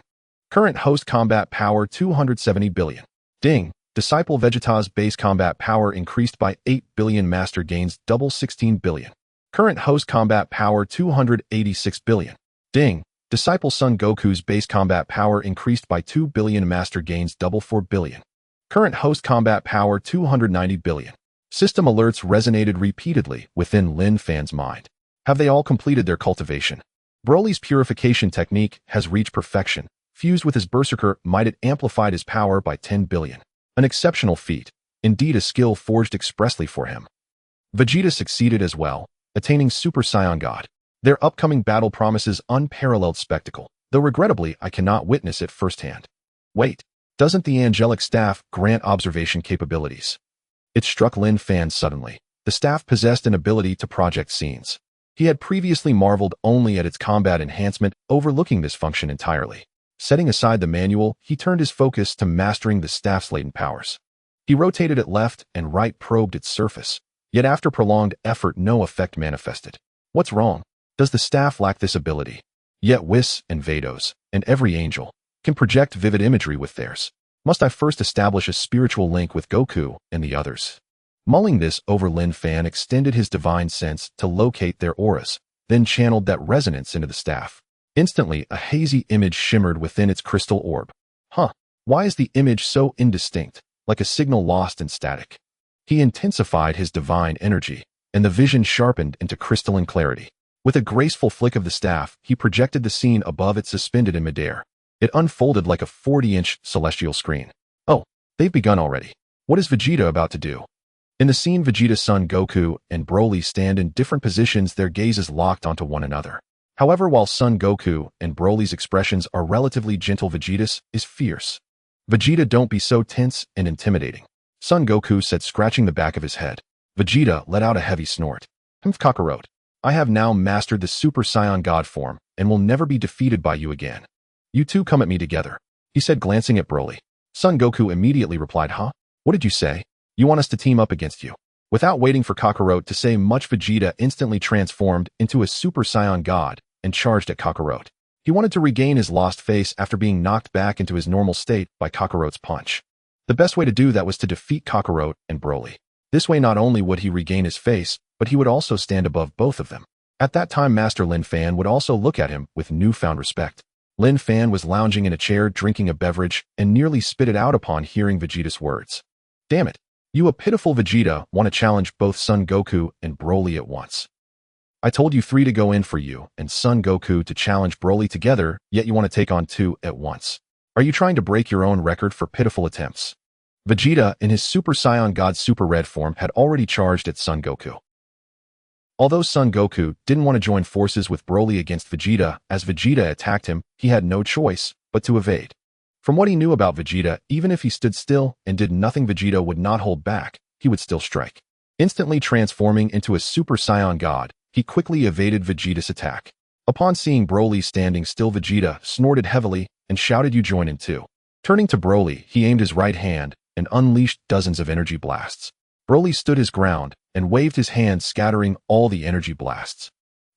Current host combat power 270 billion. Ding. Disciple Vegeta's base combat power increased by 8 billion, master gains double 16 billion. Current host combat power 286 billion. Ding. Disciple Son Goku's base combat power increased by 2 billion, master gains double 4 billion. Current host combat power 290 billion. System alerts resonated repeatedly within Linfan's mind. Have they all completed their cultivation? Broly's purification technique has reached perfection. Fused with his berserker might, it amplified his power by 10 billion. An exceptional feat, indeed a skill forged expressly for him. Vegeta succeeded as well, attaining Super Saiyan God. Their upcoming battle promises unparalleled spectacle, though regrettably I cannot witness it firsthand. Wait, doesn't the angelic staff grant observation capabilities? It struck Linfan suddenly. The staff possessed an ability to project scenes. He had previously marveled only at its combat enhancement, overlooking this function entirely. Setting aside the manual, he turned his focus to mastering the staff's latent powers. He rotated it left and right, probed its surface. Yet after prolonged effort, no effect manifested. What's wrong? Does the staff lack this ability? Yet Whis and Vados, and every angel, can project vivid imagery with theirs. Must I first establish a spiritual link with Goku and the others? Mulling this over, Linfan extended his divine sense to locate their auras, then channeled that resonance into the staff. Instantly, a hazy image shimmered within its crystal orb. Why is the image so indistinct, like a signal lost in static? He intensified his divine energy, and the vision sharpened into crystalline clarity. With a graceful flick of the staff, he projected the scene above it, suspended in midair. It unfolded like a 40-inch celestial screen. Oh, they've begun already. What is Vegeta about to do? In the scene, Vegeta's son Goku and Broly stand in different positions, their gazes locked onto one another. However, while Son Goku and Broly's expressions are relatively gentle, Vegeta's is fierce. Vegeta, don't be so tense and intimidating, Son Goku said, scratching the back of his head. Vegeta let out a heavy snort. Kakarot, I have now mastered the Super Saiyan God form and will never be defeated by you again. You two come at me together, he said, glancing at Broly. Son Goku immediately replied, What did you say? You want us to team up against you? Without waiting for Kakarot to say much, Vegeta instantly transformed into a Super Saiyan God and charged at Kakarot. He wanted to regain his lost face after being knocked back into his normal state by Kakarot's punch. The best way to do that was to defeat Kakarot and Broly. This way, not only would he regain his face, but he would also stand above both of them. At that time, Master Linfan would also look at him with newfound respect. Linfan was lounging in a chair drinking a beverage and nearly spit it out upon hearing Vegeta's words. Damn it. You a pitiful Vegeta want to challenge both Son Goku and Broly at once. I told you 3 to go in for you and Son Goku to challenge Broly together, yet you want to take on 2 at once. Are you trying to break your own record for pitiful attempts? Vegeta, in his Super Saiyan God Super Red form, had already charged at Son Goku. Although Son Goku didn't want to join forces with Broly against Vegeta, as Vegeta attacked him, he had no choice but to evade. From what he knew about Vegeta, even if he stood still and did nothing, Vegeta would not hold back, he would still strike. Instantly transforming into a Super Saiyan God, he quickly evaded Vegeta's attack. Upon seeing Broly standing still, Vegeta snorted heavily and shouted, "You join in too." Turning to Broly, he aimed his right hand and unleashed dozens of energy blasts. Broly stood his ground and waved his hand, scattering all the energy blasts.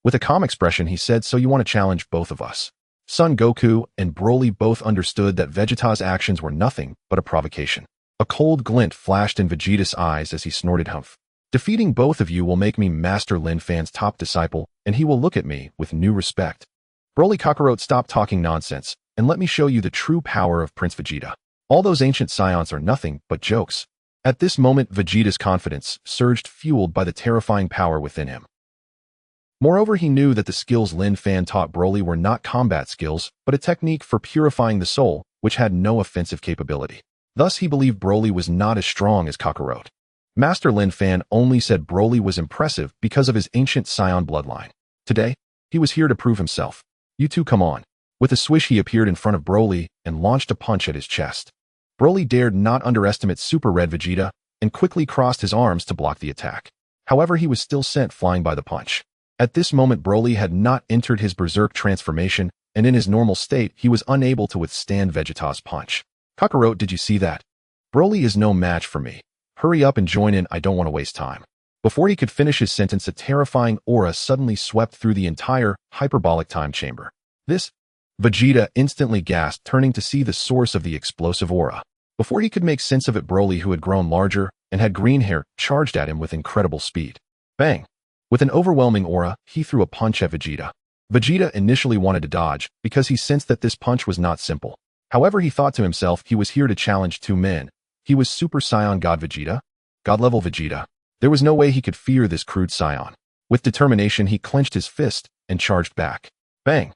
With a calm expression, he said, "So you want to challenge both of us?" Son Goku and Broly both understood that Vegeta's actions were nothing but a provocation. A cold glint flashed in Vegeta's eyes as he snorted, "Humph. Defeating both of you will make me Master Linfan's top disciple, and he will look at me with new respect." Broly Kakarot, stop talking nonsense, and let me show you the true power of Prince Vegeta. All those ancient Saiyans are nothing but jokes. At this moment, Vegeta's confidence surged, fueled by the terrifying power within him. Moreover, he knew that the skills Linfan taught Broly were not combat skills, but a technique for purifying the soul, which had no offensive capability. Thus, he believed Broly was not as strong as Kakarot. Master Linfan only said Broly was impressive because of his ancient Saiyan bloodline. Today, he was here to prove himself. "You two come on." With a swish, he appeared in front of Broly and launched a punch at his chest. Broly dared not underestimate Super Red Vegeta and quickly crossed his arms to block the attack. However, he was still sent flying by the punch. At this moment, Broly had not entered his berserk transformation, and in his normal state, he was unable to withstand Vegeta's punch. "Kakarot, did you see that? Broly is no match for me. Hurry up and join in, I don't want to waste time." Before he could finish his sentence, a terrifying aura suddenly swept through the entire hyperbolic time chamber. "This?" Vegeta instantly gasped, turning to see the source of the explosive aura. Before he could make sense of it, Broly, who had grown larger and had green hair, charged at him with incredible speed. Bang! With an overwhelming aura, he threw a punch at Vegeta. Vegeta initially wanted to dodge because he sensed that this punch was not simple. However, he thought to himself he was here to challenge 2 men. He was Super Saiyan God Vegeta, God-level Vegeta. There was no way he could fear this crude Saiyan. With determination, he clenched his fist and charged back. Bang!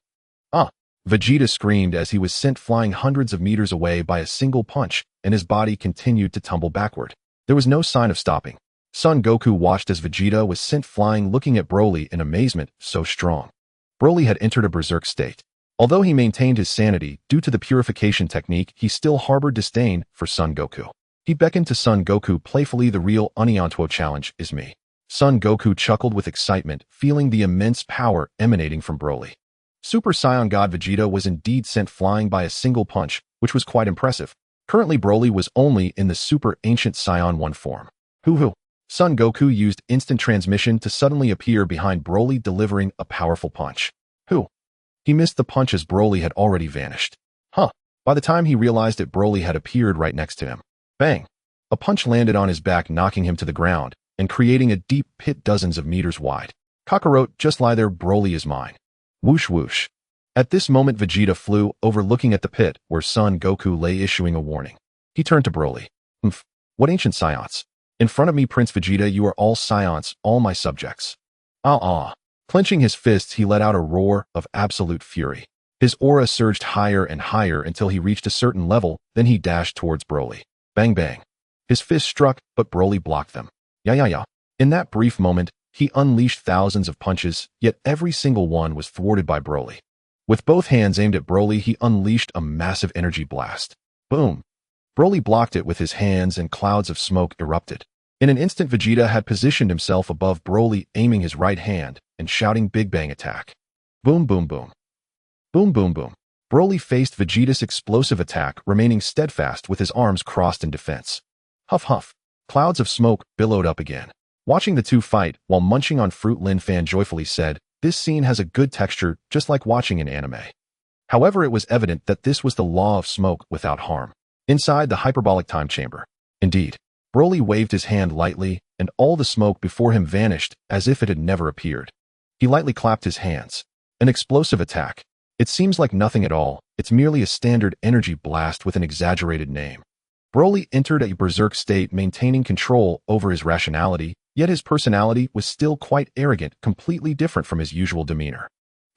Vegeta screamed as he was sent flying hundreds of meters away by a single punch, and his body continued to tumble backward. There was no sign of stopping. Son Goku watched as Vegeta was sent flying, looking at Broly in amazement, so strong. Broly had entered a berserk state. Although he maintained his sanity due to the purification technique, he still harbored disdain for Son Goku. He beckoned to Son Goku playfully. "The real Uniantuo challenge is me." Son Goku chuckled with excitement, feeling the immense power emanating from Broly. Super Saiyan God Vegeta was indeed sent flying by a single punch, which was quite impressive. Currently, Broly was only in the Super Ancient Saiyan 1 form. Hoo-hoo! Son Goku used instant transmission to suddenly appear behind Broly, delivering a powerful punch. Hoo! He missed the punch as Broly had already vanished. By the time he realized it, Broly had appeared right next to him. Bang! A punch landed on his back, knocking him to the ground and creating a deep pit dozens of meters wide. "Kakarot, just lie there, Broly is mine." Whoosh whoosh. At this moment, Vegeta flew over, looking at the pit where Son Goku lay, issuing a warning. He turned to Broly. "Humph, what ancient Saiyans? In front of me, Prince Vegeta, you are all Saiyans, all my subjects." Clenching his fists, he let out a roar of absolute fury. His aura surged higher and higher until he reached a certain level, then he dashed towards Broly. Bang bang. His fists struck, but Broly blocked them. Yeah. In that brief moment, he unleashed thousands of punches, yet every single one was thwarted by Broly. With both hands aimed at Broly, he unleashed a massive energy blast. Boom! Broly blocked it with his hands and clouds of smoke erupted. In an instant, Vegeta had positioned himself above Broly, aiming his right hand and shouting, "Big Bang attack." Boom boom boom. Boom boom boom. Broly faced Vegeta's explosive attack, remaining steadfast with his arms crossed in defense. Huff huff. Clouds of smoke billowed up again. Watching the two fight while munching on fruit, Linfan joyfully said, "This scene has a good texture, just like watching an anime." However, it was evident that this was the law of smoke without harm. Inside the hyperbolic time chamber. Indeed, Broly waved his hand lightly, and all the smoke before him vanished as if it had never appeared. He lightly clapped his hands. An explosive attack. It seems like nothing at all. It's merely a standard energy blast with an exaggerated name. Broly entered a berserk state, maintaining control over his rationality, yet his personality was still quite arrogant, completely different from his usual demeanor.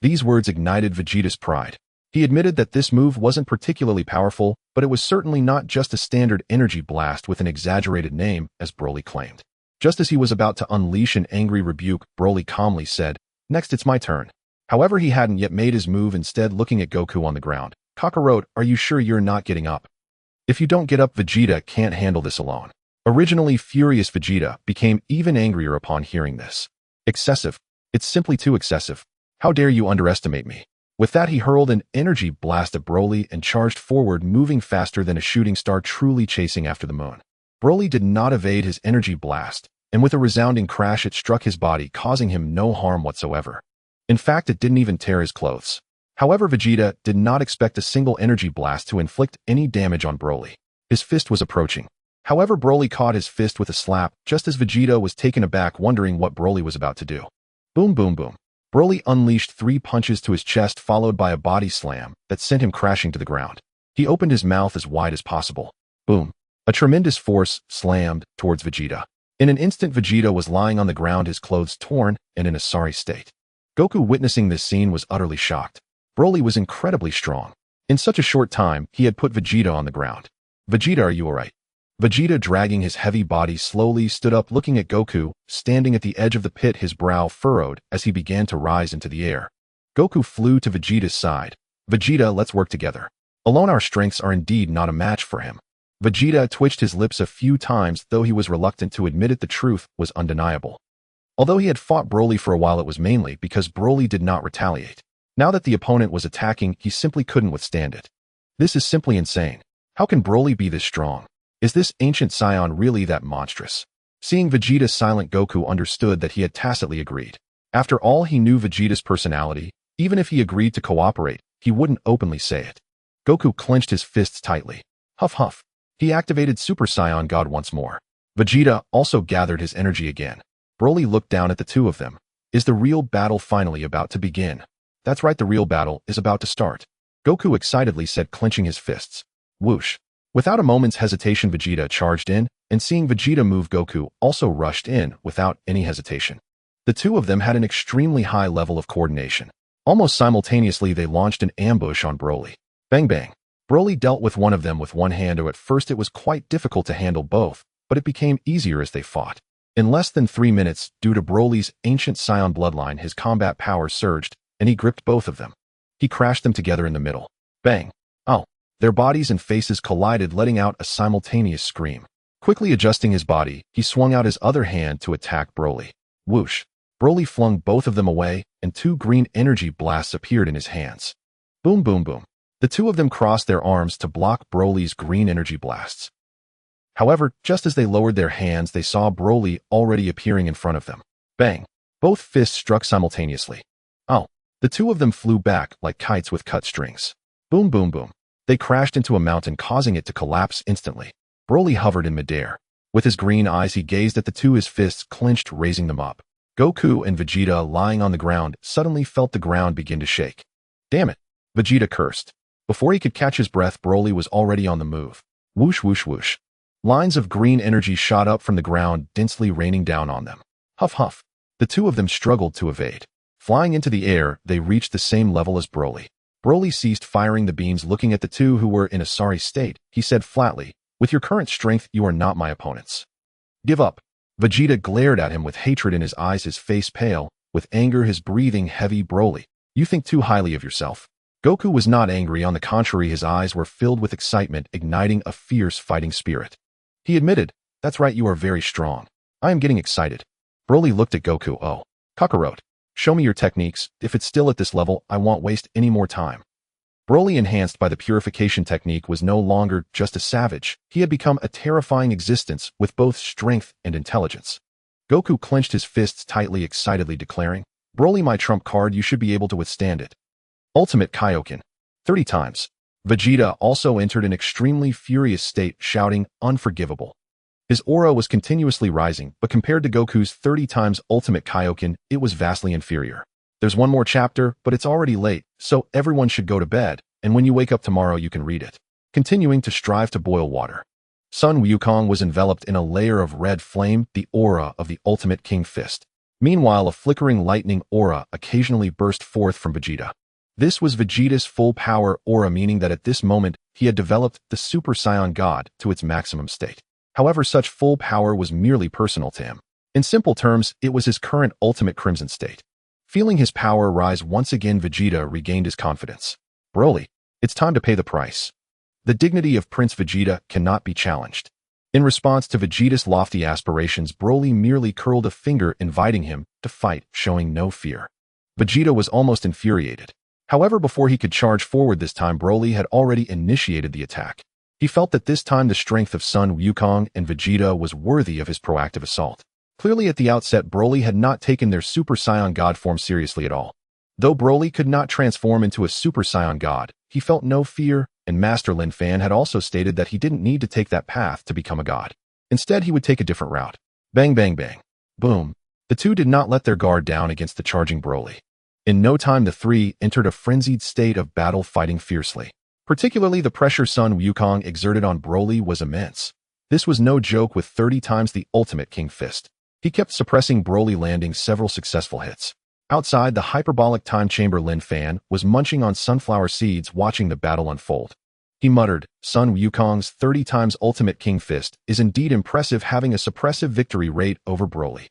These words ignited Vegeta's pride. He admitted that this move wasn't particularly powerful, but it was certainly not just a standard energy blast with an exaggerated name, as Broly claimed. Just as he was about to unleash an angry rebuke, Broly calmly said, "Next it's my turn." However, he hadn't yet made his move, instead looking at Goku on the ground. "Kakarot, are you sure you're not getting up? If you don't get up, Vegeta can't handle this alone." Originally furious Vegeta became even angrier upon hearing this. "Excessive. It's simply too excessive. How dare you underestimate me?" With that, he hurled an energy blast at Broly and charged forward, moving faster than a shooting star truly chasing after the moon. Broly did not evade his energy blast, and with a resounding crash it struck his body, causing him no harm whatsoever. In fact, it didn't even tear his clothes. However, Vegeta did not expect a single energy blast to inflict any damage on Broly. His fist was approaching. However, Broly caught his fist with a slap, just as Vegeta was taken aback, wondering what Broly was about to do. Boom, boom, boom. Broly unleashed 3 punches to his chest, followed by a body slam that sent him crashing to the ground. He opened his mouth as wide as possible. Boom. A tremendous force slammed towards Vegeta. In an instant, Vegeta was lying on the ground, his clothes torn and in a sorry state. Goku, witnessing this scene, was utterly shocked. Broly was incredibly strong. In such a short time, he had put Vegeta on the ground. "Vegeta, are you alright?" Vegeta, dragging his heavy body, slowly stood up, looking at Goku, standing at the edge of the pit, his brow furrowed as he began to rise into the air. Goku flew to Vegeta's side. "Vegeta, let's work together. Alone our strengths are indeed not a match for him." Vegeta twitched his lips a few times, though he was reluctant to admit it. The truth was undeniable. Although he had fought Broly for a while, it was mainly because Broly did not retaliate. Now that the opponent was attacking, he simply couldn't withstand it. This is simply insane. How can Broly be this strong? Is this ancient Saiyan really that monstrous? Seeing Vegeta's silent, Goku understood that he had tacitly agreed. After all, he knew Vegeta's personality. Even if he agreed to cooperate, he wouldn't openly say it. Goku clenched his fists tightly. Huff huff. He activated Super Saiyan God once more. Vegeta also gathered his energy again. Broly looked down at the two of them. Is the real battle finally about to begin? That's right, the real battle is about to start. Goku excitedly said, clenching his fists. Whoosh. Without a moment's hesitation, Vegeta charged in, and seeing Vegeta move, Goku also rushed in without any hesitation. The two of them had an extremely high level of coordination. Almost simultaneously, they launched an ambush on Broly. Bang bang. Broly dealt with one of them with one hand. At first it was quite difficult to handle both, but it became easier as they fought. In less than 3 minutes, due to Broly's ancient Saiyan bloodline, his combat power surged, and he gripped both of them. He crashed them together in the middle. Bang. Oh. Their bodies and faces collided, letting out a simultaneous scream. Quickly adjusting his body, he swung out his other hand to attack Broly. Whoosh. Broly flung both of them away, and 2 green energy blasts appeared in his hands. Boom, boom, boom. The two of them crossed their arms to block Broly's green energy blasts. However, just as they lowered their hands, they saw Broly already appearing in front of them. Bang. Both fists struck simultaneously. Oh. The two of them flew back like kites with cut strings. Boom, boom, boom. They crashed into a mountain, causing it to collapse instantly. Broly hovered in midair. With his green eyes, he gazed at the two, his fists clenched, raising them up. Goku and Vegeta, lying on the ground, suddenly felt the ground begin to shake. Damn it! Vegeta cursed. Before he could catch his breath, Broly was already on the move. Whoosh, whoosh, whoosh. Lines of green energy shot up from the ground, densely raining down on them. Huff, huff. The two of them struggled to evade. Flying into the air, they reached the same level as Broly. Broly ceased firing the beams. Looking at the two who were in a sorry state, he said flatly, "With your current strength, you are not my opponents. Give up." Vegeta glared at him with hatred in his eyes, his face pale, with anger, his breathing heavy. "Broly, you think too highly of yourself." Goku was not angry. On the contrary, his eyes were filled with excitement, igniting a fierce fighting spirit. He admitted, "That's right, you are very strong. I am getting excited." Broly looked at Goku. "Oh, Kakarot. Show me your techniques. If it's still at this level, I won't waste any more time." Broly, enhanced by the purification technique, was no longer just a savage. He had become a terrifying existence with both strength and intelligence. Goku clenched his fists tightly, excitedly declaring, "Broly, my trump card, you should be able to withstand it. Ultimate Kaioken. 30 times. Vegeta also entered an extremely furious state, shouting, "Unforgivable." His aura was continuously rising, but compared to Goku's 30 times Ultimate Kaioken, it was vastly inferior. There's one more chapter, but it's already late, so everyone should go to bed, and when you wake up tomorrow you can read it. Continuing to strive to boil water. Sun Wukong was enveloped in a layer of red flame, the aura of the ultimate King Fist. Meanwhile, a flickering lightning aura occasionally burst forth from Vegeta. This was Vegeta's full power aura, meaning that at this moment, he had developed the Super Saiyan God to its maximum state. However, such full power was merely personal to him. In simple terms, it was his current ultimate crimson state. Feeling his power rise once again, Vegeta regained his confidence. Broly, it's time to pay the price. The dignity of Prince Vegeta cannot be challenged. In response to Vegeta's lofty aspirations, Broly merely curled a finger inviting him to fight, showing no fear. Vegeta was almost infuriated. However, before he could charge forward this time, Broly had already initiated the attack. He felt that this time the strength of Sun Wukong and Vegeta was worthy of his proactive assault. Clearly at the outset, Broly had not taken their Super Saiyan God form seriously at all. Though Broly could not transform into a Super Saiyan God, he felt no fear, and Master Linfan had also stated that he didn't need to take that path to become a god. Instead, he would take a different route. Bang, bang, bang. Boom. The two did not let their guard down against the charging Broly. In no time, the three entered a frenzied state of battle, fighting fiercely. Particularly the pressure Sun Wukong exerted on Broly was immense. This was no joke with 30 times the ultimate King Fist. He kept suppressing Broly, landing several successful hits. Outside the hyperbolic time chamber, Linfan was munching on sunflower seeds, watching the battle unfold. He muttered, Sun Wukong's 30 times ultimate King Fist is indeed impressive, having a suppressive victory rate over Broly.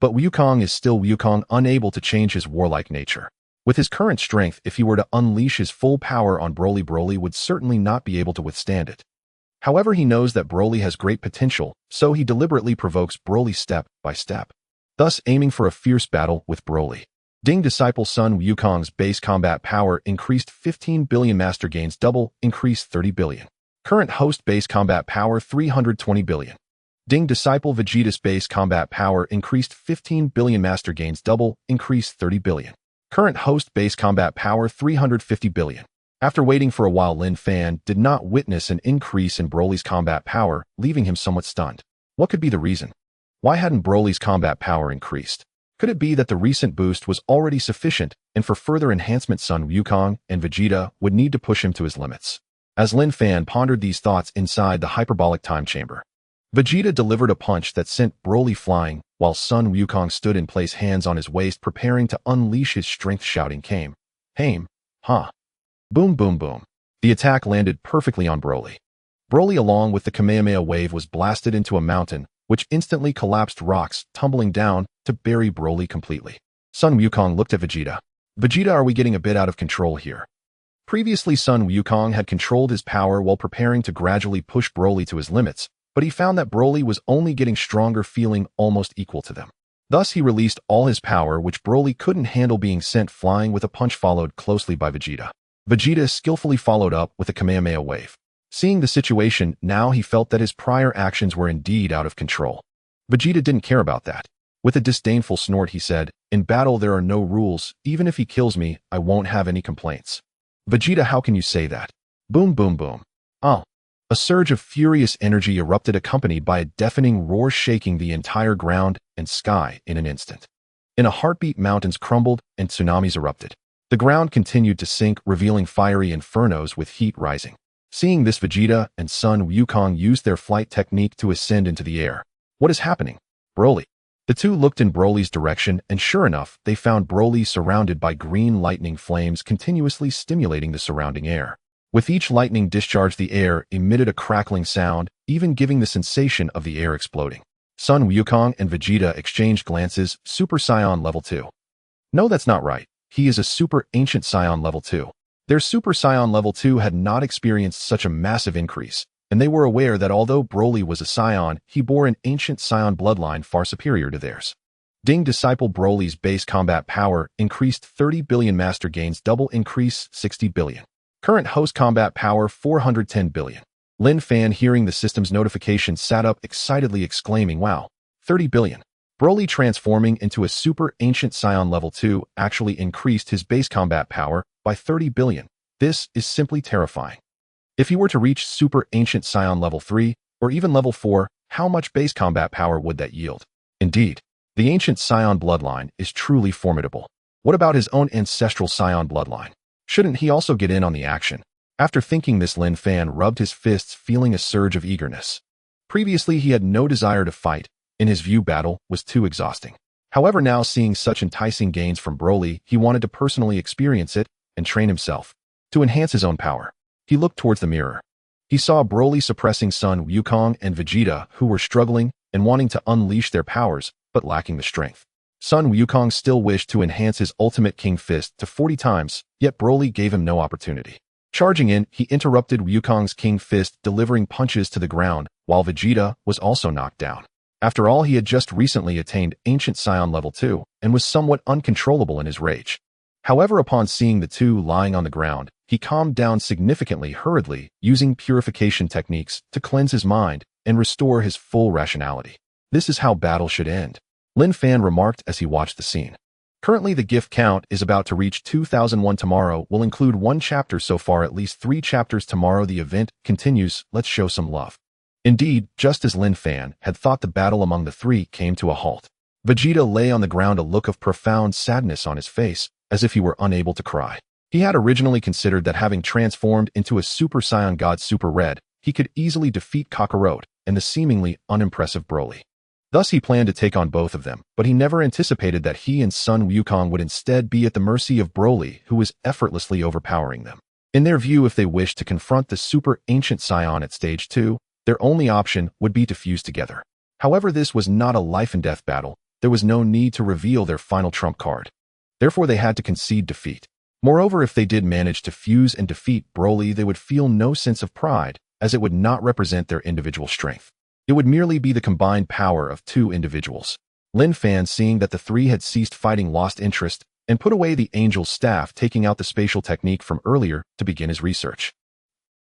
But Wukong is still Wukong, unable to change his warlike nature. With his current strength, if he were to unleash his full power on Broly, Broly would certainly not be able to withstand it. However, he knows that Broly has great potential, so he deliberately provokes Broly step by step, thus aiming for a fierce battle with Broly. Ding Disciple Sun Wukong's base combat power increased 15 billion, master gains double, increased 30 billion. Current host base combat power 320 billion. Ding Disciple Vegeta's base combat power increased 15 billion, master gains double, increased 30 billion. Current host base combat power 350 billion. After waiting for a while, Linfan did not witness an increase in Broly's combat power, leaving him somewhat stunned. What could be the reason? Why hadn't Broly's combat power increased? Could it be that the recent boost was already sufficient, and for further enhancement Sun Wukong and Vegeta would need to push him to his limits? As Linfan pondered these thoughts inside the hyperbolic time chamber, Vegeta delivered a punch that sent Broly flying, while Sun Wukong stood in place, hands on his waist, preparing to unleash his strength, shouting, Came. Haim. Ha. Boom, boom, boom. The attack landed perfectly on Broly. Broly, along with the Kamehameha wave, was blasted into a mountain, which instantly collapsed, rocks tumbling down to bury Broly completely. Sun Wukong looked at Vegeta. Vegeta, are we getting a bit out of control here? Previously, Sun Wukong had controlled his power while preparing to gradually push Broly to his limits, but he found that Broly was only getting stronger, feeling almost equal to them. Thus, he released all his power, which Broly couldn't handle, being sent flying with a punch followed closely by Vegeta. Vegeta skillfully followed up with a Kamehameha wave. Seeing the situation, now he felt that his prior actions were indeed out of control. Vegeta didn't care about that. With a disdainful snort, he said, In battle there are no rules. Even if he kills me, I won't have any complaints. Vegeta, how can you say that? Boom, boom, boom. Oh. A surge of furious energy erupted, accompanied by a deafening roar, shaking the entire ground and sky in an instant. In a heartbeat, mountains crumbled and tsunamis erupted. The ground continued to sink, revealing fiery infernos with heat rising. Seeing this, Vegeta and Sun Wukong used their flight technique to ascend into the air. What is happening? Broly. The two looked in Broly's direction, and sure enough, they found Broly surrounded by green lightning flames, continuously stimulating the surrounding air. With each lightning discharge, the air emitted a crackling sound, even giving the sensation of the air exploding. Sun Wukong and Vegeta exchanged glances. Super Saiyan level 2. No, that's not right. He is a Super Ancient Saiyan level 2. Their Super Saiyan level 2 had not experienced such a massive increase, and they were aware that although Broly was a Saiyan, he bore an Ancient Saiyan bloodline far superior to theirs. Ding Disciple Broly's base combat power increased 30 billion, master gains double, increase 60 billion. Current host combat power 410 billion. Linfan, hearing the system's notification, sat up excitedly, exclaiming, Wow, 30 billion. Broly, transforming into a Super Ancient Saiyan level 2, actually increased his base combat power by 30 billion. This is simply terrifying. If he were to reach Super Ancient Saiyan level 3, or even level 4, how much base combat power would that yield? Indeed, the Ancient Saiyan bloodline is truly formidable. What about his own ancestral Saiyan bloodline? Shouldn't he also get in on the action? After thinking this, Linfan rubbed his fists, feeling a surge of eagerness. Previously, he had no desire to fight. In his view, battle was too exhausting. However, now seeing such enticing gains from Broly, he wanted to personally experience it and train himself. To enhance his own power, he looked towards the mirror. He saw Broly suppressing Son Wukong and Vegeta, who were struggling and wanting to unleash their powers, but lacking the strength. Son Wukong still wished to enhance his ultimate King Fist to 40 times, yet Broly gave him no opportunity. Charging in, he interrupted Wukong's King Fist, delivering punches to the ground, while Vegeta was also knocked down. After all, he had just recently attained Ancient Saiyan level 2 and was somewhat uncontrollable in his rage. However, upon seeing the two lying on the ground, he calmed down significantly, hurriedly, using purification techniques to cleanse his mind and restore his full rationality. This is how battle should end, Linfan remarked as he watched the scene. Currently, the gift count is about to reach 2001. Tomorrow will include 1 chapter so far, at least 3 chapters tomorrow. The event continues. Let's show some love. Indeed, just as Linfan had thought, the battle among the three came to a halt. Vegeta lay on the ground, a look of profound sadness on his face, as if he were unable to cry. He had originally considered that having transformed into a Super Saiyan God Super Red, he could easily defeat Kakarot and the seemingly unimpressive Broly. Thus he planned to take on both of them, but he never anticipated that he and Son Wukong would instead be at the mercy of Broly, who was effortlessly overpowering them. In their view, if they wished to confront the Super Ancient Saiyan at Stage 2, their only option would be to fuse together. However, this was not a life-and-death battle. There was no need to reveal their final trump card. Therefore, they had to concede defeat. Moreover, if they did manage to fuse and defeat Broly, they would feel no sense of pride, as it would not represent their individual strength. It would merely be the combined power of 2 individuals. Linfan, seeing that the 3 had ceased fighting, lost interest and put away the angel's staff, taking out the spatial technique from earlier to begin his research.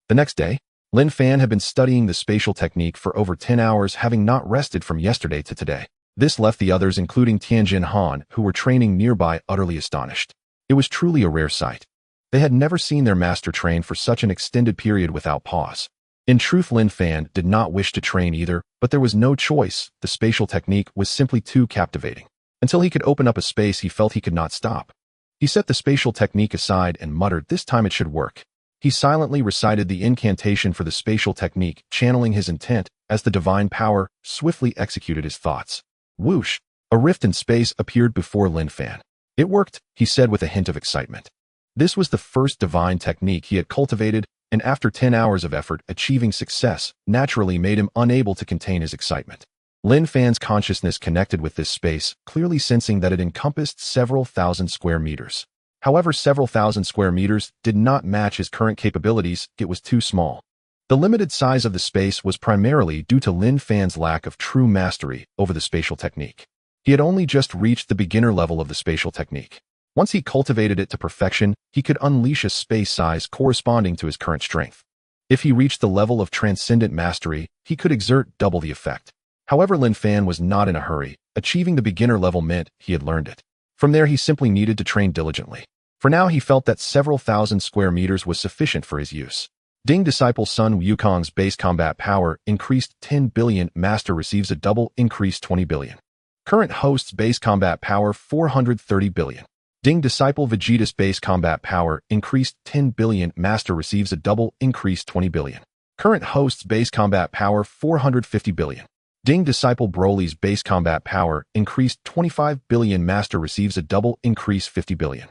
The next day, Linfan had been studying the spatial technique for over 10 hours, having not rested from yesterday to today. This left the others, including Tianjin Han, who were training nearby, utterly astonished. It was truly a rare sight. They had never seen their master train for such an extended period without pause. In truth, Linfan did not wish to train either, but there was no choice. The spatial technique was simply too captivating. Until he could open up a space, he felt he could not stop. He set the spatial technique aside and muttered, "This time it should work." He silently recited the incantation for the spatial technique, channeling his intent as the divine power swiftly executed his thoughts. Whoosh! A rift in space appeared before Linfan. It worked, he said with a hint of excitement. This was the first divine technique he had cultivated, and after 10 hours of effort, achieving success naturally made him unable to contain his excitement. Linfan's consciousness connected with this space, clearly sensing that it encompassed several thousand square meters. However, several thousand square meters did not match his current capabilities. It was too small. The limited size of the space was primarily due to Linfan's lack of true mastery over the spatial technique. He had only just reached the beginner level of the spatial technique. Once he cultivated it to perfection, he could unleash a space size corresponding to his current strength. If he reached the level of transcendent mastery, he could exert double the effect. However, Linfan was not in a hurry. Achieving the beginner level meant he had learned it. From there, he simply needed to train diligently. For now, he felt that several thousand square meters was sufficient for his use. Ding Disciple Son Wukong's base combat power increased 10 billion. Master receives a double increase 20 billion. Current host's base combat power 430 billion. Ding Disciple Vegeta's base combat power increased 10 billion. Master receives a double increase 20 billion. Current host's base combat power 450 billion. Ding Disciple Broly's base combat power increased 25 billion. Master receives a double increase 50 billion.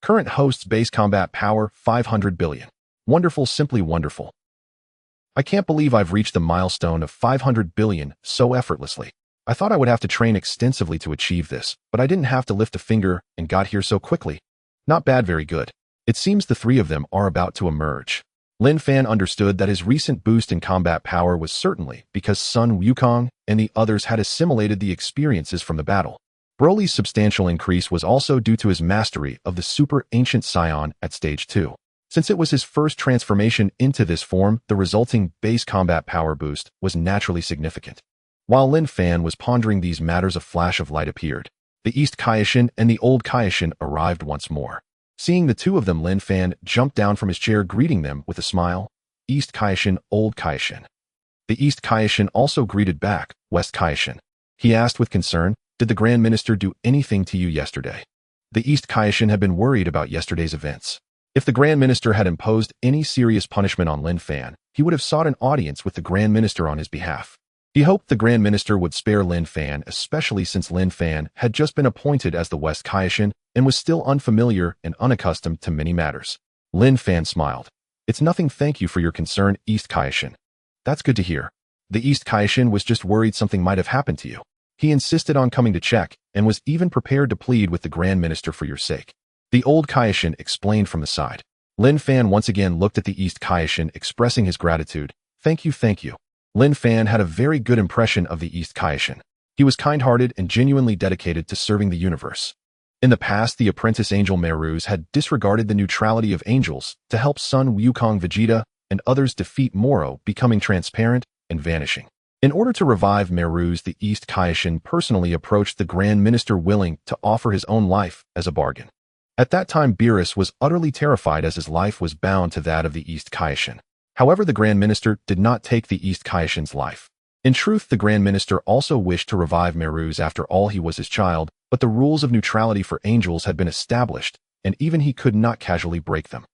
Current host's base combat power 500 billion. Wonderful, simply wonderful. I can't believe I've reached the milestone of 500 billion so effortlessly. I thought I would have to train extensively to achieve this, but I didn't have to lift a finger and got here so quickly. Not bad, very good. It seems the 3 of them are about to emerge. Linfan understood that his recent boost in combat power was certainly because Son Wukong and the others had assimilated the experiences from the battle. Broly's substantial increase was also due to his mastery of the Super Ancient Saiyan at Stage 2. Since it was his first transformation into this form, the resulting base combat power boost was naturally significant. While Linfan was pondering these matters, a flash of light appeared. The East Kaishin and the Old Kaishin arrived once more. Seeing the 2 of them, Linfan jumped down from his chair, greeting them with a smile. East Kaishin, Old Kaishin. The East Kaishin also greeted back, West Kaishin. He asked with concern, "Did the Grand Minister do anything to you yesterday?" The East Kaishin had been worried about yesterday's events. If the Grand Minister had imposed any serious punishment on Linfan, he would have sought an audience with the Grand Minister on his behalf. He hoped the Grand Minister would spare Linfan, especially since Linfan had just been appointed as the West Kaishin and was still unfamiliar and unaccustomed to many matters. Linfan smiled. It's nothing, thank you for your concern, East Kaishin. That's good to hear. The East Kaishin was just worried something might have happened to you. He insisted on coming to check and was even prepared to plead with the Grand Minister for your sake. The old Kaishin explained from the side. Linfan once again looked at the East Kaishin, expressing his gratitude. Thank you, thank you. Linfan had a very good impression of the East Kaishin. He was kind-hearted and genuinely dedicated to serving the universe. In the past, the apprentice angel Meruz had disregarded the neutrality of angels to help Son Wukong Vegeta and others defeat Moro, becoming transparent and vanishing. In order to revive Meruz, the East Kaishin personally approached the Grand Minister, willing to offer his own life as a bargain. At that time, Beerus was utterly terrified as his life was bound to that of the East Kaishin. However, the Grand Minister did not take the East Kaishin's life. In truth, the Grand Minister also wished to revive Meruz. After all, he was his child, but the rules of neutrality for angels had been established, and even he could not casually break them.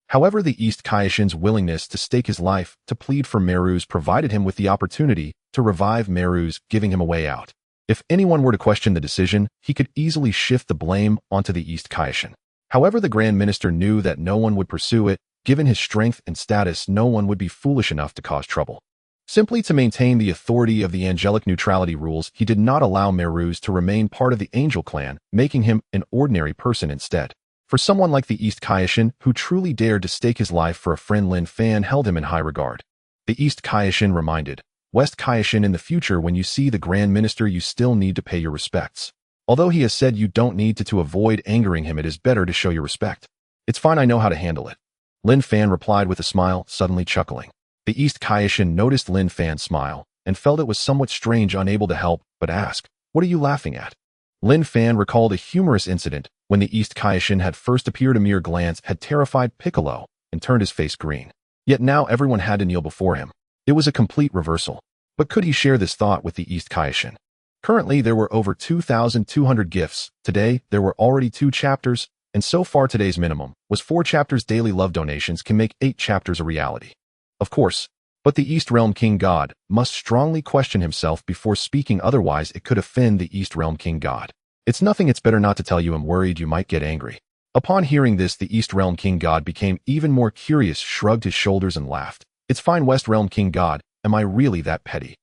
However, the East Kaishin's willingness to stake his life to plead for Meruz provided him with the opportunity to revive Meruz, giving him a way out. If anyone were to question the decision, he could easily shift the blame onto the East Kaishin. However, the Grand Minister knew that no one would pursue it. Given his strength and status, no one would be foolish enough to cause trouble. Simply to maintain the authority of the angelic neutrality rules, he did not allow Meruz to remain part of the angel clan, making him an ordinary person instead. For someone like the East Kaishin, who truly dared to stake his life for a friend, Linfan held him in high regard. The East Kaishin reminded West Kaishin, in the future when you see the Grand Minister, you still need to pay your respects. Although he has said you don't need to avoid angering him, it is better to show your respect. It's fine, I know how to handle it. Linfan replied with a smile, suddenly chuckling. The East Kaishin noticed Linfan's smile and felt it was somewhat strange, unable to help but ask, "What are you laughing at?" Linfan recalled a humorous incident when the East Kaishin had first appeared. A mere glance had terrified Piccolo and turned his face green. Yet now everyone had to kneel before him. It was a complete reversal. But could he share this thought with the East Kaishin? Currently, there were over 2,200 gifts. Today, there were already 2 chapters, and so far today's minimum was 4 chapters. Daily love donations can make 8 chapters a reality. Of course, but the East Realm King God must strongly question himself before speaking, otherwise it could offend the East Realm King God. It's nothing, it's better not to tell you, I'm worried you might get angry. Upon hearing this, the East Realm King God became even more curious, shrugged his shoulders and laughed. It's fine, West Realm King God, am I really that petty?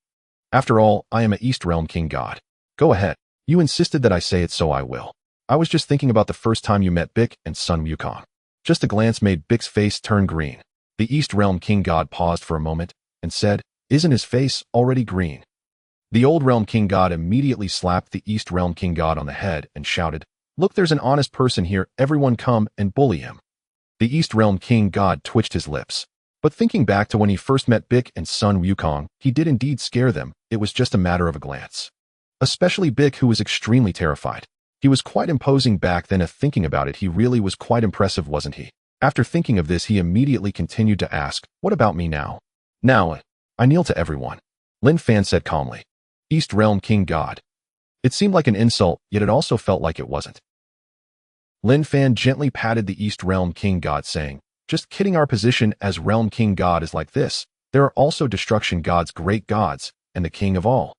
After all, I am an East Realm King God. Go ahead. You insisted that I say it, so I will. I was just thinking about the first time you met Bick and Son Wukong. Just a glance made Bick's face turn green. The East Realm King God paused for a moment and said, "Isn't his face already green?" The Old Realm King God immediately slapped the East Realm King God on the head and shouted, "Look, there's an honest person here, everyone come and bully him." The East Realm King God twitched his lips. But thinking back to when he first met Bick and Son Wukong, he did indeed scare them. It was just a matter of a glance. Especially Bick, who was extremely terrified. He was quite imposing back then. Thinking about it, he really was quite impressive, wasn't he? After thinking of this, he immediately continued to ask, "What about me now?" "Now, I kneel to everyone," Linfan said calmly. East Realm King God. It seemed like an insult, yet it also felt like it wasn't. Linfan gently patted the East Realm King God, saying, "Just kidding, our position as Realm King God is like this. There are also destruction gods, great gods, and the King of all.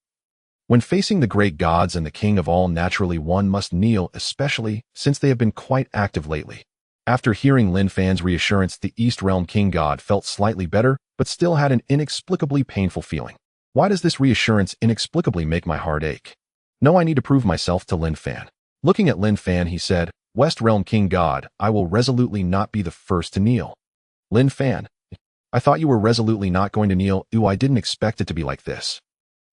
When facing the great gods and the King of all, naturally one must kneel, especially since they have been quite active lately." After hearing Linfan's reassurance, the East Realm King God felt slightly better, but still had an inexplicably painful feeling. Why does this reassurance inexplicably make my heart ache? No, I need to prove myself to Linfan. Looking at Linfan, he said, "West Realm King God, I will resolutely not be the first to kneel." Linfan, I thought you were resolutely not going to kneel. Ooh, I didn't expect it to be like this.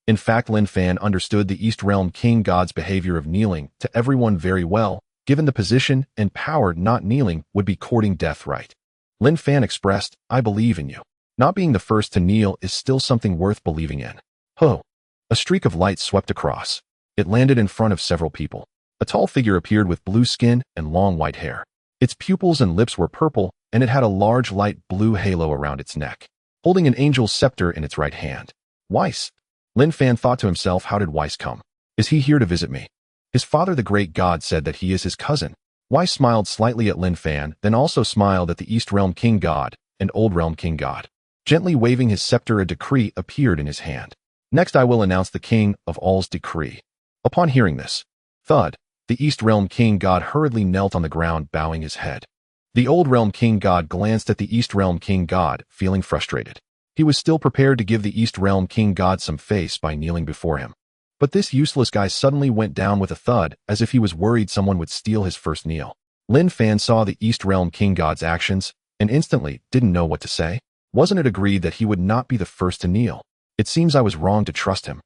In fact, Linfan understood the East Realm King God's behavior of kneeling to everyone very well. Given the position and power, not kneeling would be courting death, right? Linfan expressed, "I believe in you. Not being the first to kneel is still something worth believing in." Ho! A streak of light swept across. It landed in front of several people. A tall figure appeared with blue skin and long white hair. Its pupils and lips were purple, and it had a large light blue halo around its neck, holding an angel's scepter in its right hand. Weiss. Linfan thought to himself, how did Weiss come? Is he here to visit me? His father, the great god, said that he is his cousin. Weiss smiled slightly at Linfan, then also smiled at the East Realm King God and Old Realm King God. Gently waving his scepter, a decree appeared in his hand. Next I will announce the King of All's decree. Upon hearing this, thud, the East Realm King God hurriedly knelt on the ground, bowing his head. The Old Realm King God glanced at the East Realm King God, feeling frustrated. He was still prepared to give the East Realm King God some face by kneeling before him. But this useless guy suddenly went down with a thud, as if he was worried someone would steal his first kneel. Linfan saw the East Realm King God's actions, and instantly didn't know what to say. Wasn't it agreed that he would not be the first to kneel? It seems I was wrong to trust him.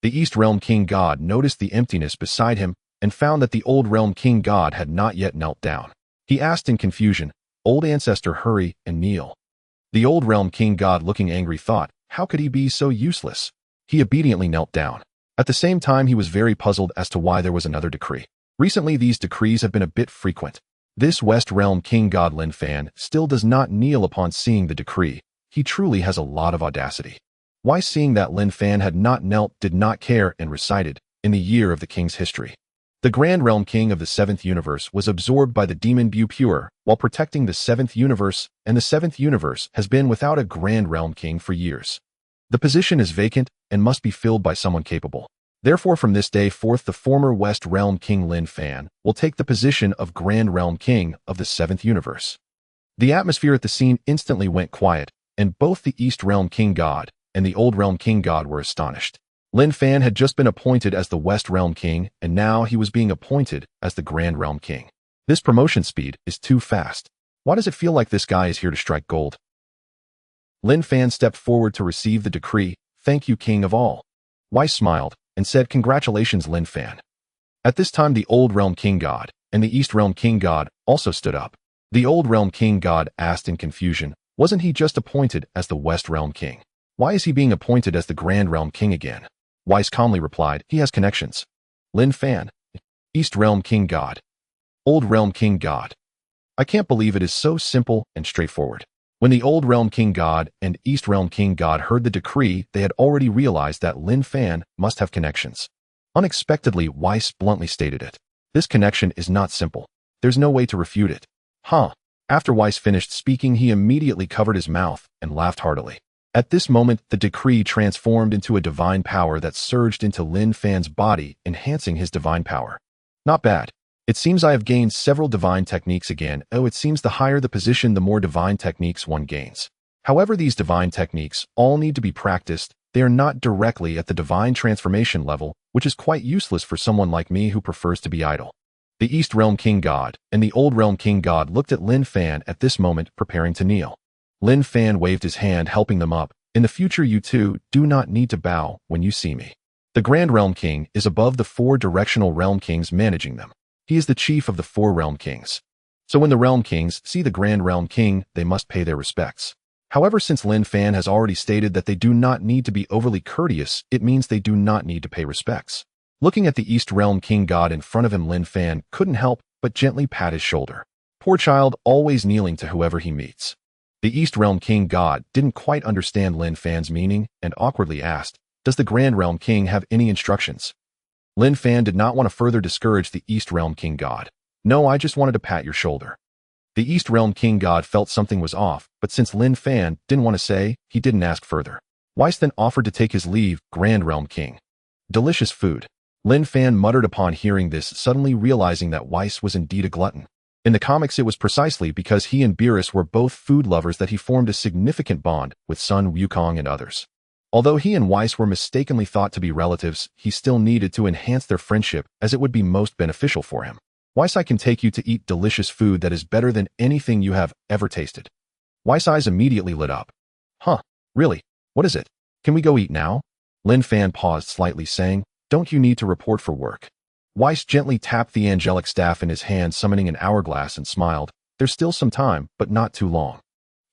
The East Realm King God noticed the emptiness beside him, and found that the Old Realm King God had not yet knelt down. He asked in confusion, "Old Ancestor, hurry and kneel." The Old Realm King God, looking angry, thought, how could he be so useless? He obediently knelt down. At the same time, he was very puzzled as to why there was another decree. Recently, these decrees have been a bit frequent. This West Realm King God Linfan still does not kneel upon seeing the decree. He truly has a lot of audacity. Why, seeing that Linfan had not knelt, did not care, and recited, in the year of the king's history. The Grand Realm King of the 7th Universe was absorbed by the demon Bu Pure while protecting the 7th Universe, and the 7th Universe has been without a Grand Realm King for years. The position is vacant and must be filled by someone capable. Therefore, from this day forth, the former West Realm King Linfan will take the position of Grand Realm King of the 7th Universe. The atmosphere at the scene instantly went quiet, and both the East Realm King God and the Old Realm King God were astonished. Linfan had just been appointed as the West Realm King, and now he was being appointed as the Grand Realm King. This promotion speed is too fast. Why does it feel like this guy is here to strike gold? Linfan stepped forward to receive the decree. "Thank you, King of all." Weiss smiled and said, "Congratulations, Linfan." At this time, the Old Realm King God and the East Realm King God also stood up. The Old Realm King God asked in confusion, wasn't he just appointed as the West Realm King? Why is he being appointed as the Grand Realm King again? Weiss calmly replied, "He has connections." Linfan, East Realm King God, Old Realm King God. I can't believe it is so simple and straightforward. When the Old Realm King God and East Realm King God heard the decree, they had already realized that Linfan must have connections. Unexpectedly, Weiss bluntly stated it. This connection is not simple. There's no way to refute it. Huh. After Weiss finished speaking, he immediately covered his mouth and laughed heartily. At this moment, the decree transformed into a divine power that surged into Linfan's body, enhancing his divine power. Not bad. It seems I have gained several divine techniques again. Oh, it seems the higher the position, the more divine techniques one gains. However, these divine techniques all need to be practiced. They are not directly at the divine transformation level, which is quite useless for someone like me who prefers to be idle. The East Realm King God and the Old Realm King God looked at Linfan at this moment, preparing to kneel. Linfan waved his hand, helping them up. "In the future, you two do not need to bow when you see me. The Grand Realm King is above the 4 directional Realm Kings managing them. He is the chief of the 4 Realm Kings. So when the Realm Kings see the Grand Realm King, they must pay their respects." However, since Linfan has already stated that they do not need to be overly courteous, it means they do not need to pay respects. Looking at the East Realm King God in front of him, Linfan couldn't help but gently pat his shoulder. Poor child, always kneeling to whoever he meets. The East Realm King God didn't quite understand Linfan's meaning and awkwardly asked, "Does the Grand Realm King have any instructions?" Linfan did not want to further discourage the East Realm King God. "No, I just wanted to pat your shoulder." The East Realm King God felt something was off, but since Linfan didn't want to say, he didn't ask further. Weiss then offered to take his leave. Grand Realm King. Delicious food. Linfan muttered upon hearing this, suddenly realizing that Weiss was indeed a glutton. In the comics, it was precisely because he and Beerus were both food lovers that he formed a significant bond with Sun Wukong and others. Although he and Weiss were mistakenly thought to be relatives, he still needed to enhance their friendship as it would be most beneficial for him. "Weiss, I can take you to eat delicious food that is better than anything you have ever tasted." Weiss' eyes immediately lit up. "Huh, really? What is it? Can we go eat now?" Linfan paused slightly, saying, "Don't you need to report for work?" Weiss gently tapped the angelic staff in his hand, summoning an hourglass, and smiled. "There's still some time, but not too long.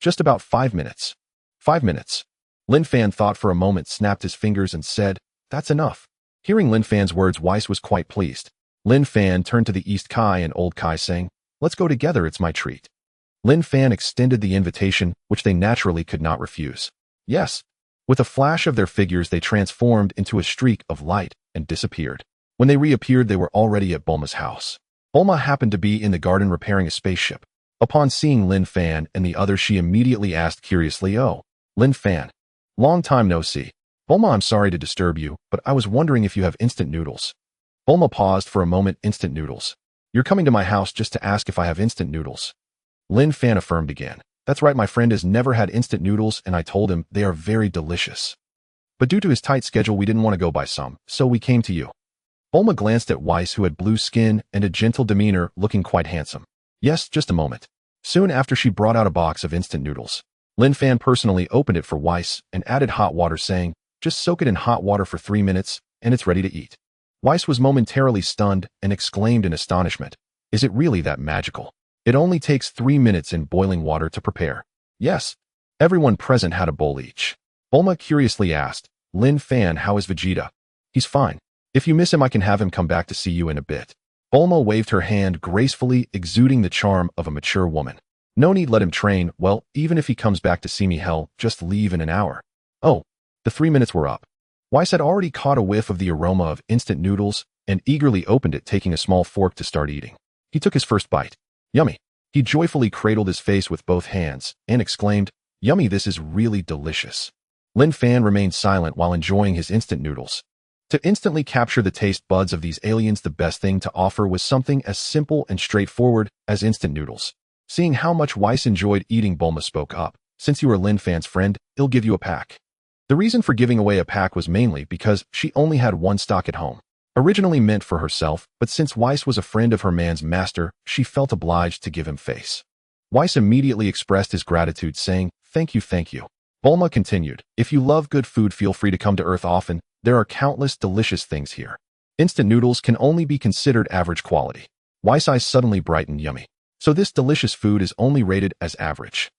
Just about 5 minutes. 5 minutes. Linfan thought for a moment, snapped his fingers, and said, "That's enough." Hearing Linfan's words, Weiss was quite pleased. Linfan turned to the East Kai and Old Kai, saying, "Let's go together, it's my treat." Linfan extended the invitation, which they naturally could not refuse. Yes. With a flash of their figures, they transformed into a streak of light and disappeared. When they reappeared, they were already at Bulma's house. Bulma happened to be in the garden repairing a spaceship. Upon seeing Linfan and the others, she immediately asked curiously, "Oh, Linfan. Long time no see. Bulma, I'm sorry to disturb you, but I was wondering if you have instant noodles." Bulma paused for a moment. "Instant noodles? You're coming to my house just to ask if I have instant noodles?" Linfan affirmed again. "That's right, my friend has never had instant noodles and I told him they are very delicious. But due to his tight schedule, we didn't want to go buy some, so we came to you." Bulma glanced at Weiss, who had blue skin and a gentle demeanor, looking quite handsome. "Yes, just a moment." Soon after, she brought out a box of instant noodles. Linfan personally opened it for Weiss and added hot water, saying, "Just soak it in hot water for 3 minutes, and it's ready to eat." Weiss was momentarily stunned and exclaimed in astonishment, "Is it really that magical? It only takes 3 minutes in boiling water to prepare." "Yes." Everyone present had a bowl each. Bulma curiously asked, "Linfan, how is Vegeta?" "He's fine. If you miss him, I can have him come back to see you in a bit." Bulma waved her hand gracefully, exuding the charm of a mature woman. "No need, let him train. Well, even if he comes back to see me, hell, just leave in an hour." Oh, the 3 minutes were up. Weiss had already caught a whiff of the aroma of instant noodles and eagerly opened it, taking a small fork to start eating. He took his first bite. "Yummy." He joyfully cradled his face with both hands and exclaimed, "Yummy, this is really delicious." Linfan remained silent while enjoying his instant noodles. To instantly capture the taste buds of these aliens, the best thing to offer was something as simple and straightforward as instant noodles. Seeing how much Weiss enjoyed eating, Bulma spoke up. "Since you are Linfan's friend, he'll give you a pack." The reason for giving away a pack was mainly because she only had one stock at home, originally meant for herself, but since Weiss was a friend of her man's master, she felt obliged to give him face. Weiss immediately expressed his gratitude, saying, "Thank you, thank you." Bulma continued, "If you love good food, feel free to come to Earth often. There are countless delicious things here. Instant noodles can only be considered average quality." Weiss' eyes suddenly brightened. "Yummy. So this delicious food is only rated as average.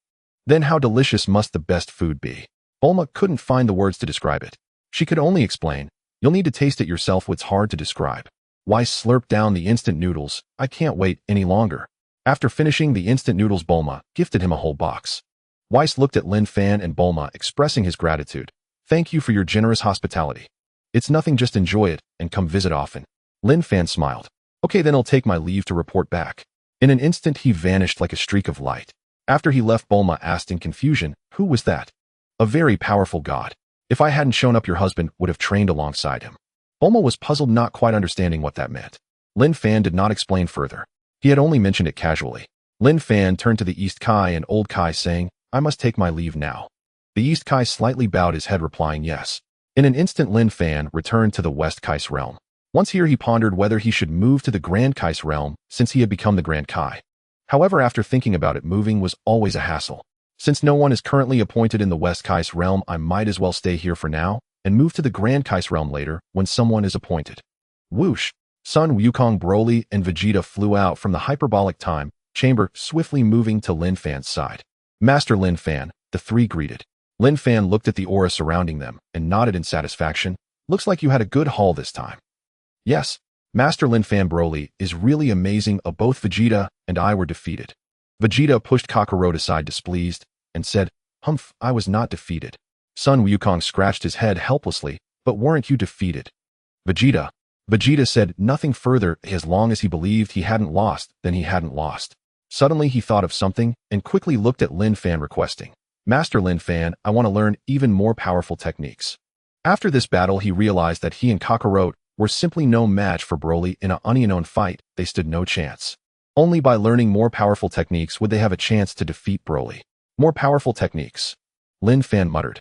Then how delicious must the best food be?" Bulma couldn't find the words to describe it. She could only explain, "You'll need to taste it yourself. It's hard to describe." Weiss slurped down the instant noodles. "I can't wait any longer." After finishing the instant noodles, Bulma gifted him a whole box. Weiss looked at Linfan and Bulma, expressing his gratitude. "Thank you for your generous hospitality. It's nothing, just enjoy it and come visit often." Linfan smiled. "Okay, then I'll take my leave to report back." In an instant, he vanished like a streak of light. After he left, Bulma asked in confusion, "Who was that?" "A very powerful god. If I hadn't shown up, your husband would have trained alongside him." Bulma was puzzled, not quite understanding what that meant. Linfan did not explain further. He had only mentioned it casually. Linfan turned to the East Kai and Old Kai, saying, "I must take my leave now." The East Kai slightly bowed his head, replying yes. In an instant, Linfan returned to the West Kai's realm. Once here, he pondered whether he should move to the Grand Kai's realm, since he had become the Grand Kai. However, after thinking about it, moving was always a hassle. Since no one is currently appointed in the West Kai's realm, I might as well stay here for now and move to the Grand Kai's realm later when someone is appointed. Whoosh! Son Wukong, Broly, and Vegeta flew out from the hyperbolic time chamber, swiftly moving to Linfan's side. "Master Linfan," the three greeted. Linfan looked at the aura surrounding them and nodded in satisfaction. "Looks like you had a good haul this time." "Yes, Master Linfan, Broly is really amazing. Both Vegeta and I were defeated." Vegeta pushed Kakarot aside displeased and said, "Humph, I was not defeated." Son Wukong scratched his head helplessly. "But weren't you defeated?" Vegeta said nothing further. As long as he believed he hadn't lost, then he hadn't lost. Suddenly he thought of something and quickly looked at Linfan, requesting, "Master Linfan, I want to learn even more powerful techniques." After this battle, he realized that he and Kakarot were simply no match for Broly. In an unknown fight, they stood no chance. Only by learning more powerful techniques would they have a chance to defeat Broly. More powerful techniques, Linfan muttered.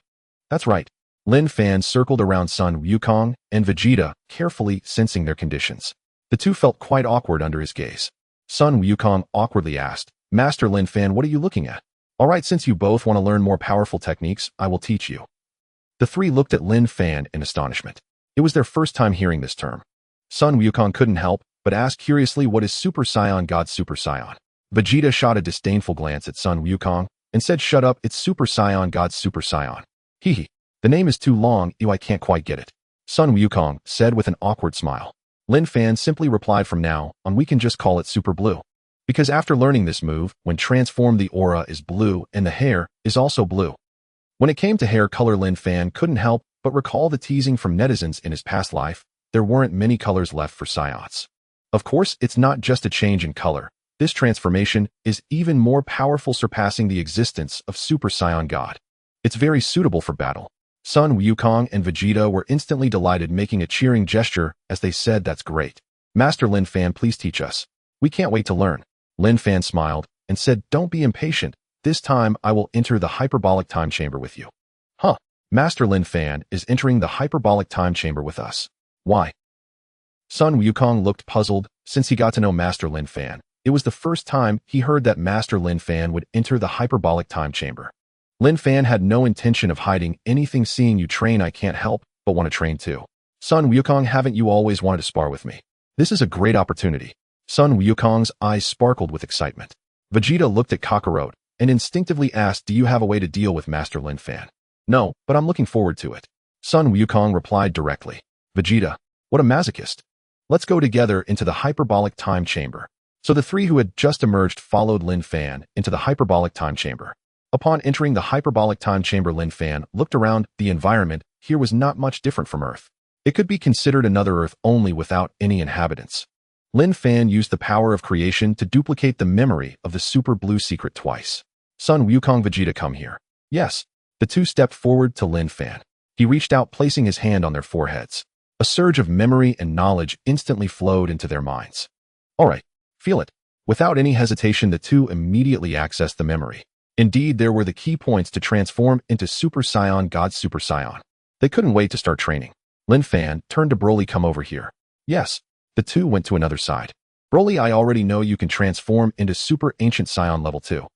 "That's right." Linfan circled around Son Wukong and Vegeta, carefully sensing their conditions. The two felt quite awkward under his gaze. Son Wukong awkwardly asked, "Master Linfan, what are you looking at?" "All right, since you both want to learn more powerful techniques, I will teach you." The three looked at Linfan in astonishment. It was their first time hearing this term. Son Wukong couldn't help but ask curiously, "What is Super Saiyan God Super Saiyan?" Vegeta shot a disdainful glance at Son Wukong and said, "Shut up, it's Super Saiyan God Super Saiyan." "Hee. The name is too long, I can't quite get it," Son Wukong said with an awkward smile. Linfan simply replied, "From now on we can just call it Super Blue." Because after learning this move, when transformed, the aura is blue and the hair is also blue. When it came to hair color, Linfan couldn't help but recall the teasing from netizens in his past life. There weren't many colors left for Saiyans. Of course, it's not just a change in color. This transformation is even more powerful, surpassing the existence of Super Saiyan God. It's very suitable for battle. Son Wukong and Vegeta were instantly delighted, making a cheering gesture as they said, "That's great. Master Linfan, please teach us. We can't wait to learn." Linfan smiled and said, "Don't be impatient. This time I will enter the hyperbolic time chamber with you." Huh. Master Linfan is entering the hyperbolic time chamber with us. Why? Son Wukong looked puzzled since he got to know Master Linfan. It was the first time he heard that Master Linfan would enter the hyperbolic time chamber. Linfan had no intention of hiding anything. "Seeing you train, I can't help but want to train too. Son Wukong, haven't you always wanted to spar with me? This is a great opportunity." Son Wukong's eyes sparkled with excitement. Vegeta looked at Kakarot and instinctively asked, "Do you have a way to deal with Master Linfan?" "No, but I'm looking forward to it." Son Wukong replied directly. Vegeta, what a masochist. Let's go together into the hyperbolic time chamber. So the three who had just emerged followed Linfan into the hyperbolic time chamber. Upon entering the hyperbolic time chamber, Linfan looked around. The environment here was not much different from Earth. It could be considered another Earth, only without any inhabitants. Linfan used the power of creation to duplicate the memory of the Super Blue Secret twice. Son Wukong, Vegeta, come here. Yes. The two stepped forward to Linfan. He reached out, placing his hand on their foreheads. A surge of memory and knowledge instantly flowed into their minds. All right. Feel it. Without any hesitation, the two immediately accessed the memory. Indeed, there were the key points to transform into Super Saiyan God. Super Saiyan. They couldn't wait to start training. Linfan turned to Broly. Come over here. Yes. The two went to another side. Broly, I already know you can transform into Super Ancient Saiyan level 2.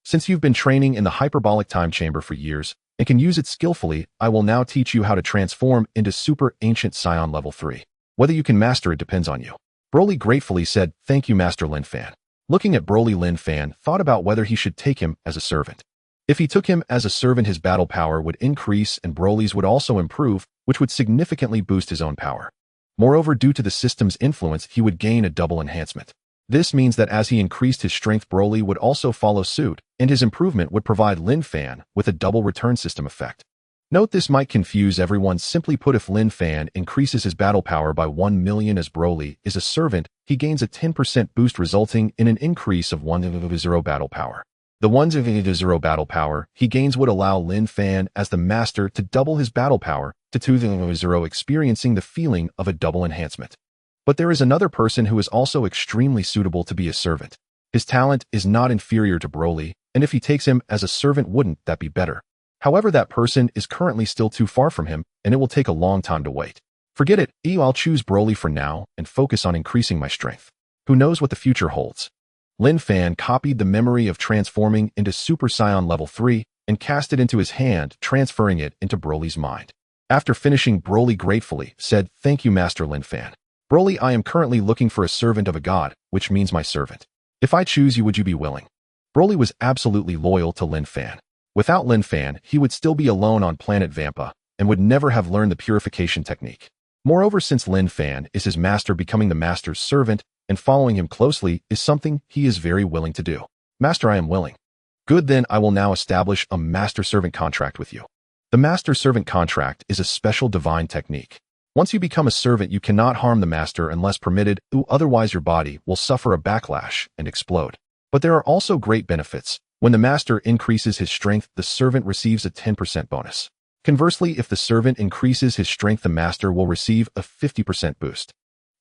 Since you've been training in the hyperbolic time chamber for years and can use it skillfully, I will now teach you how to transform into Super Ancient Saiyan level 3. Whether you can master it depends on you. Broly gratefully said, "Thank you, Master Linfan." Looking at Broly, Linfan thought about whether he should take him as a servant. If he took him as a servant, his battle power would increase and Broly's would also improve, which would significantly boost his own power. Moreover, due to the system's influence, he would gain a double enhancement. This means that as he increased his strength, Broly would also follow suit, and his improvement would provide Linfan with a double return system effect. Note this might confuse everyone. Simply put, if Linfan increases his battle power by 1 million as Broly is a servant, he gains a 10% boost, resulting in an increase of 1/0 battle power. The 1/0 battle power he gains would allow Linfan as the master to double his battle power to 2/0, experiencing the feeling of a double enhancement. But there is another person who is also extremely suitable to be a servant. His talent is not inferior to Broly, and if he takes him as a servant, wouldn't that be better? However, that person is currently still too far from him, and it will take a long time to wait. Forget it, I'll choose Broly for now and focus on increasing my strength. Who knows what the future holds? Linfan copied the memory of transforming into Super Saiyan level 3 and cast it into his hand, transferring it into Broly's mind. After finishing, Broly gratefully said, "Thank you, Master Linfan. Broly, I am currently looking for a servant of a god, which means my servant. If I choose you, would you be willing?" Broly was absolutely loyal to Linfan. Without Linfan, he would still be alone on planet Vampa and would never have learned the purification technique. Moreover, since Linfan is his master, becoming the master's servant and following him closely is something he is very willing to do. "Master, I am willing." "Good, then I will now establish a master-servant contract with you." The master-servant contract is a special divine technique. Once you become a servant, you cannot harm the master unless permitted, otherwise your body will suffer a backlash and explode. But there are also great benefits. When the master increases his strength, the servant receives a 10% bonus. Conversely, if the servant increases his strength, the master will receive a 50% boost.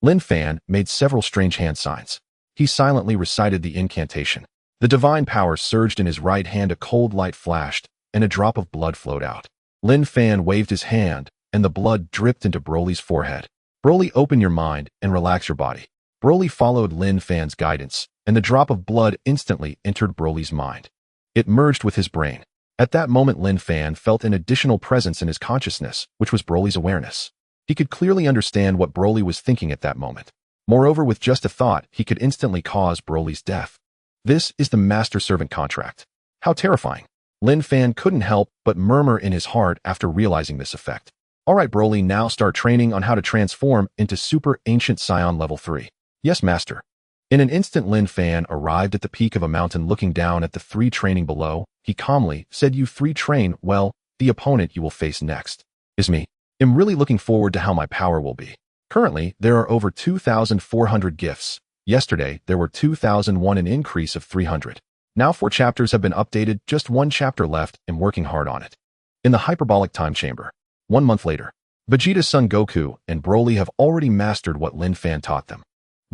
Linfan made several strange hand signs. He silently recited the incantation. The divine power surged in his right hand, a cold light flashed, and a drop of blood flowed out. Linfan waved his hand, and the blood dripped into Broly's forehead. "Broly, open your mind and relax your body." Broly followed Linfan's guidance, and the drop of blood instantly entered Broly's mind. It merged with his brain. At that moment, Linfan felt an additional presence in his consciousness, which was Broly's awareness. He could clearly understand what Broly was thinking at that moment. Moreover, with just a thought, he could instantly cause Broly's death. This is the master-servant contract. How terrifying. Linfan couldn't help but murmur in his heart after realizing this effect. "All right, Broly, now start training on how to transform into Super Ancient Saiyan level 3. "Yes, master." In an instant, Linfan arrived at the peak of a mountain. Looking down at the three training below, he calmly said, "You three train well. The opponent you will face next is me. I'm really looking forward to how my power will be." Currently, there are over 2,400 gifts. Yesterday, there were 2,001, an increase of 300. Now 4 chapters have been updated, just 1 chapter left, and working hard on it. In the hyperbolic time chamber. 1 month later, Vegeta's son Goku and Broly have already mastered what Linfan taught them.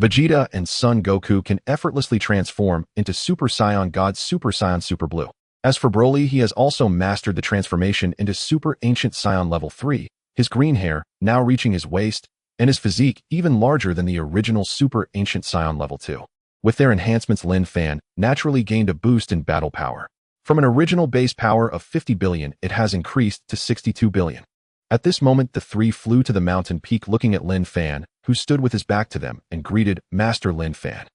Vegeta and son Goku can effortlessly transform into Super Saiyan God Super Saiyan Super Blue. As for Broly, he has also mastered the transformation into Super Ancient Saiyan Level 3, his green hair now reaching his waist, and his physique even larger than the original Super Ancient Saiyan Level 2. With their enhancements, Linfan naturally gained a boost in battle power. From an original base power of 50 billion, it has increased to 62 billion. At this moment, the 3 flew to the mountain peak looking at Linfan, who stood with his back to them and greeted Master Linfan.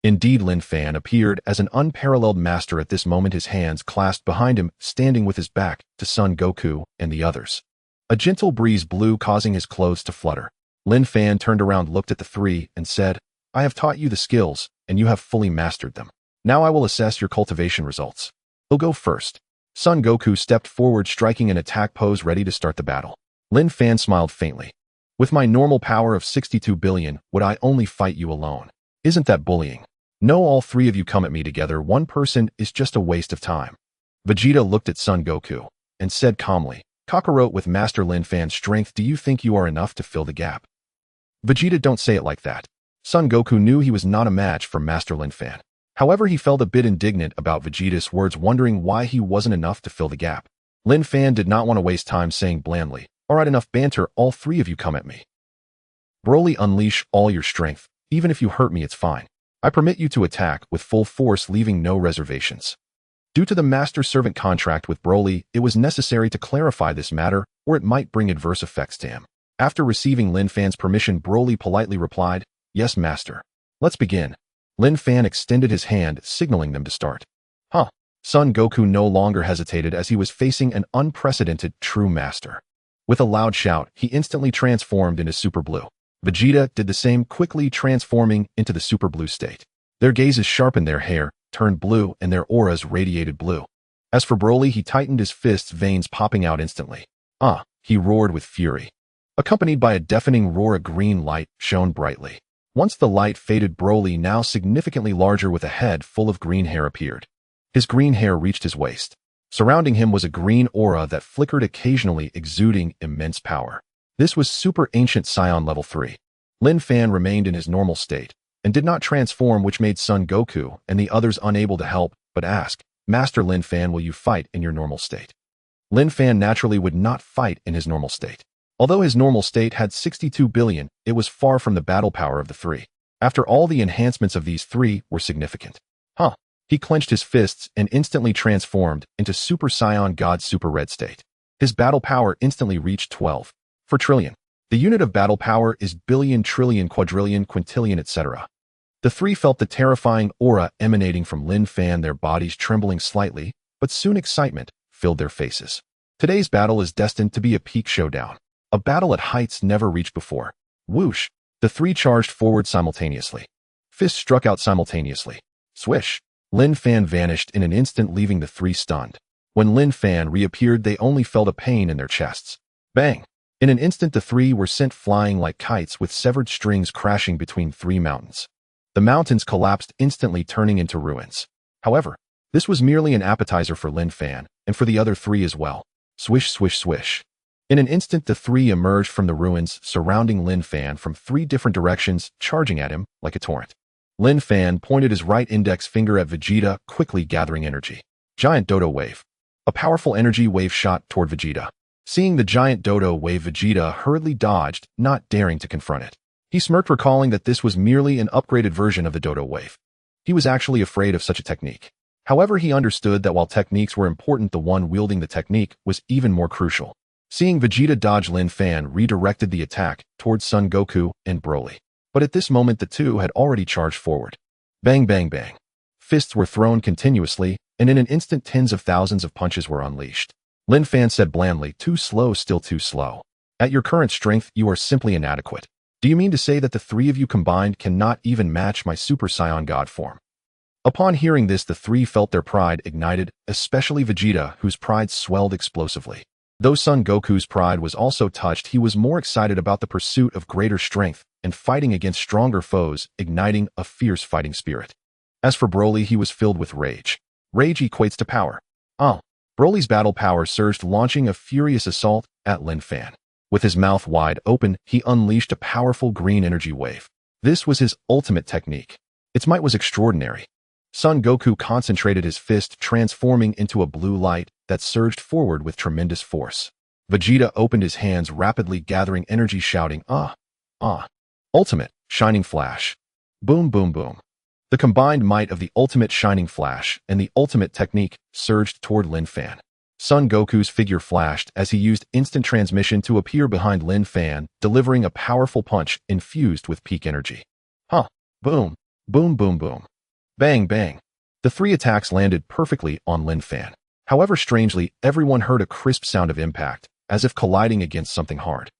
Indeed, Linfan appeared as an unparalleled master at this moment, his hands clasped behind him, standing with his back to son Goku and the others. A gentle breeze blew, causing his clothes to flutter. Linfan turned around, looked at the 3, and said, "I have taught you the skills, and you have fully mastered them. Now I will assess your cultivation results. I'll go first." Son Goku stepped forward, striking an attack pose, ready to start the battle. Linfan smiled faintly. "With my normal power of 62 billion, would I only fight you alone? Isn't that bullying? No, all 3 of you come at me together. One person is just a waste of time." Vegeta looked at son Goku and said calmly, "Kakarot, with Master Linfan's strength, do you think you are enough to fill the gap?" "Vegeta, don't say it like that." Son Goku knew he was not a match for Master Linfan. However, he felt a bit indignant about Vegeta's words, wondering why he wasn't enough to fill the gap. Linfan did not want to waste time, saying blandly, "All right, enough banter, all 3 of you come at me. Broly, unleash all your strength. Even if you hurt me, it's fine. I permit you to attack with full force, leaving no reservations." Due to the master-servant contract with Broly, it was necessary to clarify this matter, or it might bring adverse effects to him. After receiving Linfan's permission, Broly politely replied, "Yes, master. Let's begin." Linfan extended his hand, signaling them to start. Son Goku no longer hesitated, as he was facing an unprecedented true master. With a loud shout, he instantly transformed into Super Blue. Vegeta did the same, quickly transforming into the Super Blue state. Their gazes sharpened, their hair turned blue, and their auras radiated blue. As for Broly, he tightened his fists, veins popping out instantly. He roared with fury. Accompanied by a deafening roar, a green light shone brightly. Once the light faded, Broly, now significantly larger with a head full of green hair, appeared. His green hair reached his waist. Surrounding him was a green aura that flickered occasionally, exuding immense power. This was Super Ancient Saiyan Level 3. Linfan remained in his normal state and did not transform, which made son Goku and the others unable to help but ask, "Master Linfan, will you fight in your normal state?" Linfan naturally would not fight in his normal state. Although his normal state had 62 billion, it was far from the battle power of the 3. After all, the enhancements of these 3 were significant. He clenched his fists and instantly transformed into Super Saiyan God Super Red state. His battle power instantly reached 12. For trillion. The unit of battle power is billion, trillion, quadrillion, quintillion, etc. The 3 felt the terrifying aura emanating from Linfan, their bodies trembling slightly, but soon excitement filled their faces. Today's battle is destined to be a peak showdown. A battle at heights never reached before. Whoosh! The 3 charged forward simultaneously. Fists struck out simultaneously. Swish! Linfan vanished in an instant, leaving the 3 stunned. When Linfan reappeared, they only felt a pain in their chests. Bang! In an instant, the 3 were sent flying like kites, with severed strings crashing between 3 mountains. The mountains collapsed instantly, turning into ruins. However, this was merely an appetizer for Linfan, and for the other 3 as well. Swish, swish, swish. In an instant, the 3 emerged from the ruins, surrounding Linfan from 3 different directions, charging at him like a torrent. Linfan pointed his right index finger at Vegeta, quickly gathering energy. Giant Dodo Wave. A powerful energy wave shot toward Vegeta. Seeing the giant Dodo Wave, Vegeta hurriedly dodged, not daring to confront it. He smirked, recalling that this was merely an upgraded version of the Dodo Wave. He was actually afraid of such a technique. However, he understood that while techniques were important, the one wielding the technique was even more crucial. Seeing Vegeta dodge, Linfan redirected the attack towards son Goku and Broly. But at this moment, the 2 had already charged forward. Bang, bang, bang. Fists were thrown continuously, and in an instant, tens of thousands of punches were unleashed. Linfan said blandly, "Too slow, still too slow. At your current strength, you are simply inadequate. Do you mean to say that the 3 of you combined cannot even match my Super Saiyan God form?" Upon hearing this, the 3 felt their pride ignited, especially Vegeta, whose pride swelled explosively. Though Son Goku's pride was also touched, he was more excited about the pursuit of greater strength and fighting against stronger foes, igniting a fierce fighting spirit. As for Broly, he was filled with rage. Rage equates to power. Broly's battle power surged, launching a furious assault at Linfan. With his mouth wide open, he unleashed a powerful green energy wave. This was his ultimate technique. Its might was extraordinary. Son Goku concentrated his fist, transforming into a blue light that surged forward with tremendous force. Vegeta opened his hands, rapidly gathering energy, shouting, Ultimate, Shining Flash. Boom, boom, boom. The combined might of the ultimate Shining Flash and the ultimate technique surged toward Linfan. Son Goku's figure flashed as he used instant transmission to appear behind Linfan, delivering a powerful punch infused with peak energy. Boom, boom, boom, boom. Bang, bang. The three attacks landed perfectly on Linfan. However, strangely, everyone heard a crisp sound of impact, as if colliding against something hard.